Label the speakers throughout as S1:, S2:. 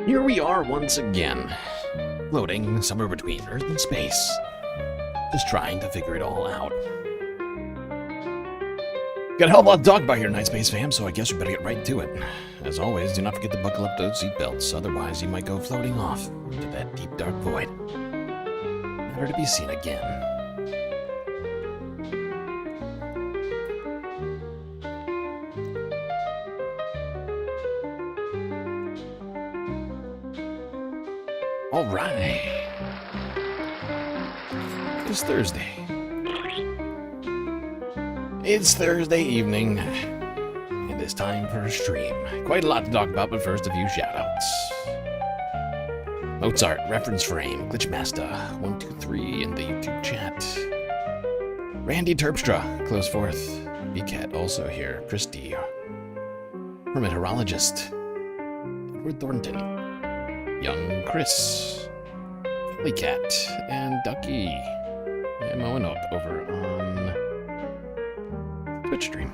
S1: Here we are once again, floating somewhere between Earth and space, just trying to figure it all out. Got a hell of a lot to talk about here tonight, Space Fam, so I guess we better get right to it. As always, do not forget to buckle up those seatbelts, otherwise you might go floating off into that deep dark void, never to be seen again. All right. It's Thursday. It's Thursday evening, and it's time for a stream. Quite a lot to talk about, but first a few shoutouts. Mozart, Reference Frame, Glitchmaster123 in the YouTube chat. Randy Terpstra, Close Fourth, BCat also here. Christy, Hermit Horologist, Edward Thornton, Young Chris, Kelly Cat, and Ducky, and Moen up over on Twitch stream.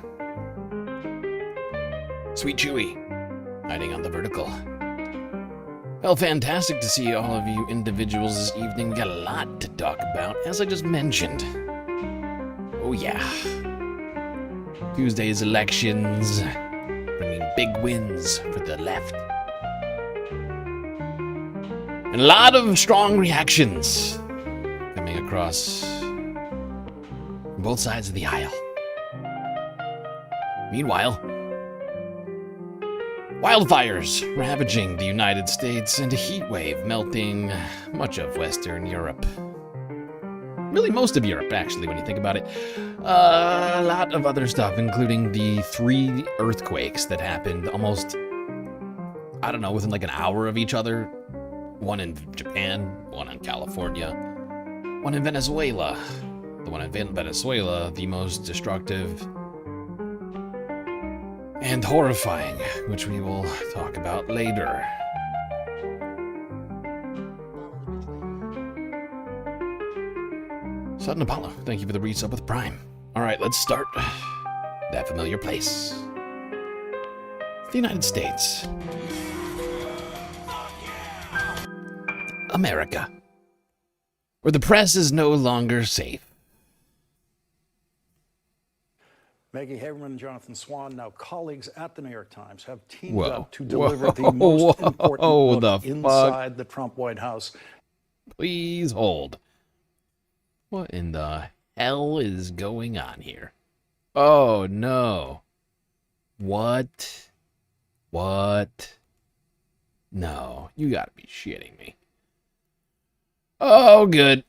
S1: Sweet Chewy, hiding on the vertical. Well, fantastic to see all of you individuals this evening. We got a lot to talk about, as I just mentioned. Oh yeah. Tuesday's elections, bringing big wins for the left. And a lot of strong reactions coming across from both sides of the aisle. Meanwhile, wildfires ravaging the United States and a heat wave melting much of Western Europe. Really most of Europe, actually, when you think about it. A lot of other stuff, including the 3 earthquakes that happened almost, I don't know, within like an hour of each other. One in Japan, one in California, one in Venezuela. The one in Venezuela, the most destructive and horrifying, which we will talk about later. Sudden Apollo, thank you for the resub with Prime. All right, let's start that familiar place. The United States. America, where the press is no longer safe.
S2: Maggie Haberman and Jonathan Swan, now colleagues at the New York Times, have teamed up to deliver the most important look inside the Trump White House.
S1: Please hold. What in the hell is going on here? Oh, no. What? No, you gotta be shitting me. Oh, good.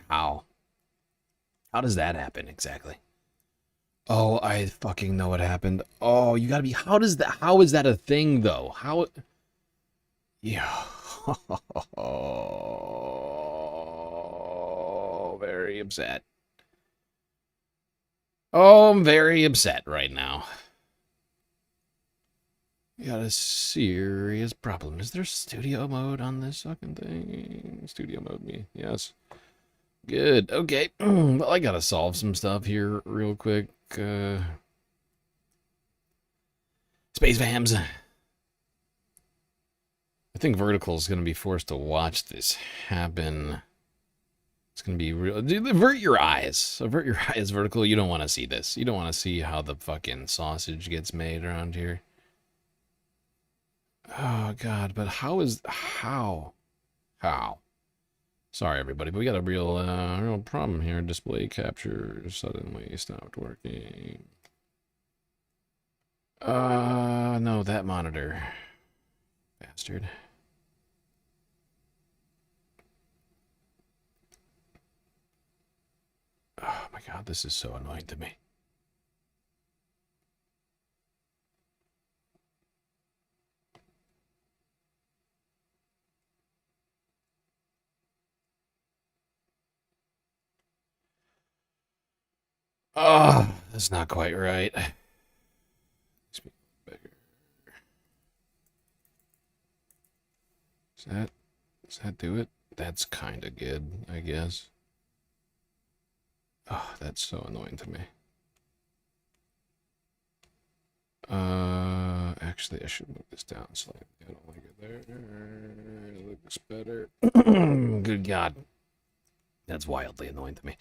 S1: How? How does that happen exactly? Oh, I fucking know what happened. Oh, you gotta be, how is that a thing though? How? Yeah. Oh, very upset. Oh, I'm very upset right now. We got a serious problem. Is there studio mode on this fucking thing? Studio mode me. Yes. Good. Okay. Well, I gotta solve some stuff here real quick. Space Fams. I think Vertical is gonna be forced to watch this happen. It's gonna be real. Avert your eyes. Avert your eyes, Vertical. You don't want to see this. You don't want to see how the fucking sausage gets made around here. Oh, God, but how? Sorry, everybody, but we got a real problem here. Display capture suddenly stopped working. No, that monitor. Bastard. Oh, my God, this is so annoying to me. Oh, that's not quite right. Does that do it? That's kind of good, I guess. Oh, that's so annoying to me. Actually, I should move this down slightly. I don't like it there. It looks better. Good God. That's wildly annoying to me.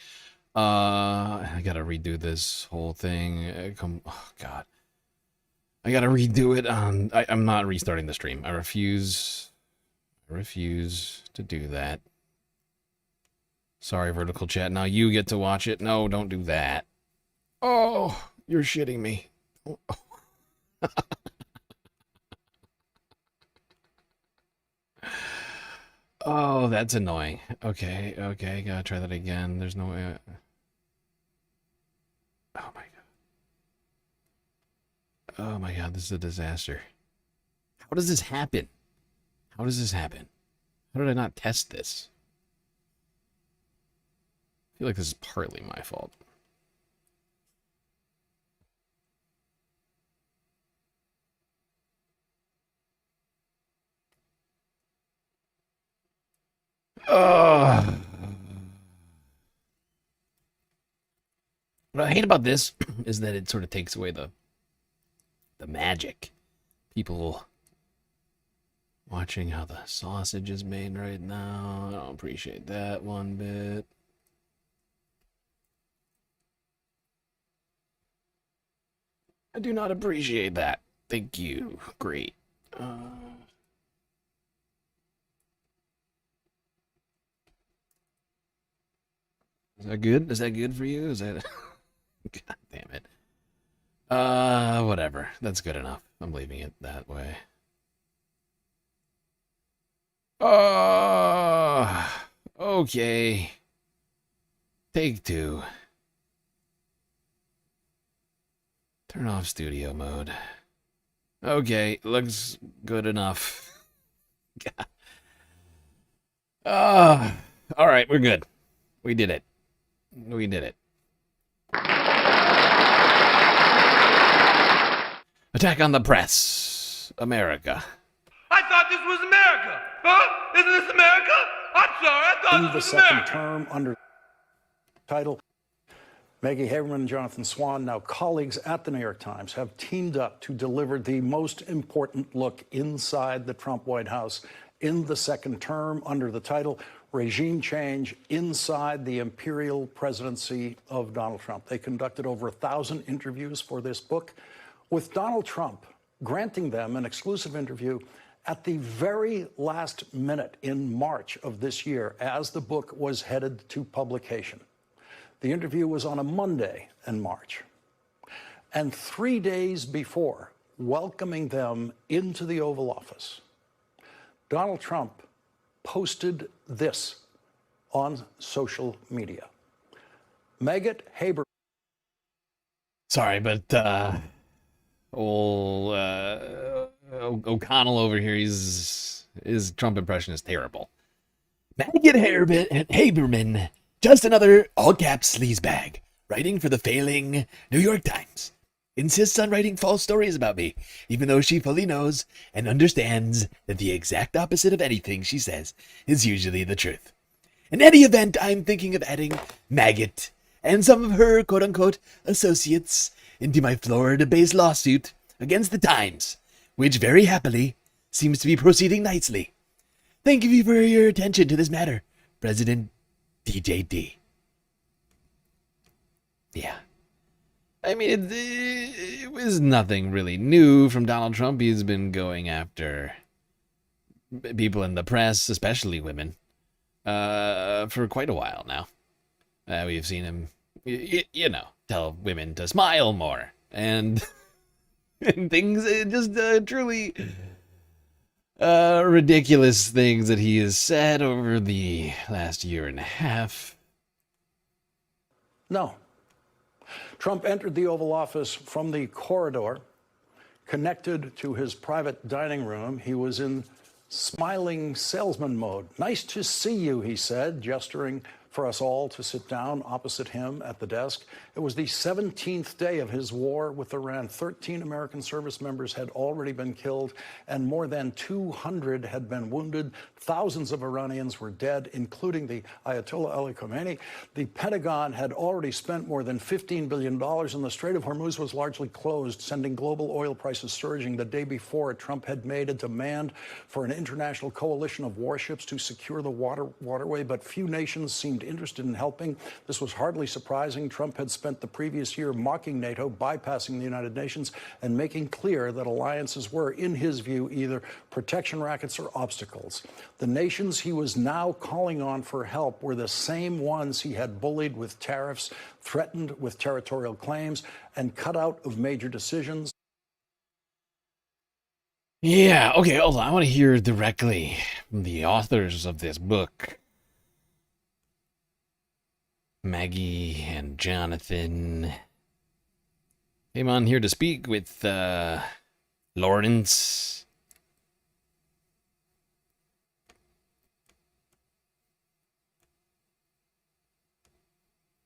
S1: I gotta redo this whole thing. Oh, God. I gotta redo it on... I'm not restarting the stream. I refuse to do that. Sorry, Vertical Chat. Now you get to watch it. No, don't do that. Oh, you're shitting me. Oh. Oh, that's annoying. Okay, gotta try that again. There's no way. Oh my God. Oh my God, this is a disaster. How does this happen? How does this happen? How did I not test this? I feel like this is partly my fault. What I hate about this is that it sort of takes away the magic. People watching how the sausage is made right now. I don't appreciate that one bit. I do not appreciate that. Thank you. Great. Is that good? Is that good for you? Is that... God damn it. Whatever. That's good enough. I'm leaving it that way. Okay. Take two. Turn off studio mode. Okay, looks good enough. God. All right, we're good. We did it. We did it. Attack on the Press. America.
S3: I thought this was America. Huh? Isn't this America? I'm sorry, I thought this was America.
S2: In the second term under title, Maggie Haberman and Jonathan Swan, now colleagues at the New York Times, have teamed up to deliver the most important look inside the Trump White House in the second term under the title Regime Change Inside the Imperial Presidency of Donald Trump. They conducted over 1,000 interviews for this book, with Donald Trump granting them an exclusive interview at the very last minute in March of this year as the book was headed to publication. The interview was on a Monday in March. And 3 days before welcoming them into the Oval Office, Donald Trump posted this on social media. Maggot Haber.
S1: Sorry, but old O'Connell over here, his Trump impression is terrible. Maggot Haberman, just another all-caps sleazebag, writing for the failing New York Times. Insists on writing false stories about me, even though she fully knows and understands that the exact opposite of anything she says is usually the truth. In any event, I'm thinking of adding Maggot and some of her quote-unquote associates into my Florida-based lawsuit against the Times, which very happily seems to be proceeding nicely. Thank you for your attention to this matter, President DJD. Yeah. I mean, it was nothing really new from Donald Trump. He's been going after people in the press, especially women, for quite a while now. We've seen him, tell women to smile more and, and things, just truly ridiculous things that he has said over the last year and a half.
S2: No. Trump entered the Oval Office from the corridor connected to his private dining room. He was in smiling salesman mode. Nice to see you, he said, gesturing for us all to sit down opposite him at the desk. It was the 17th day of his war with Iran. 13 American service members had already been killed, and more than 200 had been wounded. Thousands of Iranians were dead, including the Ayatollah Ali Khamenei. The Pentagon had already spent more than $15 billion, and the Strait of Hormuz was largely closed, sending global oil prices surging. The day before, Trump had made a demand for an international coalition of warships to secure the waterway, but few nations seemed interested in helping. This was hardly surprising. Trump had spent the previous year mocking NATO, bypassing the United Nations, and making clear that alliances were, in his view, either protection rackets or obstacles. The nations he was now calling on for help were the same ones he had bullied with tariffs, threatened with territorial claims, and cut out of major decisions.
S1: Yeah, okay, hold on. I want to hear directly from the authors of this book. Maggie and Jonathan came on here to speak with Lawrence.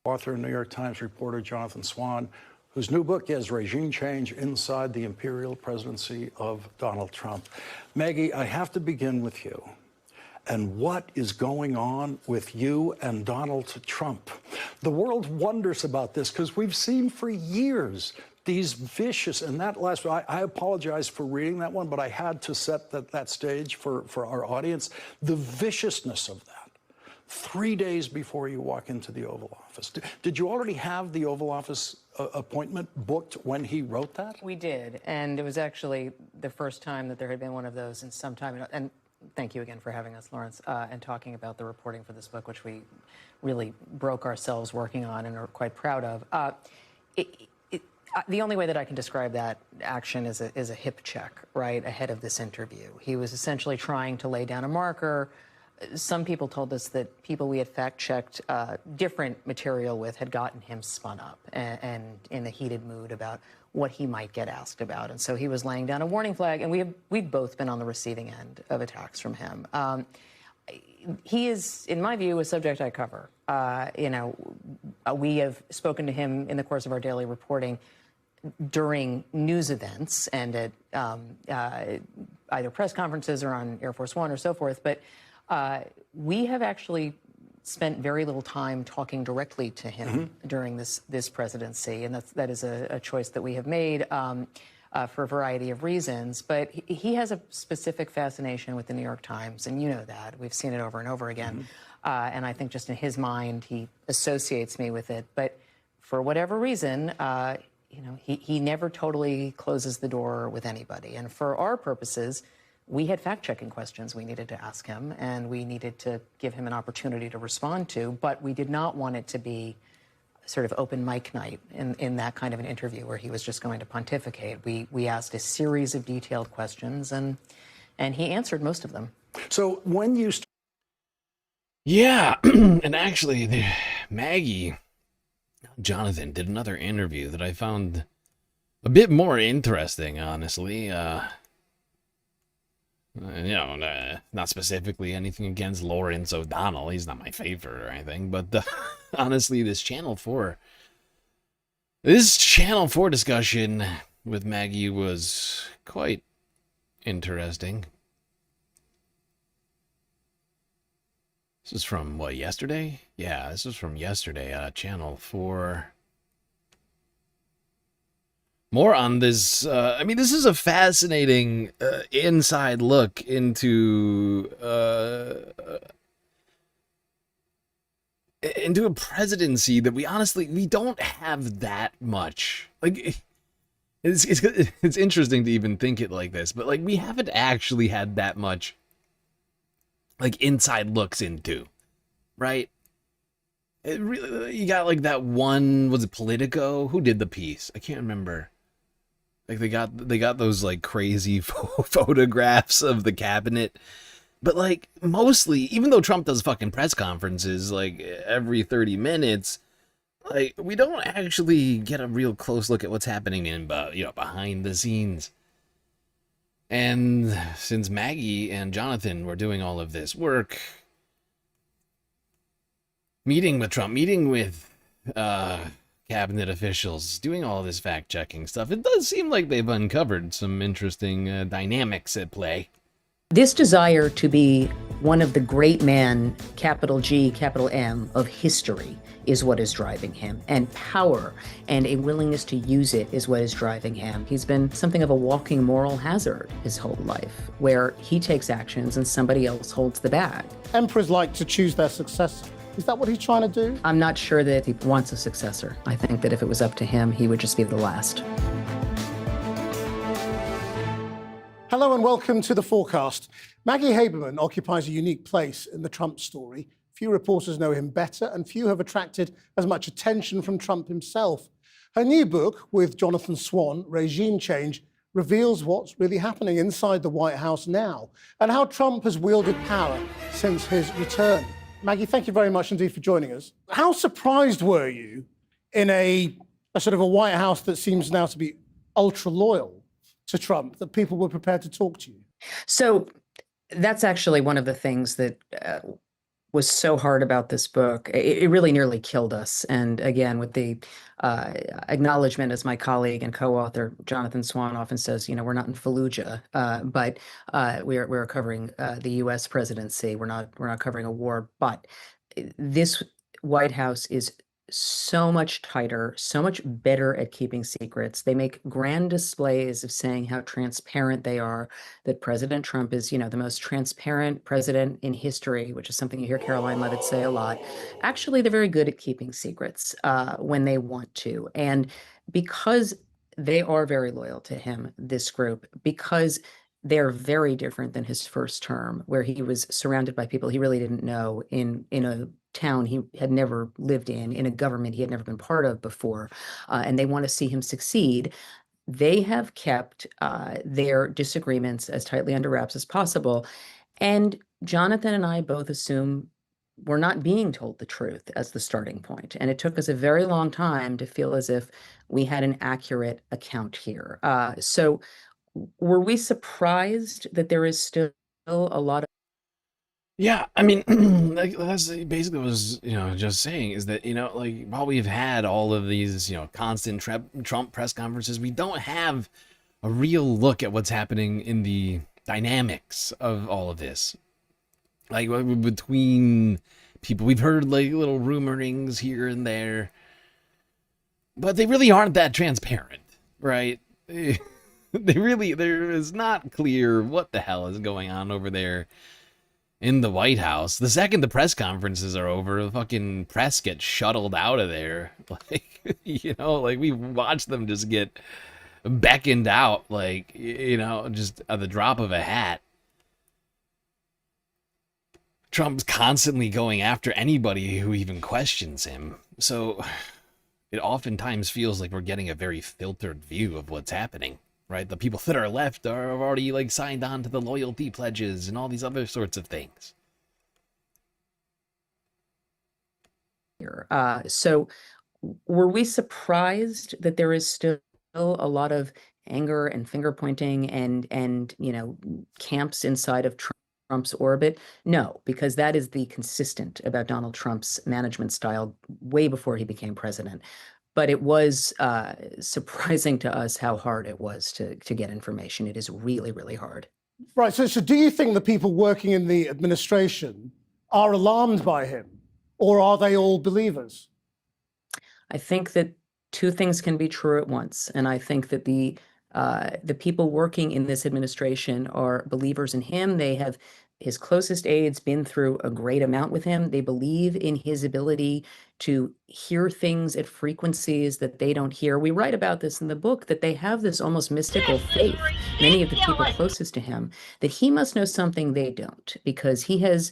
S2: Author and New York Times reporter Jonathan Swan, whose new book is Regime Change Inside the Imperial Presidency of Donald Trump. Maggie, I have to begin with you. And what is going on with you and Donald Trump? The world wonders about this because we've seen for years these vicious, and that last one, I apologize for reading that one, but I had to set that stage for our audience. The viciousness of that. 3 days before you walk into the Oval Office. Did you already have the Oval Office appointment booked when he wrote that?
S4: We did, and it was actually the first time that there had been one of those in some time. And thank you again for having us, Lawrence, and talking about the reporting for this book, which we really broke ourselves working on and are quite proud of. The only way that I can describe that action is a hip check, right, ahead of this interview. He was essentially trying to lay down a marker. Some people told us that people we had fact-checked different material with had gotten him spun up and in a heated mood about what he might get asked about. And so he was laying down a warning flag, and we've both been on the receiving end of attacks from him. He is, in my view, a subject I cover. We have spoken to him in the course of our daily reporting during news events and at either press conferences or on Air Force One or so forth. But we have actually spent very little time talking directly to him during this presidency, and that is a choice that we have made for a variety of reasons. But he has a specific fascination with the New York Times, and you know that. We've seen it over and over again. And I think just in his mind, he associates me with it. But for whatever reason, he never totally closes the door with anybody. And for our purposes, we had fact-checking questions we needed to ask him, and we needed to give him an opportunity to respond to, but we did not want it to be sort of open mic night in that kind of an interview where he was just going to pontificate. We asked a series of detailed questions, and he answered most of them.
S2: So when you...
S1: Yeah, and actually, Maggie, Jonathan, did another interview that I found a bit more interesting, honestly. Not specifically anything against Lawrence O'Donnell. He's not my favorite or anything. But honestly, this Channel 4 discussion with Maggie was quite interesting. This is from, what, yesterday? Yeah, this is from yesterday, Channel 4. More on this, this is a fascinating inside look into a presidency that we don't have that much. Like, it's interesting to even think it like this, but like we haven't actually had that much like inside looks into, right? It really, you got like that one, was it Politico? Who did the piece? I can't remember. Like they got those like crazy photographs of the cabinet, but like mostly, even though Trump does fucking press conferences like every 30 minutes, like we don't actually get a real close look at what's happening in behind the scenes. And since Maggie and Jonathan were doing all of this work, meeting with Trump, meeting with cabinet officials, doing all this fact-checking stuff. It does seem like they've uncovered some interesting dynamics at play.
S4: This desire to be one of the great men, capital G, capital M, of history is what is driving him. And power and a willingness to use it is what is driving him. He's been something of a walking moral hazard his whole life, where he takes actions and somebody else holds the bag.
S5: Emperors like to choose their successor. Is that what he's trying to do?
S4: I'm not sure that he wants a successor. I think that if it was up to him, he would just be the last.
S5: Hello and welcome to The Forecast. Maggie Haberman occupies a unique place in the Trump story. Few reporters know him better, and few have attracted as much attention from Trump himself. Her new book, with Jonathan Swan, Regime Change, reveals what's really happening inside the White House now, and how Trump has wielded power since his return. Maggie, thank you very much indeed for joining us. How surprised were you in a sort of a White House that seems now to be ultra loyal to Trump, that people were prepared to talk to you? So
S4: that's actually one of the things that was so hard about this book. It really nearly killed us. And again, with the acknowledgement, as my colleague and co-author Jonathan Swan often says, you know, we're not in Fallujah, but we're covering the U.S. presidency. We're not covering a war. But this White House is so much tighter, so much better at keeping secrets. They make grand displays of saying how transparent they are, that President Trump is, you know, the most transparent president in history, which is something you hear Caroline Levitt say a lot. Actually, they're very good at keeping secrets when they want to. And because they are very loyal to him, this group, because they're very different than his first term, where he was surrounded by people he really didn't know in a town he had never lived in a government he had never been part of before, and they want to see him succeed. They have kept their disagreements as tightly under wraps as possible. And Jonathan and I both assume we're not being told the truth as the starting point. And it took us a very long time to feel as if we had an accurate account here. So were we surprised that there is still a lot of...
S1: Yeah, I mean, that's basically what I was, just saying is that, like, while we've had all of these, constant Trump press conferences, we don't have a real look at what's happening in the dynamics of all of this. Like, between people, we've heard, like, little rumorings here and there, but they really aren't that transparent, right? There is not clear what the hell is going on over there in the White House. The second the press conferences are over, the fucking press gets shuttled out of there. Like, like we watch them just get beckoned out, like, just at the drop of a hat. Trump's constantly going after anybody who even questions him. So it oftentimes feels like we're getting a very filtered view of what's happening. Right, the people that are left are already like signed on to the loyalty pledges and all these other sorts of things.
S4: So were we surprised that there is still a lot of anger and finger pointing and camps inside of Trump's orbit? No, because that is the consistent about Donald Trump's management style way before he became president. But it was surprising to us how hard it was to get information. It is really, really hard.
S5: Right. So do you think the people working in the administration are alarmed by him, or are they all believers?
S4: I think that two things can be true at once. And I think that the people working in this administration are believers in him. They have his closest aides been through a great amount with him. They believe in his ability to hear things at frequencies that they don't hear. We write about this in the book, that they have this almost mystical faith, many of the people closest to him, that he must know something they don't, because he has...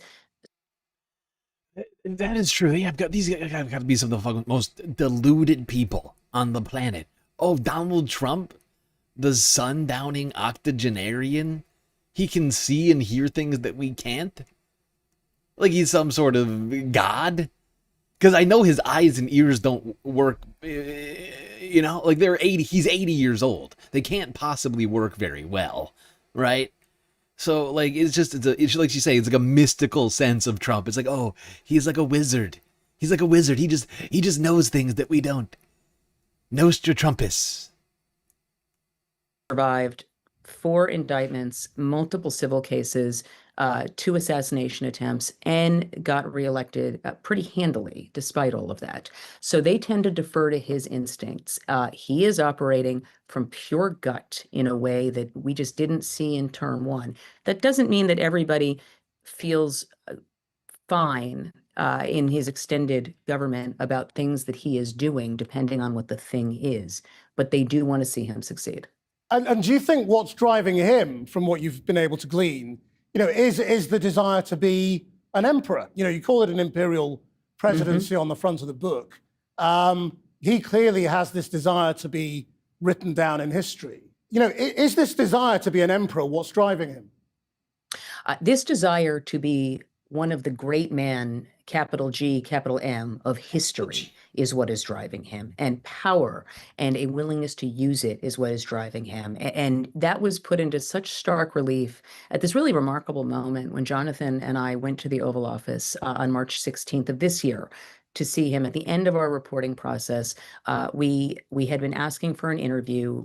S1: That is true. These have got to be some of the most deluded people on the planet. Oh, Donald Trump, the sundowning octogenarian, he can see and hear things that we can't? Like he's some sort of god? Because I know his eyes and ears don't work, like they're 80, he's 80 years old. They can't possibly work very well, right? So, like, it's like you say, it's like a mystical sense of Trump. It's like, oh, he's like a wizard. He's like a wizard. He just knows things that we don't. Nostradamus.
S4: Survived 4 indictments, multiple civil cases, 2 assassination attempts, and got reelected pretty handily despite all of that. So they tend to defer to his instincts. He is operating from pure gut in a way that we just didn't see in term 1. That doesn't mean that everybody feels fine in his extended government about things that he is doing, depending on what the thing is. But they do want to see him succeed.
S5: And do you think what's driving him, from what you've been able to glean, is the desire to be an emperor? You call it an imperial presidency on the front of the book. He clearly has this desire to be written down in history. Is this desire to be an emperor what's driving him?
S4: This desire to be one of the great men, capital G, capital M, of history is what is driving him. And power and a willingness to use it is what is driving him. And that was put into such stark relief at this really remarkable moment when Jonathan and I went to the Oval Office on March 16th of this year to see him. At the end of our reporting process, we had been asking for an interview.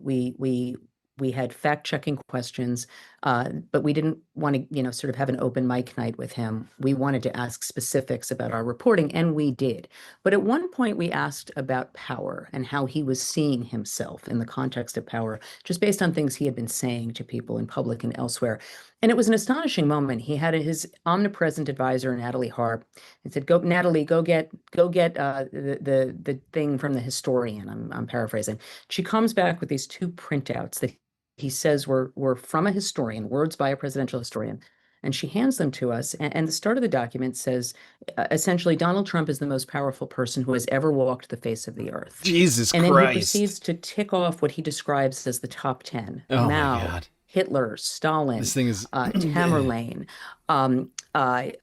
S4: We had fact-checking questions, but we didn't want to, sort of have an open mic night with him. We wanted to ask specifics about our reporting, and we did. But at one point, we asked about power and how he was seeing himself in the context of power, just based on things he had been saying to people in public and elsewhere. And it was an astonishing moment. He had his omnipresent advisor, Natalie Harp, and said, "Go, Natalie, go get the thing from the historian." I'm paraphrasing. She comes back with these 2 printouts that he says were from a historian, words by a presidential historian, and she hands them to us. And the start of the document says, essentially, Donald Trump is the most powerful person who has ever walked the face of the earth.
S1: Jesus
S4: and
S1: Christ.
S4: And then he proceeds to tick off what he describes as the top 10.
S1: Oh
S4: Mao,
S1: my God.
S4: Hitler, Stalin,
S1: This thing is
S4: Tamerlane.
S1: I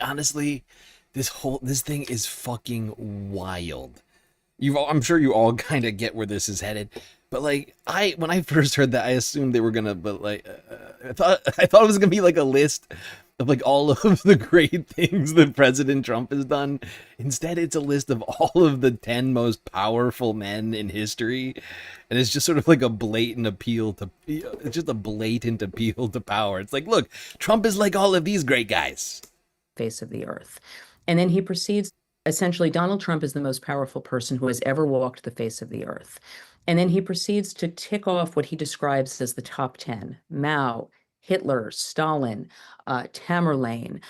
S1: honestly, this thing is fucking wild. I'm sure you all kind of get where this is headed. But when I first heard that, I assumed they were gonna, I thought it was gonna be like a list of all of the great things that President Trump has done. Instead, it's a list of all of the 10 most powerful men in history, and it's just sort of like a blatant appeal to, it's just a blatant appeal to power. It's like, look, Trump is like all of these great guys.
S4: Face of the earth, and then he proceeds. Essentially, Donald Trump is the most powerful person who has ever walked the face of the earth. And then he proceeds to tick off what he describes as the top 10. Mao, Hitler, Stalin, Tamerlane,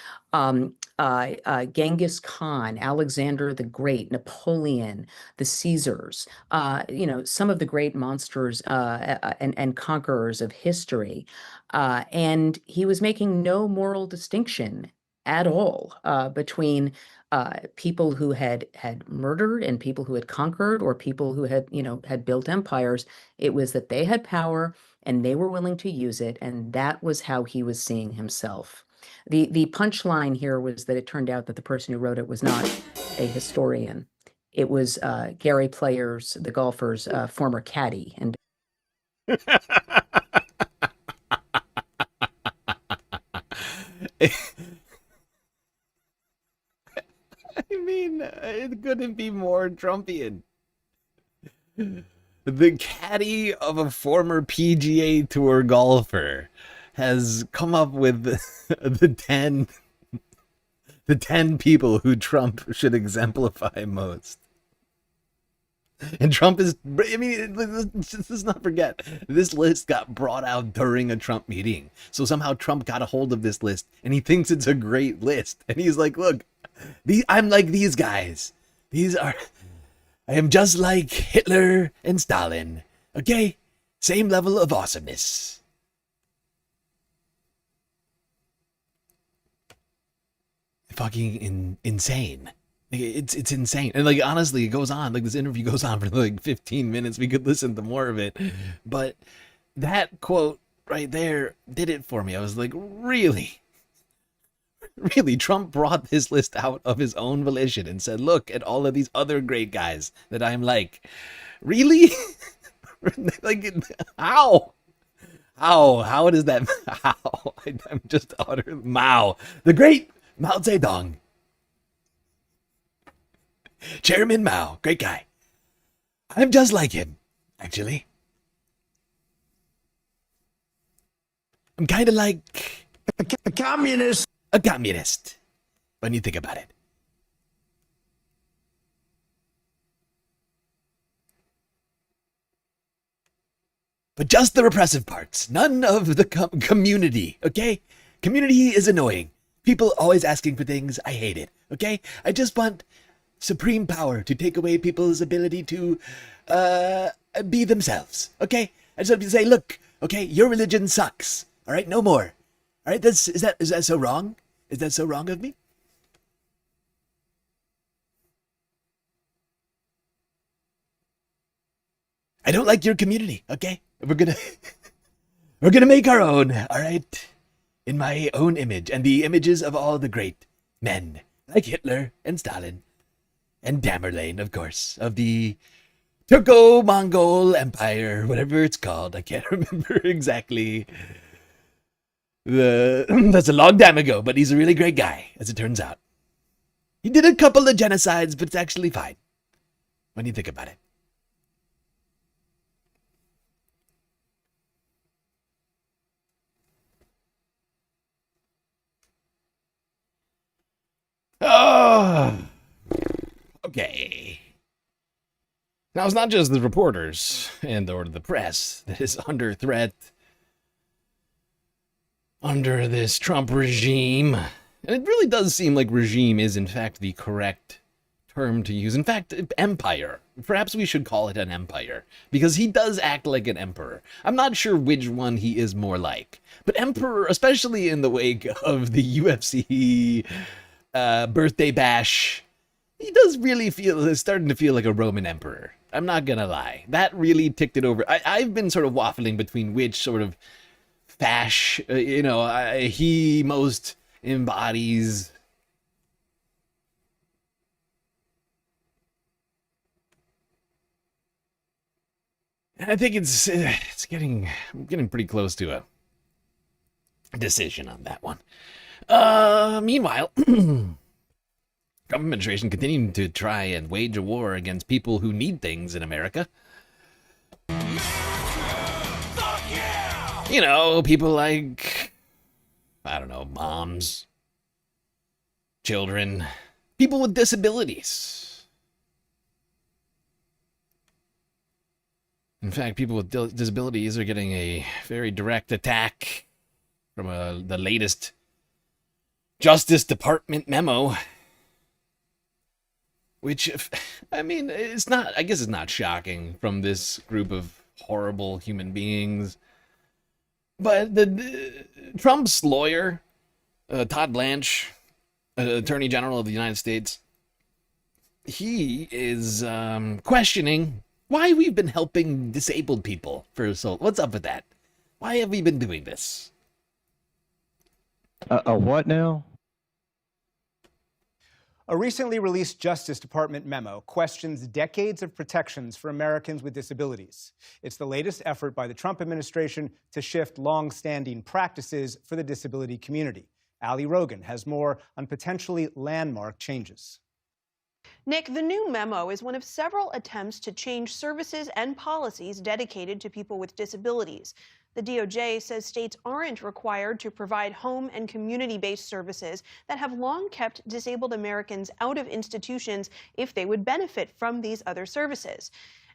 S4: Genghis Khan, Alexander the Great, Napoleon, the Caesars, some of the great monsters and conquerors of history. And he was making no moral distinction at all between people who had murdered and people who had conquered, or people who had built empires. It was that they had power and they were willing to use it, and that was how he was seeing himself. The punchline here was that it turned out that the person who wrote it was not a historian. It was Gary Players, the golfer's former caddy. And
S1: I mean, it couldn't be more Trumpian. The caddy of a former PGA Tour golfer has come up with the 10 people who Trump should exemplify most. And Trump is, let's not forget, this list got brought out during a Trump meeting. So somehow Trump got a hold of this list and he thinks it's a great list. And he's like, look, I'm like these guys. I am just like Hitler and Stalin. Okay? Same level of awesomeness. Fucking insane. It's insane. And honestly, it goes on. This interview goes on for 15 minutes. We could listen to more of it. But that quote right there did it for me. I was like, really? Really, Trump brought this list out of his own volition and said, look at all of these other great guys that I'm like. Really? How? How does that? How? I'm just utter Mao. The great Mao Zedong. Chairman Mao, great guy. I'm just like him, actually. I'm kind of like
S2: A communist.
S1: a communist, when you think about it. But just the repressive parts, none of the community, okay? Community is annoying. People always asking for things, I hate it, okay? I just want supreme power to take away people's ability to be themselves, okay? I just want to say, look, okay, your religion sucks, all right? No more. All right, is that so wrong? Is that so wrong of me? I don't like your community, okay? We're gonna make our own, all right? In my own image and the images of all the great men, like Hitler and Stalin and Tamerlane, of course, of the Turco-Mongol Empire, whatever it's called. I can't remember exactly. That's a long time ago, but he's a really great guy, as it turns out. He did a couple of genocides, but it's actually fine when you think about it. Oh, okay. Now, it's not just the reporters and or the press that is under threat under this Trump regime. And it really does seem like regime is, in fact, the correct term to use. In fact, empire. Perhaps we should call it an empire, because he does act like an emperor. I'm not sure which one he is more like, but emperor, especially in the wake of the UFC birthday bash, he does really is starting to feel like a Roman emperor. I'm not gonna lie. That really ticked it over. I've been sort of waffling between which sort of he most embodies. And I think I'm getting pretty close to a decision on that one. Meanwhile, Trump administration continuing to try and wage a war against people who need things in America. You know, people like, I don't know, moms, children, people with disabilities. In fact, people with disabilities are getting a very direct attack from the latest Justice Department memo, which, I mean, it's not, I guess it's not shocking from this group of horrible human beings. But Trump's lawyer, Todd Blanche, Attorney General of the United States, he is questioning why we've been helping disabled people for so. What's up with that? Why have we been doing this?
S6: A what now?
S7: A recently released Justice Department memo questions decades of protections for Americans with disabilities. It's the latest effort by the Trump administration to shift long-standing practices for the disability community. Ali Rogan has more on potentially landmark changes.
S8: Nick, the new memo is one of several attempts to change services and policies dedicated to people with disabilities. The DOJ says states aren't required to provide home and community-based services that have long kept disabled Americans out of institutions if they would benefit from these other services.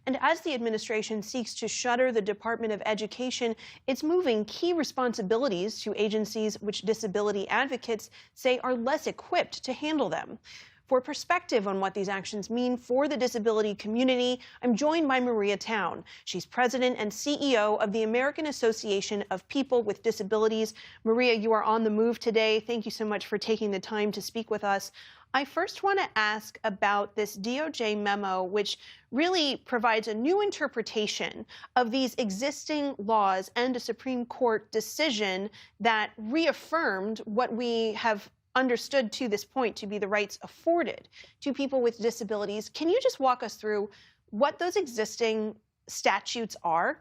S8: And as the administration seeks to shutter the Department of Education, it's moving key responsibilities to agencies which disability advocates say are less equipped to handle them. For perspective on what these actions mean for the disability community, I'm joined by Maria Town. She's president and CEO of the American Association of People with Disabilities. Maria, you are on the move today. Thank you so much for taking the time to speak with us. I first want to ask about this DOJ memo, which really provides a new interpretation of these existing laws and a Supreme Court decision that reaffirmed what we have understood to this point to be the rights afforded to people with disabilities. Can you just walk us through what those existing statutes are?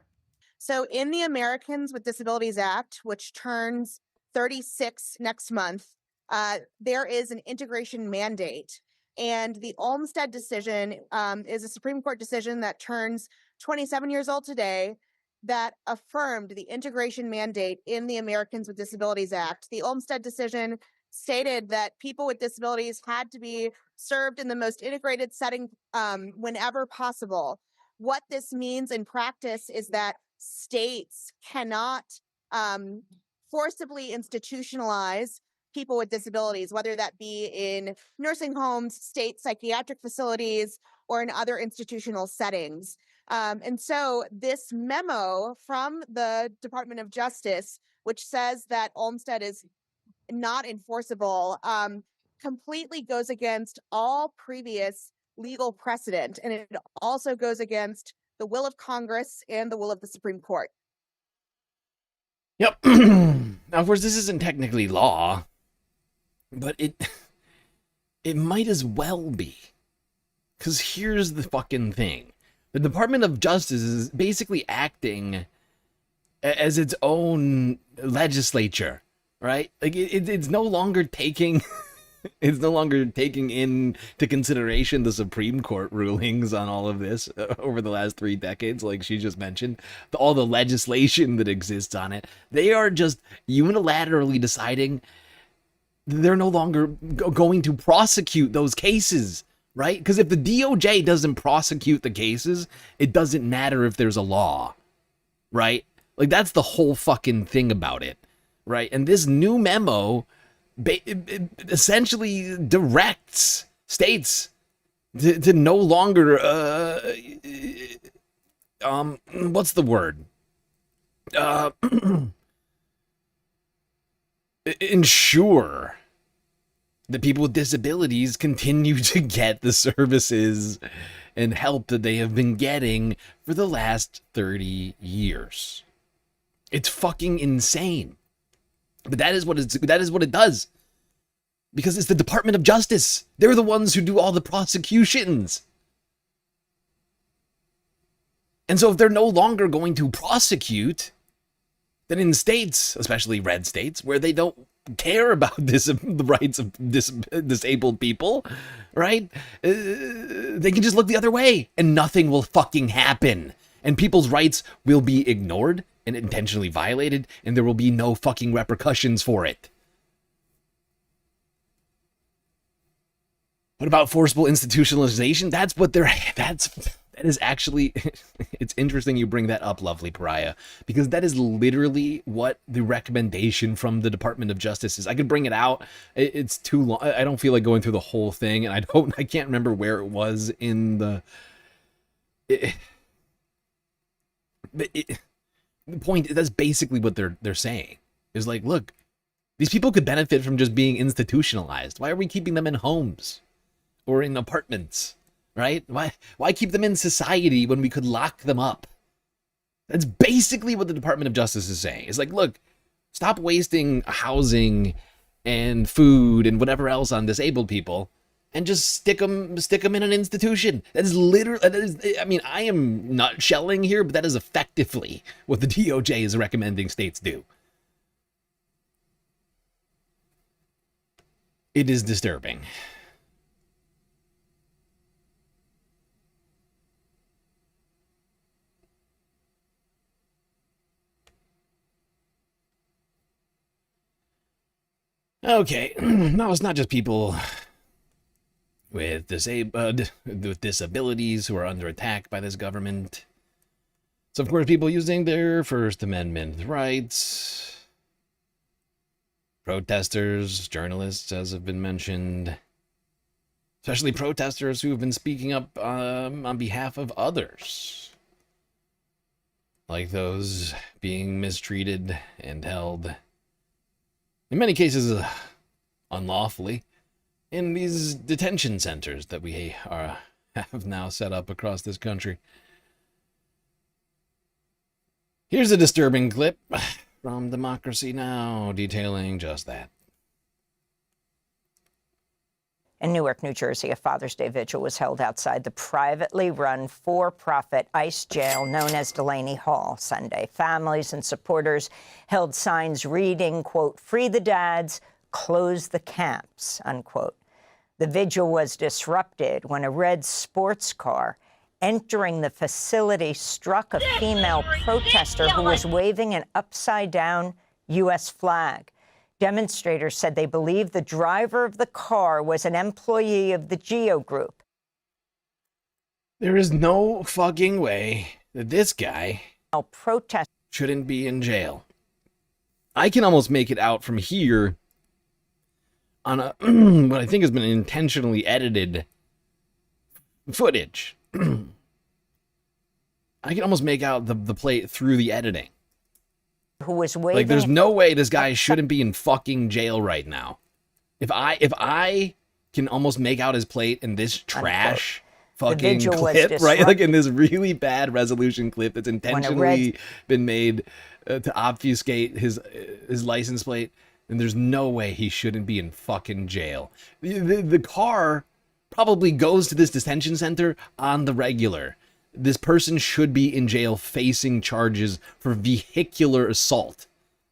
S9: So in the Americans with Disabilities Act, which turns 36 next month, there is an integration mandate And the Olmstead decision is a Supreme Court decision that turns 27 years old today that affirmed the integration mandate in the Americans with Disabilities Act. The Olmstead decision stated that people with disabilities had to be served in the most integrated setting whenever possible. What this means in practice is that states cannot forcibly institutionalize people with disabilities, whether that be in nursing homes, state psychiatric facilities, or in other institutional settings. And so this memo from the Department of Justice, which says that Olmstead is not enforceable, completely goes against all previous legal precedent. And it also goes against the will of Congress and the will of the Supreme Court.
S1: Yep. Now, of course, this isn't technically law, but it might as well be. Because here's the fucking thing. The Department of Justice is basically acting as its own legislature, right? Like, it's no longer taking... It's no longer taking into consideration the Supreme Court rulings on all of this over the last 3 decades, like she just mentioned, all the legislation that exists on it. They are just unilaterally deciding they're no longer going to prosecute those cases, right? Because if the DOJ doesn't prosecute the cases, it doesn't matter if there's a law, right? Like, that's the whole fucking thing about it, right? And this new memo essentially directs states to no longer what's the word, ensure that people with disabilities continue to get the services and help that they have been getting for the last 30 years. It's fucking insane. But that is what it does. Because it's the Department of Justice. They're the ones who do all the prosecutions. And so if they're no longer going to prosecute, then in states, especially red states, where they don't care about the rights of disabled people, right? They can just look the other way and nothing will fucking happen. And people's rights will be ignored and intentionally violated, and there will be no fucking repercussions for it. What about forcible institutionalization? That is actually, it's interesting you bring that up, lovely pariah, because that is literally what the recommendation from the Department of Justice is. I could bring it out. It's too long. I don't feel like going through the whole thing, and I can't remember where it was in the... The point, that's basically what they're saying. Is like, look, these people could benefit from just being institutionalized. Why are we keeping them in homes or in apartments, right? Why keep them in society when we could lock them up? That's basically what the Department of Justice is saying. It's like, look, stop wasting housing and food and whatever else on disabled people, and just stick them in an institution. That is literally, I mean, I am not shelling here, but that is effectively what the DOJ is recommending states do. It is disturbing. Okay, no, it's not just people with disabilities who are under attack by this government. So, of course, people using their First Amendment rights, protesters, journalists, as have been mentioned, especially protesters who have been speaking up on behalf of others, like those being mistreated and held, in many cases, unlawfully, in these detention centers that we have now set up across this country. Here's a disturbing clip from Democracy Now! Detailing just that.
S6: In Newark, New Jersey, a Father's Day vigil was held outside the privately run for-profit ICE jail known as Delaney Hall Sunday. Families and supporters held signs reading, quote, "Free the dads, close the camps," unquote. The vigil was disrupted when a red sports car entering the facility struck a female protester who was waving an upside-down U.S. flag. Demonstrators said they believe the driver of the car was an employee of the GEO group.
S1: There is no fucking way that this guy shouldn't be in jail. I can almost make it out from here on a what I think has been intentionally edited footage. I can almost make out the plate through the editing.
S6: Who was waving?
S1: Like, there's no way this guy shouldn't be in fucking jail right now. If I can almost make out his plate in this trash fucking clip, right? Like in this really bad resolution clip that's intentionally been made to obfuscate his license plate, then there's no way he shouldn't be in fucking jail. The car probably goes to this detention center on the regular. This person should be in jail facing charges for vehicular assault.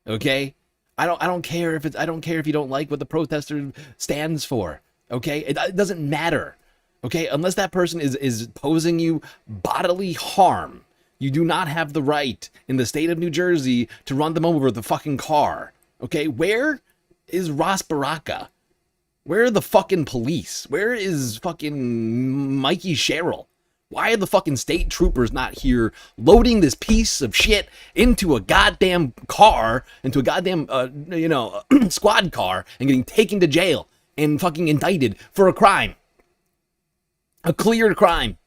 S1: Okay? I don't care if you don't like what the protester stands for. Okay? It doesn't matter. Okay? Unless that person is posing you bodily harm, you do not have the right in the state of New Jersey to run them over with a fucking car. Okay? Where is Ras Baraka? Where are the fucking police? Where is fucking Mikey Sherrill? Why are the fucking state troopers not here loading this piece of shit into a goddamn car, into a goddamn, squad car, and getting taken to jail and fucking indicted for a crime? A clear crime.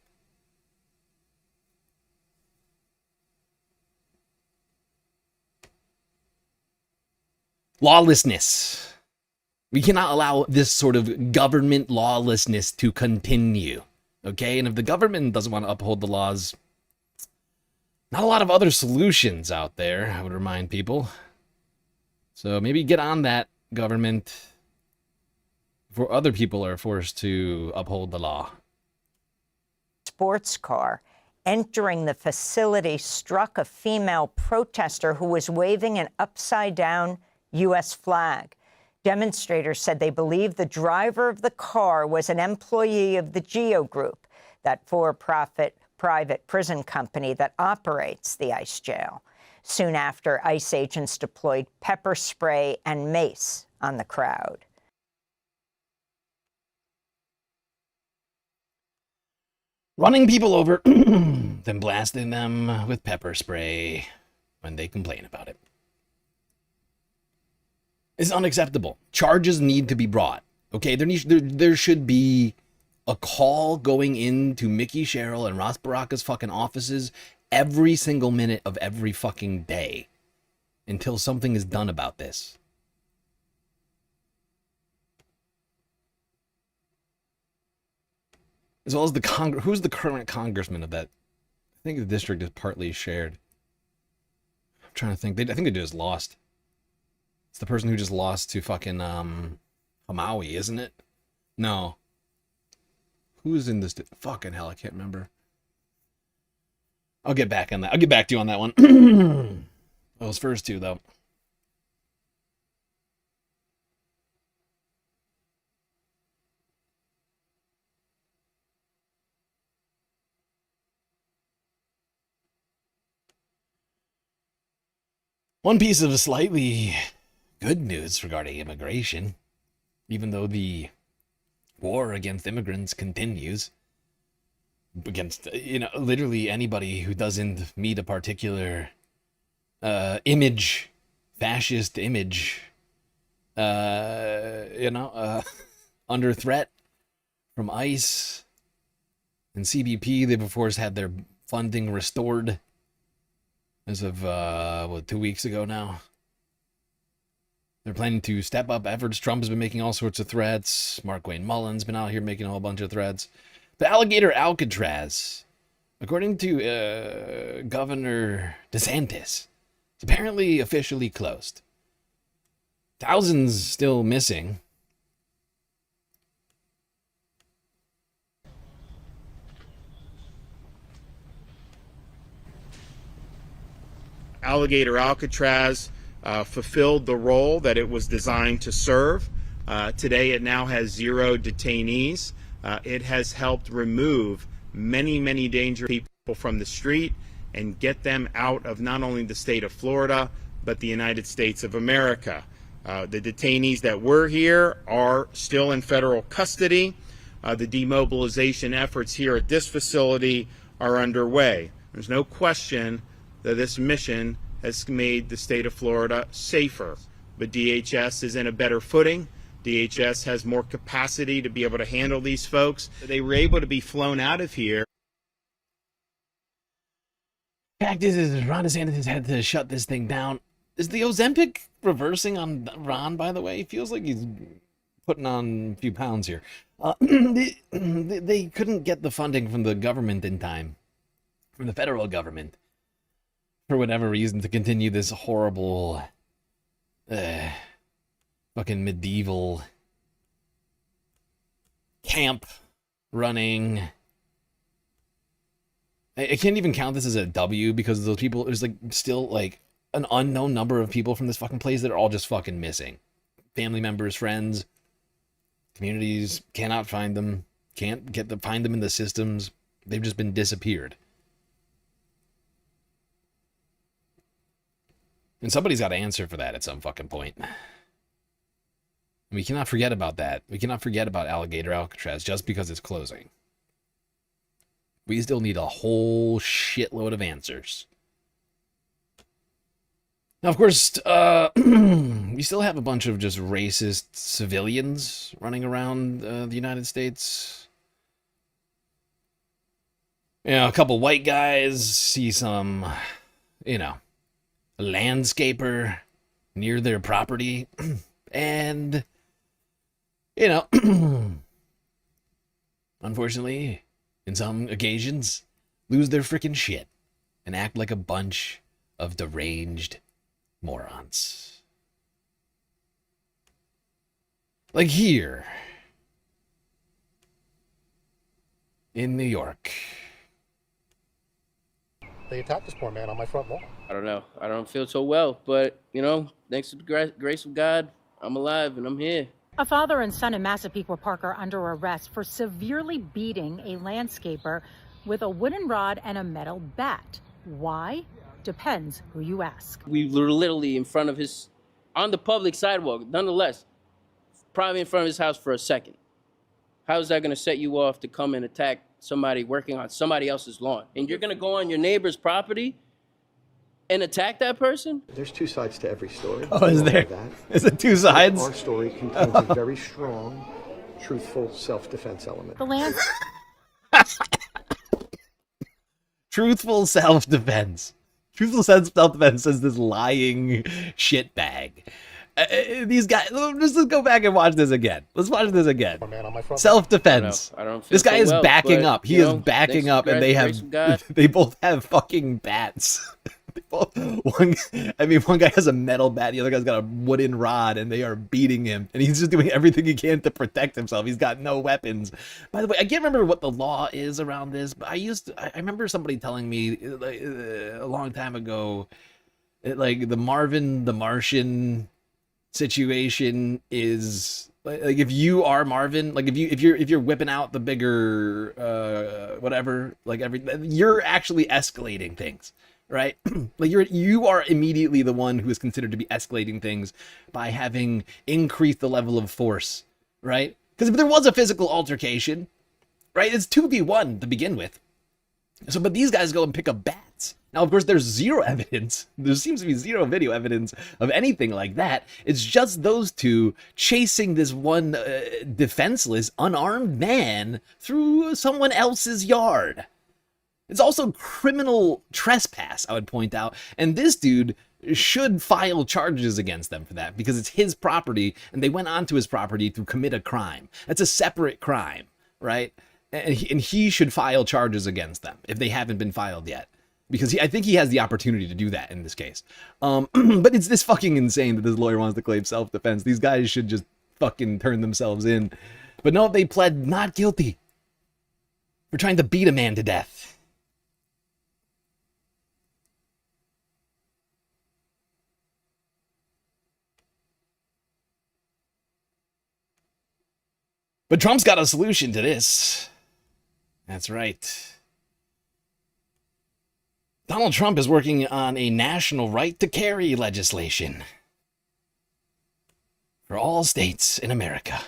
S1: Lawlessness. We cannot allow this sort of government lawlessness to continue. Okay, and if the government doesn't want to uphold the laws, not a lot of other solutions out there, I would remind people. So maybe get on that, government, before other people are forced to uphold the law.
S6: Sports car entering the facility struck a female protester who was waving an upside-down U.S. flag. Demonstrators said they believe the driver of the car was an employee of the GEO group, that for-profit private prison company that operates the ICE jail. Soon after, ICE agents deployed pepper spray and mace on the crowd.
S1: Running people over, then blasting them with pepper spray when they complain about it. It's unacceptable. Charges need to be brought. Okay, there should be a call going into Mickey Sherrill and Ras Baraka's fucking offices every single minute of every fucking day until something is done about this. As well as who's the current congressman of that? I think the district is partly shared. I'm trying to think. I think they just lost. It's the person who just lost to fucking Hamawi, isn't it? No. Who's in this? Fucking hell, I can't remember. I'll get back on that. I'll get back to you on that one. Those first two, though. One piece of slightly good news regarding immigration, even though the war against immigrants continues, against, literally anybody who doesn't meet a particular fascist image, under threat from ICE and CBP. They've, of course, had their funding restored as of, 2 weeks ago now. They're planning to step up efforts. Trump has been making all sorts of threats. Markwayne Mullin's been out here making a whole bunch of threats. The alligator Alcatraz, according to Governor DeSantis, it's apparently officially closed. Thousands still missing.
S10: Alligator Alcatraz fulfilled the role that it was designed to serve. Today it now has 0 detainees. It has helped remove many, many dangerous people from the street and get them out of not only the state of Florida, but the United States of America. The detainees that were here are still in federal custody. The demobilization efforts here at this facility are underway. There's no question that this mission has made the state of Florida safer, but DHS is in a better footing. DHS has more capacity to be able to handle these folks. They were able to be flown out of here.
S1: Fact is Ron DeSantis had to shut this thing down. Is the Ozempic reversing on Ron, by the way? He feels like he's putting on a few pounds here. They couldn't get the funding from the government in time, from the federal government, for whatever reason, to continue this horrible, fucking medieval camp running. I can't even count this as a W because those people, there's like still like an unknown number of people from this fucking place that are all just fucking missing. Family members, friends, communities cannot find them, can't find them in the systems. They've just been disappeared. And somebody's got to answer for that at some fucking point. And we cannot forget about that. We cannot forget about Alligator Alcatraz just because it's closing. We still need a whole shitload of answers. Now, of course, we still have a bunch of just racist civilians running around the United States. You know, a couple white guys see some, you know, a landscaper near their property. And, you know, unfortunately, in some occasions, lose their frickin' shit and act like a bunch of deranged morons. Like here in New York.
S11: They attacked this poor man on my front lawn.
S12: I don't know. I don't feel so well, but, you know, thanks to the grace of God, I'm alive and I'm here.
S13: A father and son in Massapequa Park are under arrest for severely beating a landscaper with a wooden rod and a metal bat. Why? Depends who you ask.
S12: We were literally in front of his, on the public sidewalk, nonetheless, probably in front of his house for a second. How is that going to set you off to come and attack somebody working on somebody else's lawn? And you're going to go on your neighbor's property and attack that person?
S11: There's two sides to every story.
S1: Oh, is there? Is it two sides?
S11: Our story contains a very strong, truthful self-defense element.
S13: The land.
S1: Truthful self-defense. Truthful self-defense says this lying shitbag. These guys, let's go back and watch this again. Let's watch this again. Self-defense.
S12: I don't feel
S1: this guy
S12: so
S1: is
S12: well,
S1: backing
S12: but,
S1: up. He
S12: you
S1: is
S12: know,
S1: backing
S12: thanks
S1: up,
S12: to
S1: and they both have fucking bats. One guy has a metal bat, the other guy's got a wooden rod, and they are beating him, and he's just doing everything he can to protect himself. He's got no weapons. By the way, I can't remember what the law is around this, but I remember somebody telling me a long time ago, like the Marvin the Martian situation is like if you are Marvin, like if you're whipping out the bigger whatever, like you're actually escalating things. Right? Like you are immediately the one who is considered to be escalating things by having increased the level of force, right? Because if there was a physical altercation, right, it's 2v1 to begin with. So, but these guys go and pick up bats. Now, of course, there's zero evidence. There seems to be zero video evidence of anything like that. It's just those two chasing this one defenseless, unarmed man through someone else's yard. It's also criminal trespass, I would point out. And this dude should file charges against them for that because it's his property and they went onto his property to commit a crime. That's a separate crime, right? And he should file charges against them if they haven't been filed yet. Because I think he has the opportunity to do that in this case. But it's this fucking insane that this lawyer wants to claim self-defense. These guys should just fucking turn themselves in. But no, they pled not guilty for trying to beat a man to death. But Trump's got a solution to this. That's right. Donald Trump is working on a national right to carry legislation for all states in America.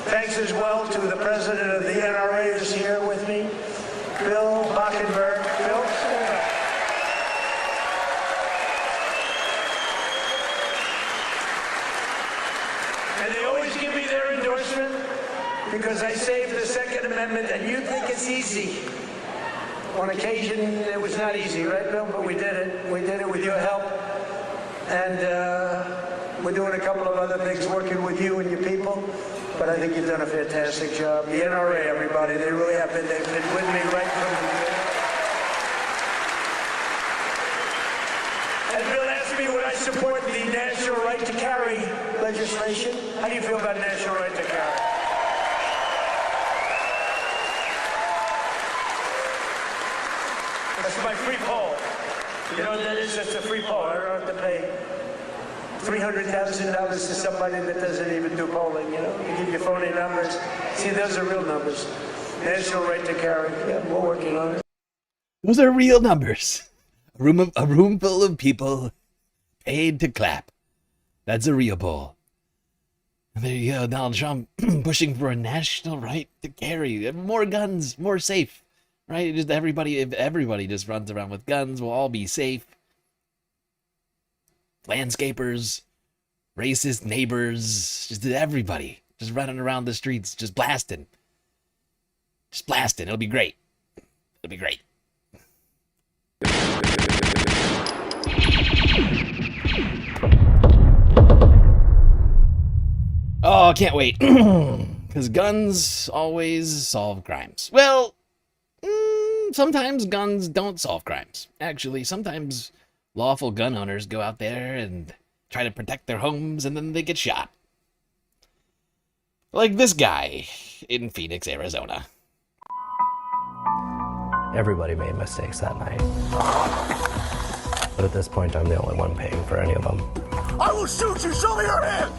S14: Thanks as well to the president of the NRA who's here with me, Bill Bockenberg. Bill? And they always give me their endorsement because I saved the Second Amendment, and you think it's easy. On occasion, it was not easy, right, Bill? But we did it. We did it with your help. And we're doing a couple of other things, working with you and your people. But I think you've done a fantastic job. The NRA, everybody, they really have been. They've been with me right from the beginning. And Bill asked me would I support the national right to carry legislation. How do you feel about national right to carry? That's my free poll. You know what that is? That's a free poll. I don't have to pay $300,000 to somebody that doesn't even do polling, you know? You give your phony numbers. See, those are real numbers. National right to carry. Yeah, we're working on it.
S1: Those are real numbers. A room full of people paid to clap. That's a real poll. And there you go, Donald Trump pushing for a national right to carry. More guns, more safe. Right? Just if everybody just runs around with guns, we'll all be safe. Landscapers, racist neighbors, just everybody just running around the streets, just blasting. Just blasting. It'll be great. It'll be great. Oh, I can't wait. Because guns always solve crimes. Well, sometimes guns don't solve crimes. Actually, sometimes lawful gun owners go out there and try to protect their homes and then they get shot. Like this guy in Phoenix, Arizona.
S15: Everybody made mistakes that night. But at this point, I'm the only one paying for any of them.
S3: I will shoot you! Show me your hand!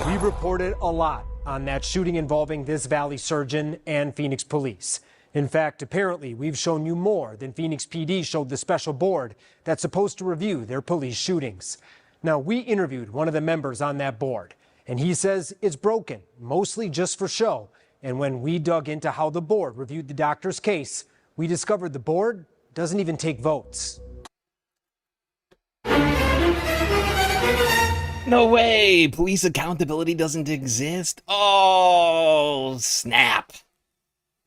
S16: We reported a lot on that shooting involving this Valley surgeon and Phoenix police. In fact, apparently, we've shown you more than Phoenix PD showed the special board that's supposed to review their police shootings. Now, we interviewed one of the members on that board, and he says it's broken, mostly just for show. And when we dug into how the board reviewed the doctor's case, we discovered the board doesn't even take votes.
S1: No way! Police accountability doesn't exist? Oh, snap.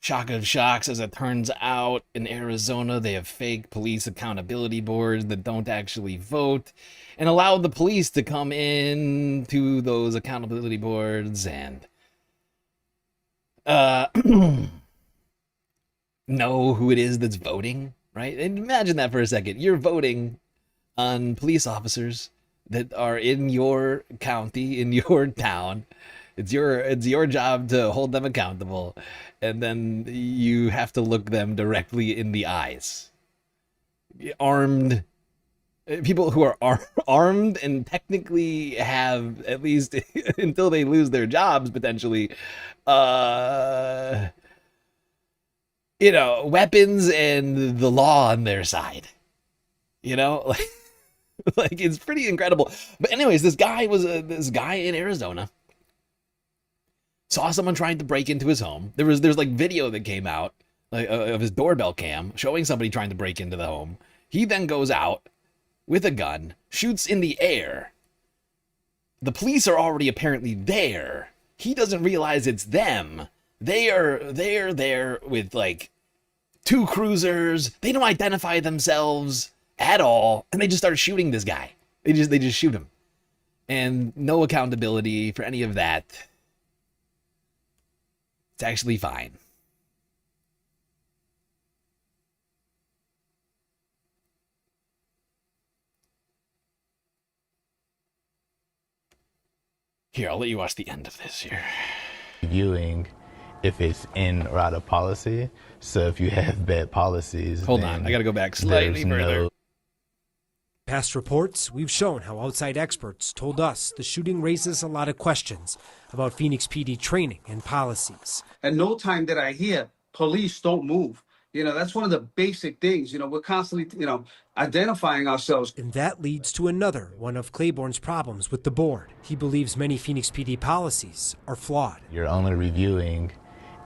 S1: Shock of shocks, as it turns out, in Arizona, they have fake police accountability boards that don't actually vote and allow the police to come in to those accountability boards and know who it is that's voting, right? And imagine that for a second. You're voting on police officers that are in your county, in your town. It's your job to hold them accountable, and then you have to look them directly in the eyes. Armed people who are armed and technically have, at least until they lose their jobs potentially, weapons and the law on their side. Like it's pretty incredible. But anyways, this guy in Arizona saw someone trying to break into his home. There's like video that came out of his doorbell cam showing somebody trying to break into the home. He then goes out with a gun, shoots in the air. The police are already apparently there. He doesn't realize it's them. They are there with like 2 cruisers. They don't identify themselves at all, and they just start shooting this guy. They just shoot him, and no accountability for any of that. It's actually fine. Here, I'll let you watch the end of this here.
S17: Viewing if it's in or out of policy. So if you have bad policies,
S1: Hold on, I got to go back slightly further.
S16: Past reports, we've shown how outside experts told us the shooting raises a lot of questions about Phoenix PD training and policies.
S18: At no time did I hear police don't move. That's one of the basic things. We're constantly, identifying ourselves.
S16: And that leads to another one of Claiborne's problems with the board. He believes many Phoenix PD policies are flawed.
S17: You're only reviewing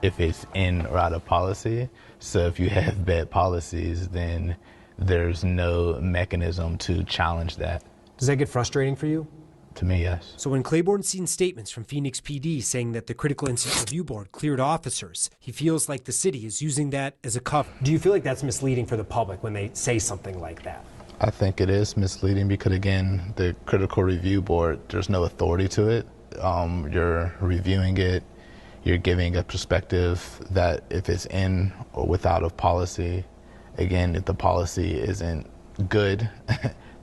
S17: if it's in or out of policy. So if you have bad policies, then there's no mechanism to challenge that.
S16: Does that get frustrating for you?
S17: To me, yes.
S16: So when Claiborne's seen statements from Phoenix PD saying that the Critical Incident Review Board cleared officers, he feels like the city is using that as a cover. Do you feel like that's misleading for the public when they say something like that?
S17: I think it is misleading because, again, the Critical Review Board, there's no authority to it. You're reviewing it. You're giving a perspective that if it's in or without of policy, again, if the policy isn't good,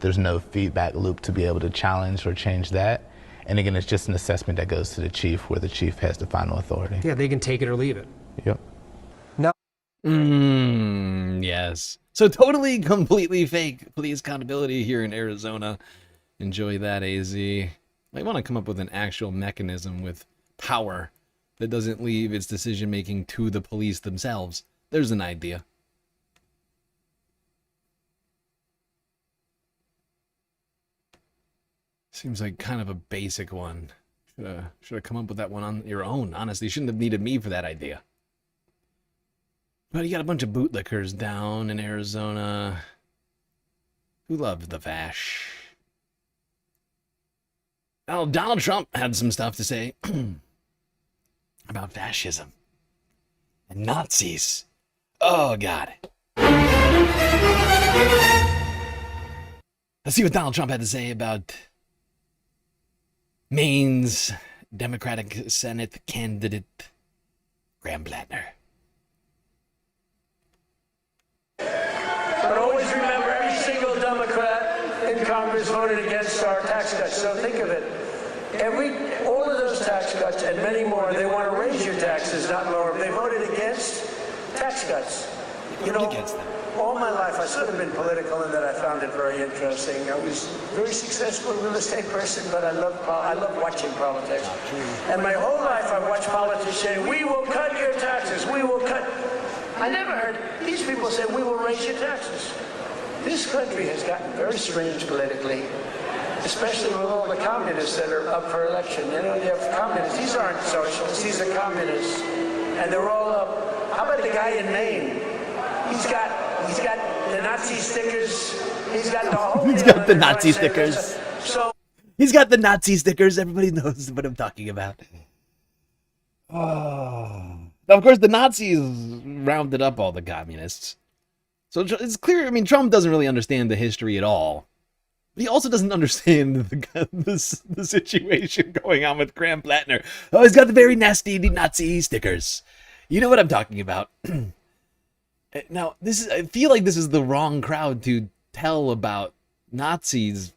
S17: there's no feedback loop to be able to challenge or change that. And again, it's just an assessment that goes to the chief, where the chief has the final authority.
S16: Yeah, they can take it or leave it.
S17: Yep.
S16: No.
S1: Yes. So totally, completely fake police accountability here in Arizona. Enjoy that, AZ. I want to come up with an actual mechanism with power that doesn't leave its decision-making to the police themselves. There's an idea. Seems like kind of a basic one. Should have come up with that one on your own. Honestly, you shouldn't have needed me for that idea. But you got a bunch of bootlickers down in Arizona who love the Vash. Well, Donald Trump had some stuff to say about fascism and Nazis. Oh, God. Let's see what Donald Trump had to say about Maine's Democratic Senate candidate, Graham Plattner.
S14: But always remember, every single Democrat in Congress voted against our tax cuts. So think of it. All of those tax cuts and many more, they want to raise your taxes, not lower them. They voted against tax cuts. All my life I should have been political in that I found it very interesting. I was a very successful real estate person, but I love watching politics. And my whole life I watched politicians say, we will cut your taxes, we will cut. I never heard these people say, we will raise your taxes. This country has gotten very strange politically, especially with all the communists that are up for election. You have communists. These aren't socialists, these are communists. And they're all up. How about the guy in Maine? He's got the Nazi stickers. He's got the whole.
S1: He's got the Nazi stickers.
S14: So
S1: he's got the Nazi stickers. Everybody knows what I'm talking about. Oh. Now, of course, the Nazis rounded up all the communists. So it's clear. I mean, Trump doesn't really understand the history at all. But he also doesn't understand the situation going on with Graham Plattner. Oh, he's got the very nasty Nazi stickers. You know what I'm talking about. Now, I feel like this is the wrong crowd to tell about Nazis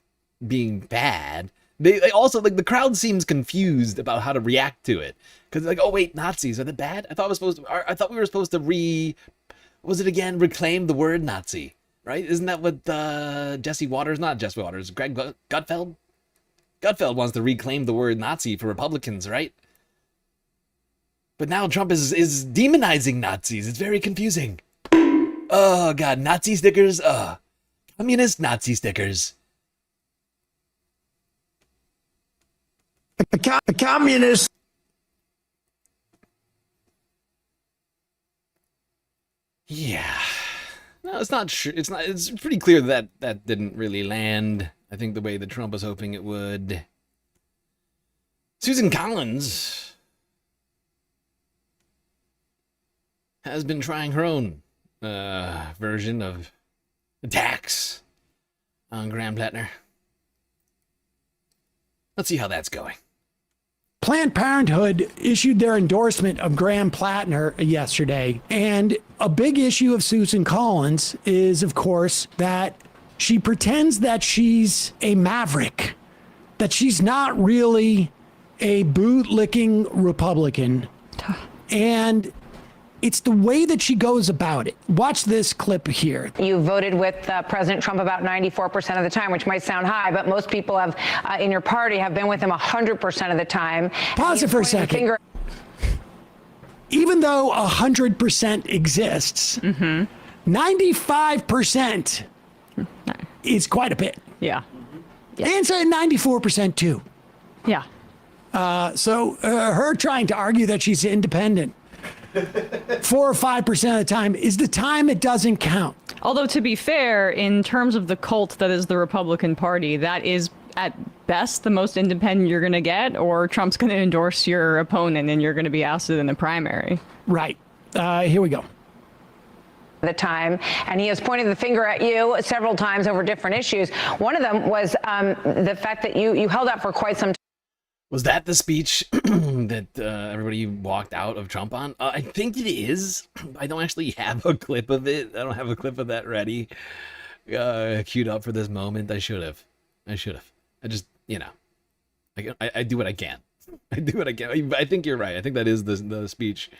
S1: being bad. They also, like, the crowd seems confused about how to react to it. Because, like, oh, wait, Nazis, are they bad? I thought we were supposed to reclaim the word Nazi, right? Isn't that what Greg Gutfeld? Gutfeld wants to reclaim the word Nazi for Republicans, right? But now Trump is demonizing Nazis. It's very confusing. Oh, God, Nazi stickers. Communist Nazi stickers.
S14: the communists.
S1: Yeah. No, it's not sure. It's pretty clear that didn't really land, I think, the way that Trump was hoping it would. Susan Collins has been trying her own version of attacks on Graham Plattner. Let's see how that's going.
S19: Planned Parenthood issued their endorsement of Graham Plattner yesterday. And a big issue of Susan Collins is, of course, that she pretends that she's a maverick, that she's not really a boot-licking Republican. And it's the way that she goes about it. Watch this clip here.
S20: You voted with President Trump about 94% of the time, which might sound high, but most people have in your party have been with him 100% of the time.
S19: Pause it for a second. Even though 100% exists, 95% is quite a bit.
S21: Yeah.
S19: And so 94% too.
S21: Yeah.
S19: So her trying to argue that she's independent 4 or 5% of the time is the time it doesn't count.
S21: Although, to be fair, in terms of the cult that is the Republican Party, that is at best the most independent you're going to get, or Trump's going to endorse your opponent and you're going to be ousted in the primary.
S19: Right. Here we go.
S20: The time, and he has pointed the finger at you several times over different issues. One of them was the fact that you held out for quite some time.
S1: Was that the speech that everybody walked out of Trump on? I think it is. I don't actually have a clip of it. I don't have a clip of that ready, queued up for this moment. I should have. I just, I do what I can. I do what I can. I think you're right. I think that is the speech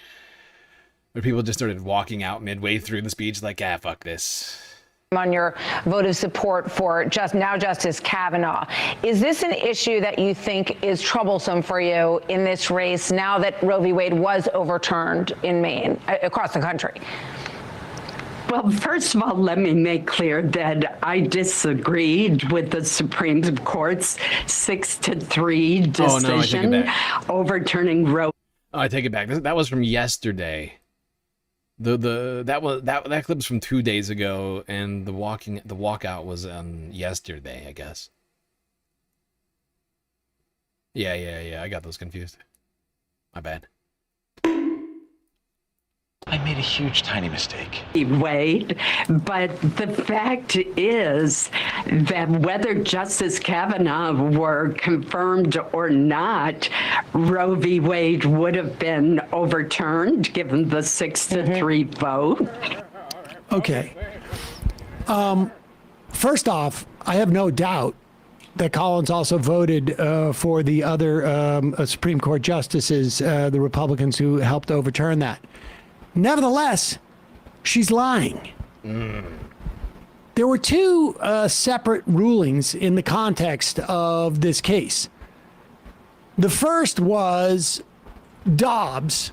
S1: where people just started walking out midway through the speech like, fuck this.
S20: On your vote of support for Justice Kavanaugh. Is this an issue that you think is troublesome for you in this race now that Roe v. Wade was overturned in Maine, across the country?
S22: Well, first of all, let me make clear that I disagreed with the Supreme Court's 6-3 decision overturning Roe.
S1: Oh, I take it back. That was from yesterday. That clip's from 2 days ago, and the walkout was yesterday, I guess. Yeah. I got those confused. My bad.
S23: I made a huge, tiny mistake.
S22: Wait, but the fact is that whether Justice Kavanaugh were confirmed or not, Roe v. Wade would have been overturned given the 6-3 vote.
S19: Okay. First off, I have no doubt that Collins also voted for the other Supreme Court justices, the Republicans who helped overturn that. Nevertheless, she's lying. There were two separate rulings in the context of this case. The first was Dobbs,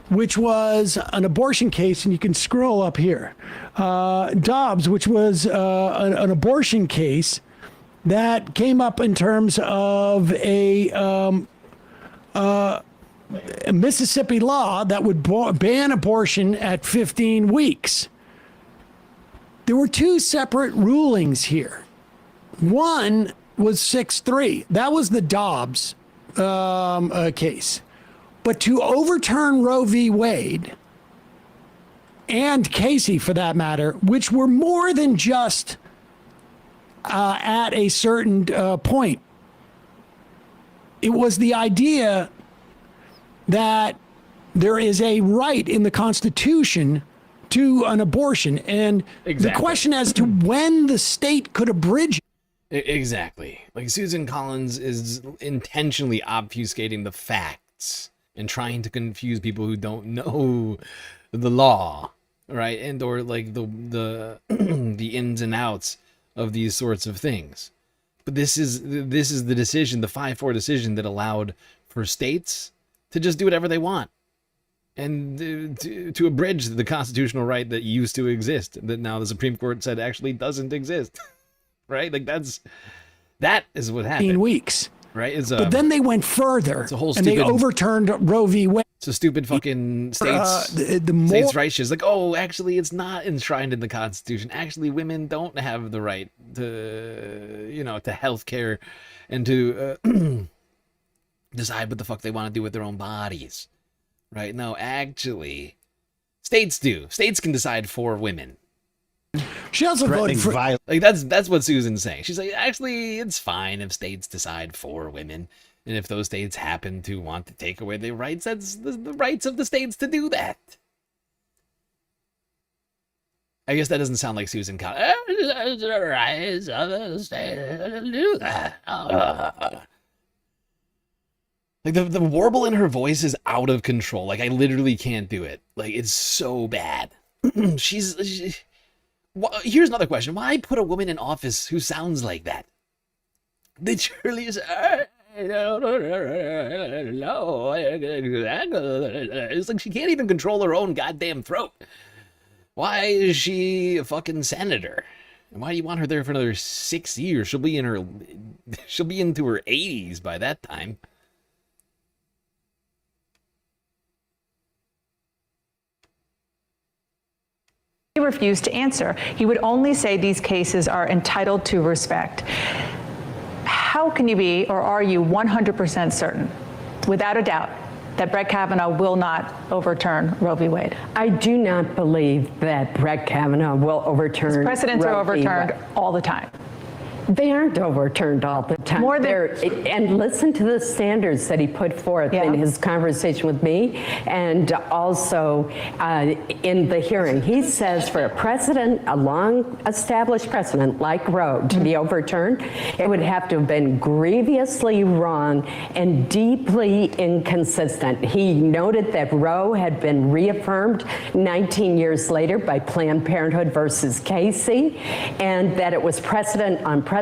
S19: which was an abortion case, and you can scroll up here. Dobbs, which was an abortion case that came up in terms of a Mississippi law that would ban abortion at 15 weeks. There were two separate rulings here. One was 6-3. That was the Dobbs case. But to overturn Roe v. Wade and Casey, for that matter, which were more than just at a certain point, it was the idea that there is a right in the Constitution to an abortion. And the question as to when the state could abridge it.
S1: Exactly. Like, Susan Collins is intentionally obfuscating the facts and trying to confuse people who don't know the law, right? And or like the the ins and outs of these sorts of things. But this is the decision, the 5-4 decision that allowed for states to just do whatever they want and to abridge the constitutional right that used to exist, that now the Supreme Court said actually doesn't exist. Right? Like that is what happened.
S19: 15 weeks.
S1: Right?
S19: But then they went further
S1: it's a whole
S19: and they
S1: stupid,
S19: overturned Roe v. Wade.
S1: It's a stupid fucking states rights. Like, oh, actually it's not enshrined in the Constitution. Actually, women don't have the right to, to health care and to decide what the fuck they want to do with their own bodies. Right? No, actually, states do. States can decide for women.
S19: She also voted for
S1: like that's what Susan's saying. She's like, actually, it's fine if states decide for women, and if those states happen to want to take away their rights, that's the rights of the states to do that. I guess that doesn't sound like Susan Collins. The rights of the states to do that. Like, the warble in her voice is out of control. Like, I literally can't do it. Like, it's so bad. Here's another question. Why put a woman in office who sounds like that? They truly is... It's like she can't even control her own goddamn throat. Why is she a fucking senator? And why do you want her there for another 6 years? She'll be into her 80s by that time.
S2: He refused to answer. He would only say these cases are entitled to respect. How can you be, or are you 100% certain, without a doubt, that Brett Kavanaugh will not overturn Roe v. Wade?
S22: I do not believe that Brett Kavanaugh will overturn
S2: Precedents are
S22: Roe v.
S2: overturned
S22: Wade.
S2: all the time.
S22: They aren't overturned all the time.
S2: More than-
S22: and listen to the standards that he put forth in his conversation with me, and also in the hearing. He says for a precedent, a long-established precedent like Roe to be overturned, it would have to have been grievously wrong and deeply inconsistent. He noted that Roe had been reaffirmed 19 years later by Planned Parenthood versus Casey, and that it was precedent on precedent.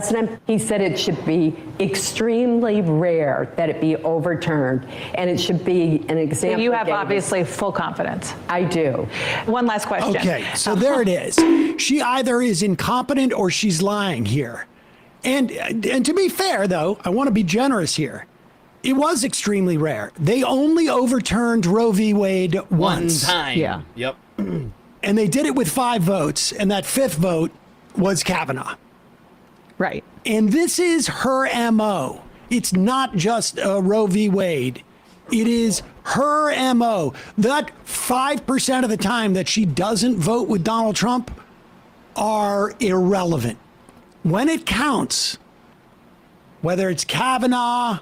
S22: He said it should be extremely rare that it be overturned, and it should be an example.
S2: So you have obviously full confidence.
S22: I do.
S2: One last question.
S19: Okay, so there it is. She either is incompetent or she's lying here. And to be fair, though, I want to be generous here. It was extremely rare. They only overturned Roe v. Wade once.
S1: One time. Yeah. Yep.
S19: And they did it with 5 votes, and that 5th vote was Kavanaugh.
S21: Right.
S19: And this is her MO. It's not just Roe v. Wade. It is her MO. That 5% of the time that she doesn't vote with Donald Trump are irrelevant. When it counts, whether it's Kavanaugh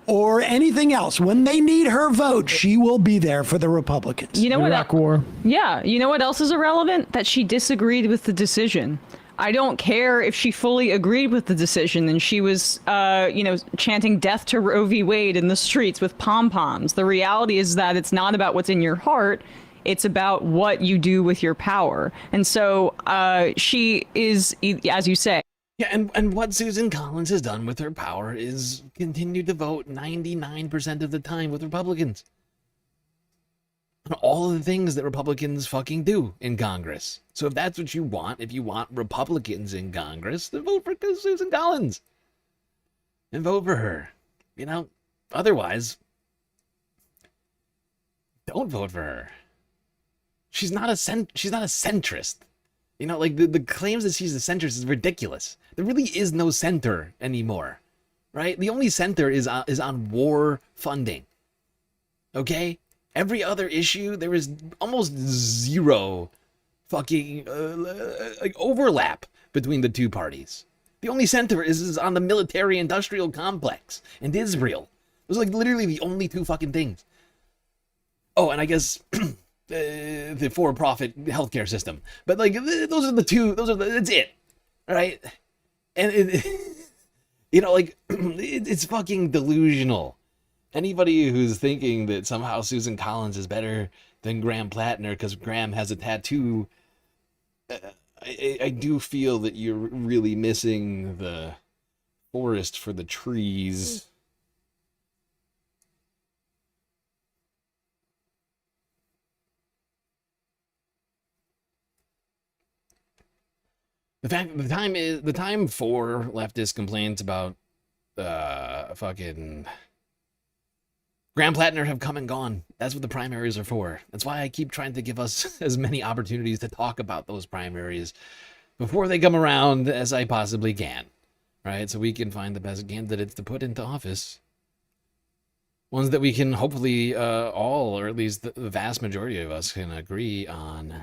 S19: or anything else, when they need her vote, she will be there for the Republicans.
S21: You know what?
S19: Iraq War.
S21: Yeah. You know what else is irrelevant? That she disagreed with the decision. I don't care if she fully agreed with the decision and she was, chanting death to Roe v. Wade in the streets with pom-poms. The reality is that it's not about what's in your heart. It's about what you do with your power. And so she is, as you say.
S1: Yeah, and what Susan Collins has done with her power is continue to vote 99% of the time with Republicans. On all of the things that Republicans fucking do in Congress. So if that's what you want, if you want Republicans in Congress, then vote for Susan Collins. And vote for her. You know, otherwise, don't vote for her. She's not a centrist. You know, like the claims that she's a centrist is ridiculous. There really is no center anymore, right? The only center is on war funding. Okay? Every other issue, there is almost zero fucking overlap between the two parties. The only center is on the military-industrial complex and Israel. Those are like literally the only two fucking things. Oh, and I guess the for-profit healthcare system. But like those are the two. That's it, right? And it's fucking delusional. Anybody who's thinking that somehow Susan Collins is better than Graham Plattner because Graham has a tattoo, I do feel that you're really missing the forest for the trees. The time for leftist complaints about fucking Graham Plattner have come and gone. That's what the primaries are for. That's why I keep trying to give us as many opportunities to talk about those primaries before they come around as I possibly can, right? So we can find the best candidates to put into office. Ones that we can hopefully all, or at least the vast majority of us, can agree on.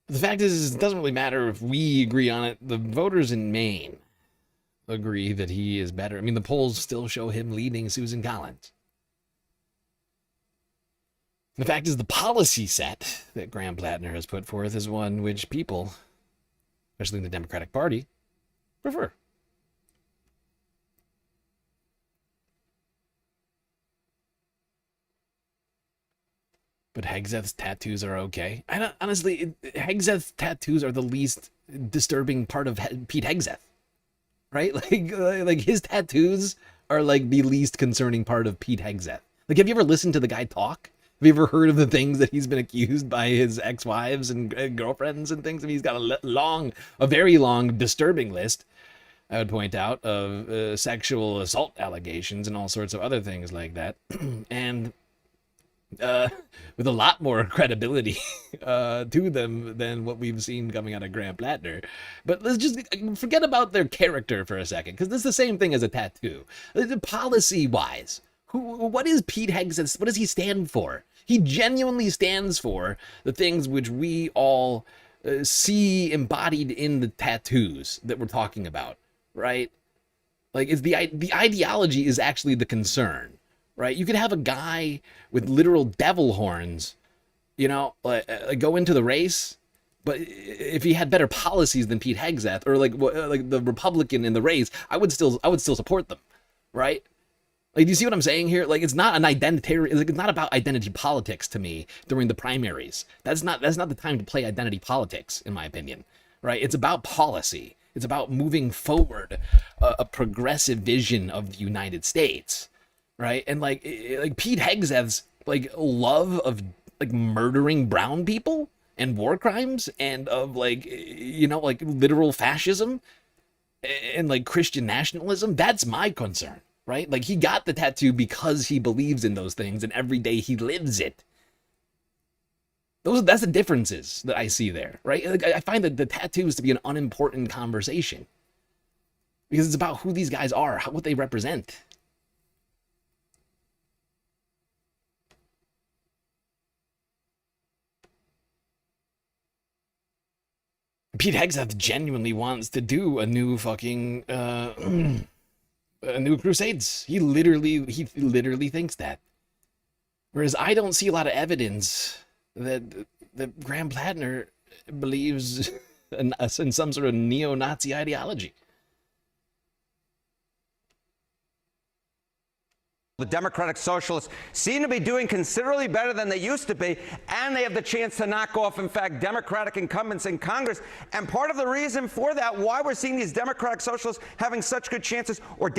S1: The fact is, it doesn't really matter if we agree on it. The voters in Maine agree that he is better. I mean, the polls still show him leading Susan Collins. The fact is, the policy set that Graham Plattner has put forth is one which people, especially in the Democratic Party, prefer. But Hegseth's tattoos are okay. I don't, honestly, Hegseth's tattoos are the least disturbing part of Pete Hegseth, right? Like his tattoos are like the least concerning part of Pete Hegseth. Like, have you ever listened to the guy talk? Have you ever heard of the things that he's been accused by his ex-wives and girlfriends and things? I mean, he's got a very long, disturbing list, I would point out, of sexual assault allegations and all sorts of other things like that. And with a lot more credibility to them than what we've seen coming out of Graham Plattner. But let's just forget about their character for a second, because this is the same thing as a tattoo. Policy-wise, what is Pete Hegseth? What does he stand for? He genuinely stands for the things which we all see embodied in the tattoos that we're talking about, right? Like, it's the ideology is actually the concern. Right, you could have a guy with literal devil horns, you know, go into the race, but if he had better policies than Pete Hegseth or like the Republican in the race, I would still support them, right? Like, do you see what I'm saying here? Like, it's not an identitary, like, it's not about identity politics to me during the primaries. That's not the time to play identity politics, in my opinion, right? It's about policy. It's about moving forward a progressive vision of the United States. Right, and like Pete Hegseth's like love of like murdering brown people and war crimes and of like, you know, like literal fascism and like Christian nationalism, that's my concern, right? Like, he got the tattoo because he believes in those things and every day he lives it. That's the differences that I see there, right? Like, I find that the tattoos to be an unimportant conversation because it's about who these guys are, what they represent. Pete Hegseth genuinely wants to do a new fucking a new Crusades. He literally thinks that. Whereas I don't see a lot of evidence that Graham Plattner believes in some sort of neo-Nazi ideology.
S4: The Democratic Socialists seem to be doing considerably better than they used to be, and they have the chance to knock off, in fact, Democratic incumbents in Congress. And part of the reason for that, why we're seeing these Democratic Socialists having such good chances or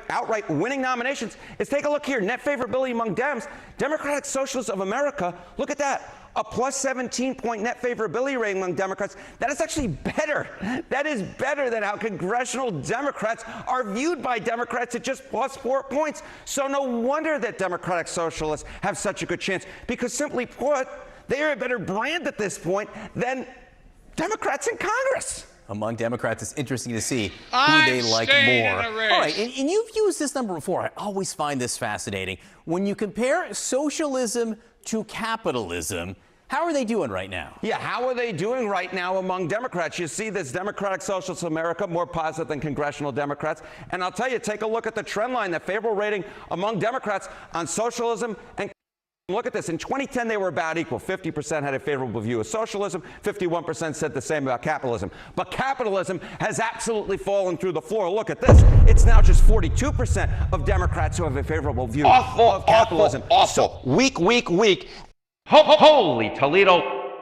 S4: outright winning nominations, is take a look here. Net favorability among Dems. Democratic Socialists of America, look at that. A plus 17-point net favorability rating among Democrats. That is actually better. That is better than how congressional Democrats are viewed by Democrats at just plus 4 points. So no wonder that Democratic Socialists have such a good chance, because simply put, they are a better brand at this point than Democrats in Congress.
S5: Among Democrats, it's interesting to see who they like more. All right, and you've used this number before. I always find this fascinating. When you compare socialism to capitalism, how are they doing right now?
S4: Yeah, how are they doing right now among Democrats? You see this Democratic Socialists of America more positive than congressional Democrats. And I'll tell you, take a look at the trend line, the favorable rating among Democrats on socialism and look at this. In 2010, they were about equal. 50% had a favorable view of socialism. 51% said the same about capitalism. But capitalism has absolutely fallen through the floor. Look at this. It's now just 42% of Democrats who have a favorable view of capitalism. So weak. Holy Toledo.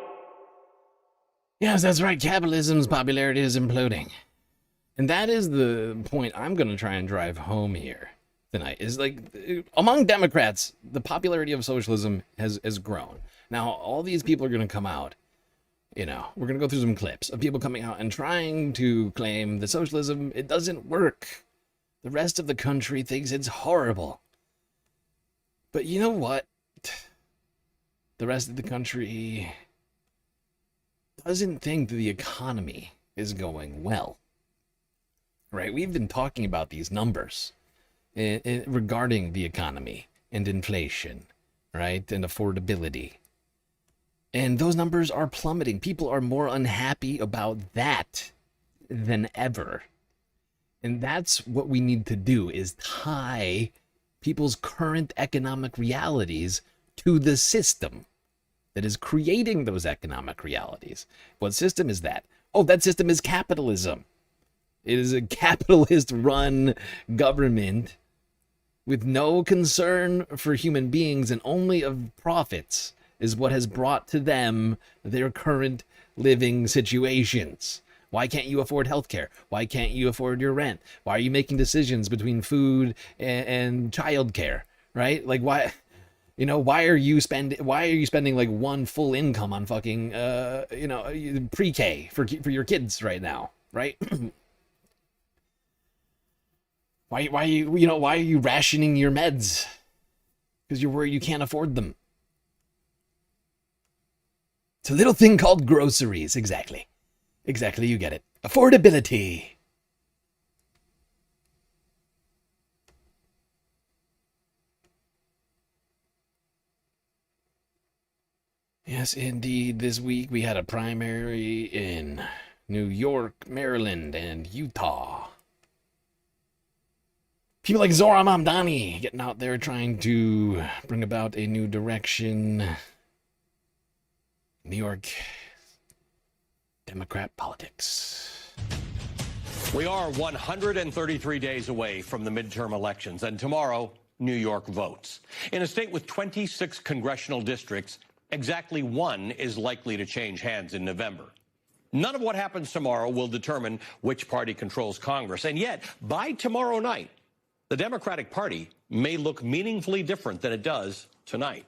S1: Yes, that's right. Capitalism's popularity is imploding. And that is the point I'm going to try and drive home here tonight, is like, among Democrats, the popularity of socialism has grown. Now, all these people are going to come out, you know, we're going to go through some clips of people coming out and trying to claim that socialism, it doesn't work. The rest of the country thinks it's horrible. But you know what? The rest of the country doesn't think the economy is going well. Right? We've been talking about these numbers regarding the economy and inflation, right? And affordability. And those numbers are plummeting. People are more unhappy about that than ever. And that's what we need to do, is tie people's current economic realities to the system that is creating those economic realities. What system is that? Oh, that system is capitalism. It is a capitalist-run government with no concern for human beings and only of profits is what has brought to them their current living situations. Why can't you afford healthcare? Why can't you afford your rent? Why are you making decisions between food and childcare? Right? Like, why? You know, why are you spending like one full income on fucking pre-K for your kids right now? Right? why are you rationing your meds? Because you're worried you can't afford them. It's a little thing called groceries. Exactly, you get it. Affordability. Yes, indeed. This week we had a primary in New York, Maryland, and Utah. People like Zohran Mamdani getting out there trying to bring about a new direction. New York Democrat politics.
S7: We are 133 days away from the midterm elections, and tomorrow, New York votes. In a state with 26 congressional districts, exactly one is likely to change hands in November. None of what happens tomorrow will determine which party controls Congress, and yet, by tomorrow night, the Democratic Party may look meaningfully different than it does tonight.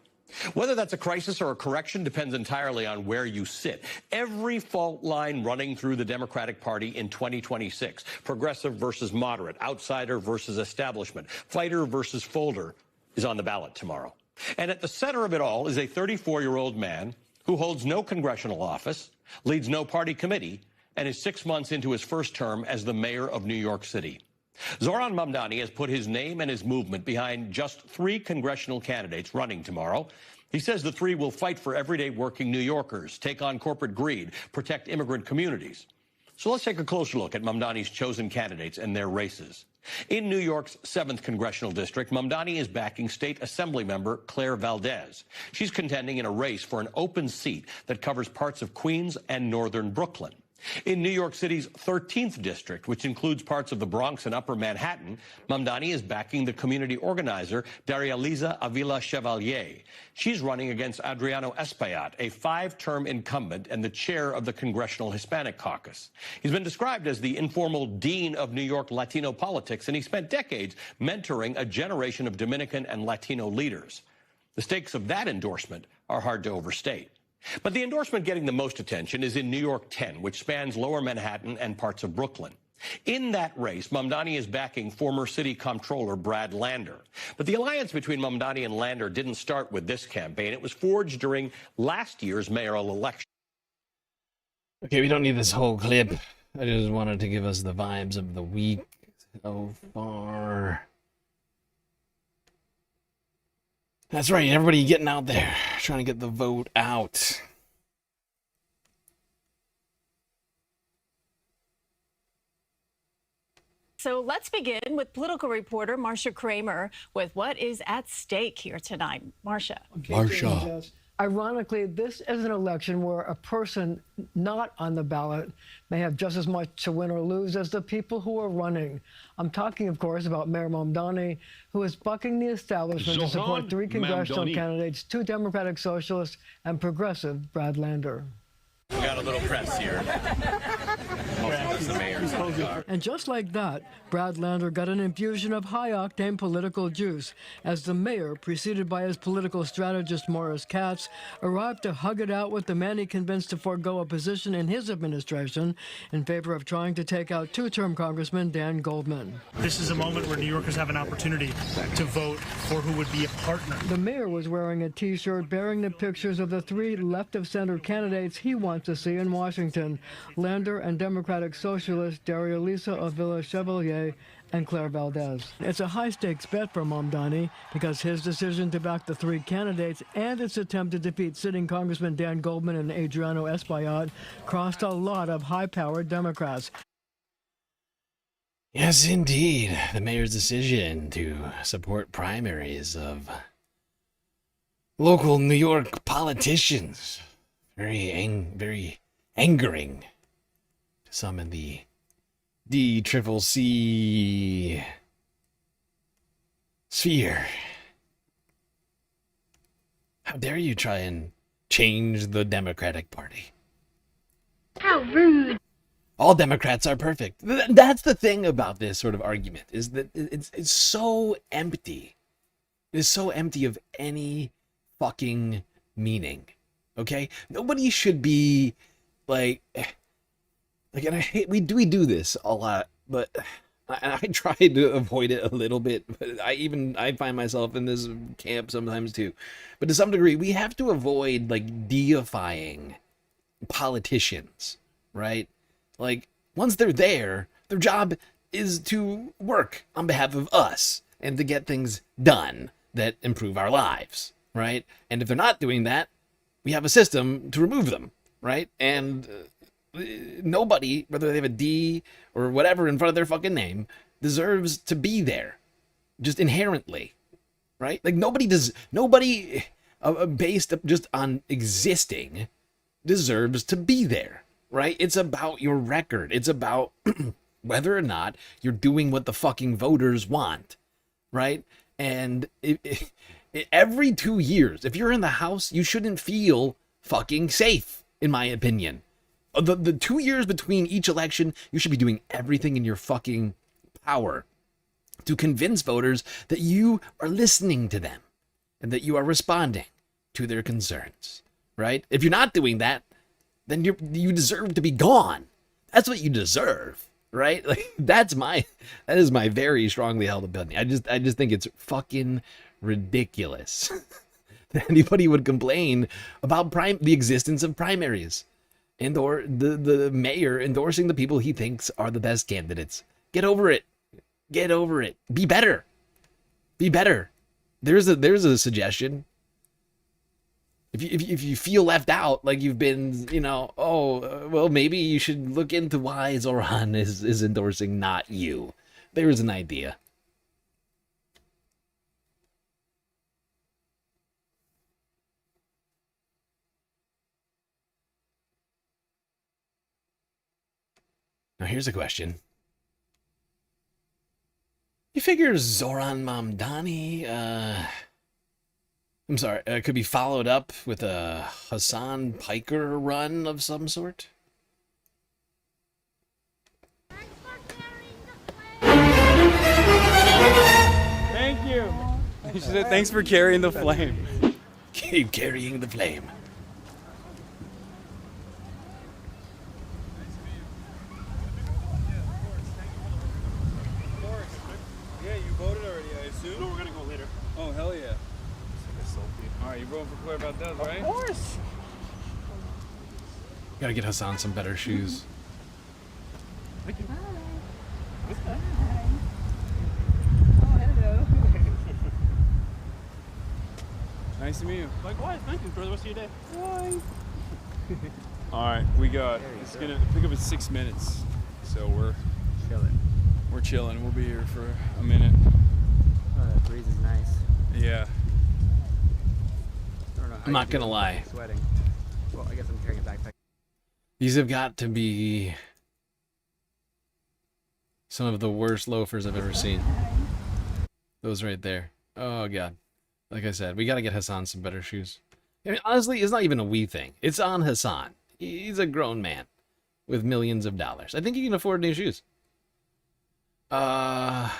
S7: Whether that's a crisis or a correction depends entirely on where you sit. Every fault line running through the Democratic Party in 2026, progressive versus moderate, outsider versus establishment, fighter versus folder, is on the ballot tomorrow. And at the center of it all is a 34-year-old man who holds no congressional office, leads no party committee, and is 6 months into his first term as the mayor of New York City. Zohran Mamdani has put his name and his movement behind just 3 congressional candidates running tomorrow. He says the 3 will fight for everyday working New Yorkers, take on corporate greed, protect immigrant communities. So let's take a closer look at Mamdani's chosen candidates and their races. In New York's 7th congressional district, Mamdani is backing State Assembly member Claire Valdez. She's contending in a race for an open seat that covers parts of Queens and northern Brooklyn. In New York City's 13th district, which includes parts of the Bronx and Upper Manhattan, Mamdani is backing the community organizer Daria-Liza Avila Chevalier. She's running against Adriano Espaillat, a 5-term incumbent and the chair of the Congressional Hispanic Caucus. He's been described as the informal dean of New York Latino politics, and he spent decades mentoring a generation of Dominican and Latino leaders. The stakes of that endorsement are hard to overstate. But the endorsement getting the most attention is in New York 10, which spans Lower Manhattan and parts of Brooklyn. In that race, Mamdani is backing former city comptroller Brad Lander. But the alliance between Mamdani and Lander didn't start with this campaign. It was forged during last year's mayoral election.
S1: Okay, we don't need this whole clip. I just wanted to give us the vibes of the week so far. That's right, everybody getting out there, trying to get the vote out.
S8: So let's begin with political reporter Marcia Kramer with what is at stake here tonight. Marcia.
S1: Marcia.
S9: Ironically, this is an election where a person not on the ballot may have just as much to win or lose as the people who are running. I'm talking, of course, about Mayor Mamdani, who is bucking the establishment to support 3 congressional candidates, 2 Democratic Socialists, and progressive Brad Lander.
S7: We got a little press here. The mayor's in the car.
S9: And just like that, Brad Lander got an infusion of high-octane political juice as the mayor, preceded by his political strategist Morris Katz, arrived to hug it out with the man he convinced to forego a position in his administration in favor of trying to take out 2-term Congressman Dan Goldman.
S24: This is a moment where New Yorkers have an opportunity to vote for who would be a partner.
S9: The mayor was wearing a T-shirt bearing the pictures of the 3 left-of-center candidates he wants to see in Washington: Lander and Democratic Socialist Daria-Liza Avila Chevalier and Claire Valdez. It's a high-stakes bet for Mamdani because his decision to back the 3 candidates and its attempt to defeat sitting Congressman Dan Goldman and Adriano Espaillat crossed a lot of high-powered Democrats.
S1: Yes, indeed. The mayor's decision to support primaries of local New York politicians. Very angering to some in the DCCC sphere. How dare you try and change the Democratic Party.
S6: How rude.
S1: All Democrats are perfect. That's the thing about this sort of argument, is that it's so empty. It's so empty of any fucking meaning. Okay? Nobody should be like, and I hate, we do this a lot, but I try to avoid it a little bit. But I find myself in this camp sometimes too. But to some degree, we have to avoid like deifying politicians, right? Like, once they're there, their job is to work on behalf of us and to get things done that improve our lives, right? And if they're not doing that, we have a system to remove them, right? And nobody, whether they have a D or whatever in front of their fucking name, deserves to be there, just inherently, right? Like, nobody based just on existing deserves to be there. Right? It's about your record. It's about whether or not you're doing what the fucking voters want. Right? And every 2 years, if you're in the House, you shouldn't feel fucking safe, in my opinion. The 2 years between each election, you should be doing everything in your fucking power to convince voters that you are listening to them and that you are responding to their concerns. Right? If you're not doing that, then you deserve to be gone. That's what you deserve, right? Like, that is my very strongly held opinion. I just think it's fucking ridiculous that anybody would complain about the existence of primaries and or the mayor endorsing the people he thinks are the best candidates. Get over it. Get over it. Be better. Be better. There's a suggestion. If you feel left out, like you've been, well, maybe you should look into why Zoran is endorsing not you. There's an idea. Now here's a question. You figure Zoran Mamdani, could be followed up with a Hasan Piker run of some sort?
S10: Thank you. She said, thanks for carrying the flame.
S1: Keep carrying the flame.
S10: Yeah, you voted already, I assume? No, we're gonna go later. Oh, hell yeah. Alright, you're voting for Claire Valdez, right? Of course!
S1: Gotta get Hasan some better shoes.
S10: Thank you. What's that?
S11: Oh, hello.
S10: Nice to meet you.
S11: Likewise, thank you. Enjoy the rest of your day. Bye.
S10: Alright, we got, it's gonna pick up in 6 minutes. So we're chilling. We're chilling. We'll be here for a minute.
S13: Oh, that breeze is nice.
S10: Yeah.
S1: I'm not gonna lie.
S13: Sweating. Well, I guess I'm carrying a backpack.
S1: These have got to be some of the worst loafers I've ever seen. Those right there. Oh god. Like I said, we gotta get Hasan some better shoes. I mean, honestly, it's not even a we thing. It's on Hasan. He's a grown man with millions of dollars. I think he can afford new shoes. Where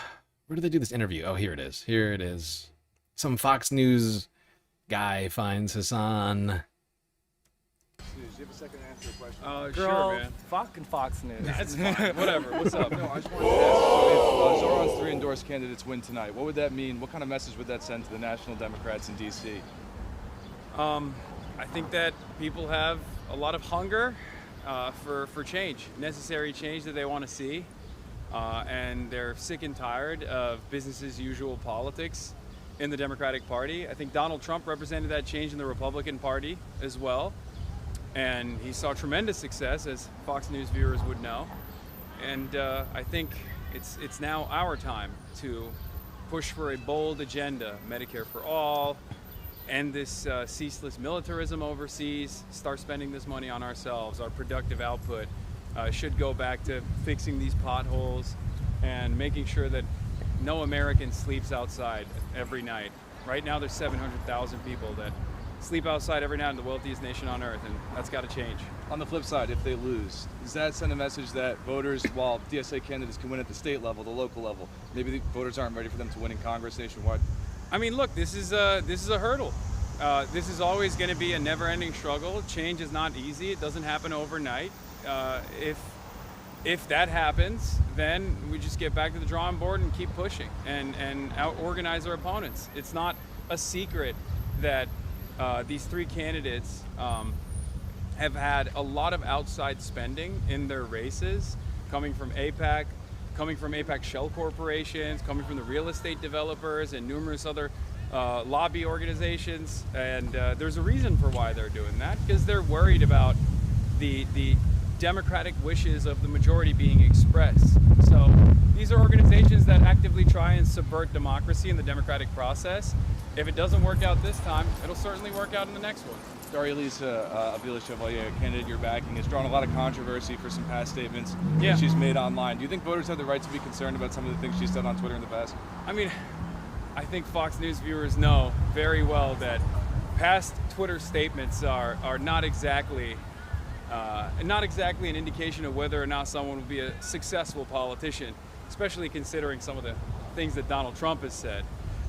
S1: did they do this interview? Oh, here it is. Here it is. Some Fox News guy finds Hasan.
S10: Do you have a second to answer a question?
S25: Girl,
S10: Sure, man.
S25: fucking Fox News.
S10: That's fine. Whatever. What's up? No, I just wanted to ask, so if Zoran's 3 endorsed candidates win tonight, what would that mean? What kind of message would that send to the National Democrats in D.C.?
S25: I think that people have a lot of hunger for change, necessary change that they want to see. And they're sick and tired of business as usual politics in the Democratic Party. I think Donald Trump represented that change in the Republican Party as well. And he saw tremendous success, as Fox News viewers would know. And I think it's now our time to push for a bold agenda, Medicare for all, end this ceaseless militarism overseas, start spending this money on ourselves. Our productive output should go back to fixing these potholes and making sure that no American sleeps outside every night. Right now there's 700,000 people that sleep outside every night in the wealthiest nation on earth, and that's got to change.
S10: On the flip side, if they lose, does that send a message that voters, while DSA candidates can win at the state level, the local level, maybe the voters aren't ready for them to win in Congress nationwide?
S25: I mean, look, this is a hurdle. This is always going to be a never-ending struggle. Change is not easy. It doesn't happen overnight. If that happens, then we just get back to the drawing board and keep pushing and out-organize our opponents. It's not a secret that these three candidates have had a lot of outside spending in their races, coming from AIPAC, coming from AIPAC shell corporations, coming from the real estate developers and numerous other lobby organizations. And there's a reason for why they're doing that, because they're worried about the democratic wishes of the majority being expressed. So these are organizations that actively try and subvert democracy and the democratic process. If it doesn't work out this time, it'll certainly work out in the next one.
S10: Daria-Lisa Avila Chevalier, a candidate you're backing, has drawn a lot of controversy for some past statements
S25: Yeah.
S10: that she's made online. Do you think voters have the right to be concerned about some of the things she's said on Twitter in the past?
S25: I mean, I think Fox News viewers know very well that past Twitter statements are not exactly an indication of whether or not someone will be a successful politician, especially considering some of the things that Donald Trump has said.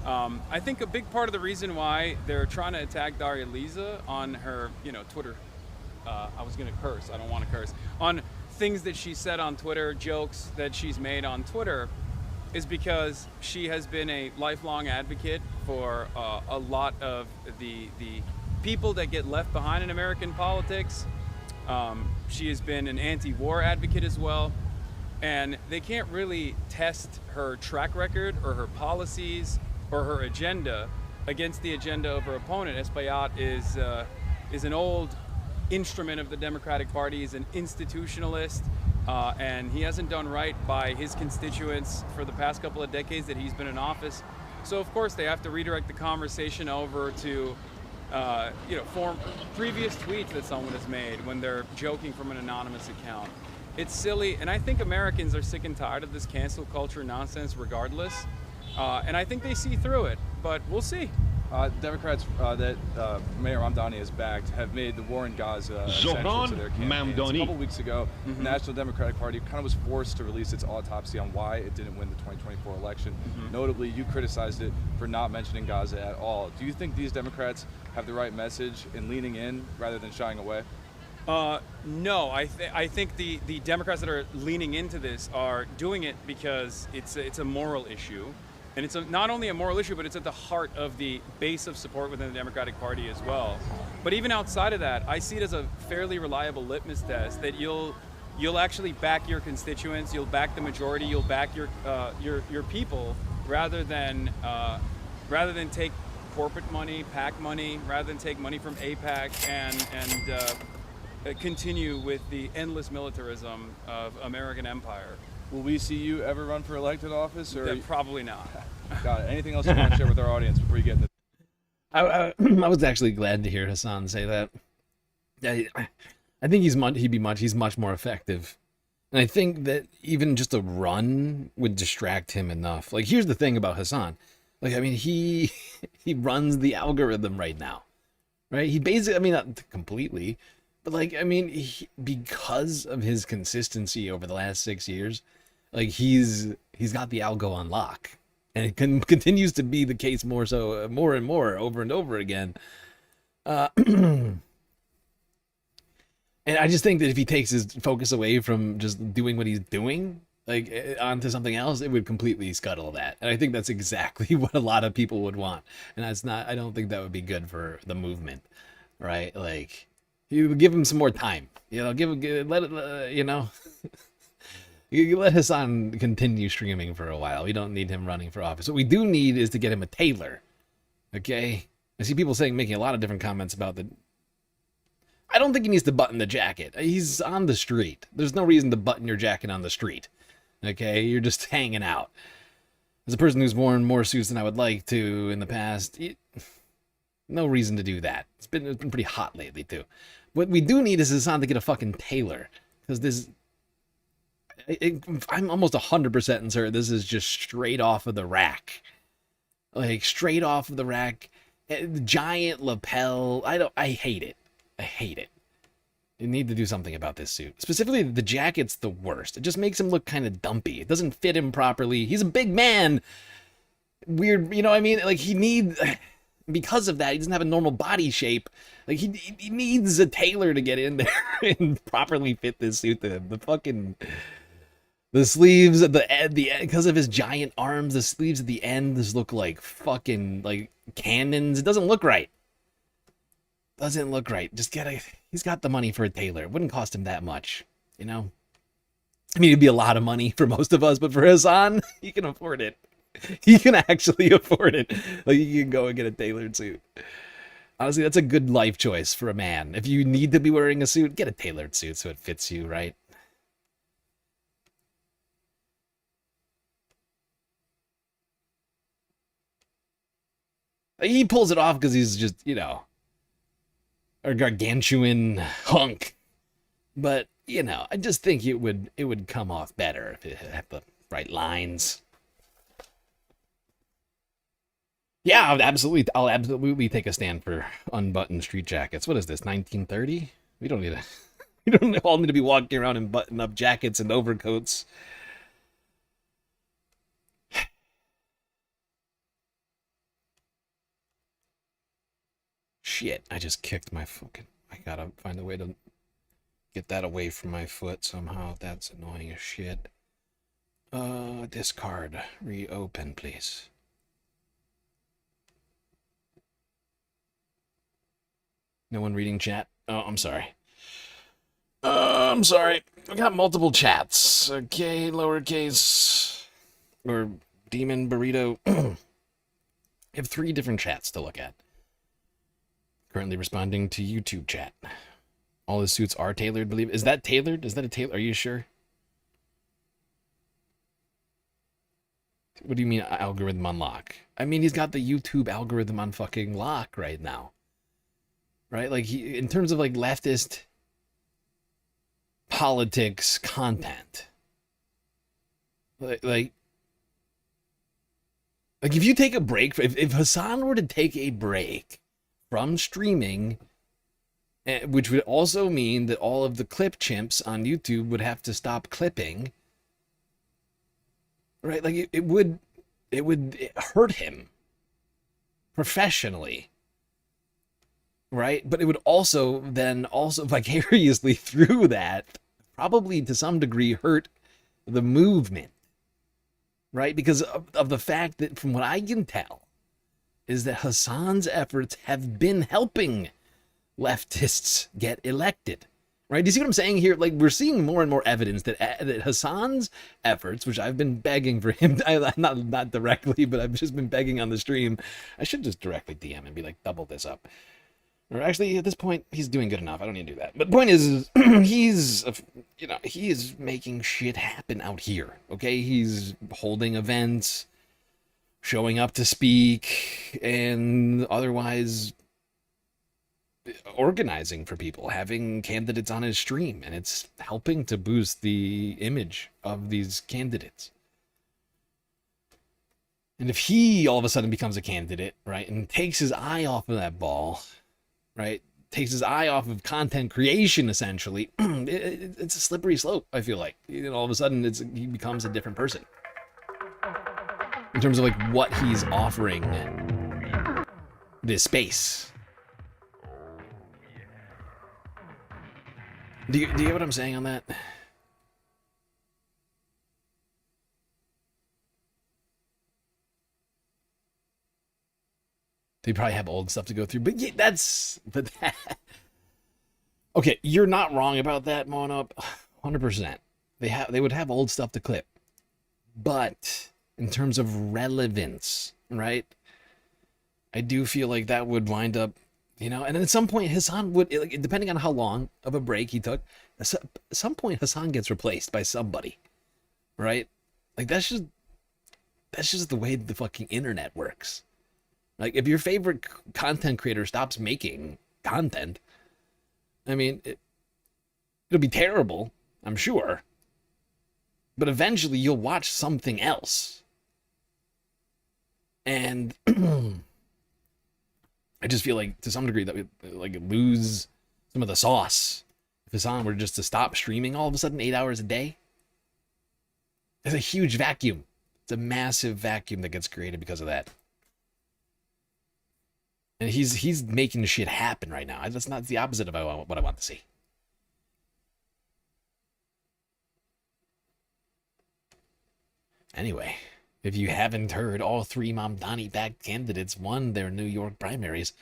S25: I think a big part of the reason why they're trying to attack Daria-Lisa on her, Twitter, I was going to curse, I don't want to curse, on things that she said on Twitter, jokes that she's made on Twitter, is because she has been a lifelong advocate for a lot of the people that get left behind in American politics. She has been an anti-war advocate as well, and they can't really test her track record or her policies or her agenda against the agenda of her opponent. Espaillat is an old instrument of the Democratic Party. He's an institutionalist, and he hasn't done right by his constituents for the past couple of decades that he's been in office. So of course they have to redirect the conversation over to form previous tweets that someone has made when they're joking from an anonymous account. It's silly, and I think Americans are sick and tired of this cancel culture nonsense regardless. And I think they see through it, but we'll see.
S10: Democrats that Mayor Mamdani has backed have made the war in Gaza essential to their campaigns. A couple weeks ago, the National Democratic Party kind of was forced to release its autopsy on why it didn't win the 2024 election. Notably, you criticized it for not mentioning Gaza at all. Do you think these Democrats have the right message in leaning in rather than shying away?
S25: No, I think the Democrats that are leaning into this are doing it because it's a moral issue. And it's not only a moral issue, but it's at the heart of the base of support within the Democratic Party as well. But even outside of that, I see it as a fairly reliable litmus test that you'll actually back your constituents, you'll back the majority, you'll back your people, rather than take corporate money, PAC money, rather than take money from AIPAC and continue with the endless militarism of American empire.
S10: Will we see you ever run for elected office? Or
S25: probably not.
S10: Got it. Anything else you want to share with our audience before you get into
S1: I was actually glad to hear Hasan say that. I think he's much more effective. And I think that even just a run would distract him enough. Like, here's the thing about Hasan. Like, I mean, he runs the algorithm right now, right? He basically, I mean, not completely, but like, I mean, because of his consistency over the last 6 years, like he's got the algo on lock, and it continues to be the case more and more over and over again. And I just think that if he takes his focus away from just doing what he's doing, like onto something else, it would completely scuttle that. And I think that's exactly what a lot of people would want. And I don't think that would be good for the movement, right? Like, you give him some more time, let it, you let Hasan continue streaming for a while. We don't need him running for office. What we do need is to get him a tailor. Okay? I see people making a lot of different comments about I don't think he needs to button the jacket. He's on the street. There's no reason to button your jacket on the street. Okay? You're just hanging out. As a person who's worn more suits than I would like to in the past, no reason to do that. It's been pretty hot lately, too. What we do need is Hasan to get a fucking tailor. Because I'm almost 100% certain this is just straight off of the rack. Like, straight off of the rack. Giant lapel. I hate it. I hate it. You need to do something about this suit. Specifically, the jacket's the worst. It just makes him look kind of dumpy. It doesn't fit him properly. He's a big man. Weird, you know what I mean? Like, he needs... Because of that, he doesn't have a normal body shape. Like, he needs a tailor to get in there and properly fit this suit to him. The sleeves at the end, because of his giant arms, the sleeves at the end just look like fucking, like, cannons. It doesn't look right. Doesn't look right. He's got the money for a tailor. It wouldn't cost him that much, you know? I mean, it'd be a lot of money for most of us, but for Hasan, he can afford it. He can actually afford it. Like, you can go and get a tailored suit. Honestly, that's a good life choice for a man. If you need to be wearing a suit, get a tailored suit so it fits you, right? He pulls it off because he's just, you know, a gargantuan hunk. But, you know, I just think it would come off better if it had the right lines. Yeah, I'll absolutely take a stand for unbuttoned street jackets. What is this, 1930? We don't all need to be walking around in button-up jackets and overcoats. Shit, I just kicked my fucking... I gotta find a way to get that away from my foot somehow. That's annoying as shit. Discard. Reopen, please. No one reading chat? Oh, I'm sorry. I'm sorry. I got multiple chats. Okay, lowercase... Or demon burrito. I have 3 different chats to look at. Currently responding to YouTube chat. All his suits are tailored, believe. Is that tailored? Is that a tailor? Are you sure? What do you mean algorithm on lock? I mean, he's got the YouTube algorithm on fucking lock right now. Right? Like, in terms of, like, leftist politics content. Like if you take a break, if Hasan were to take a break from streaming, which would also mean that all of the clip chimps on YouTube would have to stop clipping, right? Like, it would hurt him professionally. Right? But it would also vicariously through that, probably to some degree, hurt the movement. Right? Because of the fact that, from what I can tell, is that Hasan's efforts have been helping leftists get elected. Right? Do you see what I'm saying here? Like, we're seeing more and more evidence that Hasan's efforts, which I've been begging for him, not directly, but I've just been begging on the stream. I should just directly DM and be like, double this up. Or actually, at this point, he's doing good enough. I don't need to do that. But the point is, he's making shit happen out here. Okay, he's holding events, showing up to speak, and otherwise organizing for people, having candidates on his stream, and it's helping to boost the image of these candidates. And if he all of a sudden becomes a candidate, right, and takes his eye off of that ball, right, takes his eye off of content creation, essentially, it's a slippery slope, I feel like. All of a sudden, he becomes a different person. In terms of, like, what he's offering this space. Do you get what I'm saying on that? They probably have old stuff to go through, but yeah, okay, you're not wrong about that, Mono. 100%. They would have old stuff to clip, but in terms of relevance, right? I do feel like that would wind up, and at some point Hasan would, like, depending on how long of a break he took, at some point Hasan gets replaced by somebody, right? Like, that's just the way the fucking internet works. Like, if your favorite content creator stops making content, I mean, it'll be terrible, I'm sure. But eventually you'll watch something else. And I just feel like to some degree that we like lose some of the sauce if Hasan were just to stop streaming all of a sudden 8 hours a day. There's a huge vacuum. It's a massive vacuum that gets created because of that. And he's making shit happen right now. That's not the opposite of what I want to see. Anyway, if you haven't heard, all three Mamdani-backed candidates won their New York primaries,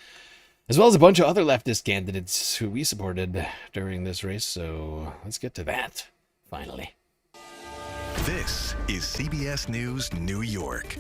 S1: as well as a bunch of other leftist candidates who we supported during this race. So let's get to that, finally.
S3: This is CBS News New York.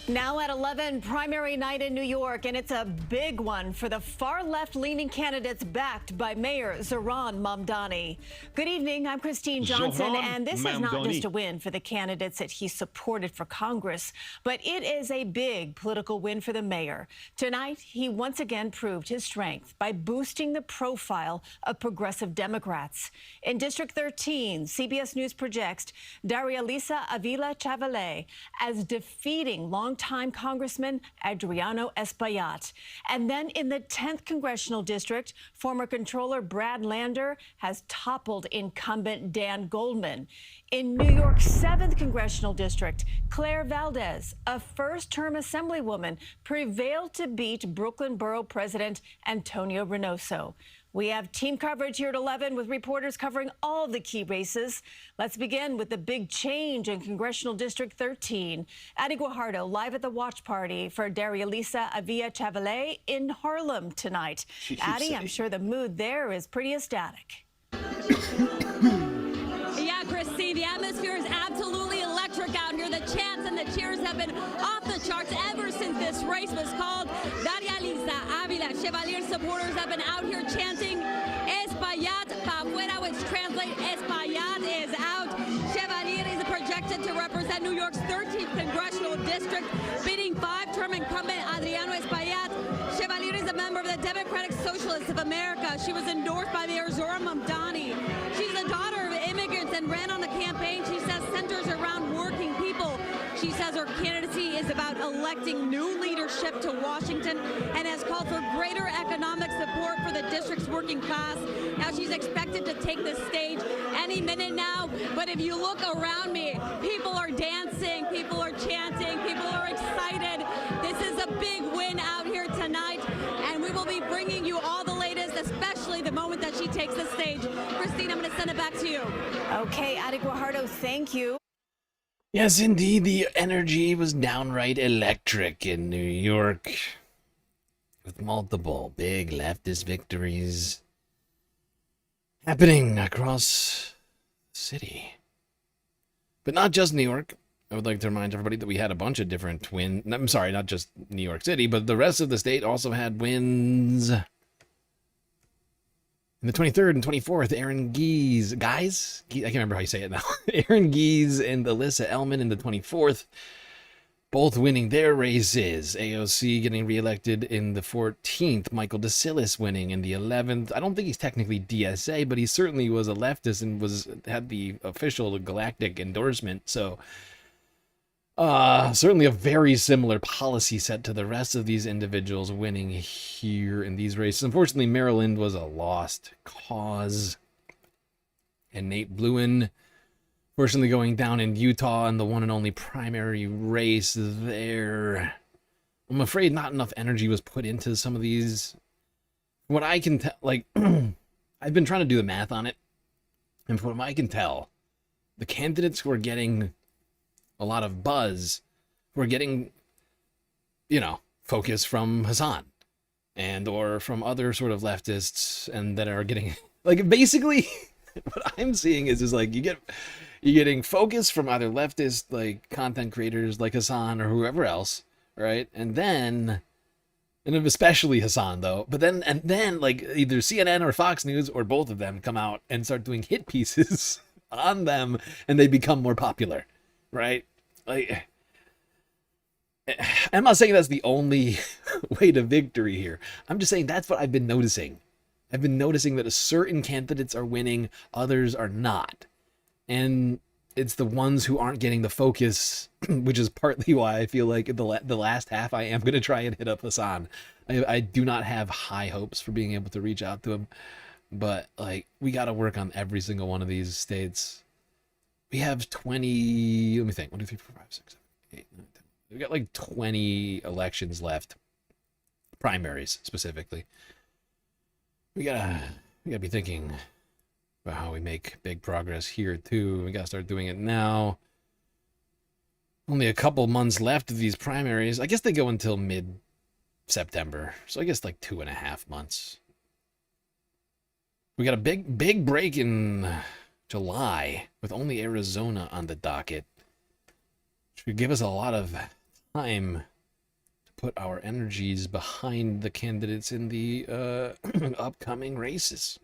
S8: Now at 11, primary night in New York, and it's a big one for the far left-leaning candidates backed by Mayor Zohran Mamdani. Good evening, I'm Christine Johnson, and this is not just a win for the candidates that he supported for Congress, but it is a big political win for the mayor. Tonight, he once again proved his strength by boosting the profile of progressive Democrats. In District 13, CBS News projects Daria-Lisa Avila-Chavaley as defeating longtime Congressman Adriano Espaillat. And then in the 10th Congressional District, former Controller Brad Lander has toppled incumbent Dan Goldman. In New York's 7th Congressional District, Claire Valdez, a first-term Assemblywoman, prevailed to beat Brooklyn Borough President Antonio Reynoso. We have team coverage here at 11 with reporters covering all the key races. Let's begin with the big change in Congressional District 13. Addie Guajardo live at the watch party for Daria-Lisa Avila-Chavaley in Harlem tonight. Addie, I'm sure the mood there is pretty ecstatic.
S12: Yeah, Christine, the atmosphere is absolutely electric out here. The chants and the cheers have been off the charts ever since this race was called. Daria-Lisa Avila-Chavaley supporters have been out here chanting Espaillat pa' fuera, which translates Espaillat is out. Chevalier is projected to represent New York's 13th Congressional District, beating five-term incumbent Adriano Espaillat. Chevalier is a member of the Democratic Socialists of America. She was endorsed by Mayor Zohran Mamdani. She's the daughter of immigrants and ran on the campaign, she says, centers around working people. She says her candidacy is about electing new leadership to Washington and has called for greater economic support for the district's working class. Now she's expected to take the stage any minute now, but if you look around me, people are dancing, people are chanting, people are excited. This is a big win out here tonight, and we will be bringing you all the latest, especially the moment that she takes the stage. Christine, I'm going to send it back to you.
S8: Okay, Addie Guajardo, thank you.
S1: Yes, indeed, the energy was downright electric in New York, with multiple big leftist victories happening across the city. But not just New York. I would like to remind everybody that we had a bunch of different I'm sorry, not just New York City, but the rest of the state also had wins. In the 23rd and 24th, Aaron Geese, I can't remember how you say it now. Aaron Geese and Alyssa Ellman in the 24th, both winning their races. AOC getting reelected in the 14th. Michael DeSillis winning in the 11th. I don't think he's technically DSA, but he certainly was a leftist and had the official galactic endorsement. So certainly a very similar policy set to the rest of these individuals winning here in these races. Unfortunately, Maryland was a lost cause. And Nate Bluin, fortunately, going down in Utah in the one and only primary race there. I'm afraid not enough energy was put into some of these. From what I can tell, like, I've been trying to do the math on it. And from what I can tell, the candidates who are getting a lot of buzz, we're getting, focus from Hasan and or from other sort of leftists, and that are getting, like, basically what I'm seeing is like you're getting focus from either leftist, like, content creators like Hasan or whoever else, right? And especially Hasan, though, but then like either CNN or Fox News or both of them come out and start doing hit pieces on them, and they become more popular. Right? Like, I'm not saying that's the only way to victory here. I'm just saying that's what I've been noticing. I've been noticing that certain candidates are winning, others are not. And it's the ones who aren't getting the focus, which is partly why I feel like the last half I am going to try and hit up Hasan. I do not have high hopes for being able to reach out to him, but like we got to work on every single one of these states. We have 20, let me think, 1, 2, 3, 4, 5, 6, 7, 8, 9, 10. We've got like 20 elections left, primaries specifically. We gotta be thinking about how we make big progress here too. We gotta start doing it now. Only a couple months left of these primaries. I guess they go until mid-September, so I guess like 2.5 months. We got a big break in July with only Arizona on the docket, which would give us a lot of time to put our energies behind the candidates in the upcoming races.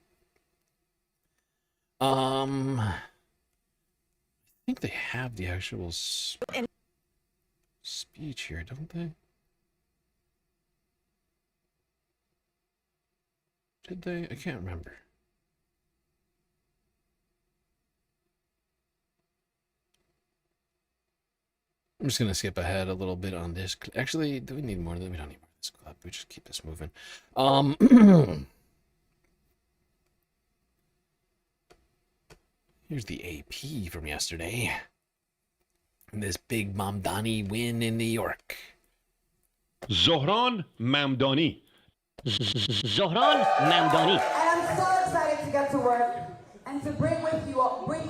S1: I think they have the actual speech here, don't they? Did they? I can't remember. I'm just going to skip ahead a little bit on this. Actually, do we need more than we don't need more of this clip. We just keep this moving. Here's the AP from yesterday. This big Mamdani win in New York.
S14: Zohran Mamdani. Zohran Mamdani.
S15: And I'm so excited to get to work and to bring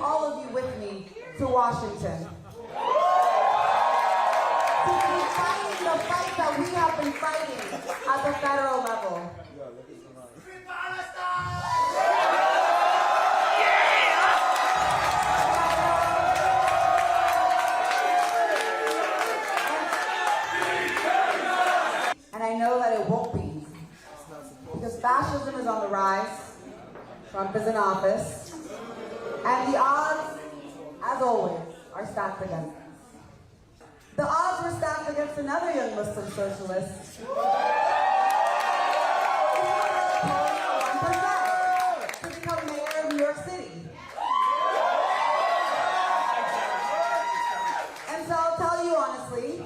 S15: all of you with me to Washington. To keep fighting the fight that we have been fighting at the federal level. And I know that it won't be easy. Because fascism is on the rise, Trump is in office, and the odds, as always, are stacked against us. The odds were stacked against another young Muslim socialist. 1% to become mayor of New York City. And so I'll tell you honestly,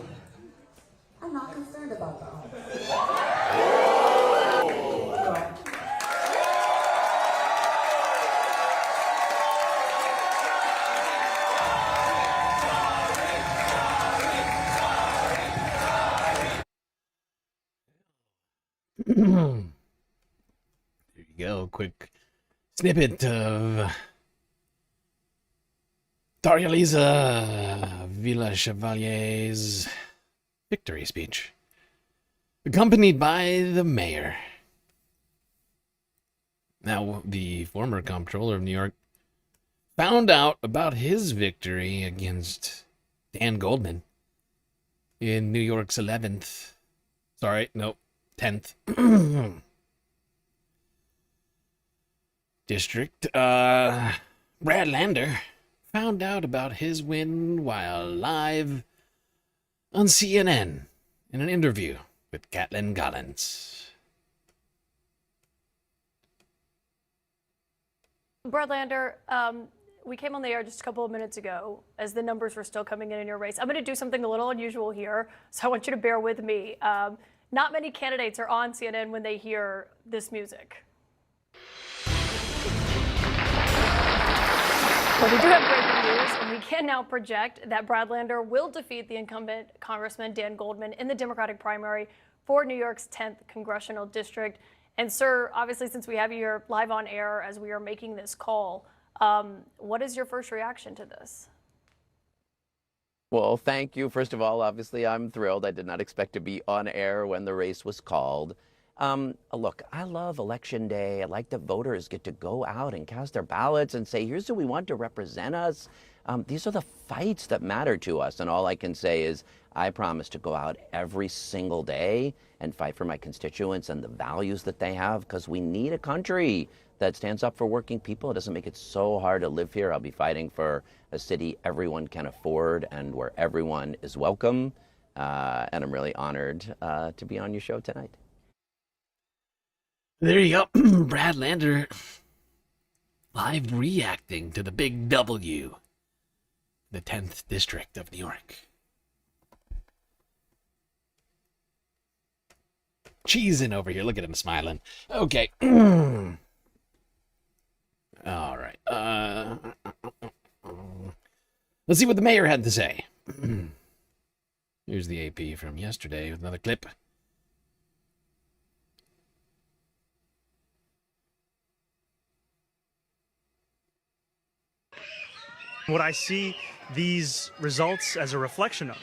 S15: I'm not concerned about the odds.
S1: There you go. Quick snippet of Daria-Lisa Villachevalier's victory speech, accompanied by the mayor. Now, the former comptroller of New York found out about his victory against Dan Goldman in New York's 10th district. Brad Lander found out about his win while live on CNN in an interview with Caitlin Collins.
S16: Brad Lander, we came on the air just a couple of minutes ago as the numbers were still coming in your race. I'm going to do something a little unusual here, so I want you to bear with me. Not many candidates are on CNN when they hear this music. But we do have breaking news, and we can now project that Brad Lander will defeat the incumbent Congressman Dan Goldman in the Democratic primary for New York's 10th congressional district. And sir, obviously, since we have you here live on air as we are making this call, what is your first reaction to this?
S17: Well, thank you. First of all, obviously, I'm thrilled. I did not expect to be on air when the race was called. Look, I love Election Day. I like that voters get to go out and cast their ballots and say, here's who we want to represent us. These are the fights that matter to us. And all I can say is I promise to go out every single day and fight for my constituents and the values that they have, because we need a country that stands up for working people. It doesn't make it so hard to live here. I'll be fighting for a city everyone can afford and where everyone is welcome. And I'm really honored to be on your show tonight.
S1: There you go. Brad Lander live reacting to the big W the 10th district of New York. Cheesing over here. Look at him smiling. Okay. All right. Let's see what the mayor had to say. Here's the AP from yesterday with another clip.
S24: What I see these results as a reflection of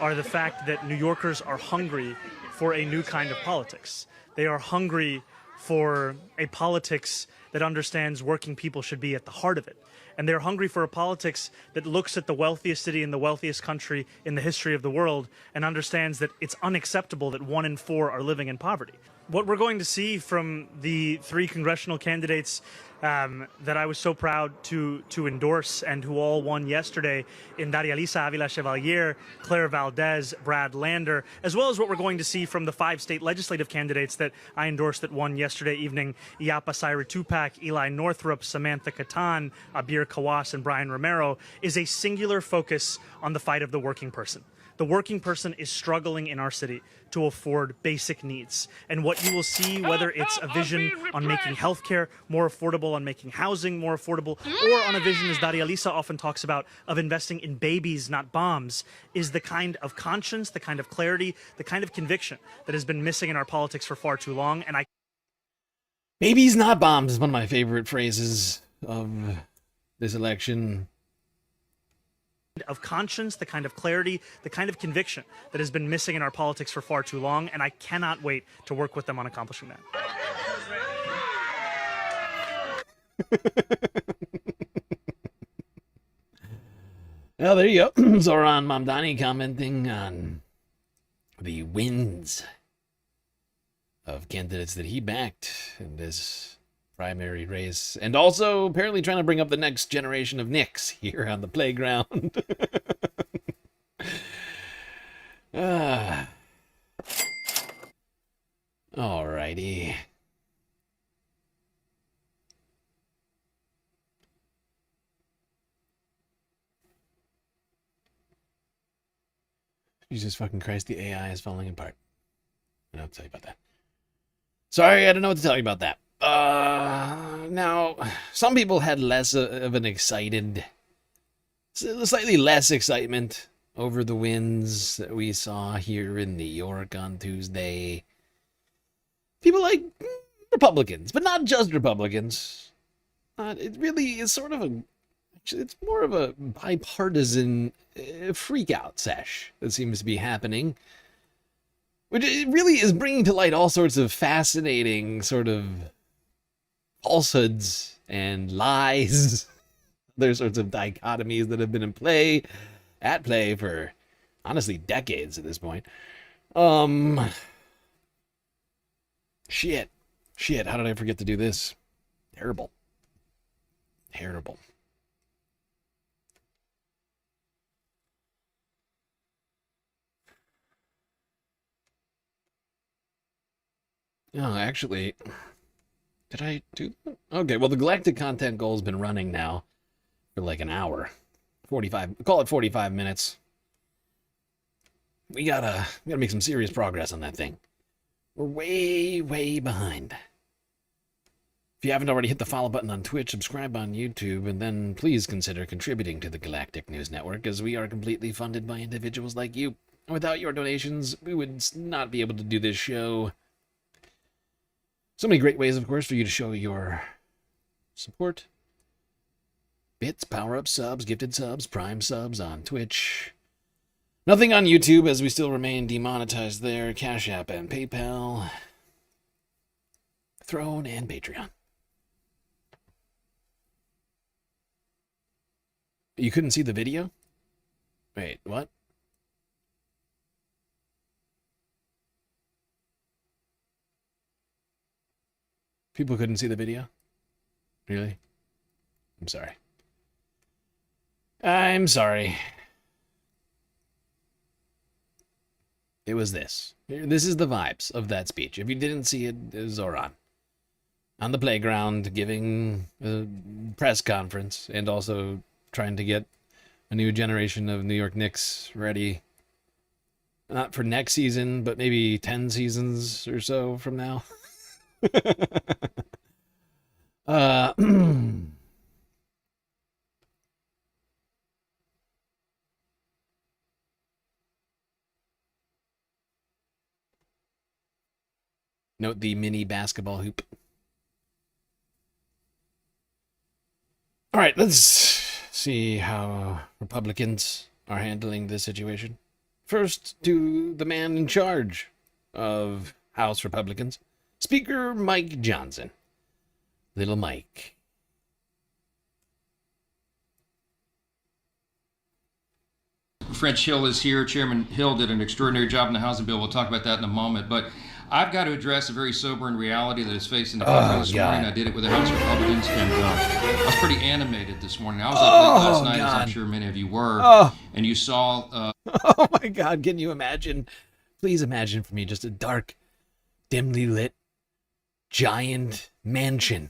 S24: are the fact that New Yorkers are hungry for a new kind of politics. They are hungry for a politics that understands working people should be at the heart of it. And they're hungry for a politics that looks at the wealthiest city in the wealthiest country in the history of the world and understands that it's unacceptable that 1 in 4 are living in poverty. What we're going to see from the 3 congressional candidates that I was so proud to endorse and who all won yesterday in Daria Lisa Avila Chevalier, Claire Valdez, Brad Lander, as well as what we're going to see from the 5 state legislative candidates that I endorsed that won yesterday evening, Iapa Saira Tupac, Eli Northrup, Samantha Katan, Abir Kawas, and Brian Romero, is a singular focus on the fight of the working person. The working person is struggling in our city to afford basic needs. And what you will see, whether it's a vision on making healthcare more affordable, on making housing more affordable, or on a vision, as Daria Lisa often talks about, of investing in babies, not bombs, is the kind of conscience, the kind of clarity, the kind of conviction that has been missing in our politics for far too long. And
S1: Babies, not bombs is one of my favorite phrases of this election.
S24: Of conscience, the kind of clarity, the kind of conviction that has been missing in our politics for far too long, and I cannot wait to work with them on accomplishing that.
S1: Well, there you go. Zoran Mamdani commenting on the wins of candidates that he backed in this primary race, and also apparently trying to bring up the next generation of Knicks here on the playground. Alrighty. Jesus fucking Christ, the AI is falling apart. And I'll tell you about that. Sorry, I don't know what to tell you about that. Now, some people had less of an slightly less excitement over the wins that we saw here in New York on Tuesday. People like Republicans, but not just Republicans. It really is sort of it's more of a bipartisan freak-out sesh that seems to be happening. Which it really is bringing to light all sorts of fascinating sort of falsehoods and lies. There's sorts of dichotomies that have been at play for, honestly, decades at this point. Shit, how did I forget to do this? Terrible. Oh, actually, did I do that? Okay, well, the Galactic content goal has been running now for like an hour. 45, call it 45 minutes. We gotta make some serious progress on that thing. We're way behind. If you haven't already, hit the follow button on Twitch, subscribe on YouTube, and then please consider contributing to the Galactic News Network, as we are completely funded by individuals like you. Without your donations, we would not be able to do this show. So many great ways, of course, for you to show your support. Bits, power-up subs, gifted subs, prime subs on Twitch. Nothing on YouTube, as we still remain demonetized there. Cash App and PayPal. Throne and Patreon. You couldn't see the video? Wait, what? People couldn't see the video? Really? I'm sorry. It was this. This is the vibes of that speech. If you didn't see it, it was Zoran. On the playground, giving a press conference, and also trying to get a new generation of New York Knicks ready. Not for next season, but maybe 10 seasons or so from now. Note the mini basketball hoop. All right, let's see how Republicans are handling this situation. First, to the man in charge of House Republicans, Speaker Mike Johnson. Little Mike.
S2: French Hill is here. Chairman Hill did an extraordinary job in the housing bill. We'll talk about that in a moment. But I've got to address a very sobering reality that is facing the country this morning. I did it with the House Republicans, and I was pretty animated this morning. I was up late last night, as I'm sure many of you were, and you saw...
S1: Oh, my God. Can you imagine? Please imagine for me just a dark, dimly lit, giant mansion.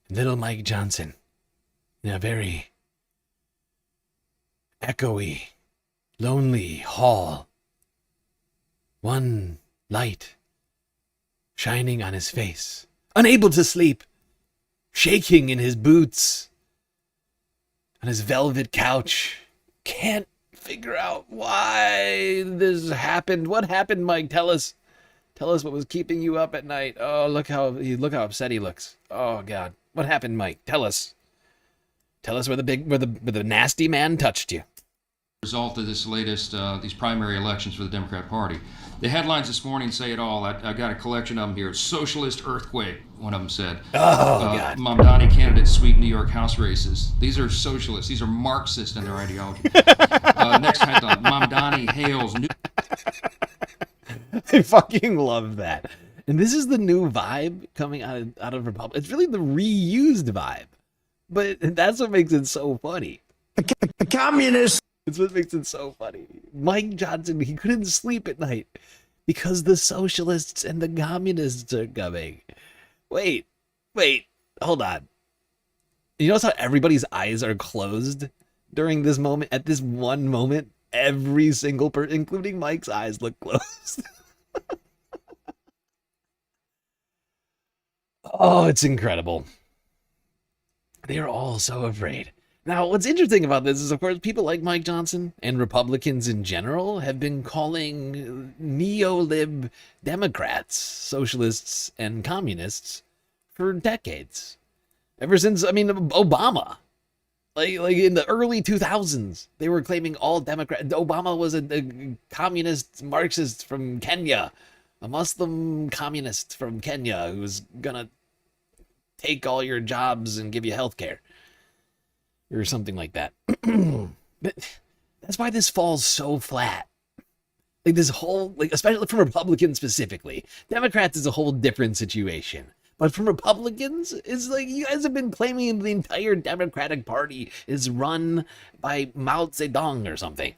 S1: Little Mike Johnson in a very echoey, lonely hall. One light shining on his face, unable to sleep, shaking in his boots, on his velvet couch. Can't figure out why this happened. What happened, Mike? Tell us. Tell us what was keeping you up at night. Oh, look how upset he looks. Oh God, what happened, Mike? Tell us. Tell us where the nasty man touched you.
S2: Result of this latest these primary elections for the Democrat Party. The headlines this morning say it all. I got a collection of them here. Socialist earthquake, one of them said.
S1: Oh, God.
S2: Mamdani candidates sweep New York House races. These are socialists. These are Marxist in their ideology. Next headline, Mamdani hails new...
S1: I fucking love that. And this is the new vibe coming out of Republic. It's really the reused vibe. But that's what makes it so funny. The communist. It's what makes it so funny. Mike Johnson, he couldn't sleep at night because the socialists and the communists are coming. Wait, hold on. You notice how everybody's eyes are closed during this moment? At this one moment, every single person, including Mike's eyes, look closed. Oh, it's incredible. They are all so afraid. Now, what's interesting about this is, of course, people like Mike Johnson and Republicans in general have been calling neo-lib Democrats, socialists, and communists for decades. Ever since, Obama. Like in the early 2000s, they were claiming all Democrats. Obama was a communist Marxist from Kenya, a Muslim communist from Kenya who was gonna take all your jobs and give you health care. Or something like that. But that's why this falls so flat. Like this whole, especially from Republicans specifically. Democrats is a whole different situation. But from Republicans, it's like you guys have been claiming the entire Democratic Party is run by Mao Zedong or something.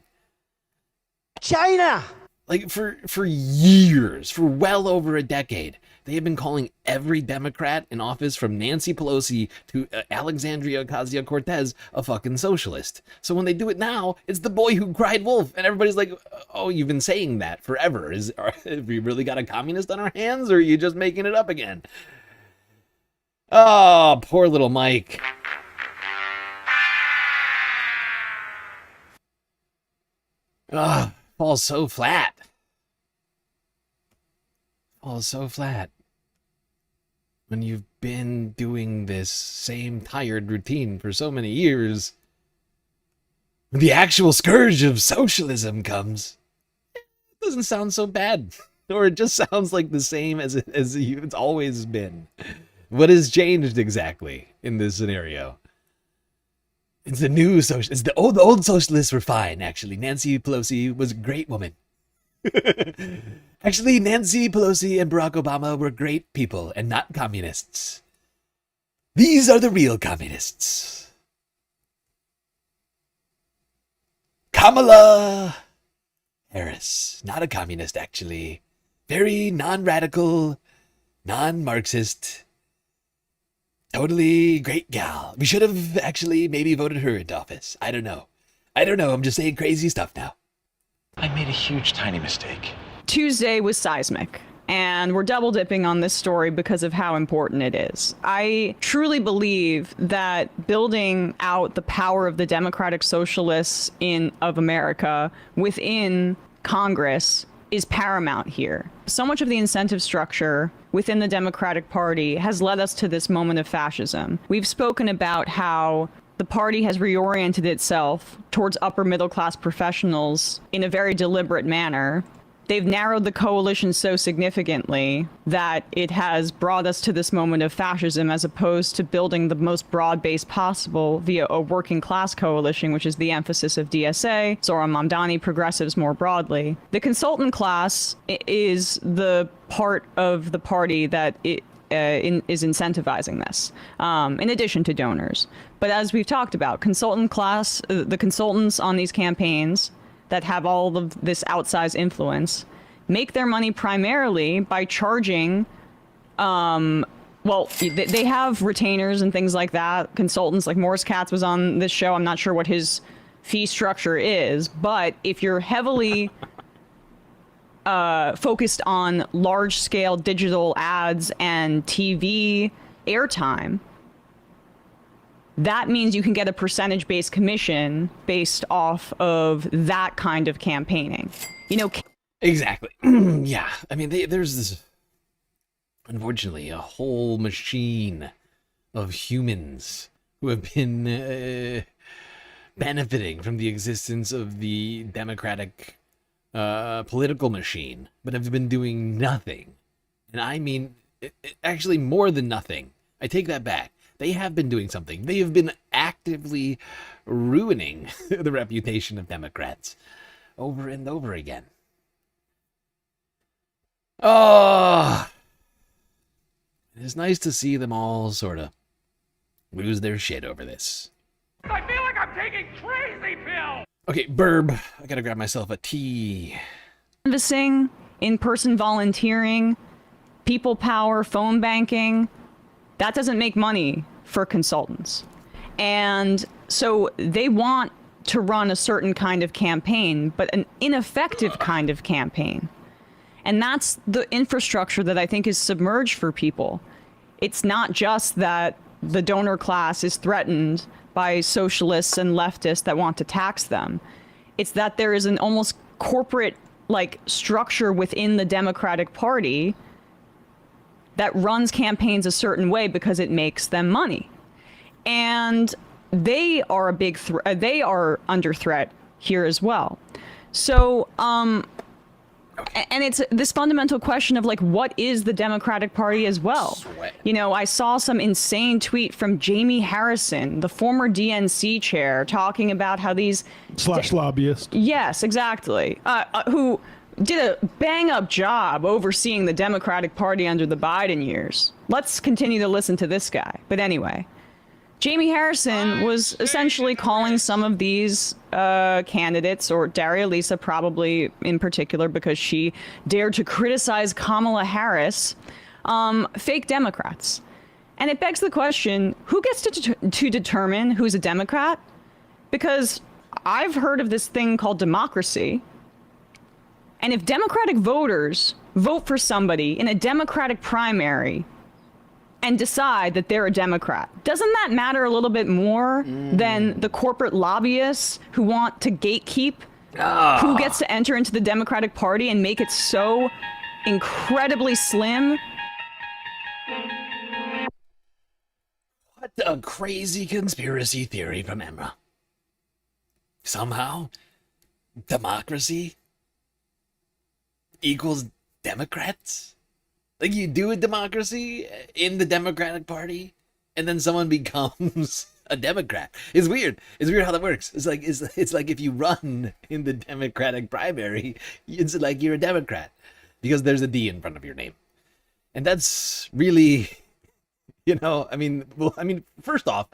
S1: China! Like for years, for well over a decade, they have been calling every Democrat in office from Nancy Pelosi to Alexandria Ocasio-Cortez a fucking socialist. So when they do it now, it's the boy who cried wolf. And everybody's like, oh, you've been saying that forever. Have we really got a communist on our hands, or are you just making it up again? Oh, poor little Mike. Falls so flat. Falls so flat. When you've been doing this same tired routine for so many years, when the actual scourge of socialism comes, it doesn't sound so bad. Or it just sounds like the same as it's always been. What has changed exactly in this scenario? It's the new social. The old socialists were fine, actually. Nancy Pelosi was a great woman. Actually, Nancy Pelosi and Barack Obama were great people and not communists. These are the real communists. Kamala Harris, not a communist, actually. Very non-radical, non-Marxist. Totally great gal. We should have actually maybe voted her into office. I don't know. I'm just saying crazy stuff now.
S18: I made a huge, tiny mistake.
S21: Tuesday was seismic, and we're double dipping on this story because of how important it is. I truly believe that building out the power of the Democratic Socialists of America within Congress is paramount here. So much of the incentive structure within the Democratic Party has led us to this moment of fascism. We've spoken about how the party has reoriented itself towards upper middle class professionals in a very deliberate manner. They've narrowed the coalition so significantly that it has brought us to this moment of fascism, as opposed to building the most broad base possible via a working class coalition, which is the emphasis of DSA, Zoran Mamdani, progressives more broadly. The consultant class is the part of the party that is incentivizing this, in addition to donors. But as we've talked about, consultant class, the consultants on these campaigns that have all of this outsized influence make their money primarily by charging, they have retainers and things like that. Consultants like Morris Katz was on this show. I'm not sure what his fee structure is, but if you're heavily focused on large-scale digital ads and TV airtime, that means you can get a percentage-based commission based off of that kind of campaigning.
S1: Exactly. Yeah. I mean, there's this, unfortunately, a whole machine of humans who have been benefiting from the existence of the Democratic political machine, but have been doing nothing. And I mean, actually more than nothing. I take that back. They have been doing something. They have been actively ruining the reputation of Democrats over and over again. Oh, it's nice to see them all sort of lose their shit over this.
S19: I feel like I'm taking crazy pills!
S1: Okay, burb. I gotta grab myself a tea.
S21: Canvassing, in-person volunteering, people power, phone banking, that doesn't make money for consultants. And so they want to run a certain kind of campaign, but an ineffective kind of campaign. And that's the infrastructure that I think is submerged for people. It's not just that the donor class is threatened by socialists and leftists that want to tax them. It's that there is an almost corporate structure within the Democratic Party that runs campaigns a certain way because it makes them money. And they are a big they are under threat here as well. So and it's this fundamental question of what is the Democratic Party as well? I saw some insane tweet from Jamie Harrison, the former DNC chair, talking about how these
S20: lobbyist.
S21: Yes, exactly. Who did a bang-up job overseeing the Democratic Party under the Biden years. Let's continue to listen to this guy. But anyway, Jamie Harrison was essentially calling some of these candidates, or Daria Lisa probably in particular, because she dared to criticize Kamala Harris, fake Democrats. And it begs the question, who gets to determine who's a Democrat? Because I've heard of this thing called democracy. And if Democratic voters vote for somebody in a Democratic primary and decide that they're a Democrat, doesn't that matter a little bit more than the corporate lobbyists who want to gatekeep who gets to enter into the Democratic Party and make it so incredibly slim?
S1: What a crazy conspiracy theory from Emma. Somehow, democracy equals Democrats? You do a democracy in the Democratic Party, and then someone becomes a Democrat. It's weird. It's weird how that works. It's like if you run in the Democratic primary, it's like you're a Democrat because there's a D in front of your name. And that's really, first off,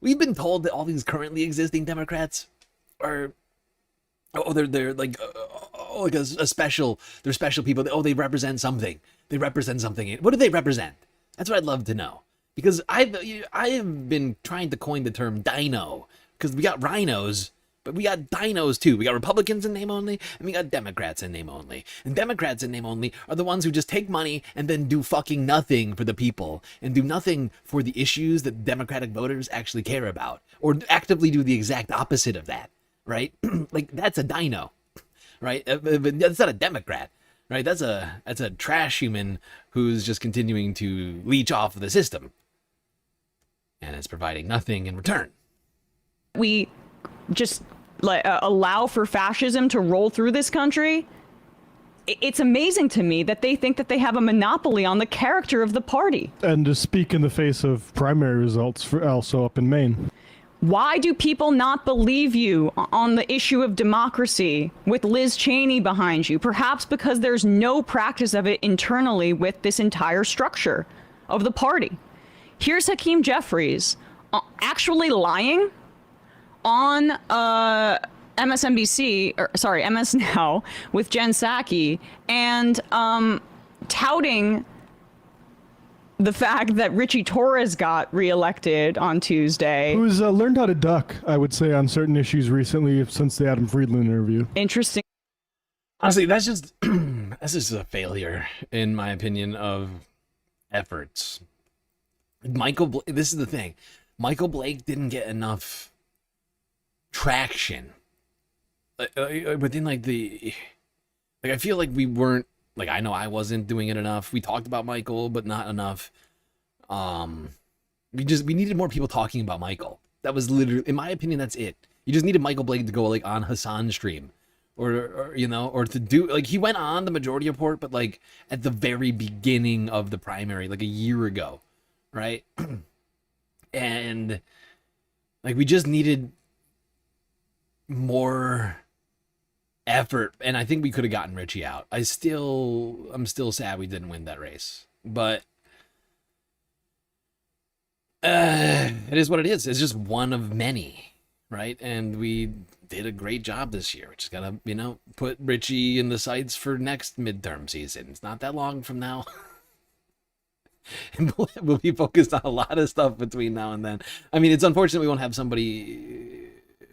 S1: we've been told that all these currently existing Democrats are they're special people. They represent something. They represent something. What do they represent? That's what I'd love to know. Because I have been trying to coin the term dino, because we got rhinos, but we got dinos too. We got Republicans in name only, and we got Democrats in name only. And Democrats in name only are the ones who just take money and then do fucking nothing for the people, and do nothing for the issues that Democratic voters actually care about, or actively do the exact opposite of that, right? Like, that's a dino, right? But that's not a Democrat, right? That's a trash human who's just continuing to leech off of the system, and is providing nothing in return.
S21: We just allow for fascism to roll through this country. It's amazing to me that they think that they have a monopoly on the character of the party.
S4: And to speak in the face of primary results for also up in Maine.
S21: Why do people not believe you on the issue of democracy with Liz Cheney behind you? Perhaps because there's no practice of it internally with this entire structure of the party. Here's Hakeem Jeffries actually lying on MSNBC, or sorry, MS Now, with Jen Psaki, and touting the fact that Richie Torres got reelected on Tuesday.
S4: Who's learned how to duck, I would say, on certain issues recently since the Adam Friedland interview.
S21: Interesting.
S1: Honestly, that's just a failure, in my opinion, of efforts. This is the thing. Michael Blake didn't get enough traction within I feel like we weren't, I know I wasn't doing it enough. We talked about Michael, but not enough. We needed more people talking about Michael. That was literally, in my opinion, that's it. You just needed Michael Blake to go on Hasan's stream, or to do, he went on the Majority Report, but at the very beginning of the primary, a year ago, right? And we just needed more effort, and I think we could have gotten Richie out. I'm still sad we didn't win that race, but it is what it is. It's just one of many, right? And we did a great job this year. We just gotta, put Richie in the sights for next midterm season. It's not that long from now. And we'll be focused on a lot of stuff between now and then. I mean, it's unfortunate we won't have somebody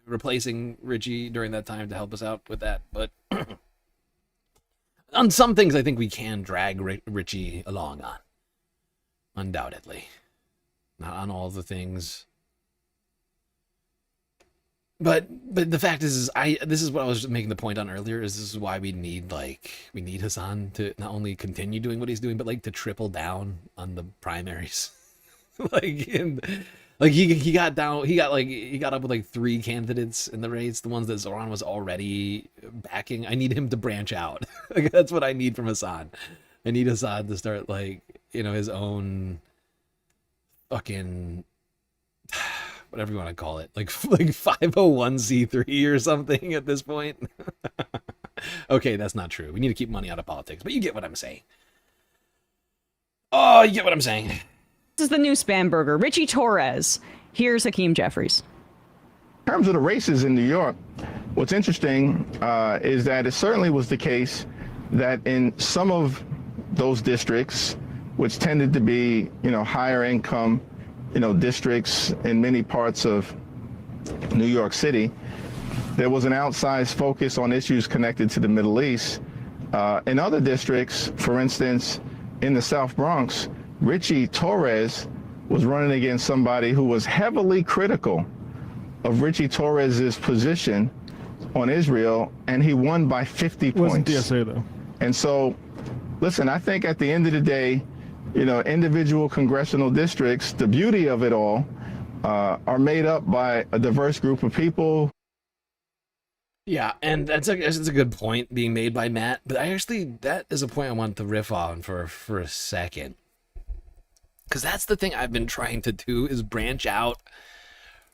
S1: replacing Richie during that time to help us out with that, but on some things I think we can drag Richie along on, undoubtedly. Not on all the things, but the fact is this is what I was making the point on earlier, is this is why we need Hasan to not only continue doing what he's doing, but to triple down on the primaries. He got up with 3 candidates in the race, the ones that Zoran was already backing. I need him to branch out. That's what I need from Hasan. I need Hasan to start his own fucking, whatever you want to call it, like 501c3 or something at this point. Okay, that's not true. We need to keep money out of politics, but you get what I'm saying. Oh, you get what I'm saying.
S21: This is the new spam burger. Richie Torres. Here's Hakeem Jeffries.
S5: In terms of the races in New York, what's interesting is that it certainly was the case that in some of those districts, which tended to be, higher income, districts in many parts of New York City, there was an outsized focus on issues connected to the Middle East. In other districts, for instance, in the South Bronx, Richie Torres was running against somebody who was heavily critical of Richie Torres's position on Israel, and he won by 50 points.
S4: Wasn't DSA though.
S5: And so, listen, I think at the end of the day, individual congressional districts, the beauty of it all, are made up by a diverse group of people.
S1: Yeah, and that's a good point being made by Matt, but that is a point I want to riff on for a second. Because that's the thing I've been trying to do, is branch out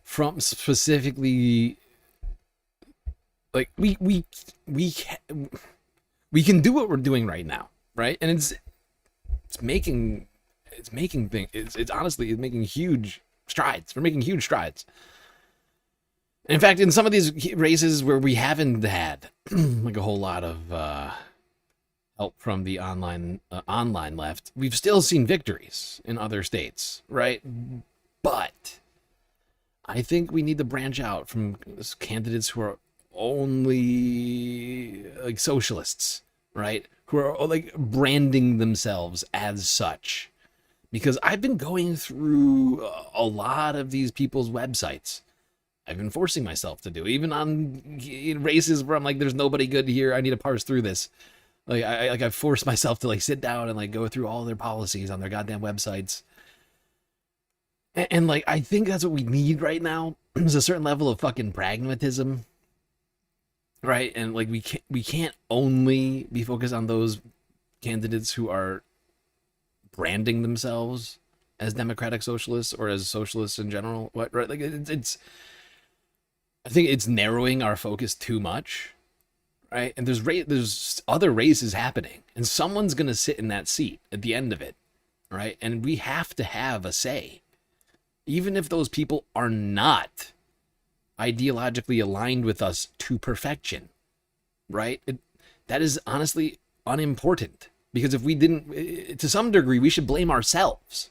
S1: from specifically, we can do what we're doing right now, right? And it's making huge strides. We're making huge strides. In fact, in some of these races where we haven't had a whole lot of help from the online left, we've still seen victories in other states, right? But I think we need to branch out from candidates who are only like socialists, right? Who are like branding themselves as such. Because I've been going through a lot of these people's websites. I've been forcing myself to do, even on races where I'm like, there's nobody good here. I need to parse through this. Like I've forced myself to like sit down and like go through all their policies on their goddamn websites. And like, I think that's what we need right now. There's a certain level of fucking pragmatism, right? And like, we can't only be focused on those candidates who are branding themselves as democratic socialists or as socialists in general. What, right? Like it's I think it's narrowing our focus too much, right? And there's other races happening, and someone's gonna sit in that seat at the end of it, right? And we have to have a say, even if those people are not ideologically aligned with us to perfection, right? That is honestly unimportant, because if we didn't, to some degree, we should blame ourselves,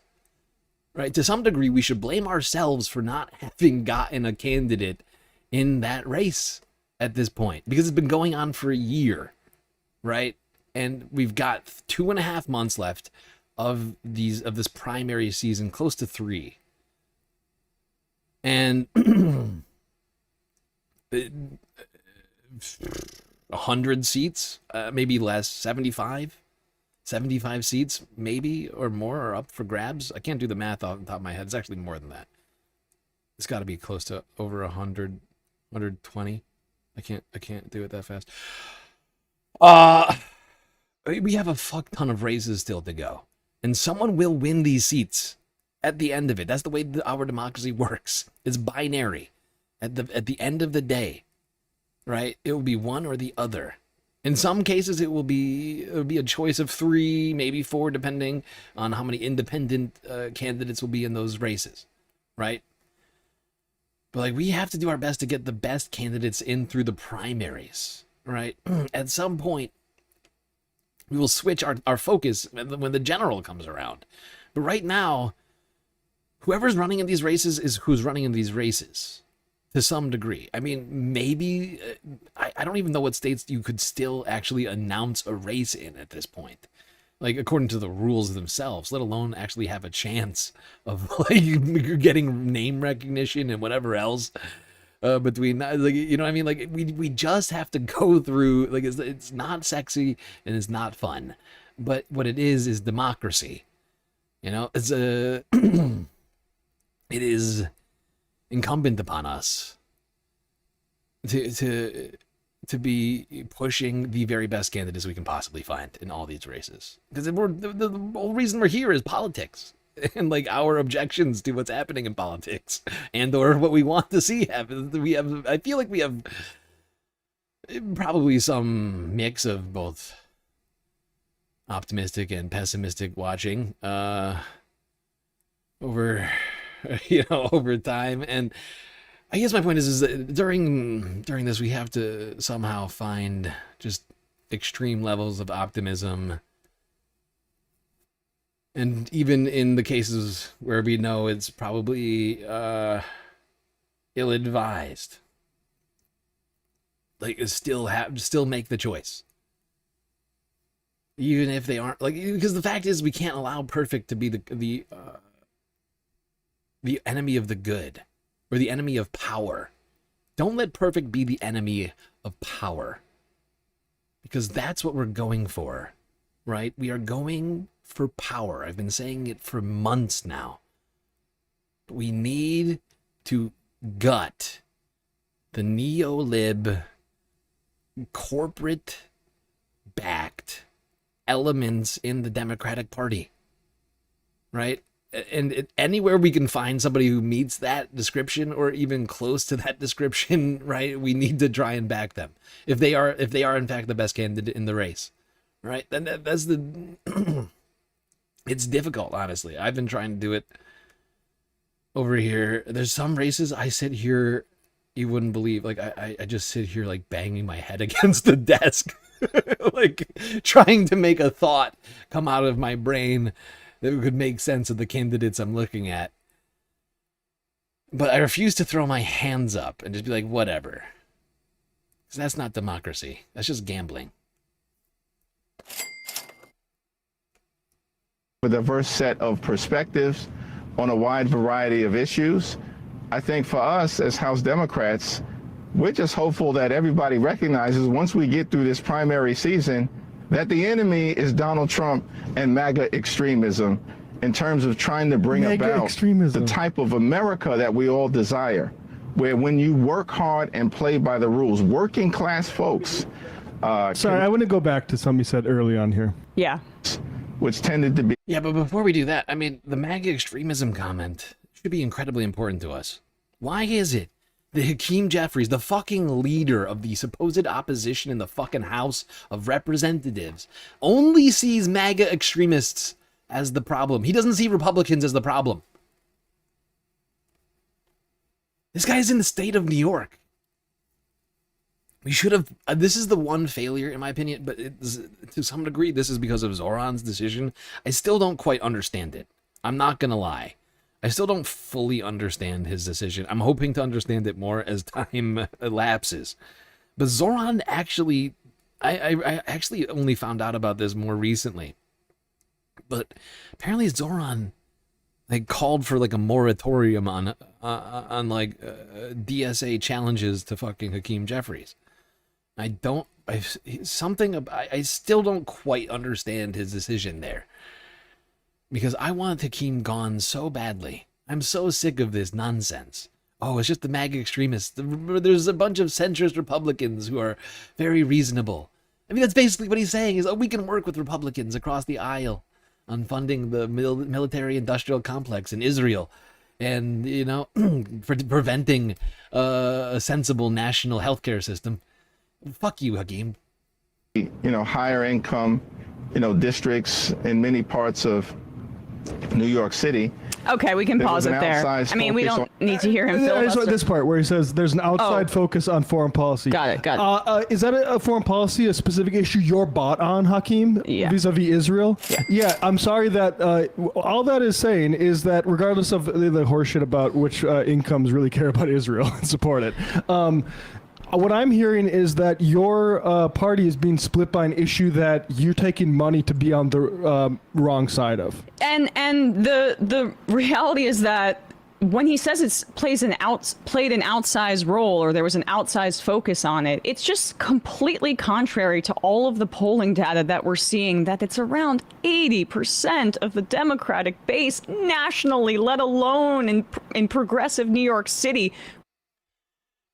S1: right? To some degree, we should blame ourselves for not having gotten a candidate in that race at this point, because it's been going on for a year, right? And we've got 2.5 months left of this primary season, close to 3. And 100 seats, maybe less, 75 seats, maybe, or more, are up for grabs. I can't do the math off the top of my head. It's actually more than that. It's got to be close to over 100, 120. I can't do it that fast. We have a fuck ton of races still to go, and someone will win these seats at the end of it. That's the way our democracy works. It's binary. At the end of the day, right? It will be one or the other. In some cases, it will be a choice of 3, maybe 4, depending on how many independent candidates will be in those races, right? But like, we have to do our best to get the best candidates in through the primaries, right? At some point, we will switch our focus when the general comes around. But right now, whoever's running in these races is who's running in these races to some degree. I mean, maybe, I don't even know what states you could still actually announce a race in at this point. Like, according to the rules themselves, let alone actually have a chance of like getting name recognition and whatever else between, like, you know what I mean? Like, we just have to go through, like, it's not sexy and it's not fun, but what it is democracy. You know, it's it is incumbent upon us to be pushing the very best candidates we can possibly find in all these races. Because the whole reason we're here is politics. And like our objections to what's happening in politics and or what we want to see happen. I feel like we have probably some mix of both optimistic and pessimistic watching over time. And I guess my point is that during this, we have to somehow find just extreme levels of optimism. And even in the cases where we know it's probably ill-advised, like, still make the choice. Even if they aren't, like, because the fact is, we can't allow perfect to be the enemy of the good, or the enemy of power. Don't let perfect be the enemy of power, because that's what we're going for, right? We are going for power. I've been saying it for months now. We need to gut the neo-lib, corporate-backed elements in the Democratic Party, right? And anywhere we can find somebody who meets that description or even close to that description, right, we need to try and back them. If they are in fact the best candidate in the race, right? Then that's the it's difficult, honestly. I've been trying to do it over here. There's some races I sit here, you wouldn't believe, like I just sit here like banging my head against the desk like trying to make a thought come out of my brain that could make sense of the candidates I'm looking at. But I refuse to throw my hands up and just be like, whatever. Because that's not democracy. That's just gambling.
S5: A diverse set of perspectives on a wide variety of issues. I think for us as House Democrats, we're just hopeful that everybody recognizes once we get through this primary season that the enemy is Donald Trump and MAGA extremism in terms of trying to bring about the type of America that we all desire, where when you work hard and play by the rules, working class folks.
S4: Sorry, I want to go back to something you said early on here.
S21: Yeah.
S5: Which tended to be.
S1: Yeah, but before we do that, I mean, the MAGA extremism comment should be incredibly important to us. Why is it that Hakeem Jeffries, the fucking leader of the supposed opposition in the fucking House of Representatives, only sees MAGA extremists as the problem? He doesn't see Republicans as the problem. This guy's in the state of New York. We should have, this is the one failure in my opinion, but to some degree this is because of Zoran's decision. I still don't quite understand it. I'm not gonna lie. I still don't fully understand his decision. I'm hoping to understand it more as time elapses. But Zoran actually, I actually only found out about this more recently. But apparently Zoran like called for like a moratorium on DSA challenges to fucking Hakeem Jeffries. I still don't quite understand his decision there. Because I want Hakeem gone so badly. I'm so sick of this nonsense. Oh, it's just the MAGA extremists. There's a bunch of centrist Republicans who are very reasonable. I mean, that's basically what he's saying, is, oh, we can work with Republicans across the aisle on funding the military-industrial complex in Israel. And, you know, for preventing a sensible national healthcare system. Fuck you, Hakeem.
S5: You know, higher income, you know, districts in many parts of New York City.
S21: Okay, we can pause it there. I mean, we don't need to hear him filibuster.
S4: This part where he says there's an outside focus on foreign policy.
S21: Got it.
S4: Is that a foreign policy, a specific issue you're bought on, Hakeem?
S21: Yeah.
S4: Vis-a-vis Israel? Yeah, I'm sorry that all that is saying is that regardless of the horseshit about which incomes really care about Israel and support it, what I'm hearing is that your party is being split by an issue that you're taking money to be on the wrong side of.
S21: And the reality is that when he says it's played an outsized role, or there was an outsized focus on it, it's just completely contrary to all of the polling data that we're seeing, that it's around 80% of the Democratic base nationally, let alone in progressive New York City.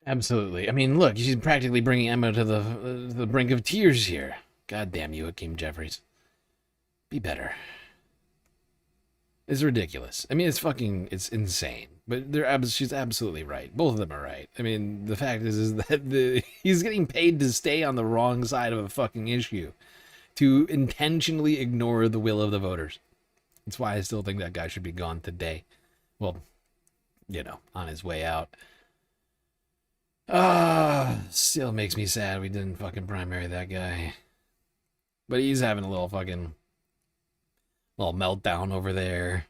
S1: Absolutely. I mean, look, she's practically bringing Emma to the brink of tears here. God damn you, Hakeem Jeffries. Be better. It's ridiculous. I mean, it's insane. But she's absolutely right. Both of them are right. I mean, the fact is that he's getting paid to stay on the wrong side of a fucking issue, to intentionally ignore the will of the voters. That's why I still think that guy should be gone today. Well, you know, on his way out. Still makes me sad we didn't fucking primary that guy. But he's having a little meltdown over there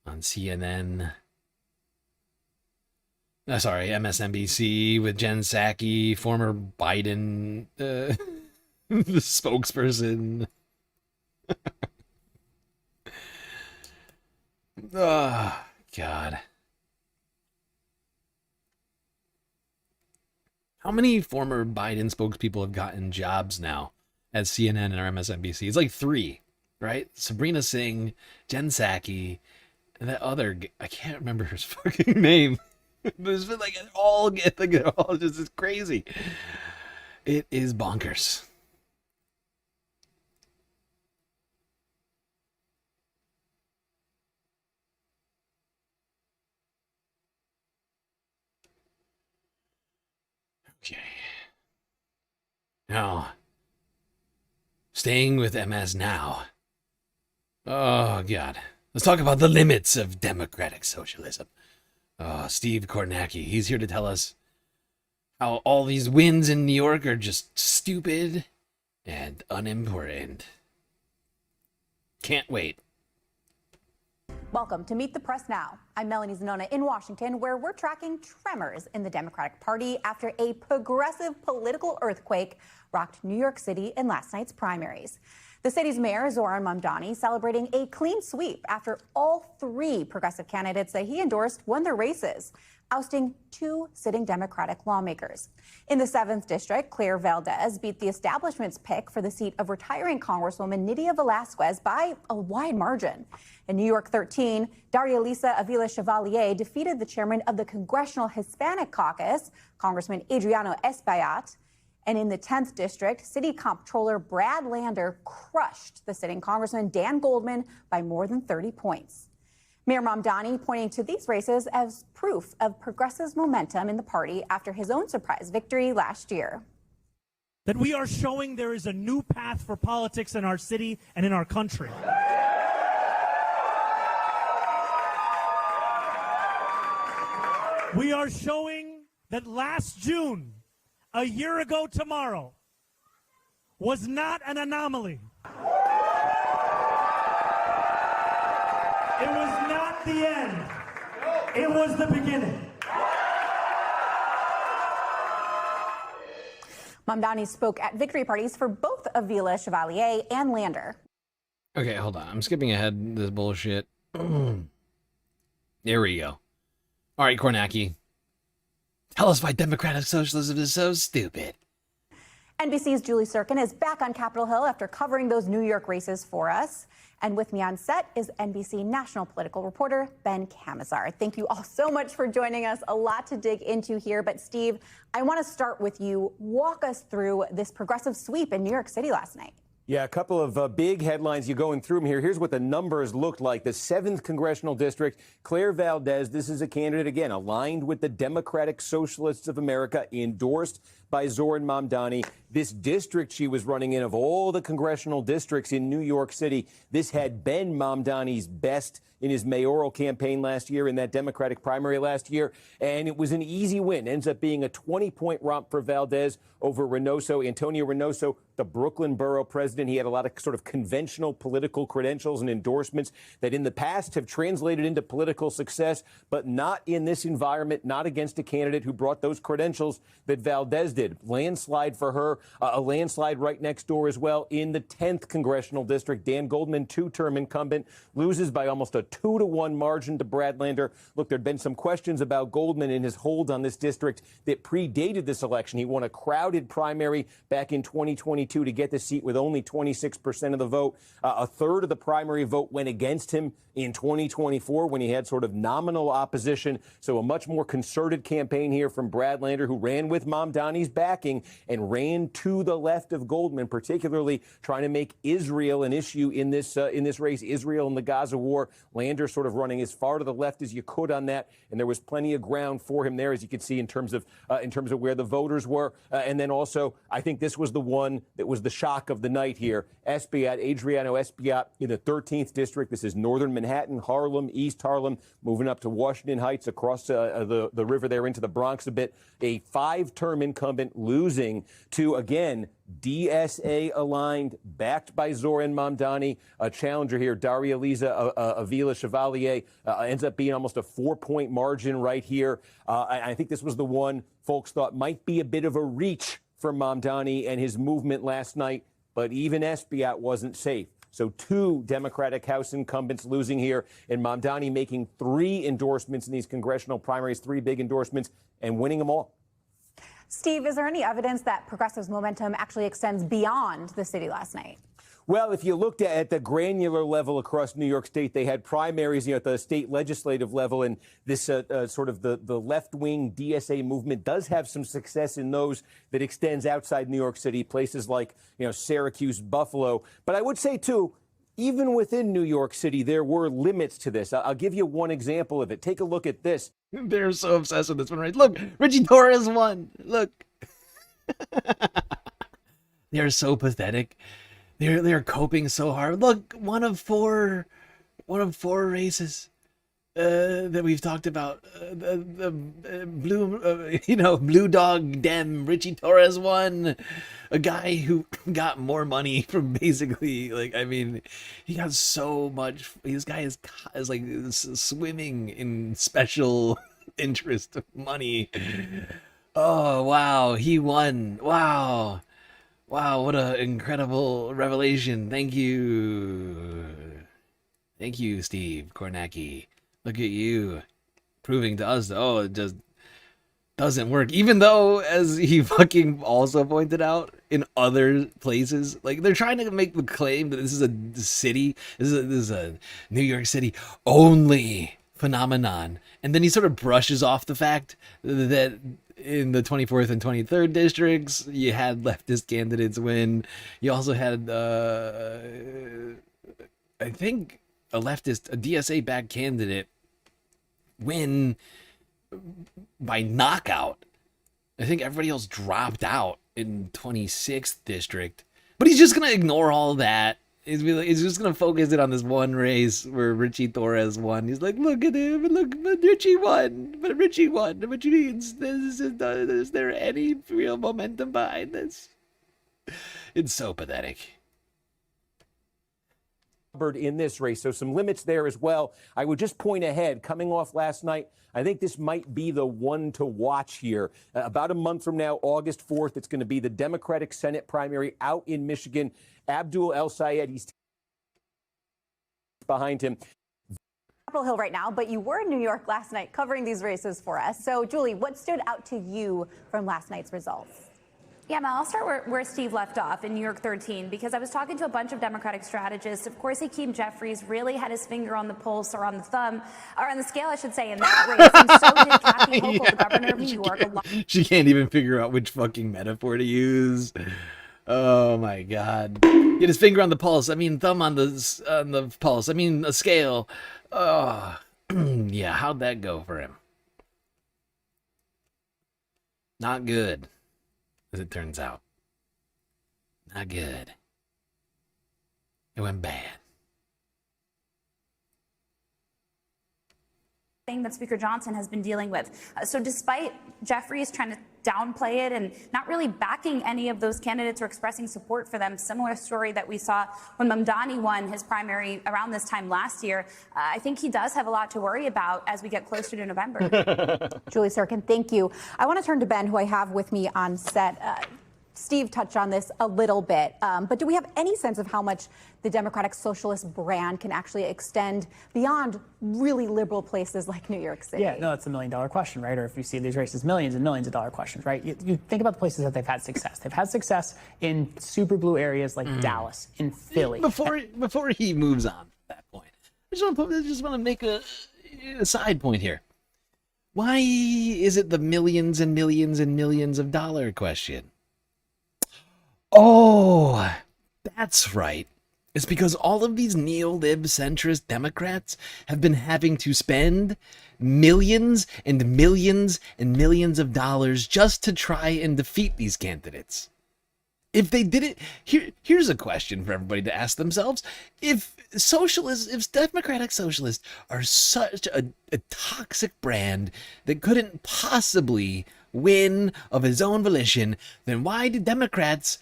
S1: on CNN. Sorry, MSNBC with Jen Psaki, former Biden the spokesperson. Oh, God. How many former Biden spokespeople have gotten jobs now at CNN or MSNBC? It's like 3, right? Sabrina Singh, Jen Psaki, and that other, I can't remember his fucking name. But it's been like all just, it's crazy. It is bonkers. Okay. Now, staying with MS now. Oh, God. Let's talk about the limits of democratic socialism. Oh, Steve Kornacki, he's here to tell us how all these wins in New York are just stupid and unimportant. Can't wait.
S7: Welcome to Meet the Press Now. I'm Melanie Zanona in Washington, where we're tracking tremors in the Democratic Party after a progressive political earthquake rocked New York City in last night's primaries. The city's mayor, Zohran Mamdani, celebrating a clean sweep after all three progressive candidates that he endorsed won their races, ousting two sitting Democratic lawmakers. In the 7th District, Claire Valdez beat the establishment's pick for the seat of retiring Congresswoman Nydia Velasquez by a wide margin. In New York 13, Daria Lisa Avila Chevalier defeated the chairman of the Congressional Hispanic Caucus, Congressman Adriano Espaillat. And in the 10th District, City Comptroller Brad Lander crushed the sitting Congressman Dan Goldman by more than 30 points. Mayor Mamdani pointing to these races as proof of progressive momentum in the party after his own surprise victory last year.
S9: That we are showing there is a new path for politics in our city and in our country. We are showing that last June, a year ago tomorrow, was not an anomaly. It was not the end. It was the beginning.
S7: Mamdani spoke at victory parties for both Avila Chevalier and Lander.
S1: Okay, hold on. I'm skipping ahead this bullshit. There we go. All right, Kornacki. Tell us why democratic socialism is so stupid.
S7: NBC's Julie Sirkin is back on Capitol Hill after covering those New York races for us. And with me on set is NBC national political reporter Ben Camazar. Thank you all so much for joining us. A lot to dig into here. But Steve, I want to start with you. Walk us through this progressive sweep in New York City last night.
S20: Yeah, a couple of big headlines. You're going through them here. Here's what the numbers looked like. The 7th Congressional District, Claire Valdez, this is a candidate, again, aligned with the Democratic Socialists of America, endorsed by Zohran Mamdani. This district she was running in, of all the congressional districts in New York City, this had been Mamdani's best in his mayoral campaign last year, in that Democratic primary last year. And it was an easy win. Ends up being a 20-point romp for Valdez over Reynoso. Antonio Reynoso, the Brooklyn borough president. He had a lot of sort of conventional political credentials and endorsements that in the past have translated into political success, but not in this environment, not against a candidate who brought those credentials that Valdez did. Landslide for her, a landslide right next door as well in the 10th Congressional District. Dan Goldman, two-term incumbent, loses by almost a 2-to-1 margin to Brad Lander. Look, there'd been some questions about Goldman and his hold on this district that predated this election. He won a crowded primary back in 2022 to get the seat with only 26% of the vote. A third of the primary vote went against him in 2024 when he had sort of nominal opposition. So a much more concerted campaign here from Brad Lander, who ran with Mamdani's backing and ran to the left of Goldman, particularly trying to make Israel an issue in this race, Israel and the Gaza war. Lander sort of running as far to the left as you could on that, and there was plenty of ground for him there, as you could see in terms of where the voters were. And then also, I think this was the one that was the shock of the night here. Espaillat, Adriano Espaillat in the 13th District. This is northern Manhattan, Harlem, East Harlem, moving up to Washington Heights, across the river there into the Bronx a bit. A 5-term incumbent losing to, again, DSA aligned, backed by Zohran Mamdani. A challenger here, Daria Lisa Avila Chevalier, ends up being almost a 4-point margin right here. I think this was the one folks thought might be a bit of a reach for Mamdani and his movement last night, but even Espaillat wasn't safe. So 2 Democratic House incumbents losing here, and Mamdani making 3 endorsements in these congressional primaries, 3 big endorsements, and winning them all.
S7: Steve, is there any evidence that progressives' momentum actually extends beyond the city last night?
S20: Well, if you looked at the granular level across New York State, they had primaries, at the state legislative level, and this sort of the left-wing DSA movement does have some success in those that extends outside New York City, places like, Syracuse, Buffalo. But I would say, too, even within New York City, there were limits to this. I'll give you one example of it. Take a look at this.
S1: They're so obsessed with this one, right? Look, Richie Torres won. Look. They're so pathetic. They're coping so hard. Look, one of four races. that we've talked about. The Blue Dog Dem Richie Torres one. A guy who got more money from basically, like, I mean, he got so much. This guy is like swimming in special interest money. Oh, wow. He won. Wow. Wow, what an incredible revelation. Thank you. Thank you, Steve Kornacki. Look at you. Proving to us that, oh, it just doesn't work. Even though, as he fucking also pointed out, in other places, like, they're trying to make the claim that this is a city, this is a New York City only phenomenon. And then he sort of brushes off the fact that in the 24th and 23rd districts, you had leftist candidates win. You also had, I think, a DSA-backed candidate win by knockout. I think everybody else dropped out in 26th district. But he's just going to ignore all that. He's just going to focus it on this one race where Richie Torres won. He's like, look at him, look, but Richie won. Which means, is there any real momentum behind this? It's so pathetic.
S20: In this race, so some limits there as well. I would just point ahead, coming off last night, I think this might be the one to watch here. About a month from now, August 4th, it's going to be the Democratic Senate primary out in Michigan. Abdul El Sayed, he's behind him.
S7: Capitol Hill right now, but you were in New York last night covering these races for us. So, Julie, what stood out to you from last night's results?
S6: Yeah, Mel, I'll start where Steve left off in New York 13, because I was talking to a bunch of Democratic strategists. Of course, Hakeem Jeffries really had his finger on the pulse, or on the thumb, or on the scale, I should say, in that race. And so did Kathy Hochul, the governor of New York.
S1: She can't even figure out which fucking metaphor to use. Oh my God. He had his finger on the pulse. I mean, thumb on the pulse. I mean, a scale. Oh, yeah, how'd that go for him? Not good, as it turns out. Not good. It went bad.
S6: That Speaker Johnson has been dealing with. So despite Jeffries trying to downplay it and not really backing any of those candidates or expressing support for them, similar story that we saw when Mamdani won his primary around this time last year, I think he does have a lot to worry about as we get closer to November.
S7: Julie Sirkin, thank you. I want to turn to Ben, who I have with me on set. Steve touched on this a little bit, but do we have any sense of how much the Democratic Socialist brand can actually extend beyond really liberal places like New York City?
S11: Yeah, no, that's $1 million question, right? Or if you see these races, millions and millions of dollar questions, right? You think about the places that they've had success. They've had success in super blue areas like Dallas, in Philly.
S1: Before he moves on at that point, I just want to make a side point here. Why is it the millions and millions and millions of dollar question? Oh, that's right. It's because all of these neo-lib centrist Democrats have been having to spend millions and millions and millions of dollars just to try and defeat these candidates. If they did it, here's a question for everybody to ask themselves. If Democratic Socialists are such a toxic brand that couldn't possibly win of his own volition, then why do Democrats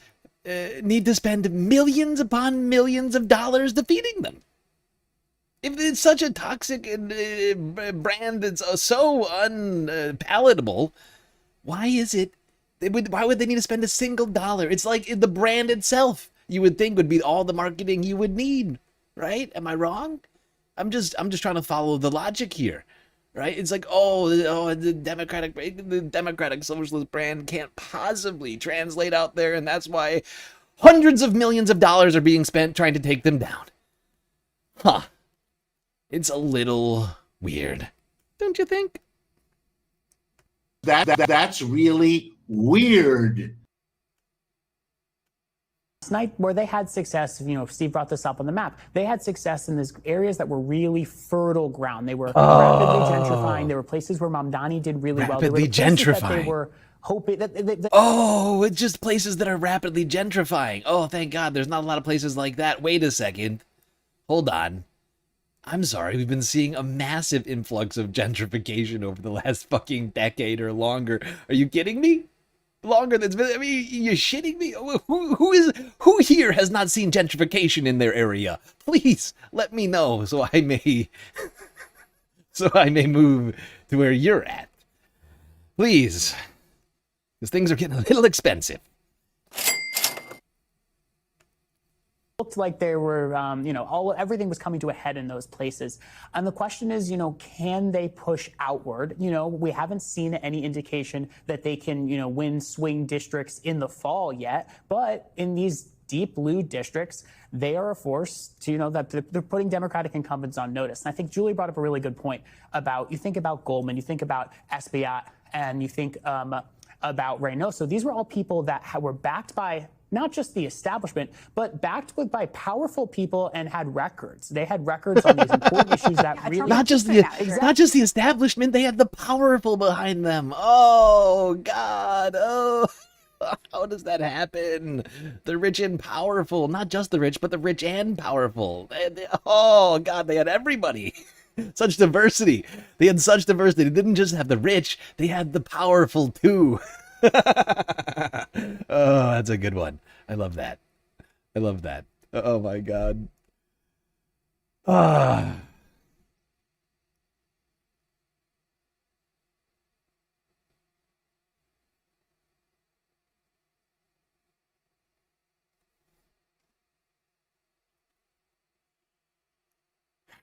S1: need to spend millions upon millions of dollars defeating them? If it's such a toxic brand that's so unpalatable, why would they need to spend a single dollar? It's like the brand itself, you would think, would be all the marketing you would need, right? Am I wrong? I'm just trying to follow the logic here. Right? It's like, the Democratic Socialist brand can't possibly translate out there, and that's why hundreds of millions of dollars are being spent trying to take them down. Huh. It's a little weird, don't you think?
S13: That's really weird.
S11: Night where they had success, Steve brought this up on the map. They had success in these areas that were really fertile ground. They were rapidly gentrifying. There were places where Mamdani did really well. They were gentrifying. That they were hoping that.
S1: It's just places that are rapidly gentrifying. Oh, thank God, there's not a lot of places like that. Wait a second, hold on. I'm sorry, we've been seeing a massive influx of gentrification over the last fucking decade or longer. Are you kidding me? Longer than it's been. I mean, you're shitting me. Who here has not seen gentrification in their area? Please let me know so I may move to where you're at. Please, because things are getting a little expensive.
S11: Looked like there were, everything was coming to a head in those places. And the question is, can they push outward? We haven't seen any indication that they can, win swing districts in the fall yet. But in these deep blue districts, they are a force to, that they're putting Democratic incumbents on notice. And I think Julie brought up a really good point about, you think about Goldman, you think about Espaillat, and you think about Reynoso. These were all people that were backed by not just the establishment, but backed by powerful people and had records. They had records on these important issues that really...
S1: Not just the establishment, they had the powerful behind them. Oh, God. Oh, how does that happen? The rich and powerful. Not just the rich, but the rich and powerful. Oh, God, they had everybody. Such diversity. They had such diversity. They didn't just have the rich, they had the powerful, too. Oh, that's a good one. I love that. I love that. Oh my God. Ah.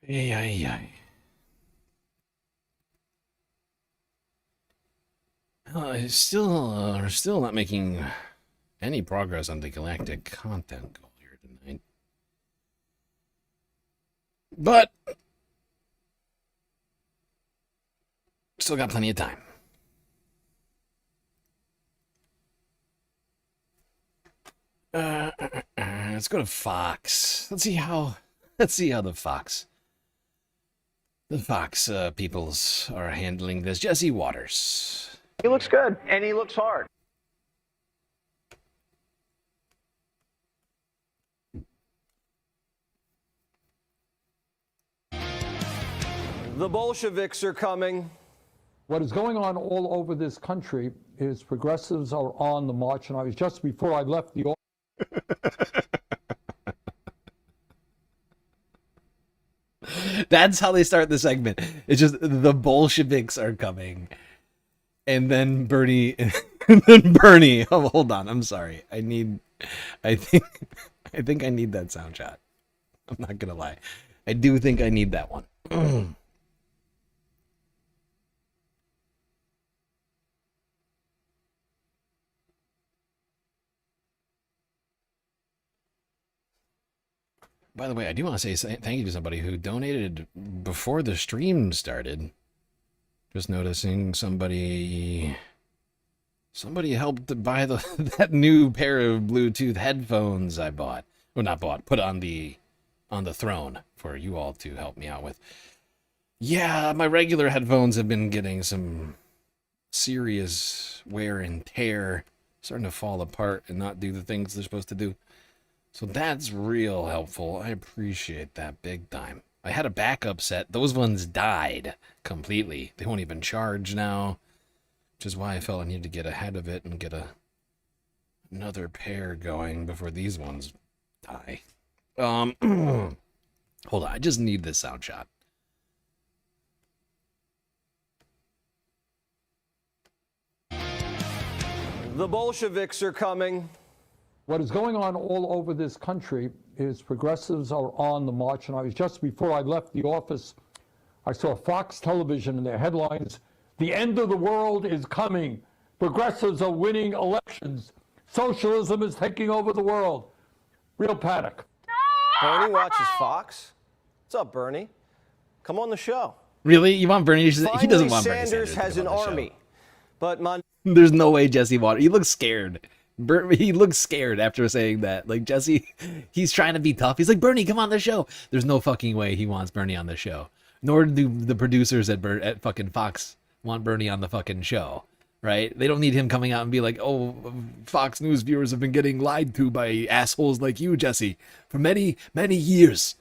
S1: Yeah. Still not making any progress on the galactic content goal here tonight. But still got plenty of time. Let's go to Fox. Let's see how the Fox peoples are handling this. Jesse Waters.
S3: He looks good, and he looks hard.
S10: The Bolsheviks are coming.
S22: What is going on all over this country is progressives are on the march, and I was just before I left the
S1: That's how they start the segment. It's just the Bolsheviks are coming. And then Bernie, oh, hold on. I'm sorry. I think I need that sound shot. I'm not going to lie. I do think I need that one. By the way, I do want to say thank you to somebody who donated before the stream started. Just noticing somebody helped to buy that new pair of Bluetooth headphones I bought. Well, not bought, put on the throne for you all to help me out with. Yeah, my regular headphones have been getting some serious wear and tear, starting to fall apart and not do the things they're supposed to do. So that's real helpful. I appreciate that big time. I had a backup set. Those ones died completely. They won't even charge now, which is why I felt I needed to get ahead of it and get another pair going before these ones die. Hold on. I just need this sound shot.
S10: The Bolsheviks are coming.
S22: What is going on all over this country is progressives are on the march, and I was just before I left the office, I saw Fox Television and their headlines, "The end of the world is coming. Progressives are winning elections. Socialism is taking over the world." Real panic.
S3: Bernie watches Fox. What's up, Bernie? Come on the show.
S1: Really? You want Bernie? He doesn't want Bernie
S3: Sanders has an army, but
S1: there's no way Jesse Waters. He looks scared. He looks scared after saying that. Like, Jesse, he's trying to be tough. He's like, Bernie, come on the show. There's no fucking way he wants Bernie on the show. Nor do the producers at fucking Fox want Bernie on the fucking show, right? They don't need him coming out and be like, oh, Fox News viewers have been getting lied to by assholes like you, Jesse, for many, many years.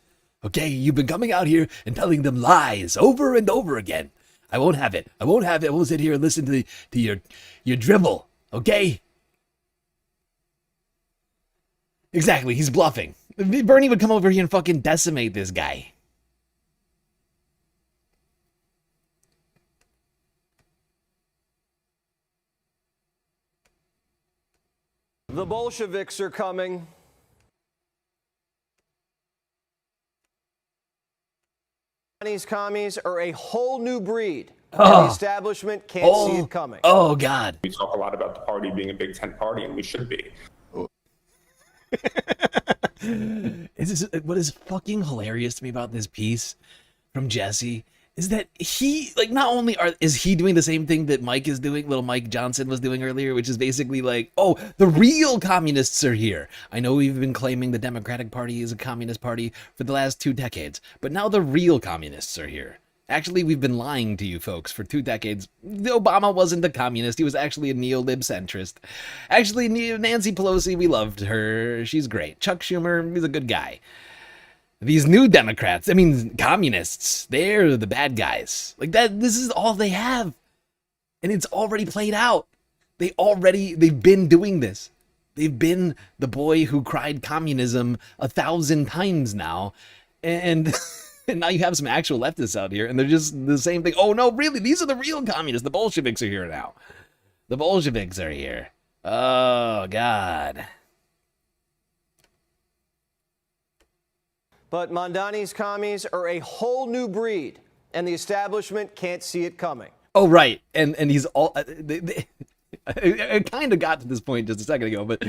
S1: Okay, you've been coming out here and telling them lies over and over again. I won't have it. I won't have it. I won't sit here and listen to your dribble. Okay? Exactly, he's bluffing. Bernie would come over here and fucking decimate this guy.
S10: The Bolsheviks are coming. Chinese commies are a whole new breed. And the establishment can't see it coming.
S1: Oh, God.
S8: We talk a lot about the party being a big tent party, and we should be.
S1: What is fucking hilarious to me about this piece from Jesse is that he, like, not only is he doing the same thing that Mike is doing, little Mike Johnson was doing earlier, which is basically like, oh, the real communists are here. I know we've been claiming the Democratic Party is a communist party for the last 2 decades, but now the real communists are here. Actually, we've been lying to you folks for 2 decades. Obama wasn't a communist. He was actually a neo-lib centrist. Actually, Nancy Pelosi, we loved her. She's great. Chuck Schumer, he's a good guy. These new Democrats, I mean, communists, they're the bad guys. Like that, this is all they have. And it's already played out. They've been doing this. They've been the boy who cried communism 1,000 times now. And... and now you have some actual leftists out here, and they're just the same thing. Oh, no, really, these are the real communists. The Bolsheviks are here now. The Bolsheviks are here. Oh, God.
S10: But Mamdani's commies are a whole new breed, and the establishment can't see it coming.
S1: Oh, right. And he's all... I kind of got to this point just a second ago, but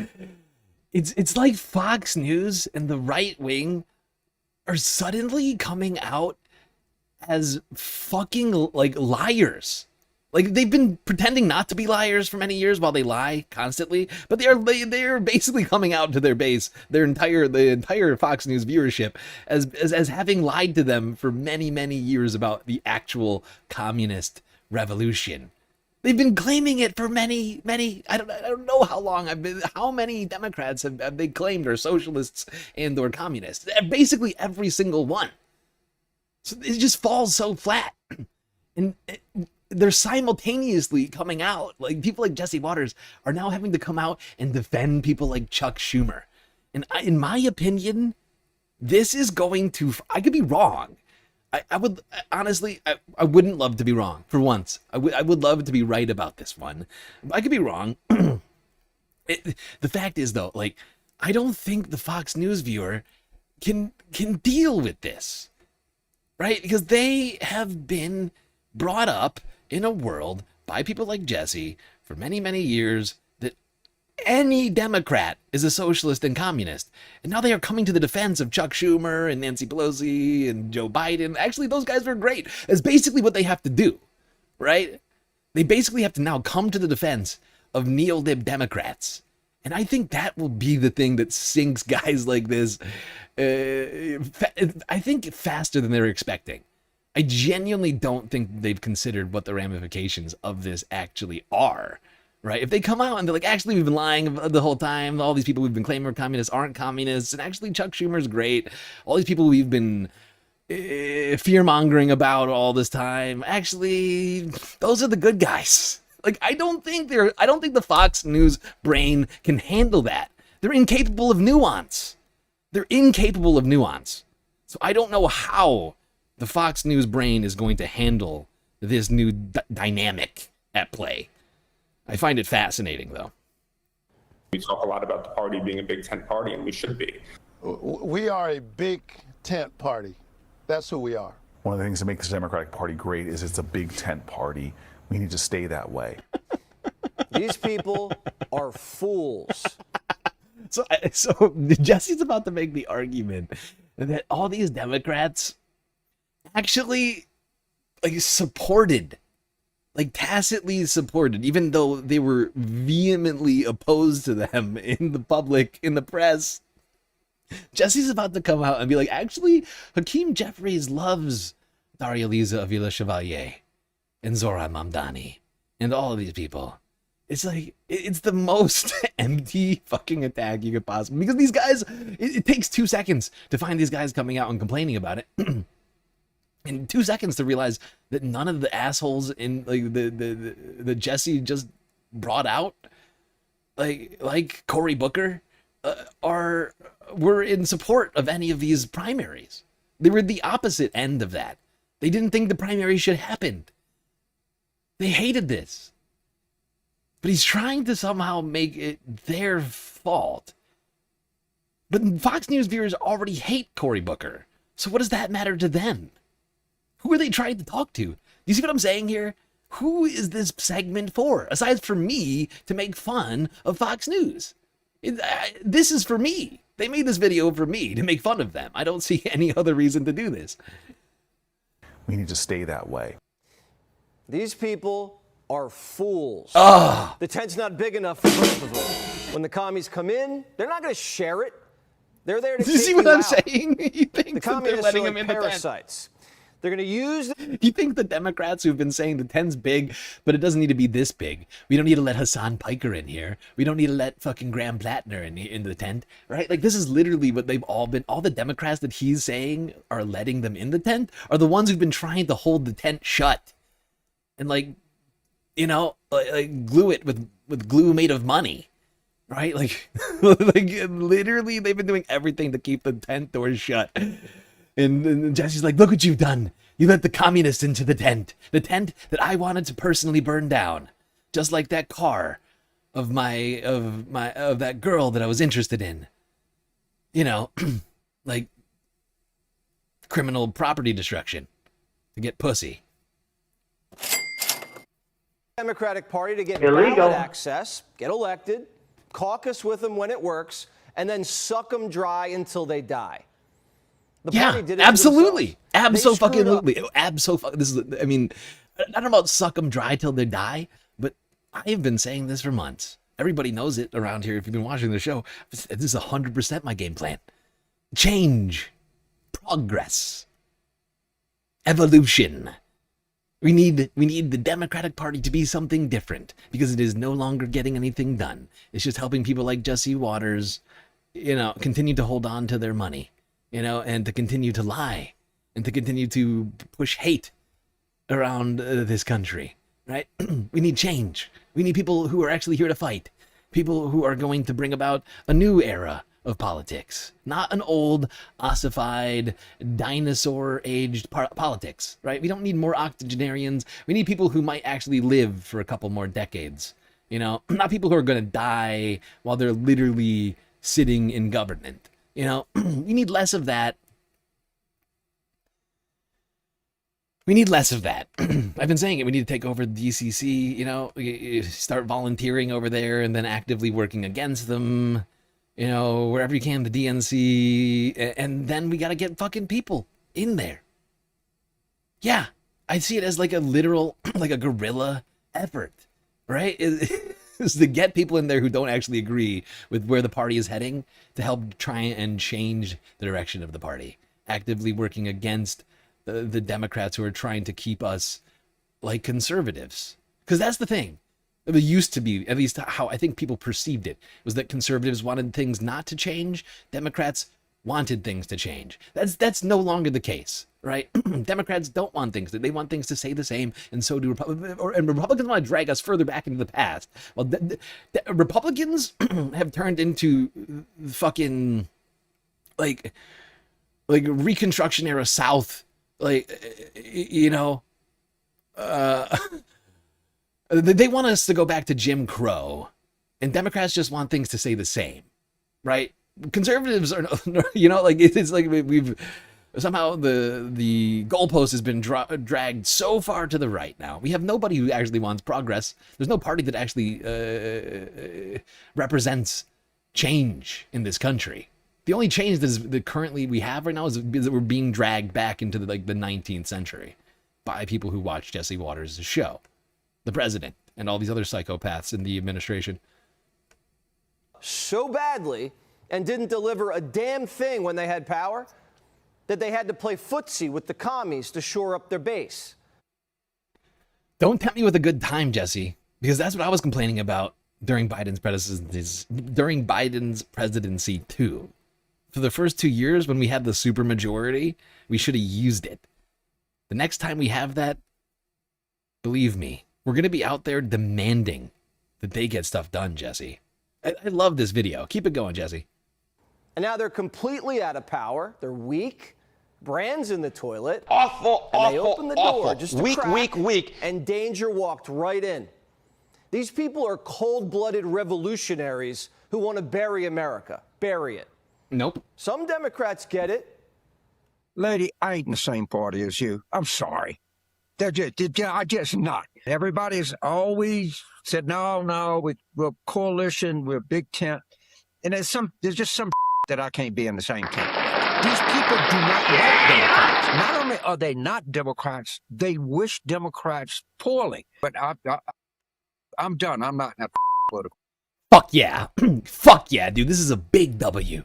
S1: it's like Fox News and the right wing are suddenly coming out as fucking, like, liars. Like, they've been pretending not to be liars for many years while they lie constantly, but they're basically coming out to their base, the entire Fox News viewership, as having lied to them for many, many years about the actual communist revolution. They've been claiming it for many, I don't know how long how many Democrats have they claimed are socialists and or communists? Basically every single one. So it just falls so flat. And they're simultaneously coming out. Like people like Jesse Waters are now having to come out and defend people like Chuck Schumer. And in my opinion, this is going to, I could be wrong. I would honestly, I wouldn't love to be wrong for once. I would love to be right about this one. I could be wrong. The fact is though, like, I don't think the Fox News viewer can deal with this, right? Because they have been brought up in a world by people like Jesse for many, many years that any Democrat is a socialist and communist. And now they are coming to the defense of Chuck Schumer and Nancy Pelosi and Joe Biden. Actually, those guys were great. That's basically what they have to do, right? They basically have to now come to the defense of neo-lib Democrats. And I think that will be the thing that sinks guys like this, I think, faster than they're expecting. I genuinely don't think they've considered what the ramifications of this actually are. Right? If they come out and they're like, actually, we've been lying the whole time. All these people we've been claiming are communists aren't communists. And actually, Chuck Schumer's great. All these people we've been fear-mongering about all this time. Actually, those are the good guys. Like, I don't think the Fox News brain can handle that. They're incapable of nuance. They're incapable of nuance. So I don't know how the Fox News brain is going to handle this new dynamic at play. I find it fascinating, though.
S8: We talk a lot about the party being a big tent party, and we should be.
S12: We are a big tent party. That's who we are.
S14: One of the things that makes the Democratic Party great is it's a big tent party. We need to stay that way.
S10: These people are fools.
S1: So Jesse's about to make the argument that all these Democrats actually, like, supported, like, tacitly supported, even though they were vehemently opposed to them in the public, in the press. Jesse's about to come out and be like, actually, Hakeem Jeffries loves Daria Liza Avila Chevalier and Zohran Mamdani and all of these people. It's like, it's the most empty fucking attack you could possibly, because these guys, it takes 2 seconds to find these guys coming out and complaining about it. And 2 seconds to realize that none of the assholes in like the Jesse just brought out, like Cory Booker, were in support of any of these primaries. They were the opposite end of that. They didn't think the primary should happen. They hated this. But he's trying to somehow make it their fault. But Fox News viewers already hate Cory Booker. So what does that matter to them? Who are they trying to talk to? Do you see what I'm saying here? Who is this segment for? Aside from me to make fun of Fox News. This is for me. They made this video for me to make fun of them. I don't see any other reason to do this.
S14: We need to stay that way.
S10: These people are fools.
S1: Ah.
S10: The tent's not big enough for both of them. When the commies come in, they're not going to share it. They're there to
S1: Do you see what I'm saying? You think
S10: the
S1: that they're letting them in the tent?
S10: parasites. They're going to use...
S1: You think the Democrats who've been saying the tent's big, but it doesn't need to be this big. We don't need to let Hasan Piker in here. We don't need to let fucking Graham Plattner in the tent, right? Like, this is literally what they've all been... All the Democrats that he's saying are letting them in the tent are the ones who've been trying to hold the tent shut. And, like, you know, like glue it with glue made of money, right? Like, like literally they've been doing everything to keep the tent doors shut. And Jesse's like, look what you've done. You let the communists into the tent that I wanted to personally burn down, just like that car of that girl that I was interested in. You know, like criminal property destruction to get pussy.
S10: Democratic Party to get
S15: Illegal.
S10: ballot access, get elected, caucus with them when it works, and then suck them dry until they die. The party did it
S1: absolutely.
S10: Absolutely.
S1: This is, I mean, I don't know about suck them dry till they die, but I've been saying this for months. Everybody knows it around here. If you've been watching the show, this is 100% my game plan. Change, progress, evolution. We need the Democratic Party to be something different because it is no longer getting anything done. It's just helping people like Jesse Waters, you know, continue to hold on to their money, you know, and to continue to lie and to continue to push hate around this country, right? We need change. We need people who are actually here to fight, people who are going to bring about a new era of politics, not an old, ossified, dinosaur-aged politics, right? We don't need more octogenarians. We need people who might actually live for a couple more decades, you know? Not people who are going to die while they're literally sitting in government, you know? We need less of that. We need less of that. I've been saying it. We need to take over the DCC, you know? Start volunteering over there and then actively working against them. You know, wherever you can, the DNC, and then we got to get fucking people in there. Yeah, I see it as like a literal, like a guerrilla effort, right? Is to get people in there who don't actually agree with where the party is heading to help try and change the direction of the party. Actively working against the Democrats who are trying to keep us like conservatives. Because that's the thing. It used to be, at least how I think people perceived it, was that conservatives wanted things not to change. Democrats wanted things to change. That's no longer the case, right? Democrats don't want things. They want things to stay the same, and so do Republicans. And Republicans want to drag us further back into the past. Well, Republicans have turned into fucking, like Reconstruction era South, like, you know, they want us to go back to Jim Crow, and Democrats just want things to stay the same, right? Conservatives are, you know, like it's like we've somehow the goalpost has been dragged so far to the right now. We have nobody who actually wants progress. There's no party that actually represents change in this country. The only change that currently we have right now is that we're being dragged back into the 19th century by people who watch Jesse Waters' show. The president, and all these other psychopaths in the administration.
S10: So badly, and didn't deliver a damn thing when they had power, that they had to play footsie with the commies to shore up their base.
S1: Don't tempt me with a good time, Jesse. Because that's what I was complaining about during Biden's presidency too. For the first 2 years when we had the supermajority, we should have used it. The next time we have that, believe me, we're going to be out there demanding that they get stuff done, Jesse. I love this video. Keep it going, Jesse.
S10: And now they're completely out of power. They're weak. Brands in the toilet.
S3: Awful,
S10: and they
S3: awful,
S10: opened the door
S3: awful.
S10: just a
S3: Weak,
S10: crack,
S3: weak, weak.
S10: And danger walked right in. These people are cold-blooded revolutionaries who want to bury America. Bury it.
S1: Nope.
S10: Some Democrats get it.
S15: Lady, I ain't in the same party as you. I'm sorry. I just not. Everybody's always said, no, we're coalition, we're big tent. And there's just some that I can't be in the same tent. These people do not like Democrats. Not only are they not Democrats, they wish Democrats poorly. But I'm done. I'm not political.
S1: Fuck yeah. Fuck yeah, dude. This is a big W.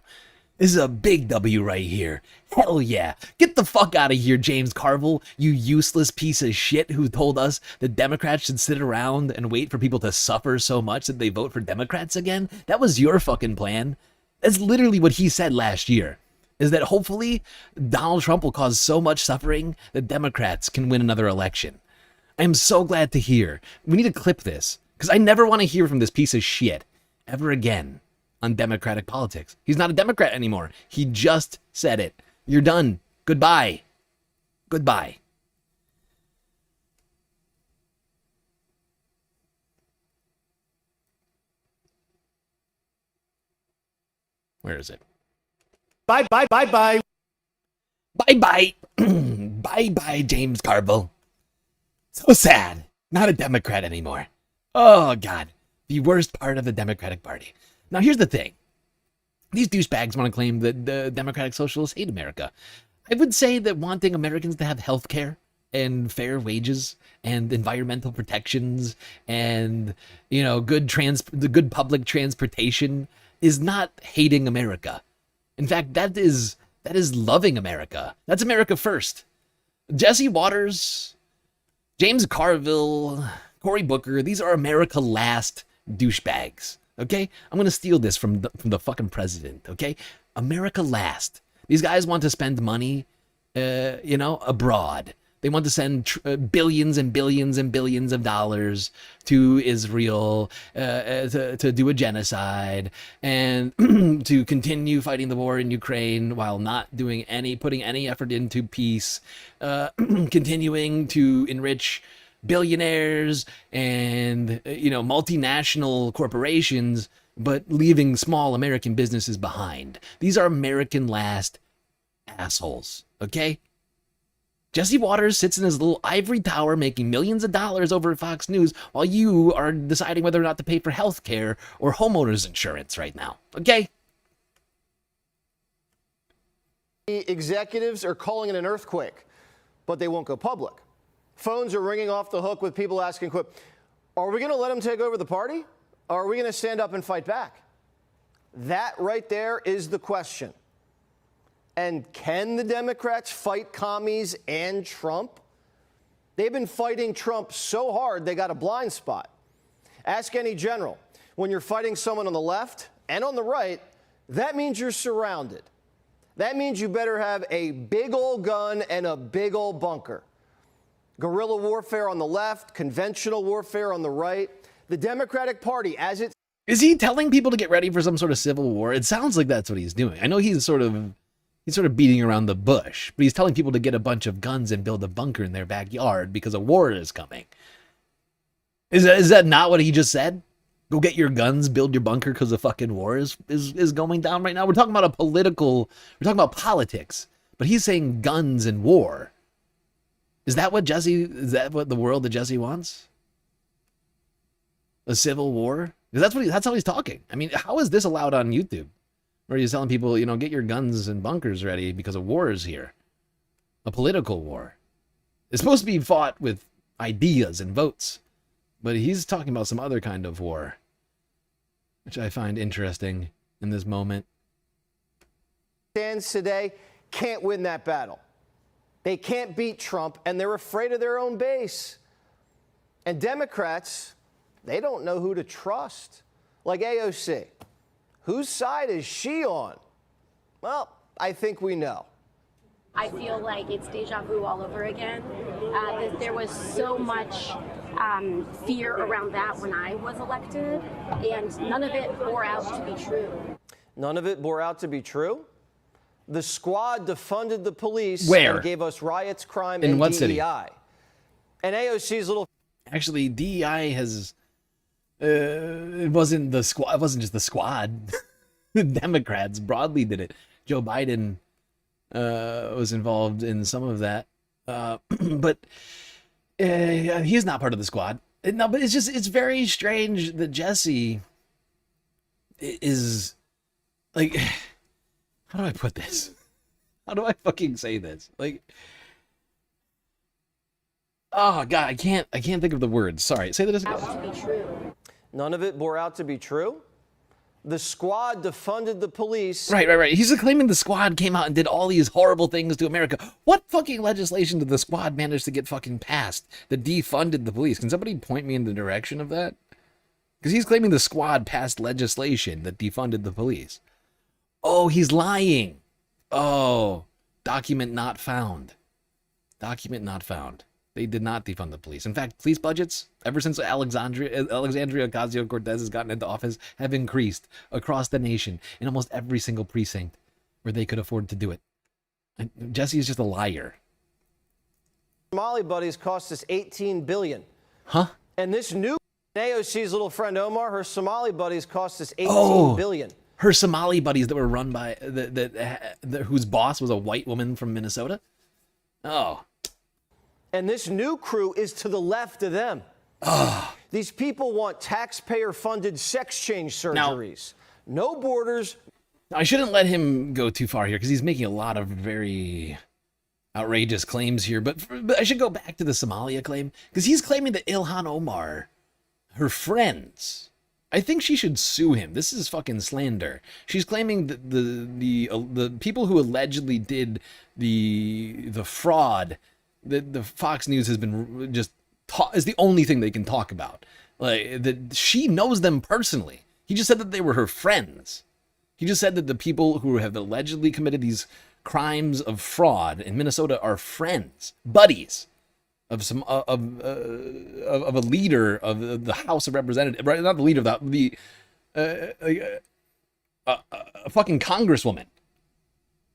S1: This is a big W right here. Hell yeah. Get the fuck out of here, James Carville, you useless piece of shit who told us that Democrats should sit around and wait for people to suffer so much that they vote for Democrats again. That was your fucking plan. That's literally what he said last year, is that hopefully Donald Trump will cause so much suffering that Democrats can win another election. I am so glad to hear. We need to clip this, because I never want to hear from this piece of shit ever again on Democratic politics. He's not a Democrat anymore. He just said it. You're done. Goodbye. Goodbye. Where is it?
S3: Bye, bye, bye, bye.
S1: Bye, bye. Bye, bye, James Carville. So sad. Not a Democrat anymore. Oh, God. The worst part of the Democratic Party. Now, here's the thing. These douchebags want to claim that the Democratic Socialists hate America. I would say that wanting Americans to have health care and fair wages and environmental protections and, you know, the good public transportation is not hating America. In fact, that is loving America. That's America first. Jesse Waters, James Carville, Cory Booker, these are America last douchebags. Okay? I'm going to steal this from the fucking president. Okay? America last. These guys want to spend money, abroad. They want to send billions and billions and billions of dollars to Israel to do a genocide and to continue fighting the war in Ukraine while not putting any effort into peace, continuing to enrich billionaires and multinational corporations, but leaving small American businesses behind. These are American last assholes. Okay? Jesse Waters sits in his little ivory tower making millions of dollars over at Fox News while you are deciding whether or not to pay for health care or homeowners insurance right now. Okay?
S10: The executives are calling it an earthquake, but they won't go public. Phones are ringing off the hook with people asking, are we going to let them take over the party? Or are we going to stand up and fight back? That right there is the question. And can the Democrats fight commies and Trump? They've been fighting Trump so hard they got a blind spot. Ask any general. When you're fighting someone on the left and on the right, that means you're surrounded. That means you better have a big old gun and a big old bunker. Guerrilla warfare on the left, conventional warfare on the right. The Democratic Party, as it...
S1: Is he telling people to get ready for some sort of civil war? It sounds like that's what he's doing. I know he's sort of beating around the bush, but he's telling people to get a bunch of guns and build a bunker in their backyard because a war is coming. Is that not what he just said? Go get your guns, build your bunker because the fucking war is going down right now. We're talking about we're talking about politics, but he's saying guns and war. Is that what the world that Jesse wants? A civil war? Because that's how he's talking. I mean, how is this allowed on YouTube? Where he's telling people, get your guns and bunkers ready because a war is here. A political war. It's supposed to be fought with ideas and votes. But he's talking about some other kind of war, which I find interesting in this moment.
S10: Stands today can't win that battle. They can't beat Trump, and they're afraid of their own base. And Democrats, They don't know who to trust. Like AOC. Whose side is she on? Well, I think we know.
S16: I feel like it's deja vu all over again. That there was so much fear around that when I was elected, and none of it bore out to be true.
S10: None of it bore out to be true? The squad defunded the police
S1: Where?
S10: and gave us riots, crime,
S1: In
S10: and
S1: what
S10: DEI.
S1: city?
S10: And AOC's little...
S1: Actually, DEI has... it wasn't the squad. It wasn't just the squad. The Democrats broadly did it. Joe Biden was involved in some of that. But he's not part of the squad. No, but it's very strange that Jesse is like, how do I put this? How do I fucking say this? Like, oh God, I can't think of the words. Sorry, say that again.
S16: To be true.
S10: None of it bore out to be true? The squad defunded the police.
S1: Right. He's claiming the squad came out and did all these horrible things to America. What fucking legislation did the squad manage to get fucking passed that defunded the police? Can somebody point me in the direction of that? Because he's claiming the squad passed legislation that defunded the police. Oh, he's lying. Oh, document not found. Document not found. They did not defund the police. In fact, police budgets, ever since Alexandria Ocasio-Cortez has gotten into office, have increased across the nation in almost every single precinct where they could afford to do it. And Jesse is just a liar.
S10: Somali buddies cost us $18 billion.
S1: Huh?
S10: And this new AOC's little friend Omar, her Somali buddies cost us $18 billion.
S1: Her Somali buddies that were run by whose boss was a white woman from Minnesota. Oh.
S10: And this new crew is to the left of them. These people want taxpayer-funded sex change surgeries. No borders.
S1: I shouldn't let him go too far here because he's making a lot of very outrageous claims here. But I should go back to the Somalia claim because he's claiming that Ilhan Omar, her friends, I think she should sue him. This is fucking slander. She's claiming that the people who allegedly did the fraud. The Fox News has been just is the only thing they can talk about. Like that she knows them personally. He just said that they were her friends. He just said that the people who have allegedly committed these crimes of fraud in Minnesota are friends, buddies of some of a leader of the House of Representatives, right? Not the leader of the fucking congresswoman.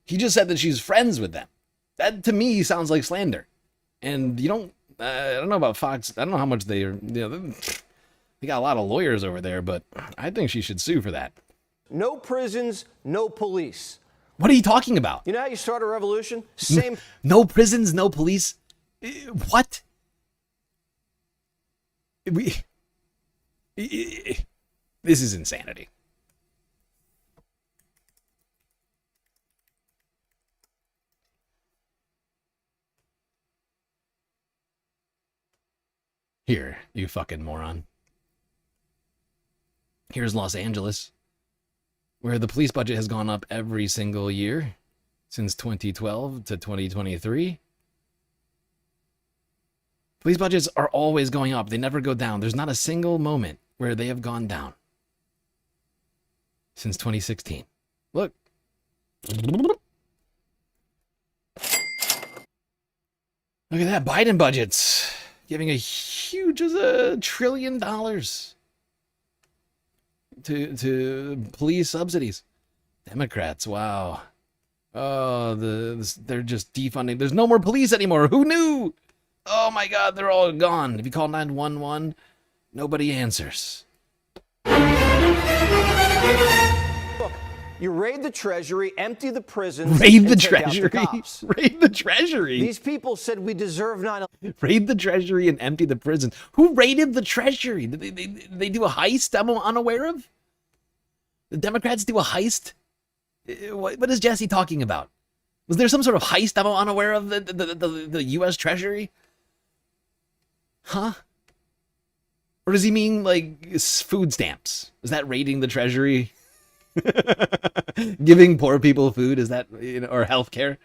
S1: He just said that she's friends with them. That to me sounds like slander. And you don't, I don't know about Fox. I don't know how much they got a lot of lawyers over there, but I think she should sue for that.
S10: No prisons, no police.
S1: What are you talking about?
S10: You know how you start a revolution? Same.
S1: No prisons, no police. What? This is insanity. Here, you fucking moron. Here's Los Angeles, where the police budget has gone up every single year since 2012 to 2023. Police budgets are always going up. They never go down. There's not a single moment where they have gone down since 2016. Look. Look at that. Biden budgets giving a huge as $1 trillion to police subsidies. Democrats, wow. Oh, they're just defunding. There's no more police anymore. Who knew? Oh my God, they're all gone. If you call 911, nobody answers.
S10: Look, you raid the Treasury, empty the prisons,
S1: raid the
S10: and take out
S1: Treasury.
S10: the cops.
S1: Raid the Treasury.
S10: These people said we deserve 9/11.
S1: Raid the Treasury and empty the prison. Who raided the Treasury? Did they do a heist I'm unaware of? The Democrats do a heist? What is Jesse talking about? Was there some sort of heist I'm unaware of the U.S. Treasury? Huh? Or does he mean like food stamps? Is that raiding the Treasury? Giving poor people food? Is that, or health care?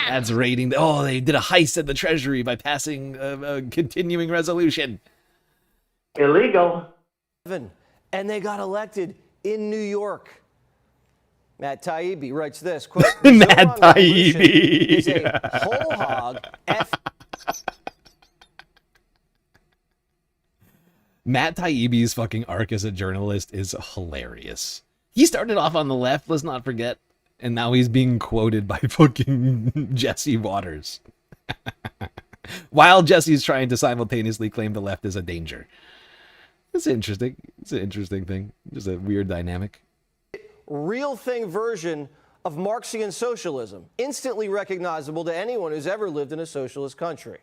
S1: That's raiding. Oh, they did a heist at the Treasury by passing a continuing resolution.
S2: Illegal.
S10: And they got elected in New York. Matt Taibbi writes this, quote,
S1: Matt Taibbi
S10: is a whole hog
S1: Matt Taibbi's fucking arc as a journalist is hilarious. He started off on the left, let's not forget, and now he's being quoted by fucking Jesse Waters. While Jesse's trying to simultaneously claim the left is a danger. It's interesting. It's an interesting thing. Just a weird dynamic.
S10: real thing version of Marxian socialism, instantly recognizable to anyone who's ever lived in a socialist country.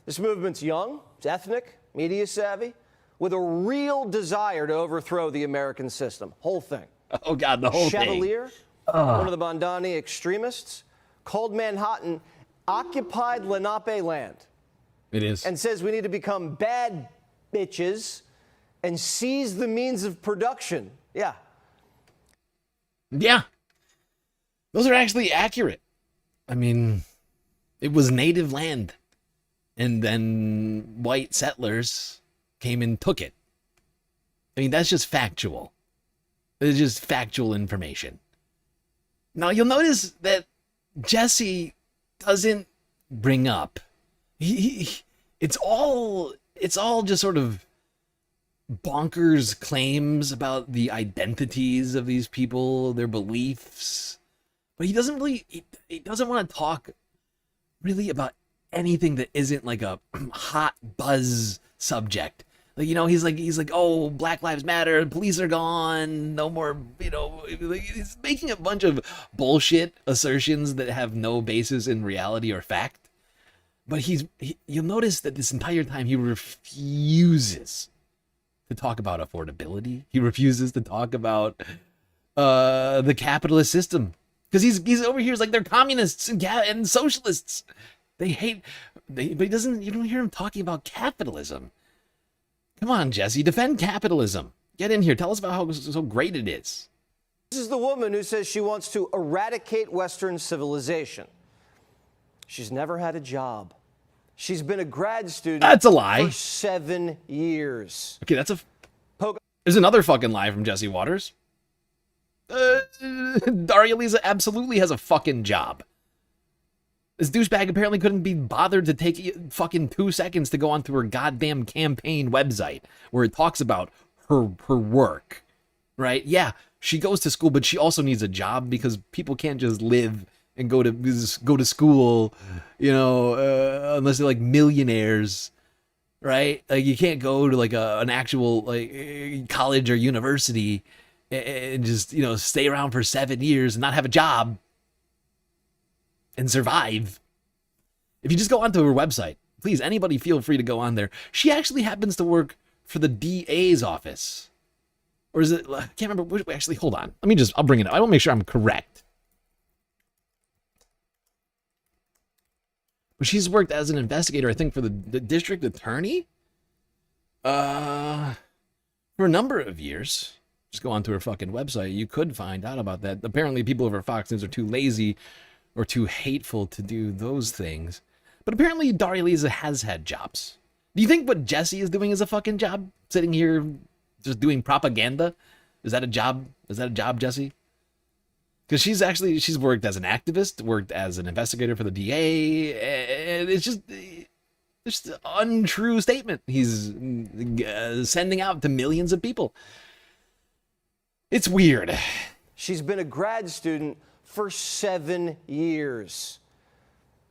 S10: This movement's young, it's ethnic, media savvy, with a real desire to overthrow the American system. Whole thing.
S1: Oh, God, the whole
S10: Chevalier,
S1: thing.
S10: one of the Mondani extremists, called Manhattan occupied Lenape land.
S1: It is.
S10: And says we need to become bad bitches and seize the means of production. Yeah.
S1: Yeah. Those are actually accurate. I mean, it was native land. And then white settlers came and took it. I mean, that's just factual. It's just factual information. Now, you'll notice that Jesse doesn't bring up. It's all just sort of bonkers claims about the identities of these people, their beliefs. But he doesn't really, he doesn't want to talk really about anything that isn't like a hot buzz subject. Like, you know, he's like, oh, Black Lives Matter, police are gone, no more, you know, he's making a bunch of bullshit assertions that have no basis in reality or fact. But you'll notice that this entire time he refuses to talk about affordability. He refuses to talk about the capitalist system. Because he's over here, like, they're communists and socialists. They hate, but you don't hear him talking about capitalism. Come on, Jesse, defend capitalism. Get in here. Tell us about how so great it is.
S10: This is the woman who says she wants to eradicate Western civilization. She's never had a job. She's been a grad student.
S1: That's a lie.
S10: For 7 years.
S1: Okay, there's another fucking lie from Jesse Waters. Daria Lisa absolutely has a fucking job. This douchebag apparently couldn't be bothered to take fucking 2 seconds to go onto her goddamn campaign website where it talks about her work, right? Yeah, she goes to school, but she also needs a job because people can't just live and go to school, you know, unless they're like millionaires, right? Like, you can't go to like an actual like college or university and just, you know, stay around for 7 years and not have a job and survive. If you just go onto her website, please, anybody feel free to go on there. She actually happens to work for the DA's office. Or is it, I can't remember. Actually, hold on. I'll bring it up. I want to make sure I'm correct. But she's worked as an investigator, I think, for the district attorney. For a number of years. Just go onto her fucking website. You could find out about that. Apparently, people over Fox News are too lazy or too hateful to do those things. But apparently Daria Lisa has had jobs. Do you think what Jesse is doing is a fucking job? Sitting here just doing propaganda? Is that a job? Is that a job, Jesse? Because she's worked as an activist, worked as an investigator for the DA, and it's just an untrue statement he's sending out to millions of people. It's weird.
S10: She's been a grad student for 7 years.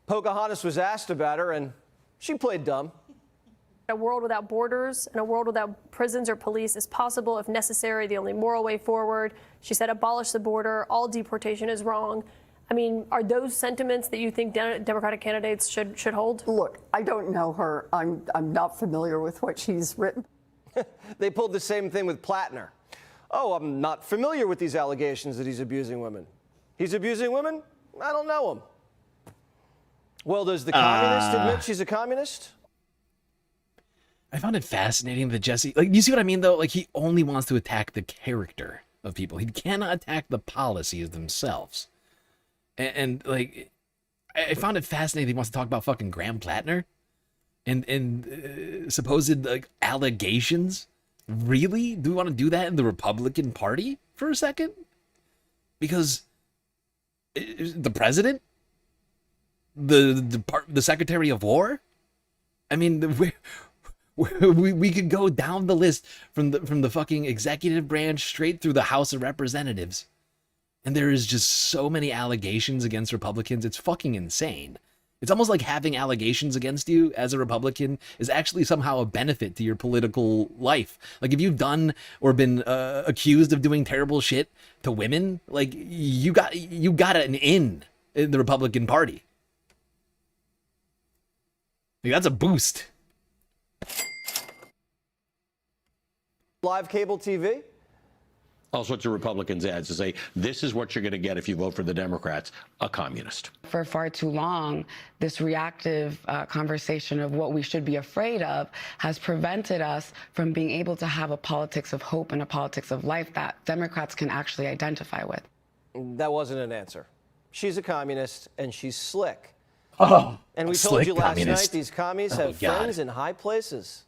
S10: Pocahontas was asked about her, and she played dumb.
S17: A world without borders and a world without prisons or police is possible if necessary, the only moral way forward. She said, abolish the border, all deportation is wrong. I mean, are those sentiments that you think Democratic candidates should hold?
S23: Look, I don't know her. I'm not familiar with what she's written.
S10: They pulled the same thing with Plattner. Oh, I'm not familiar with these allegations that he's abusing women. He's abusing women? I don't know him. Well, does the communist admit she's a communist?
S1: I found it fascinating that Jesse, like, you see what I mean, though? Like, he only wants to attack the character of people. He cannot attack the policies themselves. And like, I found it fascinating he wants to talk about fucking Graham Plattner. and supposed like allegations. Really? Do we want to do that in the Republican Party for a second? Because the president, the Secretary of War. I mean, we could go down the list from the fucking executive branch straight through the House of Representatives, and there is just so many allegations against Republicans. It's fucking insane. It's almost like having allegations against you as a Republican is actually somehow a benefit to your political life. Like if you've done or been accused of doing terrible shit to women, like you got an in the Republican Party. Like, that's a boost.
S10: Live cable TV?
S2: All sorts of Republicans ads to say, this is what you're going to get if you vote for the Democrats, a communist.
S18: For far too long, this reactive conversation of what we should be afraid of has prevented us from being able to have a politics of hope and a politics of life that Democrats can actually identify with.
S10: That wasn't an answer. She's a communist, and she's slick.
S1: Oh,
S10: and we told you last night, these commies have friends in high places.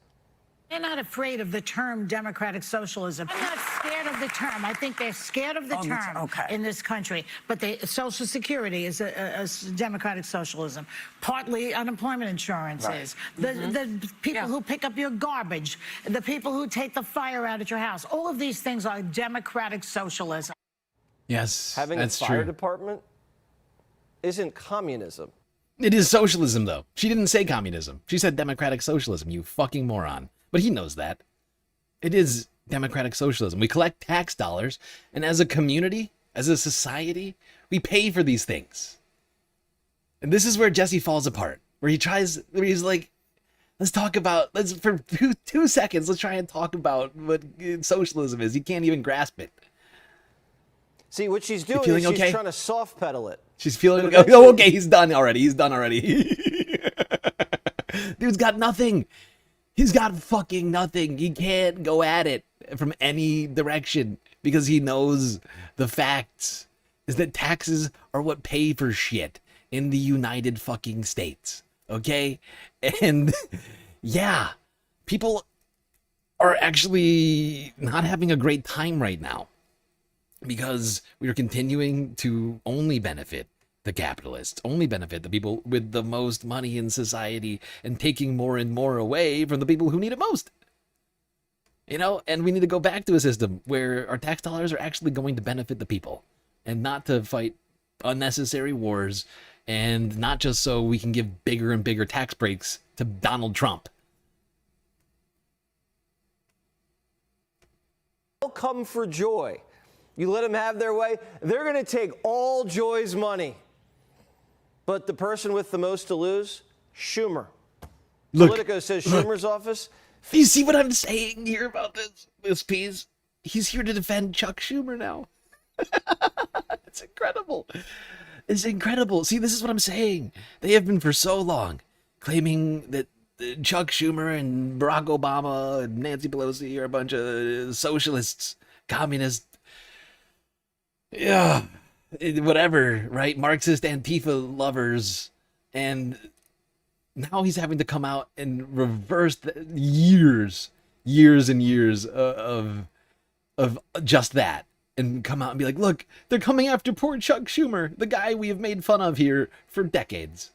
S19: They're not afraid of the term democratic socialism. I'm not scared of the term. I think they're scared of the term in this country. But Social Security is a democratic socialism. Partly unemployment insurance is. The people who pick up your garbage, the people who take the fire out at your house, all of these things are democratic socialism.
S1: Yes,
S10: Having
S1: that's
S10: a fire
S1: true.
S10: department isn't communism.
S1: It is socialism, though. She didn't say communism. She said democratic socialism, you fucking moron. But he knows that. It is democratic socialism. We collect tax dollars, and as a community, as a society, we pay for these things. And this is where Jesse falls apart, where he's like, for 2 seconds, let's try and talk about what socialism is. He can't even grasp it.
S10: See, what she's doing is she's trying to soft pedal it.
S1: She's feeling, oh, okay, he's done already. Dude's got nothing. He's got fucking nothing. He can't go at it from any direction because he knows the facts is that taxes are what pay for shit in the United fucking States. Okay? And yeah, people are actually not having a great time right now because we are continuing to only benefit the capitalists, only benefit the people with the most money in society and taking more and more away from the people who need it most. You know, and we need to go back to a system where our tax dollars are actually going to benefit the people and not to fight unnecessary wars and not just so we can give bigger and bigger tax breaks to Donald Trump.
S10: They'll come for joy. You let them have their way, they're going to take all Joy's money. But the person with the most to lose, Schumer.
S1: Look,
S10: Politico says Schumer's office.
S1: You see what I'm saying here about this piece? He's here to defend Chuck Schumer now. It's incredible. It's incredible. See, this is what I'm saying. They have been for so long claiming that Chuck Schumer and Barack Obama and Nancy Pelosi are a bunch of socialists, communists. Yeah. Whatever, right? Marxist Antifa lovers. And now he's having to come out and reverse years and years of just that and come out and be like, look, they're coming after poor Chuck Schumer, the guy we have made fun of here for decades.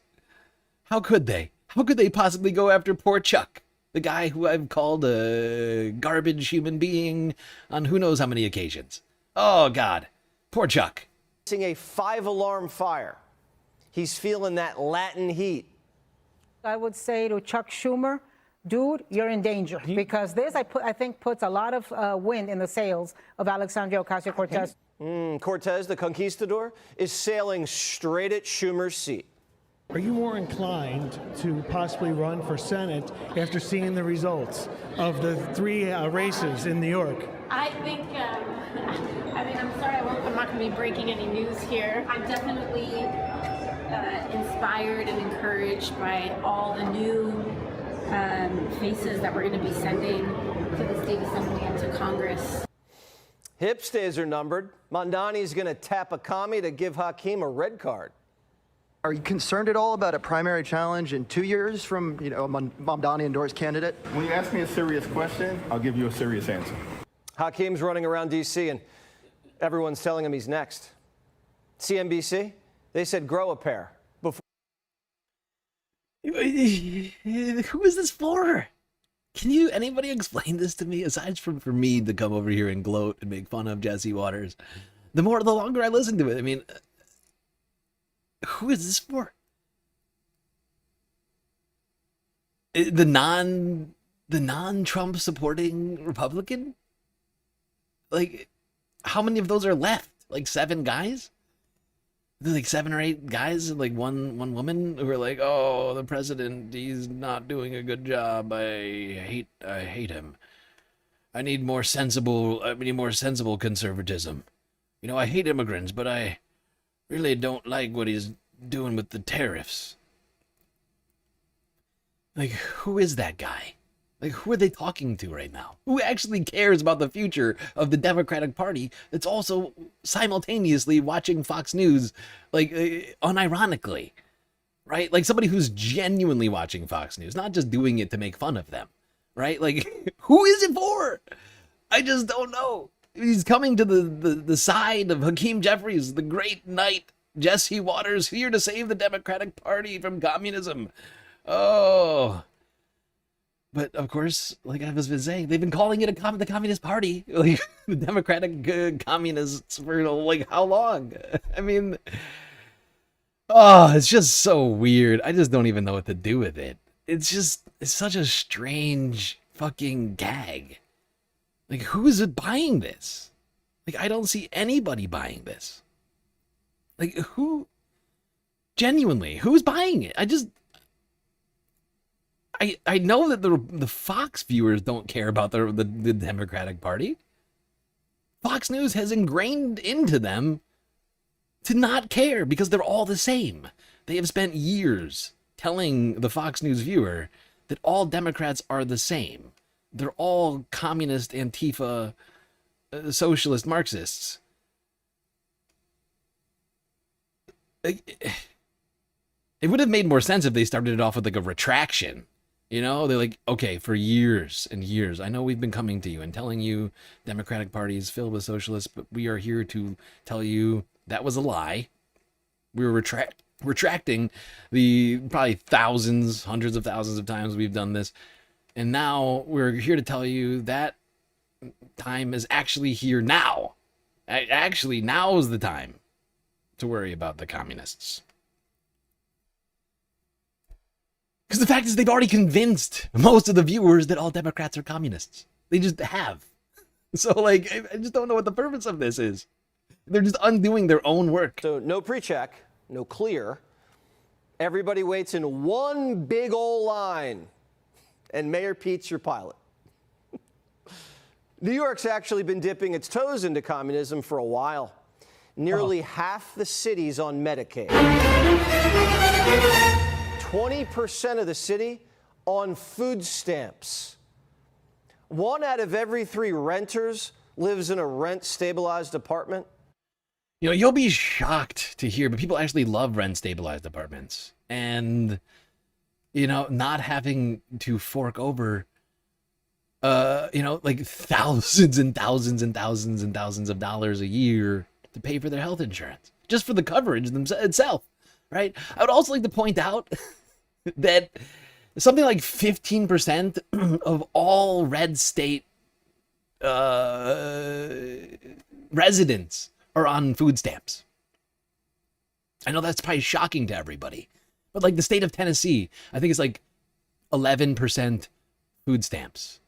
S1: How could they? How could they possibly go after poor Chuck, the guy who I've called a garbage human being on who knows how many occasions? Oh, God. Poor Chuck.
S10: A 5-alarm fire. He's feeling that Latin heat.
S24: I would say to Chuck Schumer, dude, you're in danger because this, I think, puts a lot of wind in the sails of Alexandria Ocasio-Cortez.
S10: Cortez, the conquistador, is sailing straight at Schumer's seat.
S25: Are you more inclined to possibly run for Senate after seeing the results of the 3 races in New York?
S16: I think, I'm sorry, I'm not going to be breaking any news here. I'm definitely inspired and encouraged by all the new faces that we're going to be sending to the State Assembly and to Congress.
S10: Hip days are numbered. Mamdani's going to tap a commie to give Hakeem a red card.
S4: Are you concerned at all about a primary challenge in 2 years from, a Mamdani endorsed candidate?
S5: When you ask me a serious question, I'll give you a serious answer.
S3: Hakeem's running around D.C. and everyone's telling him he's next. CNBC, they said grow a pair. Before.
S1: Who is this for? Can anybody explain this to me, aside from for me to come over here and gloat and make fun of Jesse Waters? The longer I listen to it, I mean, who is this for? The non-Trump supporting Republican? Like, how many of those are left? Like 7 guys? Like 7 or 8 guys, like one woman who are like, oh, the president, he's not doing a good job. I hate him. I need more sensible conservatism. I hate immigrants, but I really don't like what he's doing with the tariffs. Like, who is that guy? Like, who are they talking to right now? Who actually cares about the future of the Democratic Party that's also simultaneously watching Fox News, like, unironically, right? Like, somebody who's genuinely watching Fox News, not just doing it to make fun of them, right? Like, who is it for? I just don't know. He's coming to the side of Hakeem Jeffries, the great knight, Jesse Waters, here to save the Democratic Party from communism. Oh. But, of course, like I've been saying, they've been calling it the Communist Party, like the Democratic Communists, for, like, how long? I mean, it's just so weird. I just don't even know what to do with it. It's such a strange fucking gag. Like, who is it buying this? Like, I don't see anybody buying this. Like, who? Genuinely, who's buying it? I know that the Fox viewers don't care about the Democratic Party. Fox News has ingrained into them to not care because they're all the same. They have spent years telling the Fox News viewer that all Democrats are the same. They're all communist, Antifa, socialist Marxists. It would have made more sense if they started it off with like a retraction. They're like, okay, for years and years, I know we've been coming to you and telling you Democratic Party is filled with socialists, but we are here to tell you that was a lie. We were retracting the probably thousands, hundreds of thousands of times we've done this. And now we're here to tell you that time is actually here now. Actually, now is the time to worry about the communists. Because the fact is they've already convinced most of the viewers that all Democrats are communists. They just have. So, like, I just don't know what the purpose of this is. They're just undoing their own work.
S3: So no pre-check, no clear. Everybody waits in one big old line. And Mayor Pete's your pilot. New York's actually been dipping its toes into communism for a while. Nearly half the city's on Medicaid. 20% of the city on food stamps. 1 out of every 3 renters lives in a rent-stabilized apartment.
S1: You'll be shocked to hear, but people actually love rent-stabilized apartments. And, not having to fork over, like thousands and thousands and thousands and thousands of dollars a year to pay for their health insurance, just for the coverage itself, right? I would also like to point out that something like 15% of all red state residents are on food stamps. I know that's probably shocking to everybody, but like the state of Tennessee, I think it's like 11% food stamps.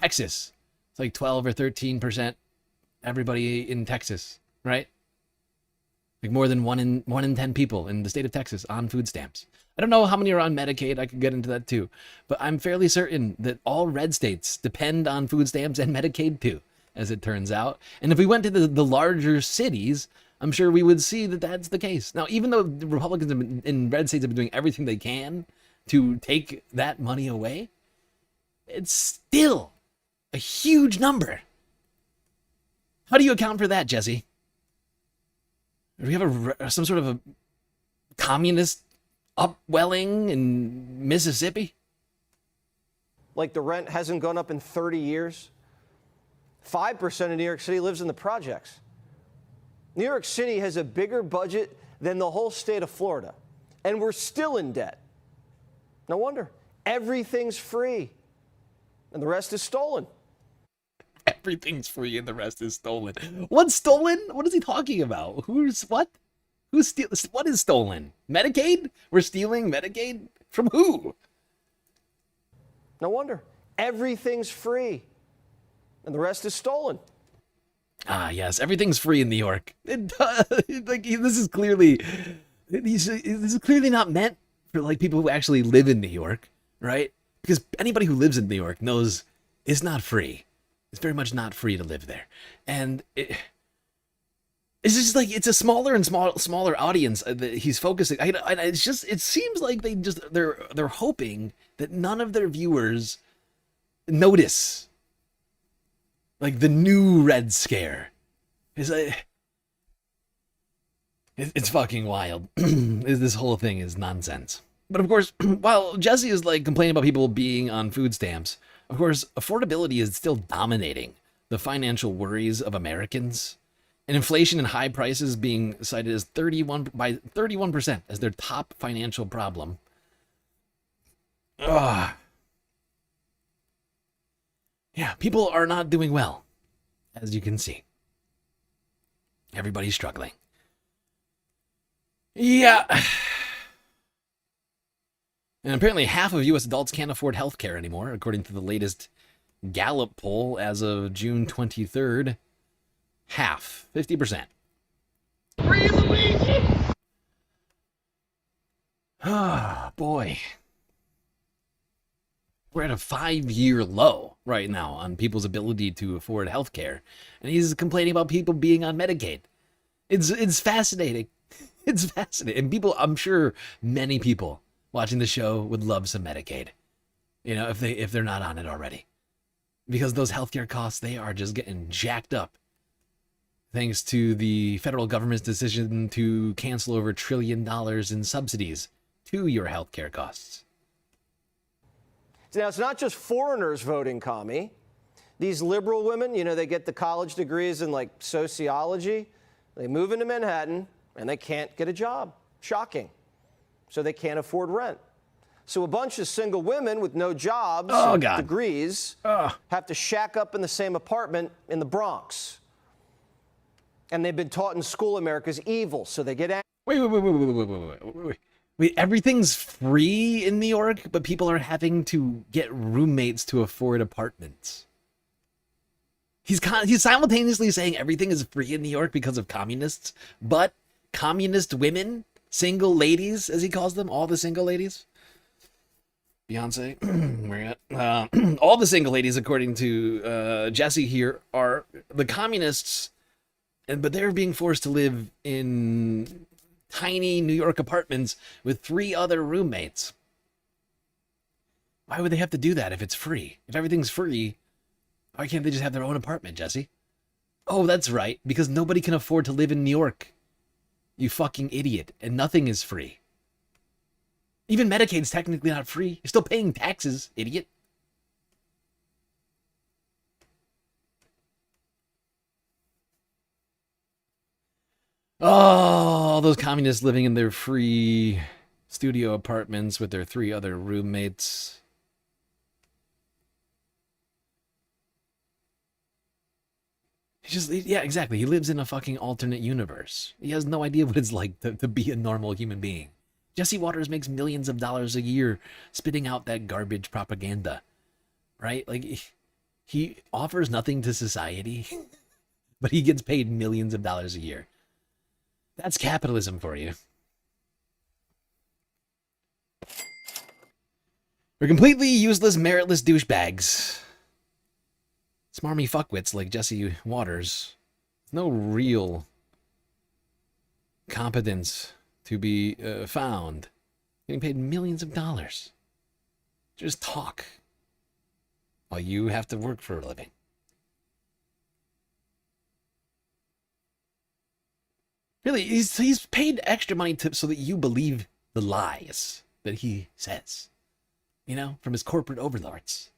S1: Texas, it's like 12 or 13%. Everybody in Texas, right? Like more than 1 in 10 people in the state of Texas on food stamps. I don't know how many are on Medicaid. I could get into that too, but I'm fairly certain that all red states depend on food stamps and Medicaid too, as it turns out. And if we went to the larger cities, I'm sure we would see that that's the case. Now, even though the Republicans in red states have been doing everything they can to take that money away, it's still a huge number. How do you account for that, Jesse? Do we have some sort of a communist upwelling in Mississippi?
S3: Like the rent hasn't gone up in 30 years? 5% of New York City lives in the projects. New York City has a bigger budget than the whole state of Florida, and we're still in debt. No wonder. Everything's free, and the rest is stolen.
S1: Everything's free and the rest is stolen. What's stolen? What is he talking about? Who's what? Who's stealing? What is stolen? Medicaid? We're stealing Medicaid? From who?
S3: No wonder. Everything's free, and the rest is stolen.
S1: Ah, yes, everything's free in New York. Like this is clearly not meant for like people who actually live in New York, right? Because anybody who lives in New York knows it's not free. It's very much not free to live there, and it's just like it's a smaller and smaller audience that he's focusing. It's just it seems like they're hoping that none of their viewers notice like the new Red Scare. It's like it's fucking wild. This whole thing is nonsense. But of course, while Jesse is like complaining about people being on food stamps, of course, affordability is still dominating the financial worries of Americans, and inflation and high prices being cited as 31% as their top financial problem. Ugh. Yeah, people are not doing well, as you can see. Everybody's struggling. Yeah. And apparently half of U.S. adults can't afford health care anymore, according to the latest Gallup poll as of June 23rd. Half. 50%. Ah, boy. We're at a 5-year low right now on people's ability to afford health care. And he's complaining about people being on Medicaid. It's fascinating. It's fascinating. And people, I'm sure many people watching the show would love some Medicaid, you know, if they're not on it already, because those healthcare costs, they are just getting jacked up thanks to the federal government's decision to cancel over $1 trillion in subsidies to your healthcare costs.
S3: Now, it's not just foreigners voting commie. These liberal women, you know, they get the college degrees in like sociology. They move into Manhattan and they can't get a job. Shocking. So they can't afford rent. So a bunch of single women with no jobs, degrees, have to shack up in the same apartment in the Bronx. And they've been taught in school America's evil, so they get angry.
S1: Wait, everything's free in New York, but people are having to get roommates to afford apartments. He's simultaneously saying everything is free in New York because of communists, but communist women, single ladies, as he calls them, all the single ladies. Beyonce, where at? All the single ladies, according to Jesse here, are the communists, but they're being forced to live in tiny New York apartments with 3 other roommates. Why would they have to do that if it's free? If everything's free, why can't they just have their own apartment, Jesse? Oh, that's right, because nobody can afford to live in New York. You fucking idiot. And nothing is free. Even Medicaid's technically not free. You're still paying taxes, idiot. Oh, those communists living in their free studio apartments with their 3 other roommates. Yeah, exactly. He lives in a fucking alternate universe. He has no idea what it's like to be a normal human being. Jesse Waters makes millions of dollars a year spitting out that garbage propaganda, right? Like, he offers nothing to society, but he gets paid millions of dollars a year. That's capitalism for you. We're completely useless, meritless douchebags. Smarmy fuckwits like Jesse Waters. No real competence to be found. Getting paid millions of dollars. Just talk. While you have to work for a living. Really, he's paid extra money so that you believe the lies that he says, you know, from his corporate overlords.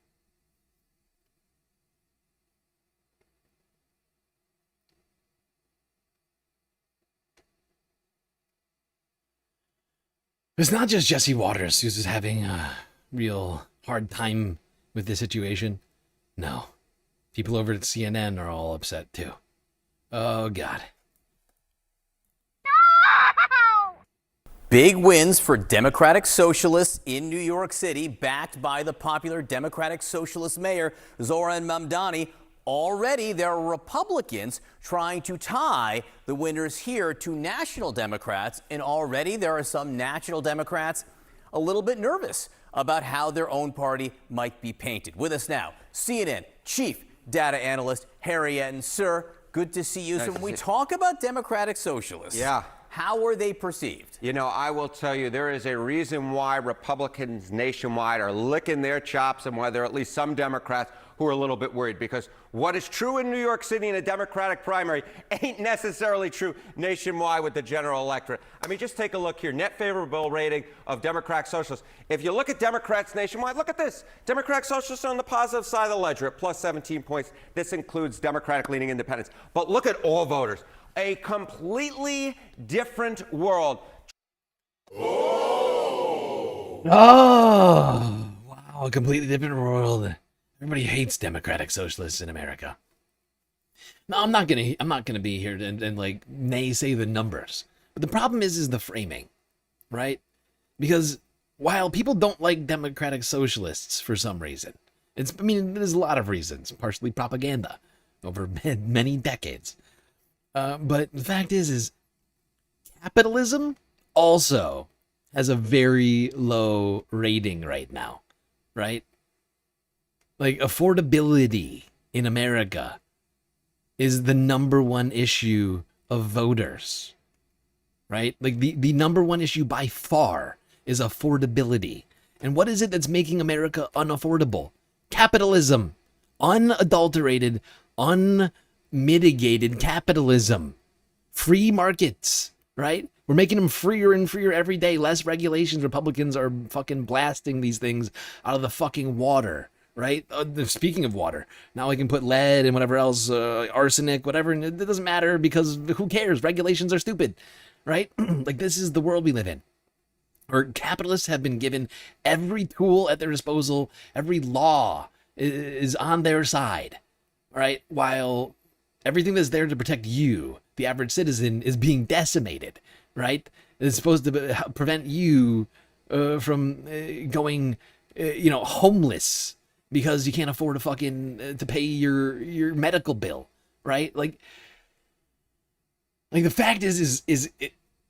S1: It's not just Jesse Waters who's having a real hard time with this situation. No. People over at CNN are all upset too. Oh, God.
S6: Big wins for Democratic Socialists in New York City, backed by the popular Democratic Socialist mayor, Zoran Mamdani. Already, there are Republicans trying to tie the winners here to national Democrats, and already there are some national Democrats a little bit nervous about how their own party might be painted. With us now, CNN Chief Data Analyst Harry Etten. Sir, good to see you.
S7: Nice
S6: so when we talk about Democratic Socialists, how are they perceived?
S7: You know, I will tell you, there is a reason why Republicans nationwide are licking their chops and why there are at least some Democrats who are a little bit worried, because what is true in New York City in a Democratic primary ain't necessarily true nationwide with the general electorate. I mean, just take a look here. Net favorable rating of Democratic Socialists. If you look at Democrats nationwide, look at this. Democratic Socialists are on the positive side of the ledger at plus 17 points. This includes Democratic-leaning independents. But look at all voters. A completely different world.
S1: Oh, wow, a completely different world. Everybody hates Democratic Socialists in America. No, I'm not gonna be here and like naysay the numbers. But the problem is the framing, right? Because while people don't like Democratic Socialists for some reason, there's a lot of reasons, partially propaganda over many decades. But the fact is capitalism also has a very low rating right now, right? Like, affordability in America is the number one issue of voters, right? Like, the number one issue by far is affordability. And what is it that's making America unaffordable? Capitalism. Unadulterated, unmitigated capitalism. Free markets, right? We're making them freer and freer every day. Less regulations. Republicans are fucking blasting these things out of the fucking water. Right? Speaking of water, now we can put lead and whatever else, arsenic, whatever, and it doesn't matter because who cares? Regulations are stupid, right? Like, this is the world we live in, where capitalists have been given every tool at their disposal, every law is on their side, right? While everything that's there to protect you, the average citizen, is being decimated, right? It's supposed to prevent you from going, homeless, because you can't afford to pay your medical bill, right? Like the fact is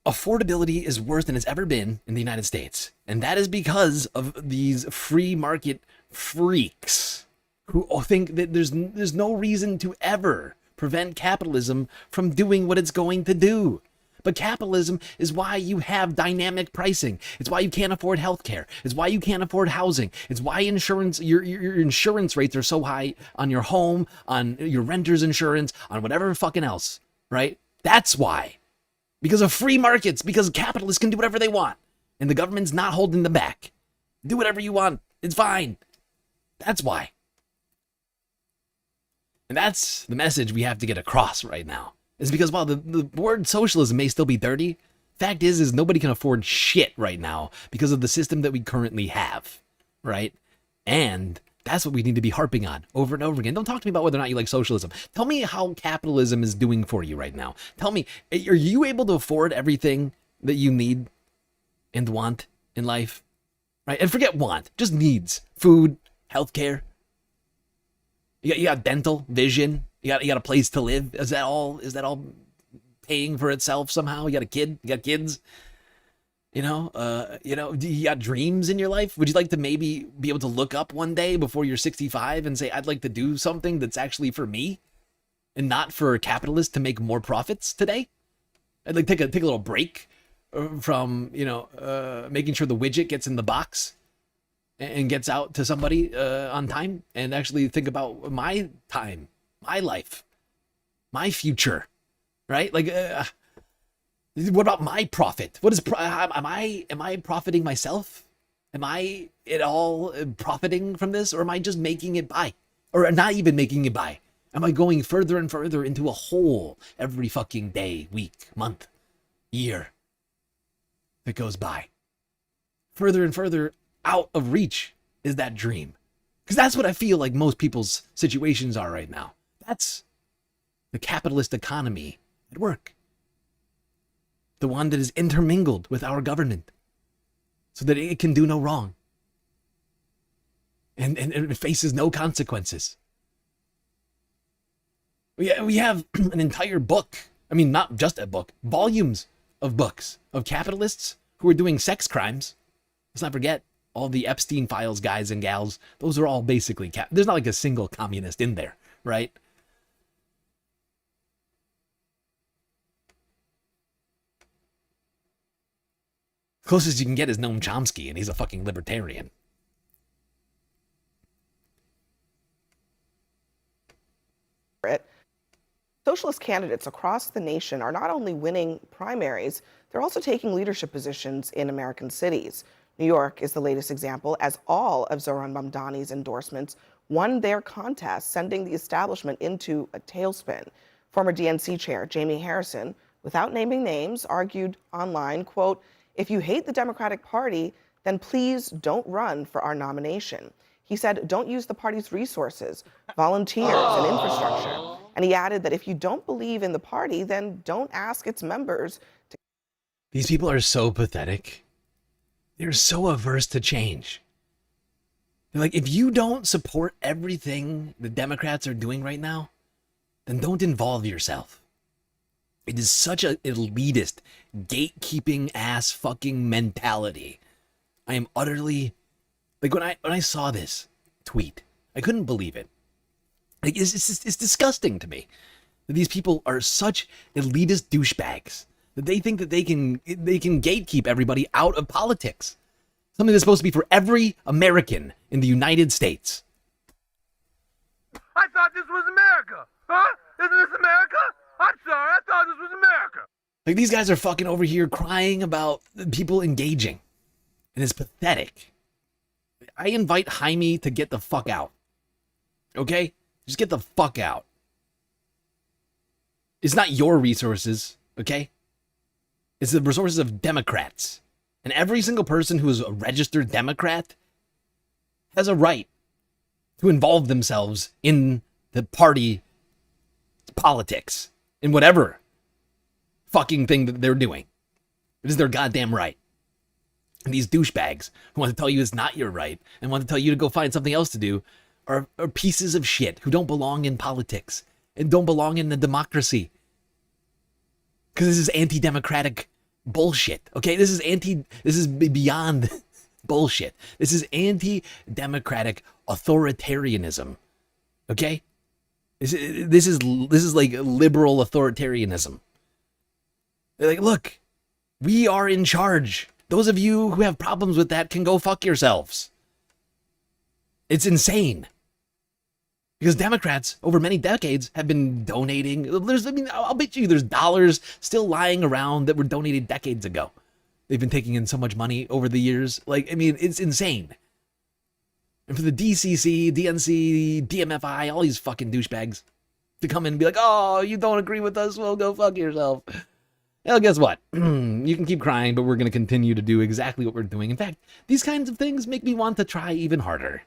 S1: affordability is worse than it's ever been in the United States, and that is because of these free market freaks who think that there's no reason to ever prevent capitalism from doing what it's going to do. But capitalism is why you have dynamic pricing. It's why you can't afford healthcare. It's why you can't afford housing. It's why your insurance rates are so high on your home, on your renter's insurance, on whatever fucking else, right? That's why. Because of free markets, because capitalists can do whatever they want, and the government's not holding them back. Do whatever you want. It's fine. That's why. And that's the message we have to get across right now. Is because while the word socialism may still be dirty, fact is nobody can afford shit right now because of the system that we currently have, right? And that's what we need to be harping on over and over again. Don't talk to me about whether or not you like socialism. Tell me how capitalism is doing for you right now. Tell me, are you able to afford everything that you need and want in life, right? And forget want, just needs: food, healthcare. You got dental, vision. You got a place to live. Is that all paying for itself somehow? You got a kid? You got kids? Do you got dreams in your life? Would you like to maybe be able to look up one day before you're 65 and say, I'd like to do something that's actually for me and not for capitalists to make more profits today? I'd like to take a little break from, making sure the widget gets in the box and gets out to somebody on time, and actually think about my time, my life, my future, right? Like, What about my profit? What is am I profiting myself? Am I at all profiting from this, or am I just making it by, or not even making it by? Am I going further and further into a hole every fucking day, week, month, year that goes by? Further and further out of reach is that dream. Because that's what I feel like most people's situations are right now. That's the capitalist economy at work. The one that is intermingled with our government so that it can do no wrong. And it faces no consequences. We have an entire book. I mean, not just a book. Volumes of books of capitalists who are doing sex crimes. Let's not forget all the Epstein files guys and gals. Those are all basically there's not like a single communist in there, right? Closest you can get is Noam Chomsky, and he's a fucking libertarian.
S9: Socialist candidates across the nation are not only winning primaries, they're also taking leadership positions in American cities. New York is the latest example, as all of Zohran Mamdani's endorsements won their contest, sending the establishment into a tailspin. Former DNC chair Jamie Harrison, without naming names, argued online, quote, "If you hate the Democratic Party, then please don't run for our nomination." He said, "Don't use the party's resources, volunteers, and infrastructure." And he added that if you don't believe in the party, then don't ask its members to.
S1: These people are so pathetic. They're so averse to change. They're like, if you don't support everything the Democrats are doing right now, then don't involve yourself. It is such an elitist, gatekeeping ass fucking mentality. I am utterly, like, when I saw this tweet, I couldn't believe it. Like, it's disgusting to me that these people are such elitist douchebags that they think that they can gatekeep everybody out of politics. Something that's supposed to be for every American in the United States.
S11: I thought this was America. Huh? Isn't this America? I'm sorry, I thought this was America.
S1: Like, these guys are fucking over here crying about people engaging. And it's pathetic. I invite Jaime to get the fuck out. Okay? Just get the fuck out. It's not your resources, okay? It's the resources of Democrats. And every single person who is a registered Democrat has a right to involve themselves in the party politics, in whatever fucking thing that they're doing. It is their goddamn right. And these douchebags who want to tell you it's not your right and want to tell you to go find something else to do are pieces of shit who don't belong in politics and don't belong in the democracy. Because this is anti-democratic bullshit, okay? This is beyond bullshit. This is anti-democratic authoritarianism, okay? This is like liberal authoritarianism. They're like, look, we are in charge. Those of you who have problems with that can go fuck yourselves. It's insane. Because Democrats, over many decades, have been donating. I'll bet you there's dollars still lying around that were donated decades ago. They've been taking in so much money over the years. Like, I mean, it's insane. And for the DCC, DNC, DMFI, all these fucking douchebags to come in and be like, oh, you don't agree with us? Well, go fuck yourself. Well, guess what? You can keep crying, but we're going to continue to do exactly what we're doing. In fact, these kinds of things make me want to try even harder.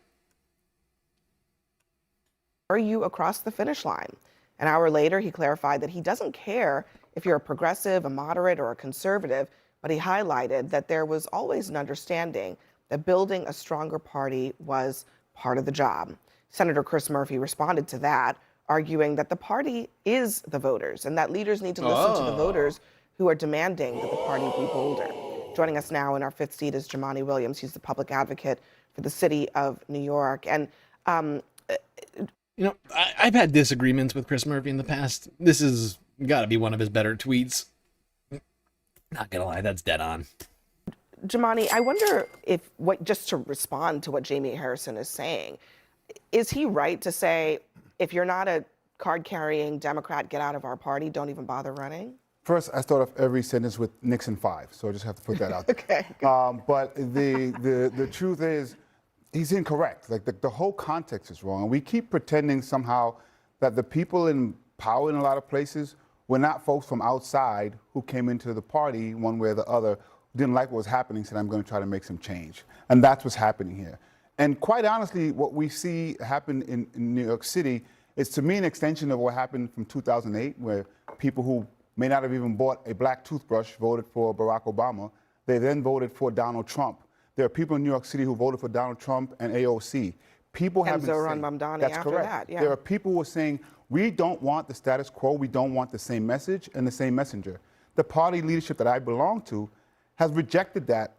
S9: Are you across the finish line? An hour later, he clarified that he doesn't care if you're a progressive, a moderate, or a conservative, but he highlighted that there was always an understanding that building a stronger party was part of the job. Senator Chris Murphy responded to that, arguing that the party is the voters and that leaders need to listen to the voters who are demanding that the party be bolder. Joining us now in our fifth seat is Jumaane Williams. He's the public advocate for the city of New York. And
S1: you know, I've had disagreements with Chris Murphy in the past. This has got to be one of his better tweets. Not gonna lie, that's dead on.
S9: Jumaane, I wonder if, just to respond to what Jamie Harrison is saying, is he right to say, if you're not a card-carrying Democrat, get out of our party, don't even bother running?
S8: First, I start off every sentence with Nixon 5, so I just have to put that out there.
S9: Okay.
S8: But the truth is, he's incorrect. Like the whole context is wrong. And we keep pretending somehow that the people in power in a lot of places were not folks from outside who came into the party one way or the other, didn't like what was happening, said, I'm going to try to make some change. And that's what's happening here. And quite honestly, what we see happen in New York City is, to me, an extension of what happened from 2008, where people who may not have even bought a black toothbrush voted for Barack Obama. They then voted for Donald Trump. There are people in New York City who voted for Donald Trump and AOC. People have been
S9: Zoran
S8: saying,
S9: Mamdani
S8: that's
S9: after
S8: correct.
S9: that, yeah.
S8: There are people who are saying, we don't want the status quo, we don't want the same message and the same messenger. The party leadership that I belong to has rejected that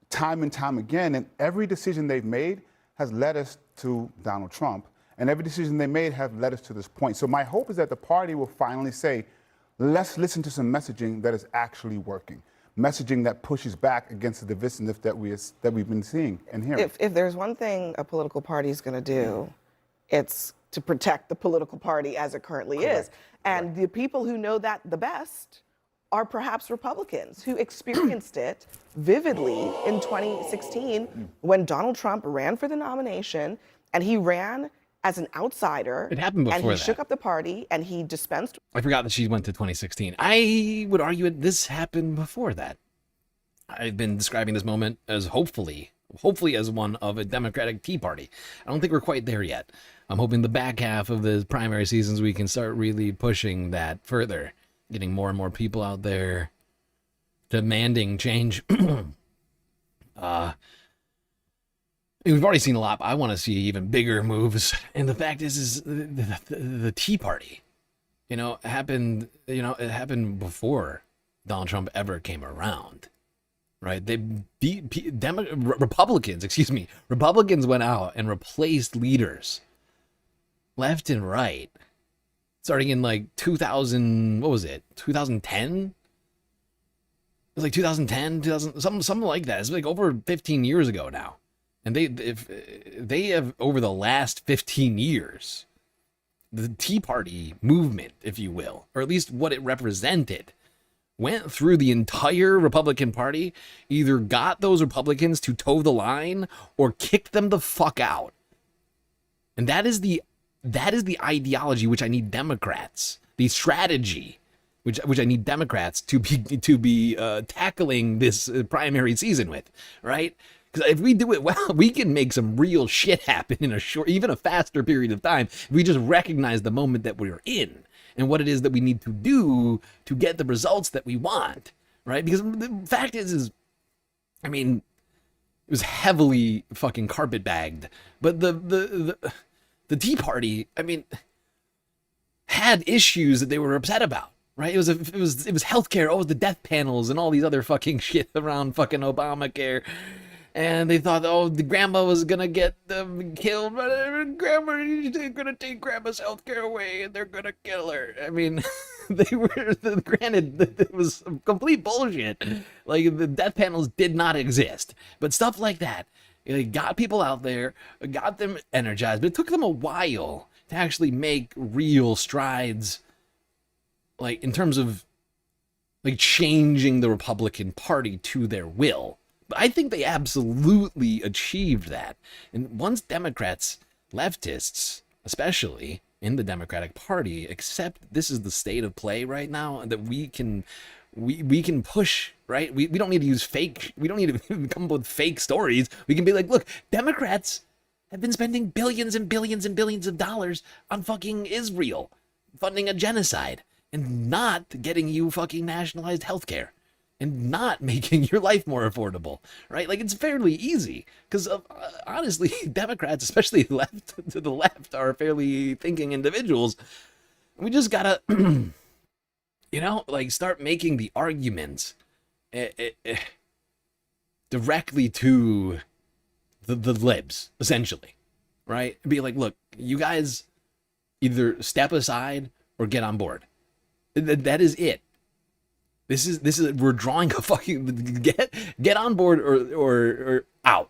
S8: time and time again, and every decision they've made has led us to Donald Trump, and every decision they made have led us to this point. So my hope is that the party will finally say, let's listen to some messaging that is actually working, messaging that pushes back against the divisiveness that we've been seeing and hearing.
S9: If there's one thing a political party is going to do, it's to protect the political party as it currently is. And the people who know that the best are perhaps Republicans who experienced it vividly in 2016 when Donald Trump ran for the nomination, and he ran as an outsider.
S1: It happened before
S9: and he
S1: that.
S9: shook up the party, and he dispensed.
S1: I forgot that she went to 2016. I would argue that this happened before that. I've been describing this moment as hopefully as one of a Democratic Tea Party. I don't think we're quite there yet. I'm hoping the back half of the primary seasons we can start really pushing that further, getting more and more people out there demanding change. We've already seen a lot, but I want to see even bigger moves. And the fact is the Tea Party, it happened before Donald Trump ever came around, right? They beat Republicans went out and replaced leaders left and right, starting in like 2000, what was it? 2010? It was like 2010, something like that. It's like over 15 years ago now. And they have, over the last 15 years, the Tea Party movement, if you will, or at least what it represented, went through the entire Republican Party, either got those Republicans to toe the line or kicked them the fuck out. And that is the ideology which I need Democrats, the strategy which I need Democrats to be tackling this primary season with, right? Because if we do it well, we can make some real shit happen in even a faster period of time. If we just recognize the moment that we're in and what it is that we need to do to get the results that we want, right? Because the fact is, I mean, it was heavily fucking carpetbagged, but the Tea Party, I mean, had issues that they were upset about. Right, it was healthcare. Oh, the death panels and all these other fucking shit around fucking Obamacare, and they thought, oh, the grandma was gonna get killed, but they're gonna take grandma's healthcare away and they're gonna kill her. I mean, granted, it was complete bullshit. Like the death panels did not exist, but stuff like that, it got people out there, got them energized, but it took them a while to actually make real strides. Like in terms of like changing the Republican Party to their will. But I think they absolutely achieved that. And once Democrats, leftists, especially in the Democratic Party, accept this is the state of play right now, and that we can push, right? We don't need to use we don't need to come up with fake stories. We can be like, look, Democrats have been spending billions and billions and billions of dollars on fucking Israel, funding a genocide. And not getting you fucking nationalized healthcare, and not making your life more affordable, right? Like it's fairly easy because honestly, Democrats, especially to the left, are fairly thinking individuals. We just gotta, like start making the arguments directly to the libs, essentially, right? Be like, look, you guys either step aside or get on board. That is it. This is we're drawing a fucking get on board or out.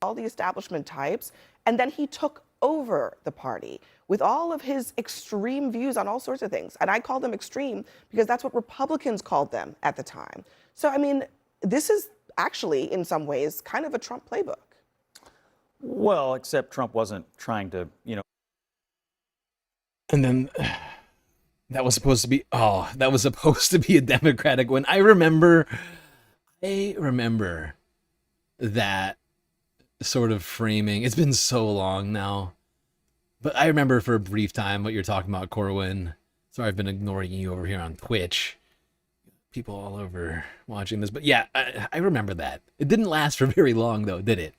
S9: All the establishment types, and then he took over the party with all of his extreme views on all sorts of things. And I call them extreme because that's what Republicans called them at the time. So, I mean, this is actually, in some ways, kind of a Trump playbook.
S12: Well, except Trump wasn't trying to, you know.
S1: And then that was supposed to be, that was supposed to be a Democratic win. I remember that sort of framing. It's been so long now, but I remember for a brief time what you're talking about, Corwin. Sorry, I've been ignoring you over here on Twitch. People all over watching this, but yeah, I remember that. It didn't last for very long, though, did it?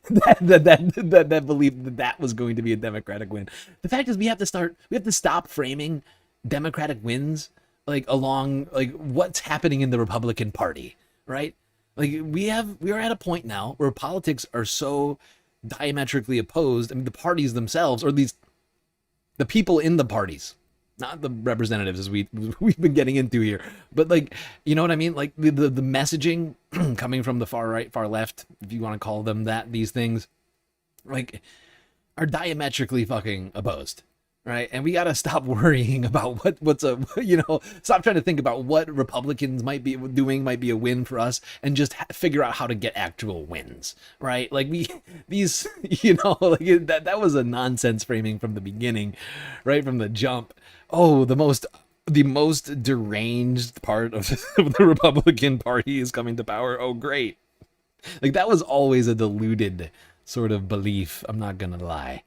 S1: that belief that was going to be a Democratic win. The fact is, we have to stop framing Democratic wins like along like what's happening in the Republican Party, right? Like we are at a point now where politics are so diametrically opposed. I mean, the parties themselves, or at least the people in the parties, not the representatives as we've been getting into here, but like, you know what I mean? Like the messaging coming from the far right, far left, if you want to call them that, these things, like, are diametrically fucking opposed. Right. And we got to stop worrying about stop trying to think about what Republicans might be doing, might be a win for us, and just figure out how to get actual wins. Right. Like that was a nonsense framing from the beginning, right? From the jump. Oh, the most deranged part of the Republican Party is coming to power. Oh, great. Like that was always a deluded sort of belief. I'm not going to lie.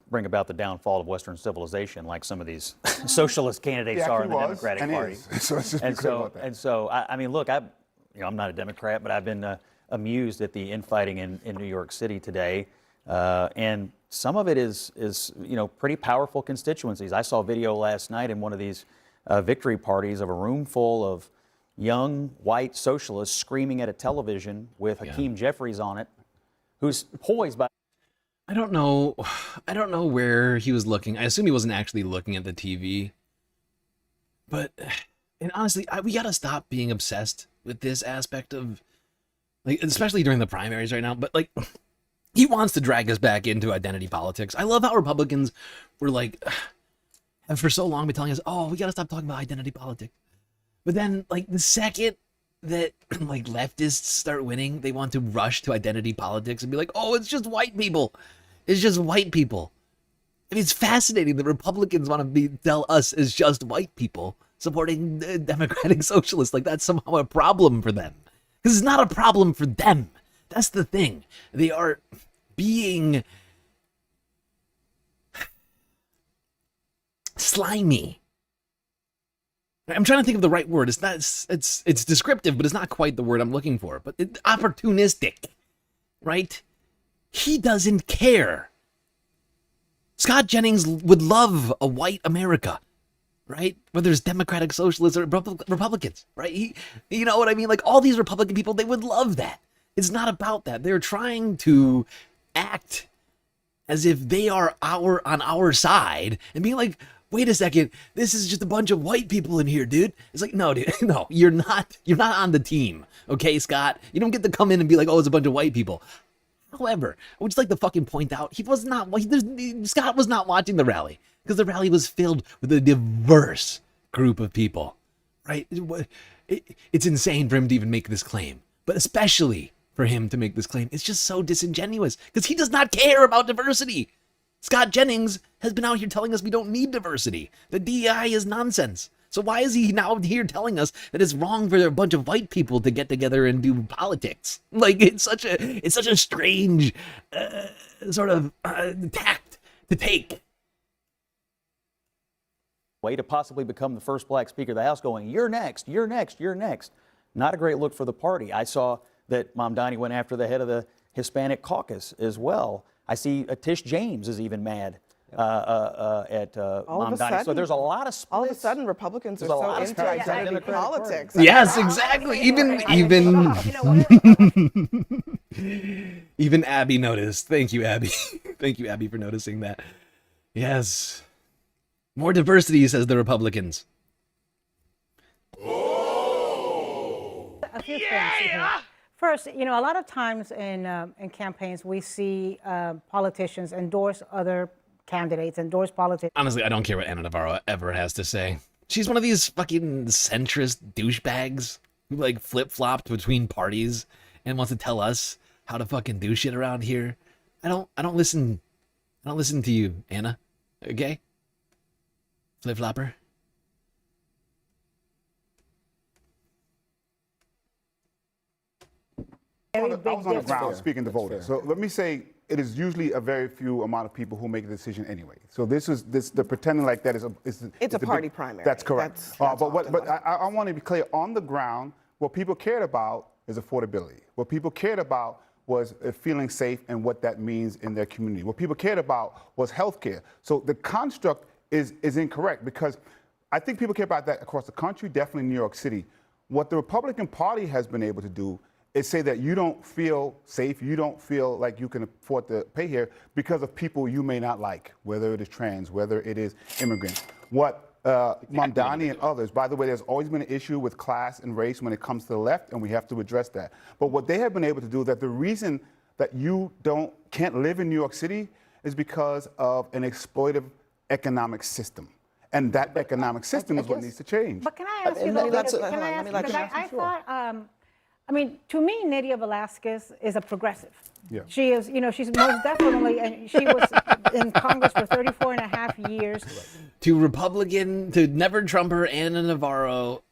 S12: Bring about the downfall of Western civilization, like some of these socialist candidates are in the Democratic Party. And so, I mean, look, I'm not a Democrat, but I've been amused at the infighting in New York City today, and some of it is pretty powerful constituencies. I saw a video last night in one of these victory parties of a room full of young white socialists screaming at a television with Hakeem Jeffries on it, who's poised by.
S1: I don't know where he was looking. I assume he wasn't actually looking at the TV. But, and honestly, we gotta stop being obsessed with this aspect of, like, especially during the primaries right now. But like, he wants to drag us back into identity politics. I love how Republicans were like, have for so long been telling us, oh, we gotta stop talking about identity politics. But then, like, the second that like leftists start winning, they want to rush to identity politics and be like, oh, it's just white people. It's just white people. I mean, it's fascinating that Republicans want to tell us it's just white people supporting democratic socialists. Like that's somehow a problem for them. Because it's not a problem for them. That's the thing. They are being slimy. I'm trying to think of the right word. It's descriptive, but it's not quite the word I'm looking for. But opportunistic, right? He doesn't care. Scott Jennings would love a white America, right? Whether it's Democratic Socialists or Republicans, right? You know what I mean? Like all these Republican people, they would love that. It's not about that. They're trying to act as if they are on our side and being like, wait a second, this is just a bunch of white people in here, dude. It's like, no, dude, no, you're not on the team, okay, Scott? You don't get to come in and be like, oh, it's a bunch of white people. However, I would just like to fucking point out, Scott was not watching the rally because the rally was filled with a diverse group of people, right? It's insane for him to even make this claim, but especially for him to make this claim, it's just so disingenuous because he does not care about diversity. Scott Jennings has been out here telling us we don't need diversity. The DEI is nonsense. So why is he now here telling us that it's wrong for a bunch of white people to get together and do politics? Like it's such a strange sort of tact to take.
S12: Way to possibly become the first black Speaker of the House going, you're next, you're next, you're next. Not a great look for the party. I saw that Mamdani went after the head of the Hispanic caucus as well. I see Tish James is even mad at Mamdani. So there's a lot of splits.
S9: All of a sudden, Republicans are so into identity politics.
S1: Yes, exactly. Even Abby noticed. Thank you, Abby. Thank you, Abby, for noticing that. Yes. More diversity, says the Republicans.
S24: A few things. First, a lot of times in campaigns, we see politicians endorse other candidates, endorse politicians.
S1: Honestly, I don't care what Ana Navarro ever has to say. She's one of these fucking centrist douchebags who like flip-flopped between parties and wants to tell us how to fucking do shit around here. I don't listen to you, Anna. Okay? Flip-flopper.
S8: I was on the ground speaking to voters. So let me say, it is usually a very few amount of people who make a decision anyway. So the pretending like that is
S9: a party primary.
S8: That's correct. But I want to be clear. On the ground, what people cared about is affordability. What people cared about was feeling safe and what that means in their community. What people cared about was healthcare. So the construct is incorrect, because I think people care about that across the country, definitely in New York City. What the Republican Party has been able to do is say that you don't feel safe, you don't feel like you can afford to pay here because of people you may not like, whether it is trans, whether it is immigrants. What Mamdani and others, by the way, there's always been an issue with class and race when it comes to the left, and we have to address that. But what they have been able to do, that the reason that you can't live in New York City is because of an exploitive economic system. And that economic system is what needs to change.
S24: But can I ask you, I thought, to me, Nydia Velázquez is a progressive.
S8: Yeah.
S24: She is, she's most definitely, and she was in Congress for 34 and a half years.
S1: To Republican, to never Trumper, Ana Navarro,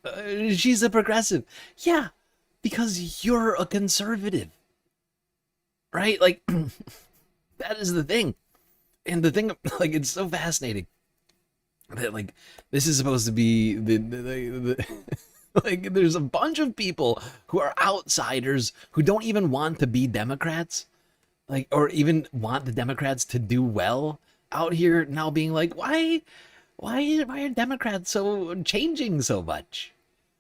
S1: she's a progressive. Yeah, because you're a conservative. Right? Like, that is the thing. And the thing, like, it's so fascinating that, like, this is supposed to be the like, there's a bunch of people who are outsiders who don't even want to be Democrats, like, or even want the Democrats to do well out here now being like, why are Democrats so changing so much?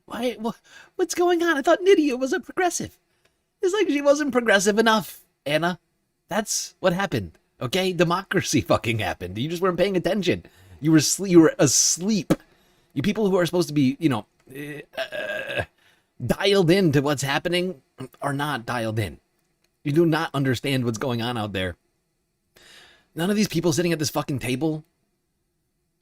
S1: What's going on? I thought Nydia was a progressive. It's like she wasn't progressive enough, Anna. That's what happened. Okay? Democracy fucking happened. You just weren't paying attention. You were asleep. You people who are supposed to be, dialed in to what's happening are not dialed in. You do not understand what's going on out there. None of these people sitting at this fucking table,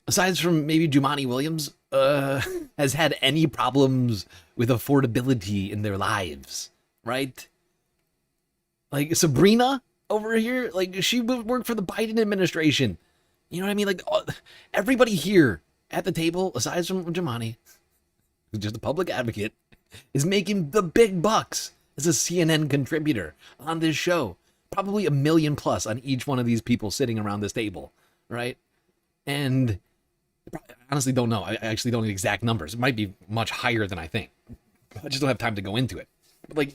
S1: aside from maybe Jumaane Williams, has had any problems with affordability in their lives, right? Like Sabrina over here, like, she worked for the Biden administration. You know what I mean? Like, everybody here at the table, aside from Jumaane, who's just a public advocate, is making the big bucks as a CNN contributor on this show. Probably $1 million plus on each one of these people sitting around this table, right? And I honestly don't know. I actually don't know the exact numbers. It might be much higher than I think. I just don't have time to go into it. But, like,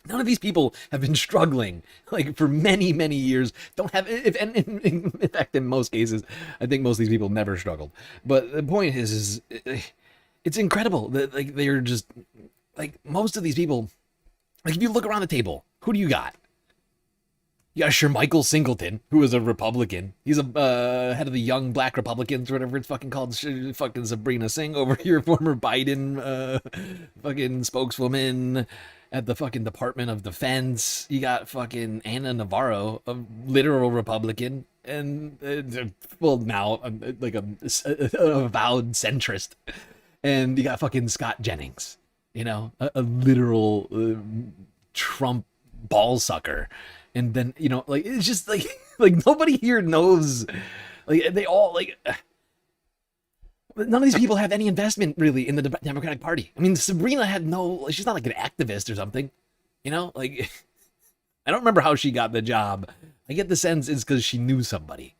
S1: none of these people have been struggling, like, for many, many years. Don't have, in fact, in most cases, I think most of these people never struggled. But the point is it's incredible that, like, they're just, like, most of these people, like, if you look around the table, who do you got? You got Michael Singleton, who is a Republican. He's a head of the Young Black Republicans, or whatever it's fucking called. Fucking Sabrina Singh over here, former Biden fucking spokeswoman at the fucking Department of Defense. You got fucking Ana Navarro, a literal Republican, and now like a avowed centrist. And you got fucking Scott Jennings, a literal Trump ball sucker. And then, like, it's just like nobody here knows, like, they all, like, none of these people have any investment really in the Democratic Party. I mean, Sabrina had she's not like an activist or something, like, I don't remember how she got the job. I get the sense it's because she knew somebody,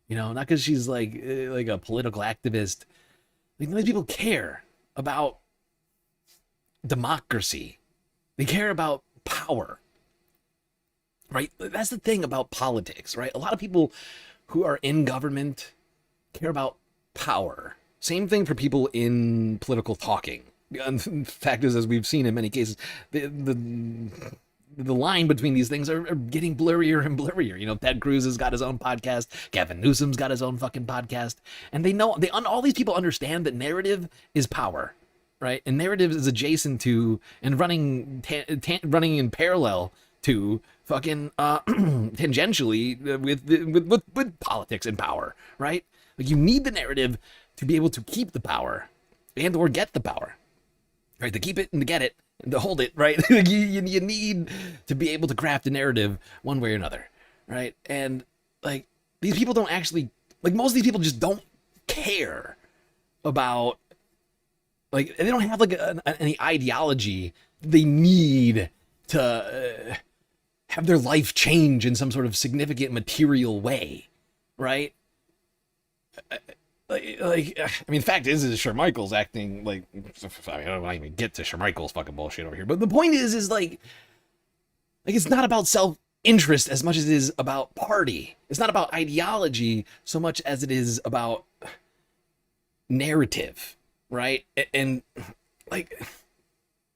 S1: not because she's like a political activist. Like, none of these people care about democracy. They care about power. Right? That's the thing about politics, right? A lot of people who are in government care about power. Same thing for people in political talking. And the fact is, as we've seen in many cases, the line between these things are getting blurrier and blurrier. Ted Cruz has got his own podcast. Gavin Newsom's got his own fucking podcast. And all these people understand that narrative is power, right? And narrative is adjacent to and running in parallel to fucking tangentially with politics and power, right? Like you need the narrative to be able to keep the power and or get the power, right? To keep it and to get it and to hold it, right? you need to be able to craft a narrative one way or another, right? And like these people don't actually, like most of these people just don't care about, like they don't have like any ideology they need to have their life change in some sort of significant material way, right? I mean, the fact is Shermichael's acting like, I mean, I don't want to even get to Shermichael's fucking bullshit over here, but the point is like it's not about self-interest as much as it is about party. It's not about ideology so much as it is about narrative, right? And like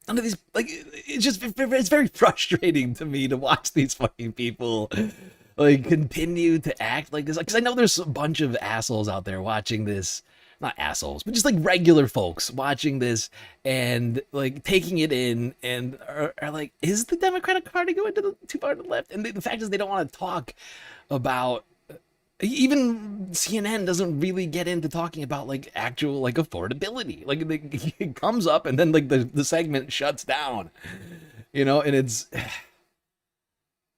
S1: none of these, like it's very frustrating to me to watch these fucking people like continue to act like this, because I know there's a bunch of assholes out there watching this, not assholes, but just like regular folks watching this and like taking it in and are like, is the Democratic Party going too far to the left? And the fact is they don't want to talk about, even CNN doesn't really get into talking about like actual like affordability. Like it comes up and then like the segment shuts down, you know, and it's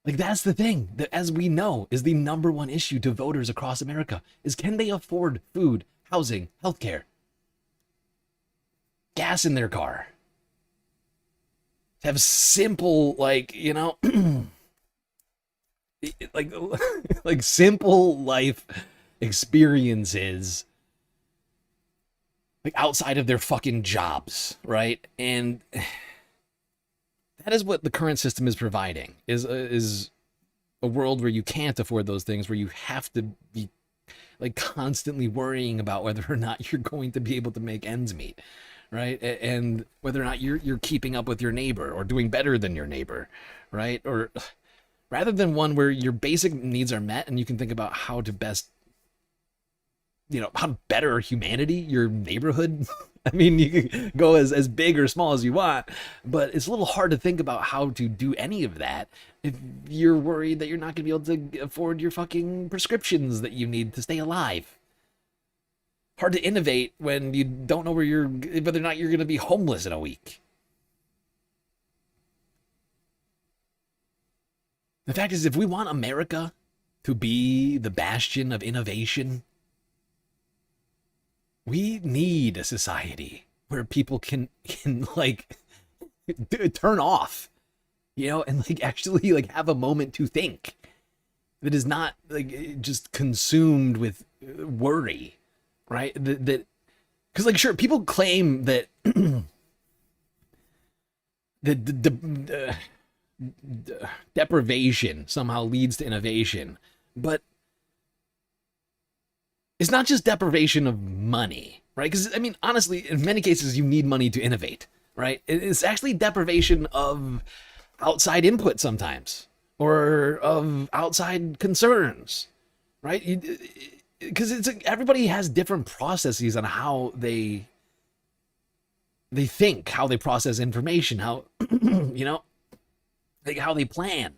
S1: like, that's the thing that, as we know, is the number one issue to voters across America is, can they afford food, housing, healthcare, gas in their car, have simple, like, you know, like simple life experiences, like outside of their fucking jobs, right? And that is what the current system is providing, is a world where you can't afford those things, where you have to be like constantly worrying about whether or not you're going to be able to make ends meet, right? And whether or not you're keeping up with your neighbor or doing better than your neighbor, right? Or rather than one where your basic needs are met and you can think about how to best, you know, how to better humanity, your neighborhood. I mean, you can go as big or small as you want, but it's a little hard to think about how to do any of that if you're worried that you're not going to be able to afford your fucking prescriptions that you need to stay alive. Hard to innovate when you don't know whether or not you're going to be homeless in a week. The fact is, if we want America to be the bastion of innovation, we need a society where people can like turn off, you know, and like actually like have a moment to think that is not like just consumed with worry, right? That because like sure, people claim that the deprivation somehow leads to innovation, but it's not just deprivation of money, right? Because, I mean, honestly, in many cases, you need money to innovate, right? It's actually deprivation of outside input sometimes, or of outside concerns, right? Because it's everybody has different processes on how they think, how they process information, how, you know, like how they plan,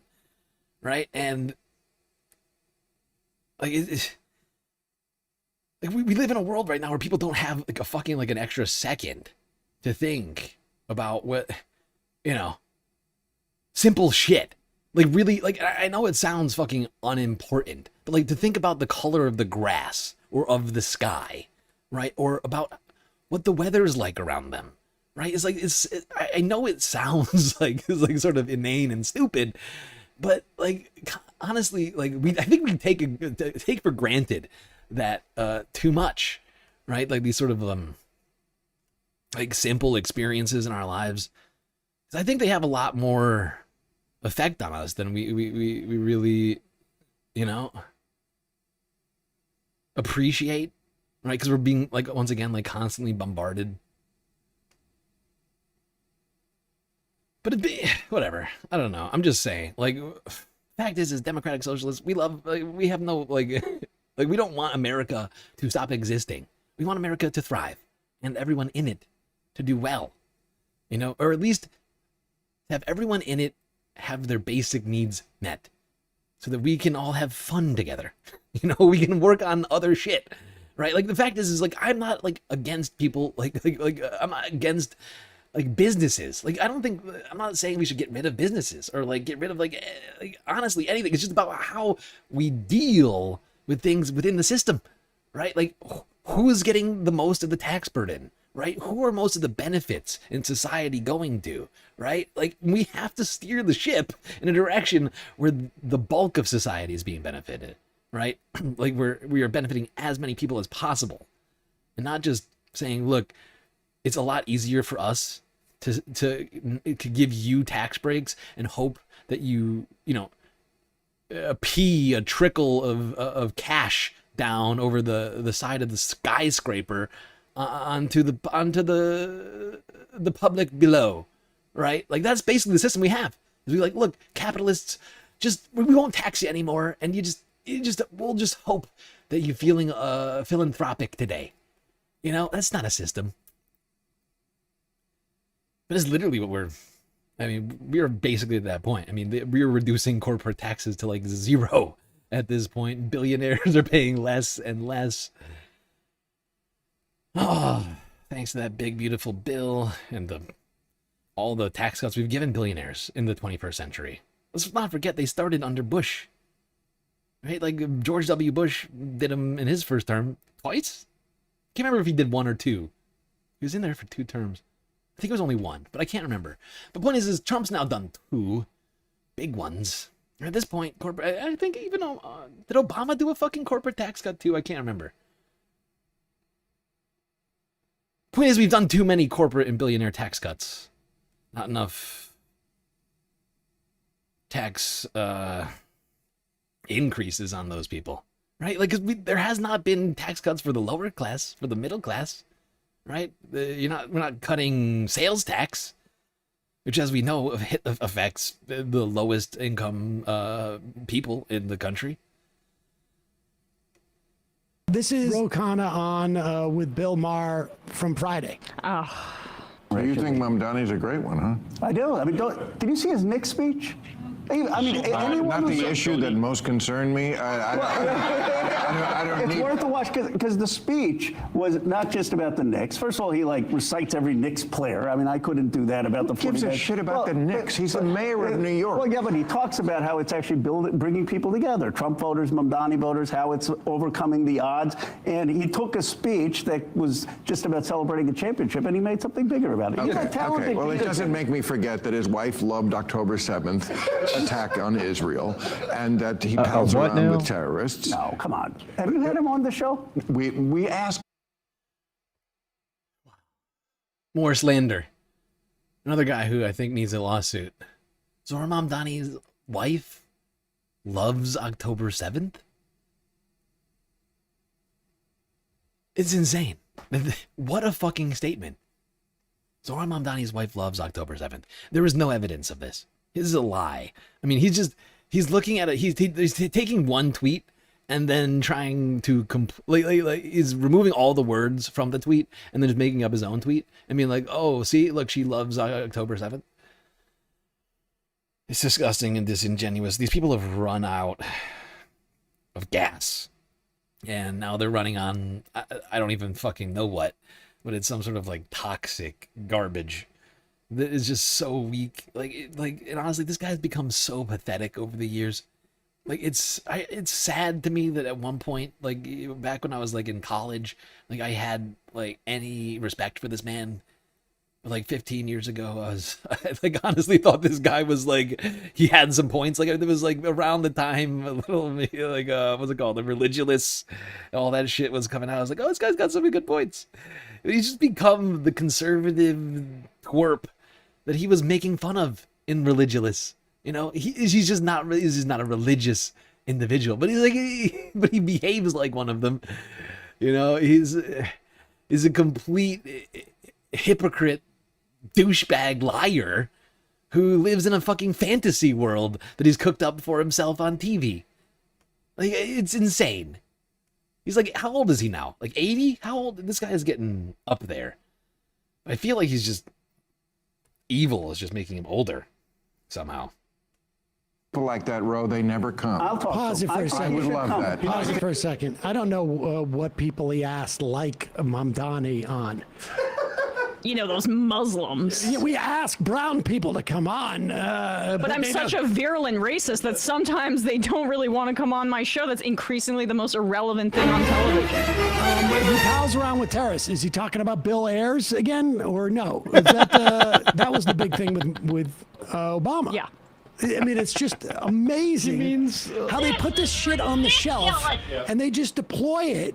S1: right? And like like we live in a world right now where people don't have like a fucking like an extra second to think about what, you know, simple shit. Like really, like I know it sounds fucking unimportant, but like to think about the color of the grass or of the sky, right? Or about what the weather is like around them, right? It's like, I know it sounds like it's like sort of inane and stupid, but like honestly, like I think we take for granted that too much, right? Like these sort of like simple experiences in our lives, I think they have a lot more effect on us than we really, you know, appreciate, right? Because we're being like, once again, like constantly bombarded. But it'd be whatever. I don't know. I'm just saying, like, fact is democratic socialists, we love, like, we have no like like we don't want America to stop existing. We want America to thrive and everyone in it to do well, you know, or at least have everyone in it have their basic needs met so that we can all have fun together. You know, we can work on other shit, right? Like the fact is like, I'm not like against people, I'm not against like businesses. Like, I'm not saying we should get rid of businesses or like get rid of like honestly anything. It's just about how we deal with things within the system, right? Like who's getting the most of the tax burden, right? Who are most of the benefits in society going to, right? Like we have to steer the ship in a direction where the bulk of society is being benefited, right? Like we are benefiting as many people as possible, and not just saying, look, it's a lot easier for us to give you tax breaks and hope that you pee a trickle of cash down over the side of the skyscraper onto the public below, right? Like that's basically the system we have. Is we like, look, capitalists, we won't tax you anymore, and we'll just hope that you're feeling philanthropic today. You know, that's not a system. But it's literally what we are basically at that point. I mean, we are reducing corporate taxes to like zero at this point. Billionaires are paying less and less. Oh, thanks to that big, beautiful bill and all the tax cuts we've given billionaires in the 21st century. Let's not forget they started under Bush, right? Like George W. Bush did them in his first term twice. Can't remember if he did one or two. He was in there for 2 terms. I think it was only 1, but I can't remember. The point is Trump's now done 2 big ones. At this point, I think even did Obama do a fucking corporate tax cut too? I can't remember. Point is, we've done too many corporate and billionaire tax cuts. Not enough tax increases on those people, right? Like, because there has not been tax cuts for the lower class, for the middle class, right? We're not cutting sales tax, which, as we know, affects the lowest income people in the country.
S25: This is Ro Khanna on with Bill Maher from Friday.
S13: Oh. Well, you think Mamdani's a great one, huh?
S14: I do. I mean, did you see his Knicks speech? I mean, anyone
S13: not the issue that most concerned me. I don't
S14: it's
S13: need...
S14: worth a watch because the speech was not just about the Knicks. First of all, he like recites every Knicks player. I mean, I couldn't do that about the 49ers.
S13: Who gives a shit about the Knicks? He's the mayor of New York.
S14: Well, yeah, but he talks about how it's actually bringing people together. Trump voters, Mamdani voters, how it's overcoming the odds. And he took a speech that was just about celebrating a championship, and he made something bigger about it.
S13: Okay. Well, it doesn't make me forget that his wife loved October 7th attack on Israel, and that he pals around with terrorists.
S14: No, come on. Have you had him on the show?
S13: We asked.
S1: More slander. Another guy who I think needs a lawsuit. Zohran Mamdani's wife loves October 7th? It's insane. What a fucking statement. Zohran Mamdani's wife loves October 7th. There is no evidence of this. This is a lie. I mean, he's looking at it. He's taking one tweet and then trying to he's removing all the words from the tweet and then just making up his own tweet and being like, oh, see, look, she loves October 7th. It's disgusting and disingenuous. These people have run out of gas. And now they're running on, I don't even fucking know what, but it's some sort of like toxic garbage that is just so weak. And honestly, this guy's become so pathetic over the years. Like, it's sad to me that at one point, like back when I was like in college, like I had like any respect for this man. But like 15 years ago, I like honestly thought this guy was like, he had some points. Like it was like around the time a little like what's it called, the religious, all that shit was coming out. I was like, oh, this guy's got some good points. He's just become the conservative twerp that he was making fun of in Religious. You know, he's just not a religious individual, but but he behaves like one of them. You know, he's a complete hypocrite, douchebag liar who lives in a fucking fantasy world that he's cooked up for himself on TV. Like, it's insane. He's like, how old is he now? Like 80? How old? This guy is getting up there. I feel like he's just evil is just making him older somehow.
S13: People like that, Ro, they never come.
S14: I'll talk
S15: Pause
S14: to
S15: it
S14: him.
S15: for a second.
S13: I would love that.
S15: Pause it for a second. I don't know what people he asked like Mamdani on.
S17: You know, those Muslims.
S15: Yeah, we ask brown people to come on.
S17: But I'm such a virulent racist that sometimes they don't really want to come on my show. That's increasingly the most irrelevant thing on television.
S15: He pals around with terrorists. Is he talking about Bill Ayers again, or no? Is that, that was the big thing with Obama.
S17: Yeah.
S15: I mean, it's just amazing how they put this shit on the shelf and they just deploy it.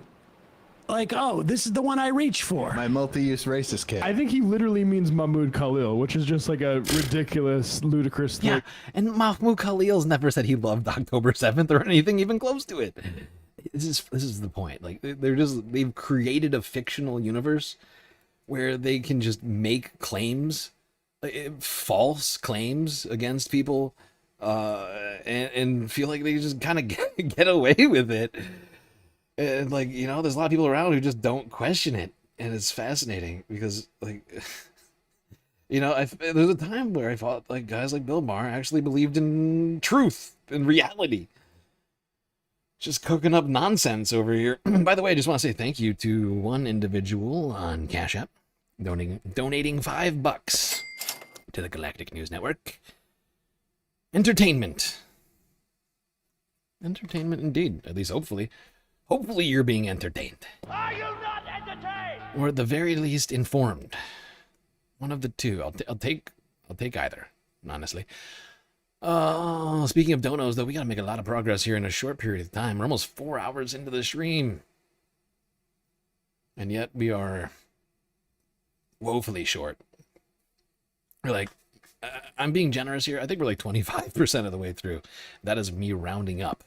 S15: Like, oh, this is the one I reach for.
S20: My multi-use racist kid.
S25: I think he literally means Mahmoud Khalil, which is just like a ridiculous, ludicrous thing.
S1: Yeah, and Mahmoud Khalil's never said he loved October 7th or anything even close to it. This is the point. Like, they've created a fictional universe where they can just make claims, false claims against people, and feel like they just kind of get away with it. And like, you know, there's a lot of people around who just don't question it, and it's fascinating because, like, you know, there's a time where I thought like guys like Bill Maher actually believed in truth and reality. Just cooking up nonsense over here. By the way, I just want to say thank you to one individual on Cash App donating $5 to the Galactic News Network. Entertainment indeed, at least hopefully. Hopefully you're being entertained.
S11: Are you not entertained?
S1: Or at the very least informed. One of the two. I'll take either, honestly. Speaking of donos, though, we gotta make a lot of progress here in a short period of time. We're almost 4 hours into the stream. And yet we are woefully short. We're like, I'm being generous here. I think we're like 25% of the way through. That is me rounding up.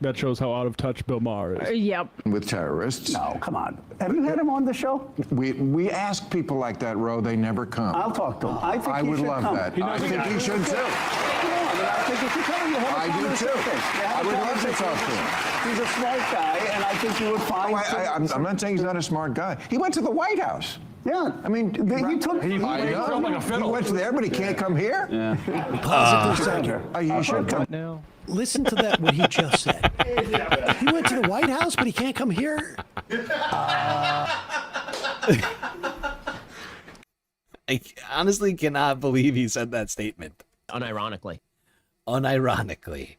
S25: That shows how out of touch Bill Maher is.
S17: Yep.
S13: With terrorists.
S14: No, come on. Have you had him on the show?
S13: We ask people like that, Ro, they never come.
S14: I'll talk to him. I think
S13: I
S14: he
S13: would
S14: should
S13: love
S14: come.
S13: that. I think he should too.
S14: I think he should come. You have a
S13: I do too.
S14: conversation.
S13: I would love to talk to him.
S14: He's a smart guy, and I think you would find.
S13: I'm not saying he's not a smart guy. He went to the White House.
S14: Yeah, I mean, he took.
S13: I know. He went there, but he can't come here.
S14: Yeah.
S15: Pause it for a second.
S13: He should come.
S25: Now.
S15: Listen to that, what he just said. He went to the White House, but he can't come here?
S1: I honestly cannot believe he said that statement.
S21: Unironically.
S1: I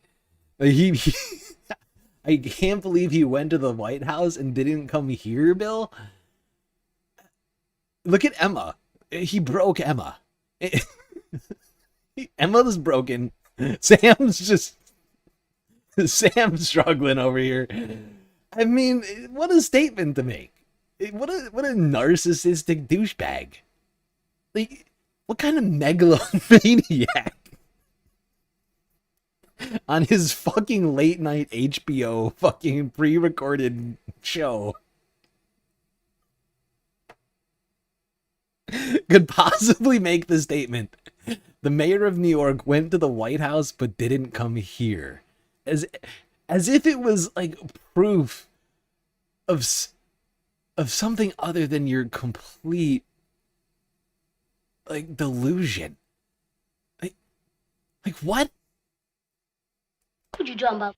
S1: can't believe he went to the White House and didn't come here, Bill. Look at Emma. He broke Emma. Emma's broken. Sam's struggling over here. I mean, what a statement to make. What a narcissistic douchebag. Like, what kind of megalomaniac on his fucking late night HBO fucking pre-recorded show could possibly make the statement, the mayor of New York went to the White House but didn't come here, as if it was like proof of something other than your complete like delusion. Like what?
S22: Could you drum up?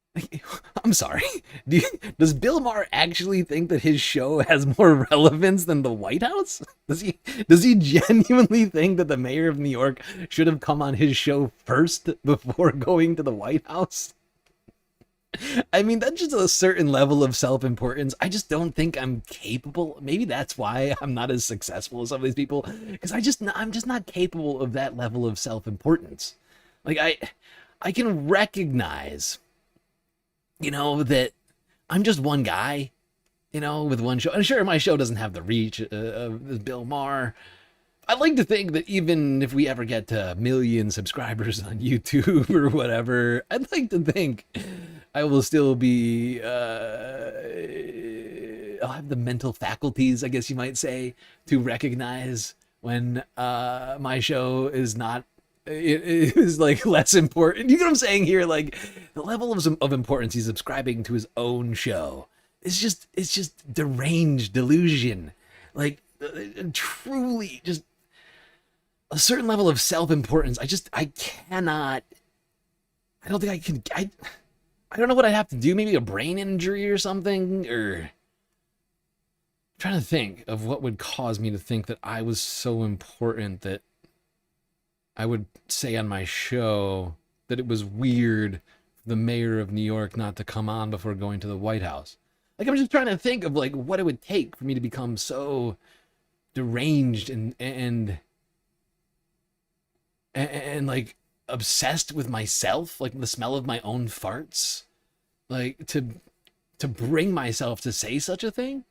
S1: I'm sorry. Does Bill Maher actually think that his show has more relevance than the White House? Does he genuinely think that the mayor of New York should have come on his show first before going to the White House? I mean, that's just a certain level of self-importance. I just don't think I'm capable. Maybe that's why I'm not as successful as some of these people, because I'm just not capable of that level of self-importance. Like I can recognize, you know, that I'm just one guy, you know, with one show. And sure, my show doesn't have the reach of Bill Maher. I'd like to think that even if we ever get to 1 million subscribers on YouTube or whatever, I'd like to think I will still be, I'll have the mental faculties, I guess you might say, to recognize when my show is not, it is like less important. You know what I'm saying here? Like the level of importance he's ascribing to his own show is it's just deranged delusion. Like, truly just a certain level of self-importance. I cannot, I don't think I can, I don't know what I'd have to do. Maybe a brain injury or something, or I'm trying to think of what would cause me to think that I was so important that I would say on my show that it was weird for the mayor of New York not to come on before going to the White House. Like, I'm just trying to think of like what it would take for me to become so deranged and like obsessed with myself, like the smell of my own farts, like to bring myself to say such a thing.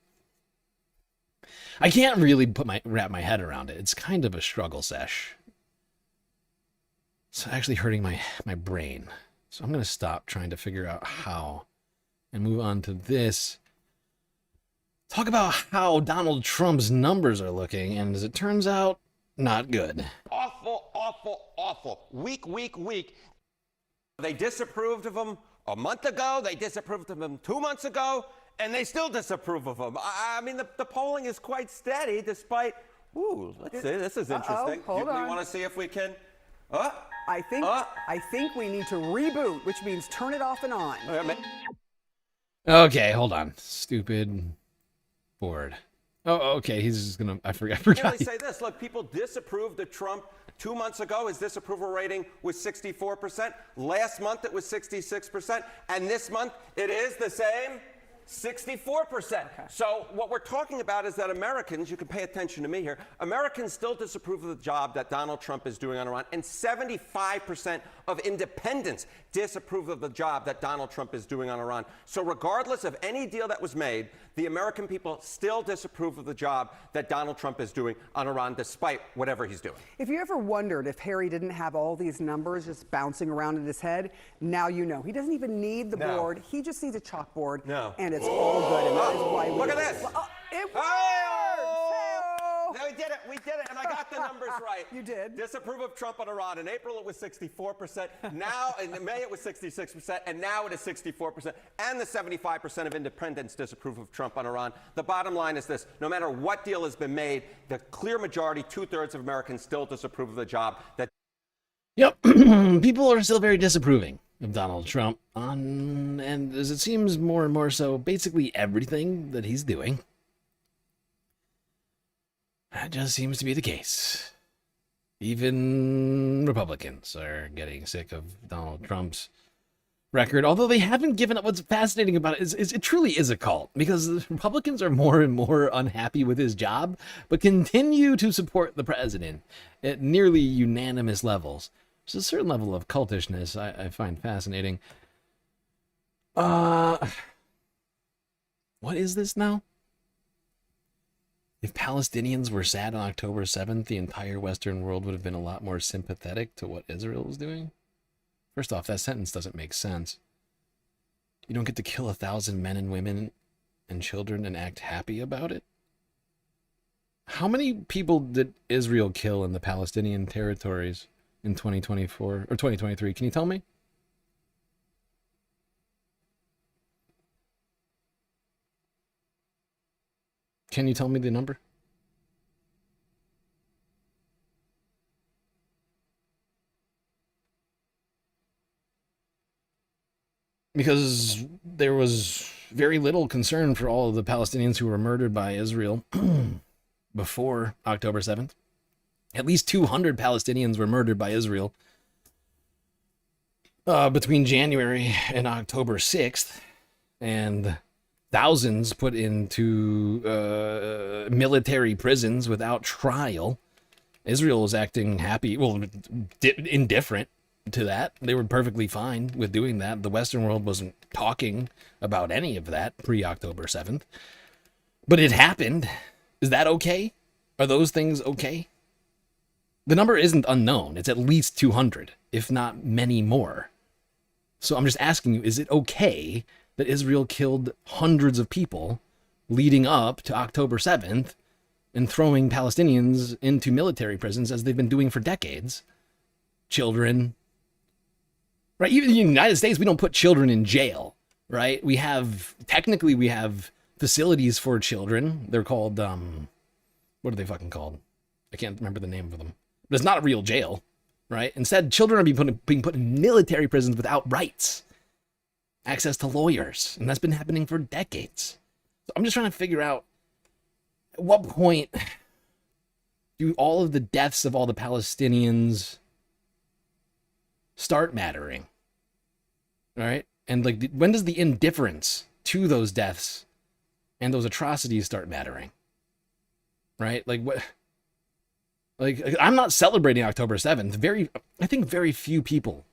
S1: I can't really wrap my head around it. It's kind of a struggle sesh. It's actually hurting my brain. So I'm going to stop trying to figure out how and move on to this. Talk about how Donald Trump's numbers are looking, and as it turns out, not good.
S7: Awful, awful, awful. Weak. They disapproved of him a month ago. They disapproved of him 2 months ago, and they still disapprove of him. I mean, the polling is quite steady despite... Ooh, let's see. This is interesting.
S2: Hold on.
S7: You want to see if we can...
S2: I think we need to reboot, which means turn it off and on.
S1: Okay, hold on. Stupid board. Oh, okay. He's just gonna. I forgot.
S7: Let me say this. Look, people disapproved of Trump 2 months ago. His disapproval rating was 64%. Last month it was 66%, and this month it is the same. 64%. So what we're talking about is that Americans, you can pay attention to me here, Americans still disapprove of the job that Donald Trump is doing on Iran, and 75% of independents disapprove of the job that Donald Trump is doing on Iran. So regardless of any deal that was made, the American people still disapprove of the job that Donald Trump is doing on Iran, despite whatever he's doing.
S2: If you ever wondered if Harry didn't have all these numbers just bouncing around in his head, now you know. He doesn't even need the board. He just needs a chalkboard. And it's all good. And that is why we...
S7: Look at this.
S2: It works!
S7: We did it, and I got the numbers right.
S2: You did.
S7: Disapprove of Trump on Iran. In April, it was 64%. Now, in May, it was 66%, and now it is 64%. And the 75% of independents disapprove of Trump on Iran. The bottom line is this. No matter what deal has been made, the clear majority, 2/3 of Americans still disapprove of the job that...
S1: Yep. People are still very disapproving of Donald Trump on, and as it seems more and more so, basically everything that he's doing. That just seems to be the case. Even Republicans are getting sick of Donald Trump's record, although they haven't given up. What's fascinating about it is it truly is a cult, because the Republicans are more and more unhappy with his job, but continue to support the president at nearly unanimous levels. There's a certain level of cultishness I find fascinating. What is this now? If Palestinians were sad on October 7th, the entire Western world would have been a lot more sympathetic to what Israel was doing. First off, that sentence doesn't make sense. You don't get to kill 1,000 men and women and children and act happy about it? How many people did Israel kill in the Palestinian territories in 2024 or 2023? Can you tell me? Can you tell me the number? Because there was very little concern for all of the Palestinians who were murdered by Israel before October 7th. At least 200 Palestinians were murdered by Israel between January and October 6th, and thousands put into military prisons without trial. Israel was acting happy, well, indifferent to that. They were perfectly fine with doing that. The Western world wasn't talking about any of that pre-October 7th. But it happened. Is that okay? Are those things okay? The number isn't unknown. It's at least 200, if not many more. So I'm just asking you, is it okay that Israel killed hundreds of people leading up to October 7th and throwing Palestinians into military prisons as they've been doing for decades? Children, right? Even in the United States, we don't put children in jail, right? Technically we have facilities for children. They're called, what are they fucking called? I can't remember the name of them. But it's not a real jail, right? Instead, children are being put in military prisons without rights, access to lawyers, and that's been happening for decades. So I'm just trying to figure out, at what point do all of the deaths of all the Palestinians start mattering? All right? And like, when does the indifference to those deaths and those atrocities start mattering? Right? Like, what? Like, I'm not celebrating October 7th. I think very few people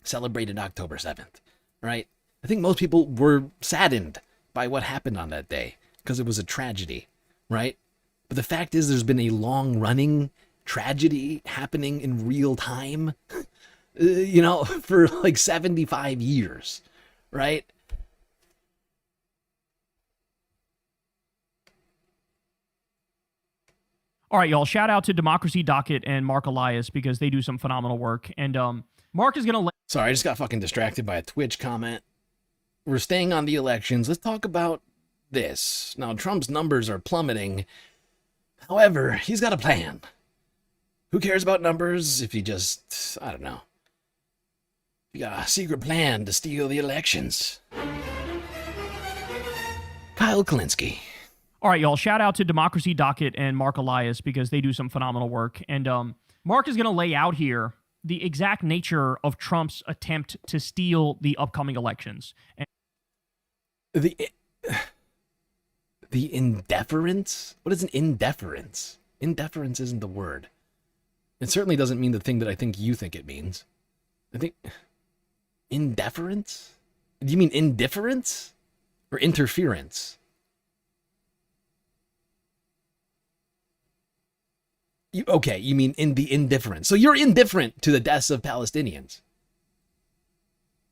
S1: celebrated October 7th, right? I think most people were saddened by what happened on that day because it was a tragedy, right? But the fact is, there's been a long-running tragedy happening in real time, for like 75 years, right?
S18: All right, y'all. Shout out to Democracy Docket and Mark Elias because they do some phenomenal work. And Mark is going to...
S1: Sorry, I just got fucking distracted by a Twitch comment. We're staying on the elections. Let's talk about this. Now, Trump's numbers are plummeting. However, he's got a plan. Who cares about numbers if he just, I don't know. He got a secret plan to steal the elections. Kyle Kalinske.
S18: All right, y'all. Shout out to Democracy Docket and Mark Elias because they do some phenomenal work. And Mark is going to lay out here the exact nature of Trump's attempt to steal the upcoming elections.
S1: The indifference? What is an indifference? Indifference isn't the word. It certainly doesn't mean the thing that I think you think it means. I think... Indifference? Do you mean indifference? Or interference? You mean in the indifference. So you're indifferent to the deaths of Palestinians.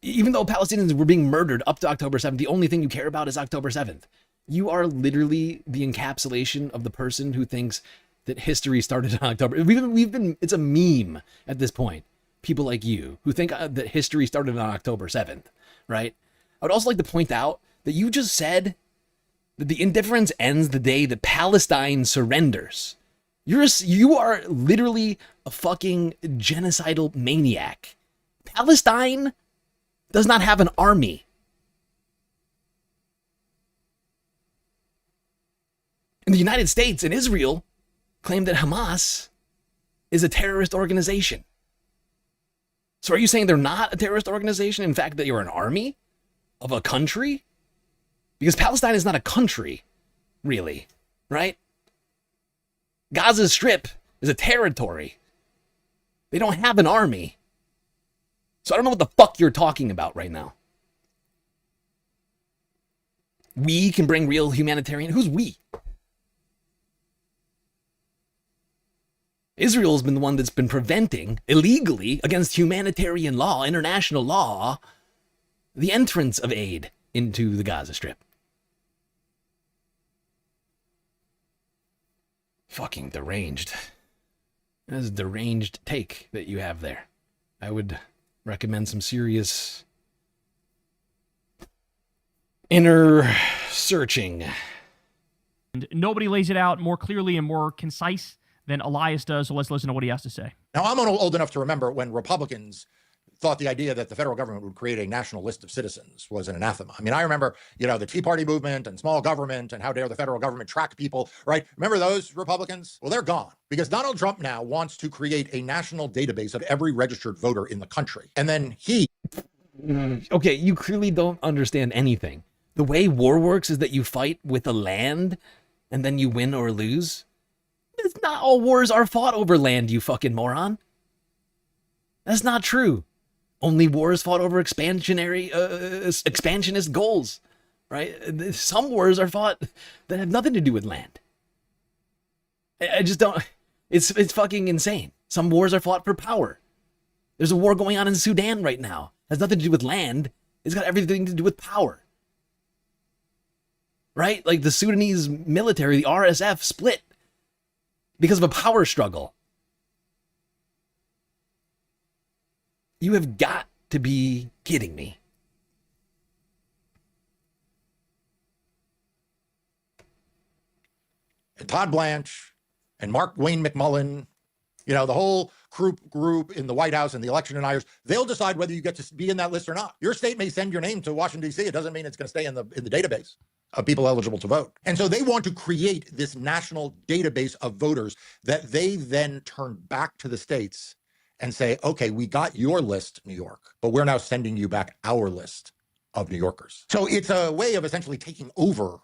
S1: Even though Palestinians were being murdered up to October 7th, the only thing you care about is October 7th. You are literally the encapsulation of the person who thinks that history started on October. It's a meme at this point. People like you who think that history started on October 7th, right? I would also like to point out that you just said that the indifference ends the day that Palestine surrenders. You are literally a fucking genocidal maniac. Palestine does not have an army. And the United States and Israel claim that Hamas is a terrorist organization. So are you saying they're not a terrorist organization? In fact, that you're an army of a country? Because Palestine is not a country, really, right? Gaza Strip is a territory. They don't have an army. So I don't know what the fuck you're talking about right now. We can bring real humanitarian... Who's we? Israel has been the one that's been preventing, illegally, against humanitarian law, international law, the entrance of aid into the Gaza Strip. Fucking deranged. That's a deranged take that you have there. I would recommend some serious inner searching.
S18: And nobody lays it out more clearly and more concise than Elias does, so let's listen to what he has to say.
S19: Now, I'm old enough to remember when Republicans thought the idea that the federal government would create a national list of citizens was an anathema. I mean, I remember, the Tea Party movement and small government and how dare the federal government track people, right? Remember those Republicans? Well, they're gone because Donald Trump now wants to create a national database of every registered voter in the country. And then he...
S1: Okay, you clearly don't understand anything. The way war works is that you fight with the land and then you win or lose. It's not all wars are fought over land, you fucking moron. That's not true. Only wars fought over expansionist goals, right? Some wars are fought that have nothing to do with land. I just don't... It's fucking insane. Some wars are fought for power. There's a war going on in Sudan right now. It has nothing to do with land. It's got everything to do with power. Right? Like the Sudanese military, the RSF, split because of a power struggle. You have got to be kidding me.
S19: And Todd Blanche and Mark Wayne McMullen, you know, the whole group in the White House and the election deniers, they'll decide whether you get to be in that list or not. Your state may send your name to Washington, D.C. It doesn't mean it's going to stay in the database of people eligible to vote. And so they want to create this national database of voters that they then turn back to the states and say, okay, we got your list, New York, but we're now sending you back our list of New Yorkers. So it's a way of essentially taking over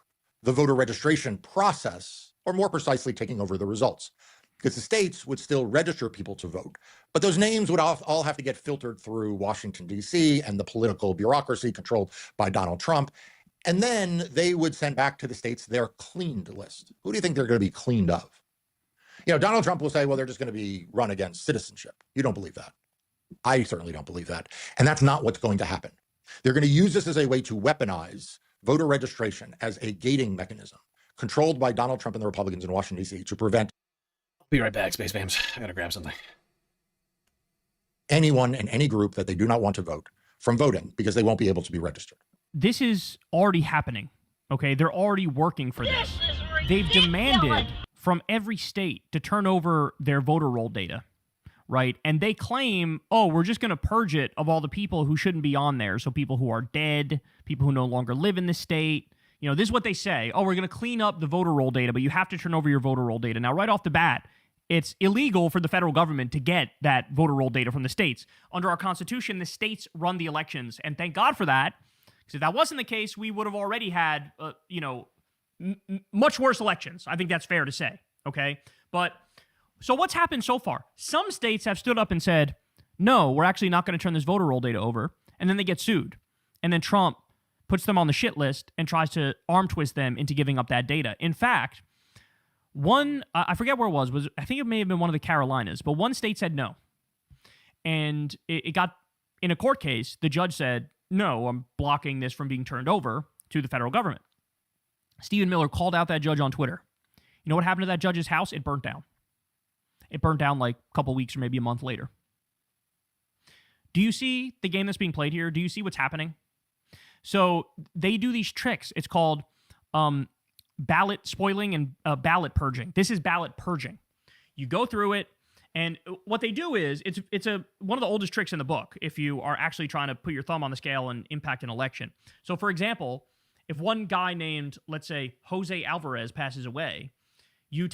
S19: the voter registration process, or more precisely, taking over the results. Because the states would still register people to vote, but those names would all have to get filtered through Washington, D.C. and the political bureaucracy controlled by Donald Trump. And then they would send back to the states their cleaned list. Who do you think they're going to be cleaned of? You know, Donald Trump will say, well, they're just going to be run against citizenship. You don't believe that. I certainly don't believe that. And that's not what's going to happen. They're going to use this as a way to weaponize voter registration as a gating mechanism controlled by Donald Trump and the Republicans in Washington, D.C. to prevent.
S1: Be right back, Space Bams. I gotta grab something.
S19: Anyone in any group that they do not want to vote from voting because they won't be able to be registered.
S18: This is already happening, okay? They're already working for this. They've demanded from every state to turn over their voter roll data, right? And they claim, oh, we're just going to purge it of all the people who shouldn't be on there. So people who are dead, people who no longer live in the state. You know, this is what they say. Oh, we're going to clean up the voter roll data, but you have to turn over your voter roll data. Now, right off the bat, it's illegal for the federal government to get that voter roll data from the states. Under our Constitution, the states run the elections. And thank God for that. Because if that wasn't the case, we would have already had, much worse elections. I think that's fair to say, okay? But, so what's happened so far? Some states have stood up and said, no, we're actually not going to turn this voter roll data over. And then they get sued. And then Trump puts them on the shit list and tries to arm twist them into giving up that data. In fact, one, I forget where it was, I think it may have been one of the Carolinas, but one state said no. And it got, in a court case, the judge said, no, I'm blocking this from being turned over to the federal government. Stephen Miller called out that judge on Twitter. You know what happened to that judge's house? It burnt down. It burnt down like a couple weeks or maybe a month later. Do you see the game that's being played here? Do you see what's happening? So they do these tricks. It's called ballot spoiling and ballot purging. This is ballot purging. You go through it, and what they do is it's one of the oldest tricks in the book if you are actually trying to put your thumb on the scale and impact an election. So, for example, if one guy named, let's say, Jose Alvarez passes away, you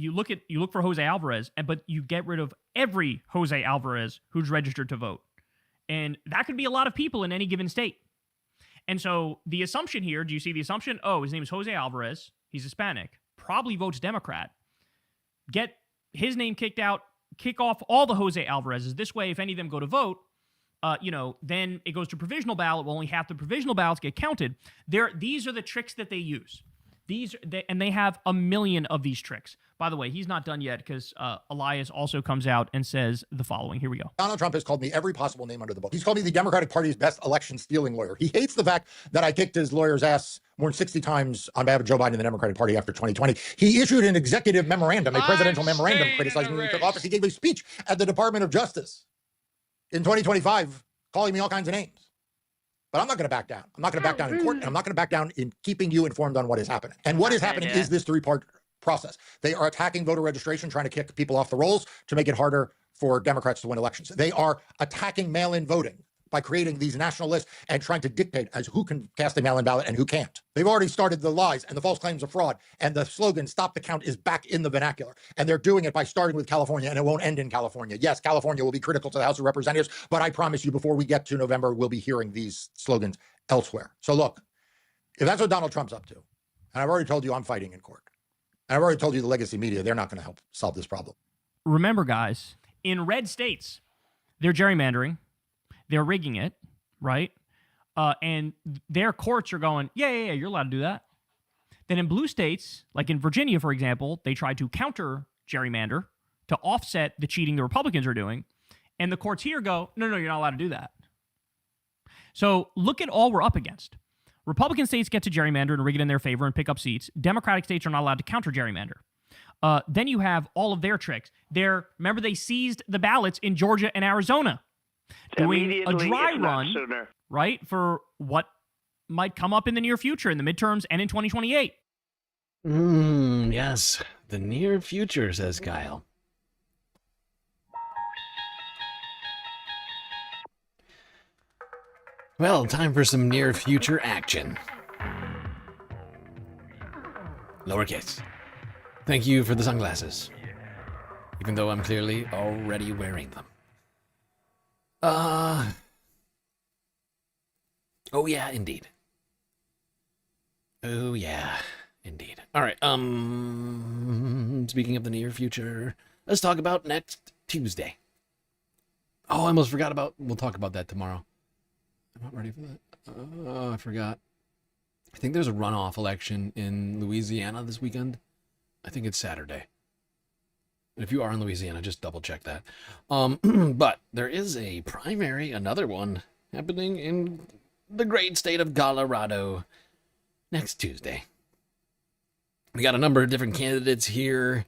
S18: look for Jose Alvarez, but you get rid of every Jose Alvarez who's registered to vote. And that could be a lot of people in any given state. And so the assumption here, do you see the assumption? Oh, his name is Jose Alvarez. He's Hispanic. Probably votes Democrat. Get his name kicked out. Kick off all the Jose Alvarezes. This way, if any of them go to vote, then it goes to provisional ballot. Well, only half the provisional ballots get counted. These are the tricks that they use. And they have a million of these tricks. By the way, he's not done yet because Elias also comes out and says the following. Here we go.
S19: Donald Trump has called me every possible name under the book. He's called me the Democratic Party's best election stealing lawyer. He hates the fact that I kicked his lawyer's ass more than 60 times on behalf of Joe Biden and the Democratic Party after 2020. He issued an executive memorandum, a presidential memorandum criticizing me when he took office. He gave a speech at the Department of Justice in 2025 calling me all kinds of names. But I'm not going to back down. I'm not going to back down in court, and I'm not going to back down in keeping you informed on what is happening. And what is happening is this three-part process. They are attacking voter registration, trying to kick people off the rolls to make it harder for Democrats to win elections. They are attacking mail-in voting by creating these national lists and trying to dictate as who can cast a mail-in ballot and who can't. They've already started the lies and the false claims of fraud, and the slogan, "Stop the Count," is back in the vernacular. And they're doing it by starting with California, and it won't end in California. Yes, California will be critical to the House of Representatives, but I promise you, before we get to November, we'll be hearing these slogans elsewhere. So look, if that's what Donald Trump's up to, and I've already told you I'm fighting in court, and I've already told you the legacy media, they're not going to help solve this problem.
S18: Remember, guys, in red states, they're gerrymandering, they're rigging it, right? And their courts are going, yeah, you're allowed to do that. Then in blue states, like in Virginia, for example, they try to counter gerrymander to offset the cheating the Republicans are doing. And the courts here go, no, you're not allowed to do that. So look at all we're up against. Republican states get to gerrymander and rig it in their favor and pick up seats. Democratic states are not allowed to counter gerrymander. Then you have all of their tricks. Remember, they seized the ballots in Georgia and Arizona. doing a
S10: Immediately,
S18: dry
S10: if not
S18: run,
S10: sooner.
S18: right, for what might come up in the near future, in the midterms and in 2028.
S1: Yes, the near future, says Kyle. Well, time for some near future action. Lowercase. Thank you for the sunglasses. Even though I'm clearly already wearing them. Oh yeah, indeed. Oh yeah, indeed. All right, speaking of the near future, let's talk about next Tuesday. Oh, I almost forgot about, we'll talk about that tomorrow. I'm not ready for that. Oh, I forgot. I think there's a runoff election in Louisiana this weekend. I think it's Saturday. If you are in Louisiana, just double check that. But there is a primary, another one, happening in the great state of Colorado next Tuesday. We got a number of different candidates here.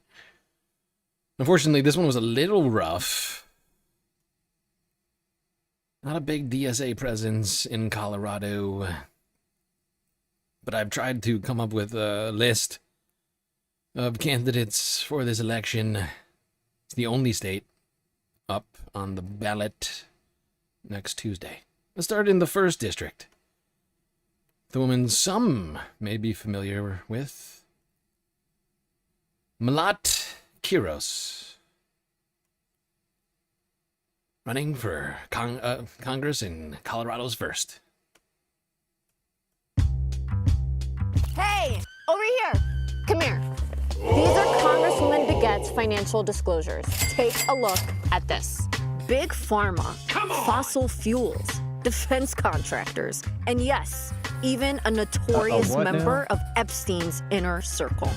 S1: Unfortunately, this one was a little rough. Not a big DSA presence in Colorado. But I've tried to come up with a list of candidates for this election. It's the only state up on the ballot next Tuesday. Let's start in the 1st district. The woman some may be familiar with. Malat Kiros. Running for Congress in Colorado's 1st.
S16: Hey, over here. Come here. These are Congresswoman Baguette's financial disclosures. Take a look at this. Big pharma, fossil fuels, defense contractors, and yes, even a notorious member of Epstein's inner circle.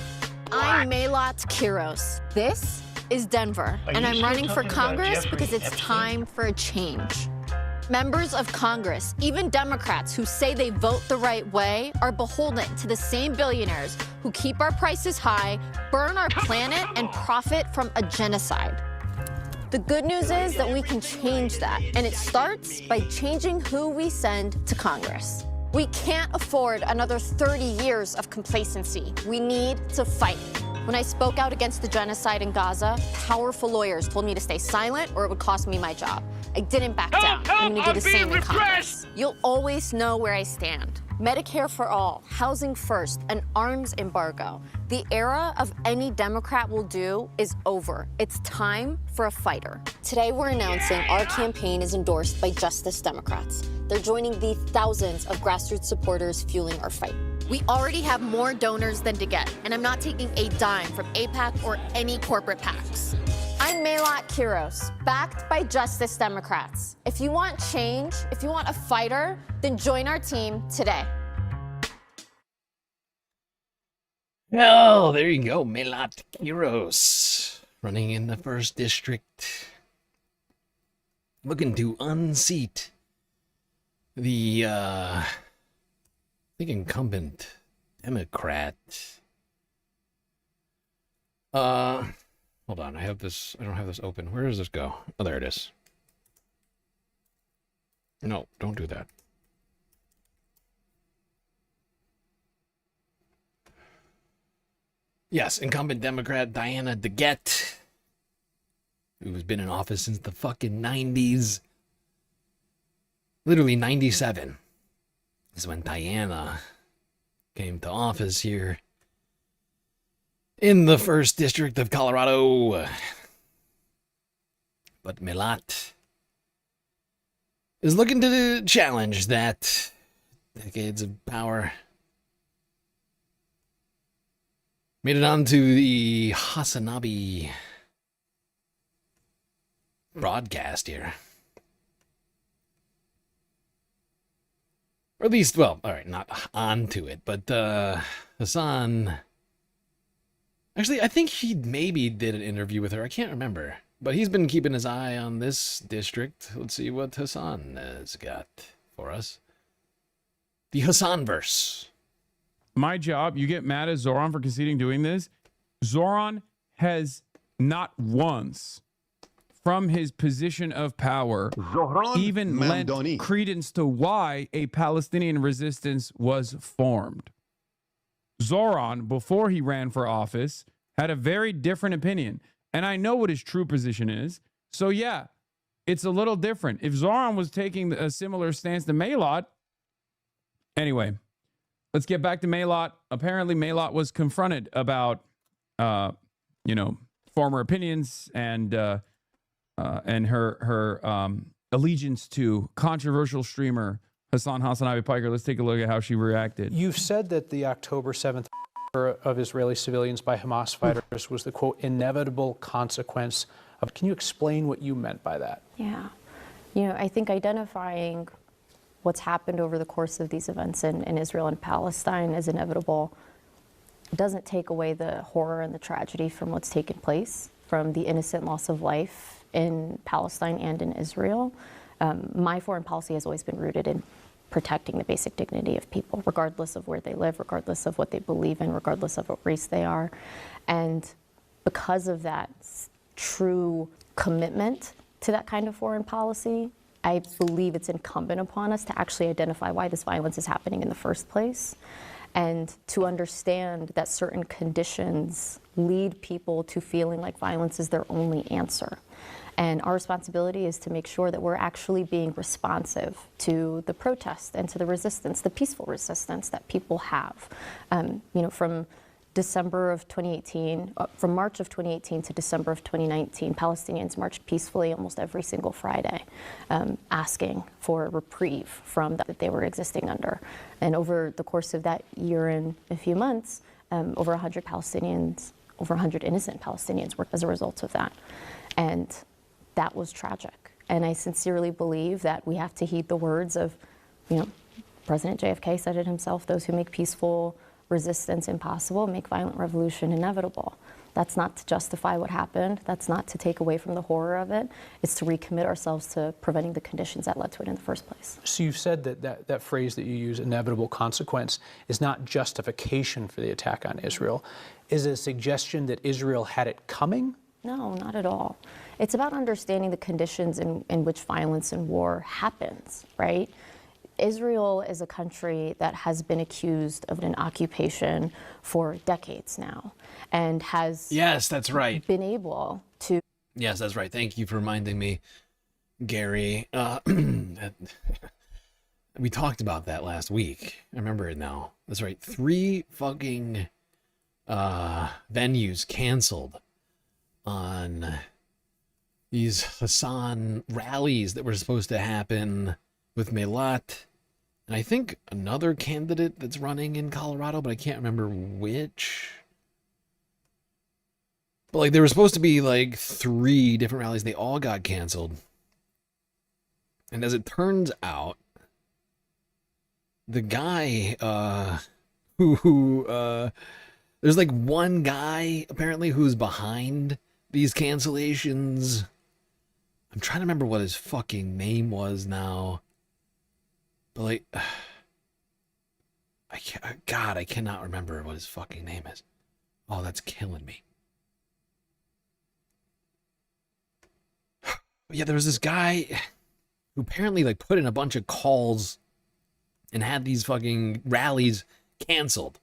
S16: I'm Malat Kiros. This is Denver, and I'm running for Congress because it's time for a change. Members of Congress, even Democrats who say they vote the right way, are beholden to the same billionaires who keep our prices high, burn our planet, and profit from a genocide. The good news is that we can change that, and it starts by changing who we send to Congress. We can't afford another 30 years of complacency. We need to fight. When I spoke out against the genocide in Gaza, powerful lawyers told me to stay silent or it would cost me my job. I didn't back down. I'm gonna do the same in Congress. You'll always know where I stand. Medicare for all, housing first, an arms embargo. The era of any Democrat will do is over. It's time for a fighter. Today we're announcing our campaign is endorsed by Justice Democrats. They're joining the thousands of grassroots supporters fueling our fight. We already have more donors than to get, and I'm not taking a dime from AIPAC or any corporate PACs. I'm Malat Kiros, backed by Justice Democrats. If you want change, if you want a fighter, then join our team today.
S1: Oh, there you go, Malat Kiros, running in the 1st district. Looking to unseat the, I think incumbent Democrat. Hold on, I don't have this open. Where does this go? Oh, there it is. No, don't do that. Yes, incumbent Democrat Diana DeGette, who's been in office since the fucking 90s. Literally 97 is when Diana came to office here in the 1st district of Colorado. But Malat is looking to challenge that decades of power. Made it onto the Hasanabi broadcast here. Or at least, well, all right, not onto it, but Hasan... Actually, I think he maybe did an interview with her. I can't remember. But he's been keeping his eye on this district. Let's see what Hasan has got for us. The Hasanverse.
S20: My job, you get mad at Zoran for conceding doing this. Zoran has not once from his position of power even lent credence to why a Palestinian resistance was formed. Zoran, before he ran for office, had a very different opinion. And I know what his true position is. So yeah, it's a little different. If Zoran was taking a similar stance to Maylot, anyway, let's get back to Maylot. Apparently, Maylot was confronted about, former opinions and her allegiance to controversial streamer Hasan Piker. Let's take a look at how she reacted.
S4: You've said that the October 7th of Israeli civilians by Hamas fighters was the, quote, inevitable consequence of. Can you explain what you meant by that?
S5: Yeah. I think identifying what's happened over the course of these events in Israel and Palestine as inevitable doesn't take away the horror and the tragedy from what's taken place, from the innocent loss of life in Palestine and in Israel. My foreign policy has always been rooted in protecting the basic dignity of people, regardless of where they live, regardless of what they believe in, regardless of what race they are. And because of that true commitment to that kind of foreign policy, I believe it's incumbent upon us to actually identify why this violence is happening in the first place, and to understand that certain conditions lead people to feeling like violence is their only answer. And our responsibility is to make sure that we're actually being responsive to the protest and to the resistance, the peaceful resistance that people have. From December of 2018, from March of 2018 to December of 2019, Palestinians marched peacefully almost every single Friday, asking for a reprieve from that they were existing under. And over the course of that year and a few months, over 100 Palestinians, over 100 innocent Palestinians were as a result of that. And that was tragic. And I sincerely believe that we have to heed the words of, President JFK said it himself, those who make peaceful resistance impossible make violent revolution inevitable. That's not to justify what happened. That's not to take away from the horror of it. It's to recommit ourselves to preventing the conditions that led to it in the first place.
S4: So you've said that phrase that you use, inevitable consequence, is not justification for the attack on Israel. Is it a suggestion that Israel had it coming?
S5: No, not at all. It's about understanding the conditions in which violence and war happens, right? Israel is a country that has been accused of an occupation for decades now, and has
S1: yes, that's right,
S5: been able to.
S1: Yes, that's right. Thank you for reminding me, Gary. We talked about that last week. I remember it now. That's right. 3 fucking venues canceled on these Hasan rallies that were supposed to happen with Maylot, and I think another candidate that's running in Colorado, but I can't remember which. But there were supposed to be 3 different rallies. They all got canceled. And as it turns out, the guy there's one guy apparently who's behind these cancellations. I'm trying to remember what his fucking name was now. But I cannot remember what his fucking name is. Oh, that's killing me. But yeah, there was this guy who apparently put in a bunch of calls and had these fucking rallies canceled.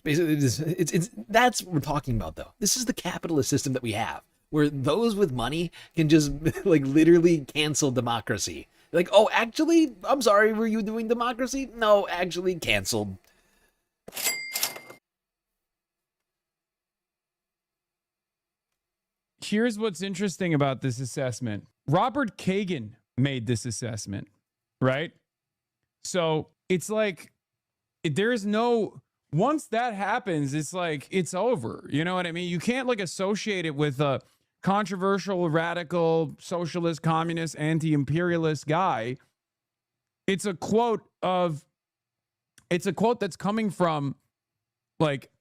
S1: Basically, it's that's what we're talking about, though. This is the capitalist system that we have, where those with money can just literally cancel democracy. Oh, actually, I'm sorry, were you doing democracy? No, actually canceled.
S20: Here's what's interesting about this assessment. Robert Kagan made this assessment, right? So it's there is no, once that happens, it's it's over. You know what I mean? You can't associate it with a controversial, radical, socialist, communist, anti-imperialist guy. It's a quote that's coming from,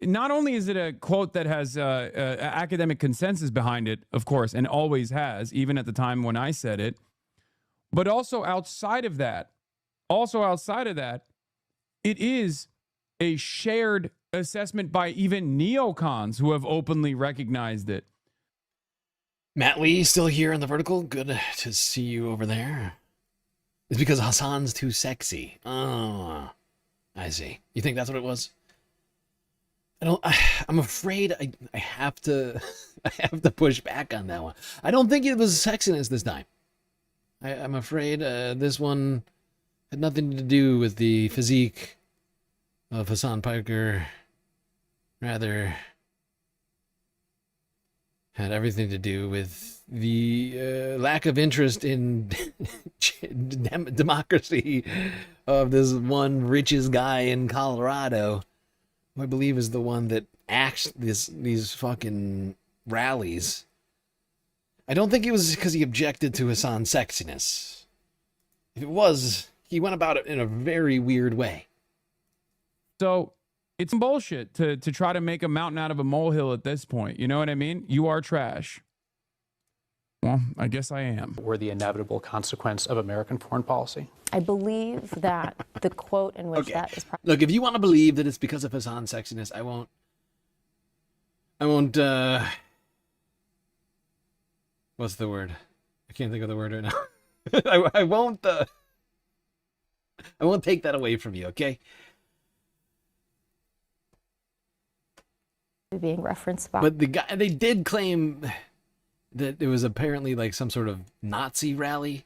S20: not only is it a quote that has academic consensus behind it, of course, and always has, even at the time when I said it, but also outside of that, it is a shared assessment by even neocons who have openly recognized it.
S1: Matt Lee still here in the vertical. Good to see you over there. It's because Hasan's too sexy. Oh, I see. You think that's what it was? I'm afraid I have to I have to push back on that one. I don't think it was sexiness this time. I'm afraid this one had nothing to do with the physique of Hasan Piker. Rather, had everything to do with the lack of interest in democracy of this one richest guy in Colorado, who I believe is the one that acts these fucking rallies. I don't think it was because he objected to Hasan's sexiness. If it was, he went about it in a very weird way.
S20: So it's bullshit to try to make a mountain out of a molehill at this point. You know what I mean? You are trash. Well, I guess I am.
S4: Were the inevitable consequence of American foreign policy?
S5: I believe that the quote in which that is...
S1: Look, if you want to believe that it's because of Hasan's sexiness, I won't, what's the word? I can't think of the word right now. I won't take that away from you, okay?
S5: Being referenced by.
S1: But they did claim that it was apparently like some sort of Nazi rally,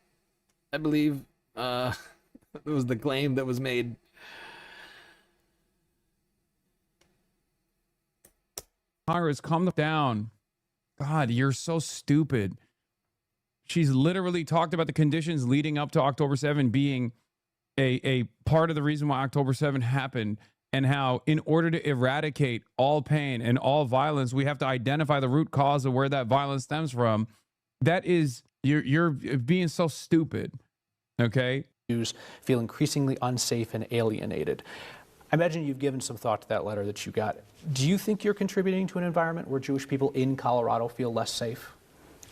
S1: I believe. It was the claim that was made.
S20: Congress, calm down. God, you're so stupid. She's literally talked about the conditions leading up to October 7 being a part of the reason why October 7 happened, and how in order to eradicate all pain and all violence, we have to identify the root cause of where that violence stems from. That is, you're being so stupid, okay?
S4: Feel increasingly unsafe and alienated. I imagine you've given some thought to that letter that you got. Do you think you're contributing to an environment where Jewish people in Colorado feel less safe?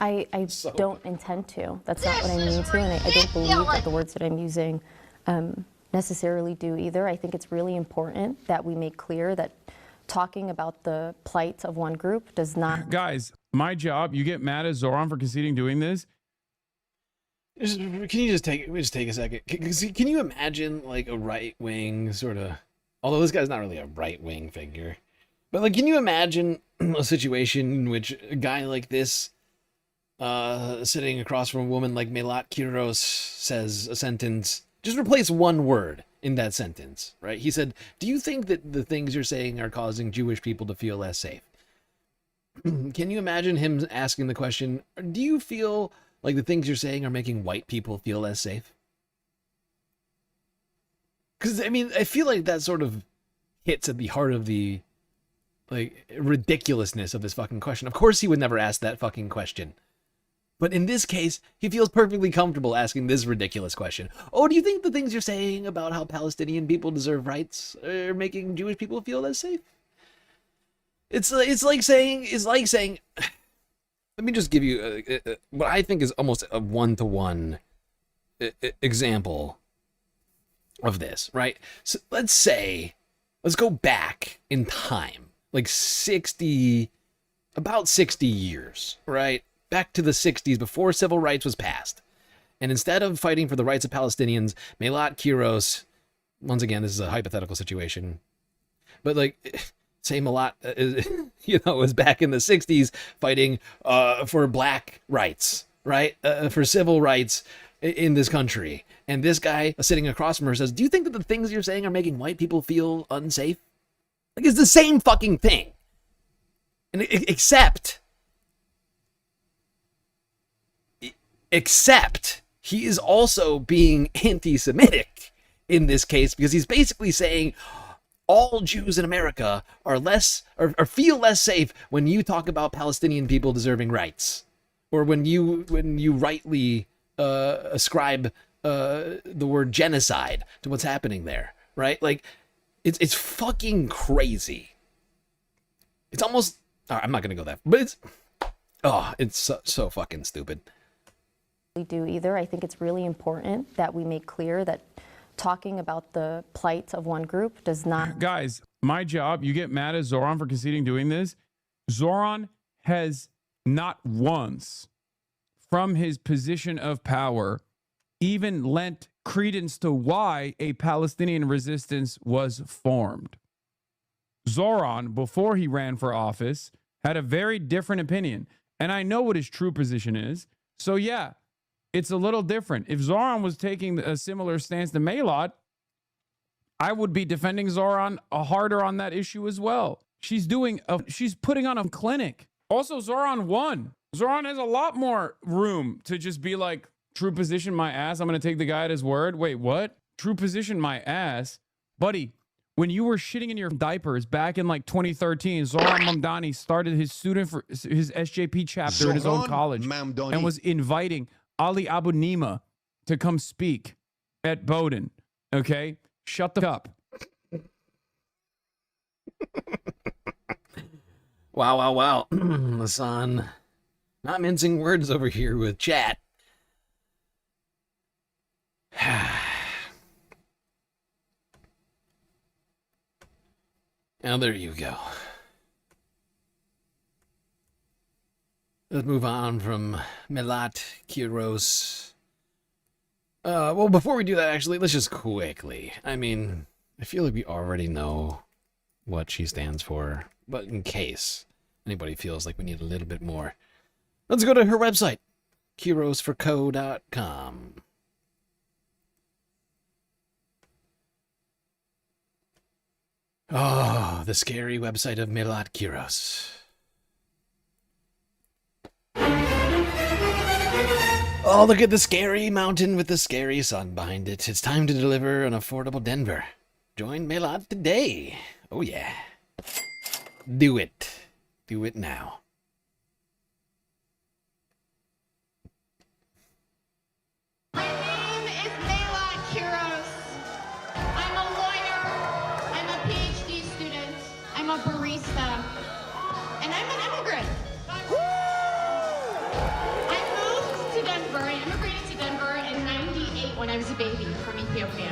S5: I don't intend to. That's not what I mean to, and I don't believe that the words that I'm using necessarily do either. I think it's really important that we make clear that talking about the plight of one group does not...
S20: Guys, my job, you get mad at Zoran for conceding doing this?
S1: Can you just take a second? Can you imagine like a right-wing sort of... Although this guy's not really a right-wing figure. But like, can you imagine a situation in which a guy like this sitting across from a woman like Melat Kiros says a sentence... Just replace one word in that sentence, right? He said, do you think that the things you're saying are causing Jewish people to feel less safe? Can you imagine him asking the question, do you feel like the things you're saying are making white people feel less safe? Because, I mean, I feel like that sort of hits at the heart of the, like, ridiculousness of this fucking question. Of course he would never ask that fucking question. But in this case, he feels perfectly comfortable asking this ridiculous question. Oh, do you think the things you're saying about how Palestinian people deserve rights are making Jewish people feel less safe? It's like saying, let me just give you what I think is almost a one-to-one example of this, right? So let's go back in time, like about 60 years, right? Back to the 60s, before civil rights was passed. And instead of fighting for the rights of Palestinians, Melat Kiros, once again, this is a hypothetical situation, but like, say Melat, was back in the 60s fighting for black rights, right? For civil rights in this country. And this guy sitting across from her says, do you think that the things you're saying are making white people feel unsafe? Like, it's the same fucking thing. And except he is also being anti-Semitic in this case, because he's basically saying all Jews in America are feel less safe when you talk about Palestinian people deserving rights, or when you rightly ascribe the word genocide to what's happening there, right? Like, it's fucking crazy. It's almost, I'm not gonna go that, but it's so fucking stupid.
S5: Do either. I think it's really important that we make clear that talking about the plight of one group does not...
S20: Guys, my job, you get mad at Zoran for conceding doing this. Zoran has not once, from his position of power, even lent credence to why a Palestinian resistance was formed. Zoran, before he ran for office, had a very different opinion. And I know what his true position is. So yeah, it's a little different. If Zoran was taking a similar stance to Maylot, I would be defending Zoran harder on that issue as well. She's putting on a clinic. Also, Zoran won. Zoran has a lot more room to just be like, true position my ass. I'm going to take the guy at his word. Wait, what? True position my ass? Buddy, when you were shitting in your diapers back in like 2013, Zoran Mamdani started his student for his SJP chapter at his own college and was inviting Ali Abu Nima to come speak at Bowdoin. Okay? Shut the up.
S1: Wow. Hasan, not mincing words over here with chat. Now there you go. Let's move on from Melat Kiros. Well, before we do that, actually, let's just quickly. I mean, I feel like we already know what she stands for, but in case anybody feels like we need a little bit more, let's go to her website, kirosforco.com. Oh, the scary website of Melat Kiros. Oh, look at the scary mountain with the scary sun behind it. It's time to deliver an affordable Denver. Join Melat today. Oh, yeah. Do it. Do it now.
S3: My name is Melat Kiros. I'm a lawyer. I'm a PhD student. I'm a barista. And I'm an immigrant. I moved to Denver. I immigrated to Denver in '98 when I was a baby from Ethiopia.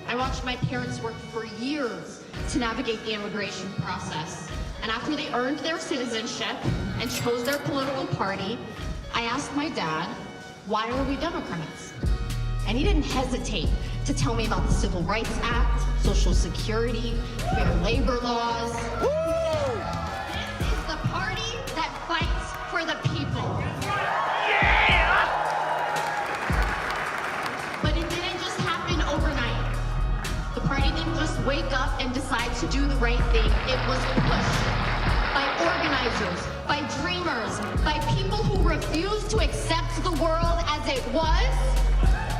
S3: I watched my parents work for years to navigate the immigration process. And after they earned their citizenship and chose their political party, I asked my dad, why are we Democrats? And he didn't hesitate to tell me about the Civil Rights Act, Social Security, fair labor laws. This is the party that fights for the people. Yeah! But it didn't just happen overnight. The party didn't just wake up and decide to do the right thing. It was pushed by organizers, by dreamers, by people who refused to accept the world as it was.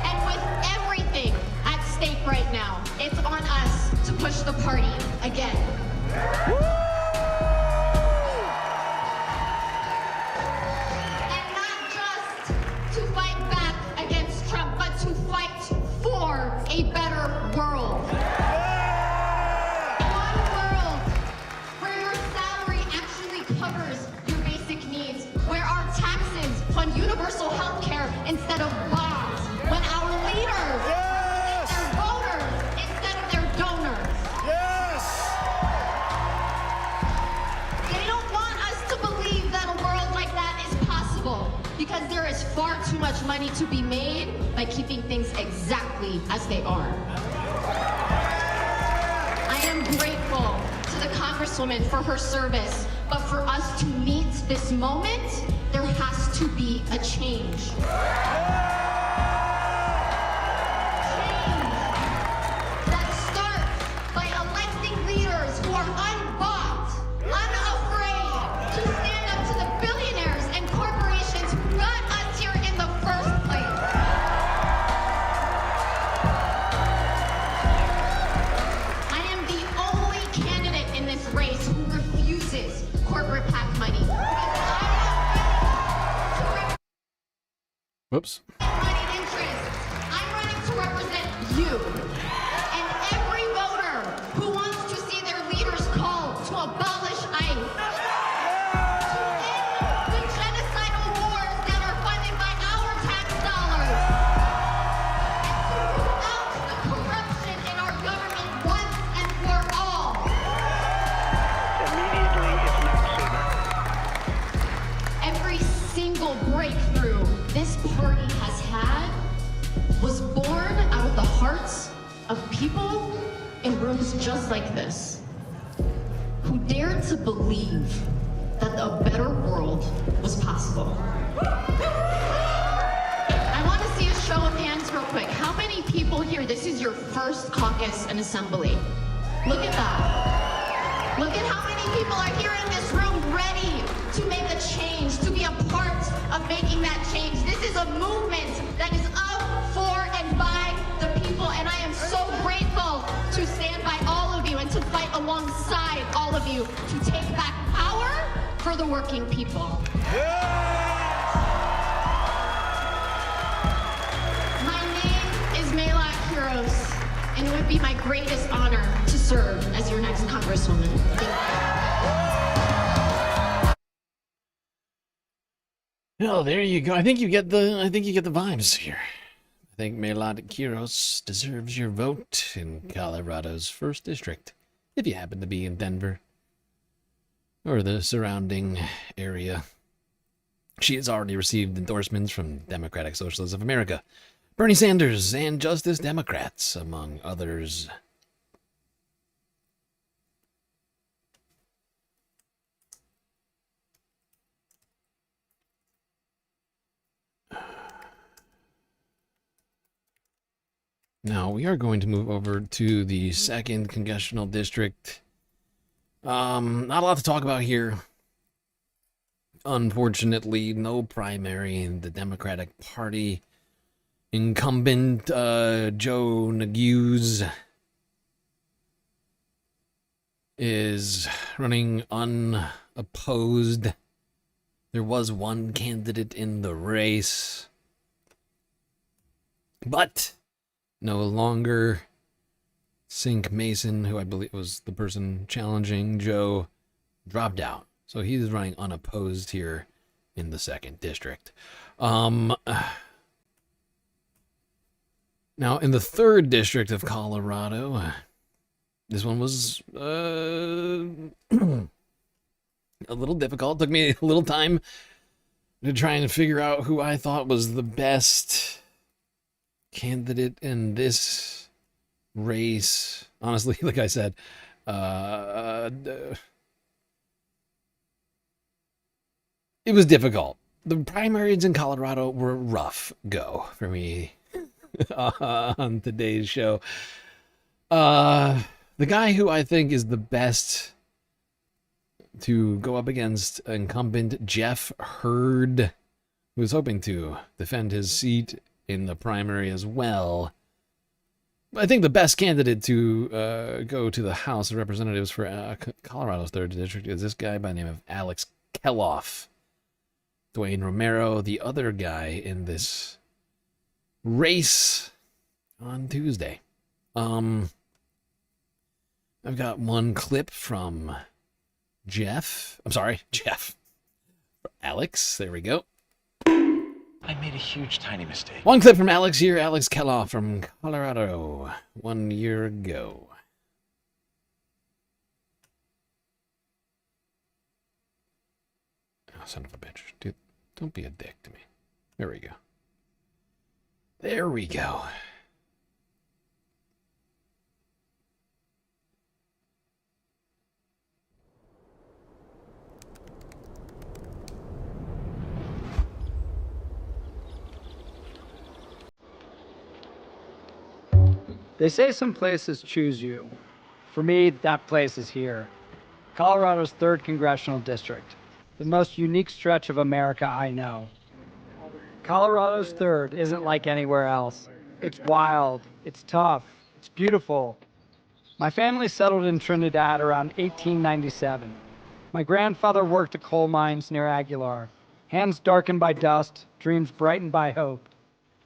S3: And with everything at stake right now, it's on us to push the party again. And not just to fight back against Trump, but to fight for a better world. One world where your salary actually covers your basic needs, where our taxes fund universal health care instead of bonds, when our leaders elect their voters instead of their donors. Yes! They don't want us to believe that a world like that is possible, because there is far too much money to be made by keeping things exactly as they are. I am grateful to the Congresswoman for her service, but for us to meet this moment, there has to be a change. That starts by electing leaders who are unbought, unafraid to stand up to the billionaires and corporations who got us here in the first place. I am the only candidate in this race who refuses corporate PAC money.
S1: Whoops.
S3: I'm running to represent you and every voter who wants to see their leaders call to abolish ICE, to end the genocidal wars that are funded by our tax dollars, and to root out the corruption in our government once and for all. Immediately, if not sooner. Every people in rooms just like this who dared to believe that a better world was possible. I want to see a show of hands real quick. How many people here, this is your first caucus and assembly? Look at that. Look at how many people are here in this room ready to make a change, to be a part of making that change. This is a movement that is of, for, and by the people, and I am so grateful to stand by all of you and to fight alongside all of you to take back power for the working people. My name is Melak Kiros, and it would be my greatest honor to serve as your next Congresswoman. Thank you.
S1: Oh, there you go. I think you get the vibes here. I think Melak Kiros deserves your vote in Colorado's 1st District, if you happen to be in Denver or the surrounding area. She has already received endorsements from Democratic Socialists of America, Bernie Sanders, and Justice Democrats, among others. Now, we are going to move over to the 2nd Congressional District. Not a lot to talk about here. Unfortunately, no primary in the Democratic Party. Incumbent Joe Neguse is running unopposed. There was one candidate in the race, but no longer. Sink Mason, who I believe was the person challenging Joe, dropped out. So he's running unopposed here in the 2nd District. Now, in the 3rd District of Colorado, this one was a little difficult. It took me a little time to try and figure out who I thought was the best candidate in this race. Honestly, like I said, it was difficult. The primaries in Colorado were a rough go for me on today's show. The guy who I think is the best to go up against incumbent Jeff Hurd, who was hoping to defend his seat in the primary as well. I think the best candidate to go to the House of Representatives for Colorado's 3rd District is this guy by the name of Alex Keloff. Dwayne Romero, the other guy in this race on Tuesday. I've got one clip from Jeff. Alex, there we go.
S6: I made a huge, tiny mistake.
S1: One clip from Alex here, Alex Keloff from Colorado 1 year ago. Oh, son of a bitch. Dude, don't be a dick to me. There we go. There we go.
S10: They say some places choose you. For me, that place is here. Colorado's 3rd Congressional District, the most unique stretch of America I know. Colorado's 3rd isn't like anywhere else. It's wild, it's tough, it's beautiful. My family settled in Trinidad around 1897. My grandfather worked at coal mines near Aguilar. Hands darkened by dust, dreams brightened by hope.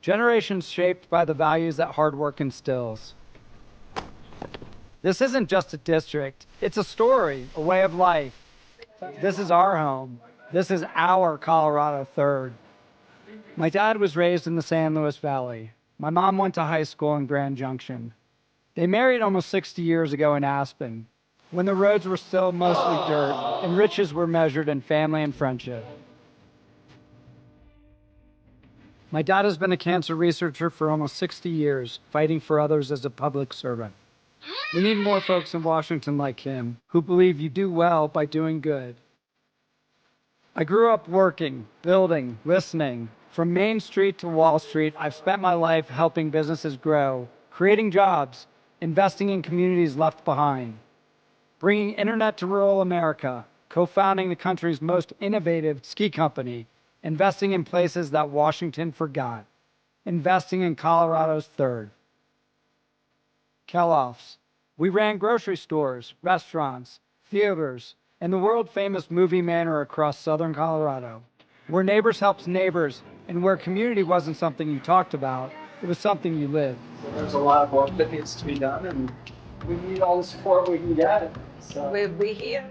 S10: Generations shaped by the values that hard work instills. This isn't just a district, it's a story, a way of life. This is our home. This is our Colorado 3rd. My dad was raised in the San Luis Valley. My mom went to high school in Grand Junction. They married almost 60 years ago in Aspen, when the roads were still mostly dirt and riches were measured in family and friendship. My dad has been a cancer researcher for almost 60 years, fighting for others as a public servant. We need more folks in Washington like him, who believe you do well by doing good. I grew up working, building, listening. From Main Street to Wall Street, I've spent my life helping businesses grow, creating jobs, investing in communities left behind, bringing internet to rural America, co-founding the country's most innovative ski company, investing in places that Washington forgot, investing in Colorado's third. Kellogg's. We ran grocery stores, restaurants, theaters, and the world-famous movie manor across southern Colorado, where neighbors helped neighbors and where community wasn't something you talked about, it was something you lived. There's a lot of work that needs to be done, and we need all the support we can get. So we'll be here.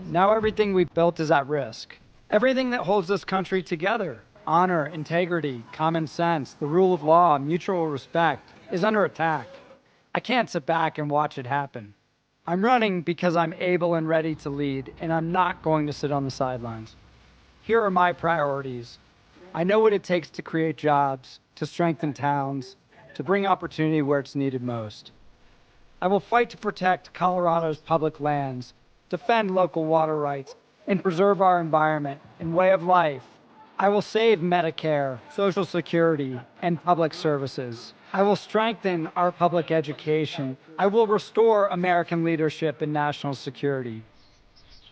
S10: Now everything we've built is at risk. Everything that holds this country together, honor, integrity, common sense, the rule of law, mutual respect, is under attack. I can't sit back and watch it happen. I'm running because I'm able and ready to lead, and I'm not going to sit on the sidelines. Here are my priorities. I know what it takes to create jobs, to strengthen towns, to bring opportunity where it's needed most. I will fight to protect Colorado's public lands, defend local water rights, and preserve our environment and way of life. I will save Medicare, Social Security, and public services. I will strengthen our public education. I will restore American leadership and national security.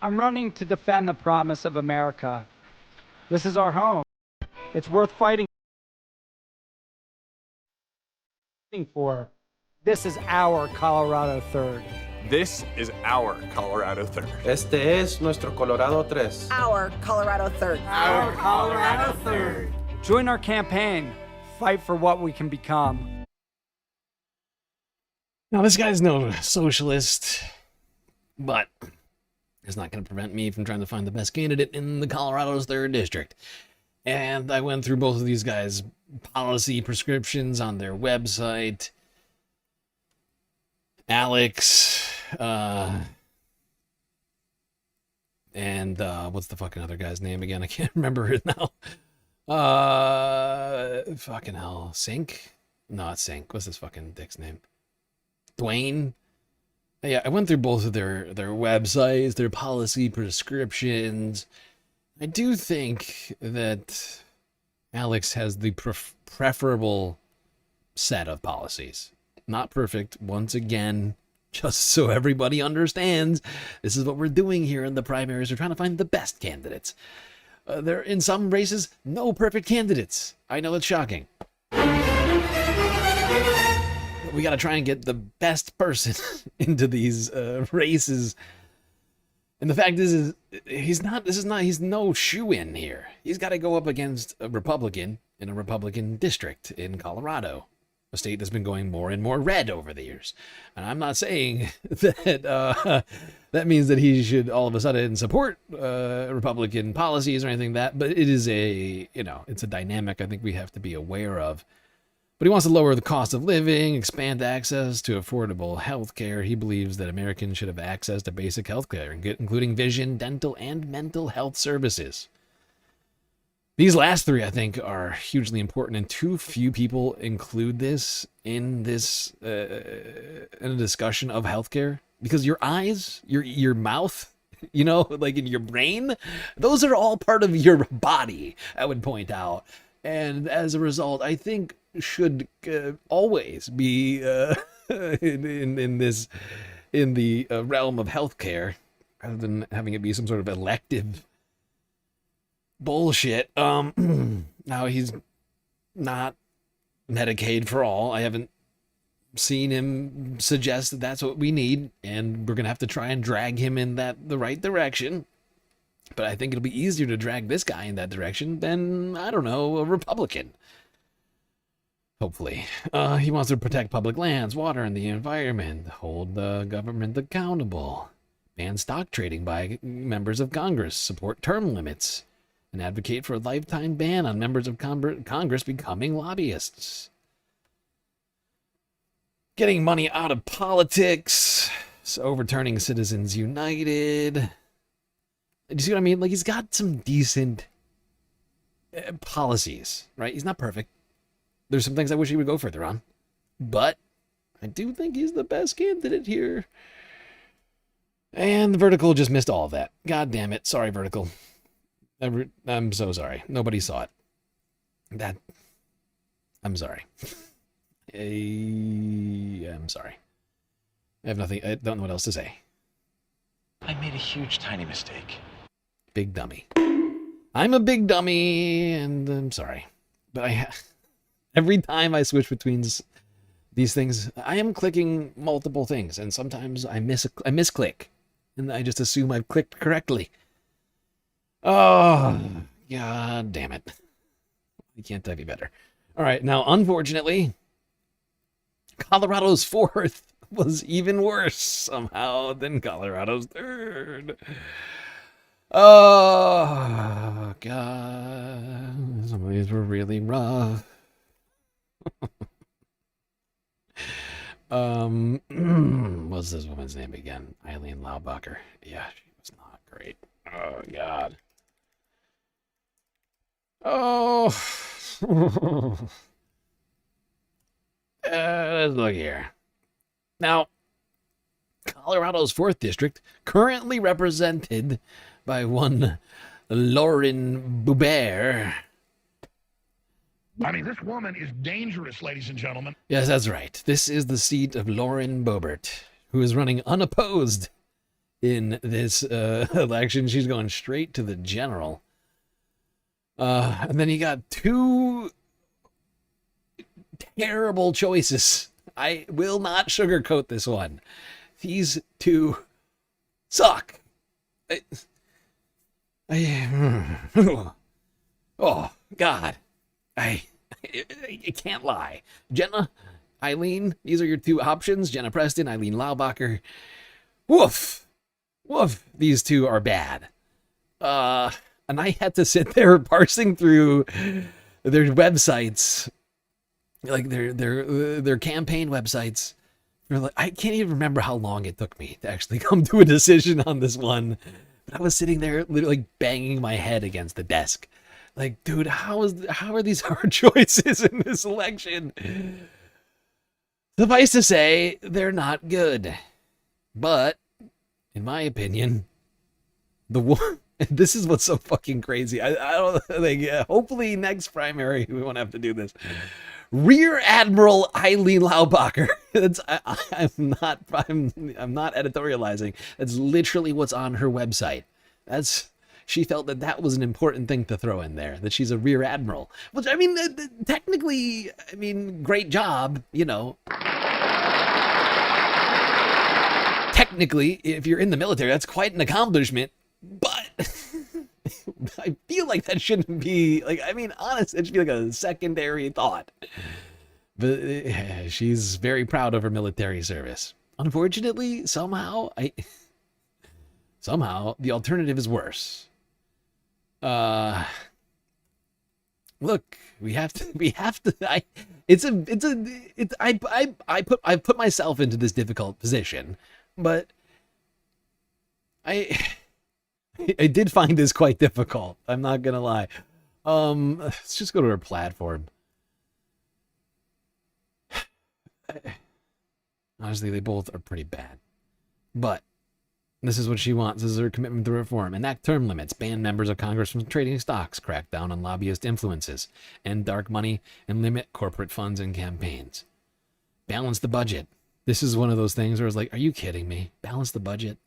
S10: I'm running to defend the promise of America. This is our home. It's worth fighting for. This is our Colorado third.
S8: This is our Colorado third.
S9: Este es nuestro Colorado tres.
S2: Our Colorado third.
S10: Our Colorado third. Join our campaign. Fight for what we can become.
S1: Now, this guy's no socialist, but it's not going to prevent me from trying to find the best candidate in the Colorado's 3rd District. And I went through both of these guys' policy prescriptions on their website. Alex, and what's the fucking other guy's name again? I can't remember it now. Fucking hell, Sink? No, it's Sink. What's this fucking dick's name? Dwayne? Yeah, I went through both of their websites, their policy prescriptions. I do think that Alex has the preferable set of policies. Not perfect, once again, just so everybody understands, this is what we're doing here in the primaries. We're trying to find the best candidates. There, in some races, no perfect candidates. I know it's shocking. We got to try and get the best person into these races. And the fact is he's no shoe-in here. He's got to go up against a Republican in a Republican district in Colorado. A state that's been going more and more red over the years. And I'm not saying that that means that he should all of a sudden support Republican policies or anything like that, but it is it's a dynamic I think we have to be aware of. But he wants to lower the cost of living, expand access to affordable health care. He believes that Americans should have access to basic health care, including vision, dental, and mental health services. These last three, I think, are hugely important, and too few people include this in a discussion of healthcare. Because your eyes, your mouth, like in your brain, those are all part of your body, I would point out. And as a result, I think should always be in the realm of healthcare, rather than having it be some sort of elective bullshit. Now he's not Medicaid for all. I haven't seen him suggest that that's what we need, and we're gonna have to try and drag him in the right direction. But I think it'll be easier to drag this guy in that direction than, I don't know, a Republican. Hopefully. He wants to protect public lands, water, and the environment, hold the government accountable, ban stock trading by members of Congress, support term limits, and advocate for a lifetime ban on members of Congress becoming lobbyists. Getting money out of politics, overturning Citizens United. Do you see what I mean? Like, he's got some decent policies, right? He's not perfect. There's some things I wish he would go further on, but I do think he's the best candidate here. And the Vertical just missed all of that. God damn it. Sorry, Vertical. I'm so sorry. Nobody saw it. I'm sorry. I'm sorry. I have nothing. I don't know what else to say.
S6: I made a huge, tiny mistake.
S1: Big dummy. I'm a big dummy, and I'm sorry. But every time I switch between these things, I am clicking multiple things, and sometimes I misclick, and I just assume I've clicked correctly. Oh, God damn it. I can't type it better. All right, now, unfortunately, Colorado's 4th was even worse somehow than Colorado's 3rd. Oh, God. Some of these were really rough. What's this woman's name again? Eileen Laubacher. Yeah, she was not great. Oh, God. Oh. Let's look here. Now, Colorado's 4th district, currently represented by one Lauren Boebert.
S11: I mean, this woman is dangerous, ladies and gentlemen.
S1: Yes, that's right. This is the seat of Lauren Boebert, who is running unopposed in this election. She's going straight to the general. And then you got 2 terrible choices. I will not sugarcoat this one. These 2 suck. Oh, God. I can't lie. Jenna, Eileen, these are your 2 options. Jenna Preston, Eileen Laubacher. Woof. Woof. These 2 are bad. And I had to sit there parsing through their websites, like their campaign websites. Like, I can't even remember how long it took me to actually come to a decision on this one. But I was sitting there literally banging my head against the desk. Like, dude, how are these hard choices in this election? Suffice to say, they're not good. But, in my opinion, this is what's so fucking crazy. I don't think. Hopefully, next primary we won't have to do this. Rear Admiral Eileen Laubacher. I'm not editorializing. That's literally what's on her website. She felt that was an important thing to throw in there, that she's a rear admiral. Which, I mean, technically, great job, you know. Technically, if you're in the military, that's quite an accomplishment. But I feel like that shouldn't be, honestly, it should be like a secondary thought. But she's very proud of her military service. Unfortunately, somehow the alternative is worse. Look, I put myself into this difficult position, but I did find this quite difficult. I'm not gonna lie. Let's just go to her platform. Honestly, they both are pretty bad. But this is what she wants. This is her commitment to reform. Enact term limits, ban members of Congress from trading stocks, crack down on lobbyist influences, end dark money, and limit corporate funds and campaigns. Balance the budget. This is one of those things where it's like, are you kidding me? Balance the budget?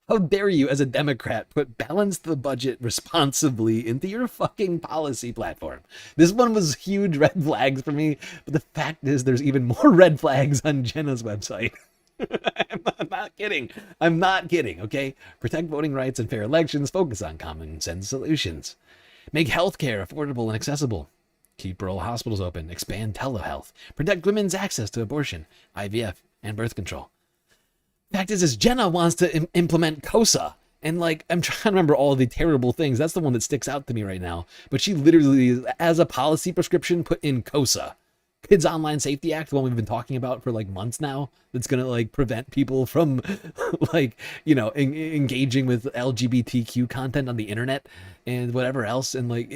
S1: How dare you, as a Democrat, put balance the budget responsibly into your fucking policy platform? This one was huge red flags for me, but the fact is there's even more red flags on Jenna's website. I'm not kidding. I'm not kidding, okay? Protect voting rights and fair elections. Focus on common sense solutions. Make healthcare affordable and accessible. Keep rural hospitals open. Expand telehealth. Protect women's access to abortion, IVF, and birth control. Fact is Jenna wants to implement COSA. And I'm trying to remember all the terrible things. That's the one that sticks out to me right now. But she literally, as a policy prescription, put in COSA. Kids Online Safety Act, the one we've been talking about for like months now, that's going to like prevent people from like, you know, engaging with LGBTQ content on the internet and whatever else, and like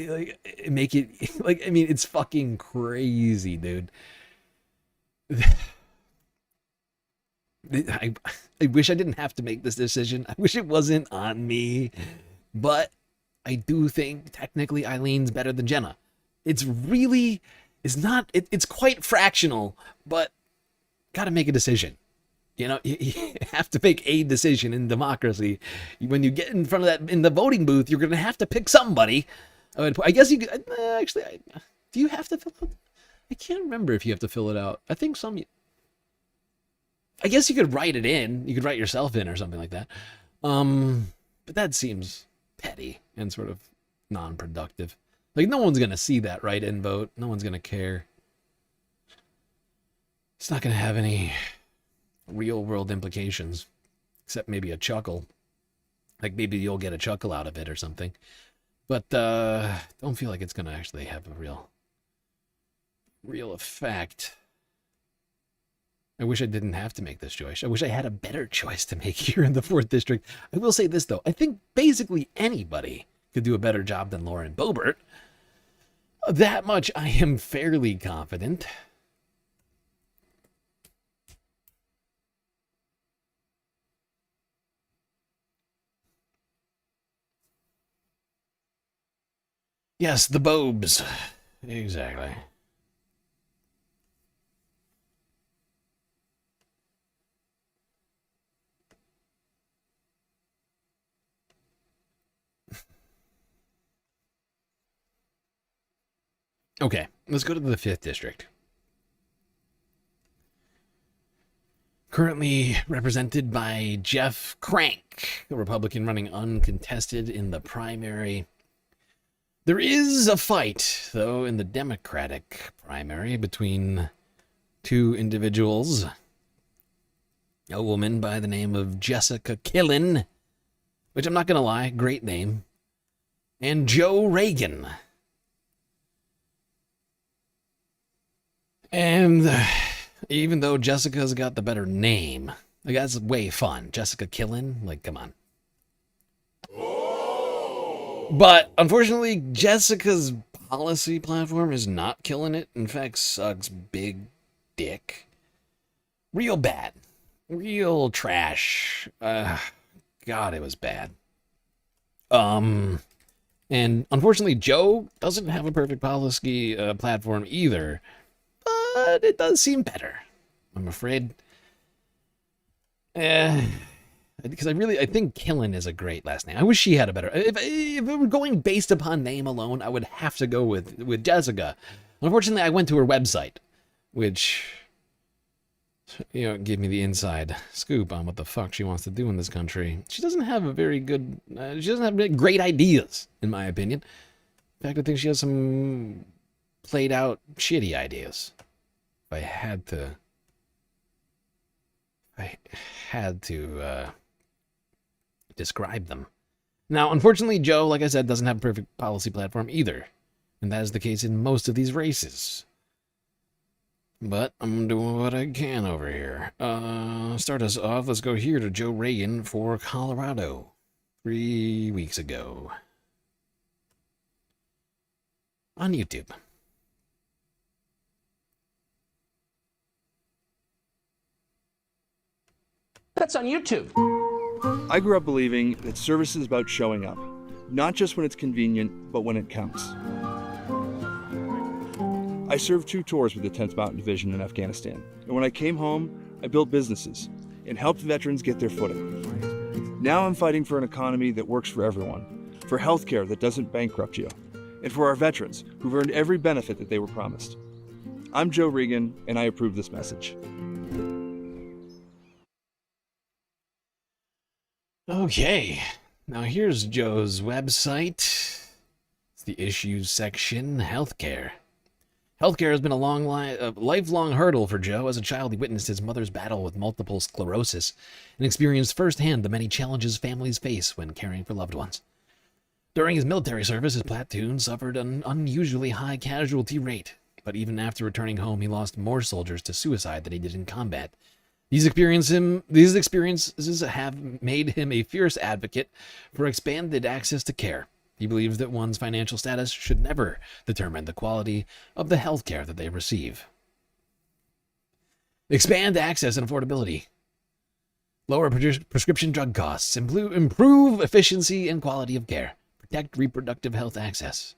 S1: make it like, I mean, it's fucking crazy, dude. I wish I didn't have to make this decision. I wish it wasn't on me, but I do think technically Eileen's better than Jenna. It's really, it's not, it's quite fractional, but got to make a decision. You know, you have to make a decision in democracy. When you get in front of that, in the voting booth, you're going to have to pick somebody. I guess you could, actually, do you have to fill out? I can't remember if you have to fill it out. I think some, I guess you could write it in. You could write yourself in or something like that. But that seems petty and sort of non-productive. Like, no one's going to see that write-in vote. No one's going to care. It's not going to have any real-world implications, except maybe a chuckle. Like, maybe you'll get a chuckle out of it or something. But don't feel like it's going to actually have a real effect. I wish I didn't have to make this choice. I wish I had a better choice to make here in the 4th District. I will say this, though. I think basically anybody could do a better job than Lauren Boebert. That much I am fairly confident. Yes, the Bobes. Exactly. Okay, let's go to the 5th District. Currently represented by Jeff Crank, a Republican running uncontested in the primary. There is a fight, though, in the Democratic primary between two individuals. A woman by the name of Jessica Killen, which I'm not going to lie, great name, and Joe Reagan. And even though Jessica's got the better name, like, that's way fun. Jessica Killen, like, come on. But unfortunately, Jessica's policy platform is not killing it. In fact, sucks big dick. Real bad. Real trash. God, it was bad. And unfortunately, Joe doesn't have a perfect policy platform either. But it does seem better, I'm afraid. Because I think Killen is a great last name. I wish she had a better. If it were going based upon name alone, I would have to go with Jessica. Unfortunately, I went to her website, which, you know, gave me the inside scoop on what the fuck she wants to do in this country. She doesn't have a very good. She doesn't have really great ideas, in my opinion. In fact, I think she has some played out shitty ideas. If I had to describe them. Now, unfortunately, Joe, like I said, doesn't have a perfect policy platform either. And that is the case in most of these races. But I'm doing what I can over here. Start us off. Let's go here to Joe Reagan for Colorado 3 weeks ago. On YouTube.
S12: That's on YouTube.
S17: I grew up believing that service is about showing up, not just when it's convenient, but when it counts. I served 2 tours with the 10th Mountain Division in Afghanistan, and when I came home, I built businesses and helped veterans get their footing. Now I'm fighting for an economy that works for everyone, for healthcare that doesn't bankrupt you, and for our veterans who've earned every benefit that they were promised. I'm Joe Reagan, and I approve this message.
S1: Okay, now here's Joe's website. It's the issues section, healthcare. Healthcare has been a lifelong hurdle for Joe. As a child, he witnessed his mother's battle with multiple sclerosis and experienced firsthand the many challenges families face when caring for loved ones. During his military service, his platoon suffered an unusually high casualty rate. But even after returning home, he lost more soldiers to suicide than he did in combat. These experiences have made him a fierce advocate for expanded access to care. He believes that one's financial status should never determine the quality of the health care that they receive. Expand access and affordability. Lower prescription drug costs. Improve efficiency and quality of care. Protect reproductive health access.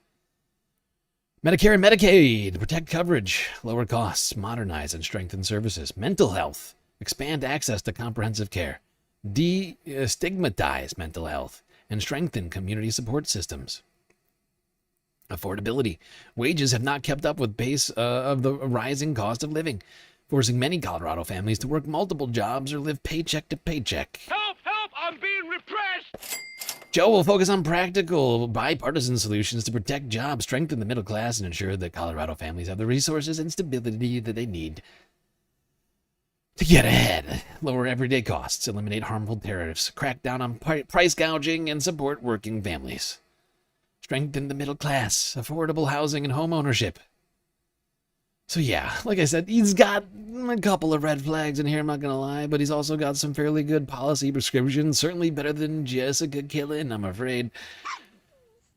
S1: Medicare and Medicaid. Protect coverage. Lower costs. Modernize and strengthen services. Mental health. Expand access to comprehensive care. Destigmatize mental health and strengthen community support systems. Affordability. Wages have not kept up with pace of the rising cost of living, forcing many Colorado families to work multiple jobs or live paycheck to paycheck.
S13: Help! Help! I'm being repressed!
S1: Joe will focus on practical, bipartisan solutions to protect jobs, strengthen the middle class, and ensure that Colorado families have the resources and stability that they need to get ahead. Lower everyday costs, eliminate harmful tariffs, crack down on price gouging, and support working families. Strengthen the middle class, affordable housing, and home ownership. So yeah, like I said, he's got a couple of red flags in here, I'm not going to lie, but he's also got some fairly good policy prescriptions, certainly better than Jessica killing, I'm afraid.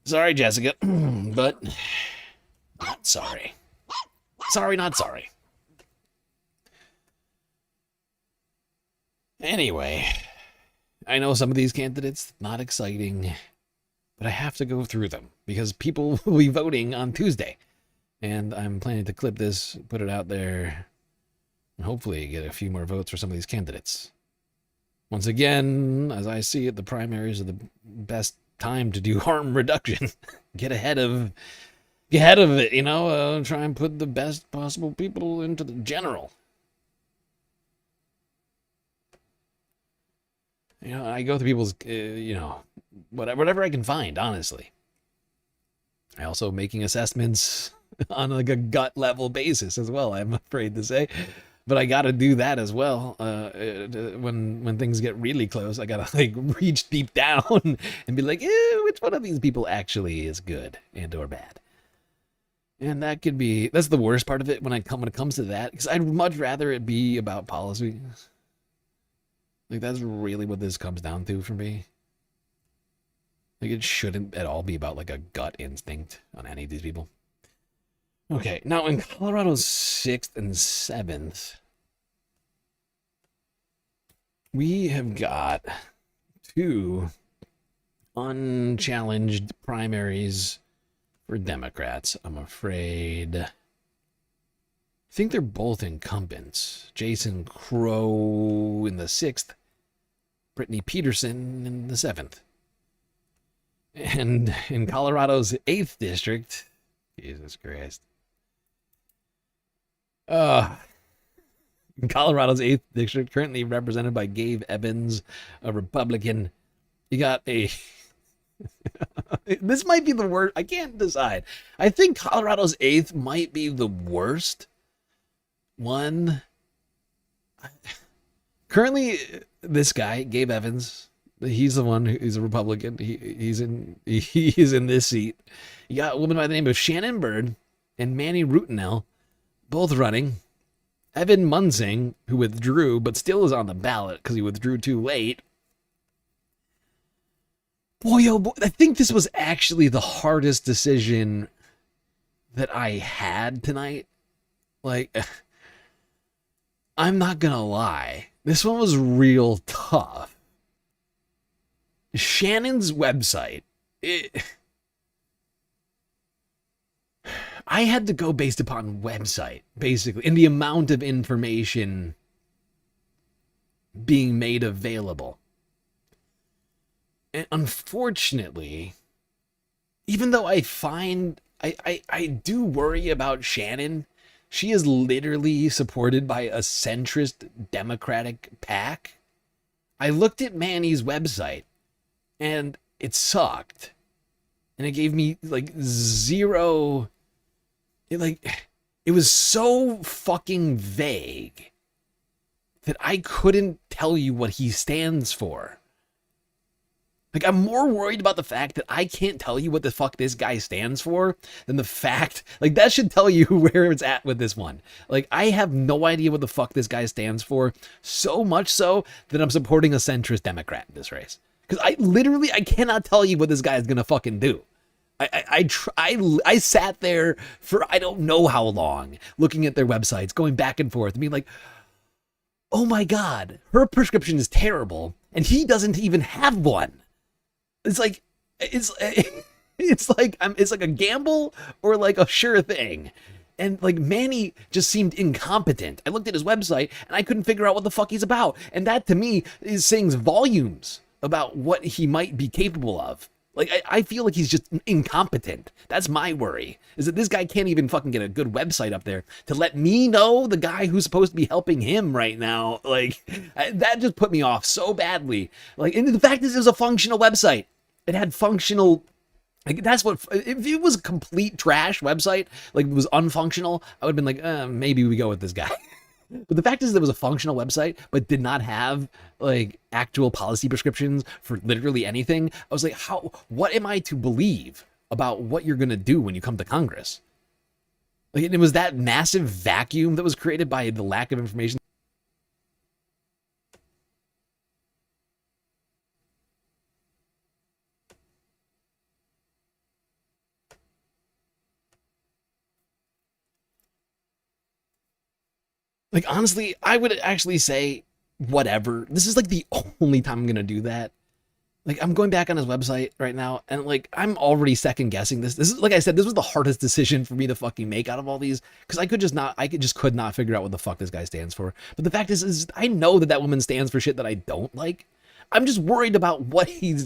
S1: Sorry, Jessica, but not sorry. Sorry, not sorry. Anyway, I know some of these candidates, not exciting, but I have to go through them because people will be voting on Tuesday. And I'm planning to clip this, put it out there, and hopefully get a few more votes for some of these candidates. Once again, as I see it, the primaries are the best time to do harm reduction. Get ahead of it, you know, try and put the best possible people into the general. You know, I go through people's, you know, whatever I can find, honestly. I also making assessments on like a gut level basis as well, I'm afraid to say. But I got to do that as well. When things get really close, I got to like reach deep down and be like, which one of these people actually is good and or bad? And that's the worst part of it when it comes to that, because I'd much rather it be about policy. Like, that's really what this comes down to for me. Like, it shouldn't at all be about, like, a gut instinct on any of these people. Okay, now in Colorado's 6th and 7th, we have got 2 unchallenged primaries for Democrats, I'm afraid. I think they're both incumbents. Jason Crow in the 6th, Brittany Peterson in the 7th. And in Colorado's 8th district, Jesus Christ. In Colorado's 8th district, currently represented by Gabe Evans, a Republican. You got a... This might be the worst. I can't decide. I think Colorado's 8th might be the worst one. Currently, this guy, Gabe Evans, he's the one who's a Republican. He's in this seat. You got a woman by the name of Shannon Bird and Manny Rutinel, both running. Evan Munsing, who withdrew, but still is on the ballot because he withdrew too late. Boy, oh boy, I think this was actually the hardest decision that I had tonight. Like, I'm not gonna lie. This one was real tough. Shannon's website, I had to go based upon website, basically, and the amount of information being made available. And unfortunately, even though I do worry about Shannon, she is literally supported by a centrist Democratic PAC. I looked at Manny's website, and it sucked. And it gave me, like, zero... It was so fucking vague that I couldn't tell you what he stands for. Like, I'm more worried about the fact that I can't tell you what the fuck this guy stands for than the fact, like, that should tell you where it's at with this one. Like, I have no idea what the fuck this guy stands for, so much so that I'm supporting a centrist Democrat in this race. Because I cannot tell you what this guy is gonna fucking do. I sat there for I don't know how long, looking at their websites, going back and forth, and being like, oh my God, her prescription is terrible, and he doesn't even have one. It's like it's like a gamble or like a sure thing. And like Manny just seemed incompetent. I looked at his website and I couldn't figure out what the fuck he's about. And that to me is saying volumes about what he might be capable of. Like I feel like he's just incompetent. That's my worry, is that this guy can't even fucking get a good website up there to let me know the guy who's supposed to be helping him right now. Like that just put me off so badly. Like, and the fact is, it was a functional website. It had functional, like, that's what, if it was a complete trash website, like it was unfunctional, I would have been like, maybe we go with this guy. But the fact is, there was a functional website, but did not have like actual policy prescriptions for literally anything. I was like, what am I to believe about what you're going to do when you come to Congress? Like, it was that massive vacuum that was created by the lack of information. Like, honestly, I would actually say whatever. This is like the only time I'm going to do that. Like, I'm going back on his website right now, and like, I'm already second guessing this. This is, like I said, this was the hardest decision for me to fucking make out of all these, because I could not figure out what the fuck this guy stands for. But the fact is I know that woman stands for shit that I don't like. I'm just worried about what he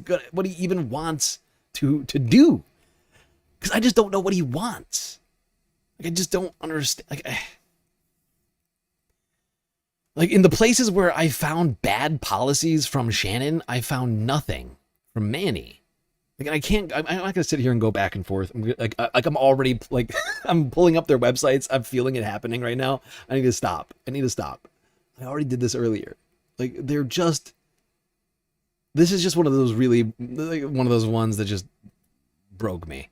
S1: even wants to do. Because I just don't know what he wants. Like, I just don't understand. Like, in the places where I found bad policies from Shannon, I found nothing from Manny. Like, and I'm not gonna sit here and go back and forth. I'm already like, I'm pulling up their websites. I'm feeling it happening right now. I need to stop. I already did this earlier. Like, this is just one of those one of those ones that just broke me.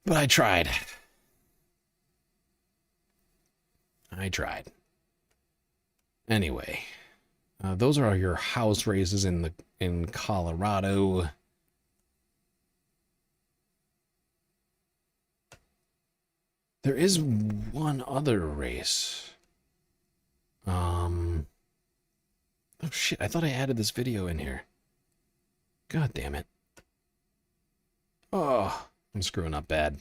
S1: But I tried. Anyway, those are your House races in Colorado. There is one other race. Oh shit, I thought I added this video in here. God damn it. Oh, I'm screwing up bad.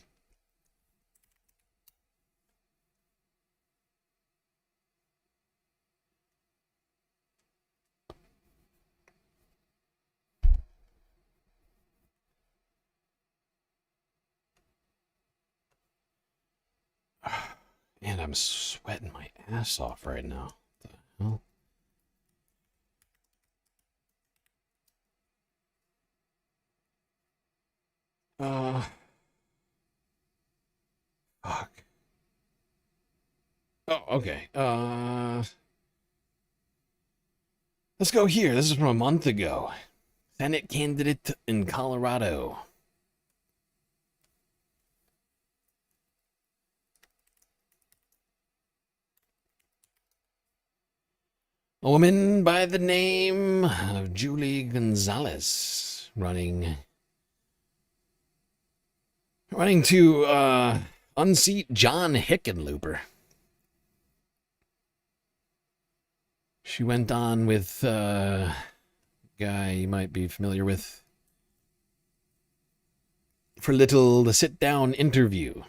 S1: And I'm sweating my ass off right now. What the hell? Fuck. Oh, okay. Let's go here. This is from a month ago. Senate candidate in Colorado. A woman by the name of Julie Gonzalez running to unseat John Hickenlooper. She went on with a guy you might be familiar with for the sit-down interview.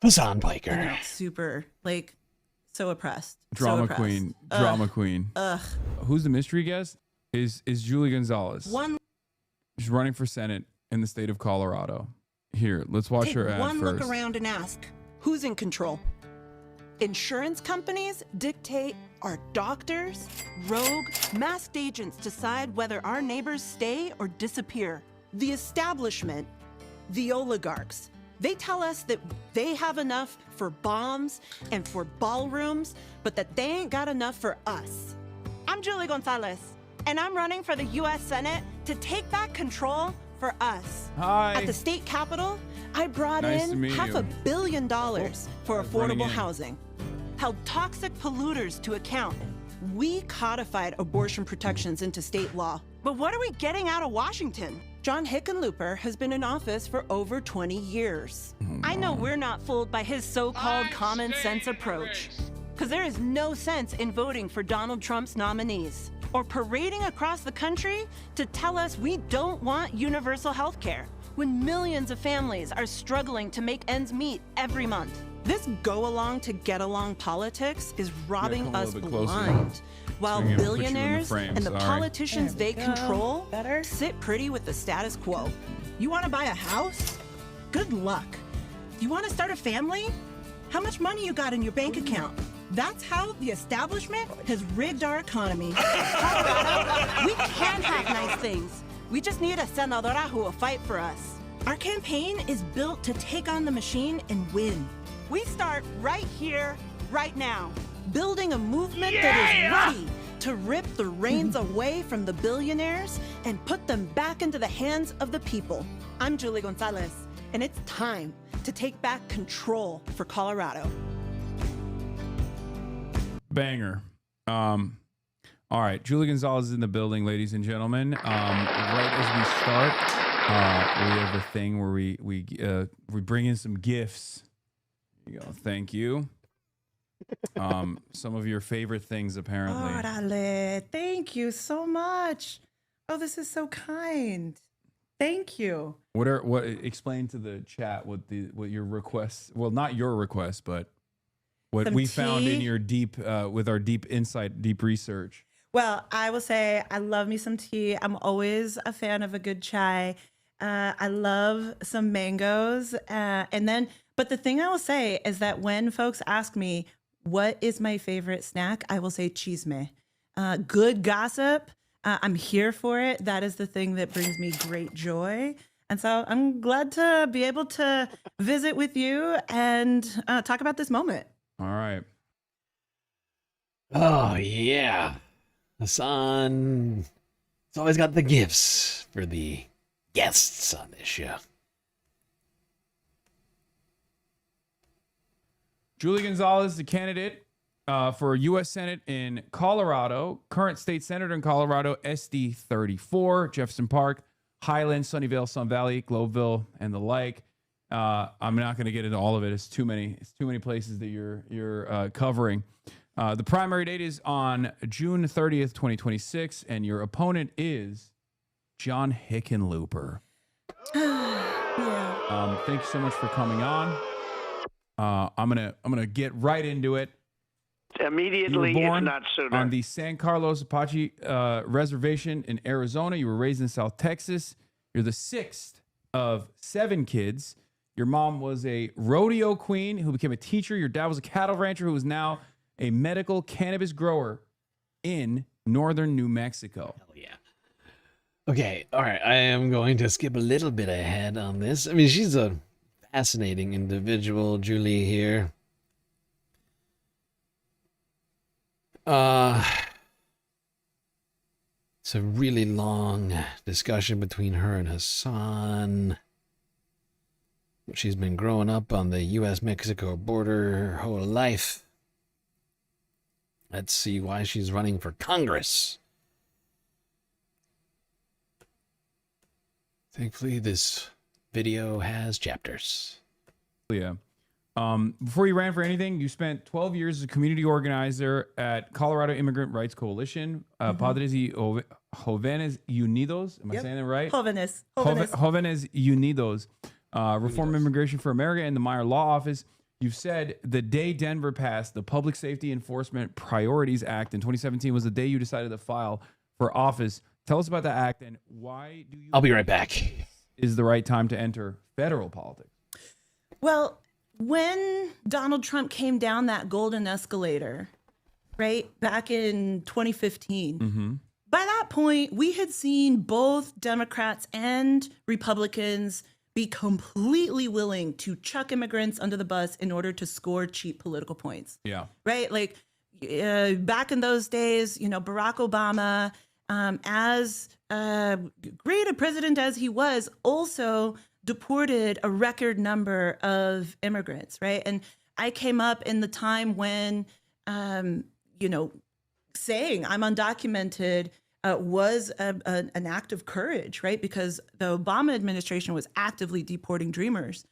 S1: Hasan Piker.
S14: Super, so oppressed.
S20: Drama
S14: so oppressed.
S20: queen. Drama queen.
S14: Ugh.
S20: Who's the mystery guest? is Julie Gonzalez. She's running for Senate in the state of Colorado. Here, let's watch her ad
S14: one
S20: first.
S14: look around and ask, who's in control? Insurance companies dictate our doctors, rogue, masked agents decide whether our neighbors stay or disappear. The establishment, the oligarchs, they tell us that they have enough for bombs and for ballrooms, but that they ain't got enough for us. I'm Julie Gonzalez, and I'm running for the U.S. Senate to take back control for us.
S20: Hi.
S14: At the state capitol, I brought
S20: Nice to
S14: in
S20: meet you.
S14: $500 million for
S20: running
S14: affordable
S20: in.
S14: housing, held toxic polluters to account. We codified abortion protections into state law. But what are we getting out of Washington? John Hickenlooper has been in office for over 20 years. I know we're not fooled by his so-called common sense approach, because there is no sense in voting for Donald Trump's nominees or parading across the country to tell us we don't want universal health care when millions of families are struggling to make ends meet every month. This go-along to get-along politics is robbing
S20: come a
S14: us
S20: little bit closer.
S14: blind, while
S20: I'm gonna put you in the
S14: billionaires
S20: frame,
S14: and the
S20: sorry.
S14: politicians they control sit pretty with the status quo. You want to buy a house? Good luck. You want to start a family? How much money you got in your bank account? That's how the establishment has rigged our economy. Colorado, we can have nice things. We just need a senadora who will fight for us. Our campaign is built to take on the machine and win. We start right here, right now, building a movement that is ready to rip the reins away from the billionaires and put them back into the hands of the people. I'm Julie Gonzalez, and it's time to take back control for Colorado.
S20: Banger. All right, Julie Gonzalez is in the building, ladies and gentlemen. Right as we start, we have a thing where we bring in some gifts. Here you go. Thank you. Some of your favorite things, apparently.
S21: Orale, thank you so much. Oh, this is so kind. Thank you.
S20: What explain to the chat what your requests? Well, not your request, but what
S21: Some
S20: we found in
S21: tea?
S20: your deep with our deep insight, deep research.
S21: Well, I will say I love me some tea. I'm always a fan of a good chai. I love some mangoes. But the thing I will say is that when folks ask me, what is my favorite snack? I will say chisme. Good gossip. I'm here for it. That is the thing that brings me great joy. And so I'm glad to be able to visit with you and talk about this moment.
S20: All right.
S1: Oh, yeah. Hasan. It's always got the gifts for the guests on this show.
S20: Julie Gonzalez, the candidate for U.S. Senate in Colorado, current state senator in Colorado, SD 34, Jefferson Park, Highland, Sunnyvale, Sun Valley, Globeville, and the like. I'm not going to get into all of it. It's too many places that you're covering. The primary date is on June 30th, 2026, and your opponent is John Hickenlooper. Thank you so much for coming on. I'm gonna get right into it.
S23: Immediately,
S20: you were born
S23: if not sooner.
S20: on the San Carlos Apache Reservation in Arizona. You were raised in South Texas. You're the sixth of 7 kids. Your mom was a rodeo queen who became a teacher. Your dad was a cattle rancher who is now a medical cannabis grower in northern New Mexico.
S1: Hell yeah. Okay, all right. I am going to skip a little bit ahead on this. I mean, she's a fascinating individual, Julie here. It's a really long discussion between her and Hasan. She's been growing up on the U.S.-Mexico border her whole life. Let's see why she's running for Congress. Thankfully, this video has chapters.
S20: Yeah. Before you ran for anything, you spent 12 years as a community organizer at Colorado Immigrant Rights Coalition, Padres y Jóvenes Unidos. Am I saying that right?
S21: Jóvenes.
S20: Jóvenes Unidos. Reform Immigration for America and the Meyer Law Office. You've said the day Denver passed the Public Safety Enforcement Priorities Act in 2017 was the day you decided to file for office. Tell us about the act and why do you
S1: I'll be right back.
S20: Is the right time to enter federal politics?
S21: Well, when Donald Trump came down that golden escalator, right, back in 2015, by that point, we had seen both Democrats and Republicans be completely willing to chuck immigrants under the bus in order to score cheap political points.
S20: Yeah.
S21: Right? Like back in those days, Barack Obama, as great a president as he was, also deported a record number of immigrants, right? And I came up in the time when, saying I'm undocumented was an act of courage, right? Because the Obama administration was actively deporting dreamers,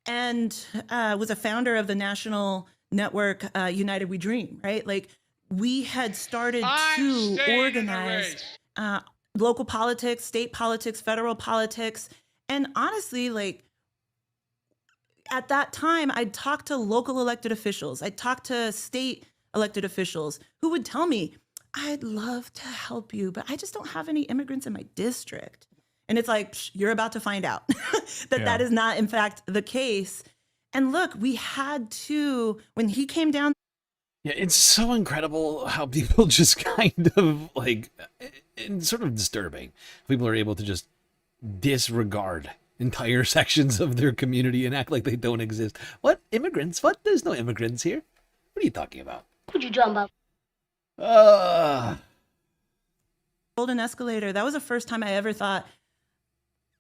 S21: and was a founder of the national network United We Dream, right? Like we had started to organize local politics, state politics, federal politics. And honestly, like at that time, I'd talk to local elected officials. I'd talk to state elected officials who would tell me, I'd love to help you, but I just don't have any immigrants in my district. And it's like, you're about to find out that is not, in fact, the case. And look, we had to, when he came down.
S1: Yeah, it's so incredible how people just kind of like, and sort of disturbing. People are able to just disregard entire sections of their community and act like they don't exist. What? Immigrants? What? There's no immigrants here. What are you talking about?
S16: What you talking about?
S21: Golden escalator. That was the first time I ever thought,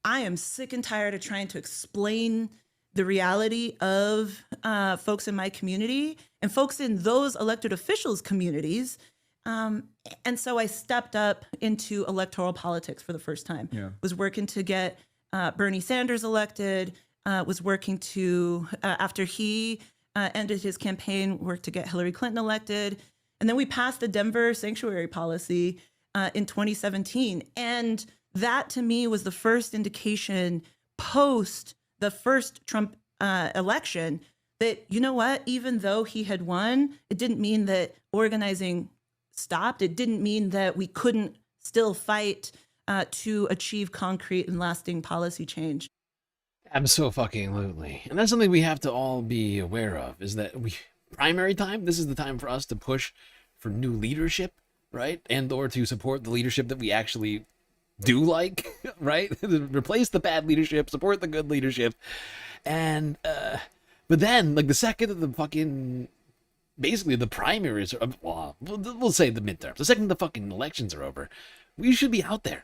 S21: I am sick and tired of trying to explain the reality of folks in my community and folks in those elected officials' communities. And so I stepped up into electoral politics for the first time. Was working to get Bernie Sanders elected, was working to, after he ended his campaign, worked to get Hillary Clinton elected. And then we passed the Denver sanctuary policy in 2017. And that to me was the first indication post the first Trump election that, you know what, even though he had won, it didn't mean that organizing stopped. It didn't mean that we couldn't still fight to achieve concrete and lasting policy change.
S1: Absolutely. And that's something we have to all be aware of, is that primary time, this is the time for us to push for new leadership, right? And or to support the leadership that we actually do like, right? Replace the bad leadership, support the good leadership. And but then like the second of the fucking basically the primaries are, well, we'll say the midterms, the second the fucking elections are over, we should be out there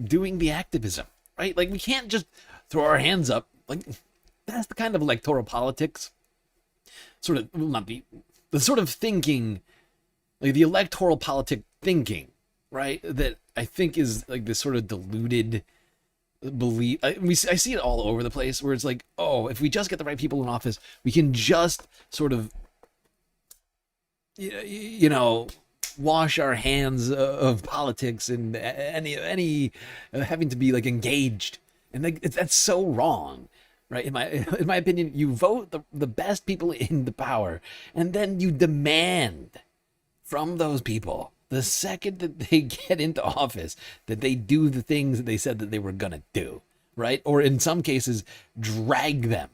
S1: doing the activism, right? Like we can't just throw our hands up. Like that's the kind of electoral politics sort of, will not be the sort of thinking, like the electoral politic thinking, right? That I think is like this sort of diluted belief. I see it all over the place where it's like, oh, if we just get the right people in office, we can just sort of, you know, wash our hands of politics and any having to be like engaged. And like, that's so wrong. Right, in my opinion, you vote the best people in the power, and then you demand from those people the second that they get into office that they do the things that they said that they were gonna do, right? Or in some cases, drag them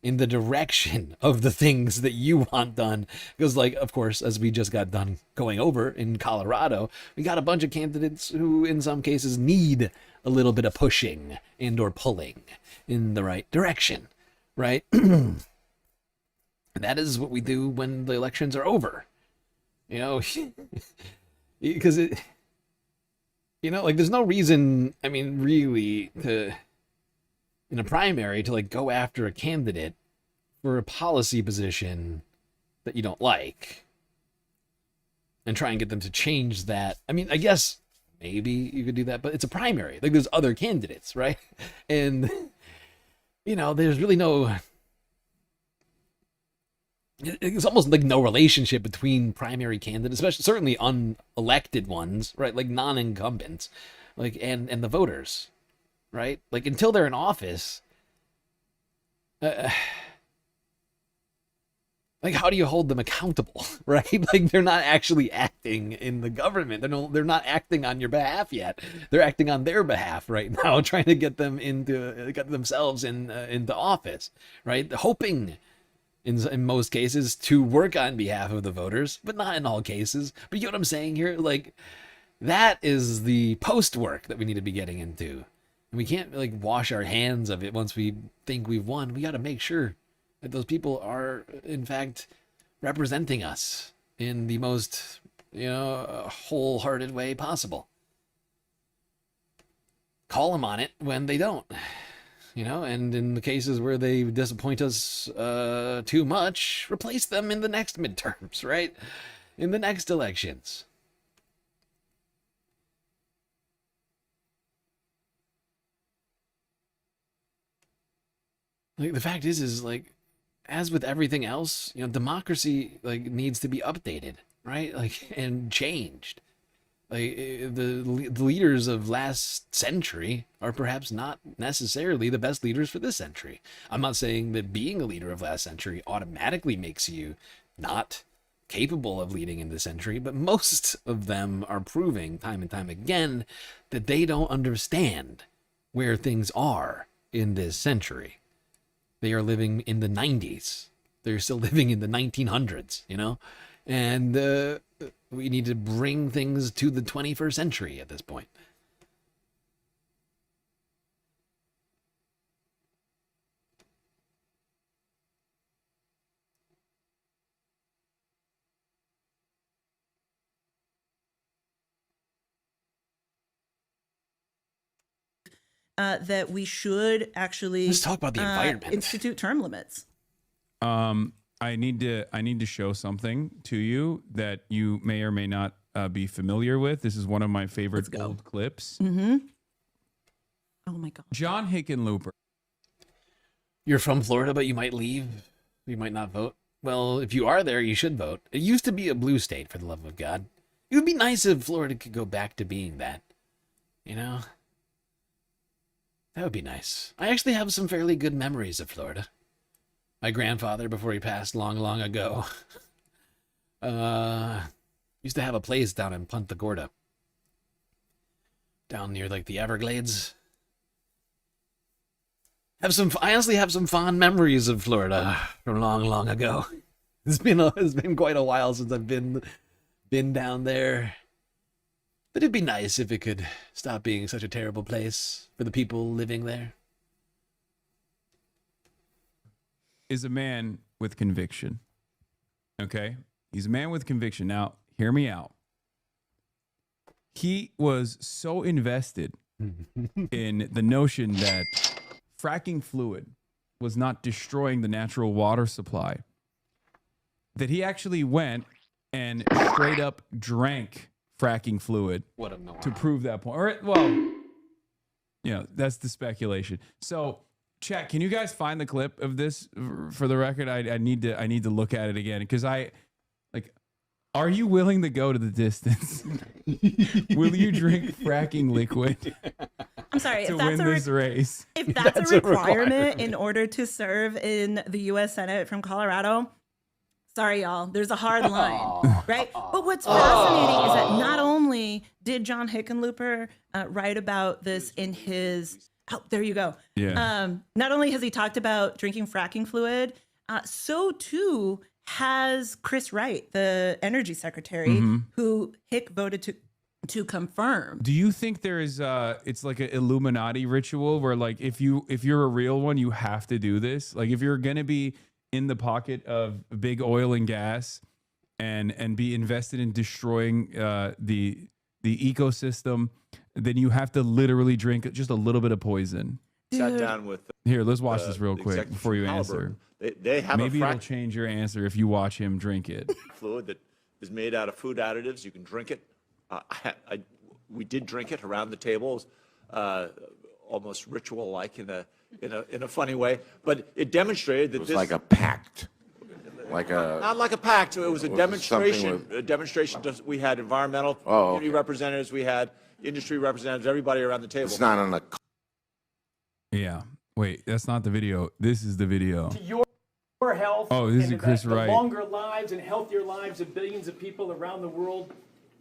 S1: in the direction of the things that you want done. Because, like, of course, as we just got done going over in Colorado, we got a bunch of candidates who, in some cases, need a little bit of pushing and or pulling in the right direction, right? And that is what we do when the elections are over, you know, because it, you know, like there's no reason, I mean, really to, in a primary, to like go after a candidate for a policy position that you don't like and try and get them to change that. I mean, I guess maybe you could do that, but it's a primary. Like there's other candidates, right? And you know, there's really no, it's almost like no relationship between primary candidates, especially certainly unelected ones, right? Like non-incumbents, like, and the voters, right? Like until they're in office, like Like, how do you hold them accountable, right? Like, they're not actually acting in the government. They're not acting on your behalf yet. They're acting on their behalf right now, trying to get themselves into office, right? Hoping, in most cases, to work on behalf of the voters, but not in all cases. But you know what I'm saying here? Like, that is the post work that we need to be getting into. And we can't, like, wash our hands of it once we think we've won. We got to make sure that those people are, in fact, representing us in the most, wholehearted way possible. Call them on it when they don't, and in the cases where they disappoint us too much, replace them in the next midterms, right? In the next elections. Like, the fact is like, as with everything else, democracy, like, needs to be updated, right? Like, and changed. Like, the leaders of last century are perhaps not necessarily the best leaders for this century. I'm not saying that being a leader of last century automatically makes you not capable of leading in this century, but most of them are proving time and time again that they don't understand where things are in this century. They are living in the 90s. They're still living in the 1900s, and we need to bring things to the 21st century at this point.
S21: That we should actually
S1: let's talk about the environment.
S21: Institute term limits.
S20: I need to show something to you that you may or may not be familiar with. This is one of my favorite old clips.
S21: Mm-hmm. Oh my God.
S20: John Hickenlooper.
S1: You're from Florida, but you might leave. You might not vote. Well, if you are there, you should vote. It used to be a blue state, for the love of God. It would be nice if Florida could go back to being that. That would be nice. I actually have some fairly good memories of Florida. My grandfather, before he passed long, long ago, used to have a place down in Punta Gorda. Down near, like, the Everglades. I honestly have some fond memories of Florida from long, long ago. It's been quite a while since I've been down there. But it'd be nice if it could stop being such a terrible place for the people living there.
S20: Is a man with conviction. Okay? He's a man with conviction. Now, hear me out. He was so invested in the notion that fracking fluid was not destroying the natural water supply that he actually went and straight up drank fracking fluid to prove that point. Or, well, that's the speculation. So, chat, can you guys find the clip of this for the record? I need to look at it again because are you willing to go to the distance? Will you drink fracking liquid?
S21: I'm sorry,
S20: to win this race?
S21: If that's a requirement in order to serve in the U.S. Senate from Colorado, sorry, y'all. There's a hard line, right? But what's fascinating is that not only did John Hickenlooper write about this in his... Oh, there you go.
S20: Yeah.
S21: Not only has he talked about drinking fracking fluid, so too has Chris Wright, the energy secretary, who Hick voted to confirm.
S20: Do you think there is it's like an Illuminati ritual where, like, if you're a real one, you have to do this? Like, if you're gonna be in the pocket of big oil and gas and be invested in destroying the ecosystem, then you have to literally drink just a little bit of poison.
S7: Sat down with
S20: Here, let's watch this real quick before you answer.
S7: They have
S20: maybe
S7: a
S20: it'll change your answer if you watch him drink it.
S7: fluid that is made out of food additives. You can drink it. We did drink it around the table, almost ritual-like in a funny way. But it demonstrated that
S15: it was like a pact.
S7: Not like a pact. It was a demonstration. A demonstration. We had environmental community representatives. We had industry representatives. Everybody around the table.
S15: It's not on a.
S20: Yeah. Wait, that's not the video. This is the video.
S22: To your
S15: more health
S20: Oh, this is
S15: and
S20: Chris
S15: the
S20: Wright.
S15: longer lives and healthier lives of billions of people around the world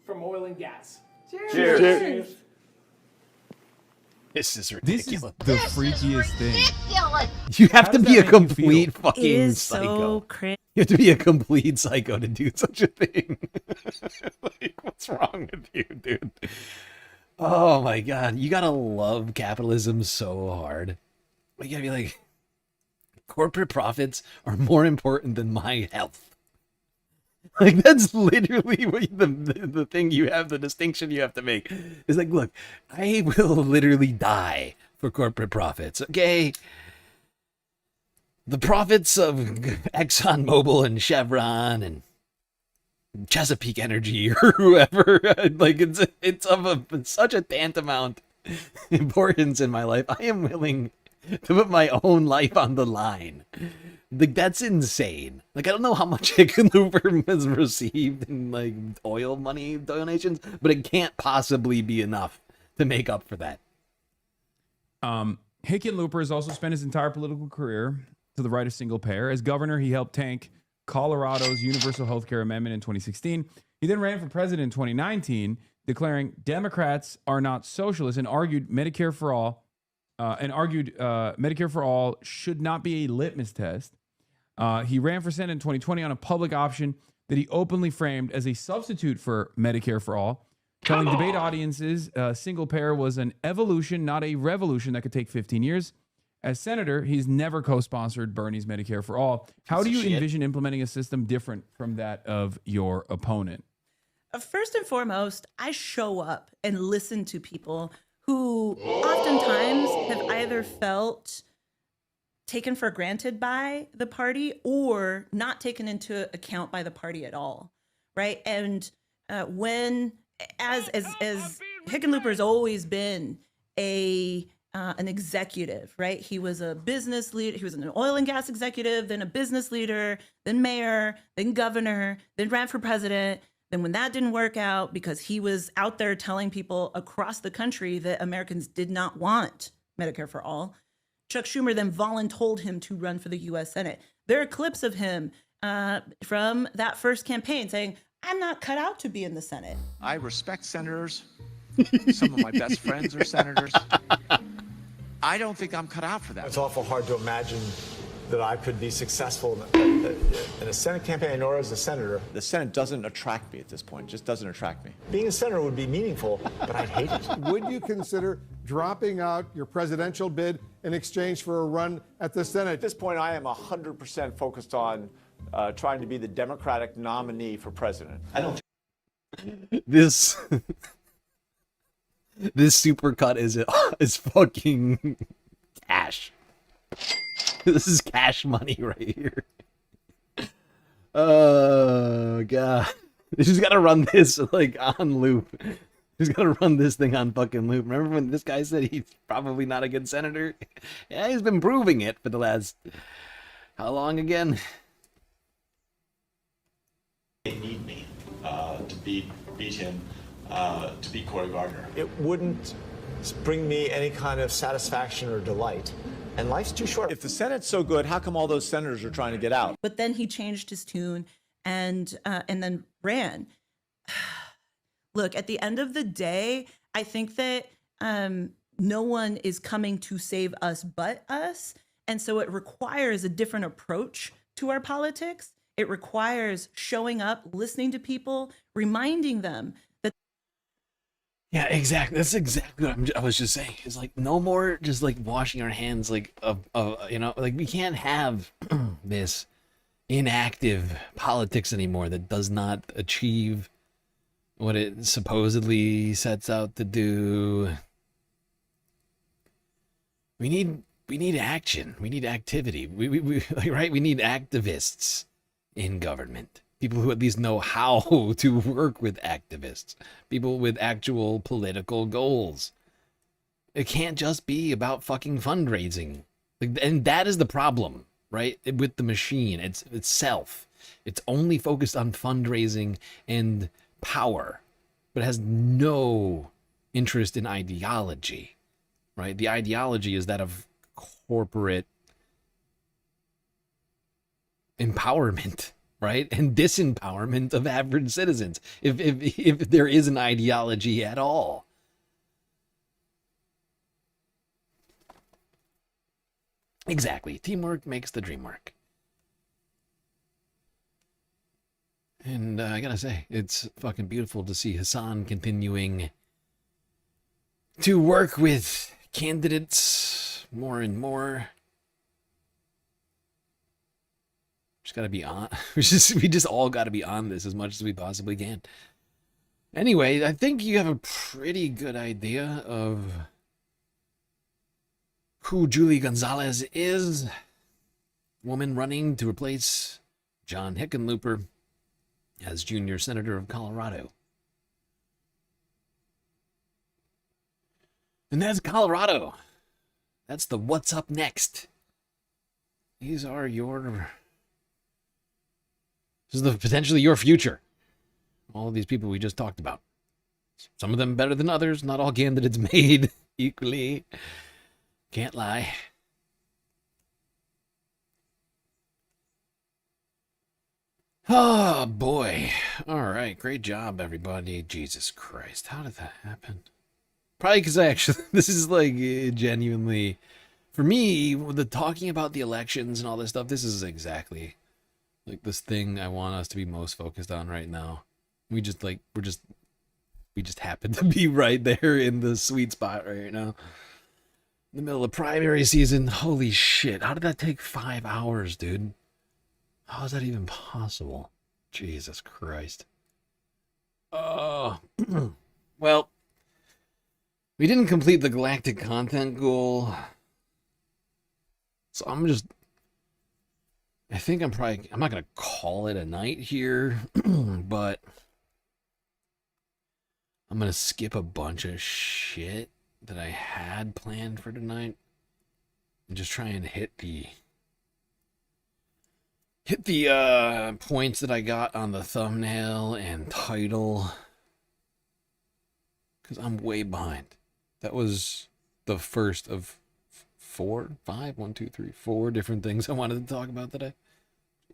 S15: from oil and gas.
S2: Cheers.
S15: Cheers.
S2: Cheers.
S1: This is
S20: This is
S1: ridiculous.
S20: the freakiest thing.
S1: You have
S20: How
S1: to
S20: does
S1: be a
S20: that make you feel?
S1: complete
S21: It
S1: fucking
S21: is
S1: psycho.
S21: so crazy.
S1: You have to be a complete psycho to do such a thing. Like, what's wrong with you, dude? Oh my god, you gotta love capitalism so hard. You gotta be like, corporate profits are more important than my health. Like, that's literally what the thing you have, the distinction you have to make. Is like, look, I will literally die for corporate profits, okay? The profits of ExxonMobil and Chevron and Chesapeake Energy or whoever, like, it's of such a tantamount importance in my life. I am willing to put my own life on the line. Like, that's insane. Like, I don't know how much Hickenlooper has received in, like, oil money donations, but it can't possibly be enough to make up for that.
S20: Hickenlooper has also spent his entire political career to the right of single payer. As governor, he helped tank Colorado's universal health care amendment in 2016. He then ran for president in 2019, declaring Democrats are not socialists and argued Medicare for all should not be a litmus test. He ran for Senate in 2020 on a public option that he openly framed as a substitute for Medicare for all, telling debate audiences single payer was an evolution, not a revolution that could take 15 years. As senator, he's never co-sponsored Bernie's Medicare for all. How do you envision implementing a system different from that of your opponent?
S21: First and foremost, I show up and listen to people who oftentimes have either felt taken for granted by the party or not taken into account by the party at all, right? And as Hickenlooper has always been an executive, right? He was a business leader. He was an oil and gas executive, then a business leader, then mayor, then governor, then ran for president. Then when that didn't work out because he was out there telling people across the country that Americans did not want Medicare for all, Chuck Schumer then voluntold him to run for the U.S. Senate. There are clips of him from that first campaign saying, I'm not cut out to be in the Senate.
S7: I respect senators. Some of my best friends are senators. I don't think I'm cut out for that.
S19: It's awful hard to imagine that I could be successful in a Senate campaign or as a senator.
S7: The Senate doesn't attract me at this point. It just doesn't attract me.
S19: Being a senator would be meaningful, but I'd hate it.
S22: Would you consider dropping out your presidential bid in exchange for a run at the Senate?
S7: At this point, I am 100% focused on trying to be the Democratic nominee for president. I don't.
S1: This supercut is fucking cash. This is cash money right here. Oh god. You just gotta run this like on loop. You just gotta run this thing on fucking loop. Remember when this guy said he's probably not a good senator? Yeah, he's been proving it for the last how long again?
S7: They need me to beat him, to beat Cory Gardner.
S19: It wouldn't bring me any kind of satisfaction or delight. And life's too short.
S7: If the Senate's so good, how come all those senators are trying to get out?
S21: But then he changed his tune and then ran. Look, at the end of the day, I think that no one is coming to save us but us. And so it requires a different approach to our politics. It requires showing up, listening to people, reminding them that.
S1: Yeah, exactly. That's exactly what I was just saying. It's like no more just like washing our hands like of like we can't have this inactive politics anymore that does not achieve what it supposedly sets out to do. We need action. We need activity. We right? We need activists in government. People who at least know how to work with activists. People with actual political goals. It can't just be about fucking fundraising. And that is the problem, right? With the machine. It's itself. It's only focused on fundraising and power. But it has no interest in ideology, right? The ideology is that of corporate empowerment, right? And disempowerment of average citizens, if there is an ideology at all. Exactly. Teamwork makes the dream work. And I gotta say, it's fucking beautiful to see Hasan continuing to work with candidates more and more. Just gotta be on. We just all gotta be on this as much as we possibly can. Anyway, I think you have a pretty good idea of who Julie Gonzalez is. Woman running to replace John Hickenlooper as junior senator of Colorado. And that's Colorado. That's the what's up next. This is potentially your future. All of these people we just talked about. Some of them better than others. Not all candidates made equally. Can't lie. Oh, boy. All right. Great job, everybody. Jesus Christ. How did that happen? Probably because this is like genuinely, for me, the talking about the elections and all this stuff, this is exactly like this thing I want us to be most focused on right now. We just happen to be right there in the sweet spot right now. In the middle of primary season. Holy shit. How did that take 5 hours, dude? How is that even possible? Jesus Christ. Oh. Well, we didn't complete the galactic content goal. So I think I'm not going to call it a night here, but I'm going to skip a bunch of shit that I had planned for tonight and just try and hit the points that I got on the thumbnail and title, because I'm way behind. That was the first of 4 different things I wanted to talk about today.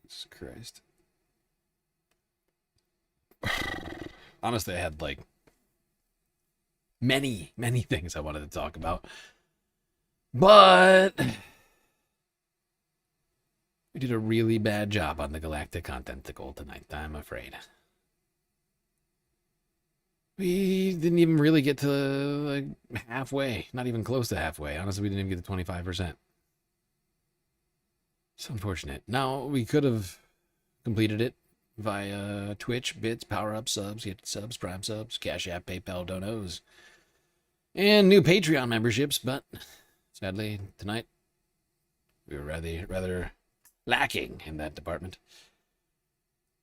S1: Jesus Christ. Honestly, I had like many things I wanted to talk about, but we did a really bad job on the galactic content goal tonight, I'm afraid. We didn't even really get to like halfway, not even close to halfway. Honestly, we didn't even get to 25%. It's unfortunate. Now, we could have completed it via Twitch, bits, power-up subs, get subs, prime subs, Cash App, PayPal, donos, and new Patreon memberships, but sadly, tonight, we were rather lacking in that department.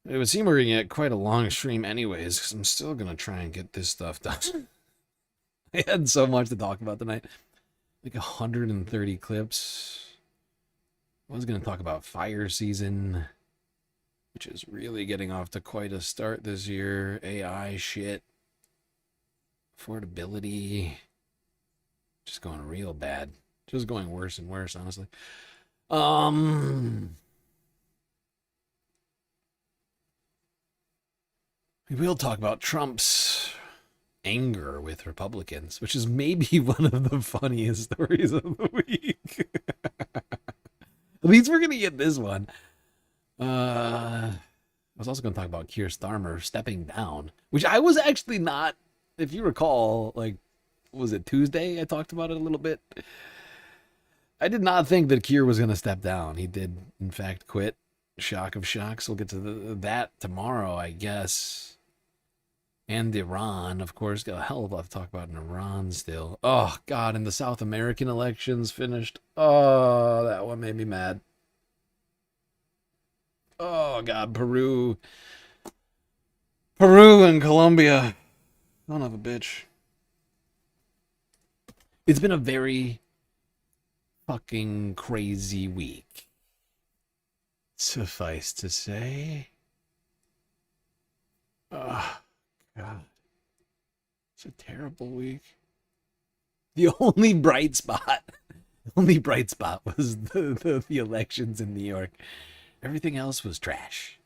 S1: It would seem we're going to get quite a long stream anyways, because I'm still going to try and get this stuff done. I had so much to talk about tonight. Like 130 clips. I was going to talk about fire season, which is really getting off to quite a start this year. AI shit. Affordability. Just going real bad. Just going worse and worse, honestly. We will talk about Trump's anger with Republicans, which is maybe one of the funniest stories of the week. At least we're going to get this one. I was also going to talk about Keir Starmer stepping down, which I was actually not, if you recall, like, was it Tuesday? I talked about it a little bit. I did not think that Keir was going to step down. He did, in fact, quit. Shock of shocks. We'll get to that tomorrow, I guess. And Iran, of course. Got a hell of a lot to talk about in Iran still. Oh, God, and the South American elections finished. Oh, that one made me mad. Oh, God, Peru and Colombia. Son of a bitch. It's been a very fucking crazy week. Suffice to say. Oh, God. It's a terrible week. The only bright spot was the elections in New York. Everything else was trash.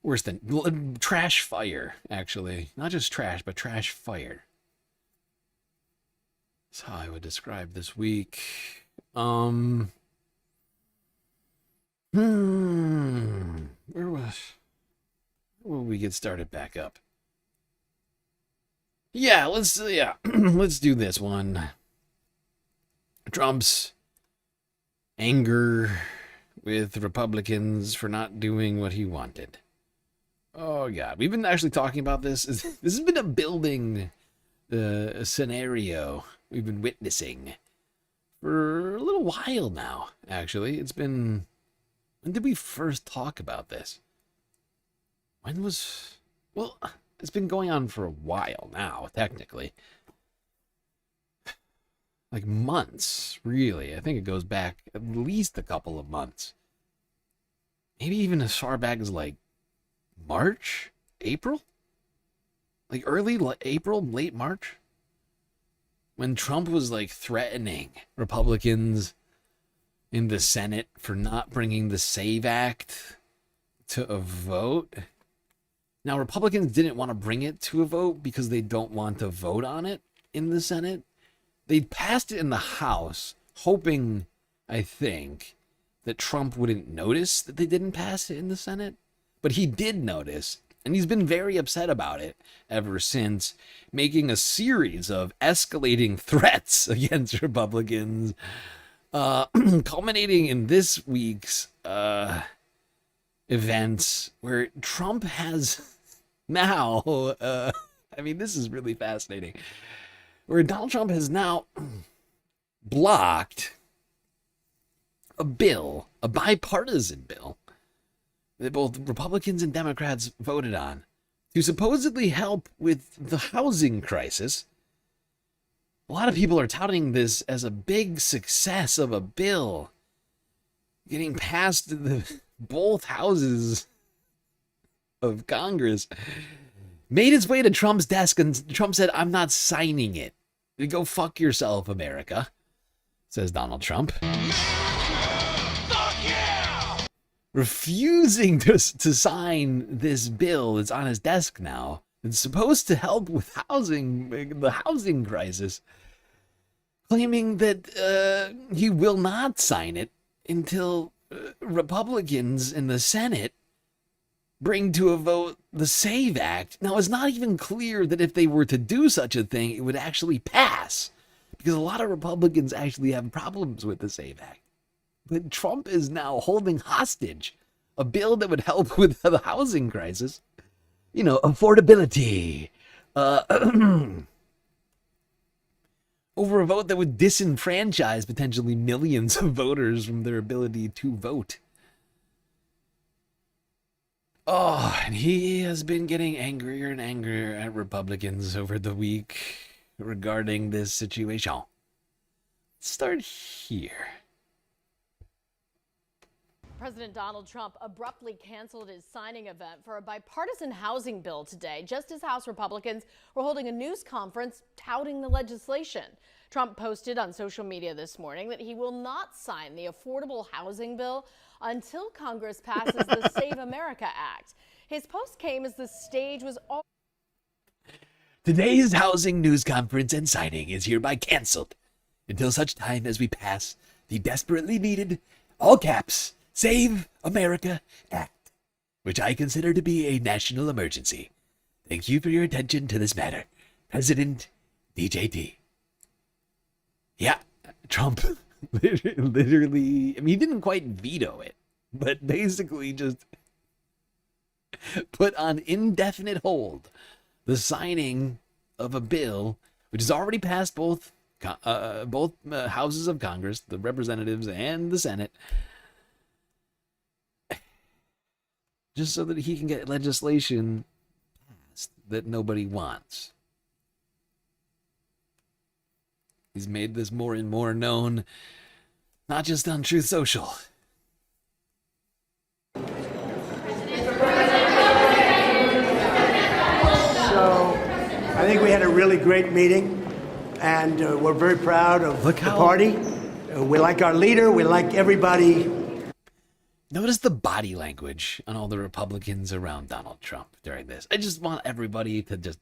S1: Worse than trash fire, actually. Not just trash, but trash fire. That's how I would describe this week. Where will we get started back up? Yeah, let's do this one. Trump's anger with Republicans for not doing what he wanted. Oh God, we've been actually talking about this. This has been a building scenario we've been witnessing for a little while now. Actually, it's been. When did we first talk about this? Well, it's been going on for a while now, technically. Like months, really. I think it goes back at least a couple of months. Maybe even as far back as like March? April? Like early April, late March? When Trump was like threatening Republicans in the Senate for not bringing the SAVE Act to a vote. Now, Republicans didn't want to bring it to a vote because they don't want to vote on it in the Senate. They passed it in the House, hoping, I think, that Trump wouldn't notice that they didn't pass it in the Senate. But he did notice, and he's been very upset about it ever since, making a series of escalating threats against Republicans, culminating in this week's events where Trump has now, I mean, this is really fascinating, where Donald Trump has now blocked a bill, a bipartisan bill, that both Republicans and Democrats voted on to supposedly help with the housing crisis. A lot of people are touting this as a big success of a bill getting past both houses of Congress, made its way to Trump's desk, and Trump said, "I'm not signing it." Go fuck yourself, America, says Donald Trump. Refusing to sign this bill that's on his desk now. It's supposed to help with the housing crisis, claiming that he will not sign it until Republicans in the Senate bring to a vote the SAVE Act. Now, it's not even clear that if they were to do such a thing, it would actually pass, because a lot of Republicans actually have problems with the SAVE Act. But Trump is now holding hostage a bill that would help with the housing crisis. You know, affordability. Over a vote that would disenfranchise potentially millions of voters from their ability to vote. Oh, and he has been getting angrier and angrier at Republicans over the week regarding this situation. Let's start here.
S16: President Donald Trump abruptly canceled his signing event for a bipartisan housing bill today, just as House Republicans were holding a news conference touting the legislation. Trump posted on social media this morning that he will not sign the affordable housing bill until Congress passes the Save America Act. His post came as the stage was all...
S1: Today's housing news conference and signing is hereby canceled until such time as we pass the desperately needed, all caps, Save America Act, which I consider to be a national emergency. Thank you for your attention to this matter. President DJT. Yeah, Trump literally, I mean, he didn't quite veto it, but basically just put on indefinite hold the signing of a bill which has already passed both houses of Congress, the representatives and the Senate, just so that he can get legislation passed that nobody wants. He's made this more and more known, not just on Truth Social.
S4: So I think we had a really great meeting, and we're very proud of the party. We like our leader. We like everybody.
S1: Notice the body language on all the Republicans around Donald Trump during this. I just want everybody to just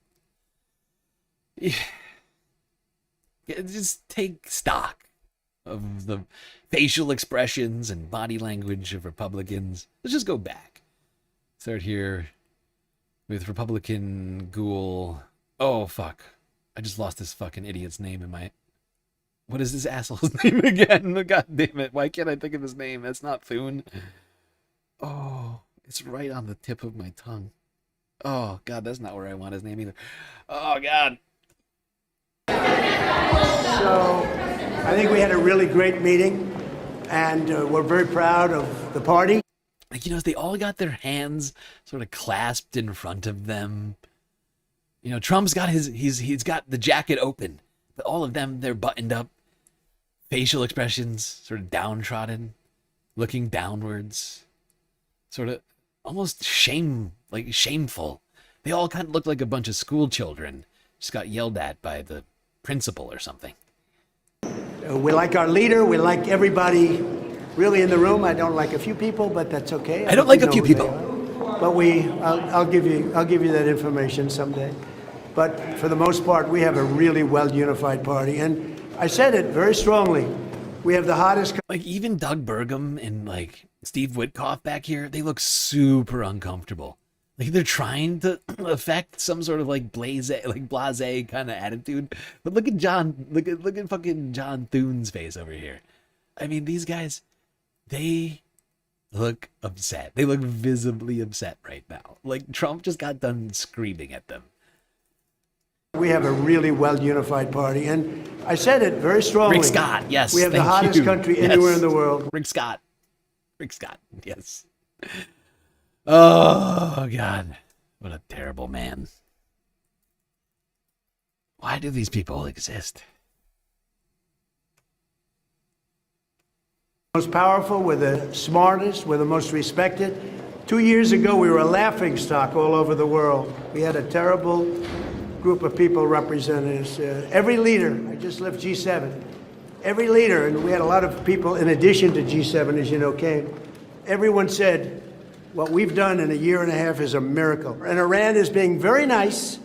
S1: take stock of the facial expressions and body language of Republicans. Let's just go back. Start here with Republican ghoul. Oh, fuck. I just lost this fucking idiot's name in my... What is this asshole's name again? God damn it. Why can't I think of his name? That's not Thune. Oh, it's right on the tip of my tongue. Oh, God, that's not where I want his name either. Oh, God.
S4: So I think we had a really great meeting, and we're very proud of the party.
S1: Like, you know, they all got their hands sort of clasped in front of them. You know, Trump's got he's got the jacket open, but all of them, they're buttoned up. Facial expressions sort of downtrodden, looking downwards, sort of almost shameful. They all kind of look like a bunch of school children just got yelled at by the principal or something.
S4: We like our leader. We like everybody really in the room. I don't like a few people, but that's okay.
S1: I don't like a few people.
S4: But I'll give you that information someday. But for the most part, we have a really well unified party, and I said it very strongly. We have the hottest.
S1: Like even Doug Burgum and like Steve Witkoff back here, they look super uncomfortable. Like they're trying to affect some sort of like blasé kind of attitude. But look at fucking John Thune's face over here. I mean, these guys, they look upset. They look visibly upset right now. Like Trump just got done screaming at them.
S4: We have a really well unified party, and I said it very strongly.
S1: Rick Scott, yes.
S4: We have the hottest country anywhere in the world.
S1: Rick Scott, yes. Oh, God. What a terrible man. Why do these people exist?
S4: Most powerful, we're the smartest, we're the most respected. 2 years ago, we were a laughing stock all over the world. We had a terrible group of people representing us. Every leader, I just left G7, every leader, and we had a lot of people in addition to G7, as you know, came. Everyone said, what we've done in a year and a half is a miracle. And Iran is being very nice.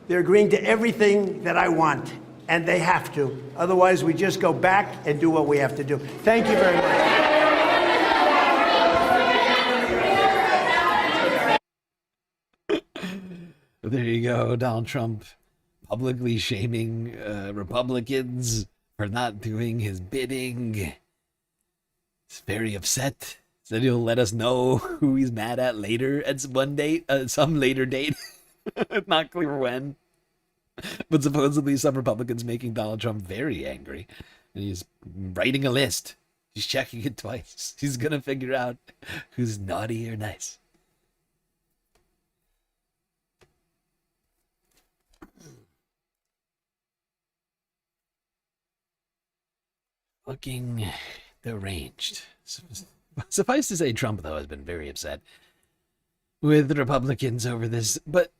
S4: They're agreeing to everything that I want, and they have to. Otherwise, we just go back and do what we have to do. Thank you very much.
S1: There you go, Donald Trump publicly shaming Republicans for not doing his bidding. He's very upset. Said he'll let us know who he's mad at later at some later date. Not clear when. But supposedly some Republicans making Donald Trump very angry. And he's writing a list. He's checking it twice. He's going to figure out who's naughty or nice. Looking deranged. Suffice to say, Trump, though, has been very upset with the Republicans over this. But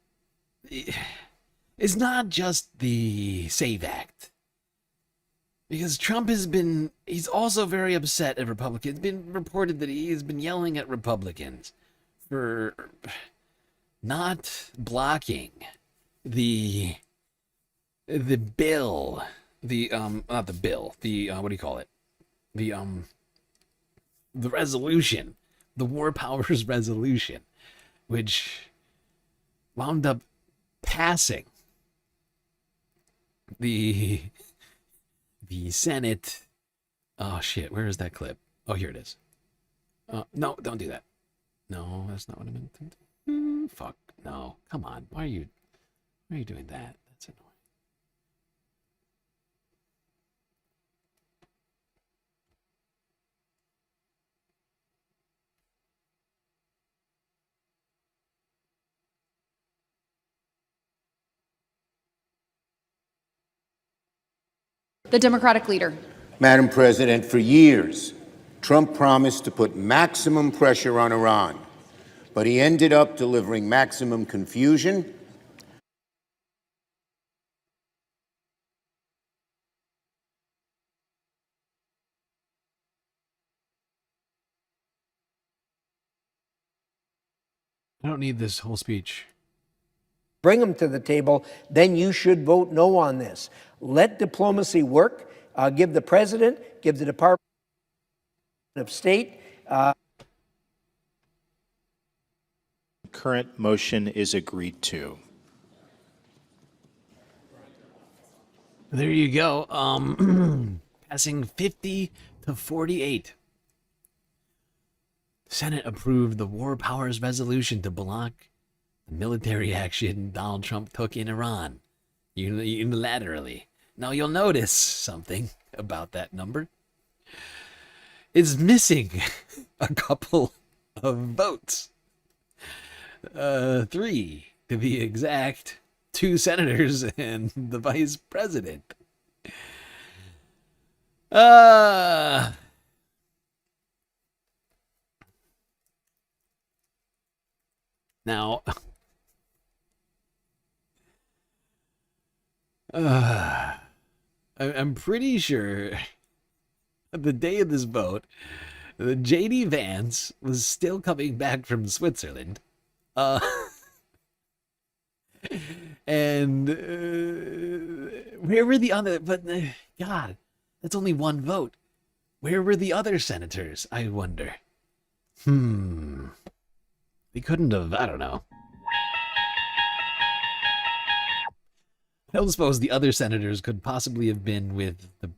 S1: it's not just the SAVE Act. Because Trump he's also very upset at Republicans. It's been reported that he's been yelling at Republicans for not blocking the bill, not the bill, what do you call it? The resolution, the War Powers resolution, which wound up passing the Senate. Oh shit, where is that clip? Oh, here it is. No, don't do that. No, that's not what I meant to do. Fuck, no, come on. Why are you doing that? That's annoying.
S3: The Democratic leader.
S5: Madam President, for years, Trump promised to put maximum pressure on Iran, but he ended up delivering maximum confusion.
S1: I don't need this whole speech.
S8: Bring them to the table, then you should vote no on this. Let diplomacy work. Give the president, give the Department of State.
S9: Current motion is agreed to.
S1: There you go. Passing 50 to 48. The Senate approved the War Powers Resolution to block the military action Donald Trump took in Iran unilaterally. Now you'll notice something about that number. It's missing a couple of votes. 3 to be exact. 2 senators and the vice president. Now, I'm pretty sure the day of this vote, J.D. Vance was still coming back from Switzerland. And where were the other? But God, that's only 1 vote. Where were the other senators? I wonder. They couldn't have. I don't know. I don't suppose the other senators could possibly have been with the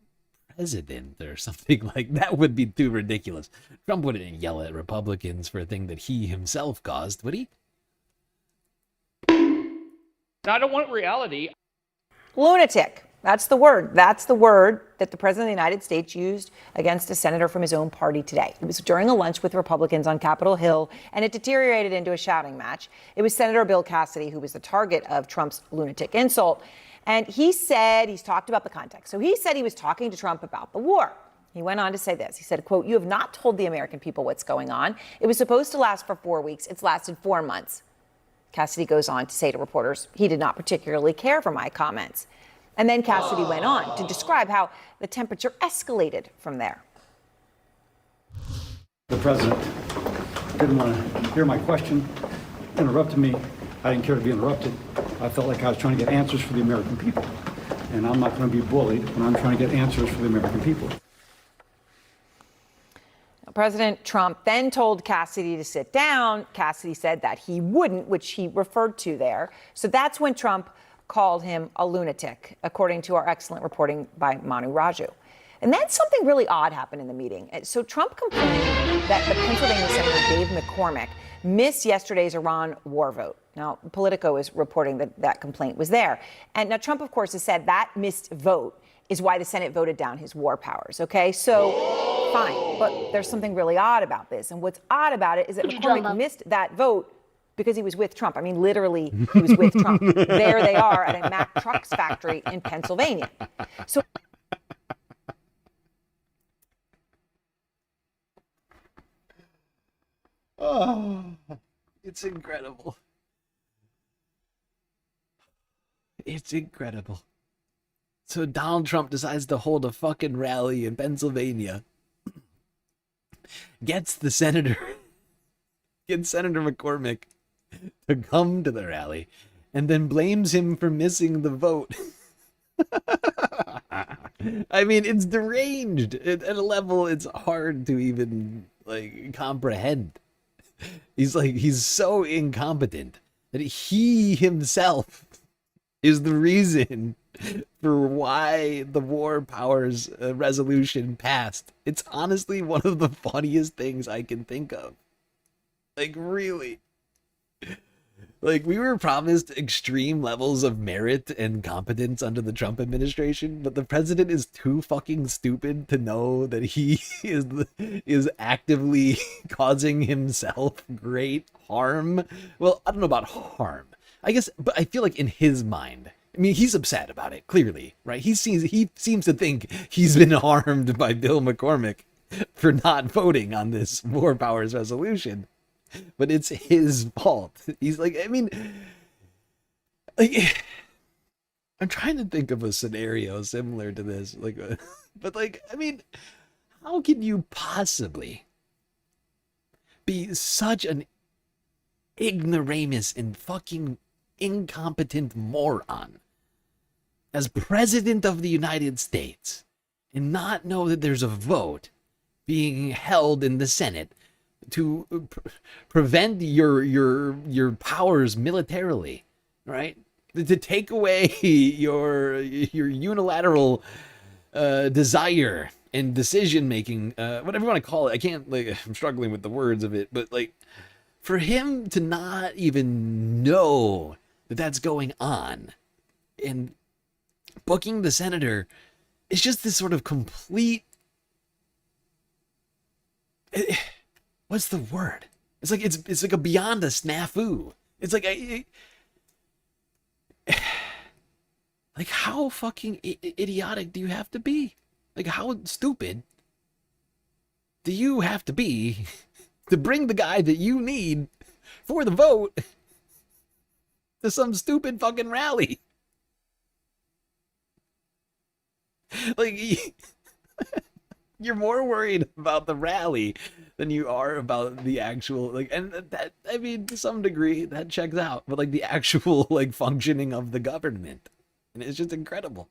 S1: president or something like that. Would be too ridiculous. Trump wouldn't yell at Republicans for a thing that he himself caused, would he?
S13: I don't want reality.
S18: Lunatic. That's the word. That's the word that the President of the United States used against a senator from his own party today. It was during a lunch with Republicans on Capitol Hill, and it deteriorated into a shouting match. It was Senator Bill Cassidy who was the target of Trump's lunatic insult. And he said, he's talked about the context. So he said he was talking to Trump about the war. He went on to say this. He said, quote, "You have not told the American people what's going on. It was supposed to last for 4 weeks. It's lasted 4 months." Cassidy goes on to say to reporters, he did not particularly care for my comments. And then Cassidy went on to describe how the temperature escalated from there.
S24: The president didn't want to hear my question, interrupted me. I didn't care to be interrupted. I felt like I was trying to get answers for the American people. And I'm not going to be bullied when I'm trying to get answers for the American people.
S18: President Trump then told Cassidy to sit down. Cassidy said that he wouldn't, which he referred to there. So that's when Trump called him a lunatic, according to our excellent reporting by Manu Raju. And then something really odd happened in the meeting. So Trump complained that the Pennsylvania Senator Dave McCormick missed yesterday's Iran war vote. Now, Politico is reporting that that complaint was there. And now Trump, of course, has said that missed vote is why the Senate voted down his war powers. Okay, so fine. But there's something really odd about this. And what's odd about it is that McCormick missed that vote because he was with Trump. I mean, literally, he was with Trump. There they are at a Mack Trucks factory in Pennsylvania. So.
S1: Oh, it's incredible. It's incredible. So Donald Trump decides to hold a fucking rally in Pennsylvania. Gets Senator McCormick to come to the rally and then blames him for missing the vote. I mean, it's deranged at a level it's hard to even comprehend. He's so incompetent that he himself is the reason for why the War Powers Resolution passed. It's honestly one of the funniest things I can think of. Really. We were promised extreme levels of merit and competence under the Trump administration, but the president is too fucking stupid to know that he is actively causing himself great harm. Well, I don't know about harm. I guess, but I feel like in his mind, I mean, he's upset about it, clearly, right? He seems to think he's been harmed by Bill McCormick for not voting on this War Powers Resolution. But it's his fault. He's I'm trying to think of a scenario similar to this. How can you possibly be such an ignoramus and fucking incompetent moron as president of the United States and not know that there's a vote being held in the Senate to prevent your powers militarily, right? To take away your unilateral desire and decision making, whatever you want to call it. I can't, like, I'm struggling with the words of it, but like, for him to not even know that that's going on and booking the senator is just this sort of complete, what's the word? It's like a beyond a snafu. It's like like how fucking idiotic do you have to be? Like, how stupid do you have to be to bring the guy that you need for the vote to some stupid fucking rally? Like, you're more worried about the rally than you are about the actual, like, and that, I mean, to some degree that checks out, but like the actual, like, functioning of the government. And it's just incredible.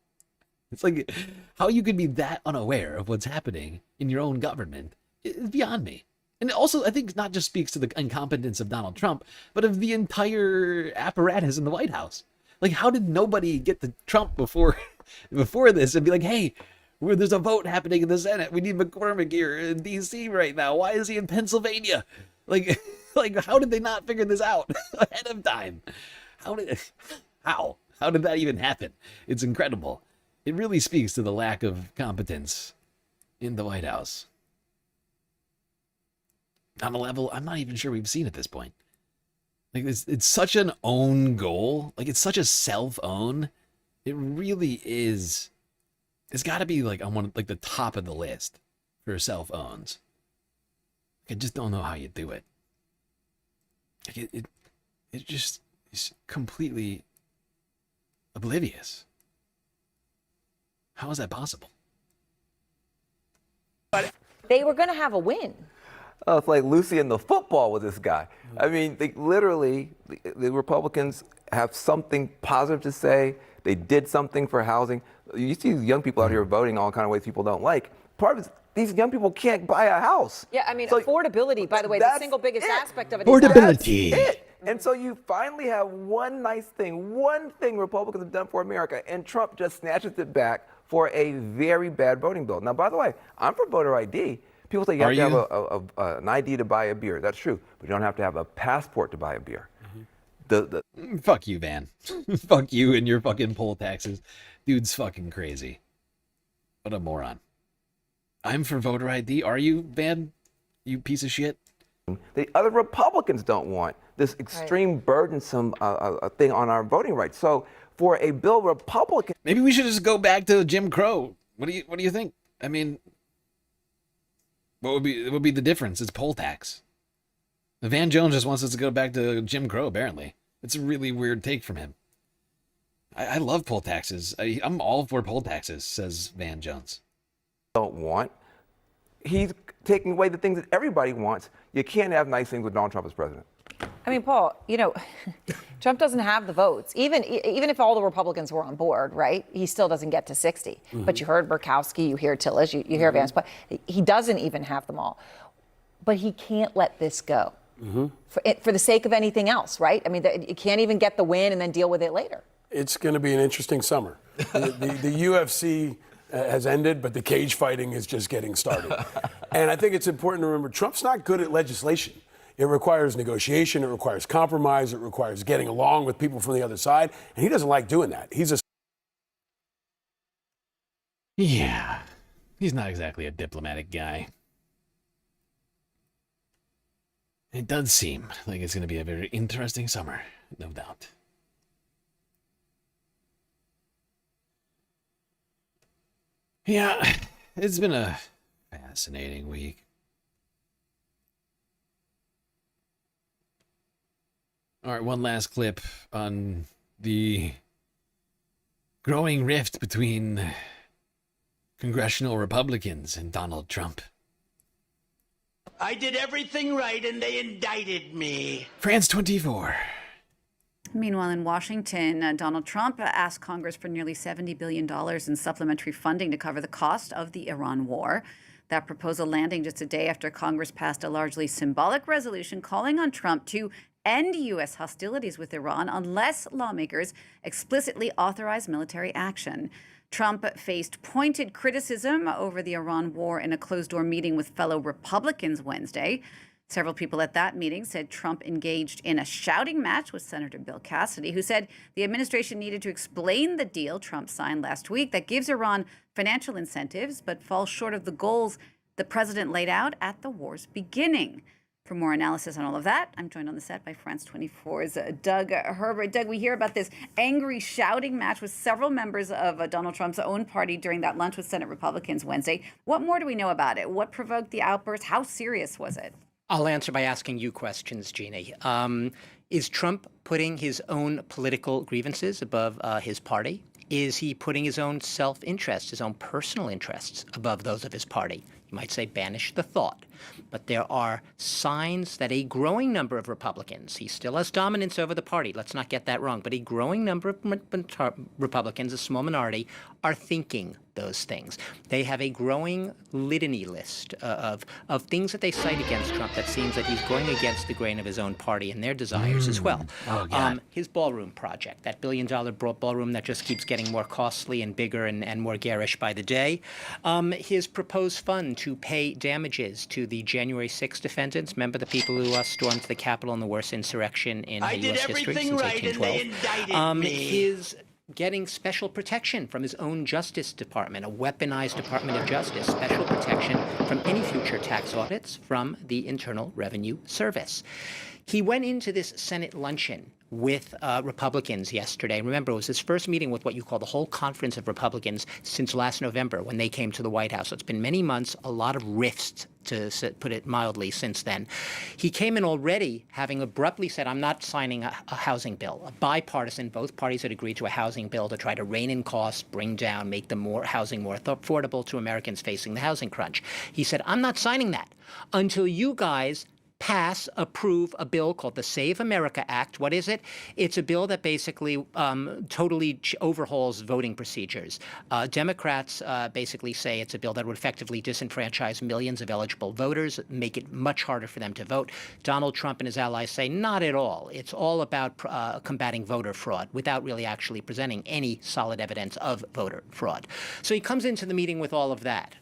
S1: It's like, how you could be that unaware of what's happening in your own government is beyond me. And also, I think not just speaks to the incompetence of Donald Trump, but of the entire apparatus in the White House. Like, how did nobody get to Trump before this and be like, hey, there's a vote happening in the Senate. We need McCormick here in D.C. right now. Why is he in Pennsylvania? Like, how did they not figure this out ahead of time? How did that even happen? It's incredible. It really speaks to the lack of competence in the White House. On a level I'm not even sure we've seen at this point. Like, it's such an own goal. Like, it's such a self-own. It really is. It's got to be like on one, like the top of the list for self-owns. I just don't know how you do it. Like, it just is completely oblivious. How is that possible?
S6: They were going to have a win.
S10: Oh, it's like Lucy in the football with this guy. I mean, they literally, the Republicans have something positive to say. They did something for housing. You see young people out here voting all kind of ways people don't like. Part of it is these young people can't buy a house.
S18: Yeah, I mean, so, affordability, by the way, the single biggest aspect of it.
S1: Affordability.
S10: That's it. And so you finally have one nice thing, one thing Republicans have done for America, and Trump just snatches it back for a very bad voting bill. Now, by the way, I'm for voter ID. People say you have to have an ID to buy a beer. That's true. But you don't have to have a passport to buy a beer.
S1: Fuck you, Van. Fuck you and your fucking poll taxes. Dude's fucking crazy. What a moron. I'm for voter ID. Are you, Van? You piece of shit?
S10: The other Republicans don't want this extreme burdensome thing on our voting rights. So for a bill Republican...
S1: Maybe we should just go back to Jim Crow. What do you think? I mean... What would be the difference? It's poll tax. Van Jones just wants us to go back to Jim Crow, apparently. It's a really weird take from him. I love poll taxes. I'm all for poll taxes, says Van Jones.
S10: Don't want. He's taking away the things that everybody wants. You can't have nice things with Donald Trump as president.
S18: I mean, Paul, Trump doesn't have the votes. Even if all the Republicans were on board, right, he still doesn't get to 60. Mm-hmm. But you heard Murkowski, you hear Tillis, you hear Vance. He doesn't even have them all. But he can't let this go for the sake of anything else, right? I mean, you can't even get the win and then deal with it later.
S11: It's going to be an interesting summer. The UFC has ended, but the cage fighting is just getting started. And I think it's important to remember, Trump's not good at legislation. It requires negotiation, it requires compromise, it requires getting along with people from the other side, and he doesn't like doing that.
S1: Yeah, he's not exactly a diplomatic guy. It does seem like it's going to be a very interesting summer, no doubt. Yeah, it's been a fascinating week. All right, one last clip on the growing rift between congressional Republicans and Donald Trump.
S12: I did everything right and they indicted me.
S1: France 24.
S14: Meanwhile, in Washington, Donald Trump asked Congress for nearly $70 billion in supplementary funding to cover the cost of the Iran war. That proposal landing just a day after Congress passed a largely symbolic resolution calling on Trump to end U.S. hostilities with Iran unless lawmakers explicitly authorize military action. Trump faced pointed criticism over the Iran war in a closed-door meeting with fellow Republicans Wednesday. Several people at that meeting said Trump engaged in a shouting match with Senator Bill Cassidy, who said the administration needed to explain the deal Trump signed last week that gives Iran financial incentives but falls short of the goals the president laid out at the war's beginning. For more analysis on all of that, I'm joined on the set by France 24's Doug Herbert. Doug, we hear about this angry shouting match with several members of Donald Trump's own party during that lunch with Senate Republicans Wednesday. What more do we know about it? What provoked the outburst? How serious was it?
S17: I'll answer by asking you questions, Jeannie. Is Trump putting his own political grievances above his party? Is he putting his own self-interest, his own personal interests above those of his party? You might say banish the thought. But there are signs that a growing number of Republicans, he still has dominance over the party, let's not get that wrong, but a growing number of Republicans, a small minority, are thinking those things. They have a growing litany list of things that they cite against Trump that seems that he's going against the grain of his own party and their desires as well. His ballroom project, that billion-dollar ballroom that just keeps getting more costly and bigger and more garish by the day. His proposed fund to pay damages to the January 6th defendants. Remember the people who stormed the Capitol in the worst insurrection in U.S. history since 1812? His getting special protection from his own Justice Department, a weaponized Department of Justice, special protection from any future tax audits from the Internal Revenue Service. He went into this Senate luncheon with Republicans yesterday. Remember, it was his first meeting with what you call the whole conference of Republicans since last November when they came to the White House. So it's been many months, a lot of rifts, to put it mildly, since then. He came in already having abruptly said, I'm not signing a housing bill. A bipartisan, both parties had agreed to a housing bill to try to rein in costs, bring down, make the housing more affordable to Americans facing the housing crunch. He said, I'm not signing that until you guys approve a bill called the Save America Act. What is it? It's a bill that basically totally overhauls voting procedures. Democrats basically say it's a bill that would effectively disenfranchise millions of eligible voters, make it much harder for them to vote. Donald Trump and his allies say not at all. It's all about combating voter fraud without really actually presenting any solid evidence of voter fraud. So he comes into the meeting with all of that.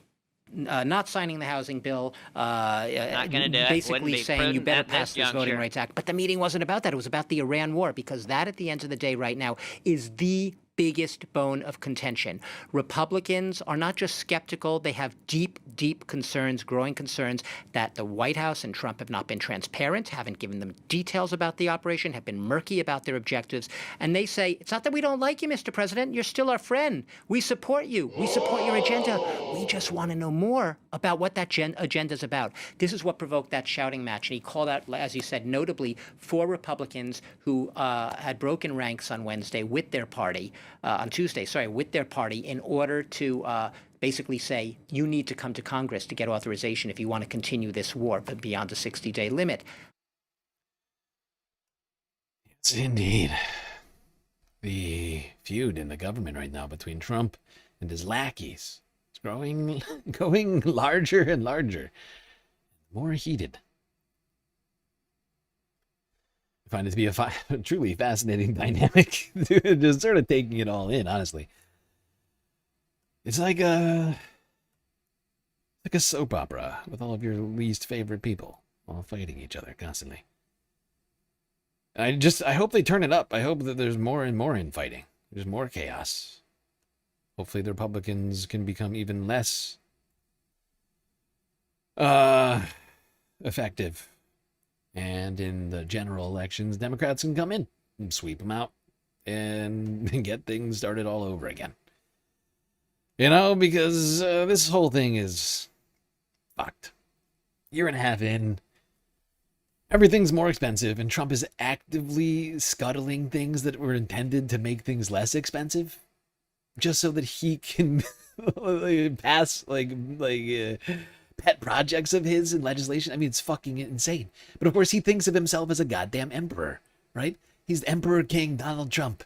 S17: Not signing the housing bill,
S23: not gonna do it.
S17: basically saying you better pass this Voting Rights Act. But the meeting wasn't about that. It was about the Iran war, because that, at the end of the day right now, is the biggest bone of contention. Republicans are not just skeptical, they have deep, deep concerns, growing concerns that the White House and Trump have not been transparent, haven't given them details about the operation, have been murky about their objectives. And they say, it's not that we don't like you, Mr. President, you're still our friend. We support you. We support your agenda. We just want to know more about what that agenda is about. This is what provoked that shouting match. And he called out, as you said, notably 4 Republicans who had broken ranks on Wednesday with their party, on Tuesday, with their party, in order to basically say, you need to come to Congress to get authorization if you want to continue this war, but beyond the 60-day limit.
S1: Yes, indeed. The feud in the government right now between Trump and his lackeys is going larger and larger, more heated. I find it to be a truly fascinating dynamic, just sort of taking it all in, honestly. It's like a soap opera with all of your least favorite people all fighting each other constantly. I hope they turn it up. I hope that there's more and more infighting. There's more chaos. Hopefully the Republicans can become even less effective. And in the general elections, Democrats can come in and sweep them out and get things started all over again. You know, because this whole thing is fucked. Year and a half in, everything's more expensive, and Trump is actively scuttling things that were intended to make things less expensive, pet projects of his in legislation. I mean, it's fucking insane. But of course, he thinks of himself as a goddamn emperor, right? He's Emperor King Donald Trump.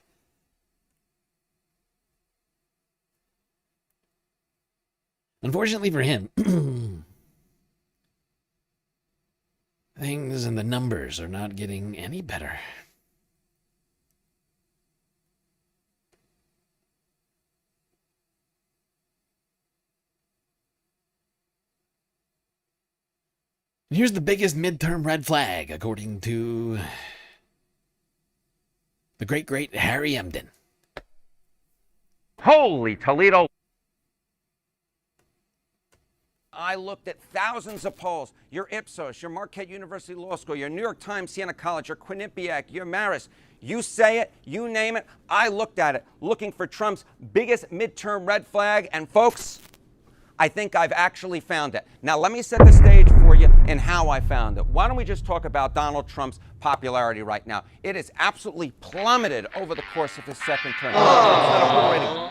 S1: Unfortunately for him, things and the numbers are not getting any better. And here's the biggest midterm red flag, according to the great Harry Emden.
S2: Holy Toledo. I looked at thousands of polls. Your Ipsos, your Marquette University Law School, your New York Times, Siena College, your Quinnipiac, your Marist. You say it, you name it. I looked at it, looking for Trump's biggest midterm red flag. And folks, I think I've actually found it. Now, let me set the stage for you and how I found it. Why don't we just talk about Donald Trump's popularity right now? It has absolutely plummeted over the course of his second term.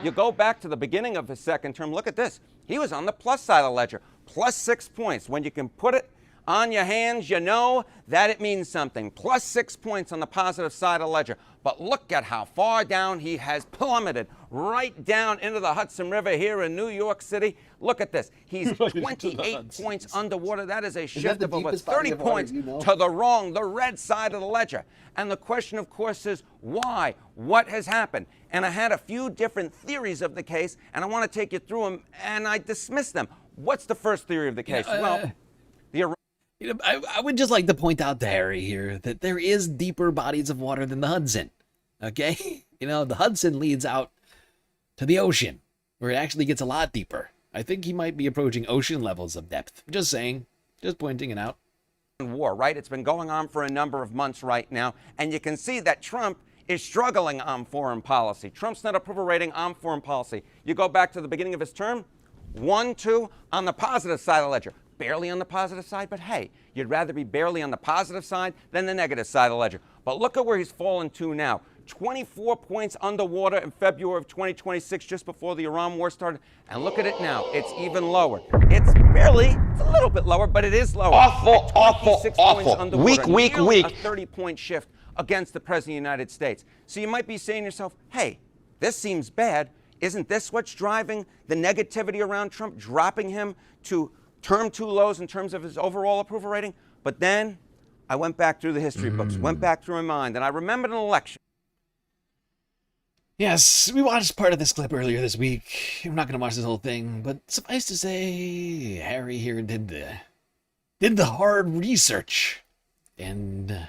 S2: You go back to the beginning of his second term, look at this. He was on the plus side of the ledger, plus 6 points. When you can put it on your hands, you know that it means something. Plus 6 points on the positive side of the ledger. But look at how far down he has plummeted, right down into the Hudson River here in New York City. Look at this. He's 28 points underwater. That is a shift of over 30 points to the wrong, the red side of the ledger. And the question, of course, is why? What has happened? And I had a few different theories of the case, and I want to take you through them, and I dismissed them. What's the first theory of the case?
S1: I would just like to point out to Harry here that there is deeper bodies of water than the Hudson, okay? The Hudson leads out to the ocean, where it actually gets a lot deeper. I think he might be approaching ocean levels of depth. Just saying, just pointing it out.
S2: War, right? It's been going on for a number of months right now, and you can see that Trump is struggling on foreign policy. Trump's net approval rating on foreign policy. You go back to the beginning of his term, 1, 2 on the positive side of the ledger. Barely on the positive side, but hey, you'd rather be barely on the positive side than the negative side of the ledger. But look at where he's fallen to now. 24 points underwater in February of 2026, just before the Iran war started. And look at it now. It's even lower. It's a little bit lower, but it is lower. Awful. Weak. A 30-point shift against the President of the United States. So you might be saying to yourself, hey, this seems bad. Isn't this what's driving the negativity around Trump, dropping him to term 2 lows in terms of his overall approval rating? But then I went back through the history books, went back through my mind, and I remembered an election.
S1: Yes, we watched part of this clip earlier this week. I'm not going to watch this whole thing, but suffice to say, Harry here did the hard research, and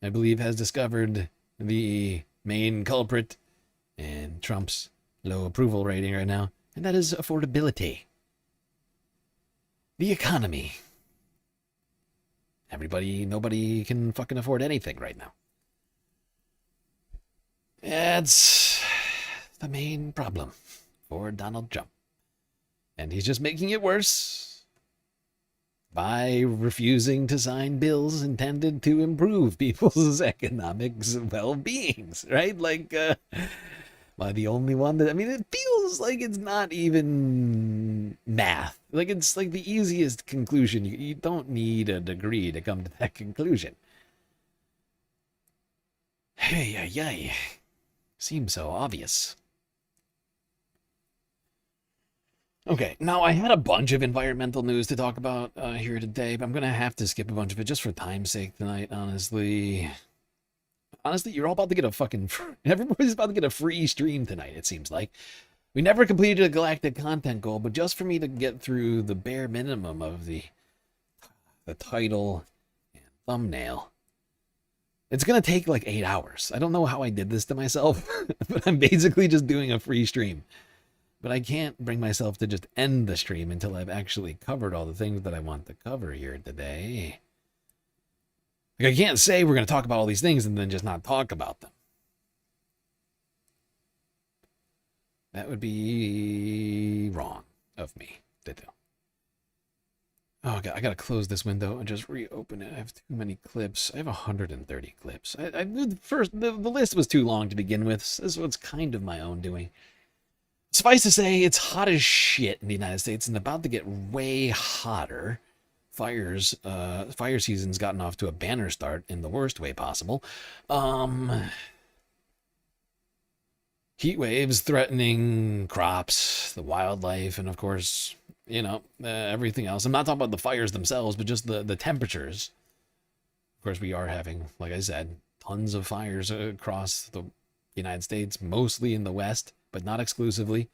S1: I believe has discovered the main culprit in Trump's low approval rating right now, and that is affordability. The economy. Nobody can fucking afford anything right now. It's the main problem for Donald Trump. And he's just making it worse by refusing to sign bills intended to improve people's economic well-beings, right? Am I the only one that, it feels like it's not even math. Like, it's like the easiest conclusion. You don't need a degree to come to that conclusion. Hey. Seems so obvious. Okay, now I had a bunch of environmental news to talk about here today, but I'm going to have to skip a bunch of it just for time's sake tonight, honestly. Honestly, you're all about to get everybody's about to get a free stream tonight, it seems like. We never completed a galactic content goal, but just for me to get through the bare minimum of the title and thumbnail, it's going to take like 8 hours. I don't know how I did this to myself, but I'm basically just doing a free stream. But I can't bring myself to just end the stream until I've actually covered all the things that I want to cover here today. Like, I can't say we're going to talk about all these things and then just not talk about them. That would be wrong of me to do. Oh, God, I got to close this window and just reopen it. I have too many clips. I have 130 clips. The list was too long to begin with. So this was kind of my own doing. Suffice to say, it's hot as shit in the United States and about to get way hotter. Fire season's gotten off to a banner start in the worst way possible. Heat waves threatening crops, the wildlife, and of course, everything else. I'm not talking about the fires themselves, but just the temperatures. Of course, we are having, like I said, tons of fires across the United States, mostly in the West, but not exclusively.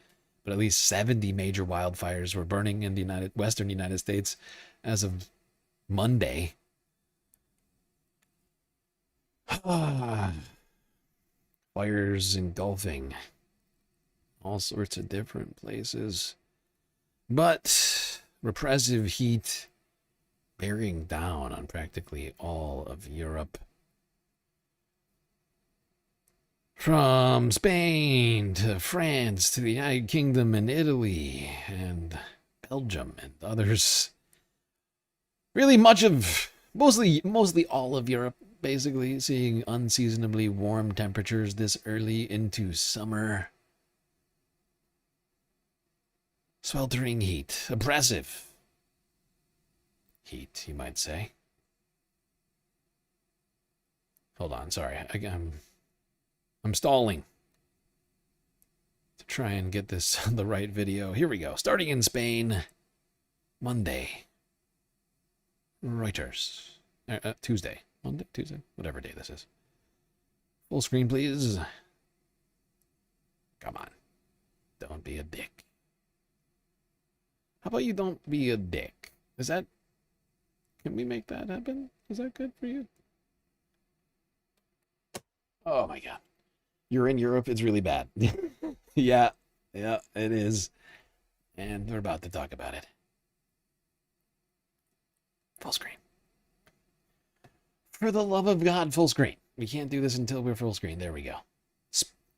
S1: But at least 70 major wildfires were burning in the Western United States as of Monday. Fires engulfing all sorts of different places. But repressive heat bearing down on practically all of Europe. From Spain to France to the United Kingdom and Italy and Belgium and others. Really mostly all of Europe, basically seeing unseasonably warm temperatures this early into summer. Sweltering heat, oppressive heat, you might say. Hold on, sorry, I'm stalling to try and get this the right video. Here we go. Starting in Spain, Monday. Reuters. Tuesday. Monday, Tuesday, whatever day this is. Full screen, please. Come on. Don't be a dick. How about you don't be a dick? Can we make that happen? Is that good for you? Oh my God. You're in Europe, it's really bad. Yeah, it is. And we're about to talk about it. Full screen. For the love of God, full screen. We can't do this until we're full screen. There we go.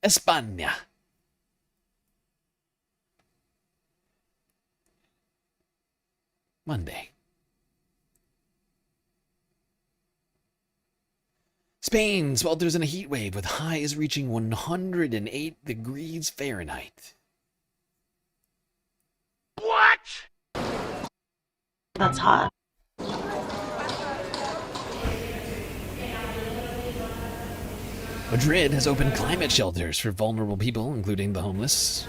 S1: España. Monday. Spain swelters in a heat wave with highs reaching 108 degrees Fahrenheit.
S12: What?
S15: That's hot.
S1: Madrid has opened climate shelters for vulnerable people, including the homeless.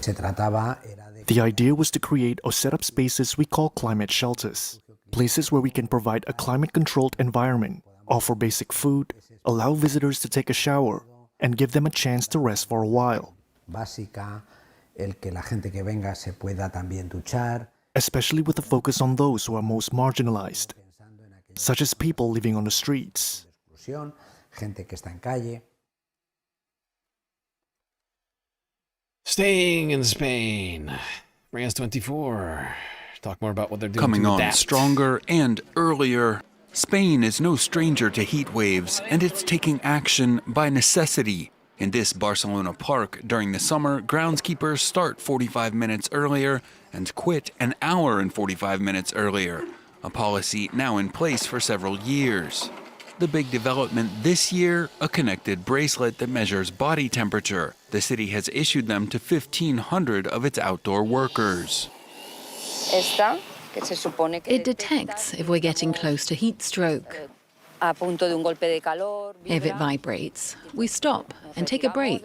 S19: The idea was to create or set up spaces we call climate shelters, places where we can provide a climate-controlled environment, offer basic food, allow visitors to take a shower, and give them a chance to rest for a while. Especially with a focus on those who are most marginalized, such as people living on the streets.
S1: Staying in Spain. France 24. Talk more about what they're doing.
S20: Coming
S1: to
S20: on
S1: adapt.
S20: stronger and earlier, Spain is no stranger to heat waves, and it's taking action by necessity. In this Barcelona park, during the summer, groundskeepers start 45 minutes earlier and quit an hour and 45 minutes earlier, a policy now in place for several years. The big development this year, a connected bracelet that measures body temperature. The city has issued them to 1,500 of its outdoor workers.
S14: It detects if we're getting close to heat stroke. If it vibrates, we stop and take a break.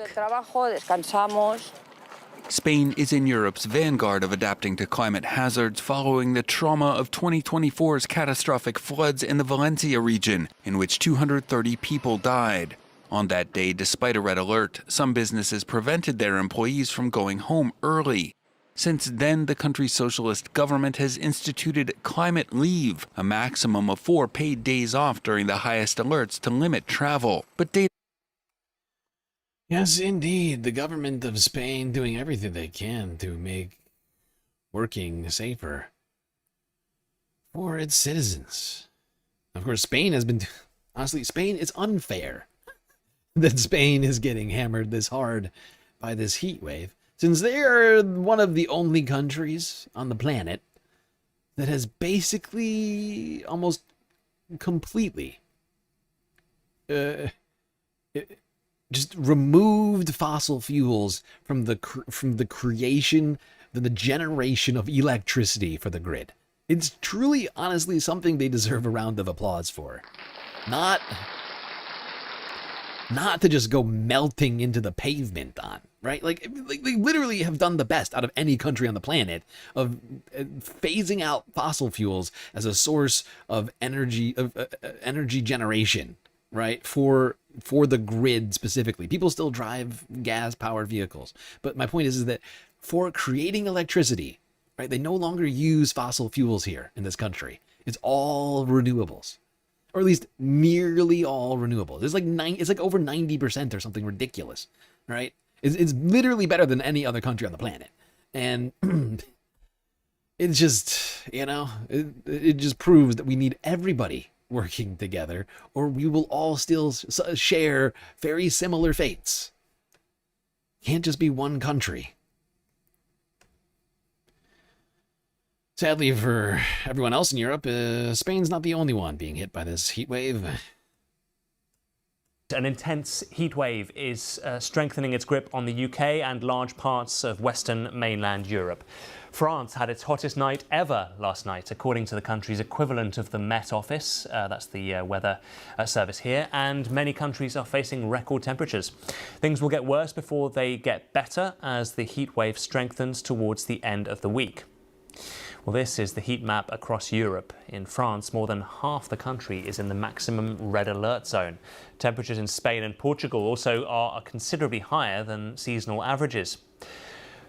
S20: Spain is in Europe's vanguard of adapting to climate hazards following the trauma of 2024's catastrophic floods in the Valencia region, in which 230 people died. On that day, despite a red alert, some businesses prevented their employees from going home early. Since then, the country's socialist government has instituted climate leave, a maximum of 4 paid days off during the highest alerts to limit travel. But data
S1: Yes, indeed. The government of Spain doing everything they can to make working safer for its citizens. Of course, Spain has been... Honestly, Spain, it's unfair that Spain is getting hammered this hard by this heat wave, since they are one of the only countries on the planet that has basically almost completely just removed fossil fuels from the creation, the generation of electricity for the grid. It's truly, honestly, something they deserve a round of applause for. Not to just go melting into the pavement on, right? Like they literally have done the best out of any country on the planet of phasing out fossil fuels as a source of energy generation, right? For the grid specifically. People still drive gas-powered vehicles, but my point is that for creating electricity, right? They no longer use fossil fuels here in this country. It's all renewables. Or at least nearly all renewables. It's like over 90% or something ridiculous, right? It's literally better than any other country on the planet. And it's just, it just proves that we need everybody working together, or we will all still share very similar fates. Can't just be one country. Sadly for everyone else in Europe, Spain's not the only one being hit by this heat wave.
S7: An intense heat wave is strengthening its grip on the UK and large parts of western mainland Europe. France had its hottest night ever last night, according to the country's equivalent of the Met Office. That's the weather service here. And many countries are facing record temperatures. Things will get worse before they get better as the heat wave strengthens towards the end of the week. Well, this is the heat map across Europe. In France, more than half the country is in the maximum red alert zone. Temperatures in Spain and Portugal also are considerably higher than seasonal averages.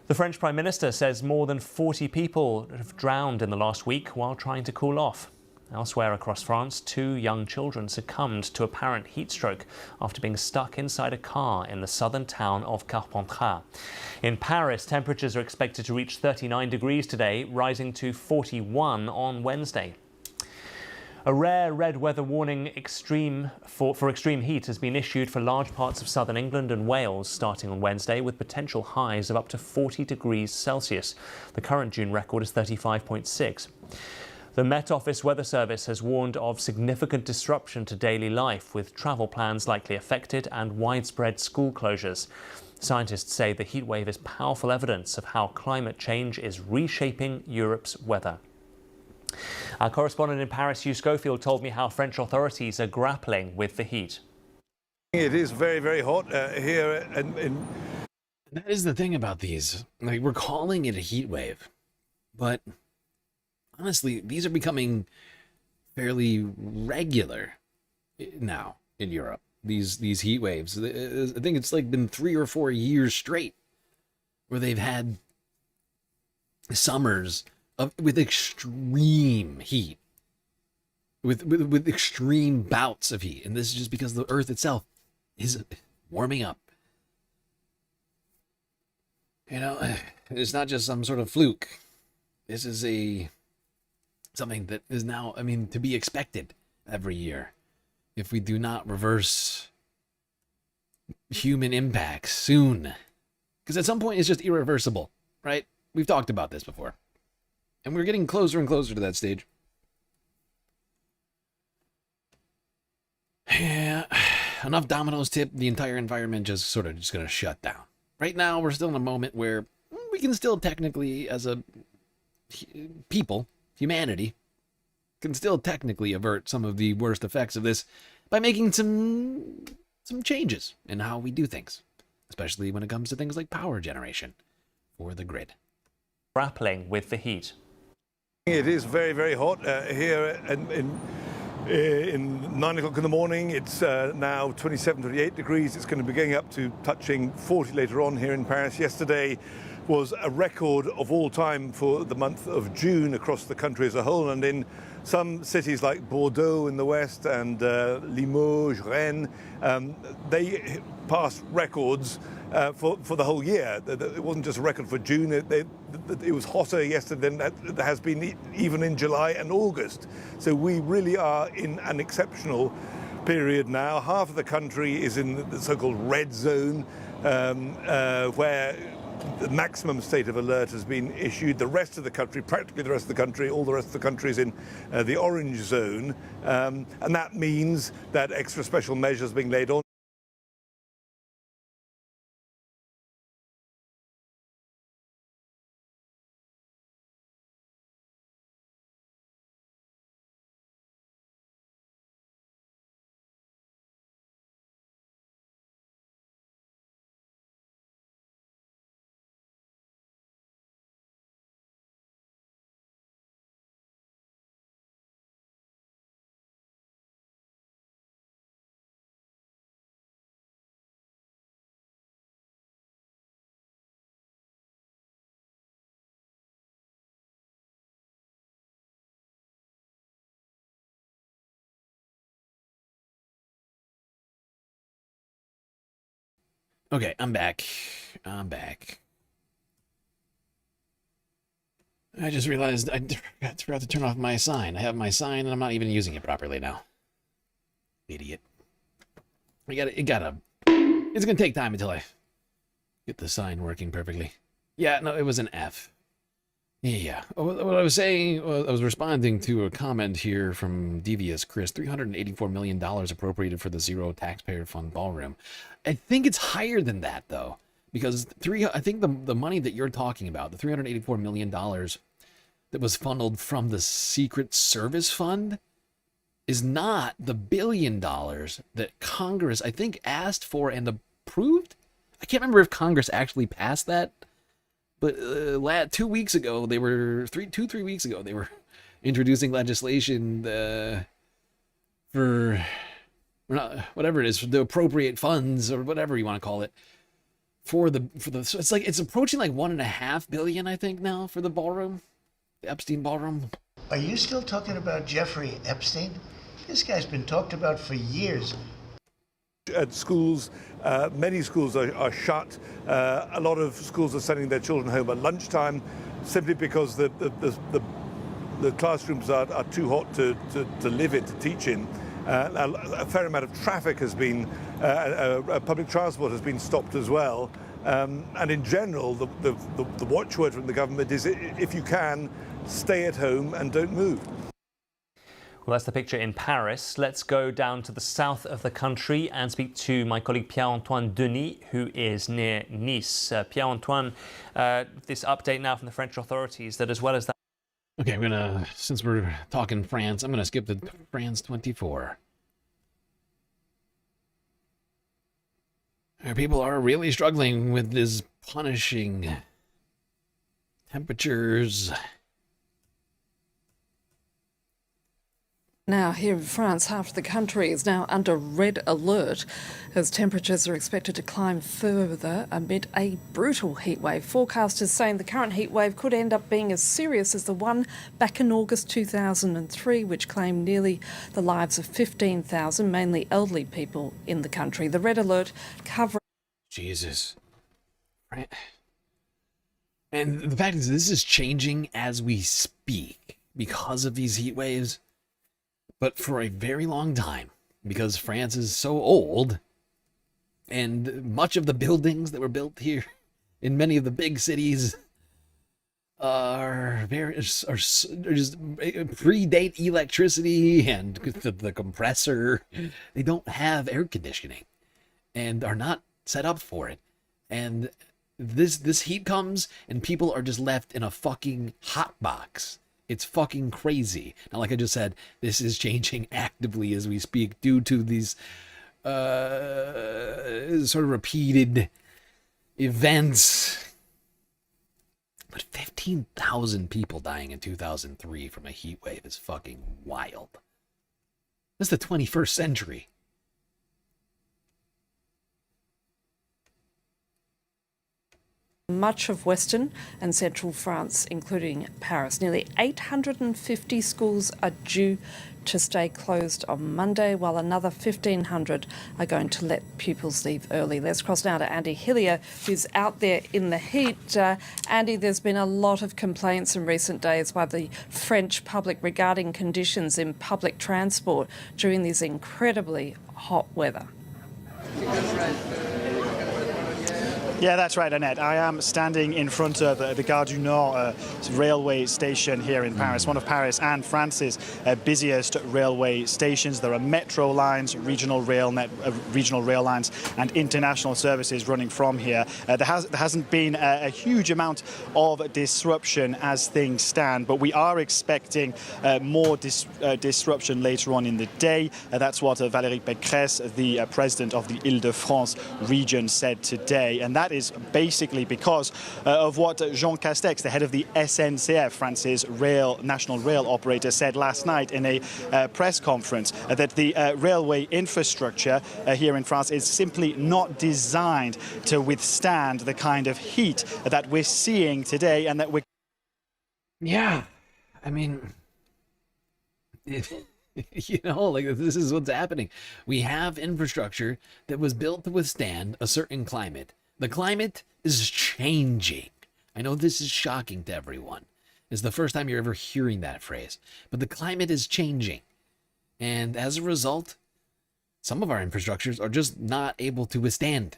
S7: The French Prime Minister says more than 40 people have drowned in the last week while trying to cool off. Elsewhere across France, 2 young children succumbed to apparent heat stroke after being stuck inside a car in the southern town of Carpentras. In Paris, temperatures are expected to reach 39 degrees today, rising to 41 on Wednesday. A rare red weather warning for extreme heat has been issued for large parts of southern England and Wales starting on Wednesday, with potential highs of up to 40 degrees Celsius. The current June record is 35.6. The Met Office Weather Service has warned of significant disruption to daily life, with travel plans likely affected and widespread school closures. Scientists say the heatwave is powerful evidence of how climate change is reshaping Europe's weather. Our correspondent in Paris, Hugh Schofield, told me how French authorities are grappling with the heat.
S15: It is very, very hot here.
S1: That is the thing about these. Like, we're calling it a heat wave, but honestly, these are becoming fairly regular now in Europe. These heat waves. I think it's like been 3 or 4 years straight where they've had summers with extreme heat, with extreme bouts of heat, and this is just because the Earth itself is warming up. It's not just some sort of fluke. This is something that is now, to be expected every year if we do not reverse human impacts soon. Because at some point it's just irreversible, right? We've talked about this before. And we're getting closer and closer to that stage. Yeah, enough dominoes tip, the entire environment just going to shut down. Right now, we're still in a moment where we can still technically, as a people, humanity, can still technically avert some of the worst effects of this by making some changes in how we do things, especially when it comes to things like power generation for the grid.
S7: Grappling with the heat.
S15: It is very, very hot here in 9 o'clock in the morning. It's now 27, 28 degrees. It's going to be going up to touching 40 later on here in Paris. Yesterday was a record of all time for the month of June across the country as a whole, and in some cities like Bordeaux in the west and Limoges, Rennes, they passed records for the whole year. It wasn't just a record for June. It was hotter yesterday than there has been even in July and August. So we really are in an exceptional period now. Half of the country is in the so-called red zone, where the maximum state of alert has been issued. The rest of the country, practically the rest of the country, all the rest of the country is in the orange zone. And that means that extra special measures being laid on.
S1: Okay, I'm back. I just realized I forgot to turn off my sign. I have my sign and I'm not even using it properly now. Idiot. It's gonna take time until I get the sign working perfectly. Yeah, no, it was an F. Yeah. What I was saying, I was responding to a comment here from Devious Chris. $384 million appropriated for the Zero Taxpayer Fund Ballroom. I think it's higher than that, though. Because I think the money that you're talking about, the $384 million that was funneled from the Secret Service Fund, is not the $1 billion that Congress, I think, asked for and approved. I can't remember if Congress actually passed that. But 3 weeks ago, they were introducing legislation for whatever it is, for the appropriate funds or whatever you want to call it, for the so it's approaching like $1.5 billion, I think, now for the ballroom, the Epstein ballroom.
S12: Are you still talking about Jeffrey Epstein? This guy's been talked about for years.
S15: At schools, many schools are shut. A lot of schools are sending their children home at lunchtime simply because the classrooms are too hot to live in, to teach in. A fair amount of traffic has been, public transport has been stopped as well. And in general, the watchword from the government is, if you can, stay at home and don't move.
S7: Well, that's the picture in Paris. Let's go down to the south of the country and speak to my colleague Pierre-Antoine Denis, who is near Nice. Pierre-Antoine, this update now from the French authorities that as well as that...
S1: Okay, since we're talking France, I'm gonna skip to France 24. Our people are really struggling with this punishing temperatures.
S4: Now, here in France, half of the country is now under red alert as temperatures are expected to climb further amid a brutal heatwave. Forecasters saying the current heatwave could end up being as serious as the one back in August 2003, which claimed nearly the lives of 15,000, mainly elderly people in the country. The red alert covering...
S1: Jesus. Right. And the fact is, this is changing as we speak because of these heat waves. But for a very long time, because France is so old, and much of the buildings that were built here in many of the big cities are just predate electricity and the compressor. They don't have air conditioning and are not set up for it. And this heat comes and people are just left in a fucking hot box. It's fucking crazy. Now, like I just said, this is changing actively as we speak due to these sort of repeated events. But 15,000 people dying in 2003 from a heat wave is fucking wild. That's the 21st century.
S4: Much of Western and Central France, including Paris. Nearly 850 schools are due to stay closed on Monday, while another 1,500 are going to let pupils leave early. Let's cross now to Andy Hillier, who's out there in the heat. Andy, there's been a lot of complaints in recent days by the French public regarding conditions in public transport during this incredibly hot weather.
S16: Yeah, that's right, Annette. I am standing in front of the Gare du Nord railway station here in Paris, one of Paris and France's busiest railway stations. There are metro lines, regional rail lines, and international services running from here. There hasn't been a huge amount of disruption as things stand, but we are expecting more disruption later on in the day. That's what Valérie Pécresse, the president of the Île-de-France region, said today, and that is basically because of what Jean Castex, the head of the SNCF, France's national rail operator, said last night in a press conference, that the railway infrastructure here in France is simply not designed to withstand the kind of heat that we're seeing today and that we're...
S1: Yeah, I mean, You know, like this is what's happening. We have infrastructure that was built to withstand a certain climate. The climate is changing. I know this is shocking to everyone. It's the first time you're ever hearing that phrase. But the climate is changing. And as a result, some of our infrastructures are just not able to withstand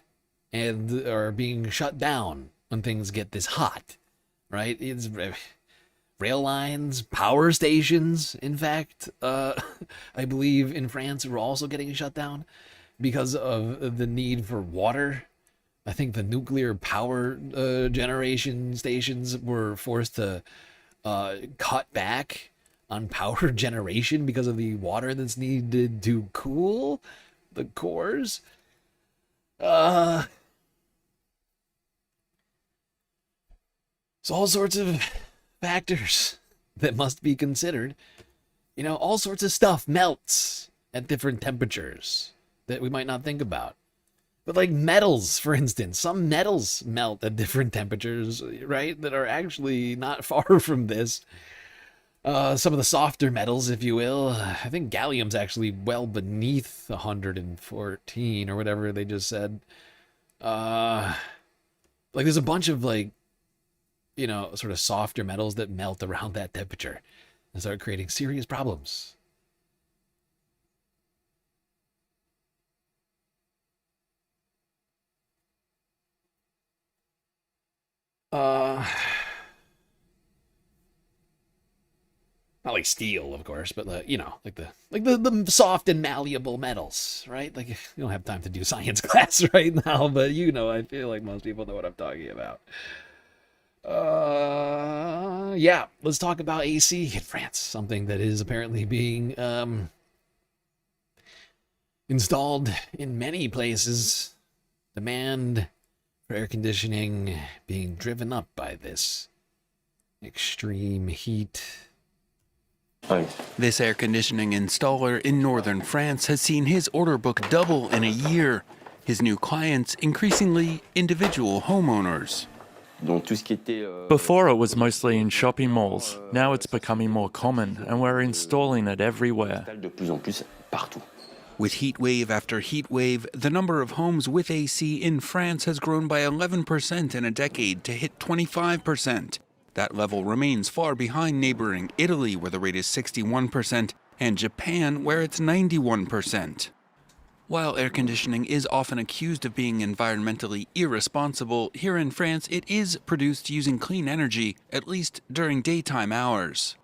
S1: and are being shut down when things get this hot, right? It's rail lines, power stations. In fact, I believe in France we're also getting shut down because of the need for water. I think the nuclear power generation stations were forced to cut back on power generation because of the water that's needed to cool the cores. So all sorts of factors that must be considered. You know, all sorts of stuff melts at different temperatures that we might not think about. But like metals, for instance, some metals melt at different temperatures, right? That are actually not far from this. Some of the softer metals, if you will. I think gallium's actually well beneath 114 or whatever they just said. Like there's a bunch of like, you know, sort of softer metals that melt around that temperature and start creating serious problems. Not like steel, of course, but you know, like the soft and malleable metals, right? Like you don't have time to do science class right now, but you know, I feel like most people know what I'm talking about. Yeah, let's talk about AC in France, something that is apparently being installed in many places. Demand for air conditioning being driven up by this extreme heat.
S20: This air conditioning installer in northern France has seen his order book double in a year. His new clients increasingly individual homeowners.
S3: Before it was mostly in shopping malls. Now it's becoming more common and we're installing it everywhere.
S20: With heat wave after heat wave, the number of homes with AC in France has grown by 11% in a decade to hit 25%. That level remains far behind neighboring Italy, where the rate is 61%, and Japan, where it's 91%. While air conditioning is often accused of being environmentally irresponsible, here in France it is produced using clean energy, at least during daytime hours.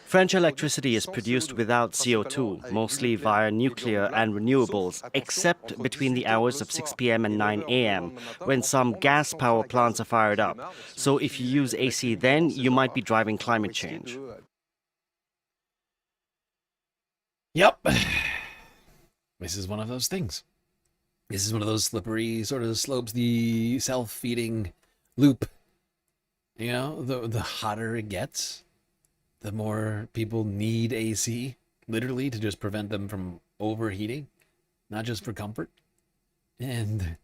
S5: French electricity is produced without CO2, mostly via nuclear and renewables, except between the hours of 6 p.m. and 9 a.m., when some gas power plants are fired up. So if you use AC then, you might be driving climate change.
S1: Yep. This is one of those things. This is one of those slippery sort of slopes, the self-feeding loop. You know, the hotter it gets, the more people need AC, literally, to just prevent them from overheating, not just for comfort. And,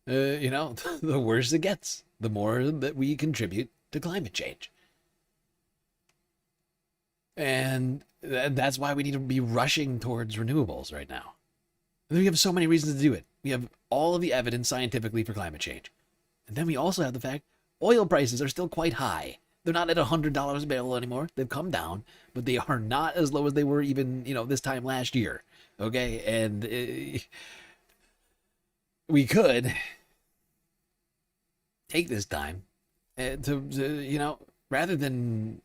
S1: you know, the worse it gets, the more that we contribute to climate change. And that's why we need to be rushing towards renewables right now. We have so many reasons to do it. We have all of the evidence scientifically for climate change. And then we also have the fact oil prices are still quite high. They're not at $100 a barrel anymore. They've come down, but they are not as low as they were even, you know, this time last year. Okay? And we could take this time to, you know, rather than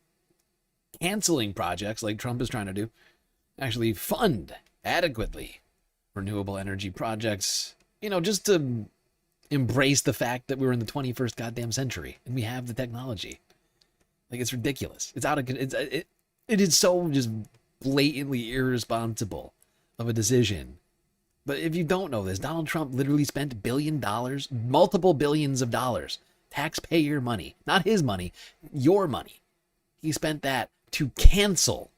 S1: canceling projects like Trump is trying to do, actually fund adequately renewable energy projects, you know, just to embrace the fact that we're in the 21st goddamn century and we have the technology. Like, it's ridiculous. It's out of it is so just blatantly irresponsible of a decision. But if you don't know this, Donald Trump literally spent $1 billion, multiple billions of dollars, taxpayer money, not his money, your money. He spent that to cancel.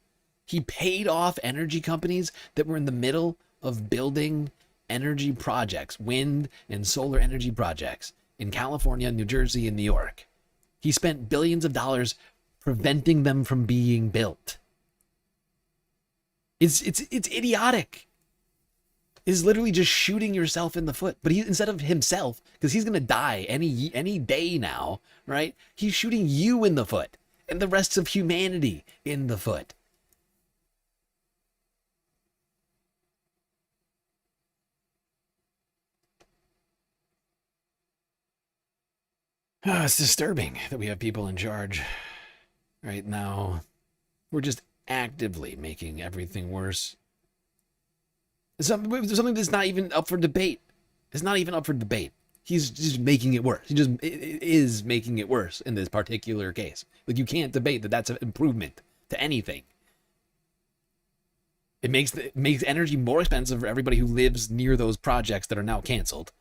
S1: He paid off energy companies that were in the middle of building energy projects, wind and solar energy projects in California, New Jersey, and New York. He spent billions of dollars preventing them from being built. It's idiotic. Is literally just shooting yourself in the foot. But he, instead of himself, because he's gonna die any day now, right? He's shooting you in the foot and the rest of humanity in the foot. It's disturbing that we have people in charge right now. We're just actively making everything worse. Something that's not even up for debate. It's not even up for debate. He's just making it worse. He just is making it worse in this particular case. Like, you can't debate that that's an improvement to anything. It makes energy more expensive for everybody who lives near those projects that are now canceled.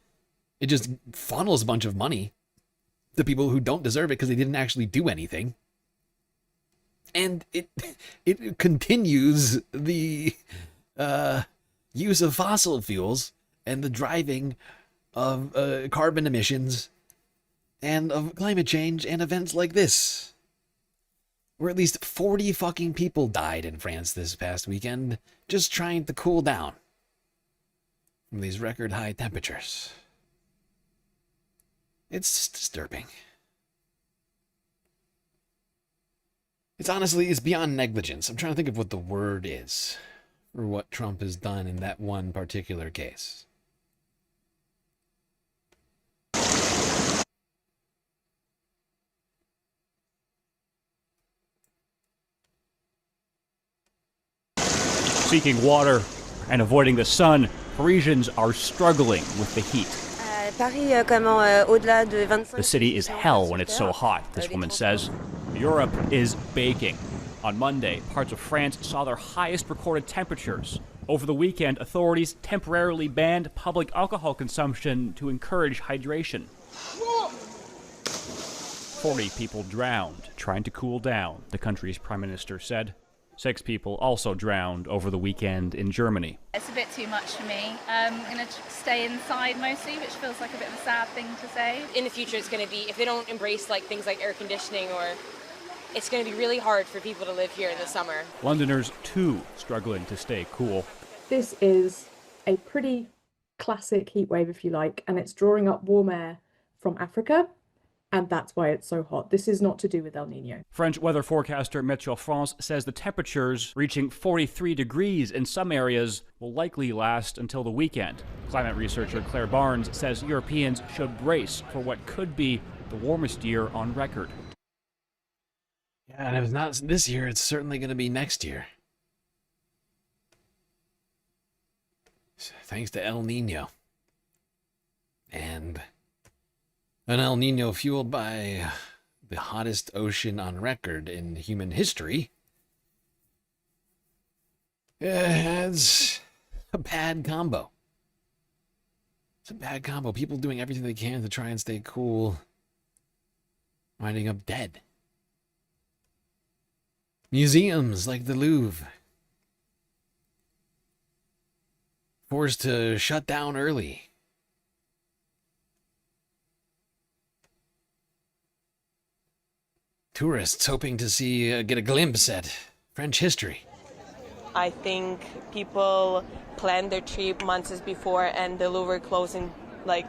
S1: It just funnels a bunch of money to people who don't deserve it because they didn't actually do anything. And it continues the use of fossil fuels and the driving of carbon emissions and of climate change and events like this, where at least 40 fucking people died in France this past weekend just trying to cool down from these record high temperatures. It's disturbing. It's beyond negligence. I'm trying to think of what the word is for what Trump has done in that one particular case.
S13: Seeking water and avoiding the sun, Parisians are struggling with the heat. The city is hell when it's so hot, this woman says. Europe is baking. On Monday, parts of France saw their highest recorded temperatures. Over the weekend, authorities temporarily banned public alcohol consumption to encourage hydration. 40 people drowned trying to cool down, the country's prime minister said. 6 people also drowned over the weekend in Germany.
S8: It's a bit too much for me. I'm going to stay inside mostly, which feels like a bit of a sad thing to say.
S9: In the future, it's going to be, if they don't embrace like things like air conditioning, or it's going to be really hard for people to live here in the summer.
S13: Londoners, too, struggling to stay cool.
S21: This is a pretty classic heat wave, if you like, and it's drawing up warm air from Africa. And that's why it's so hot. This is not to do with El Nino.
S13: French weather forecaster Météo France says the temperatures reaching 43 degrees in some areas will likely last until the weekend. Climate researcher Claire Barnes says Europeans should brace for what could be the warmest year on record.
S1: Yeah, and if it's not this year, it's certainly going to be next year. Thanks to El Nino. And an El Nino fueled by the hottest ocean on record in human history. It's a bad combo. It's a bad combo. People doing everything they can to try and stay cool, winding up dead. Museums like the Louvre forced to shut down early. Tourists hoping to get a glimpse at French history.
S9: I think people planned their trip months before, and the Louvre closing less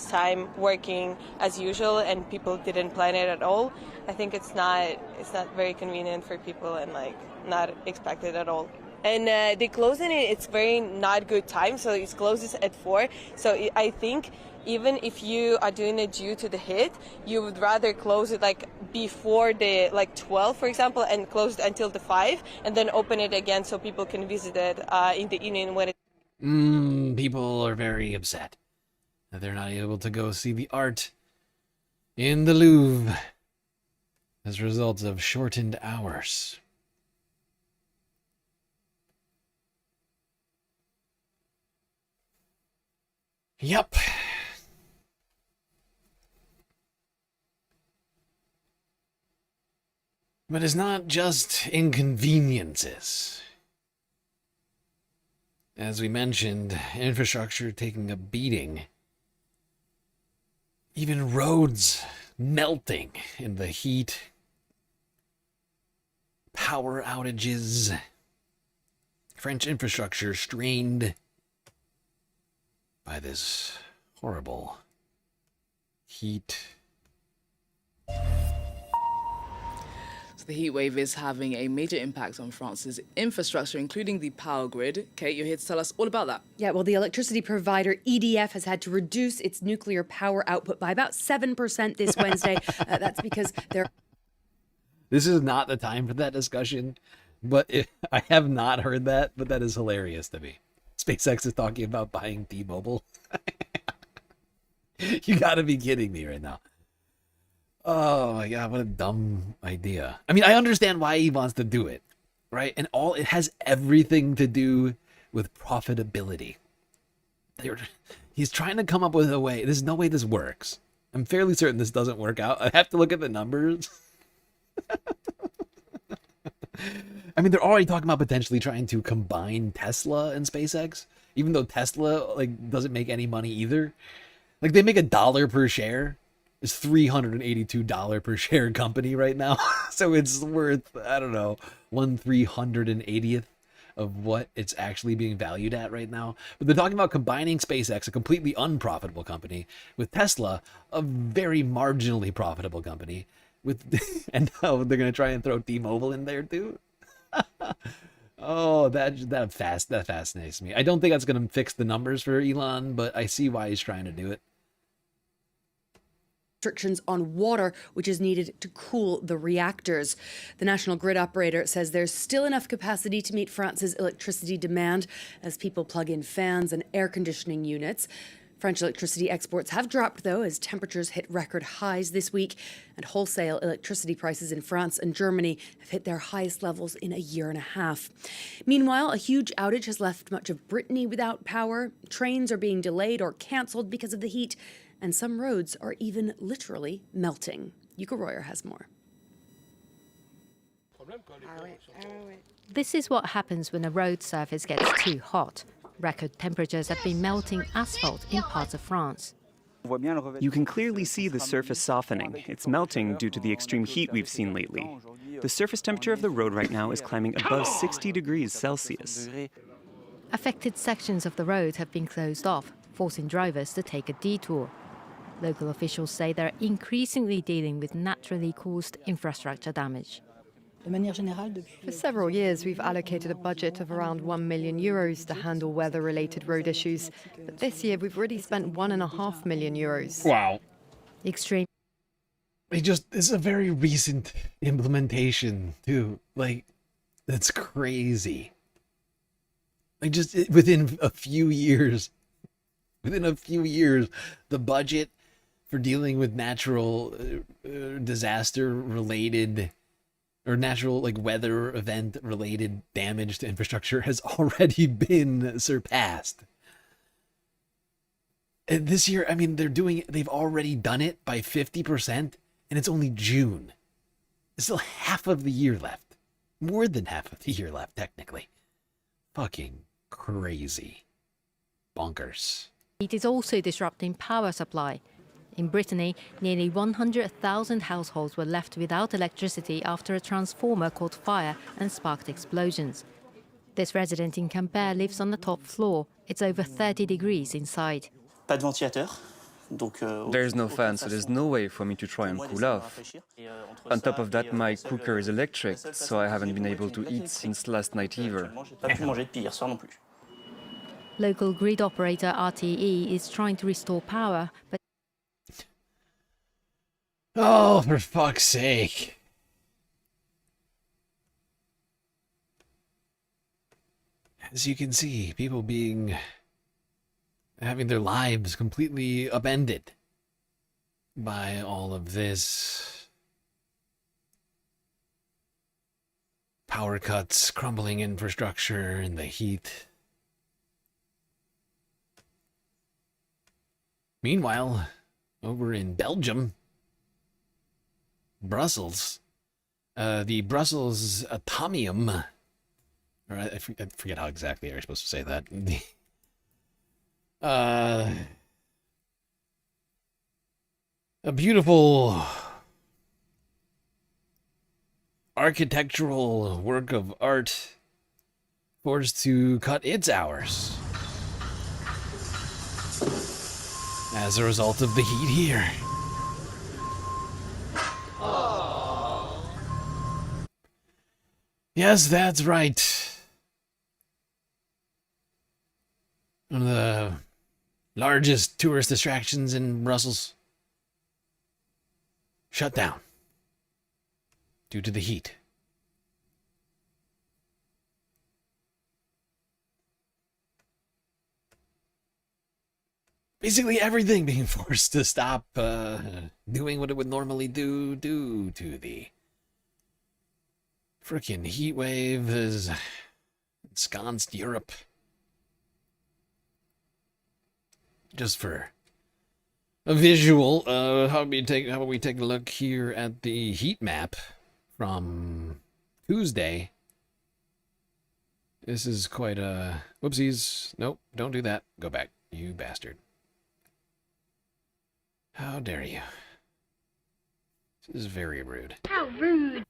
S9: time working as usual, and people didn't plan it at all. I think it's not very convenient for people and not expected at all. And they close it's very not good time, so it closes at 4. So I think even if you are doing it due to the heat, you would rather close it before the 12, for example, and close it until the 5, and then open it again so people can visit it in the evening when it.
S1: People are very upset that they're not able to go see the art in the Louvre as a result of shortened hours. Yep. But it's not just inconveniences. As we mentioned, infrastructure taking a beating. Even roads melting in the heat. Power outages. French infrastructure strained by this horrible heat.
S6: So the heat wave is having a major impact on France's infrastructure, including the power grid. Kate, you're here to tell us all about that.
S10: Yeah, well, the electricity provider EDF has had to reduce its nuclear power output by about 7% this Wednesday. That's because they're...
S1: This is not the time for that discussion, but I have not heard that, but that is hilarious to me. SpaceX is talking about buying T-Mobile. You gotta be kidding me right now. Oh my god, what a dumb idea. I mean, I understand why he wants to do it, right? And it has everything to do with profitability. He's trying to come up with a way. There's no way this works. I'm fairly certain this doesn't work out. I have to look at the numbers. I mean, they're already talking about potentially trying to combine Tesla and SpaceX, even though Tesla doesn't make any money either. Like, they make $1 per share. It's $382 per share company right now. So it's worth, I don't know, 1/380th of what it's actually being valued at right now. But they're talking about combining SpaceX, a completely unprofitable company, with Tesla, a very marginally profitable company. And now they're going to try and throw T-Mobile in there too. Oh, that fascinates me. I don't think that's going to fix the numbers for Elon, but I see why he's trying to do it.
S10: restrictions on water, which is needed to cool the reactors. The national grid operator says there's still enough capacity to meet France's electricity demand as people plug in fans and air conditioning units. French electricity exports have dropped, though, as temperatures hit record highs this week, and wholesale electricity prices in France and Germany have hit their highest levels in a year and a half. Meanwhile, a huge outage has left much of Brittany without power. Trains are being delayed or cancelled because of the heat, and some roads are even literally melting. Yuka Royer has more.
S22: This is what happens when a road surface gets too hot. Record temperatures have been melting asphalt in parts of France.
S24: You can clearly see the surface softening. It's melting due to the extreme heat we've seen lately. The surface temperature of the road right now is climbing above 60 degrees Celsius.
S22: Affected sections of the road have been closed off, forcing drivers to take a detour. Local officials say they're increasingly dealing with naturally caused infrastructure damage.
S25: For several years, we've allocated a budget of around €1 million to handle weather-related road issues. But this year, we've already spent €1.5 million.
S1: Wow.
S22: Extreme.
S1: This is a very recent implementation, too. That's crazy. Within a few years, the budget for dealing with natural disaster-related or natural weather event related damage to infrastructure has already been surpassed. And this year, I mean, they've already done it by 50%, and it's only June. There's still half of the year left. More than half of the year left, technically. Fucking crazy. Bonkers.
S22: It is also disrupting power supply. In Brittany, nearly 100,000 households were left without electricity after a transformer caught fire and sparked explosions. This resident in Quimper lives on the top floor. It's over 30 degrees inside.
S26: There's no fan, so there's no way for me to try and cool off. On top of that, my cooker is electric, so I haven't been able to eat since last night either.
S22: Local grid operator RTE is trying to restore power, but
S1: oh, for fuck's sake. As you can see, people having their lives completely upended by all of this. Power cuts, crumbling infrastructure, and the heat. Meanwhile, over in Belgium, Brussels, the Brussels Atomium, or I forget how exactly you're supposed to say that. A beautiful architectural work of art forced to cut its hours as a result of the heat here. Yes, that's right. One of the largest tourist attractions in Brussels shut down due to the heat. Basically everything being forced to stop doing what it would normally do due to the frickin' heat wave has ensconced Europe. Just for a visual, how about we take a look here at the heat map from Tuesday. This is quite a whoopsies. Nope, don't do that. Go back, you bastard. How dare you? This is very rude.
S22: How rude!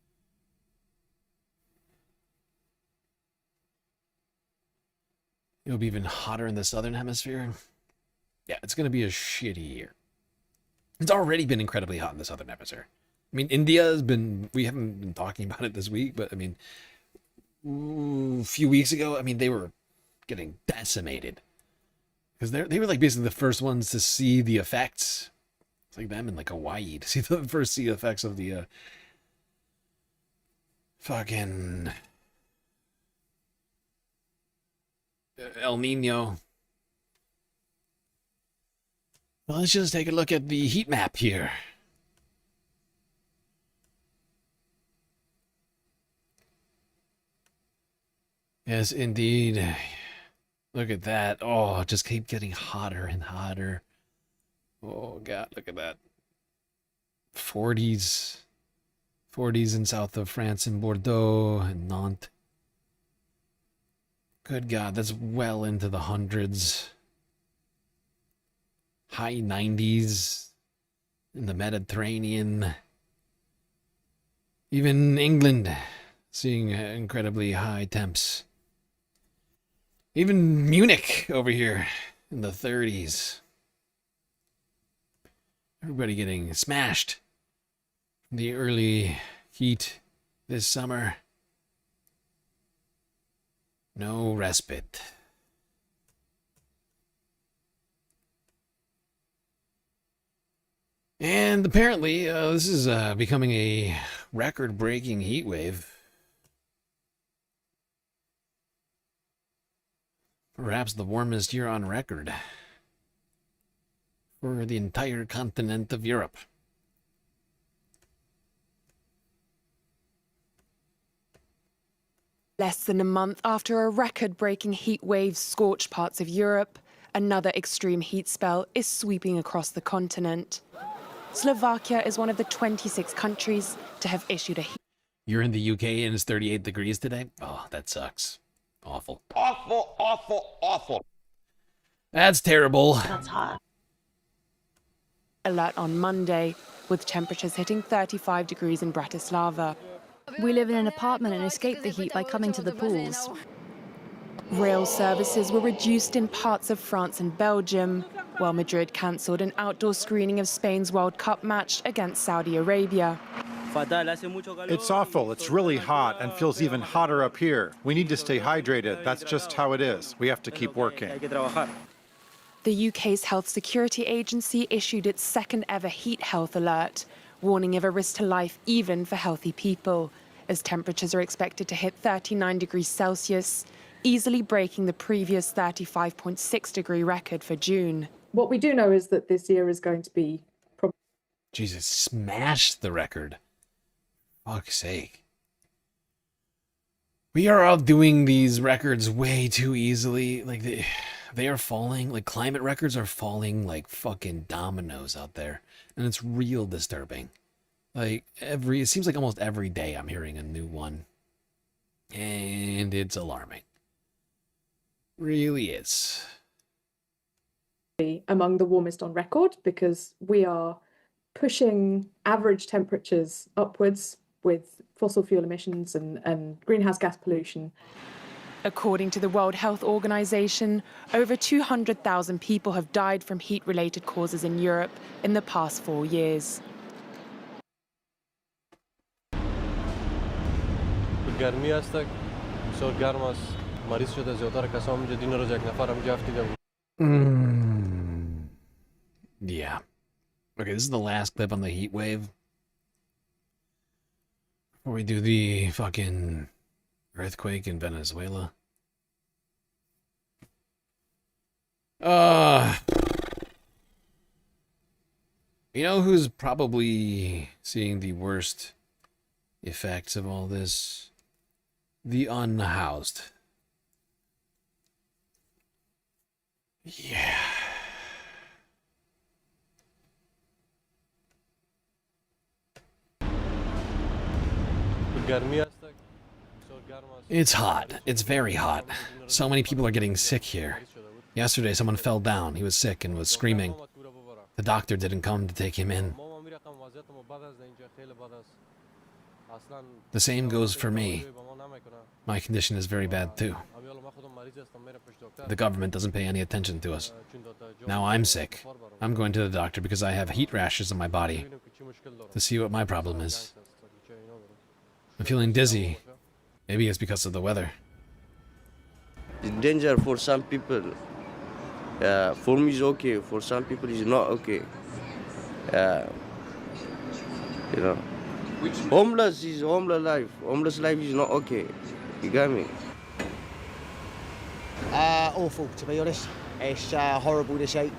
S1: It'll be even hotter in the southern hemisphere. Yeah, it's going to be a shitty year. It's already been incredibly hot in the southern hemisphere. I mean, India has been, we haven't been talking about it this week, but I mean, a few weeks ago, I mean, they were getting decimated. Because they were like basically the first ones to see the effects. It's like them in like Hawaii to see the first effects of the fucking El Nino. Well, let's just take a look at the heat map here. Yes, indeed. Look at that. Oh, just keep getting hotter and hotter. Oh, God, look at that. 40s. 40s in south of France in Bordeaux and Nantes. Good God, that's well into the hundreds. High 90s in the Mediterranean. Even England seeing incredibly high temps. Even Munich over here in the 30s. Everybody getting smashed from the early heat this summer. No respite. And apparently, this is becoming a record-breaking heat wave. Perhaps the warmest year on record for the entire continent of Europe.
S2: Less than a month after a record-breaking heat wave scorched parts of Europe, another extreme heat spell is sweeping across the continent. Slovakia is one of the 26 countries to have issued a heat.
S1: You're in the UK and it's 38 degrees today? Oh, that sucks. Awful.
S11: Awful, awful, awful.
S1: That's terrible.
S2: That's hot. Alert on Monday, with temperatures hitting 35 degrees in Bratislava.
S17: We live in an apartment and escape the heat by coming to the pools.
S2: Rail services were reduced in parts of France and Belgium, while Madrid cancelled an outdoor screening of Spain's World Cup match against Saudi Arabia.
S18: It's awful. It's really hot and feels even hotter up here. We need to stay hydrated. That's just how it is. We have to keep working.
S2: The UK's Health Security Agency issued its second ever heat health alert, warning of a risk to life even for healthy people, as temperatures are expected to hit 39 degrees Celsius, easily breaking the previous 35.6 degree record for June.
S21: What we do know is that this year is going to be
S1: Jesus, smashed the record. Fuck's sake. We are outdoing these records way too easily. Like, they are falling. Like, climate records are falling like fucking dominoes out there. And it's real disturbing. Like, it seems like almost every day I'm hearing a new one. And it's alarming. Really is.
S21: among the warmest on record because we are pushing average temperatures upwards with fossil fuel emissions and greenhouse gas pollution.
S2: According to the World Health Organization, over 200,000 people have died from heat-related causes in Europe in the past 4 years.
S7: گرمی هستک بسیار گرم است مریض شده زیادتر کسا همینجا دین روز یک نفر همینجا افتیده بود
S1: Yeah. Okay, this is the last clip on the heat wave. Before we do the fucking earthquake in Venezuela. You know who's probably seeing the worst effects of all this? The unhoused. Yeah. It's hot. It's very hot. So many people are getting sick here. Yesterday, someone fell down. He was sick and was screaming. The doctor didn't come to take him in. The same goes for me. My condition is very bad too. The government doesn't pay any attention to us. Now I'm sick. I'm going to the doctor because I have heat rashes on my body to see what my problem is. I'm feeling dizzy. Maybe it's because of the weather.
S12: It's danger for some people. For me it's okay. For some people it's not okay. You know. Homeless life. Homeless life is not okay. You got me?
S14: Awful, to be honest. It's horrible this heat.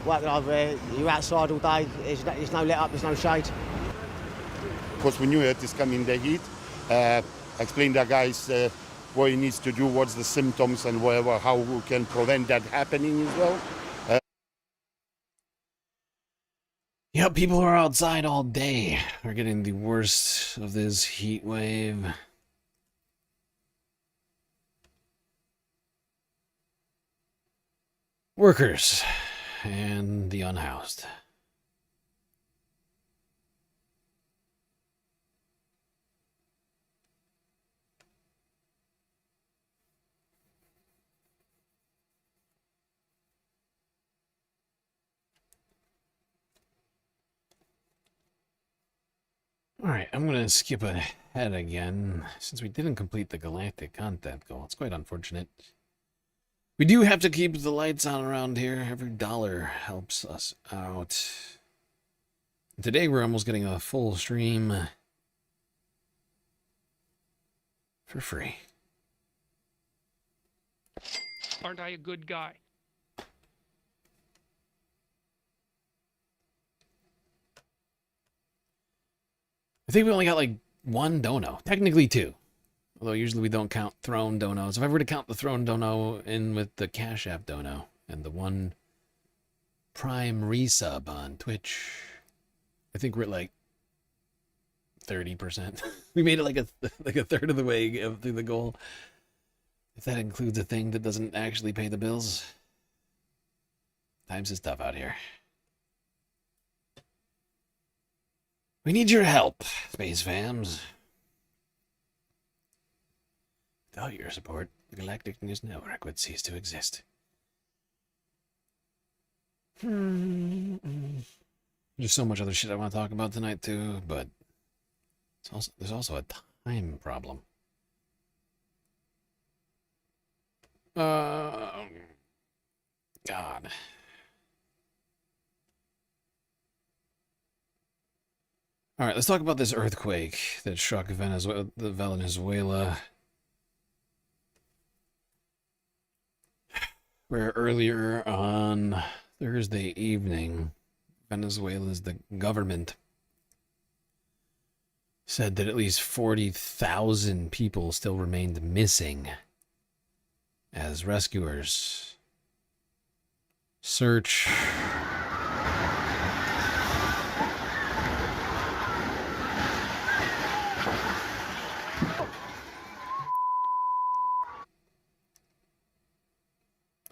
S14: Working over, you're outside all day. There's no let up. There's no shade.
S11: Because we knew it is coming the heat. Explain the guys what he needs to do, what's the symptoms, and whatever, how we can prevent that happening as well.
S1: Yep, people who are outside all day are getting the worst of this heat wave. Workers and the unhoused. Alright, I'm going to skip ahead again, since we didn't complete the galactic content goal. It's quite unfortunate. We do have to keep the lights on around here. Every dollar helps us out. Today we're almost getting a full stream for free.
S15: Aren't I a good guy?
S1: I think we only got like one dono. Technically two. Although usually we don't count throne donos. If I were to count the throne dono in with the Cash App dono and the one Prime resub on Twitch, I think we're at like 30%. We made it like a third of the way through the goal. If that includes a thing that doesn't actually pay the bills. Times is tough out here. We need your help, Space Fams. Without your support, the Galactic News Network would cease to exist. There's so much other shit I want to talk about tonight, too, but there's also a time problem. God. All right, let's talk about this earthquake that struck Venezuela. Where earlier on Thursday evening, Venezuela's the government said that at least 40,000 people still remained missing as rescuers search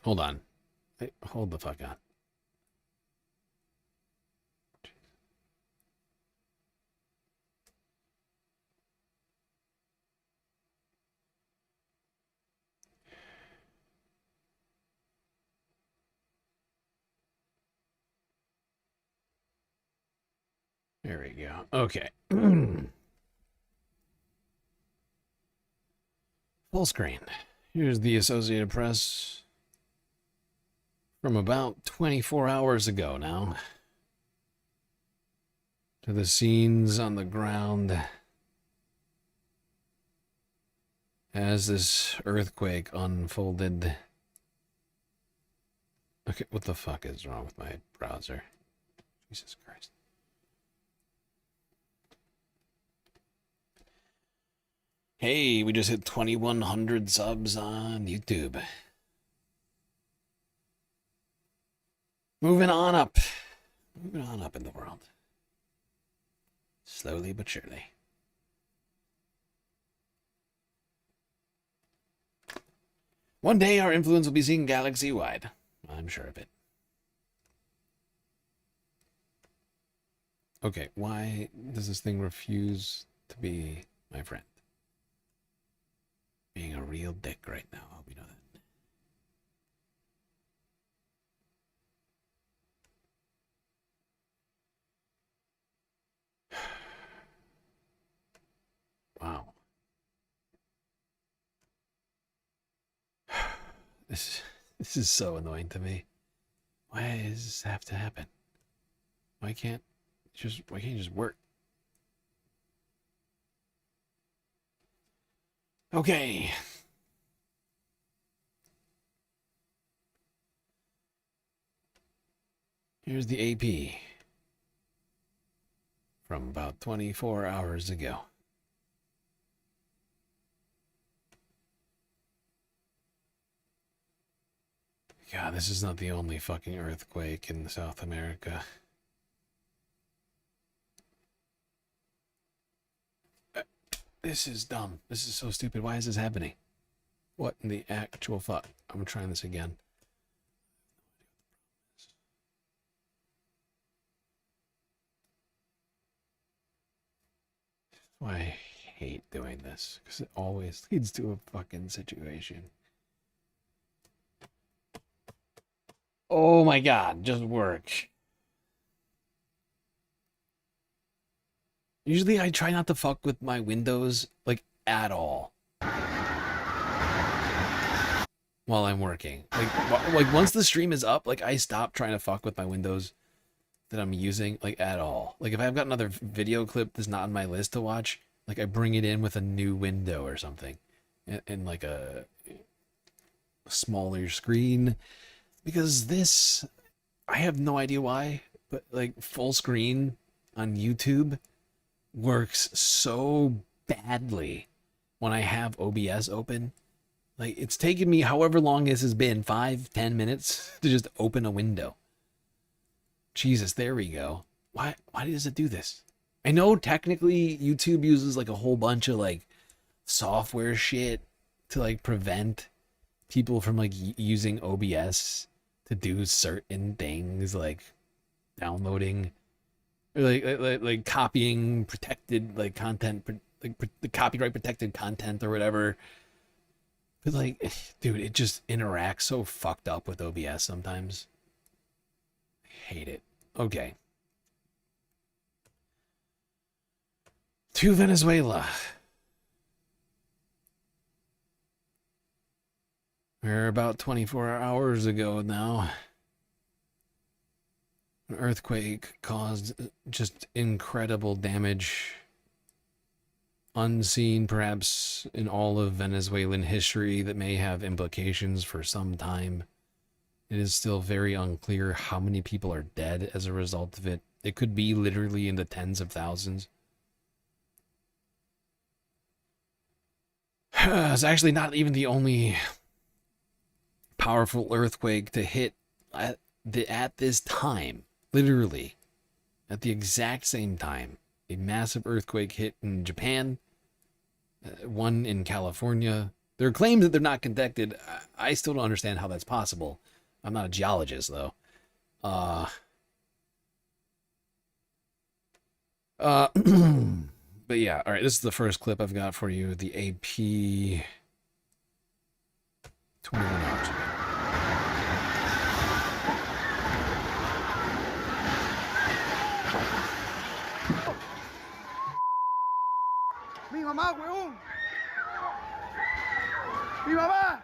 S1: Hold on. Hey, hold the fuck on. There we go. Okay. Full screen. Here's the Associated Press from about 24 hours ago now. To the scenes on the ground as this earthquake unfolded. Okay, what the fuck is wrong with my browser? Jesus Christ. Hey, we just hit 2,100 subs on YouTube. Moving on up. Moving on up in the world. Slowly but surely. One day our influence will be seen galaxy-wide. I'm sure of it. Okay, why does this thing refuse to be my friend? Being a real dick right now, I hope you know that. Wow. This is so annoying to me. Why does this have to happen? Why can't you just work? Okay. Here's the AP from about 24 hours ago. God, this is not the only fucking earthquake in South America. This is dumb. This is so stupid. Why is this happening? What in the actual fuck? I'm trying this again. Why I hate doing this, because it always leads to a fucking situation. Oh my god, just work. Usually I try not to fuck with my windows, like, at all. While I'm working. Like once the stream is up, like, I stop trying to fuck with my windows that I'm using, like, at all. Like, if I've got another video clip that's not on my list to watch, like, I bring it in with a new window or something. In like, a smaller screen. Because this, I have no idea why, but, like, full screen on YouTube works so badly when I have OBS open. Like, it's taken me however long this has been, 5-10 minutes, to just open a window. Jesus, there we go. Why does it do this? I know technically YouTube uses, like, a whole bunch of, like, software shit to, like, prevent people from, like, using OBS to do certain things, like downloading, or like copying protected, like, content, like the copyright protected content or whatever. But, like, dude, it just interacts so fucked up with OBS sometimes. I hate it. Okay. To Venezuela. We're about 24 hours ago now. An earthquake caused just incredible damage. Unseen, perhaps, in all of Venezuelan history that may have implications for some time. It is still very unclear how many people are dead as a result of it. It could be literally in the tens of thousands. It's actually not even the only powerful earthquake to hit at this time. Literally, at the exact same time. A massive earthquake hit in Japan, one in California. There are claims that they're not connected. I still don't understand how that's possible. I'm not a geologist, though. But yeah, all right, this is the first clip I've got for you. The AP 21 hours ago.
S3: Mi mamá, huevón. Mi mamá.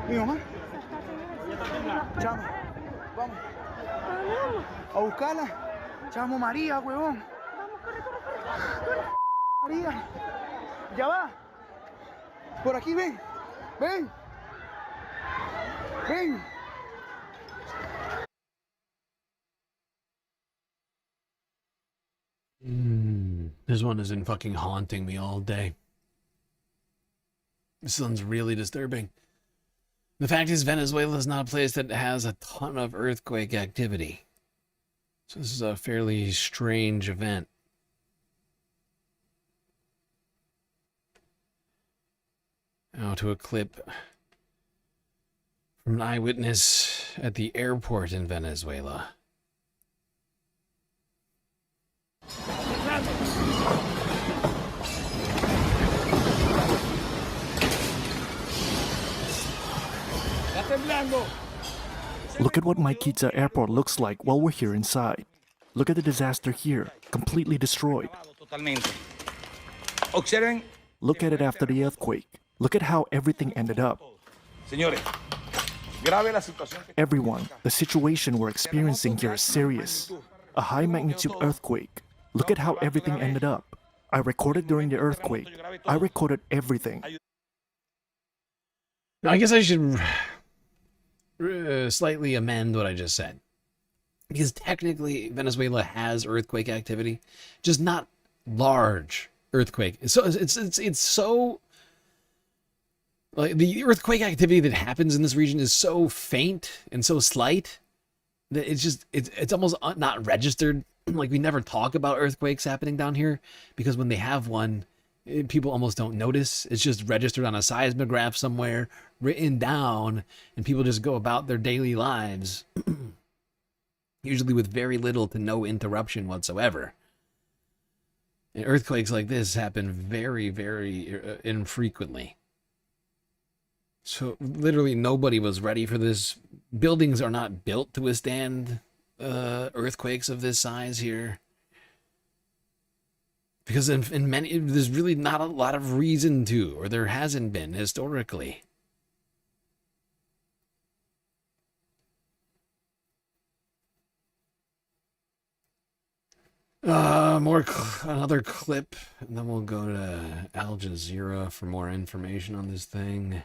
S3: Mi mamá. Chamo, vamos. A buscarla. Chamo María, huevón. María. Ya va. Por aquí, ven. Ven. Ven.
S1: This one has been fucking haunting me all day. This one's really disturbing. The fact is, Venezuela is not a place that has a ton of earthquake activity. So this is a fairly strange event. Now to a clip from an eyewitness at the airport in Venezuela.
S4: Look at what Maiquetía Airport looks like while we're here inside. Look at the disaster here, completely destroyed. Look at it after the earthquake. Look at how everything ended up. Everyone, the situation we're experiencing here is serious. A high magnitude earthquake. Look at how everything ended up. I recorded during the earthquake. I recorded everything.
S1: Now, I guess I should slightly amend what I just said. Because technically, Venezuela has earthquake activity, just not large earthquake. So it's so like the earthquake activity that happens in this region is so faint and so slight that it's almost not registered. Like, we never talk about earthquakes happening down here because when they have one, people almost don't notice. It's just registered on a seismograph somewhere, written down, and people just go about their daily lives, usually with very little to no interruption whatsoever. And earthquakes like this happen very, very infrequently. So literally nobody was ready for this. Buildings are not built to withstand earthquakes of this size here. Because in many, there's really not a lot of reason to, or there hasn't been historically. Another clip, and then we'll go to Al Jazeera for more information on this thing.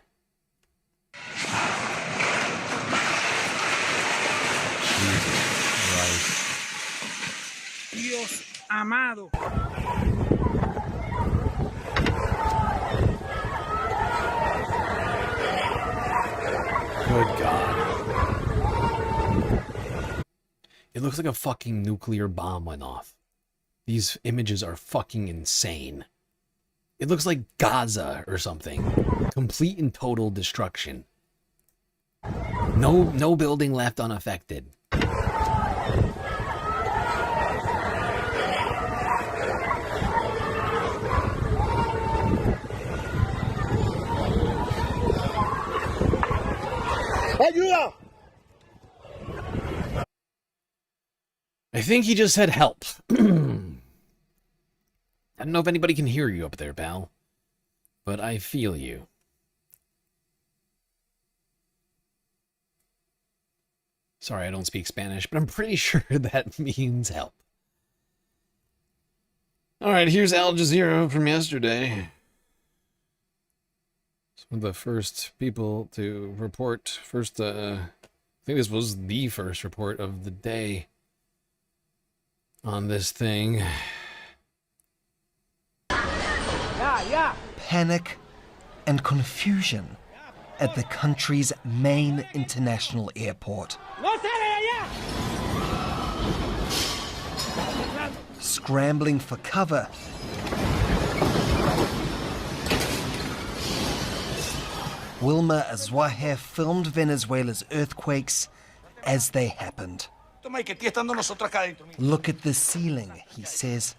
S1: Jesus Christ.
S3: Dios amado.
S1: Good God. It looks like a fucking nuclear bomb went off. These images are fucking insane. It looks like Gaza or something. Complete and total destruction. No building left unaffected.
S3: Ayuda!
S1: I think he just said help. I don't know if anybody can hear you up there, pal, but I feel you. Sorry, I don't speak Spanish, but I'm pretty sure that means help. All right, here's Al Jazeera from yesterday. Some of the first people to report, I think this was the first report of the day on this thing.
S16: Panic and confusion at the country's Maine International Airport. Scrambling for cover Wilma Azuaje filmed Venezuela's earthquakes as they happened. Look at the ceiling, he says.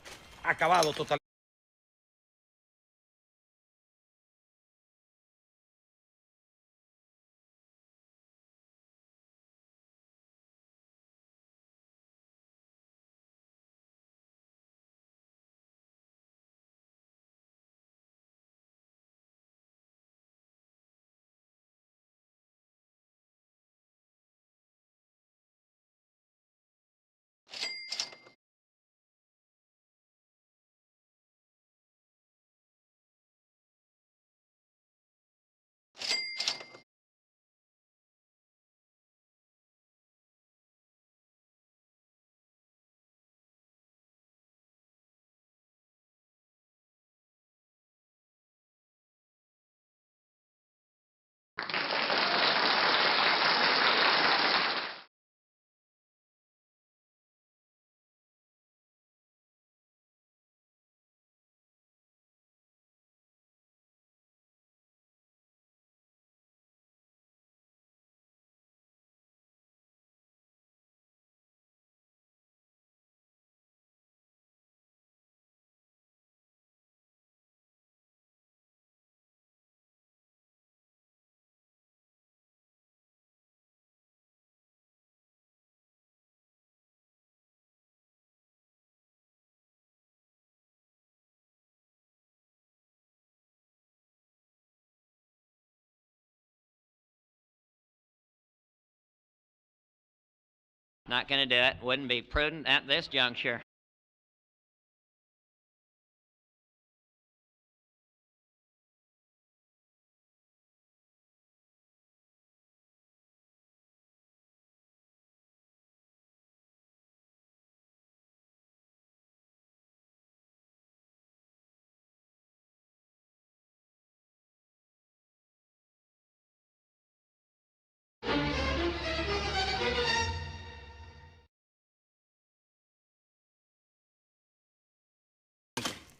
S5: Not going to do it. Wouldn't be prudent at this juncture.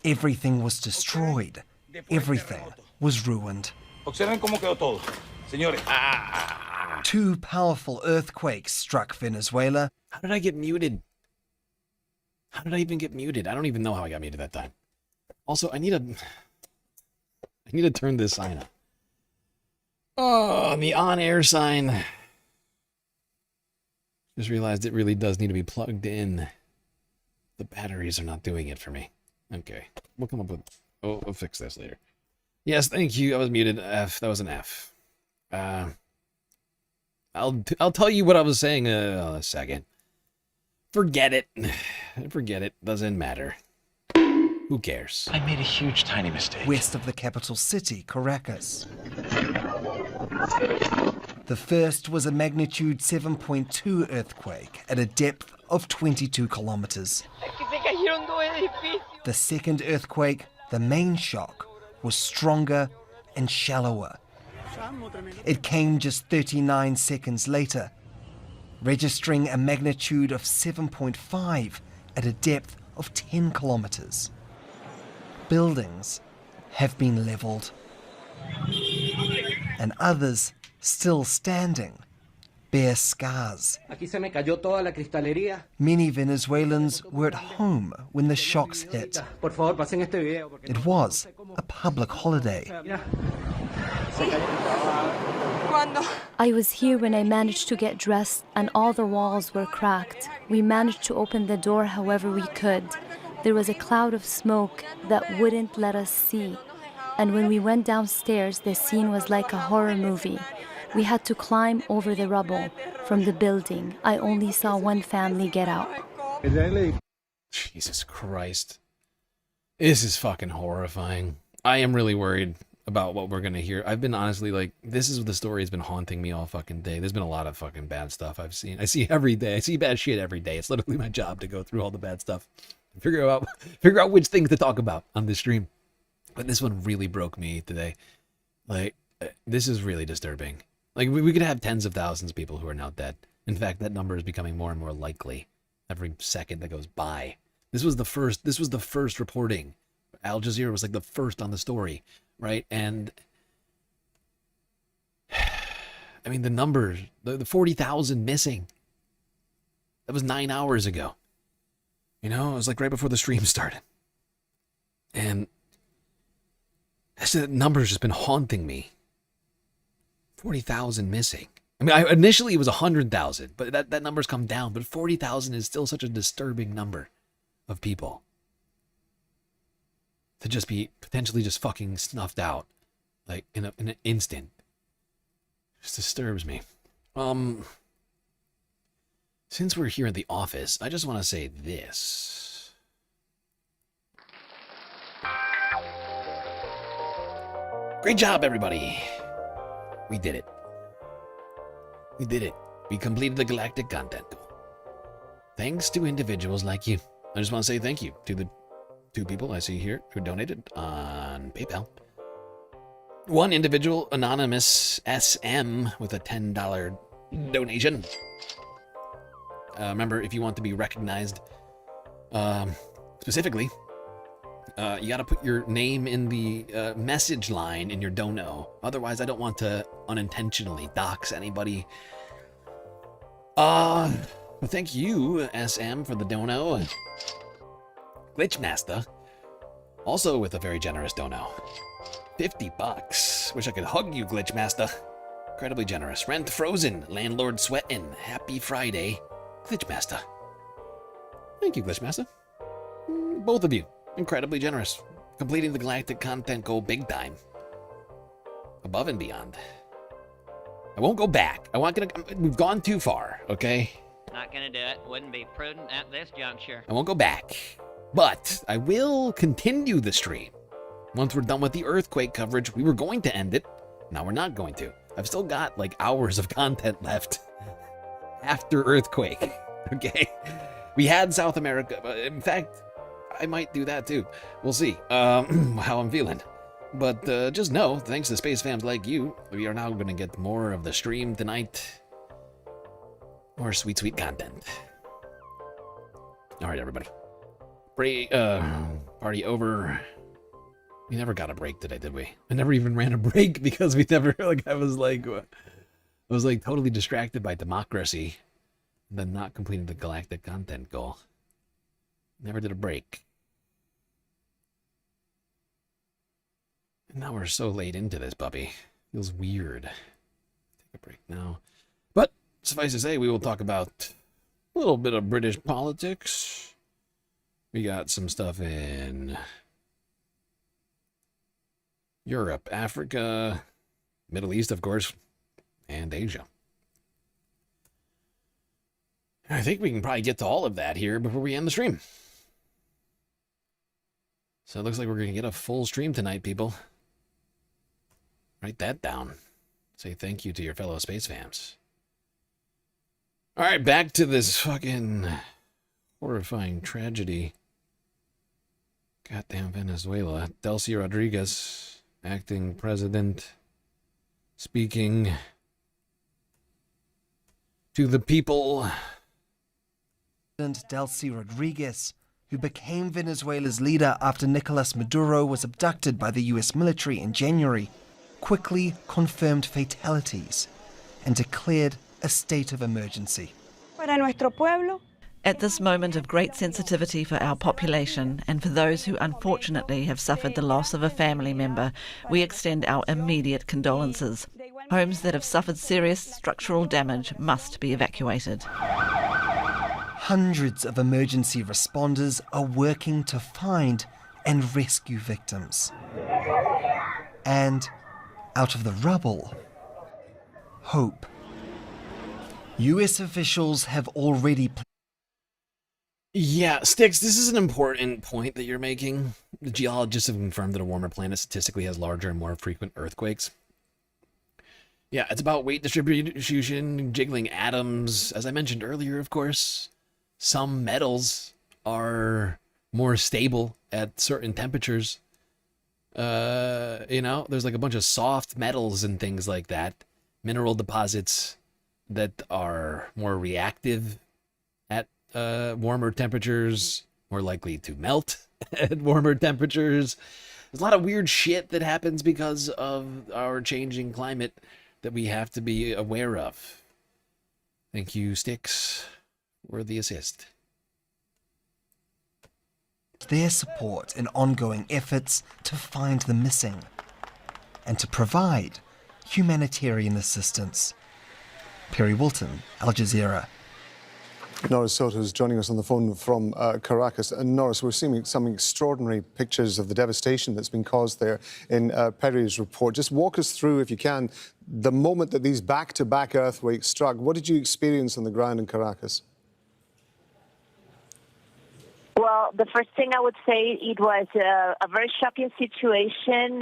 S16: Everything was destroyed. Everything was ruined. Two powerful earthquakes struck Venezuela.
S1: How did I get muted? How did I even get muted? I don't even know how I got muted that time. Also, I need to turn this sign up. Oh, the on-air sign. Just realized it really does need to be plugged in. The batteries are not doing it for me. Okay, we'll come up with... Oh, we'll fix this later. Yes, thank you. I was muted. F. That was an F. I'll tell you what I was saying in a second. Forget it. Forget it. Doesn't matter. Who cares?
S16: I made a huge, tiny mistake. West of the capital city, Caracas. The first was a magnitude 7.2 earthquake at a depth of 22 kilometers. The second earthquake, the main shock, was stronger and shallower. It came just 39 seconds later, registering a magnitude of 7.5 at a depth of 10 kilometers. Buildings have been leveled, and others still standing bear scars. Many Venezuelans were at home when the shocks hit. It was a public holiday.
S17: I was here when I managed to get dressed and all the walls were cracked. We managed to open the door however we could. There was a cloud of smoke that wouldn't let us see. And when we went downstairs, the scene was like a horror movie. We had to climb over the rubble from the building. I only saw one family get out.
S1: Jesus Christ. This is fucking horrifying. I am really worried about what we're gonna hear. I've been honestly like, this is the story has been haunting me all fucking day. There's been a lot of fucking bad stuff I've seen. I see every day. I see bad shit every day. It's literally my job to go through all the bad stuff. Figure out which things to talk about on this stream. But this one really broke me today. Like, this is really disturbing. Like, we could have tens of thousands of people who are now dead. In fact, that number is becoming more and more likely every second that goes by. This was the first reporting. Al Jazeera was like the first on the story, right? And I mean, the numbers, the 40,000 missing. That was 9 hours ago. You know, it was like right before the stream started. And that number's just been haunting me. 40,000 missing. I mean, initially it was 100,000, but that number's come down. But 40,000 is still such a disturbing number of people to just be potentially just fucking snuffed out, like in an instant. It just disturbs me. Since we're here in the office, I just want to say this. Great job, everybody. We did it. We did it. We completed the galactic content goal. Thanks to individuals like you. I just want to say thank you to the 2 people I see here who donated on PayPal. One individual, Anonymous SM, with a $10 donation. Remember, if you want to be recognized specifically, you got to put your name in the message line in your dono. Otherwise, I don't want to unintentionally dox anybody. Well, thank you, SM, for the dono. Glitchmaster, also with a very generous dono. $50. Wish I could hug you, Glitchmaster. Incredibly generous. Rent Frozen, Landlord Sweatin'. Happy Friday, Glitchmaster. Thank you, Glitchmaster. Both of you, incredibly generous. Completing the galactic content goal big time. Above and beyond. I won't go back. We've gone too far, okay?
S5: Not gonna do it. Wouldn't be prudent at this juncture.
S1: I won't go back. But I will continue the stream. Once we're done with the earthquake coverage, we were going to end it. Now we're not going to. I've still got like hours of content left after earthquake. Okay. We had South America. In fact, I might do that too. We'll see how I'm feeling. But just know, thanks to space fans like you, we are now going to get more of the stream tonight. More sweet, sweet content. All right, everybody. Party over. We never got a break today, did we? I never even ran a break because we never, I was totally distracted by democracy and then not completing the galactic content goal. Never did a break. And now we're so late into this, puppy. Feels weird. Take a break now. But suffice to say, we will talk about a little bit of British politics. We got some stuff in Europe, Africa, Middle East, of course, and Asia. I think we can probably get to all of that here before we end the stream. So it looks like we're going to get a full stream tonight, people. Write that down. Say thank you to your fellow space fams. All right, back to this fucking horrifying tragedy. Goddamn Venezuela. Delcy Rodriguez, acting president, speaking to the people.
S16: President Delcy Rodriguez, who became Venezuela's leader after Nicolas Maduro was abducted by the US military in January, quickly confirmed fatalities and declared a state of emergency.
S8: At this moment of great sensitivity for our population and for those who unfortunately have suffered the loss of a family member, we extend our immediate condolences. Homes that have suffered serious structural damage must be evacuated.
S16: Hundreds of emergency responders are working to find and rescue victims. And out of the rubble, hope. US officials have already...
S1: Yeah, Styx, this is an important point that you're making. The geologists have confirmed that a warmer planet statistically has larger and more frequent earthquakes. Yeah, it's about weight distribution, jiggling atoms. As I mentioned earlier, of course, some metals are more stable at certain temperatures. There's like a bunch of soft metals and things like that. Mineral deposits that are more reactive at warmer temperatures, more likely to melt at warmer temperatures. There's a lot of weird shit that happens because of our changing climate that we have to be aware of. Thank you, Sticks, for the assist.
S16: Their support in ongoing efforts to find the missing and to provide humanitarian assistance. Perry Wilton, Al Jazeera.
S6: Norris Soto is joining us on the phone from Caracas. And Norris, we're seeing some extraordinary pictures of the devastation that's been caused there in Perry's report. Just walk us through, if you can, the moment that these back-to-back earthquakes struck. What did you experience on the ground in Caracas?
S9: Well, the first thing I would say, it was a very shocking situation.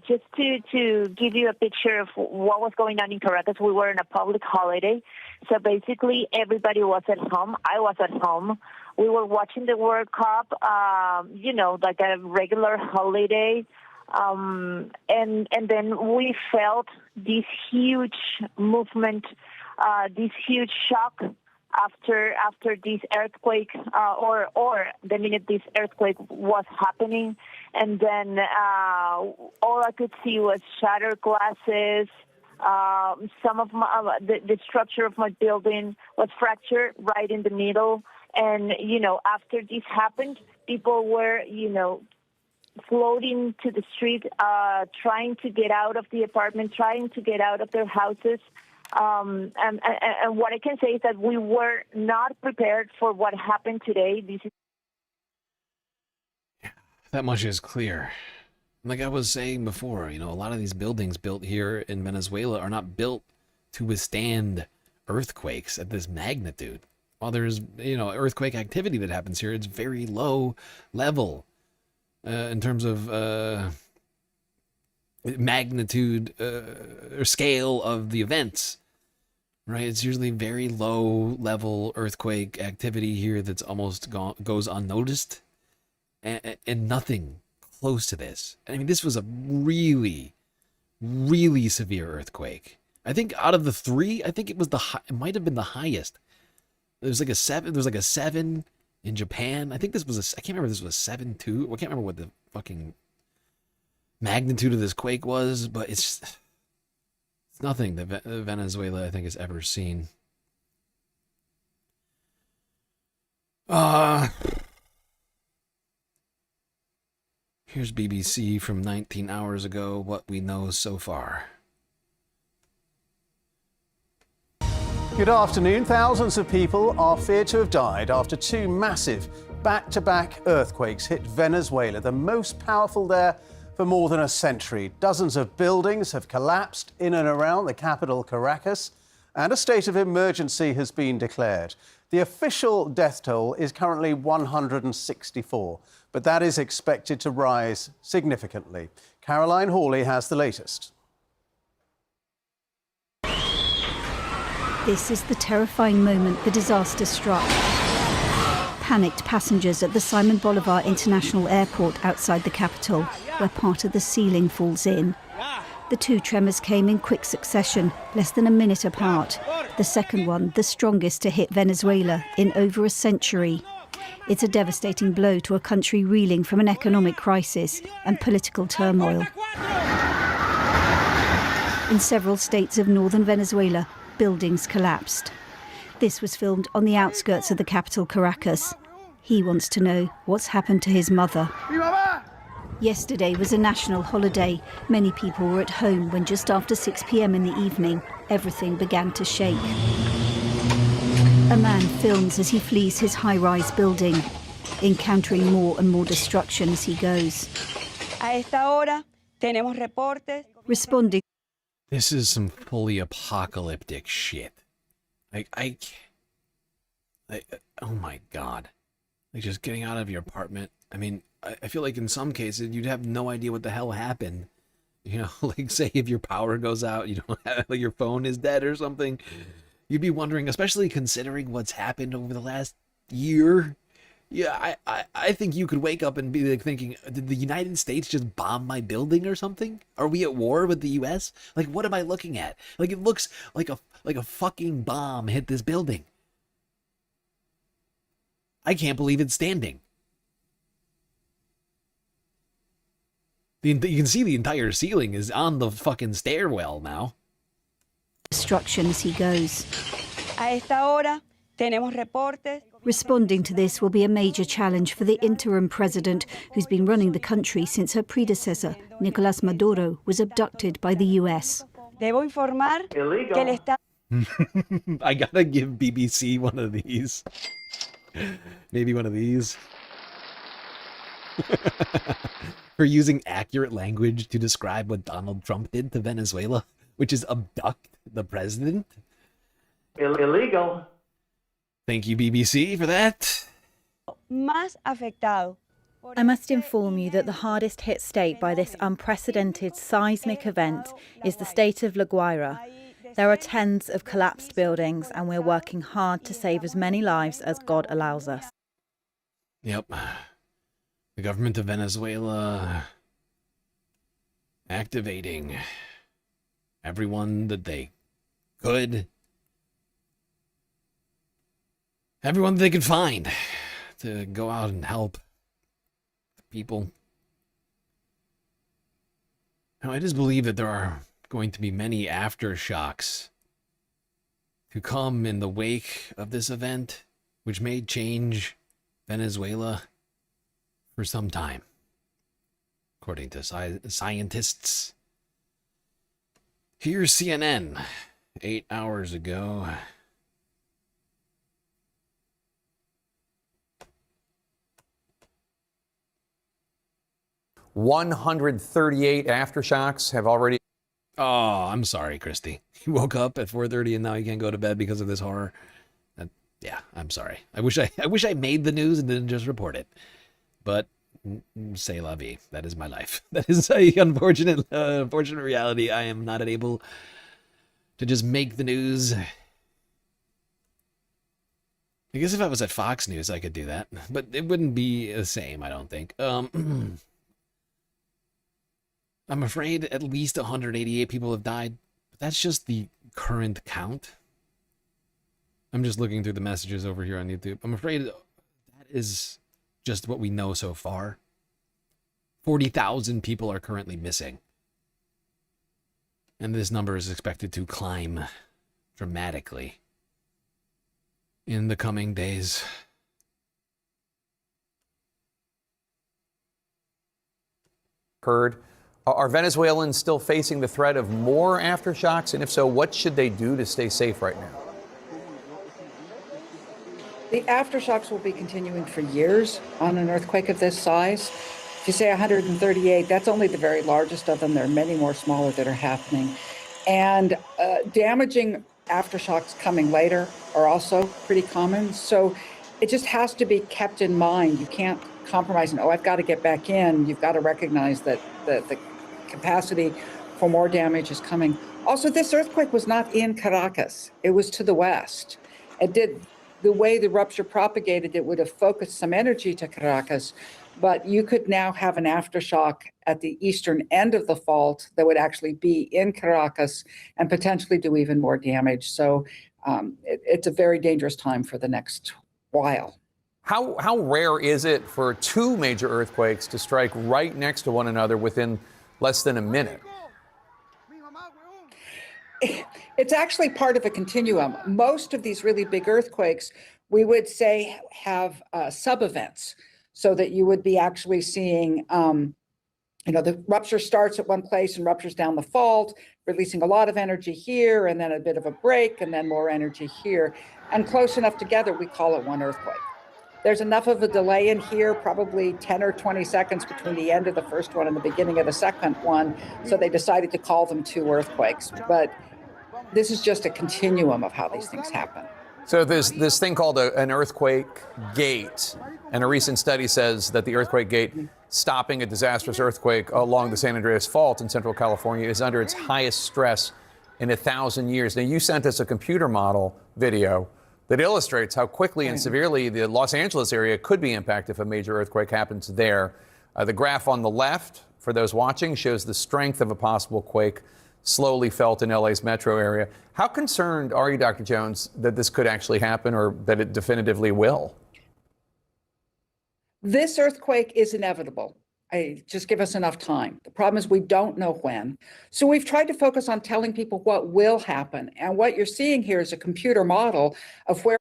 S9: Just to give you a picture of what was going on in Caracas, we were in a public holiday. So basically, everybody was at home. I was at home. We were watching the World Cup, like a regular holiday. And then we felt this huge movement, this huge shock after this earthquake, or the minute this earthquake was happening. And then all I could see was shattered glasses. Some of the structure of my building was fractured right in the middle. And, after this happened, people were, floating to the street, trying to get out of the apartment, trying to get out of their houses. And what I can say is that we were not prepared for what happened today.
S1: That much is clear. Like I was saying before, a lot of these buildings built here in Venezuela are not built to withstand earthquakes at this magnitude. While there's, earthquake activity that happens here, it's very low level in terms of magnitude or scale of the events. Right, it's usually very low level earthquake activity here that's almost goes unnoticed, and nothing close to this. I mean, this was a really, really severe earthquake. I think out of the three, I think it was it might have been the highest. There's like a 7. There's like a 7 in Japan. I think this was I can't remember if this was a 7.2. I can't remember what the fucking magnitude of this quake was, but it's nothing that Venezuela, I think, has ever seen. Here's BBC from 19 hours ago, what we know so far.
S13: Good afternoon. Thousands of people are feared to have died after two massive back-to-back earthquakes hit Venezuela, the most powerful there for more than a century. Dozens of buildings have collapsed in and around the capital, Caracas, and a state of emergency has been declared. The official death toll is currently 164, but that is expected to rise significantly. Caroline Hawley has the latest.
S19: This is the terrifying moment the disaster struck. Panicked passengers at the Simon Bolivar International Airport outside the capital, where part of the ceiling falls in. The two tremors came in quick succession, less than a minute apart. The second one, the strongest to hit Venezuela in over a century. It's a devastating blow to a country reeling from an economic crisis and political turmoil. In several states of northern Venezuela, buildings collapsed. This was filmed on the outskirts of the capital, Caracas. He wants to know what's happened to his mother. Yesterday was a national holiday. Many people were at home when just after 6 p.m. in the evening, everything began to shake. A man films as he flees his high-rise building, encountering more and more destruction as he goes. Responding.
S1: This is some fully apocalyptic shit. Oh my God. Like, just getting out of your apartment. I mean, I feel like in some cases you'd have no idea what the hell happened. Like, say if your power goes out, you don't have, like, your phone is dead or something. You'd be wondering, especially considering what's happened over the last year. Yeah, I think you could wake up and be like thinking, did the United States just bomb my building or something? Are we at war with the US? Like, what am I looking at? Like, it looks like a fucking bomb hit this building. I can't believe it's standing. You can see the entire ceiling is on the fucking stairwell now.
S19: destruction as he goes.
S10: A esta hora tenemos reportes.
S19: Responding to this will be a major challenge for the interim president, who's been running the country since her predecessor, Nicolás Maduro, was abducted by the US.
S10: Debo informar que el Estado.
S1: I gotta give BBC one of these. Maybe one of these. For using accurate language to describe what Donald Trump did to Venezuela, which is abduct the president.
S10: Illegal.
S1: Thank you, BBC, for that.
S10: Más afectado.
S20: I must inform you that the hardest hit state by this unprecedented seismic event is the state of La Guaira. There are tens of collapsed buildings, and we're working hard to save as many lives as God allows us.
S1: Yep. The government of Venezuela activating everyone that they could. Everyone that they could find to go out and help the people. Now, it is believed that there are going to be many aftershocks to come in the wake of this event, which may change Venezuela for some time, according to scientists. Here's CNN 8 hours ago.
S23: $138 aftershocks have already.
S1: Oh, I'm sorry, Christy. You woke up at 4:30 and now you can't go to bed because of this horror. Yeah, I'm sorry. I wish I made the news and didn't just report it. But c'est la vie. That is my life. That is a unfortunate reality. I am not able to just make the news. I guess if I was at Fox News, I could do that, but it wouldn't be the same, I don't think. I'm afraid at least 188 people have died. But that's just the current count. I'm just looking through the messages over here on YouTube. I'm afraid that is just what we know so far. 40,000 people are currently missing. And this number is expected to climb dramatically in the coming days.
S23: Heard. Are Venezuelans still facing the threat of more aftershocks? And if so, what should they do to stay safe right now?
S24: The aftershocks will be continuing for years on an earthquake of this size. If you say 138, that's only the very largest of them. There are many more smaller that are happening. And damaging aftershocks coming later are also pretty common. So it just has to be kept in mind. You can't compromise and, I've got to get back in. You've got to recognize that the capacity for more damage is coming. Also, this earthquake was not in Caracas. It was to the west. The way the rupture propagated, it would have focused some energy to Caracas, but you could now have an aftershock at the eastern end of the fault that would actually be in Caracas and potentially do even more damage. So it's a very dangerous time for the next while.
S23: How rare is it for two major earthquakes to strike right next to one another within less than a minute?
S24: It's actually part of a continuum. Most of these really big earthquakes, we would say, have sub-events, so that you would be actually seeing, the rupture starts at one place and ruptures down the fault, releasing a lot of energy here, and then a bit of a break, and then more energy here. And close enough together, we call it one earthquake. There's enough of a delay in here, probably 10 or 20 seconds between the end of the first one and the beginning of the second one, so they decided to call them two earthquakes. But this is just a continuum of how these things happen.
S23: So there's this thing called an earthquake gate, and a recent study says that the earthquake gate stopping a disastrous earthquake along the San Andreas Fault in Central California is under its highest stress in 1,000 years. Now, you sent us a computer model video that illustrates how quickly and severely the Los Angeles area could be impacted if a major earthquake happens there. The graph on the left, for those watching, shows the strength of a possible quake slowly felt in LA's metro area. How concerned are you, Dr. Jones, that this could actually happen or that it definitively will?
S24: This earthquake is inevitable. Just give us enough time. The problem is we don't know when. So we've tried to focus on telling people what will happen. And what you're seeing here is a computer model of where.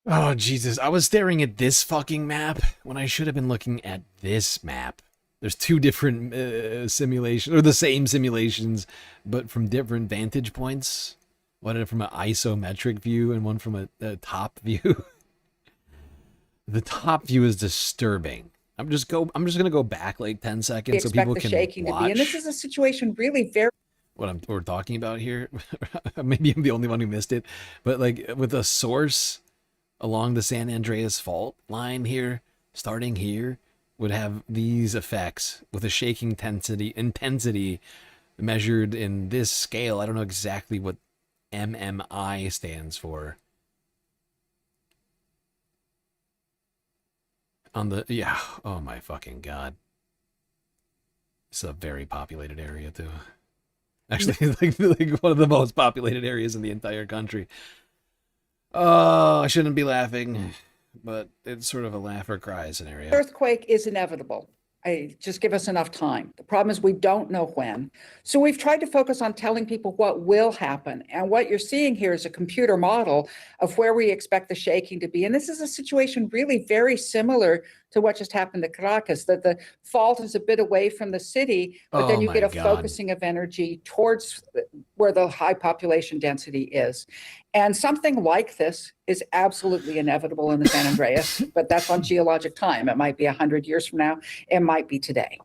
S1: Oh, Jesus. I was staring at this fucking map when I should have been looking at this map. There's two different simulations, or the same simulations, but from different vantage points. One from an isometric view and one from a top view. The top view is disturbing. I'm just gonna go back like 10 seconds so people can
S24: shaking
S1: watch.
S24: to be. And this is a situation really very.
S1: What we're talking about here. Maybe I'm the only one who missed it, but like with a source along the San Andreas fault line here, starting here, would have these effects with a shaking intensity measured in this scale. I don't know exactly what MMI stands for. On the, yeah, oh my fucking God. It's a very populated area too. Actually, like one of the most populated areas in the entire country. Oh, I shouldn't be laughing, but it's sort of a laugh or cry scenario.
S24: Earthquake is inevitable. Just give us enough time. The problem is we don't know when. So we've tried to focus on telling people what will happen. And what you're seeing here is a computer model of where we expect the shaking to be. And this is a situation really very similar to what just happened to Caracas, that the fault is a bit away from the city, but then you get a focusing of energy towards where the high population density is. And something like this is absolutely inevitable in the San Andreas, but that's on geologic time. It might be 100 years from now. It might be today.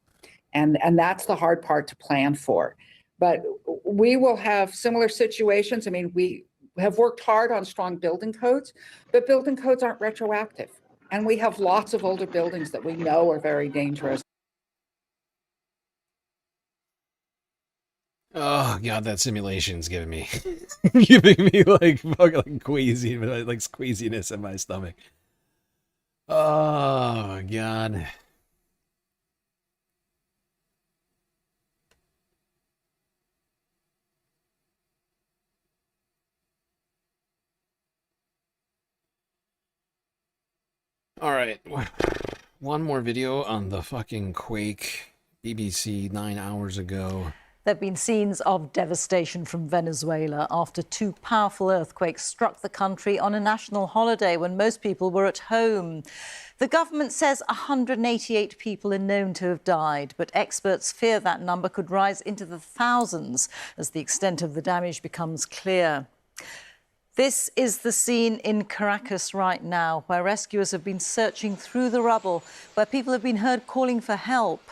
S24: And that's the hard part to plan for. But we will have similar situations. I mean, we have worked hard on strong building codes, but building codes aren't retroactive. And we have lots of older buildings that we know are very dangerous.
S1: Oh God, that simulation's giving me, like queasy, like squeeziness in my stomach. Oh God. All right, one more video on the fucking quake. BBC 9 hours ago.
S2: There have been scenes of devastation from Venezuela after two powerful earthquakes struck the country on a national holiday when most people were at home. The government says 188 people are known to have died, but experts fear that number could rise into the thousands as the extent of the damage becomes clear. This is the scene in Caracas right now, where rescuers have been searching through the rubble, where people have been heard calling for help.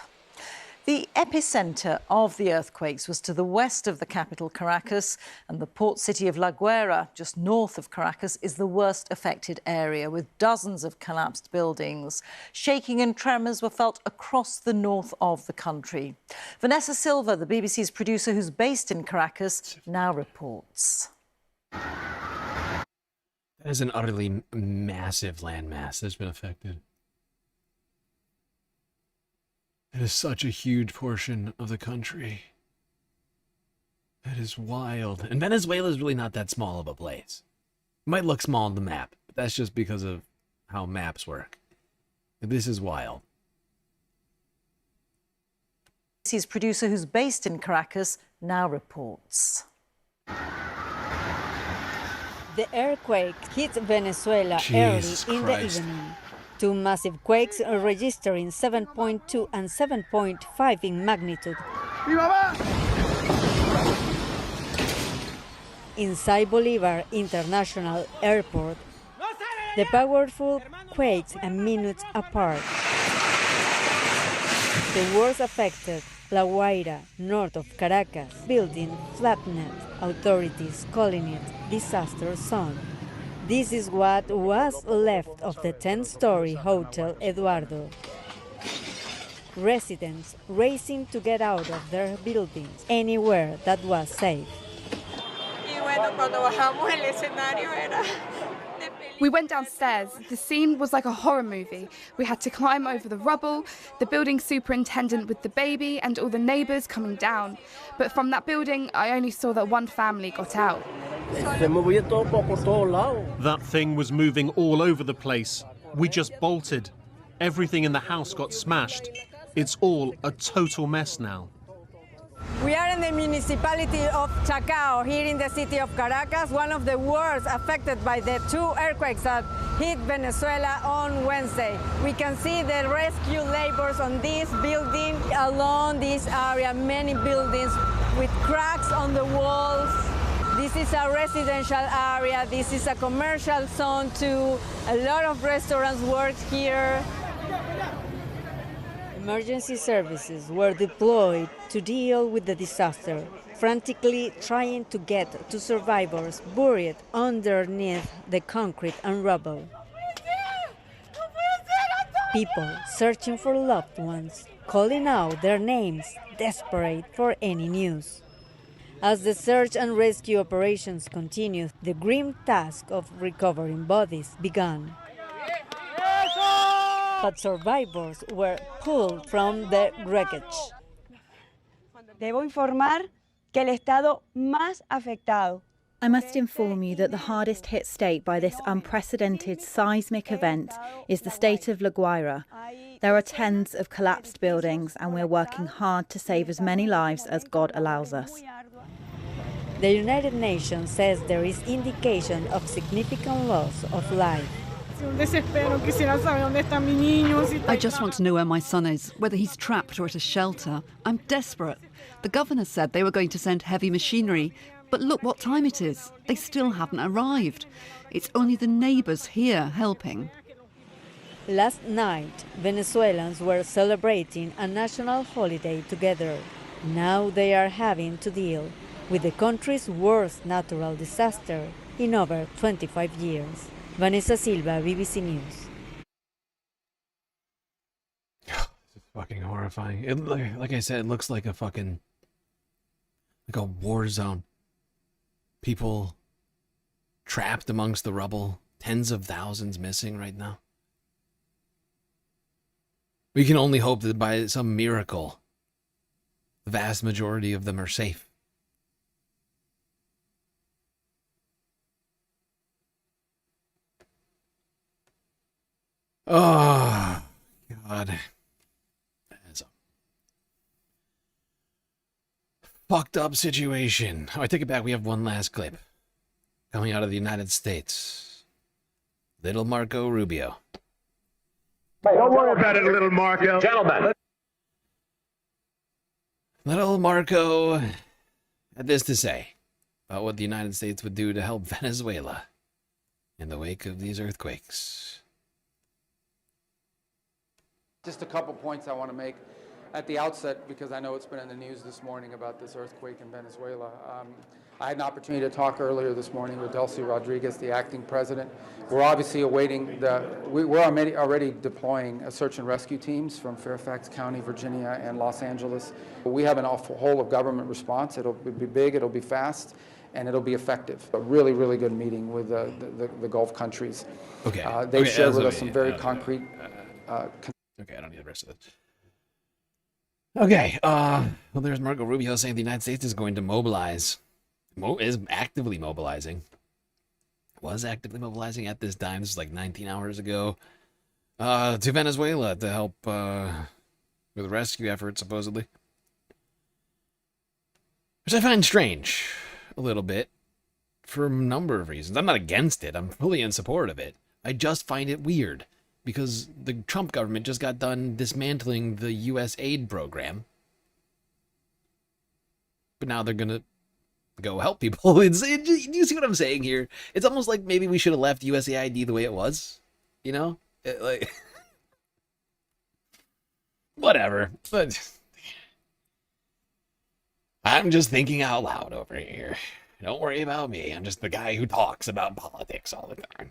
S2: The epicenter of the earthquakes was to the west of the capital, Caracas, and the port city of La Guaira, just north of Caracas, is the worst affected area, with dozens of collapsed buildings. Shaking and tremors were felt across the north of the country. Vanessa Silva, the BBC's producer who's based in Caracas, now reports.
S1: That is an utterly massive landmass that's been affected. It is such a huge portion of the country. That is wild. And Venezuela is really not that small of a place. It might look small on the map, but that's just because of how maps work. This is wild.
S2: BBC's producer who's based in Caracas now reports.
S10: The earthquake hit Venezuela early in the evening. Two massive quakes are registering 7.2 and 7.5 in magnitude. Inside Bolivar International Airport, the powerful quakes are minutes apart. The worst affected, La Guaira, north of Caracas, building flattened, authorities calling it disaster zone. This is what was left of the 10-story Hotel Eduardo. Residents racing to get out of their buildings anywhere that was safe.
S18: We went downstairs. The scene was like a horror movie. We had to climb over the rubble, the building superintendent with the baby and all the neighbours coming down. But from that building, I only saw that one family got out.
S21: That thing was moving all over the place. We just bolted. Everything in the house got smashed.
S7: It's all a total mess now.
S10: We are in the municipality of Chacao, here in the city of Caracas, one of the worst affected by the 2 earthquakes that hit Venezuela on Wednesday. We can see the rescue labors on this building, along this area, many buildings with cracks on the walls. This is a residential area, this is a commercial zone too. A lot of restaurants work here. Emergency services were deployed to deal with the disaster, frantically trying to get to survivors buried underneath the concrete and rubble. People searching for loved ones, calling out their names, desperate for any news. As the search and rescue operations continued, the grim task of recovering bodies began. But survivors were pulled from the wreckage.
S12: Debo informar que el estado más afectado.
S20: I must inform you that the hardest hit state by this unprecedented seismic event is the state of La Guaira. There are tens of collapsed buildings and we're working hard to save as many lives as God allows us.
S10: The United Nations says there is indication of significant loss of life.
S21: I just want to know where my son is, whether he's trapped or at a shelter. I'm desperate. The governor said they were going to send heavy machinery, but look what time it is. They still haven't arrived. It's only the neighbours here helping.
S10: Last night, Venezuelans were celebrating a national holiday together. Now they are having to deal with the country's worst natural disaster in over 25 years. Vanessa Silva, BBC News.
S1: This is fucking horrifying. It, like I said, it looks like a fucking... like a war zone. People trapped amongst the rubble. Tens of thousands missing right now. We can only hope that by some miracle, the vast majority of them are safe. Oh, God. That's a fucked up situation. Oh, I take it back. We have one last clip coming out of the United States. Little Marco Rubio.
S3: Don't worry about it, little Marco. Gentlemen.
S1: Little Marco had this to say about what the United States would do to help Venezuela in the wake of these earthquakes.
S22: Just a couple points I want to make at the outset, because I know it's been in the news this morning about this earthquake in Venezuela. I had an opportunity to talk earlier this morning with Delcy Rodriguez, the acting president. We're obviously awaiting we're already deploying search and rescue teams from Fairfax County, Virginia, and Los Angeles. We have a whole of government response. It'll be big, it'll be fast, and it'll be effective. A really, really good meeting with the Gulf countries.
S1: Okay.
S22: They've shared with us some very concrete...
S1: Okay, I don't need the rest of it. Okay, well, there's Marco Rubio saying the United States is going to mobilize. Is actively mobilizing. Was actively mobilizing at this time. This is like 19 hours ago. To Venezuela to help with rescue efforts, supposedly. Which I find strange, a little bit, for a number of reasons. I'm not against it. I'm fully in support of it. I just find it weird. Because the Trump government just got done dismantling the U.S. aid program. But now they're going to go help people. Do you see what I'm saying here? It's almost like maybe we should have left USAID the way it was. You know? Whatever. But I'm just thinking out loud over here. Don't worry about me. I'm just the guy who talks about politics all the time.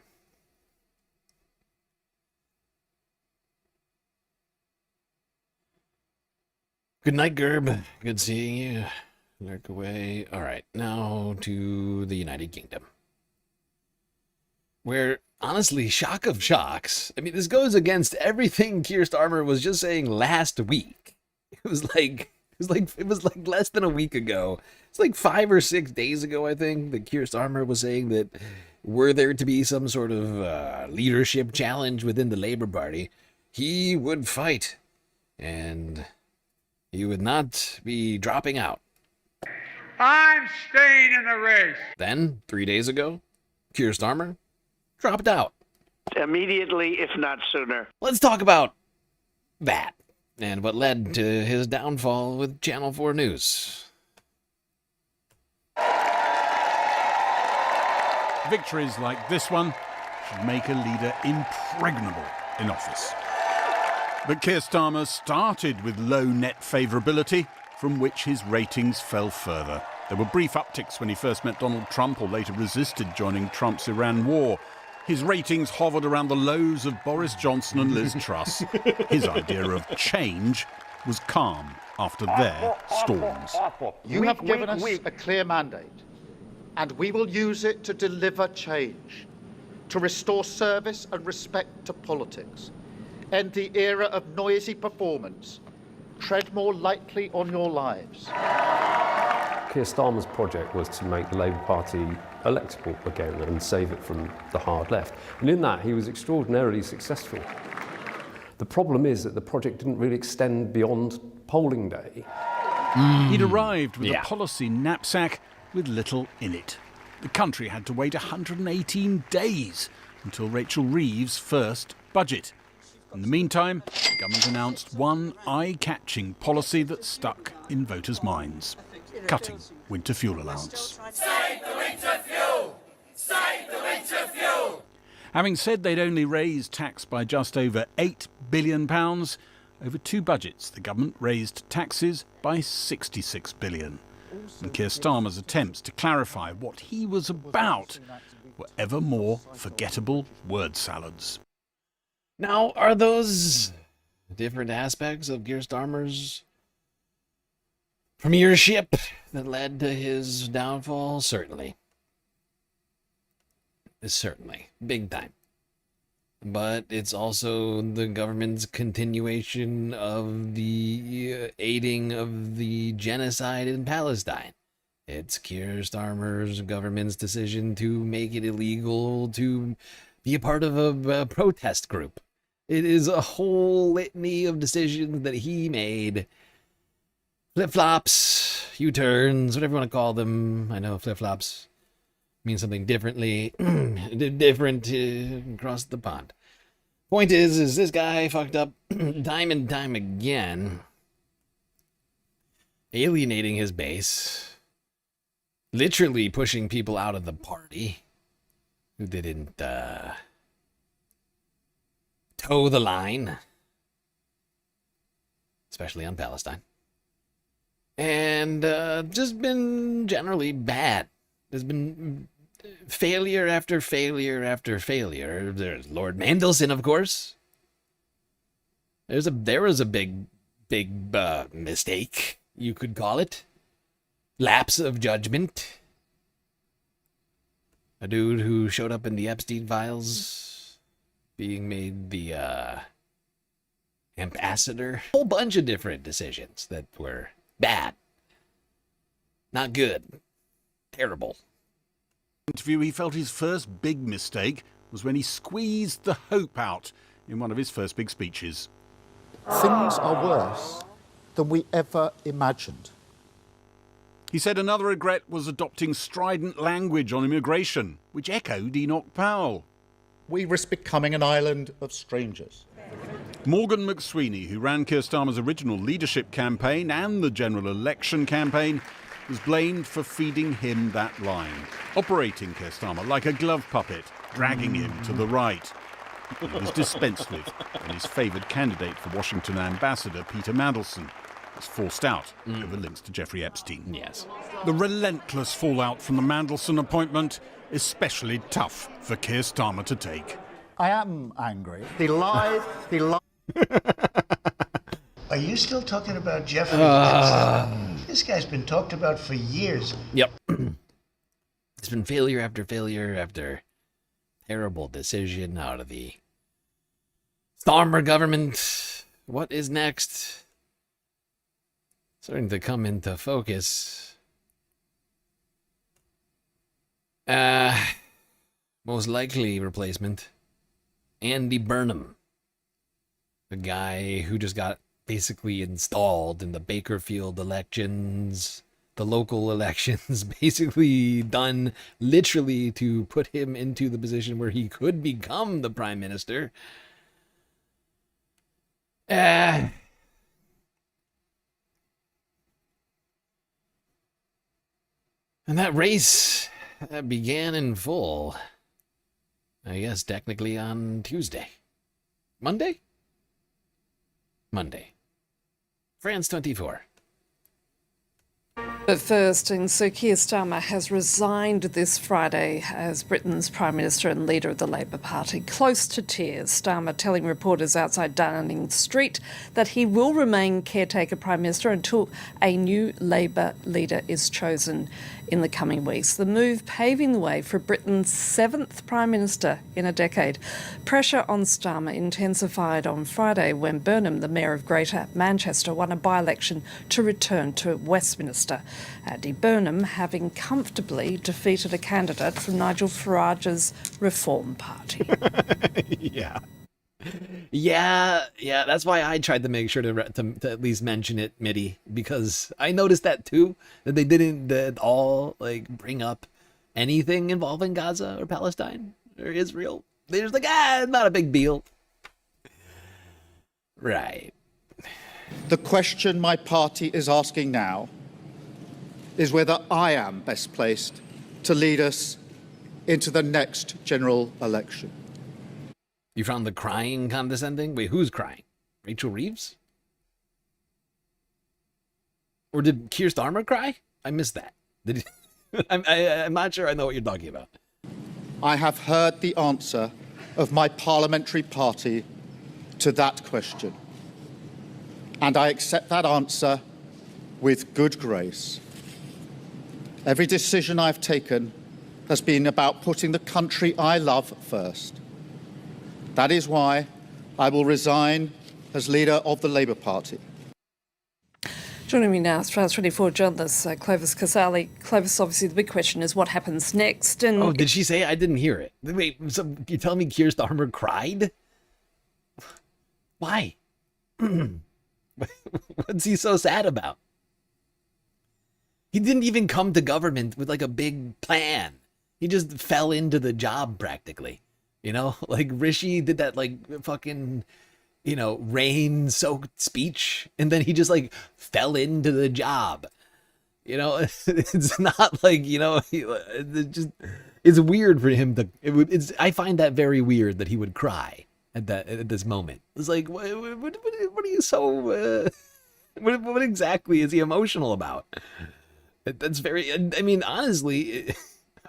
S1: Good night, Gerb. Good seeing you. Lurk away. All right, now to the United Kingdom. Where, honestly, shock of shocks. I mean, this goes against everything Keir Starmer was just saying last week. It was like less than a week ago. It's like 5 or 6 days ago, I think, that Keir Starmer was saying that were there to be some sort of leadership challenge within the Labour Party, he would fight and he would not be dropping out.
S3: I'm staying in the race.
S1: Then, 3 days ago, Keir Starmer dropped out.
S4: Immediately, if not sooner.
S1: Let's talk about that and what led to his downfall with Channel 4 News.
S11: Victories like this one should make a leader impregnable in office. But Keir Starmer started with low net favourability, from which his ratings fell further. There were brief upticks when he first met Donald Trump or later resisted joining Trump's Iran war. His ratings hovered around the lows of Boris Johnson and Liz Truss. His idea of change was calm after their storms.
S14: You have given us a clear mandate, and we will use it to deliver change, to restore service and respect to politics, end the era of noisy performance, tread more lightly on your lives.
S15: Keir Starmer's project was to make the Labour Party electable again and save it from the hard left. And in that, he was extraordinarily successful. The problem is that the project didn't really extend beyond polling day.
S11: He'd arrived with a policy knapsack with little in it. The country had to wait 118 days until Rachel Reeves' first budget. In the meantime, the government announced one eye-catching policy that stuck in voters' minds: cutting winter fuel allowance.
S25: Save the winter fuel! Save the winter fuel!
S11: Having said they'd only raised tax by just over £8 billion, over two budgets the government raised taxes by £66 billion. And Keir Starmer's attempts to clarify what he was about were ever more forgettable word salads.
S1: Now, are those different aspects of Keir Starmer's premiership that led to his downfall? Certainly. Certainly. Big time. But it's also the government's continuation of the aiding of the genocide in Palestine. It's Keir Starmer's government's decision to make it illegal to be a part of a protest group. It is a whole litany of decisions that he made. Flip-flops, U-turns, whatever you want to call them. I know flip-flops mean something different across the pond. Point is this guy fucked up time and time again, alienating his base, literally pushing people out of the party who didn't toe the line, especially on Palestine, and just been generally bad. There's been failure after failure after failure. There's Lord Mandelson, of course. There was a big mistake, you could call it. Lapse of judgment. A dude who showed up in the Epstein files, being made the ambassador. A whole bunch of different decisions that were bad. Not good. Terrible.
S11: Interview, he felt his first big mistake was when he squeezed the hope out in one of his first big speeches.
S14: Things are worse than we ever imagined.
S11: He said another regret was adopting strident language on immigration, which echoed Enoch Powell.
S14: We risk becoming an island of strangers.
S11: Morgan McSweeney, who ran Keir Starmer's original leadership campaign and the general election campaign, was blamed for feeding him that line, operating Keir Starmer like a glove puppet, dragging him to the right. He was dispensed with, and his favoured candidate for Washington ambassador, Peter Mandelson, was forced out over links to Jeffrey Epstein.
S1: Yes.
S11: The relentless fallout from the Mandelson appointment, especially tough for Keir Starmer to take.
S14: I am angry. He lied.
S26: Are you still talking about Jeffrey? This guy's been talked about for years.
S1: Yep. It's been failure after failure after terrible decision out of the Starmer government. What is next? Starting to come into focus. Most likely replacement, Andy Burnham. The guy who just got basically installed in the Bakerfield elections, the local elections, basically done literally to put him into the position where he could become the prime minister. And that race began in full, I guess, technically on Tuesday. Monday? Monday. France 24.
S5: But first, Sir Keir Starmer has resigned this Friday as Britain's Prime Minister and leader of the Labour Party. Close to tears, Starmer telling reporters outside Downing Street that he will remain caretaker Prime Minister until a new Labour leader is chosen in the coming weeks. The move paving the way for Britain's 7th Prime Minister in a decade. Pressure on Starmer intensified on Friday when Burnham, the Mayor of Greater Manchester, won a by-election to return to Westminster. Andy Burnham having comfortably defeated a candidate from Nigel Farage's Reform Party.
S1: Yeah, that's why I tried to make sure to at least mention it, Mitty, because I noticed that too, that they didn't at all like bring up anything involving Gaza or Palestine or Israel. They're just like, not a big deal. Right.
S14: The question my party is asking now is whether I am best placed to lead us into the next general election.
S1: You found the crying condescending? Wait, who's crying? Rachel Reeves? Or did Keir Starmer cry? I missed that. Did he? I'm not sure I know what you're talking about.
S14: I have heard the answer of my parliamentary party to that question, and I accept that answer with good grace. Every decision I've taken has been about putting the country I love first. That is why I will resign as leader of the Labour Party.
S5: Joining me now is France 24 journalist Clovis Casali. Clovis, obviously the big question is what happens next. And
S1: oh, did she say? I didn't hear it. Wait, so you telling me Keir Starmer cried? Why? What's he so sad about? He didn't even come to government with like a big plan. He just fell into the job practically. You know, like Rishi did that like fucking, you know, rain-soaked speech, and then he just like fell into the job. You know, it's not like, you know, it's weird for him to. I find that very weird that he would cry at this moment. It's like, what are you so? What exactly is he emotional about? That's very. I mean, honestly.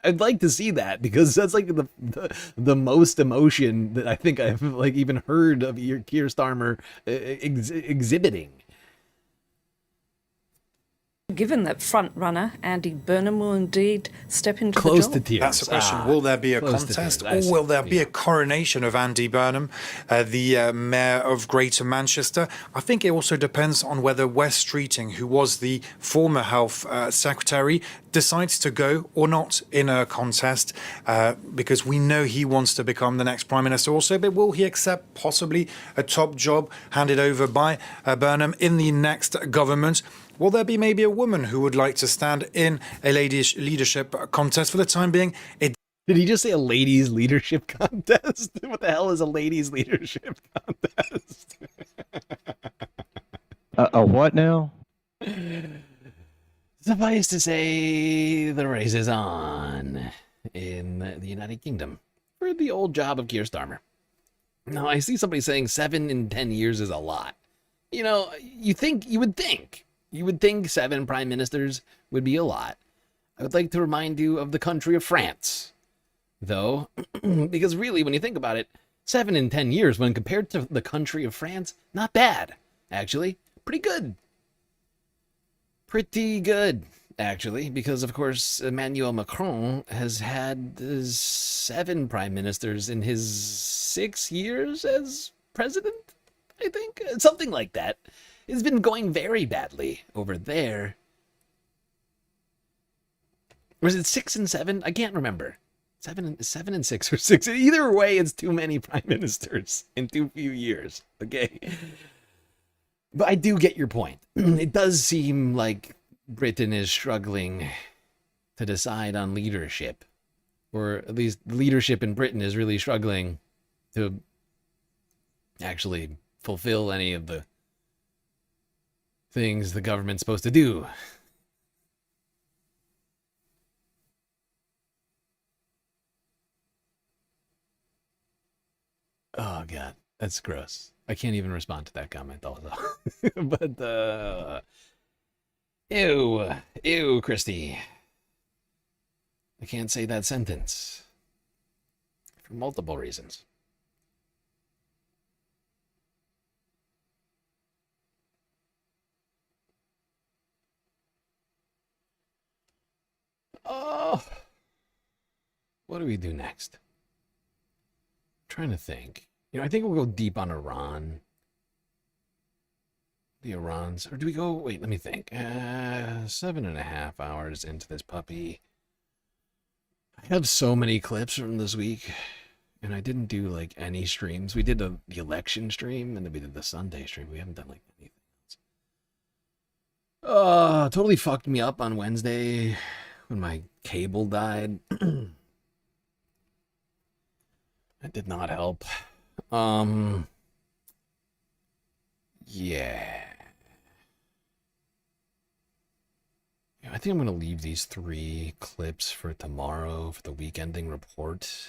S1: I'd like to see that, because that's like the most emotion that I think I've like even heard of Keir Starmer exhibiting.
S5: Given that front runner Andy Burnham will indeed step into
S1: Close
S5: the job.
S1: to tears.
S6: That's the question. Will there be a contest, or will there be a coronation of Andy Burnham, the mayor of Greater Manchester? I think it also depends on whether Wes Streeting, who was the former health secretary, decides to go or not in a contest, because we know he wants to become the next prime minister also. But will he accept possibly a top job handed over by Burnham in the next government? Will there be maybe a woman who would like to stand in a ladies' leadership contest? For the time being,
S1: Did he just say a ladies' leadership contest? What the hell is a ladies' leadership contest?
S8: A what now?
S1: Suffice to say, the race is on in the United Kingdom for the old job of Keir Starmer. Now, I see somebody saying 7 in 10 years is a lot. You know, you would think 7 prime ministers would be a lot. I would like to remind you of the country of France, though, because really, when you think about it, 7 in 10 years, when compared to the country of France, not bad, actually. Pretty good. Pretty good, actually, because, of course, Emmanuel Macron has had 7 prime ministers in his 6 years as president, I think. Something like that. It's been going very badly over there. Or is it 6 and 7? I can't remember. 7 and 6 or 6. Either way, it's too many prime ministers in too few years. Okay. But I do get your point. It does seem like Britain is struggling to decide on leadership, or at least leadership in Britain is really struggling to actually fulfill any of the things the government's supposed to do. Oh, God, that's gross. I can't even respond to that comment also. But, ew, Christy. I can't say that sentence for multiple reasons. Oh, what do we do next? I'm trying to think. I think we'll go deep on Iran. The Irans. Or do we go... Wait, let me think. 7.5 hours into this puppy. I have so many clips from this week. And I didn't do, like, any streams. We did the election stream, and then we did the Sunday stream. We haven't done, like, anything else. Totally fucked me up on Wednesday when my cable died. That did not help. Yeah. I think I'm going to leave these 3 clips for tomorrow for the week-ending report.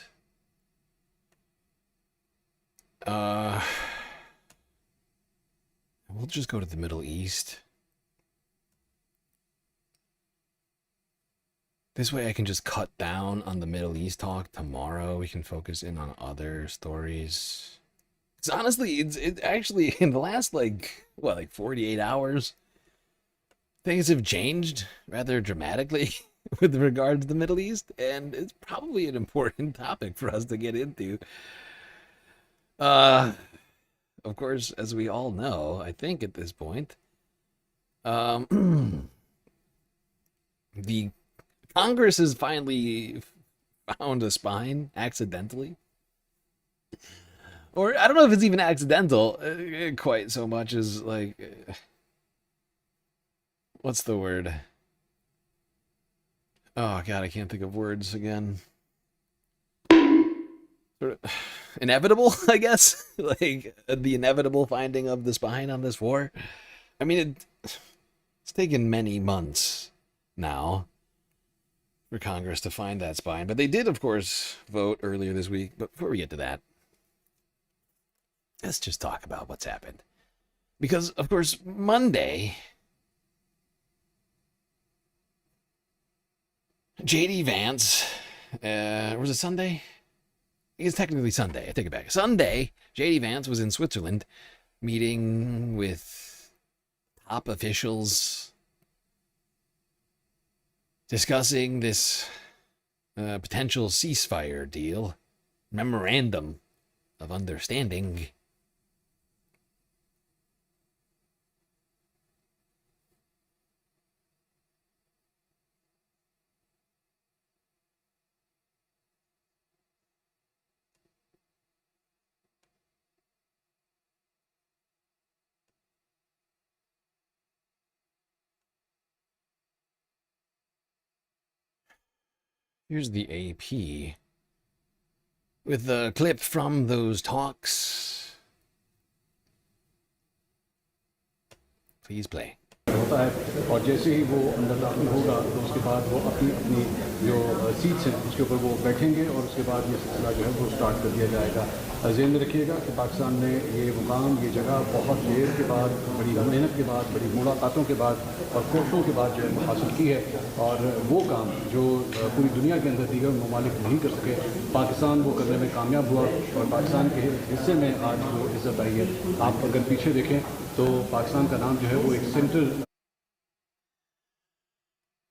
S1: We'll just go to the Middle East. This way I can just cut down on the Middle East talk tomorrow. We can focus in on other stories. Because honestly, it's actually in the last, like 48 hours, things have changed rather dramatically with regard to the Middle East. And it's probably an important topic for us to get into. Of course, as we all know, I think at this point, the Congress has finally found a spine accidentally. Or I don't know if it's even accidental quite so much as like, what's the word? Oh God, I can't think of words again. Sort of inevitable, I guess. Like the inevitable finding of the spine on this war. I mean, it's taken many months now for Congress to find that spine. But they did, of course, vote earlier this week. But before we get to that, let's just talk about what's happened. Because, of course, Monday, J.D. Vance, was it Sunday? It's technically Sunday. I take it back. Sunday, J.D. Vance was in Switzerland meeting with top officials discussing this potential ceasefire deal, memorandum of understanding. Here's the AP with the clip from those talks. Please play.
S8: होता है और जैसे ही वो अंदर दाखिल होगा तो उसके बाद वो अपनी अपनी जो सीट्स हैं उसके ऊपर वो बैठेंगे और उसके बाद ये सिलसिला जो है वो स्टार्ट कर दिया जाएगा। ज़हन में रखिएगा कि पाकिस्तान ने ये मुकाम ये जगह बहुत देर के बाद बड़ी मेहनत के बाद बड़ी मुलाकातों के बाद और कोशिशों के बाद जो है हासिल की है और वो काम जो पूरी दुनिया के अंदर दीगर ममालिक नहीं कर सके पाकिस्तान वो करने में कामयाब हुआ और पाकिस्तान के हिस्से में आज वो इज़्ज़त आई है। आप अगर पीछे देखें तो पाकिस्तान का नाम जो है वो एक central.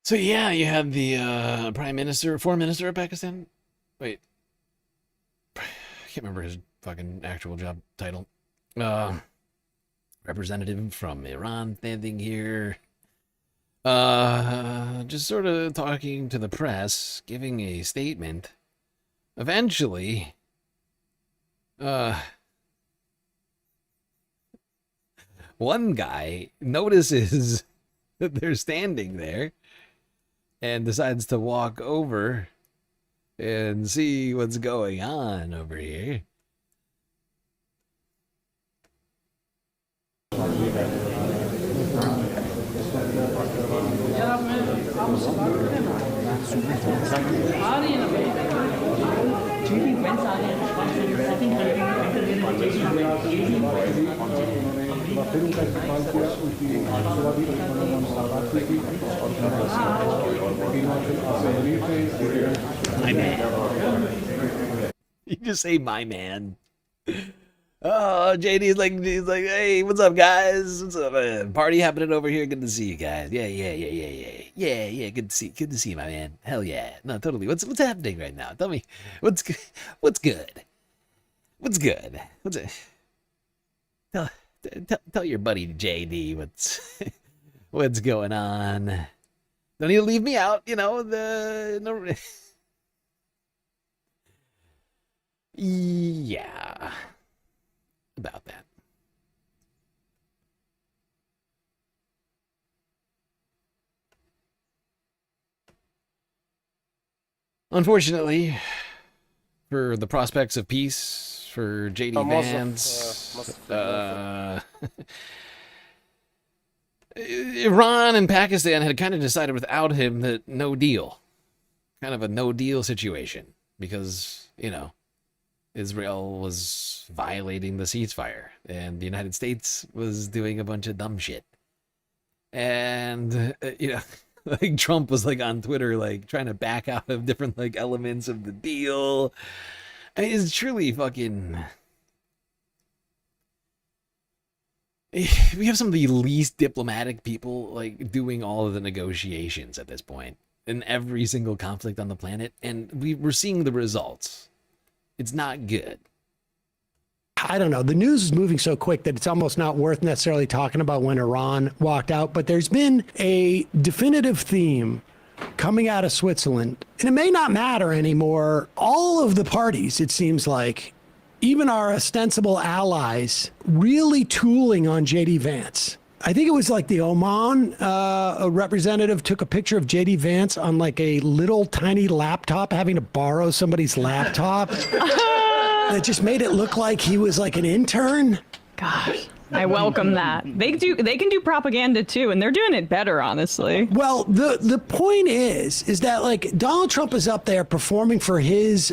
S1: So yeah, you had the foreign minister of Pakistan. Wait, I can't remember his fucking actual job title. Representative from Iran standing here, just sort of talking to the press, giving a statement. Eventually, one guy notices that they're standing there and decides to walk over and see what's going on over here. My man. You just say my man. Oh, JD's like, hey, what's up, guys? What's up, man? Party happening over here. Good to see you guys. Yeah. Good to see you, my man. Hell yeah. No, totally. What's happening right now? Tell me, what's good? What's good? What's it? Tell your buddy JD what's going on. Don't need to leave me out. Yeah. About that. Unfortunately, for the prospects of peace, for JD Vance, Iran and Pakistan had kind of decided without him that no deal. Kind of a no deal situation. Because, Israel was violating the ceasefire, and the United States was doing a bunch of dumb shit. And, like Trump was like on Twitter, like trying to back out of different like elements of the deal. I mean, it's truly fucking. We have some of the least diplomatic people like doing all of the negotiations at this point in every single conflict on the planet, and we're seeing the results. It's not good.
S9: I don't know. The news is moving so quick that it's almost not worth necessarily talking about when Iran walked out. But there's been a definitive theme coming out of Switzerland. And it may not matter anymore. All of the parties, it seems like, even our ostensible allies, really tooling on J.D. Vance. I think it was like the Oman a representative took a picture of J.D. Vance on like a little tiny laptop, having to borrow somebody's laptop. That just made it look like he was like an intern.
S13: Gosh, I welcome that. They can do propaganda too, and they're doing it better, honestly.
S9: Well, the point is that like Donald Trump is up there performing for his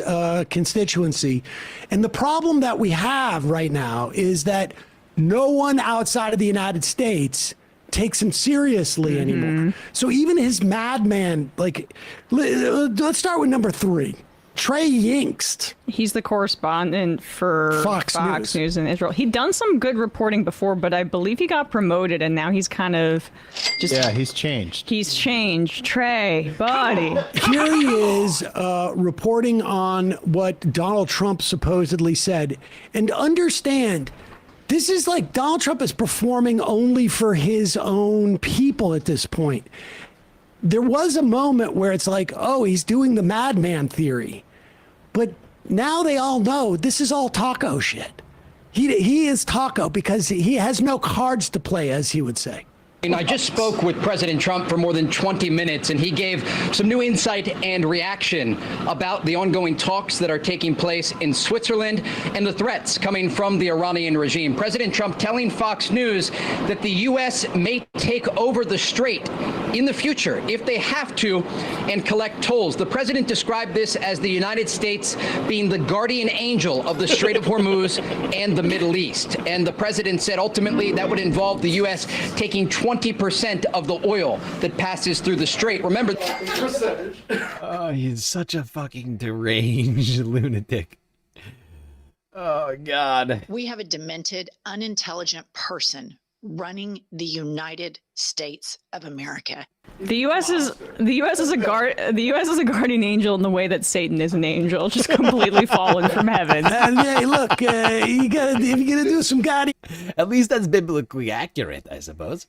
S9: constituency, and the problem that we have right now is that no one outside of the United States takes him seriously anymore. So even his madman, like, let's start with number 3. Trey Yingst.
S13: He's the correspondent for Fox News in Israel. He'd done some good reporting before, but I believe he got promoted, and now he's kind of just...
S16: Yeah, he's changed.
S13: He's changed. Trey, buddy.
S9: Here he is reporting on what Donald Trump supposedly said. And understand, this is like Donald Trump is performing only for his own people at this point. There was a moment where it's like, oh, he's doing the madman theory. But now they all know this is all taco shit. He is taco because he has no cards to play, as he would say.
S17: I just spoke with President Trump for more than 20 minutes, and he gave some new insight and reaction about the ongoing talks that are taking place in Switzerland and the threats coming from the Iranian regime. President Trump telling Fox News that the U.S. may take over the strait in the future if they have to and collect tolls. The president described this as the United States being the guardian angel of the Strait of Hormuz and the Middle East. And the president said ultimately that would involve the U.S. taking 20% of the oil that passes through the strait. Remember that.
S1: Oh, he's such a fucking deranged lunatic. Oh, God.
S19: We have a demented, unintelligent person running the United States of America.
S13: The U.S. is a guardian angel in the way that Satan is an angel, just completely fallen from heaven.
S9: And hey, look, if you're gonna do some guiding,
S1: at least that's biblically accurate, I suppose.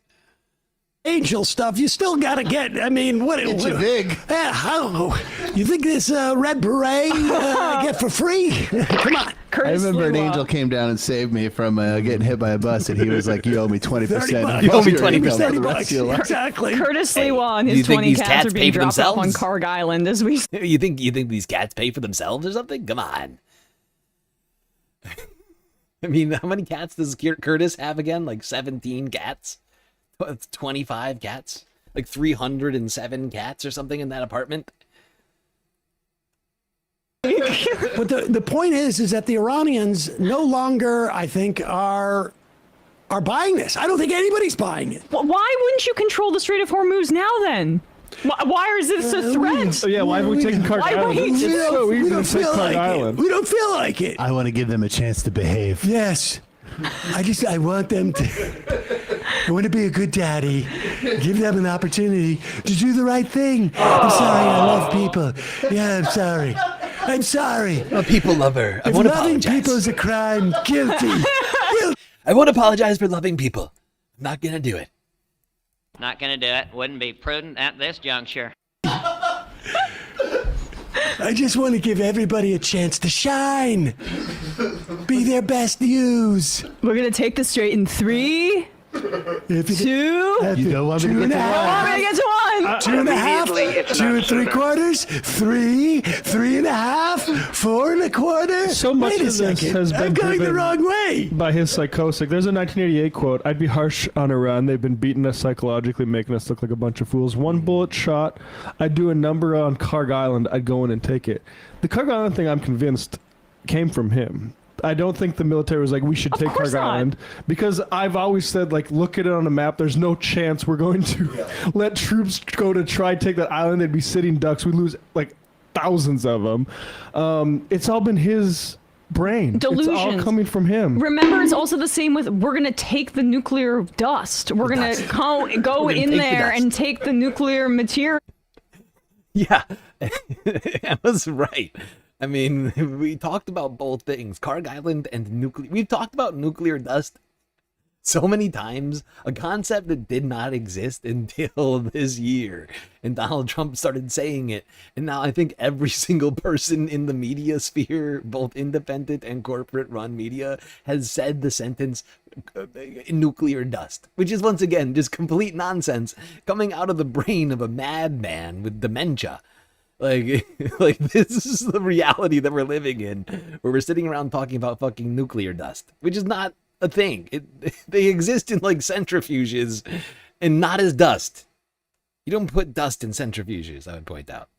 S9: angel stuff, you still got to get, I mean, what?
S2: Get you big.
S9: I don't know. You think this red beret get for free? Come on.
S2: I remember an angel came down and saved me from getting hit by a bus, and he was like, you owe me 20%.
S9: You
S1: owe me 20%.
S9: Exactly.
S13: Curtis Lewa and his 20 cats are being dropped off on Carg Island as we...
S1: You think these cats pay for themselves or something? Come on. I mean, how many cats does Curtis have again? Like 17 cats? 25 cats? Like 307 cats or something in that apartment?
S9: But the point is that the Iranians no longer, I think, are buying this. I don't think anybody's buying it.
S13: Well, why wouldn't you control the Strait of Hormuz now then? Why is this a threat?
S7: Yeah, why have we taken Carg Island? It's so easy to take Carg Island.
S9: We don't feel like it.
S2: I want to give them a chance to behave.
S9: Yes. I want them to. I want to be a good daddy. Give them an opportunity to do the right thing. I'm sorry. I love people. Yeah, I'm sorry. I'm sorry.
S1: I'm a people lover. I
S9: if
S1: won't
S9: loving
S1: apologize.
S9: people is a crime, guilty.
S1: I won't apologize for loving people. I'm not gonna do it.
S16: Not gonna do it. Wouldn't be prudent at this juncture.
S9: I just want to give everybody a chance to shine. Be their best news.
S13: We're going to take the strait in 3, 2,
S2: You don't want me to get to one.
S9: 2.5, 2 3/4, 3, 3.5, 4 1/4.
S7: So much
S9: Wait a
S7: of this
S9: second.
S7: has been
S9: I'm going the
S7: driven
S9: wrong way.
S7: by his psychosis. There's a 1988 quote, "I'd be harsh on Iran. They've been beating us psychologically, making us look like a bunch of fools. One bullet shot, I'd do a number on Carg Island, I'd go in and take it." The Carg Island thing, I'm convinced, came from him. I don't think the military was like, we should take Carg Island, because I've always said, like, look at it on a map. There's no chance we're going to let troops go to try to take that island. They'd be sitting ducks. We'd lose like thousands of them. It's all been his brain.
S13: Delusions.
S7: It's all coming from him.
S13: Remember, it's also the same with, we're going to take the nuclear dust. We're going to go in there and take the nuclear material.
S1: Yeah, I was right. I mean, we talked about both things, Carg Island and nuclear. We've talked about nuclear dust so many times, a concept that did not exist until this year. And Donald Trump started saying it. And now I think every single person in the media sphere, both independent and corporate run media, has said the sentence nuclear dust, which is once again just complete nonsense coming out of the brain of a madman with dementia. Like this is the reality that we're living in, where we're sitting around talking about fucking nuclear dust, which is not a thing. They exist in like centrifuges and not as dust. You don't put dust in centrifuges, I would point out.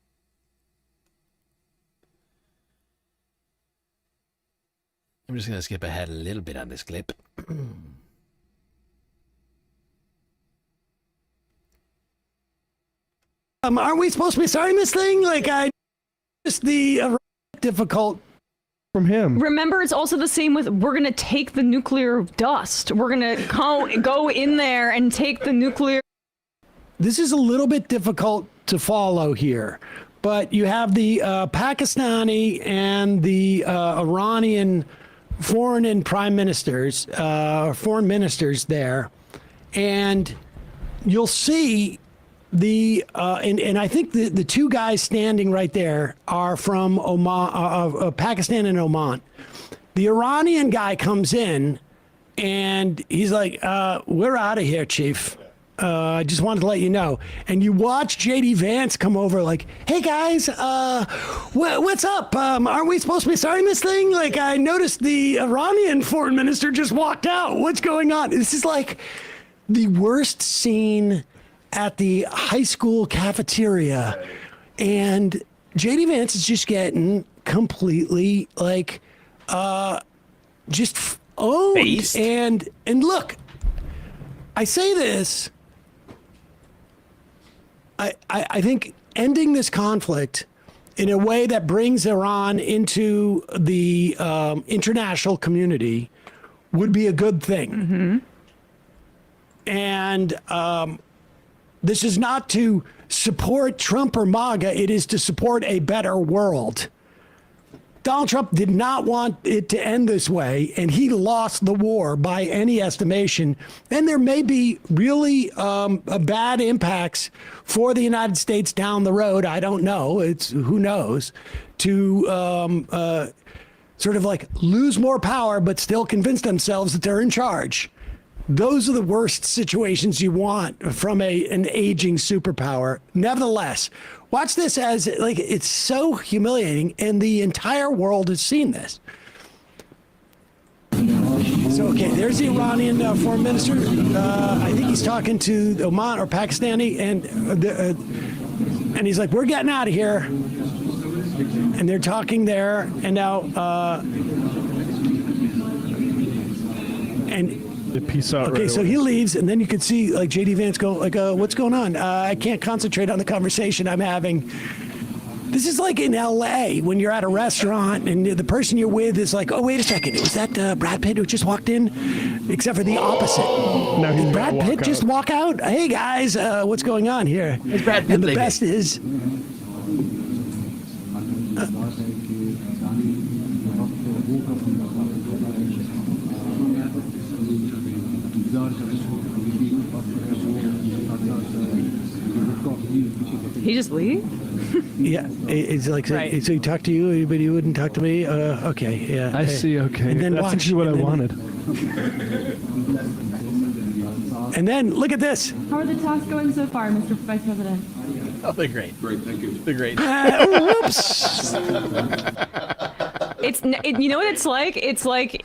S1: I'm just going to skip ahead a little bit on this clip.
S9: Aren't we supposed to be starting this thing? Like, just the difficult
S7: from him.
S13: Remember, it's also the same with, we're going to take the nuclear dust. We're going to go in there and take the nuclear.
S9: This is a little bit difficult to follow here, but you have the Pakistani and the Iranian foreign and prime ministers, foreign ministers there, and you'll see the and I think the two guys standing right there are from Oman, Pakistan and Oman. The Iranian guy comes in and he's like, "We're out of here, Chief. I just wanted to let you know." And you watch JD Vance come over like, "Hey guys, what's up? Aren't we supposed to be starting this thing? Like, I noticed the Iranian foreign minister just walked out. What's going on?" This is like the worst scene at the high school cafeteria, and JD Vance is just getting completely like just owned. Based. And look, I say this, I think ending this conflict in a way that brings Iran into the international community would be a good thing. Mm-hmm. And this is not to support Trump or MAGA. It is to support a better world. Donald Trump did not want it to end this way, and he lost the war by any estimation. And there may be really bad impacts for the United States down the road. I don't know. Who knows? To sort of like lose more power, but still convince themselves that they're in charge. Those are the worst situations you want from an aging superpower. Nevertheless, watch this as like it's so humiliating, and the entire world has seen this. So, okay, there's the Iranian foreign minister. I think he's talking to Oman or Pakistani, and he's like, "We're getting out of here." And they're talking there, and now
S7: the peace out.
S9: Okay,
S7: right
S9: so
S7: away.
S9: he leaves, and then you could see like JD Vance go like, "What's going on? I can't concentrate on the conversation I'm having." This is like in LA when you're at a restaurant and the person you're with is like, "Oh, wait a second, was that Brad Pitt who just walked in?" Except for the opposite.
S7: No,
S9: Did Brad Pitt just walk out? Hey guys, what's going on here?
S1: It's Brad Pitt.
S9: And the best is.
S13: He just leave?
S9: Yeah, it's like
S13: Right.
S9: so he talked to you, but he wouldn't talk to me. Okay, yeah.
S7: I see. Okay,
S9: and then
S7: that's
S9: watch,
S7: actually what I
S9: and then-
S7: wanted.
S9: And then look at this.
S12: How are the talks going so far, Mr. Vice President?
S1: Oh, they're great. Great, thank you. They're great.
S9: Whoops.
S13: You know what it's like? It's like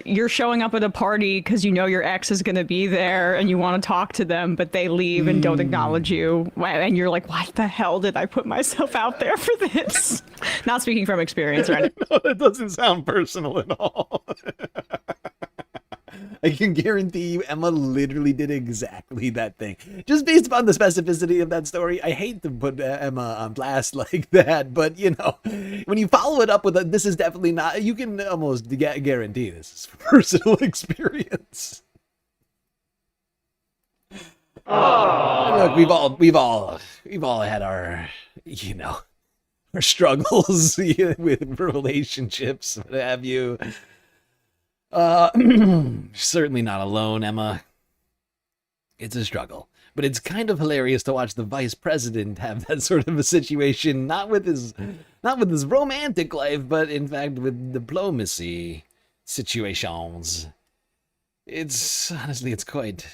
S13: you're showing up at a party because you know your ex is going to be there and you want to talk to them, but they leave and don't acknowledge you, and you're like, "Why the hell did I put myself out there for this?" Not speaking from experience, right?
S1: No, that doesn't sound personal at all. I can guarantee you Emma literally did exactly that thing. Just based upon the specificity of that story, I hate to put Emma on blast like that, but you know, when you follow it up with this is definitely not, you can almost guarantee this is personal experience. Look, we've all had our, you know, our struggles with relationships, what have you. Certainly not alone, Emma. It's a struggle, but it's kind of hilarious to watch the vice president have that sort of a situation, not with his romantic life, but in fact with diplomacy situations. It's honestly, it's quite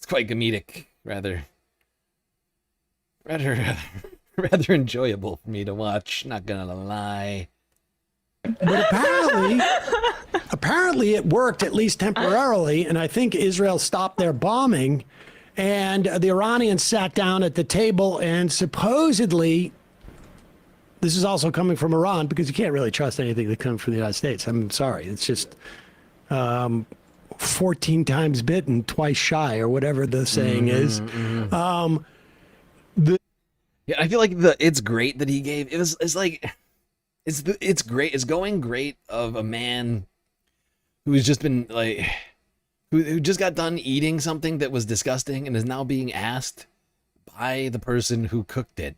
S1: comedic, rather enjoyable for me to watch. Not gonna lie.
S9: But apparently it worked, at least temporarily, and I think Israel stopped their bombing, and the Iranians sat down at the table, and supposedly, this is also coming from Iran, because you can't really trust anything that comes from the United States. I'm sorry, it's just 14 times bitten, twice shy, or whatever the saying is.
S1: Yeah, I feel like it's great that he gave. It's like. It's great. It's going great of a man who's just been like, who just got done eating something that was disgusting and is now being asked by the person who cooked it,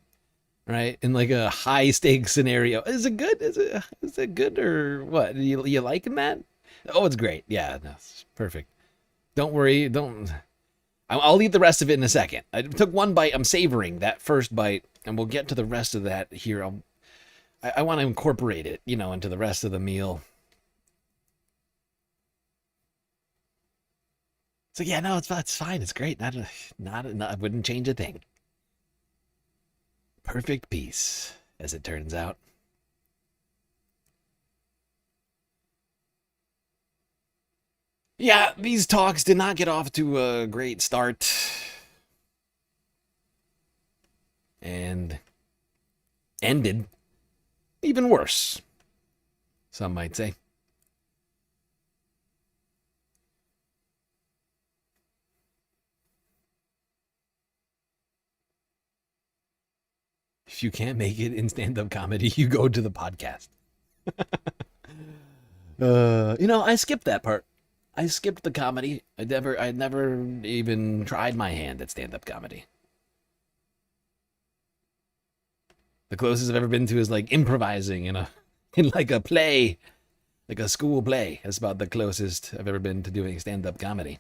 S1: right? In like a high stakes scenario. Is it good? Is it good or what? You liking that? Oh, it's great. Yeah, no, it's perfect. Don't worry. I'll eat the rest of it in a second. I took one bite. I'm savoring that first bite, and we'll get to the rest of that here. I want to incorporate it, you know, into the rest of the meal. So yeah, no, it's fine. It's great. Not I wouldn't change a thing. Perfect peace, as it turns out. Yeah, these talks did not get off to a great start. And ended even worse, some might say. If you can't make it in stand-up comedy, you go to the podcast. You know, I skipped that part. I skipped the comedy. I'd never even tried my hand at stand-up comedy. The closest I've ever been to is like improvising in like a play, like a school play. That's about the closest I've ever been to doing stand-up comedy.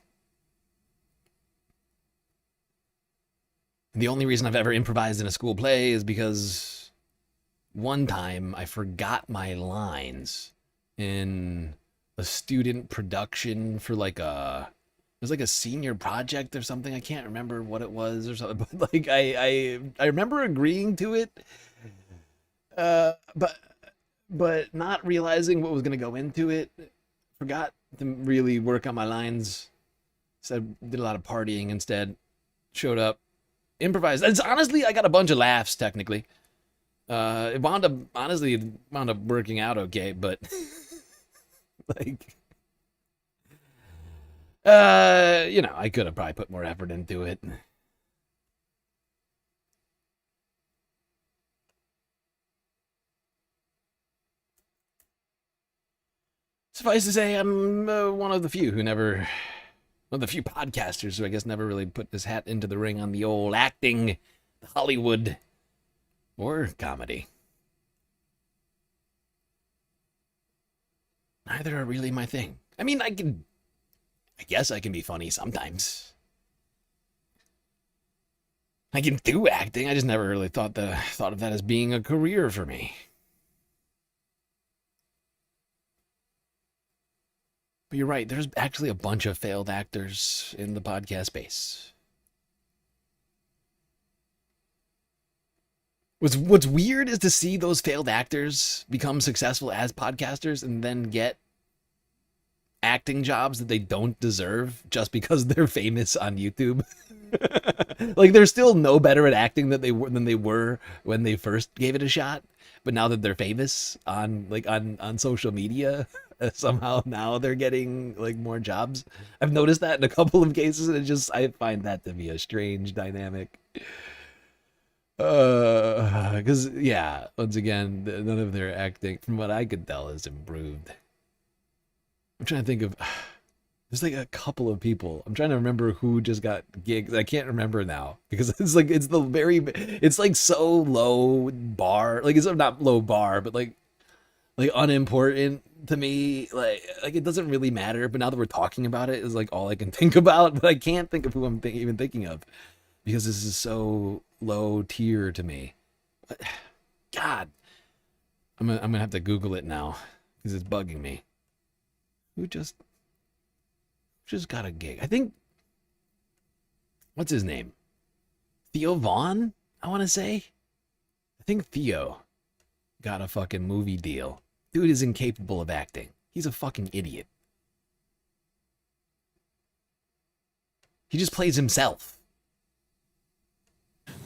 S1: The only reason I've ever improvised in a school play is because one time I forgot my lines in a student production for like it was like a senior project or something. I can't remember what it was or something, but like I remember agreeing to it, but not realizing what was going to go into it. Forgot to really work on my lines. So I did a lot of partying instead. Showed up, improvised. It's honestly, I got a bunch of laughs technically. It wound up working out okay, but like, I could have probably put more effort into it. Suffice to say, I'm one of the few podcasters who I guess never really put his hat into the ring on the old acting, Hollywood, or comedy. Neither are really my thing. I mean, I guess I can be funny sometimes. I can do acting. I just never really thought of that as being a career for me. But you're right, there's actually a bunch of failed actors in the podcast space. What's weird is to see those failed actors become successful as podcasters and then get acting jobs that they don't deserve just because they're famous on YouTube. Like, they're still no better at acting than they were when they first gave it a shot. But now that they're famous on social media, somehow now they're getting like more jobs. I've noticed that in a couple of cases, and I find that to be a strange dynamic. Because once again, none of their acting, from what I could tell, is improved. I'm trying to think of. There's like a couple of people. I'm trying to remember who just got gigs. I can't remember now because it's like so low bar. Like, it's not low bar, but like unimportant to me. Like it doesn't really matter. But now that we're talking about it, is like all I can think about. But I can't think of who I'm even thinking of because this is so low tier to me. But, God, I'm gonna have to Google it now because it's bugging me. Who just got a gig? I think, what's his name? Theo Vaughn, I want to say. I think Theo got a fucking movie deal. Dude is incapable of acting. He's a fucking idiot. He just plays himself.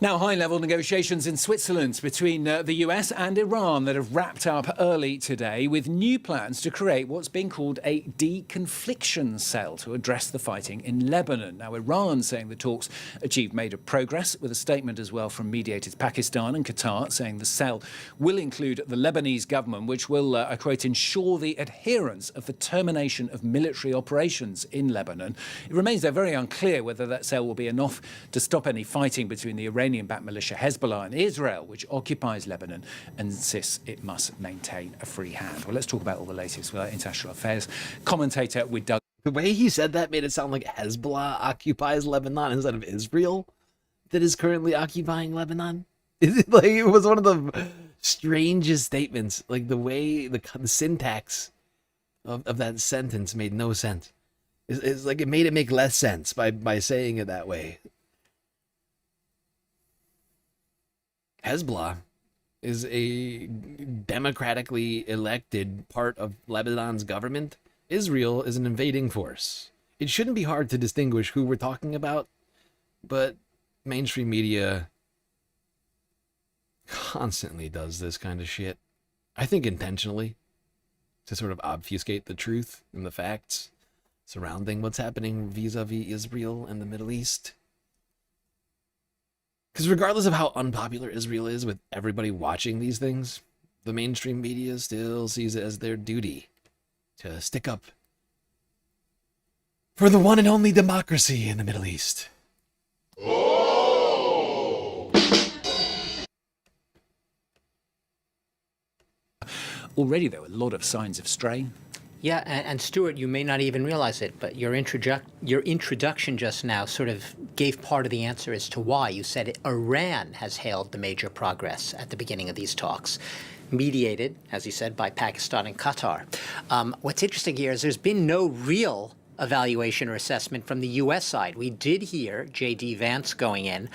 S10: Now, high-level negotiations in Switzerland between the US and Iran that have wrapped up early today with new plans to create what's being called a deconfliction cell to address the fighting in Lebanon. Now, Iran saying the talks achieved major progress, with a statement as well from mediators Pakistan and Qatar saying the cell will include the Lebanese government, which will, I quote, ensure the adherence of the termination of military operations in Lebanon. It remains, though, very unclear whether that cell will be enough to stop any fighting between the Iranian-backed militia Hezbollah and Israel, which occupies Lebanon and insists it must maintain a free hand. Well, let's talk about all the latest with our international affairs commentator with Doug.
S1: The way he said that made it sound like Hezbollah occupies Lebanon instead of Israel that is currently occupying Lebanon. It was one of the strangest statements. Like, the way the syntax of that sentence made no sense. It's like it made it make less sense by saying it that way. Hezbollah is a democratically elected part of Lebanon's government. Israel is an invading force. It shouldn't be hard to distinguish who we're talking about, but mainstream media constantly does this kind of shit. I think intentionally, to sort of obfuscate the truth and the facts surrounding what's happening vis-a-vis Israel and the Middle East. Because regardless of how unpopular Israel is with everybody watching these things, the mainstream media still sees it as their duty to stick up for the one and only democracy in the Middle East.
S10: Already there were a lot of signs of strain.
S18: Yeah, and Stuart, you may not even realize it, but your introduction just now sort of gave part of the answer as to why. You said Iran has hailed the major progress at the beginning of these talks, mediated, as you said, by Pakistan and Qatar. What's interesting here is there's been no real evaluation or assessment from the U.S. side. We did hear J.D. Vance going in,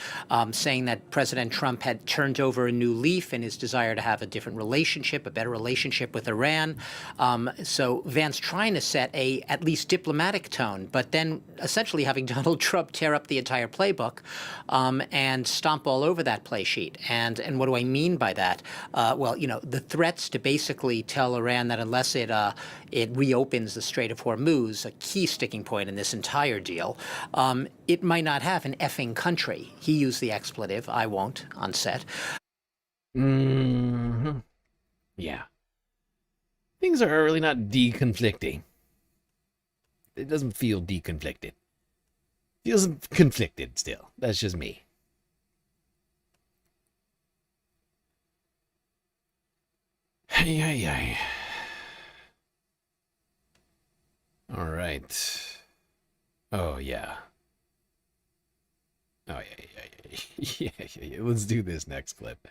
S18: saying that President Trump had turned over a new leaf in his desire to have a different relationship, a better relationship with Iran. So Vance trying to set a at least diplomatic tone, but then essentially having Donald Trump tear up the entire playbook and stomp all over that play sheet. And what do I mean by that? Well, you know, the threats to basically tell Iran that unless it reopens the Strait of Hormuz, a key sticking point in this entire deal, it might not have an effing country. He used the expletive. I won't on set.
S1: Yeah. Things are really not deconflicting. It doesn't feel deconflicted. Feels conflicted still. That's just me. Hey. All right. Oh, yeah. Oh, yeah. Let's do this next clip.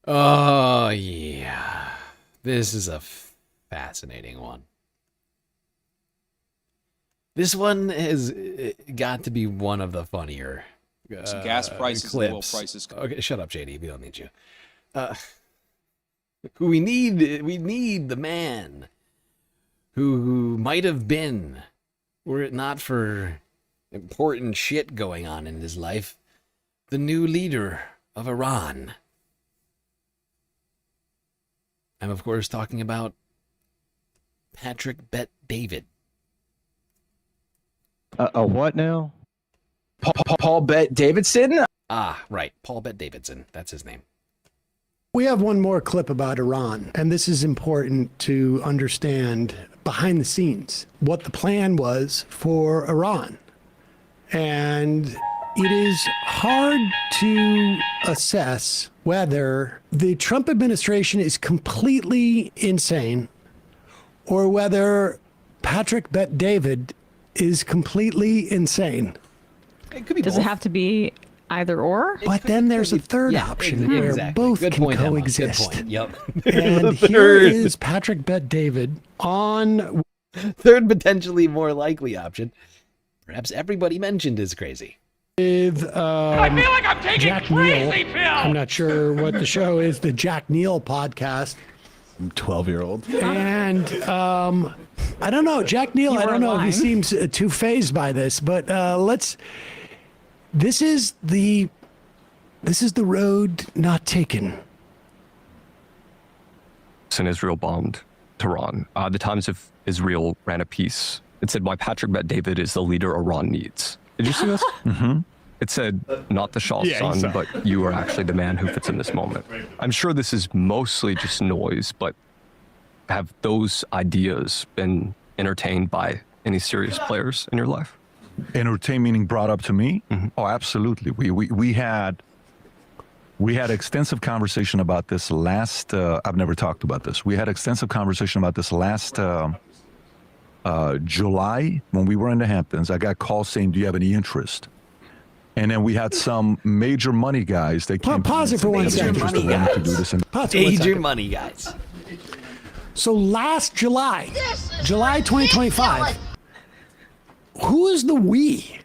S1: Oh, yeah. This is a fascinating one. This one has got to be one of the funnier
S20: gas prices,
S1: clips.
S20: oil prices.
S1: Okay, shut up, JD. We don't need you. We need the man who might have been, were it not for important shit going on in his life, the new leader of Iran. I'm, of course, talking about Patrick Bet-David.
S21: A what now? Paul Bet-Davidson?
S1: Ah, right. Paul Bet-Davidson. That's his name.
S9: We have one more clip about Iran, and this is important to understand behind the scenes what the plan was for Iran. And it is hard to assess whether the Trump administration is completely insane or whether Patrick Bet-David is completely insane.
S1: It could be
S13: Does
S1: both.
S13: it have to be either or?
S9: But then there's a third option where both
S1: Good
S9: can
S1: point, Emma.
S9: coexist.
S1: Good point. Yep.
S9: And
S1: The
S9: here
S1: third.
S9: is Patrick Bet-David on
S1: Third potentially more likely option. Perhaps everybody mentioned is crazy.
S9: with
S25: I feel like I'm taking
S9: Jack
S25: crazy
S9: Neal.
S25: pills.
S9: I'm not sure what the show is, the Jack Neal podcast.
S2: 12-year-old.
S9: And I don't know, Jack Neal, I don't know if he seems too fazed by this, but this is the road not taken.
S22: And Israel bombed Tehran. The Times of Israel ran a piece. It said, "Why Patrick Bet-David is the leader Iran needs." Did you see this? Mm-hmm. It said, "Not the Shah's son, but you are actually the man who fits in this moment." I'm sure this is mostly just noise, but have those ideas been entertained by any serious players in your life?
S23: Entertain meaning brought up to me? Mm-hmm. Oh, absolutely. We had extensive conversation about this last. I've never talked about this. We had extensive conversation about this last July when we were in the Hamptons. I got calls saying, "Do you have any interest?" And then we had some major money guys. They came.
S9: Pause it for 1 second.
S23: To do this.
S9: Pause it 1
S1: Major
S9: second.
S1: money guys.
S9: So last July 2025, who is the we?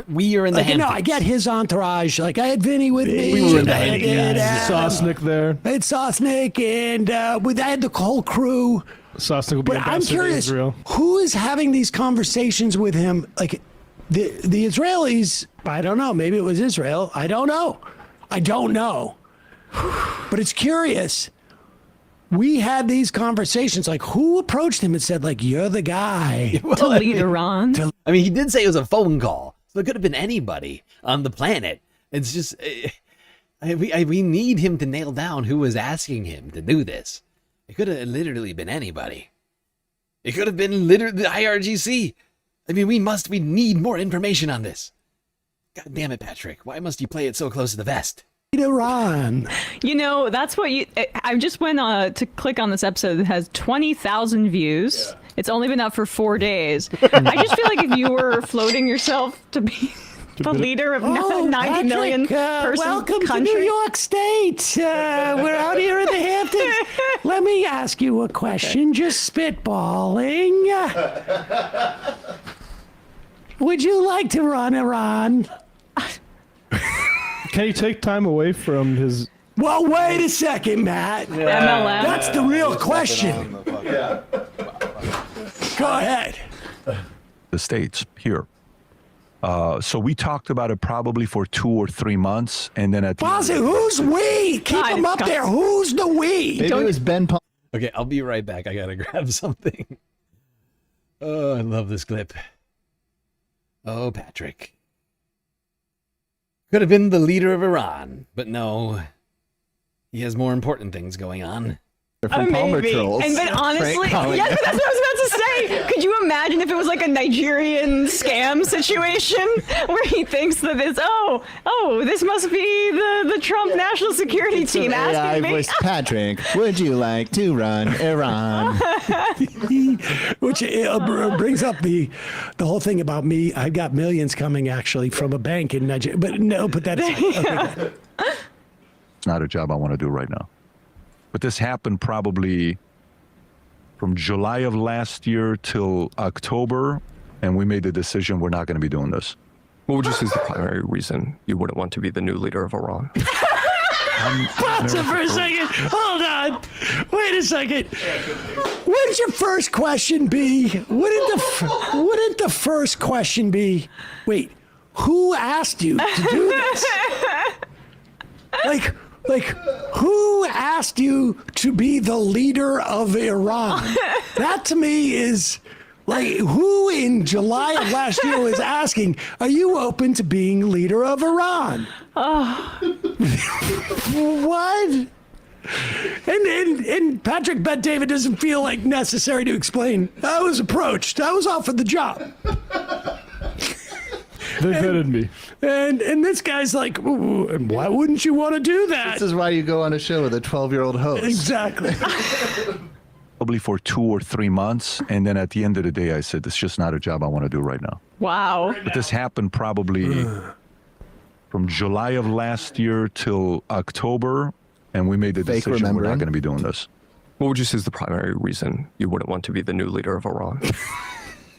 S1: We are in the
S9: like,
S1: Hamptons.
S9: I get his entourage. Like I had Vinny with me.
S1: We were in the
S9: I
S1: Hamptons.
S9: had,
S7: Sosnick there.
S9: I had Sosnick, and I had the whole crew.
S7: Sosnick will be
S9: But I'm
S7: ambassador to
S9: curious,
S7: Israel.
S9: who is having these conversations with him? Like the Israelis, I don't know. Maybe it was Israel. I don't know. But it's curious. We had these conversations. Like, who approached him and said, like, "You're the guy
S13: to lead Iran"?
S1: I mean, he did say it was a phone call, so it could have been anybody on the planet. It's just we need him to nail down who was asking him to do this. It could have literally been anybody. It could have been literally the IRGC. I mean, we need more information on this. God damn it, Patrick! Why must you play it so close to the vest?
S9: Iran.
S13: You know, that's what you. I just went to click on this episode that has 20,000 views. Yeah. It's only been up for 4 days. I just feel like if you were floating yourself to be the leader of 90 million person
S9: welcome
S13: country.
S9: to New York State. We're out here in the Hamptons. Let me ask you a question, just spitballing. Would you like to run Iran?
S7: Can you take time away from his...
S9: Well, wait a second, Matt.
S13: MLM.
S9: That's the real question. Go ahead.
S23: The states here. So we talked about it probably for 2 or 3 months, and then at the
S9: who's we? Keep them up there. Who's the we?
S2: Maybe it was Ben Paul.
S1: Okay, I'll be right back. I gotta grab something. Oh, I love this clip. Oh, Patrick. Could have been the leader of Iran, but no. He has more important things going on.
S2: From Palmer
S13: Maybe.
S2: Trolls.
S13: And but honestly, yes, but that's what I was about to say. Could you imagine if it was like a Nigerian scam situation where he thinks that this, this must be the Trump national security team asking me.
S2: Voice, Patrick, would you like to run Iran?
S9: Which brings up the whole thing about me. I've got millions coming actually from a bank in Nigeria. But no, but that's okay.
S23: It's not a job I want to do right now. But this happened probably from July of last year till October, and we made the decision we're not going to be doing this.
S22: What would you say is the primary reason you wouldn't want to be the new leader of Iran?
S9: Pause it for a second. Hold on. Wait a second. Wouldn't your first question be? Wouldn't the first question be? Wait, who asked you to do this? Like, who asked you to be the leader of Iran? That to me is like, who in July of last year was asking, are you open to being leader of Iran? What? And Patrick Bet David doesn't feel like necessary to explain. I was approached. I was offered the job.
S7: They vetted me.
S9: And this guy's like, ooh, and why wouldn't you want to do that?
S2: This is why you go on a show with a 12-year-old host.
S9: Exactly.
S23: Probably for 2 or 3 months, and then at the end of the day, I said, it's just not a job I want to do right now.
S13: Wow.
S23: But this happened probably from July of last year till October, and we made the decision we're not going to be doing this.
S22: What would you say is the primary reason you wouldn't want to be the new leader of Iran?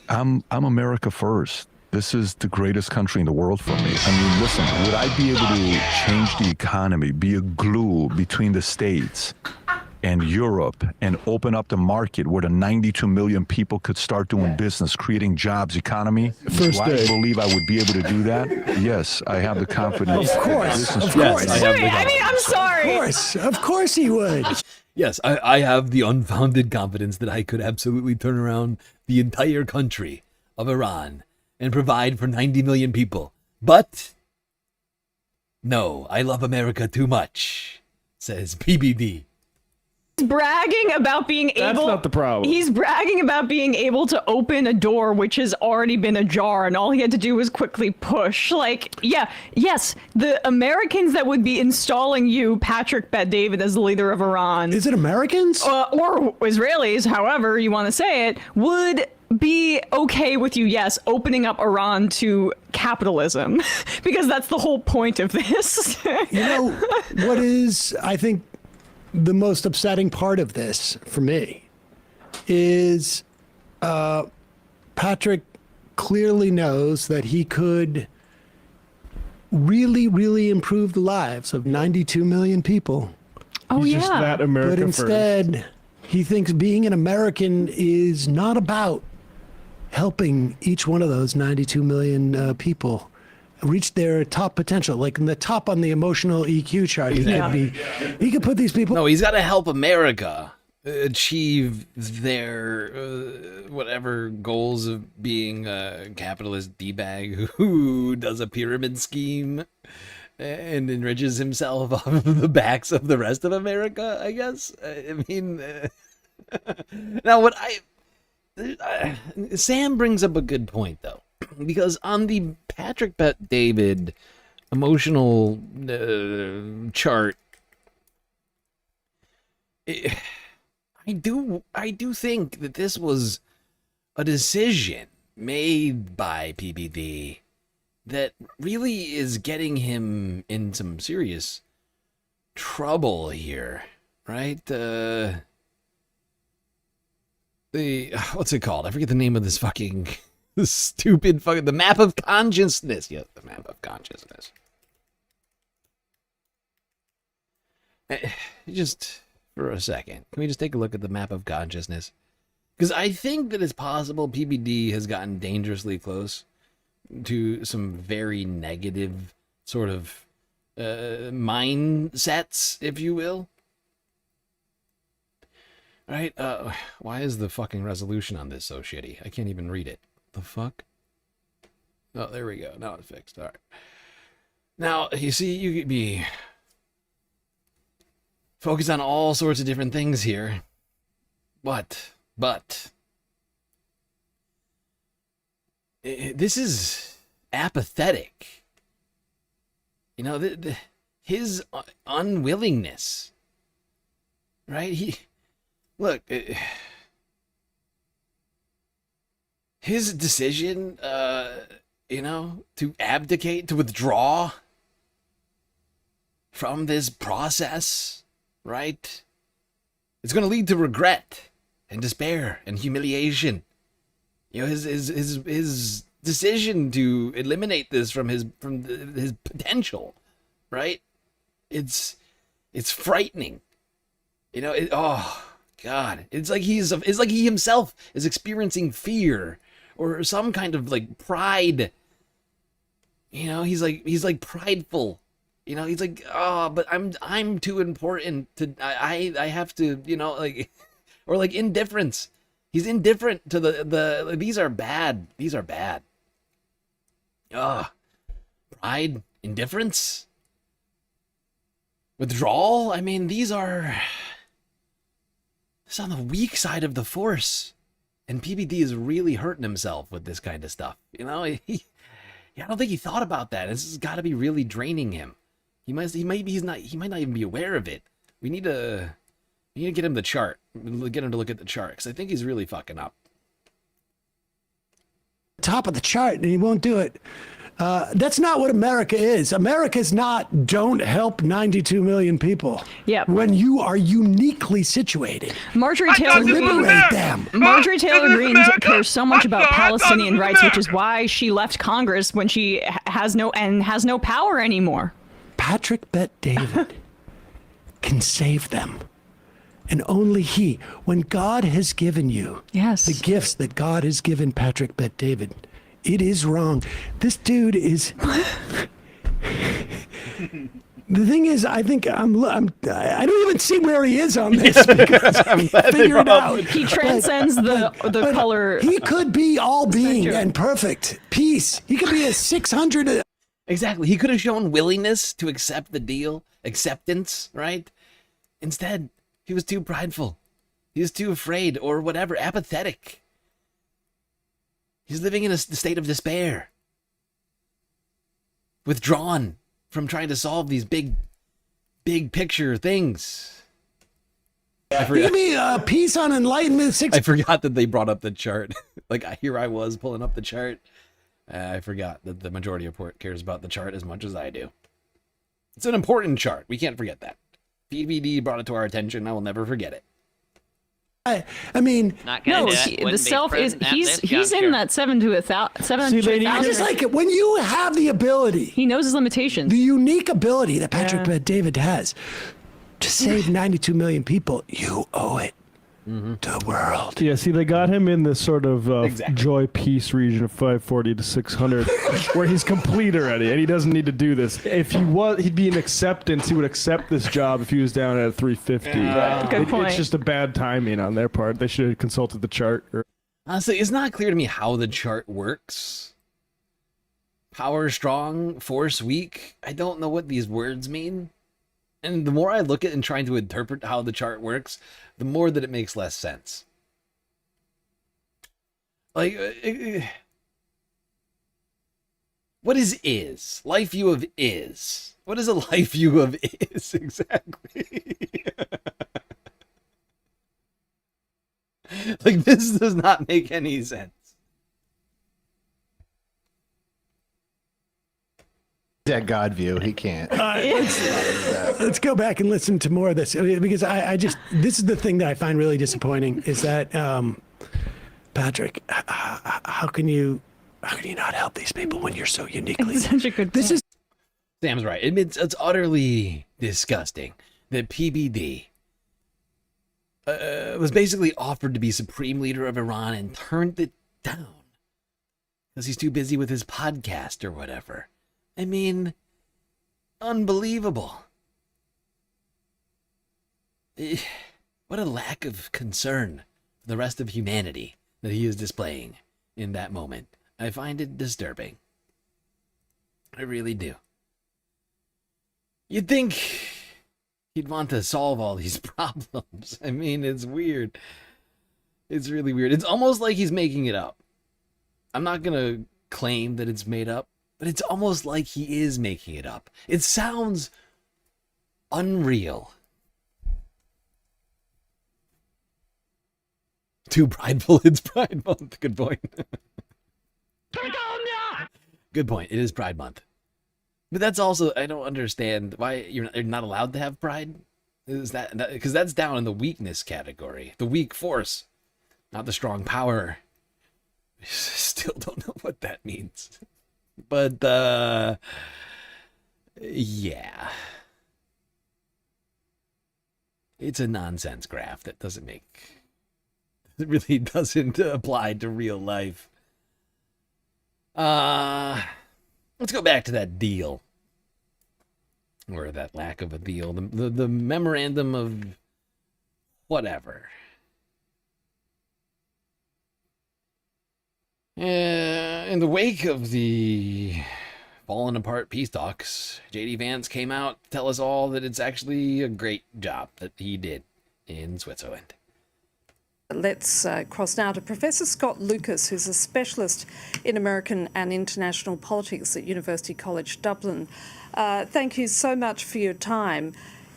S23: I'm America first. This is the greatest country in the world for me. I mean, listen, would I be able to change the economy, be a glue between the States and Europe, and open up the market where the 92 million people could start doing business, creating jobs, economy?
S7: First
S23: Do
S7: day.
S23: I believe I would be able to do that? Yes, I have the confidence.
S9: Of course.
S23: This is
S9: Of
S23: true.
S9: course.
S13: I'm sorry.
S9: Of course he would.
S1: Yes, I have the unfounded confidence that I could absolutely turn around the entire country of Iran and provide for 90 million people. But no, I love America too much, says PBD.
S13: He's bragging about being able.
S7: That's not the problem.
S13: He's bragging about being able to open a door which has already been ajar, and all he had to do was quickly push. Like, yes, the Americans that would be installing you, Patrick Bet David, as the leader of Iran.
S9: Is it Americans?
S13: Or Israelis, however you want to say it, would be okay with you, yes, opening up Iran to capitalism, because that's the whole point of this.
S9: You know, what is, I think, the most upsetting part of this for me is Patrick clearly knows that he could really, really improve the lives of 92 million people.
S13: Oh,
S7: He's
S13: yeah.
S7: just that America
S9: But instead, he thinks being an American is not about helping each one of those 92 million people reach their top potential, like in the top on the emotional EQ chart. He could put these people.
S1: No, he's got to help America achieve their whatever goals of being a capitalist D-bag who does a pyramid scheme and enriches himself off of the backs of the rest of America, I guess. I mean, now what Sam brings up a good point, though, because on the Patrick Bet David emotional chart. I do think that this was a decision made by PBD that really is getting him in some serious trouble here, right? The what's it called? I forget the name of this fucking stupid fucking the map of consciousness. Yeah, the map of consciousness. Just for a second, can we just take a look at the map of consciousness? Because I think that it's possible PBD has gotten dangerously close to some very negative sort of mindsets, if you will. Right? Why is the fucking resolution on this so shitty? I can't even read it. The fuck? Oh, there we go. Now it's fixed. All right. Now, you see, you could be focused on all sorts of different things here. But this is apathetic. You know, his unwillingness, right? Look, his decision, you know, to abdicate, to withdraw from this process, right? It's going to lead to regret and despair and humiliation. You know, his decision to eliminate this from his potential, right? It's frightening. You know, oh God, it's like he himself is experiencing fear or some kind of like pride. You know, he's like prideful. You know, he's like, oh, but I'm too important to I have to, you know, like, or like indifference. He's indifferent to the these are bad. These are bad. Ugh. Pride, indifference, withdrawal. I mean, these are it's on the weak side of the force. And PBD is really hurting himself with this kind of stuff. You know, I don't think he thought about that. This has got to be really draining him. He might not even be aware of it. We need to get him the chart. Get him to look at the chart because I think he's really fucking up.
S9: Top of the chart, and he won't do it. That's not what America is. America's not don't help 92 million people.
S13: Yeah.
S9: When you are uniquely situated.
S13: Marjorie Taylor Greene cares so much about Palestinian rights, which is why she left Congress when she has no power anymore.
S9: Patrick Bet David can save them. And only he, when God has given you the gifts that God has given Patrick Bet David, it is wrong. This dude is. The thing is, I think I don't even see where he is on this because I'm figured out.
S13: He transcends the color.
S9: He could be all being and perfect peace. He could be a 600.
S1: Exactly. He could have shown willingness to accept the deal, acceptance, right? Instead, he was too prideful. He was too afraid or whatever, apathetic. He's living in a state of despair. Withdrawn from trying to solve these big picture things.
S9: Give me peace on enlightenment.
S1: I forgot that they brought up the chart. Like, here I was pulling up the chart. I forgot that the majority report cares about the chart as much as I do. It's an important chart. We can't forget that. PBD brought it to our attention. I will never forget it.
S9: I mean,
S13: no, the self is he's in that 7 to 1,000.
S9: I just like it when you have the ability.
S13: He knows his limitations.
S9: The unique ability that Patrick Bet David has to save 92 million people. You owe it to the world.
S7: Yeah, see, they got him in this sort of joy peace region of 540 to 600, where he's complete already, and he doesn't need to do this. If he was, he'd be in acceptance. He would accept this job if he was down at 350.
S13: Good point.
S7: It's just a bad timing on their part. They should have consulted the chart.
S1: Honestly, it's not clear to me how the chart works. Power strong, force weak. I don't know what these words mean. And the more I look at and trying to interpret how the chart works, the more that it makes less sense. Like, What is? Life view of is. What is a life view of is exactly? Like, this does not make any sense.
S2: That God view, he can't.
S9: Let's go back and listen to more of this, because I just, this is the thing that I find really disappointing, is that, Patrick, how can you not help these people when you're so uniquely?
S13: It's such a good.
S9: This is.
S1: Sam's right. It's utterly disgusting that PBD was basically offered to be supreme leader of Iran and turned it down because he's too busy with his podcast or whatever. I mean, unbelievable. What a lack of concern for the rest of humanity that he is displaying in that moment. I find it disturbing. I really do. You'd think he'd want to solve all these problems. I mean, it's weird. It's really weird. It's almost like he's making it up. I'm not going to claim that it's made up, but it's almost like he is making it up. It sounds unreal. Too prideful, it's Pride Month. Good point. Good point. It is Pride Month. But that's also, I don't understand why you're not allowed to have pride. Is that because that's down in the weakness category, the weak force, not the strong power. Still don't know what that means. But yeah. It's a nonsense graph that it really doesn't apply to real life. Let's go back to that deal. Or that lack of a deal. The memorandum of whatever. In the wake of the fallen apart peace talks, J.D. Vance came out to tell us all that it's actually a great job that he did in Switzerland.
S5: Let's cross now to Professor Scott Lucas, who's a specialist in American and international politics at University College Dublin. Thank you so much for your time.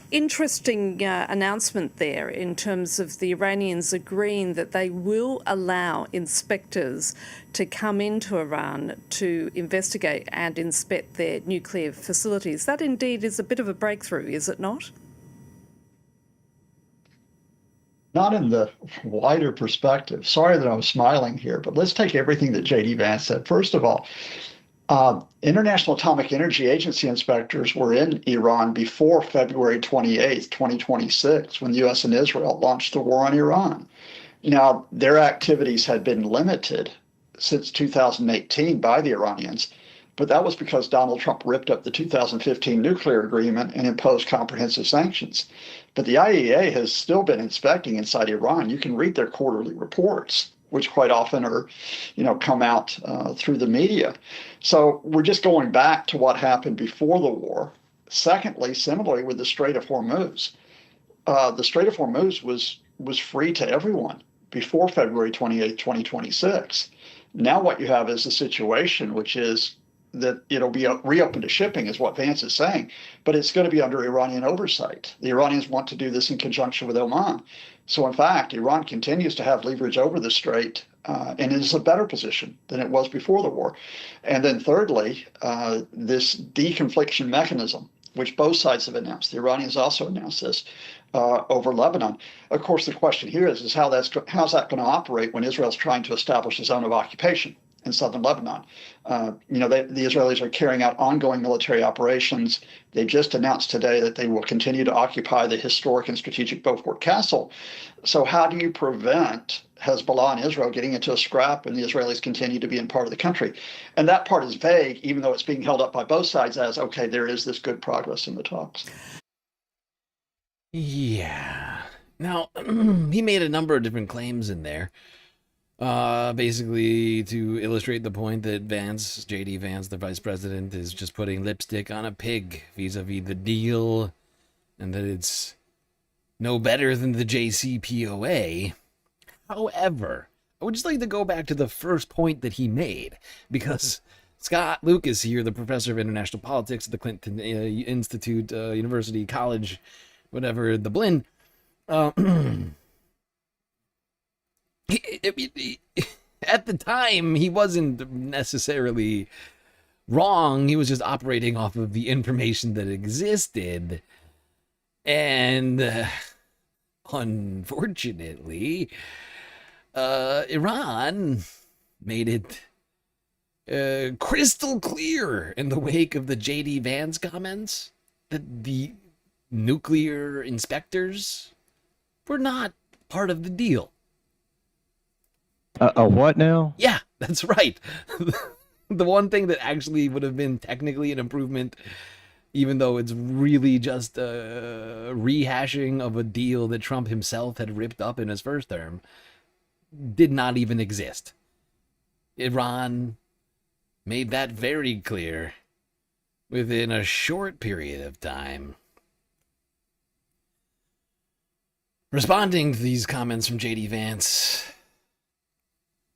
S5: Interesting announcement there in terms of the Iranians agreeing that they will allow inspectors to come into Iran to investigate and inspect their nuclear facilities. That indeed is a bit of a breakthrough, is it not?
S3: Not in the wider perspective. Sorry that I'm smiling here, but let's take everything that J.D. Vance said. First of all, International Atomic Energy Agency inspectors were in Iran before February 28th, 2026, when the U.S. and Israel launched the war on Iran. Now, their activities had been limited since 2018 by the Iranians, but that was because Donald Trump ripped up the 2015 nuclear agreement and imposed comprehensive sanctions. But the IAEA has still been inspecting inside Iran. You can read their quarterly reports, which quite often are, come out through the media. So we're just going back to what happened before the war. Secondly, similarly with the Strait of Hormuz, the Strait of Hormuz was free to everyone before February 28, 2026. Now what you have is a situation which is that it'll be reopened to shipping, is what Vance is saying, but it's going to be under Iranian oversight. The Iranians want to do this in conjunction with Oman. So in fact, Iran continues to have leverage over the strait and is a better position than it was before the war. And then thirdly, this deconfliction mechanism, which both sides have announced. The Iranians also announced this over Lebanon. Of course, the question here is how's that going to operate when Israel's trying to establish a zone of occupation in southern Lebanon? The Israelis are carrying out ongoing military operations. They just announced today that they will continue to occupy the historic and strategic Beaufort Castle. So how do you prevent Hezbollah and Israel getting into a scrap and the Israelis continue to be in part of the country? And that part is vague, even though it's being held up by both sides as, okay, there is this good progress in the talks.
S1: Yeah. Now, he made a number of different claims in there. Basically to illustrate the point that Vance, J.D. Vance, the vice president, is just putting lipstick on a pig vis-a-vis the deal, and that it's no better than the JCPOA. However, I would just like to go back to the first point that he made, because Scott Lucas here, the professor of international politics at the Clinton Institute, University College, whatever, the Blinn. At the time, he wasn't necessarily wrong. He was just operating off of the information that existed. And unfortunately, Iran made it crystal clear in the wake of the J.D. Vance comments that the nuclear inspectors were not part of the deal.
S21: A what now?
S1: Yeah, that's right. The one thing that actually would have been technically an improvement, even though it's really just a rehashing of a deal that Trump himself had ripped up in his first term, did not even exist. Iran made that very clear within a short period of time. Responding to these comments from J.D. Vance,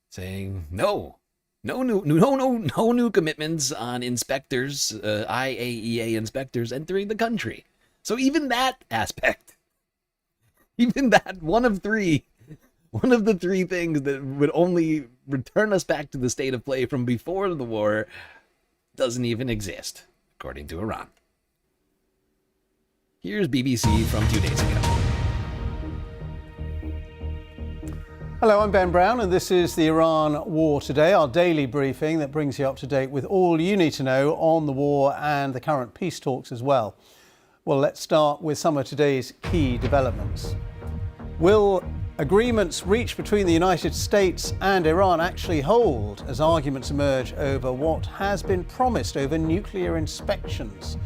S1: saying no new commitments on inspectors, IAEA inspectors entering the country. So even that aspect, even that one of the three things that would only return us back to the state of play from before the war, doesn't even exist, according to Iran. Here's BBC from 2 days ago.
S4: Hello, I'm Ben Brown, and this is the Iran War Today, our daily briefing that brings you up to date with all you need to know on the war and the current peace talks as well. Well, let's start with some of today's key developments. Will agreements reached between the United States and Iran actually hold as arguments emerge over what has been promised over nuclear inspections?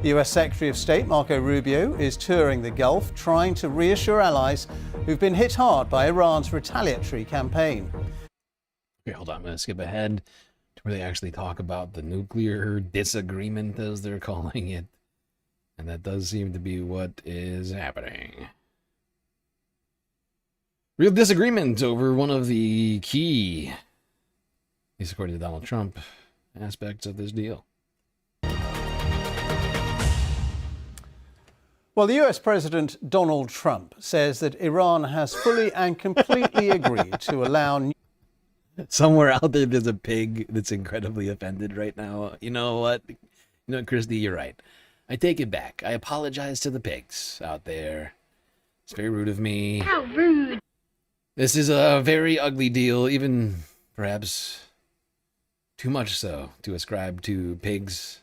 S4: The US Secretary of State, Marco Rubio, is touring the Gulf, trying to reassure allies who've been hit hard by Iran's retaliatory campaign.
S1: Okay, hold on. I'm going to skip ahead to where they actually talk about the nuclear disagreement, as they're calling it. And that does seem to be what is happening. Real disagreement over one of the key, at least according to Donald Trump, aspects of this deal.
S4: Well, the US President Donald Trump says that Iran has fully and completely agreed to allow...
S1: Somewhere out there's a pig that's incredibly offended right now. You know what? You know, Christy, you're right. I take it back. I apologize to the pigs out there. It's very rude of me.
S11: How rude.
S1: This is a very ugly deal, even perhaps too much so to ascribe to pigs.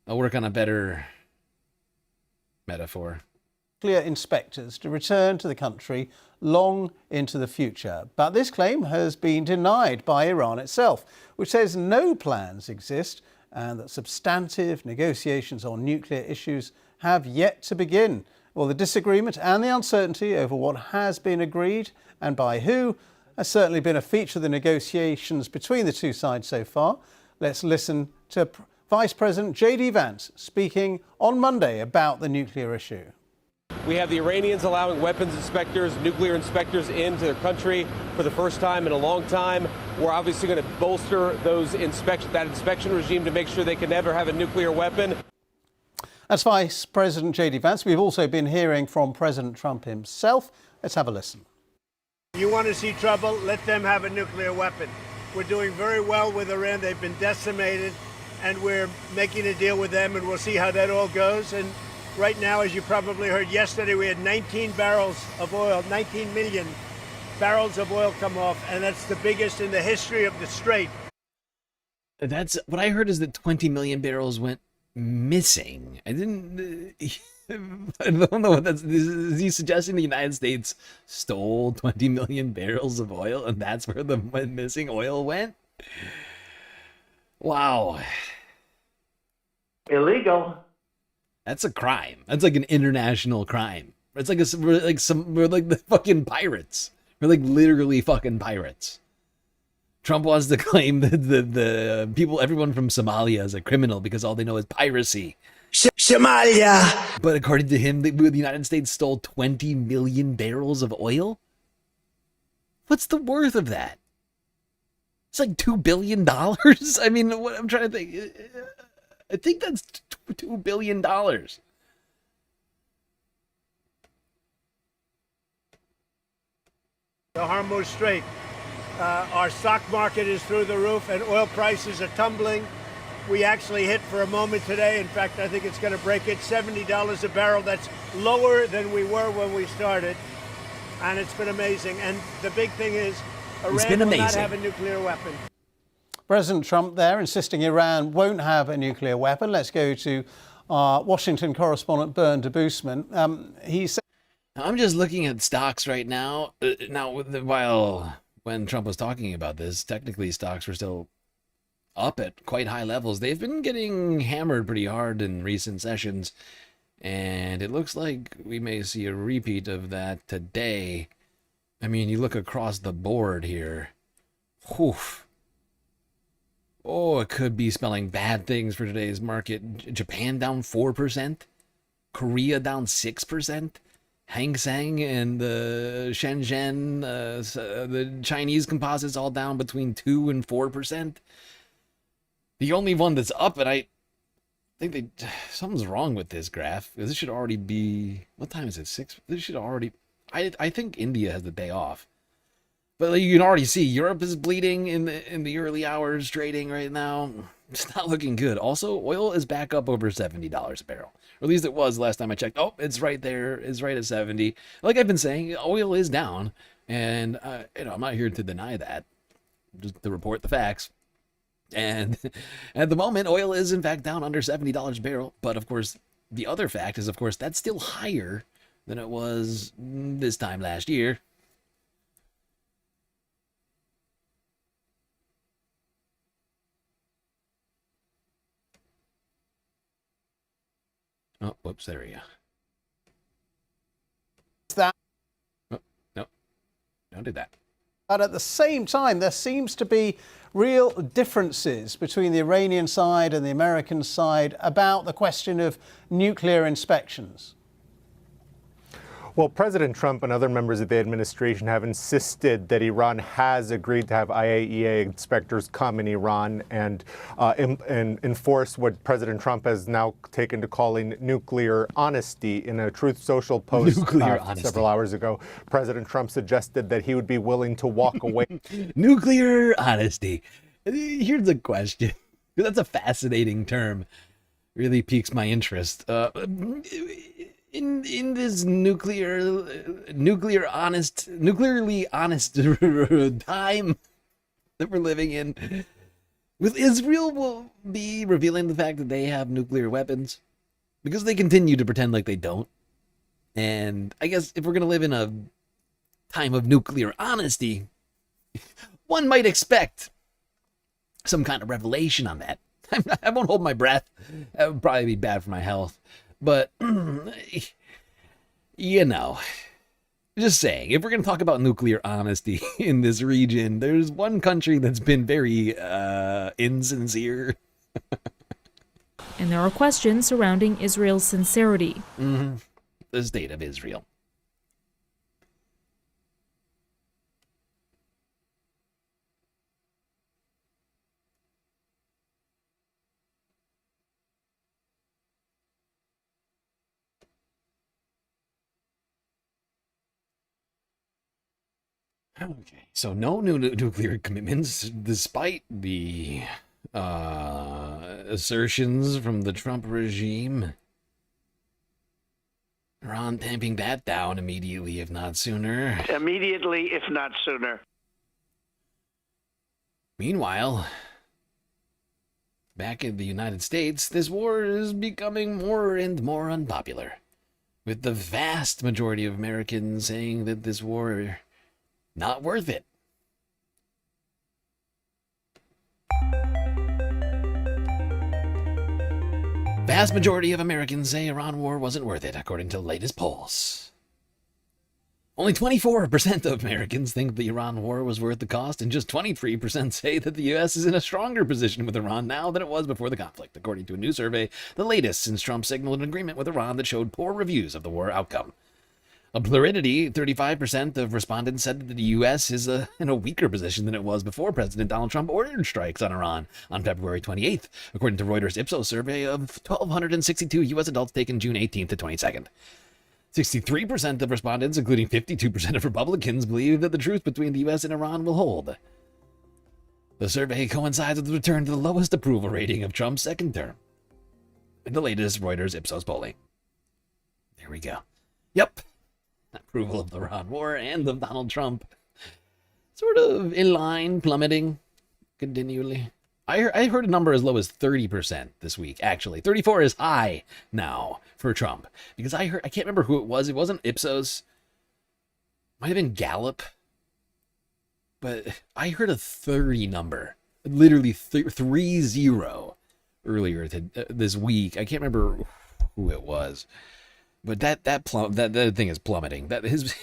S1: I'll work on a better metaphor.
S4: Nuclear inspectors to return to the country long into the future. But this claim has been denied by Iran itself, which says no plans exist and that substantive negotiations on nuclear issues have yet to begin. Well, the disagreement and the uncertainty over what has been agreed and by who has certainly been a feature of the negotiations between the two sides so far. Let's listen to Vice President J.D. Vance speaking on Monday about the nuclear issue.
S14: We have the Iranians allowing weapons inspectors, nuclear inspectors into their country for the first time in a long time. We're obviously going to bolster that inspection regime to make sure they can never have a nuclear weapon.
S4: That's Vice President J.D. Vance. We've also been hearing from President Trump himself. Let's have a listen.
S15: You want to see trouble? Let them have a nuclear weapon. We're doing very well with Iran. They've been decimated, and we're making a deal with them, and we'll see how that all goes. And right now, as you probably heard yesterday, we had 19 barrels of oil, 19 million barrels of oil come off, and that's the biggest in the history of the Strait.
S1: That's what I heard, is that 20 million barrels went missing. I don't know what that's. Is he suggesting the United States stole 20 million barrels of oil and that's where the missing oil went? Wow.
S15: Illegal.
S1: That's a crime. That's like an international crime. It's like we're like the fucking pirates. We're like literally fucking pirates. Trump wants to claim that the people, everyone from Somalia is a criminal because all they know is piracy. Somalia! But according to him, the United States stole 20 million barrels of oil? What's the worth of that? It's like $2 billion. I mean, what I'm trying to think. I think that's $2 billion.
S15: The Hormuz Strait. Our stock market is through the roof and oil prices are tumbling. We actually hit for a moment today. In fact, I think it's going to break it, $70 a barrel. That's lower than we were when we started. And it's been amazing. And the big thing is Iran will not have a nuclear weapon.
S4: President Trump there insisting Iran won't have a nuclear weapon. Let's go to our Washington correspondent, Bern de Boosman. He said,
S1: I'm just looking at stocks right now. While when Trump was talking about this, technically stocks were still up at quite high levels. They've been getting hammered pretty hard in recent sessions, and it looks like we may see a repeat of that today. I mean, you look across the board here. Whew. Oh, it could be spelling bad things for today's market. Japan down 4%. Korea down 6%. Hang Seng and the Shenzhen, the Chinese composites all down between 2 and 4%. The only one that's up, and I think something's wrong with this graph. This should already be, what time is it? 6? This should already, I think India has the day off. But you can already see Europe is bleeding in the early hours trading right now. It's not looking good. Also, oil is back up over $70 a barrel. Or at least it was last time I checked. Oh, it's right there. It's right at 70. Like I've been saying, oil is down. And, I'm not here to deny that. Just to report the facts. And at the moment, oil is in fact down under $70 a barrel. But of course, the other fact is, of course, that's still higher than it was this time last year. Oh, whoops, there we go.
S4: That.
S1: Oh, no, don't do that.
S4: But at the same time, there seems to be real differences between the Iranian side and the American side about the question of nuclear inspections.
S6: Well, President Trump and other members of the administration have insisted that Iran has agreed to have IAEA inspectors come in Iran and enforce what President Trump has now taken to calling nuclear honesty. In a Truth Social post several hours ago, President Trump suggested that he would be willing to walk away.
S1: Nuclear honesty. Here's the question. That's a fascinating term. Really piques my interest. In this nuclearly honest time that we're living in, with Israel will be revealing the fact that they have nuclear weapons because they continue to pretend like they don't. And I guess if we're going to live in a time of nuclear honesty, one might expect some kind of revelation on that. I won't hold my breath. That would probably be bad for my health. But, just saying, if we're going to talk about nuclear honesty in this region, there's one country that's been very insincere.
S8: And there are questions surrounding Israel's sincerity.
S1: The state of Israel. Okay, so no new nuclear commitments, despite the assertions from the Trump regime. Iran tamping that down immediately, if not sooner.
S15: Immediately, if not sooner.
S1: Meanwhile, back in the United States, this war is becoming more and more unpopular, with the vast majority of Americans saying that this war not worth it. Vast majority of Americans say Iran war wasn't worth it, according to the latest polls. Only 24% of Americans think the Iran war was worth the cost, and just 23% say that the U.S. is in a stronger position with Iran now than it was before the conflict, according to a new survey, the latest since Trump signaled an agreement with Iran that showed poor reviews of the war outcome. A plurality, 35% of respondents said that the U.S. is in a weaker position than it was before President Donald Trump ordered strikes on Iran on February 28th, according to Reuters' Ipsos survey of 1,262 U.S. adults taken June 18th to 22nd. 63% of respondents, including 52% of Republicans, believe that the truce between the U.S. and Iran will hold. The survey coincides with the return to the lowest approval rating of Trump's second term in the latest Reuters Ipsos polling. There we go. Yep. Approval of the Iran war and of Donald Trump sort of in line, plummeting continually. I heard a number as low as 30% this week, actually. 34 is high now for Trump. Because I can't remember who it was. It wasn't Ipsos. Might have been Gallup. But I heard a 30 number. Literally 30 earlier this week. I can't remember who it was. But that thing is plummeting. That his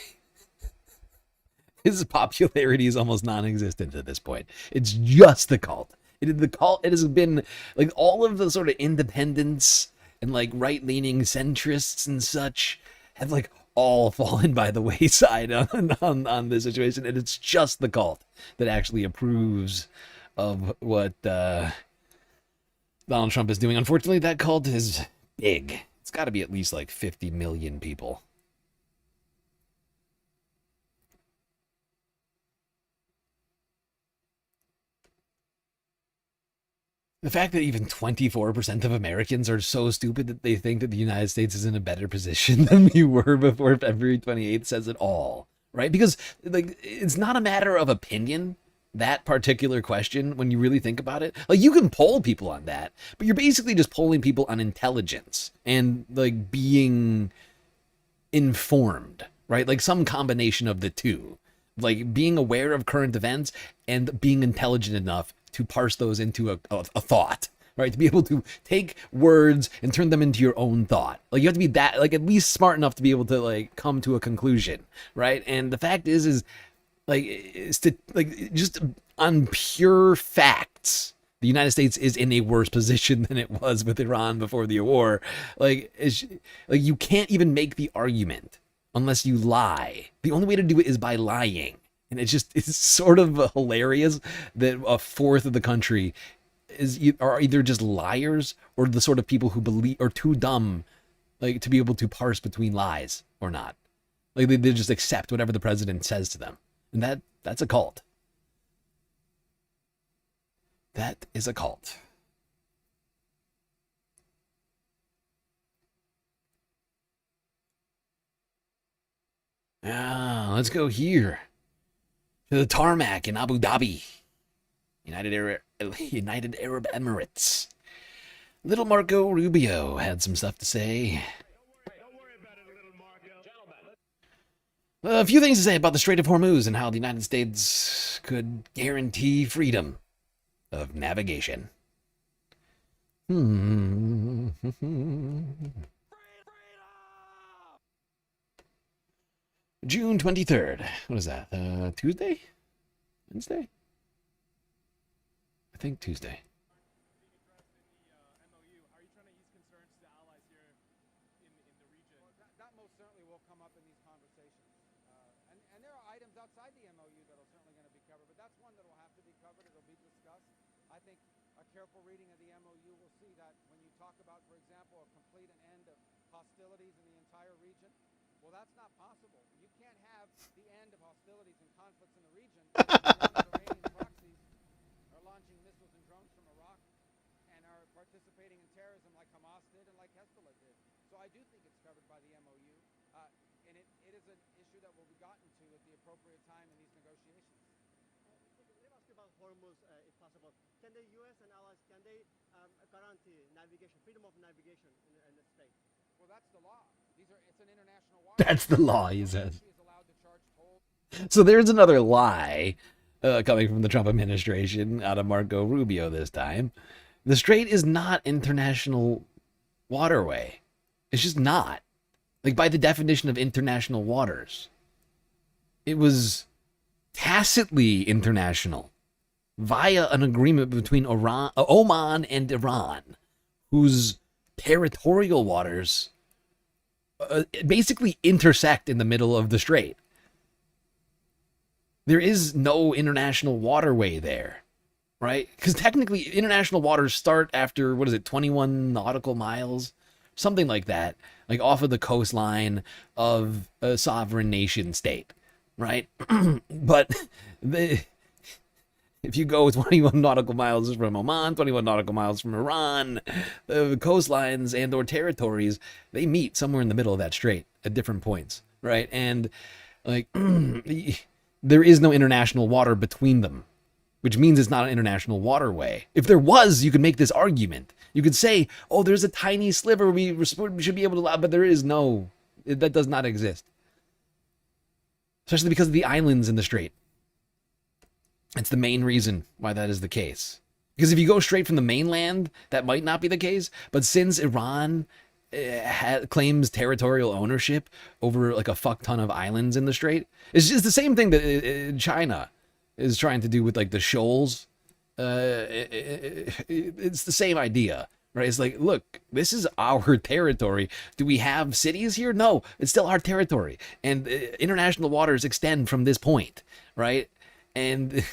S1: popularity is almost non-existent at this point. It's just the cult. It has been like all of the sort of independents and like right-leaning centrists and such have like all fallen by the wayside on this situation, and it's just the cult that actually approves of what Donald Trump is doing. Unfortunately, that cult is big. It's got to be at least like 50 million people. The fact that even 24% of Americans are so stupid that they think that the United States is in a better position than we were before February 28th says it all, right? Because like it's not a matter of opinion, that particular question, when you really think about it. Like you can poll people on that, but you're basically just polling people on intelligence and like being informed, right? Like some combination of the two, like being aware of current events and being intelligent enough to parse those into a thought, right? To be able to take words and turn them into your own thought. Like you have to be that, like at least smart enough to be able to like come to a conclusion, right? And the fact is just on pure facts, the United States is in a worse position than it was with Iran before the war. Like you can't even make the argument unless you lie. The only way to do it is by lying. And it's sort of hilarious that a fourth of the country are either just liars or the sort of people who believe or too dumb like to be able to parse between lies or not. Like they just accept whatever the president says to them. And that's a cult. That is a cult. Let's go here. To the tarmac in Abu Dhabi, United Arab Emirates. Little Marco Rubio had some stuff to say. A few things to say about the Strait of Hormuz and how the United States could guarantee freedom of navigation. June 23rd. What is that? Tuesday? Wednesday? I think Tuesday.
S11: That most certainly will come up in these conversations. And there are items outside the MOU that are certainly going to be covered, but that's one that will have to be covered. It'll be discussed. I think a careful reading of the MOU will see that when you talk about, for example, a complete and end of hostilities in the entire region, well, that's not possible. You can't have the end of hostilities and conflicts in the region when Iranian proxies are launching missiles and drones from Iraq and are participating in terrorism like Hamas did and like Hezbollah did. So I do think it's covered by the MOU, and it is an issue that will be gotten to at the appropriate time in these negotiations.
S16: Let me ask you about Hormuz, if possible. Can the U.S. and allies, can they guarantee navigation, freedom of navigation in the state?
S11: Well, that's the law. It's an international water.
S1: That's the law, he says. So there's another lie coming from the Trump administration out of Marco Rubio this time. The strait is not international waterway. It's just not. Like by the definition of international waters. It was tacitly international via an agreement between Oman and Iran, whose territorial waters basically intersect in the middle of the strait. There is no international waterway there, right? Because technically, international waters start after, 21 nautical miles? Something like that, like off of the coastline of a sovereign nation state, right? But if you go 21 nautical miles from Oman, 21 nautical miles from Iran, the coastlines and or territories, they meet somewhere in the middle of that strait at different points, right? And like there is no international water between them, which means it's not an international waterway. If there was, you could make this argument. You could say, oh, there's a tiny sliver we should be able to allow, but there is no, that does not exist. Especially because of the islands in the strait. It's the main reason why that is the case. Because if you go straight from the mainland, that might not be the case. But since Iran claims territorial ownership over like a fuck ton of islands in the strait, it's just the same thing that China is trying to do with like the shoals. It's the same idea, right? It's like, look, this is our territory. Do we have cities here? No, it's still our territory. And international waters extend from this point, right? And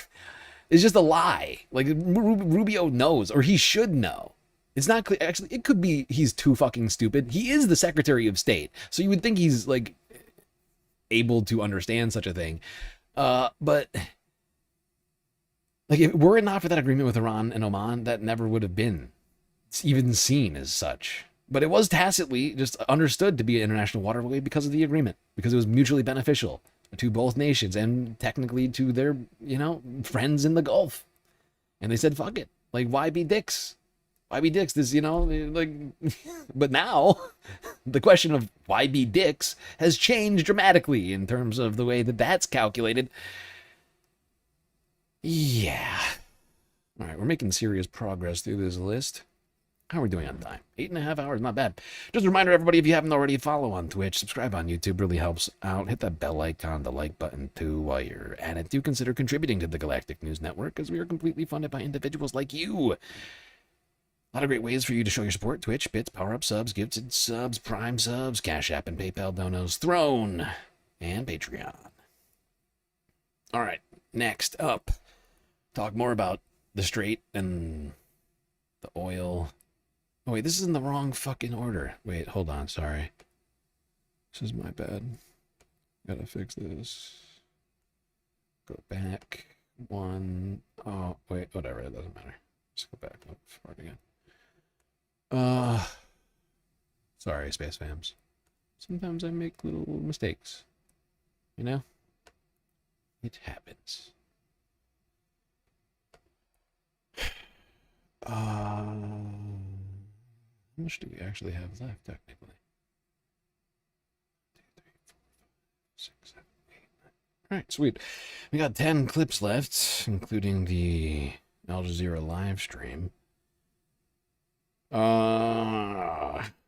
S1: it's just a lie. Like Rubio knows, or he should know. It's not clear. Actually, it could be he's too fucking stupid. He is the Secretary of State, so you would think he's like able to understand such a thing. But like, if were it not for that agreement with Iran and Oman, that never would have been even seen as such. But it was tacitly just understood to be an international waterway because of the agreement, because it was mutually beneficial to both nations and technically to their, friends in the Gulf. And they said, fuck it. Like, why be dicks? Why be dicks? This, like, but now the question of why be dicks has changed dramatically in terms of the way that that's calculated. Yeah. All right, we're making serious progress through this list. How are we doing on time? 8.5 hours, not bad. Just a reminder, everybody, if you haven't already, follow on Twitch, subscribe on YouTube, really helps out. Hit that bell icon, the like button too, while you're at it. Do consider contributing to the Galactic News Network, as we are completely funded by individuals like you. A lot of great ways for you to show your support: Twitch, bits, power-up subs, gifted subs, Prime subs, Cash App and PayPal donos, Throne, and Patreon. All right, next up, talk more about the strait and the oil. Oh, wait, this is in the wrong fucking order. Wait, hold on, sorry. This is my bad. Gotta fix this. Go back one. Oh, wait, whatever, it doesn't matter. Just go back. Oh, start again. Sorry, Space Fams. Sometimes I make little mistakes. You know? It happens. How much do we actually have left, technically? 2, 3, 4, 5, 6, 7, 8, 9. All right, sweet. We got 10 clips left, including the Al Jazeera live stream.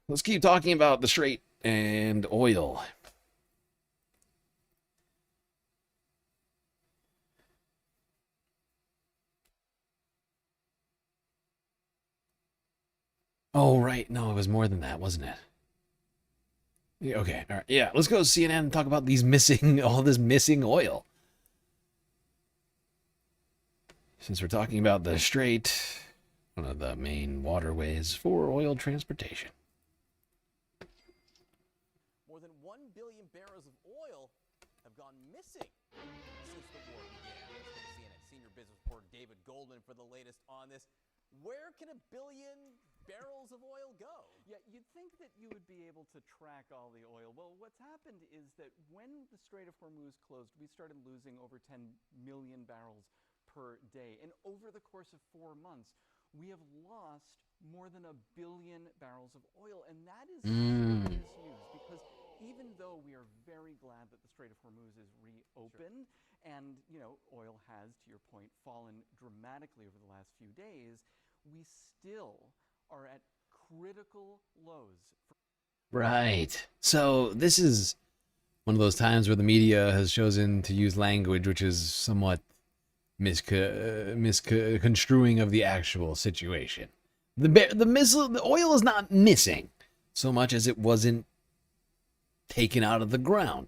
S1: Let's keep talking about the strait and oil. Oh, right. No, it was more than that, wasn't it? Yeah, okay. All right. Yeah, let's go to CNN and talk about all this missing oil. Since we're talking about the strait, one of the main waterways for oil transportation.
S10: More than 1 billion barrels of oil have gone missing since the war began. CNN senior business reporter David Goldman for the latest on this. Where can 1 billion barrels of oil go?
S12: Yeah, you'd think that you would be able to track all the oil. Well, what's happened is that when the Strait of Hormuz closed, we started losing over 10 million barrels per day. And over the course of 4 months, we have lost more than 1 billion barrels of oil. And that is serious news, because even though we are very glad that the Strait of Hormuz is reopened, and, oil has, to your point, fallen dramatically over the last few days, we still are at critical lows.
S1: Right. So this is one of those times where the media has chosen to use language which is somewhat misconstruing of the actual situation. The oil is not missing so much as it wasn't taken out of the ground.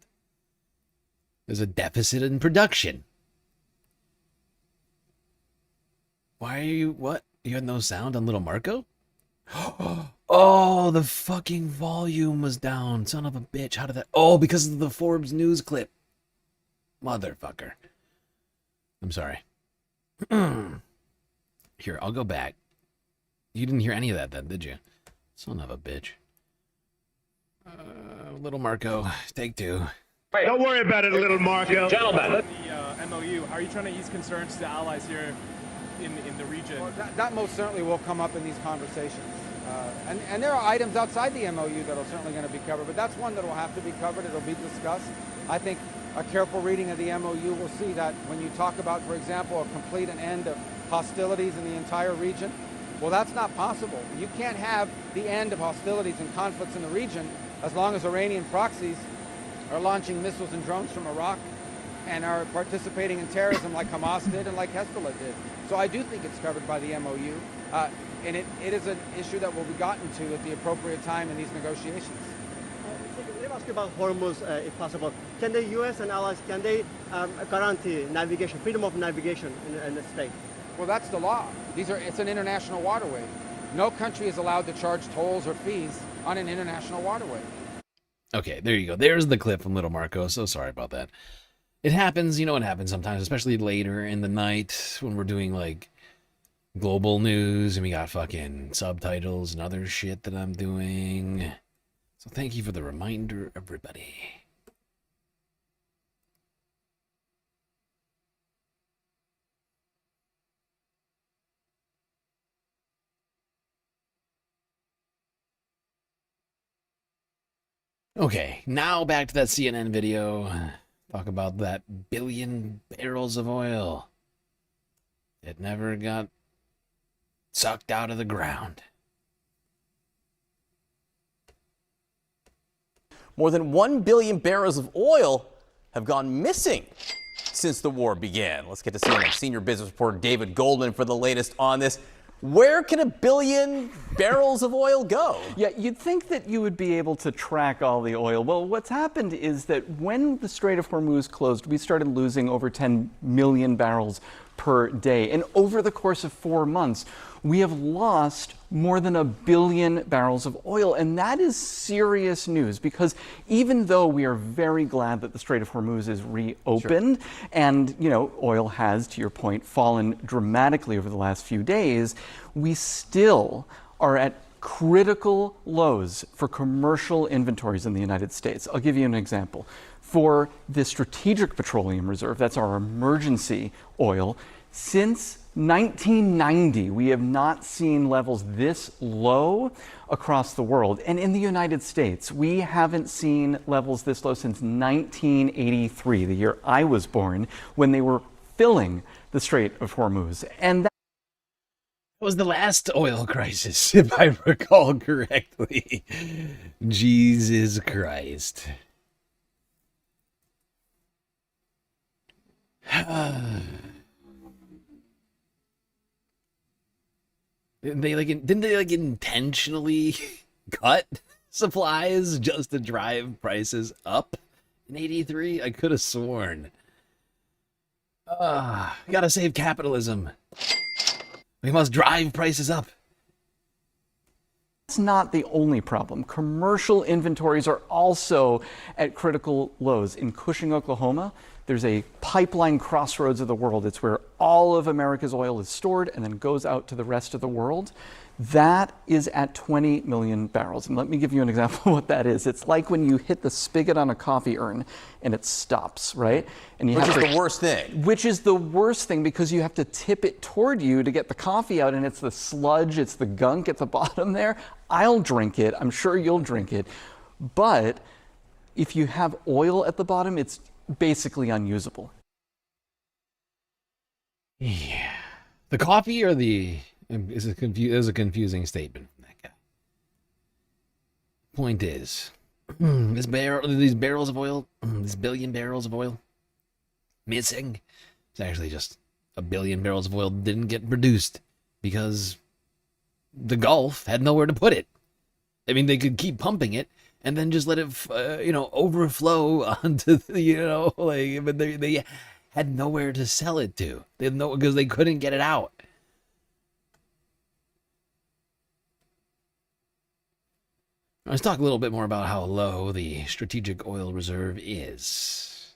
S1: There's a deficit in production. Why are you, what? You had no sound on Little Marco? Oh, the fucking volume was down. Son of a bitch. How did that? Oh, because of the Forbes news clip. Motherfucker. I'm sorry. Here, I'll go back. You didn't hear any of that then, did you? Son of a bitch. Little Marco, take two.
S15: Don't worry about it, little Marco.
S17: Gentlemen. The MOU, how are you trying to ease concerns to allies here in the region?
S11: Well, that most certainly will come up in these conversations. And there are items outside the MOU that are certainly going to be covered, but that's one that will have to be covered. It'll be discussed. I think a careful reading of the MOU will see that when you talk about, for example, a complete and end of hostilities in the entire region, well, that's not possible. You can't have the end of hostilities and conflicts in the region as long as Iranian proxies are launching missiles and drones from Iraq and are participating in terrorism like Hamas did and like Hezbollah did. So I do think it's covered by the MOU, and it is an issue that will be gotten to at the appropriate time in these negotiations.
S16: Let me ask you about Hormuz, if possible. Can the U.S. and allies, can they guarantee navigation, freedom of navigation in the state?
S11: Well, that's the law. It's an international waterway. No country is allowed to charge tolls or fees on an international waterway.
S1: Okay, there you go. There's the clip from Little Marco. So sorry about that. It happens, you know, it happens sometimes, especially later in the night when we're doing like global news and we got fucking subtitles and other shit that I'm doing. So thank you for the reminder, everybody. Okay, now back to that CNN video. Talk about that 1 billion barrels of oil. It never got sucked out of the ground.
S10: More than 1 billion barrels of oil have gone missing since the war began. Let's get to CNN senior business reporter David Goldman for the latest on this. Where can 1 billion barrels of oil go?
S12: Yeah, you'd think that you would be able to track all the oil. Well, what's happened is that when the Strait of Hormuz closed, we started losing over 10 million barrels per day. And over the course of 4 months, we have lost more than 1 billion barrels of oil. And that is serious news because even though we are very glad that the Strait of Hormuz is reopened, and, you know, oil has, to your point, fallen dramatically over the last few days, we still are at critical lows for commercial inventories in the United States. I'll give you an example. For the Strategic Petroleum Reserve, that's our emergency oil, since 1990, we have not seen levels this low across the world. And in the United States, we haven't seen levels this low since 1983, the year I was born, when they were filling the Strait of Hormuz. And that
S1: was the last oil crisis, if I recall correctly. Jesus Christ. Didn't they intentionally cut supplies just to drive prices up in 83? I could have sworn. We gotta save capitalism. We must drive prices up.
S12: That's not the only problem. Commercial inventories are also at critical lows. In Cushing, Oklahoma, there's a pipeline crossroads of the world. It's where all of America's oil is stored and then goes out to the rest of the world. That is at 20 million barrels. And let me give you an example of what that is. It's like when you hit the spigot on a coffee urn and it stops, right? And you
S10: Which
S12: have
S10: is
S12: to,
S10: the worst thing.
S12: Which is the worst thing because you have to tip it toward you to get the coffee out, and it's the sludge, it's the gunk at the bottom there. I'll drink it. I'm sure you'll drink it. But if you have oil at the bottom, it's basically unusable.
S1: Yeah. The coffee or the... is a confusing statement from that guy. Point is, these barrels of oil, this 1 billion barrels of oil, missing. It's actually just 1 billion barrels of oil didn't get produced because the Gulf had nowhere to put it. I mean, they could keep pumping it, and then just let it, overflow onto the, but they had nowhere to sell it to. They had because they couldn't get it out. Let's talk a little bit more about how low the strategic oil reserve is.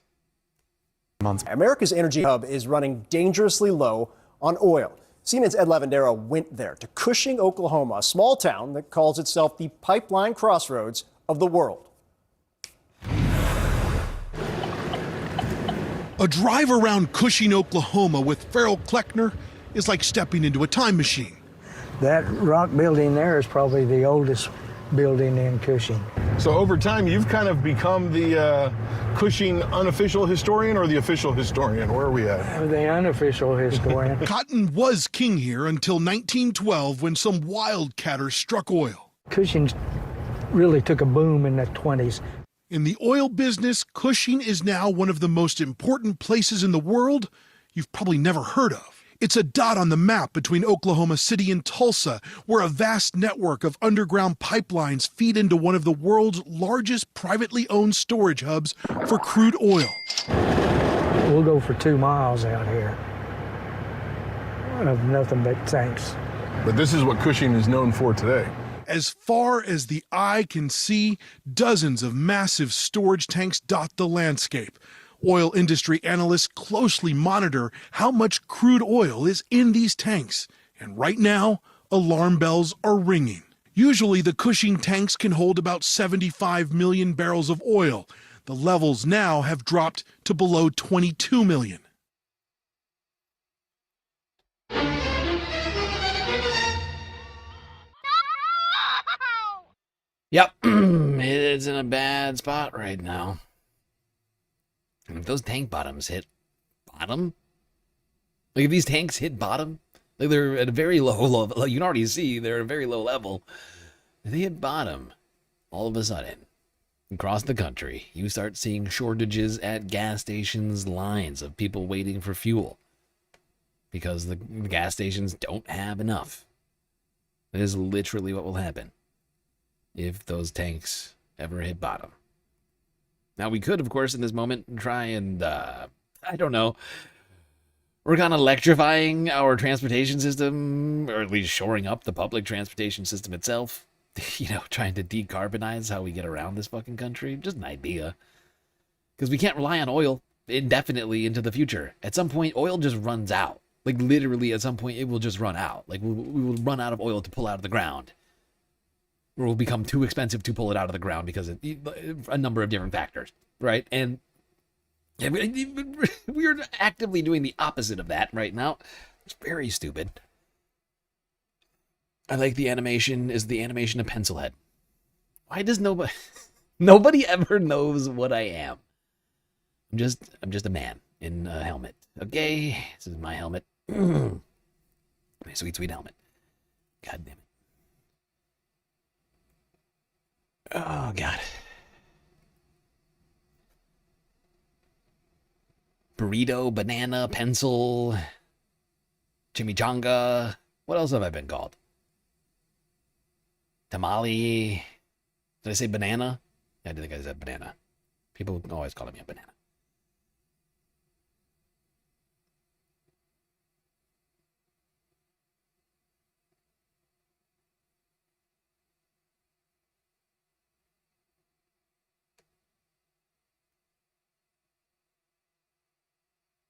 S18: America's energy hub is running dangerously low on oil. CNN's Ed Lavandera went there to Cushing, Oklahoma, a small town that calls itself the pipeline crossroads of the world.
S19: A drive around Cushing, Oklahoma with Farrell Kleckner is like stepping into a time machine.
S20: That rock building there is probably the oldest building in Cushing.
S24: So over time, you've kind of become the Cushing unofficial historian or the official historian? Where are we at?
S20: The unofficial historian.
S19: Cotton was king here until 1912 when some wildcatters struck oil.
S20: Cushing really took a boom in the 20s.
S19: In the oil business, Cushing is now one of the most important places in the world you've probably never heard of. It's a dot on the map between Oklahoma City and Tulsa, where a vast network of underground pipelines feed into one of the world's largest privately owned storage hubs for crude oil.
S20: We'll go for 2 miles out here of nothing but tanks.
S24: But this is what Cushing is known for today.
S19: As far as the eye can see, dozens of massive storage tanks dot the landscape. Oil industry analysts closely monitor how much crude oil is in these tanks. And right now, alarm bells are ringing. Usually, the Cushing tanks can hold about 75 million barrels of oil. The levels now have dropped to below 22 million.
S1: Yep, it's in a bad spot right now. And if those tank bottoms hit bottom, like if these tanks hit bottom, like they're at a very low level, like you can already see they're at a very low level. If they hit bottom, all of a sudden, across the country, you start seeing shortages at gas stations, lines of people waiting for fuel because the gas stations don't have enough. That is literally what will happen if those tanks ever hit bottom. Now, we could, of course, in this moment, try and, I don't know, work on electrifying our transportation system, or at least shoring up the public transportation system itself. Trying to decarbonize how we get around this fucking country. Just an idea. Because we can't rely on oil indefinitely into the future. At some point, oil just runs out. Like, literally, at some point, it will just run out. Like, we will run out of oil to pull out of the ground. Or will become too expensive to pull it out of the ground because of a number of different factors, right? And we're actively doing the opposite of that right now. It's very stupid. I like the animation. Is the animation of Pencilhead? Why does nobody ever knows what I am? I'm just a man in a helmet. Okay, this is my helmet. My sweet helmet. God damn it. Oh, God. Burrito, banana, pencil, chimichanga. What else have I been called? Tamale. Did I say banana? Yeah, I did think I said banana. People always call me a banana.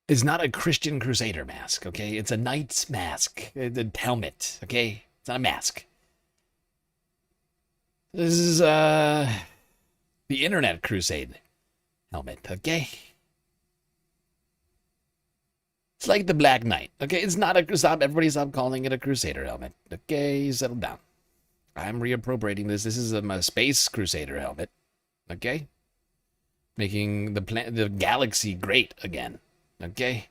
S1: It's not a Christian Crusader mask, okay? It's a knight's mask. It's a helmet, okay? It's not a mask. This is, the Internet Crusade helmet, okay? It's like the Black Knight, okay? It's not everybody stop calling it a Crusader helmet, okay? Settle down. I'm reappropriating this. This is a Space Crusader helmet, okay? Making the galaxy great again. Okay?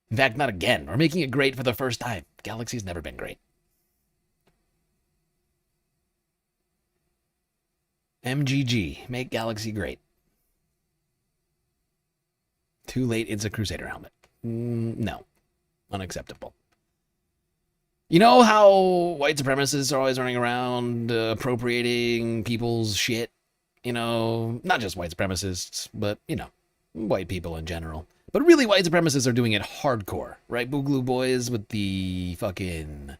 S1: In fact, not again. We're making it great for the first time. Galaxy's never been great. MGG. Make Galaxy great. Too late, it's a Crusader helmet. No. Unacceptable. You know how white supremacists are always running around appropriating people's shit? You know, not just white supremacists, but, you know, white people in general. But really, white supremacists are doing it hardcore, right? Boogaloo boys with the fucking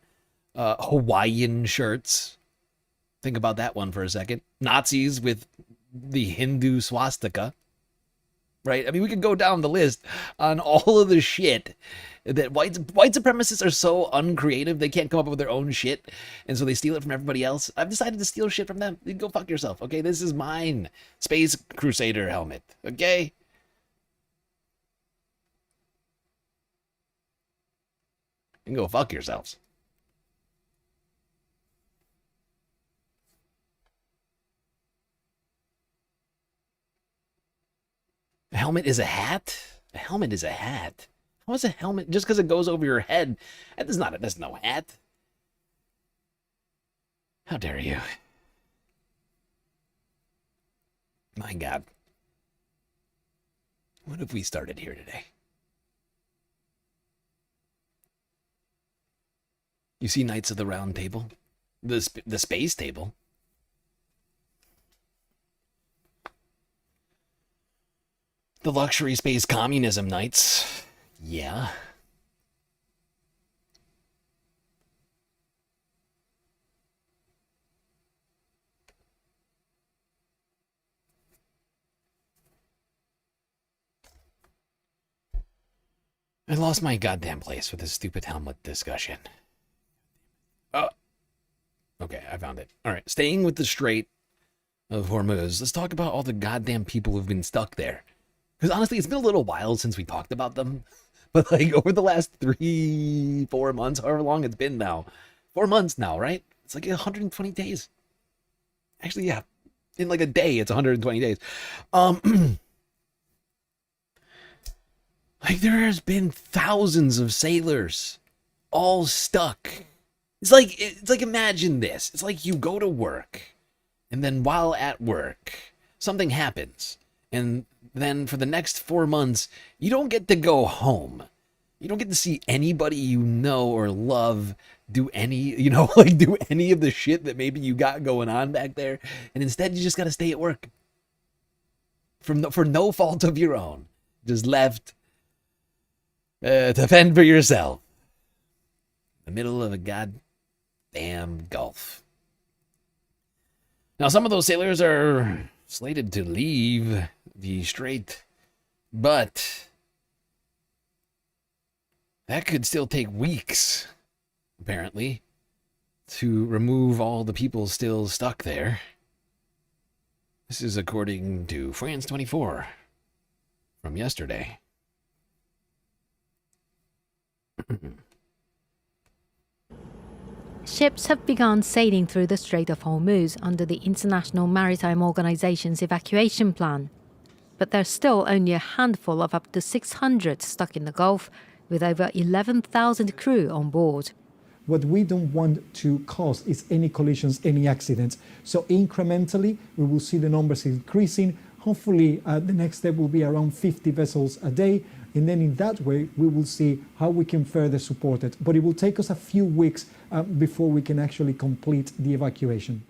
S1: Hawaiian shirts. Think about that one for a second. Nazis with the Hindu swastika, right? I mean, we could go down the list on all of the shit that white supremacists are so uncreative, they can't come up with their own shit, and so they steal it from everybody else. I've decided to steal shit from them. You go fuck yourself, okay? This is mine. Space Crusader helmet, okay? You can go fuck yourselves. A helmet is a hat? A helmet is a hat. How is a helmet just because it goes over your head? That's no hat. How dare you? My God. What have we started here today? You see Knights of the Round Table? The space table? The luxury space communism knights. Yeah. I lost my goddamn place with this stupid helmet discussion. Oh. Okay, I found it. All right, staying with the Strait of Hormuz, let's talk about all the goddamn people who've been stuck there. Because honestly, it's been a little while since we talked about them. But like over the last 3-4 months, however long it's been now. 4 months now, right? It's like 120 days. Actually, yeah. In like a day, it's 120 days. Like there has been thousands of sailors all stuck. It's like imagine this. It's like you go to work, and then while at work, something happens. And then for the next 4 months, you don't get to go home. You don't get to see anybody you know or love do any, do any of the shit that maybe you got going on back there. And instead, you just got to stay at work. For no fault of your own. Just left to fend for yourself. In the middle of a goddamn Gulf. Now, some of those sailors are slated to leave the strait, but that could still take weeks, apparently, to remove all the people still stuck there. This is according to France 24 from yesterday.
S2: Ships have begun sailing through the Strait of Hormuz under the International Maritime Organization's evacuation plan. But there's still only a handful of up to 600 stuck in the Gulf, with over 11,000 crew on board.
S7: What we don't want to cause is any collisions, any accidents. So incrementally, we will see the numbers increasing. Hopefully, the next step will be around 50 vessels a day. And then in that way, we will see how we can further support it. But it will take us a few weeks before we can actually complete the evacuation.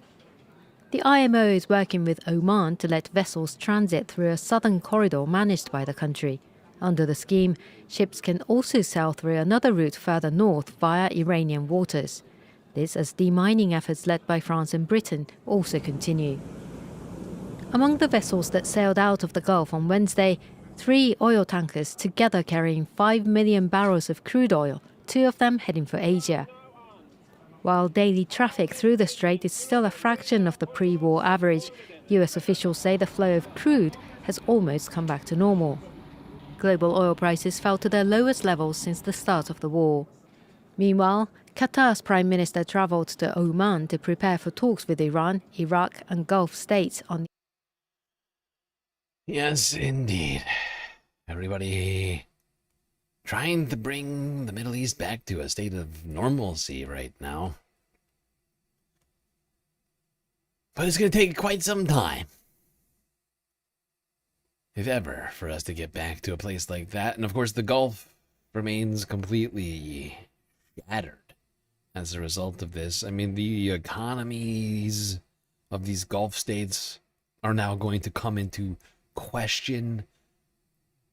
S2: The IMO is working with Oman to let vessels transit through a southern corridor managed by the country. Under the scheme, ships can also sail through another route further north via Iranian waters. This as demining efforts led by France and Britain also continue. Among the vessels that sailed out of the Gulf on Wednesday, 3 oil tankers together carrying 5 million barrels of crude oil, 2 of them heading for Asia. While daily traffic through the strait is still a fraction of the pre-war average, US officials say the flow of crude has almost come back to normal. Global oil prices fell to their lowest levels since the start of the war. Meanwhile, Qatar's Prime Minister travelled to Oman to prepare for talks with Iran, Iraq and Gulf states on.
S1: Yes, indeed. Everybody trying to bring the Middle East back to a state of normalcy right now. But it's going to take quite some time, if ever, for us to get back to a place like that. And of course, the Gulf remains completely shattered as a result of this. I mean, the economies of these Gulf states are now going to come into question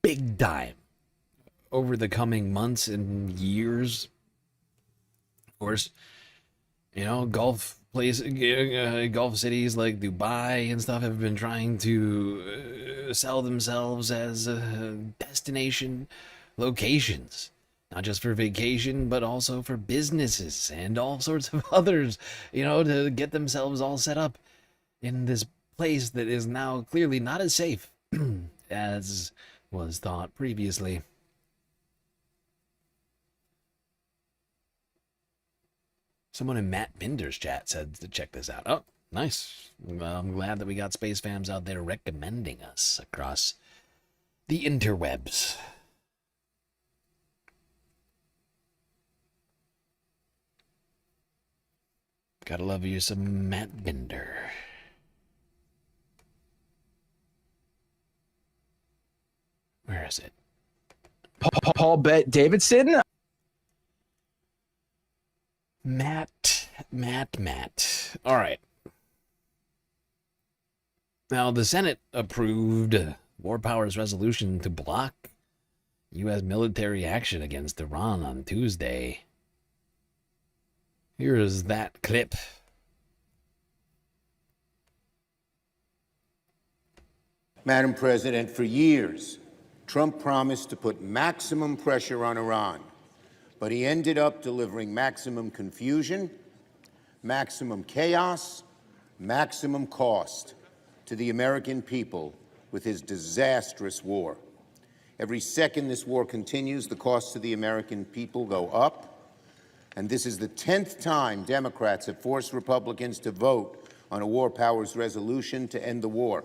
S1: big time over the coming months and years. Of course, you know, Gulf cities like Dubai and stuff have been trying to sell themselves as destination locations, not just for vacation, but also for businesses and all sorts of others, you know, to get themselves all set up in this place that is now clearly not as safe as was thought previously. Someone in Matt Binder's chat said to check this out. Oh, nice. Well, I'm glad that we got space fams out there recommending us across the interwebs. Gotta love you some Matt Binder. Where is it?
S21: Paul Bet Davidson?
S1: Matt. All right. Now, the Senate approved War Powers resolution to block U.S. military action against Iran on Tuesday. Here is that clip.
S9: Madam President, for years, Trump promised to put maximum pressure on Iran, but he ended up delivering maximum confusion, maximum chaos, maximum cost to the American people with his disastrous war. Every second this war continues, the costs to the American people go up. And this is the 10th time Democrats have forced Republicans to vote on a War Powers resolution to end the war.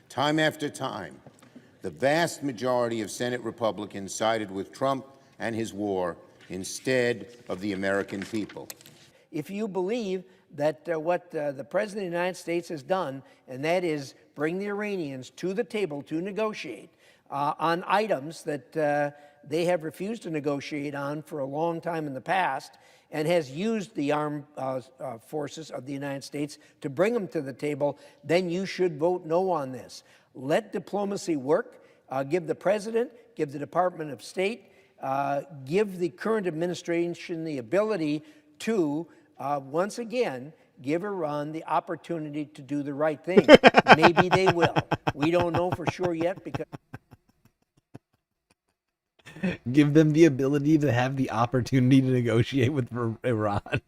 S9: Time after time, the vast majority of Senate Republicans sided with Trump and his war instead of the American people.
S13: If you believe that what the President of the United States has done, and that is bring the Iranians to the table to negotiate on items that they have refused to negotiate on for a long time in the past, and has used the armed forces of the United States to bring them to the table, then you should vote no on this. Let diplomacy work. Give the President, give the Department of State, give the current administration the ability to, once again, give Iran the opportunity to do the right thing. Maybe they will. We don't know for sure yet because...
S1: Give them the ability to have the opportunity to negotiate with Iran.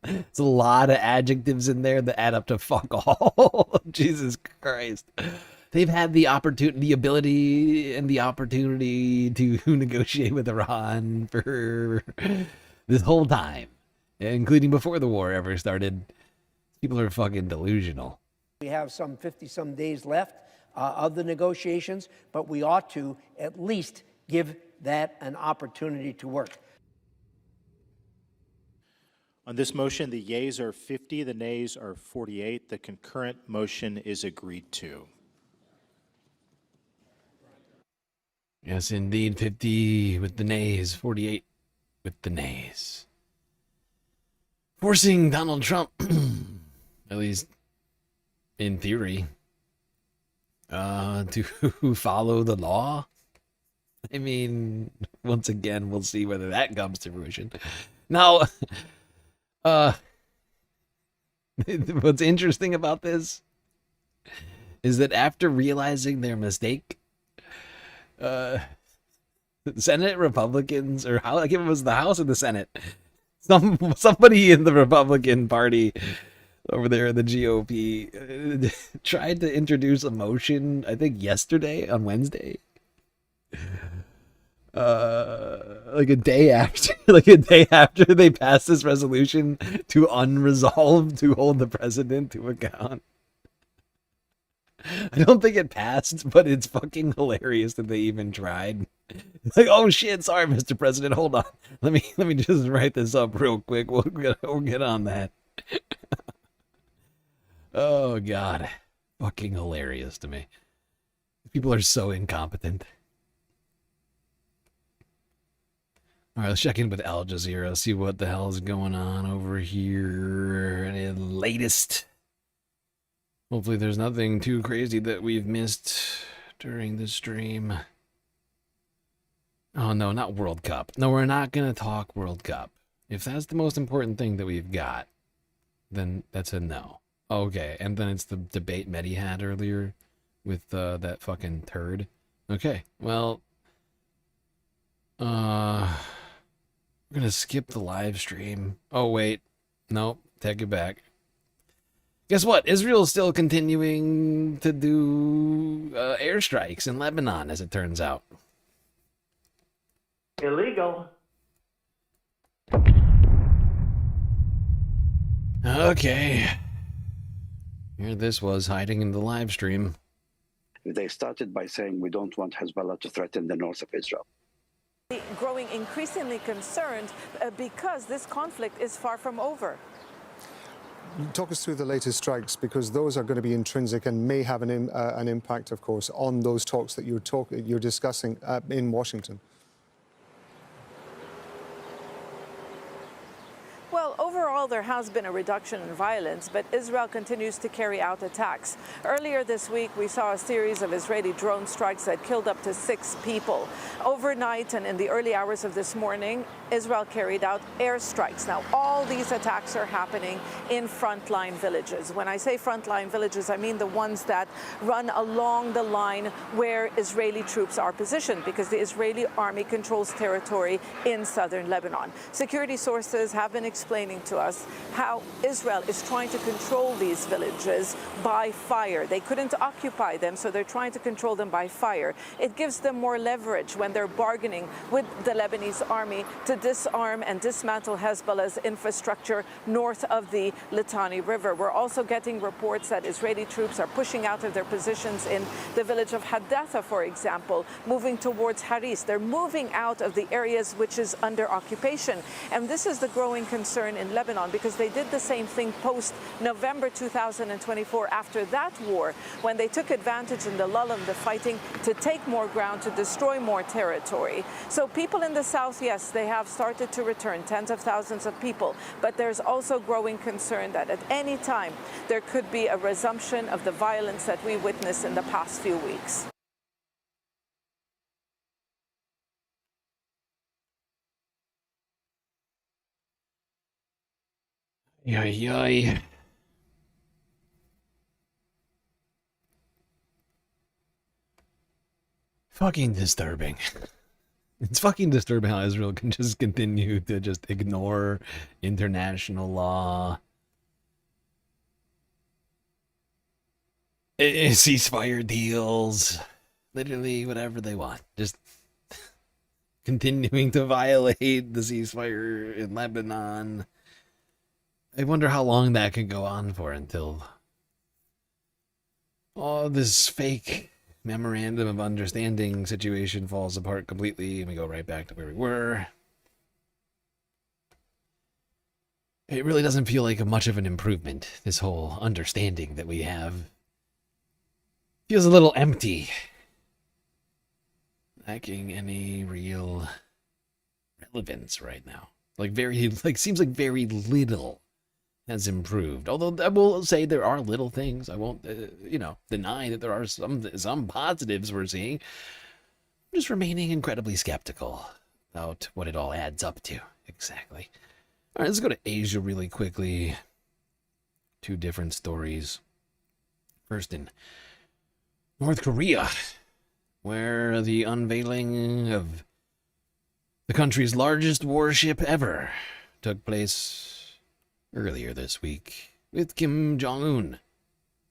S1: It's a lot of adjectives in there that add up to fuck all. Jesus Christ. They've had the opportunity, the ability, and the opportunity to negotiate with Iran for this whole time, including before the war ever started. People are fucking delusional.
S13: We have some 50-some days left of the negotiations, but we ought to at least give that an opportunity to work.
S22: On this motion, the yeas are 50, the nays are 48. The concurrent motion is agreed to.
S1: Yes, indeed, 50 with the nays, 48 with the nays. Forcing Donald Trump, at least in theory, to follow the law. I mean, once again, we'll see whether that comes to fruition. Now, what's interesting about this is that after realizing their mistake, Senate Republicans, or how, like, it was the House or the Senate, somebody in the Republican Party over there in the GOP tried to introduce a motion, I think yesterday, on Wednesday, like a day after they passed this resolution to unresolved, to hold the president to account. I don't think it passed, but it's fucking hilarious that they even tried. Like, oh shit, sorry, Mr. President, hold on. Let me just write this up real quick. We'll get on that. Oh god, fucking hilarious to me. People are so incompetent. All right, let's check in with Al Jazeera, see what the hell is going on over here. Any latest. Hopefully there's nothing too crazy that we've missed during the stream. Oh, no, not World Cup. No, we're not going to talk World Cup. If that's the most important thing that we've got, then that's a no. Okay, and then it's the debate Mehdi had earlier with that fucking turd. Okay, well, we're gonna skip the live stream. Oh, wait. Nope, take it back. Guess what? Israel's still continuing to do airstrikes in Lebanon, as it turns out.
S3: Illegal.
S1: Okay. Here this was hiding in the live stream.
S5: They started by saying we don't want Hezbollah to threaten the north of Israel.
S14: Growing increasingly concerned because this conflict is far from over.
S23: Talk us through the latest strikes, because those are going to be intrinsic and may have an impact, of course, on those talks that you're discussing in Washington.
S14: Well, overall, there has been a reduction in violence, but Israel continues to carry out attacks. Earlier this week, we saw a series of Israeli drone strikes that killed up to 6 people. Overnight and in the early hours of this morning, Israel carried out airstrikes. Now, all these attacks are happening in frontline villages. When I say frontline villages, I mean the ones that run along the line where Israeli troops are positioned, because the Israeli army controls territory in southern Lebanon. Security sources have been explaining to us how Israel is trying to control these villages by fire. They couldn't occupy them, so they're trying to control them by fire. It gives them more leverage when they're bargaining with the Lebanese army to disarm and dismantle Hezbollah's infrastructure north of the Litani River. We're also getting reports that Israeli troops are pushing out of their positions in the village of Haddatha, for example, moving towards Haris. They're moving out of the areas which is under occupation. And this is the growing concern in Lebanon, because they did the same thing post-November 2024, after that war, when they took advantage in the lull of the fighting to take more ground, to destroy more territory. So people in the south, yes, they have started to return, tens of thousands of people, but there's also growing concern that at any time there could be a resumption of the violence that we witnessed in the past few weeks.
S1: Yay. Fucking disturbing. It's fucking disturbing how Israel can just continue to just ignore international law. Ceasefire deals. Literally whatever they want. Just continuing to violate the ceasefire in Lebanon. I wonder how long that could go on for until all this fake memorandum of understanding situation falls apart completely and we go right back to where we were. It really doesn't feel like much of an improvement, this whole understanding that we have. Feels a little empty. Lacking any real relevance right now. Seems like very little has improved. Although I will say there are little things. I won't, deny that there are some positives we're seeing. I'm just remaining incredibly skeptical about what it all adds up to. Exactly. All right, let's go to Asia really quickly. 2 different stories. First in North Korea, where the unveiling of the country's largest warship ever took place earlier this week, with Kim Jong-un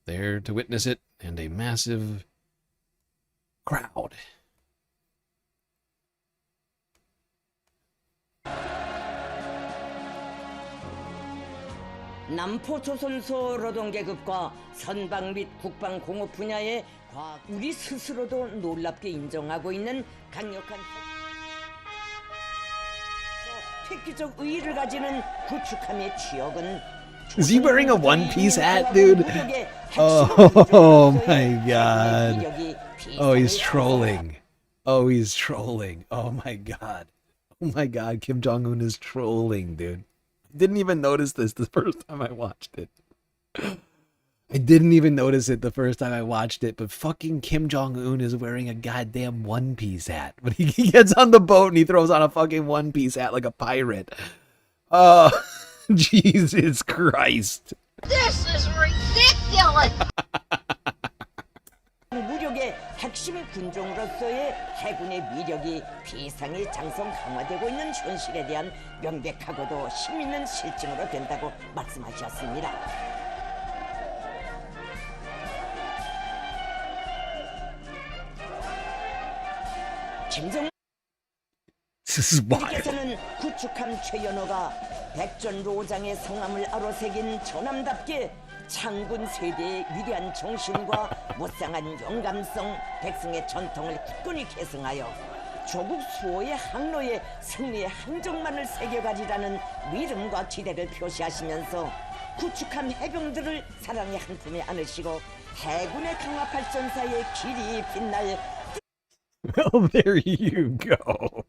S1: there to witness it, and a massive crowd.
S25: 남포조선소 노동계급과 선박 및 국방 공업 분야의 과학, 우리 스스로도 놀랍게 인정하고 있는 강력한 획기적 의의를 가지는 구축함의 취역은.
S1: Is he wearing a One Piece hat, dude? Oh my god. Oh, he's trolling. Oh, he's trolling. Oh my god. Oh Oh my god, Kim Jong-un is trolling, dude. I didn't even notice this the first time I watched it. I didn't even notice it the first time I watched it, but fucking Kim Jong-un is wearing a goddamn one-piece hat. But he gets on the boat and he throws on a fucking one-piece hat like a pirate. Oh, Jesus Christ.
S3: This is ridiculous!
S25: 무력의 핵심 군종으로서의 해군의 위력이 비상의 장성 강화되고 있는 현실에 대한 명백하고도 심있는 실증으로 된다고 말씀하셨습니다. 김정은께서는 구축함 최연호가 백전로장의 성함을 아로새긴 전함답게 창군 세대의 위대한 정신과 무쌍한 용감성, 백성의 전통을 굳건히 계승하여 조국 수호의 항로에 승리의 항적만을 새겨가리라는 믿음과 기대를 표시하시면서 구축함 해병들을 사랑의 한 품에 안으시고 해군의 강화 발전사의 길이 빛날
S1: Well, there you go.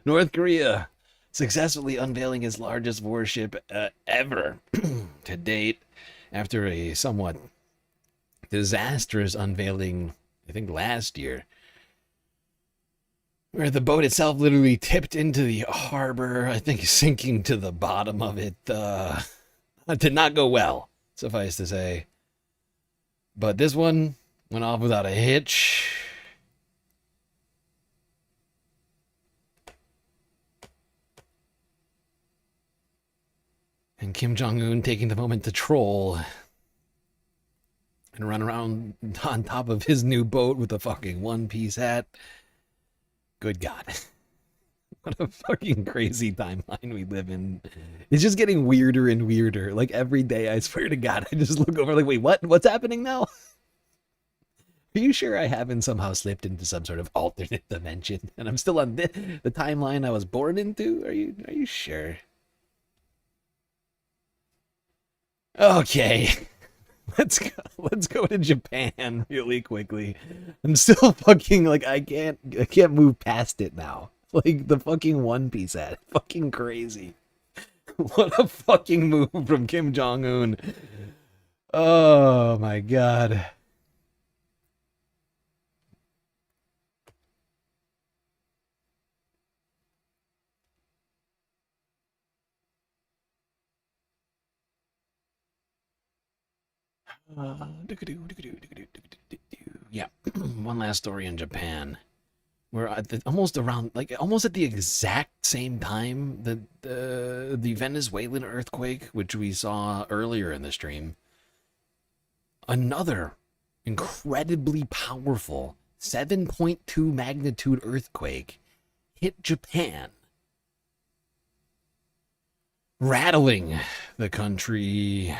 S1: North Korea successfully unveiling its largest warship ever to date after a somewhat disastrous unveiling, I think last year, where the boat itself literally tipped into the harbor, I think sinking to the bottom of it. Did not go well, suffice to say. But this one went off without a hitch. And Kim Jong-un taking the moment to troll and run around on top of his new boat with a fucking one-piece hat. Good God. What a fucking crazy timeline we live in. It's just getting weirder and weirder. Like every day, I swear to God, I just look over like, wait, what? What's happening now? Are you sure I haven't somehow slipped into some sort of alternate dimension and I'm still on the timeline I was born into? Are you sure? Okay. Let's go to Japan really quickly. I'm still fucking like I can't move past it now. Like the fucking One Piece hat. Fucking crazy. What a fucking move from Kim Jong-un. Oh my god. Yeah, one last story in Japan, where almost at the exact same time that the Venezuelan earthquake, which we saw earlier in the stream, another incredibly powerful 7.2 magnitude earthquake hit Japan, rattling the country.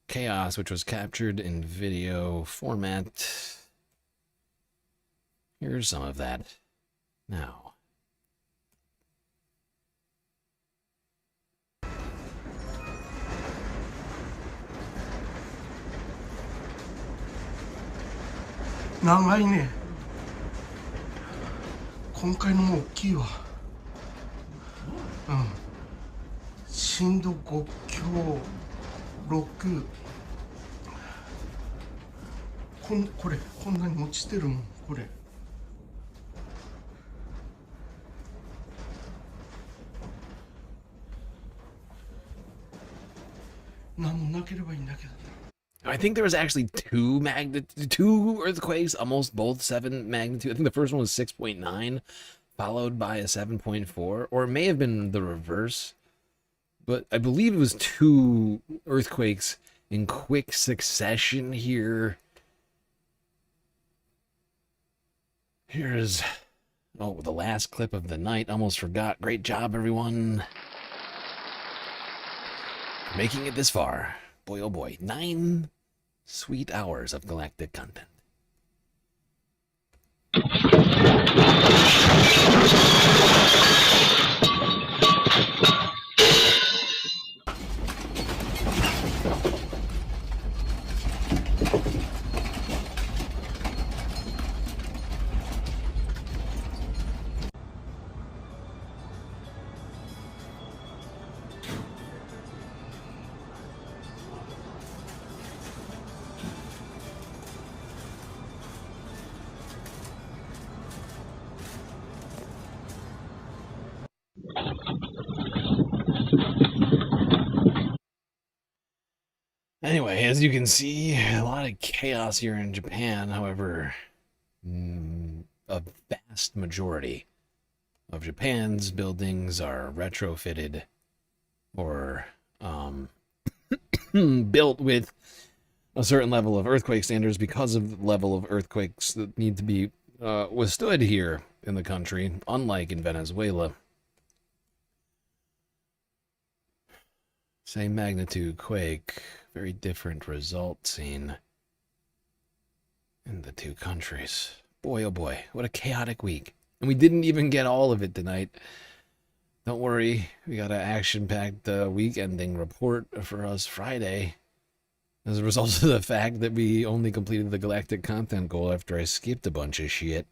S1: Chaos, which was captured in video format. Here's some of that now.
S4: Longね。今回のも大きいわ。震度5強6。これこんなに落ちてるもんこれ。何もなければいいんだけど。
S1: I think there was actually two earthquakes, almost both 7 magnitude. I think the first one was 6.9, followed by a 7.4, or it may have been the reverse. But I believe it was 2 earthquakes in quick succession here. Here's, the last clip of the night. Almost forgot. Great job, everyone. Making it this far. Boy, oh boy. 9 sweet hours of galactic content. Anyway, as you can see, a lot of chaos here in Japan. However, a vast majority of Japan's buildings are retrofitted or built with a certain level of earthquake standards because of the level of earthquakes that need to be withstood here in the country, unlike in Venezuela. Same magnitude quake, very different result seen in the two countries. Boy, oh boy, what a chaotic week. And we didn't even get all of it tonight. Don't worry, we got an action-packed week-ending report for us Friday as a result of the fact that we only completed the galactic content goal after I skipped a bunch of shit.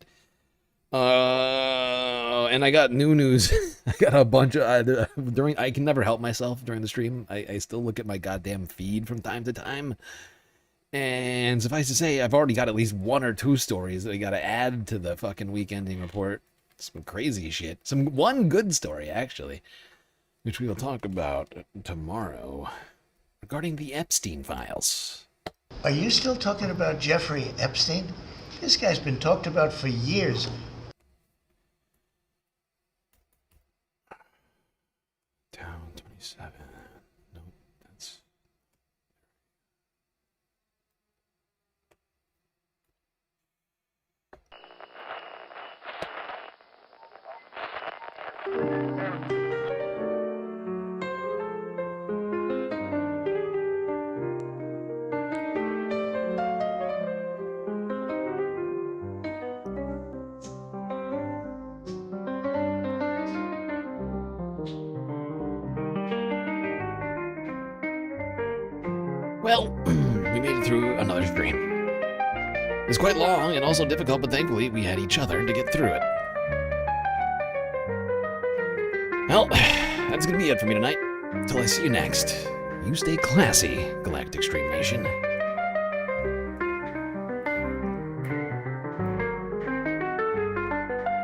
S1: And I got new news. I got a bunch of I can never help myself during the stream. I still look at my goddamn feed from time to time. And suffice to say, I've already got at least 1 or 2 stories that I got to add to the fucking week-ending report. Some crazy shit. One good story, actually, which we will talk about tomorrow regarding the Epstein files.
S6: Are you still talking about Jeffrey Epstein? This guy's been talked about for years.
S1: Down 27. Nope, that's... Well, we made it through another stream. It was quite long and also difficult, but thankfully we had each other to get through it. Well, that's gonna be it for me tonight. Until I see you next, you stay classy, Galactic Stream Nation.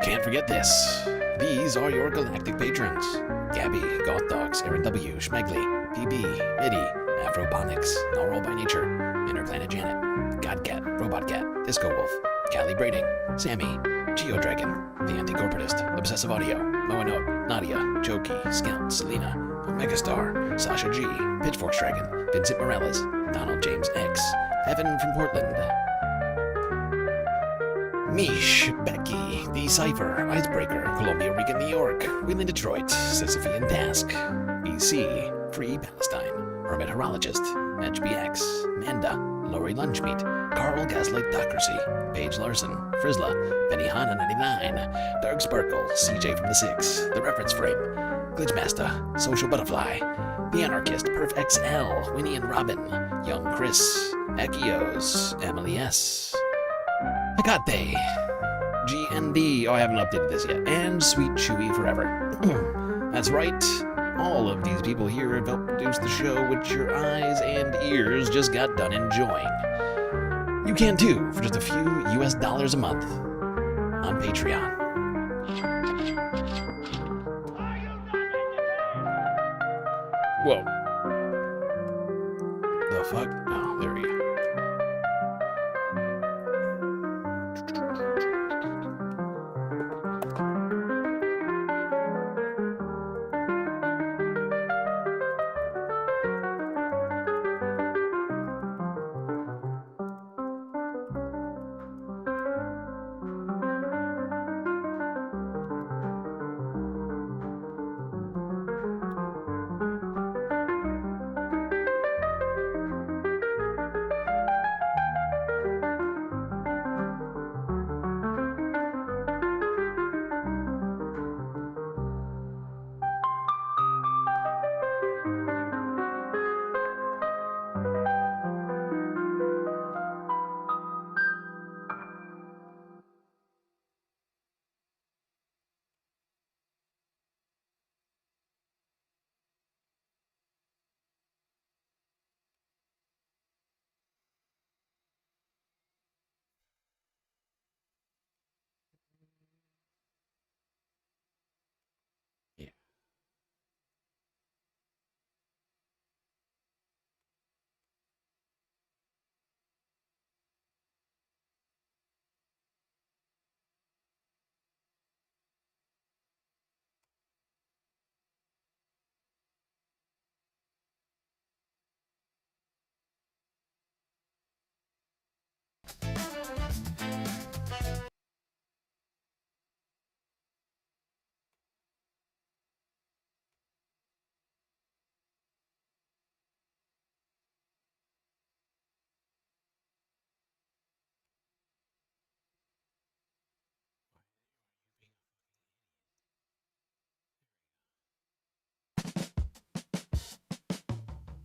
S1: Can't forget this. These are your galactic patrons. Gabby, Goth Dogs, Aaron W, Schmegley, PB, Midi, Afroponics, Gnarl by Nature, Interplanet Janet, Godcat, Robot Cat, Disco Wolf, Callie Braiding, Sammy, Geodragon, The Anti-Corporatist, Obsessive Audio, Moanope, Nadia, Jokey, Scout, Selena, Megastar, Sasha G, Pitchforks Dragon, Vincent Morales, Donald James X, Evan from Portland, Mish, Becky, The Cypher, Icebreaker, Columbia, Riga, New York, Wheeling, Detroit, Sisyphean Task, BC, Free Palestine, Hermit Horologist, HBX, Manda, Lori Lunchmeat, Carl Gaslight Docracy, Paige Larson, Frizzla, Benny Hanna 99, Dark Sparkle, CJ from the 6, The Reference Frame, Glitchmaster, Social Butterfly, The Anarchist, Perf XL, Winnie and Robin, Young Chris, Echios, Emily S, Hecate, GND, oh I haven't updated this yet, and Sweet Chewy Forever. That's right. All of these people here have helped produce the show, which your eyes and ears just got done enjoying. You can too, for just a few US dollars a month on Patreon. Whoa. The fuck? Oh, there we go.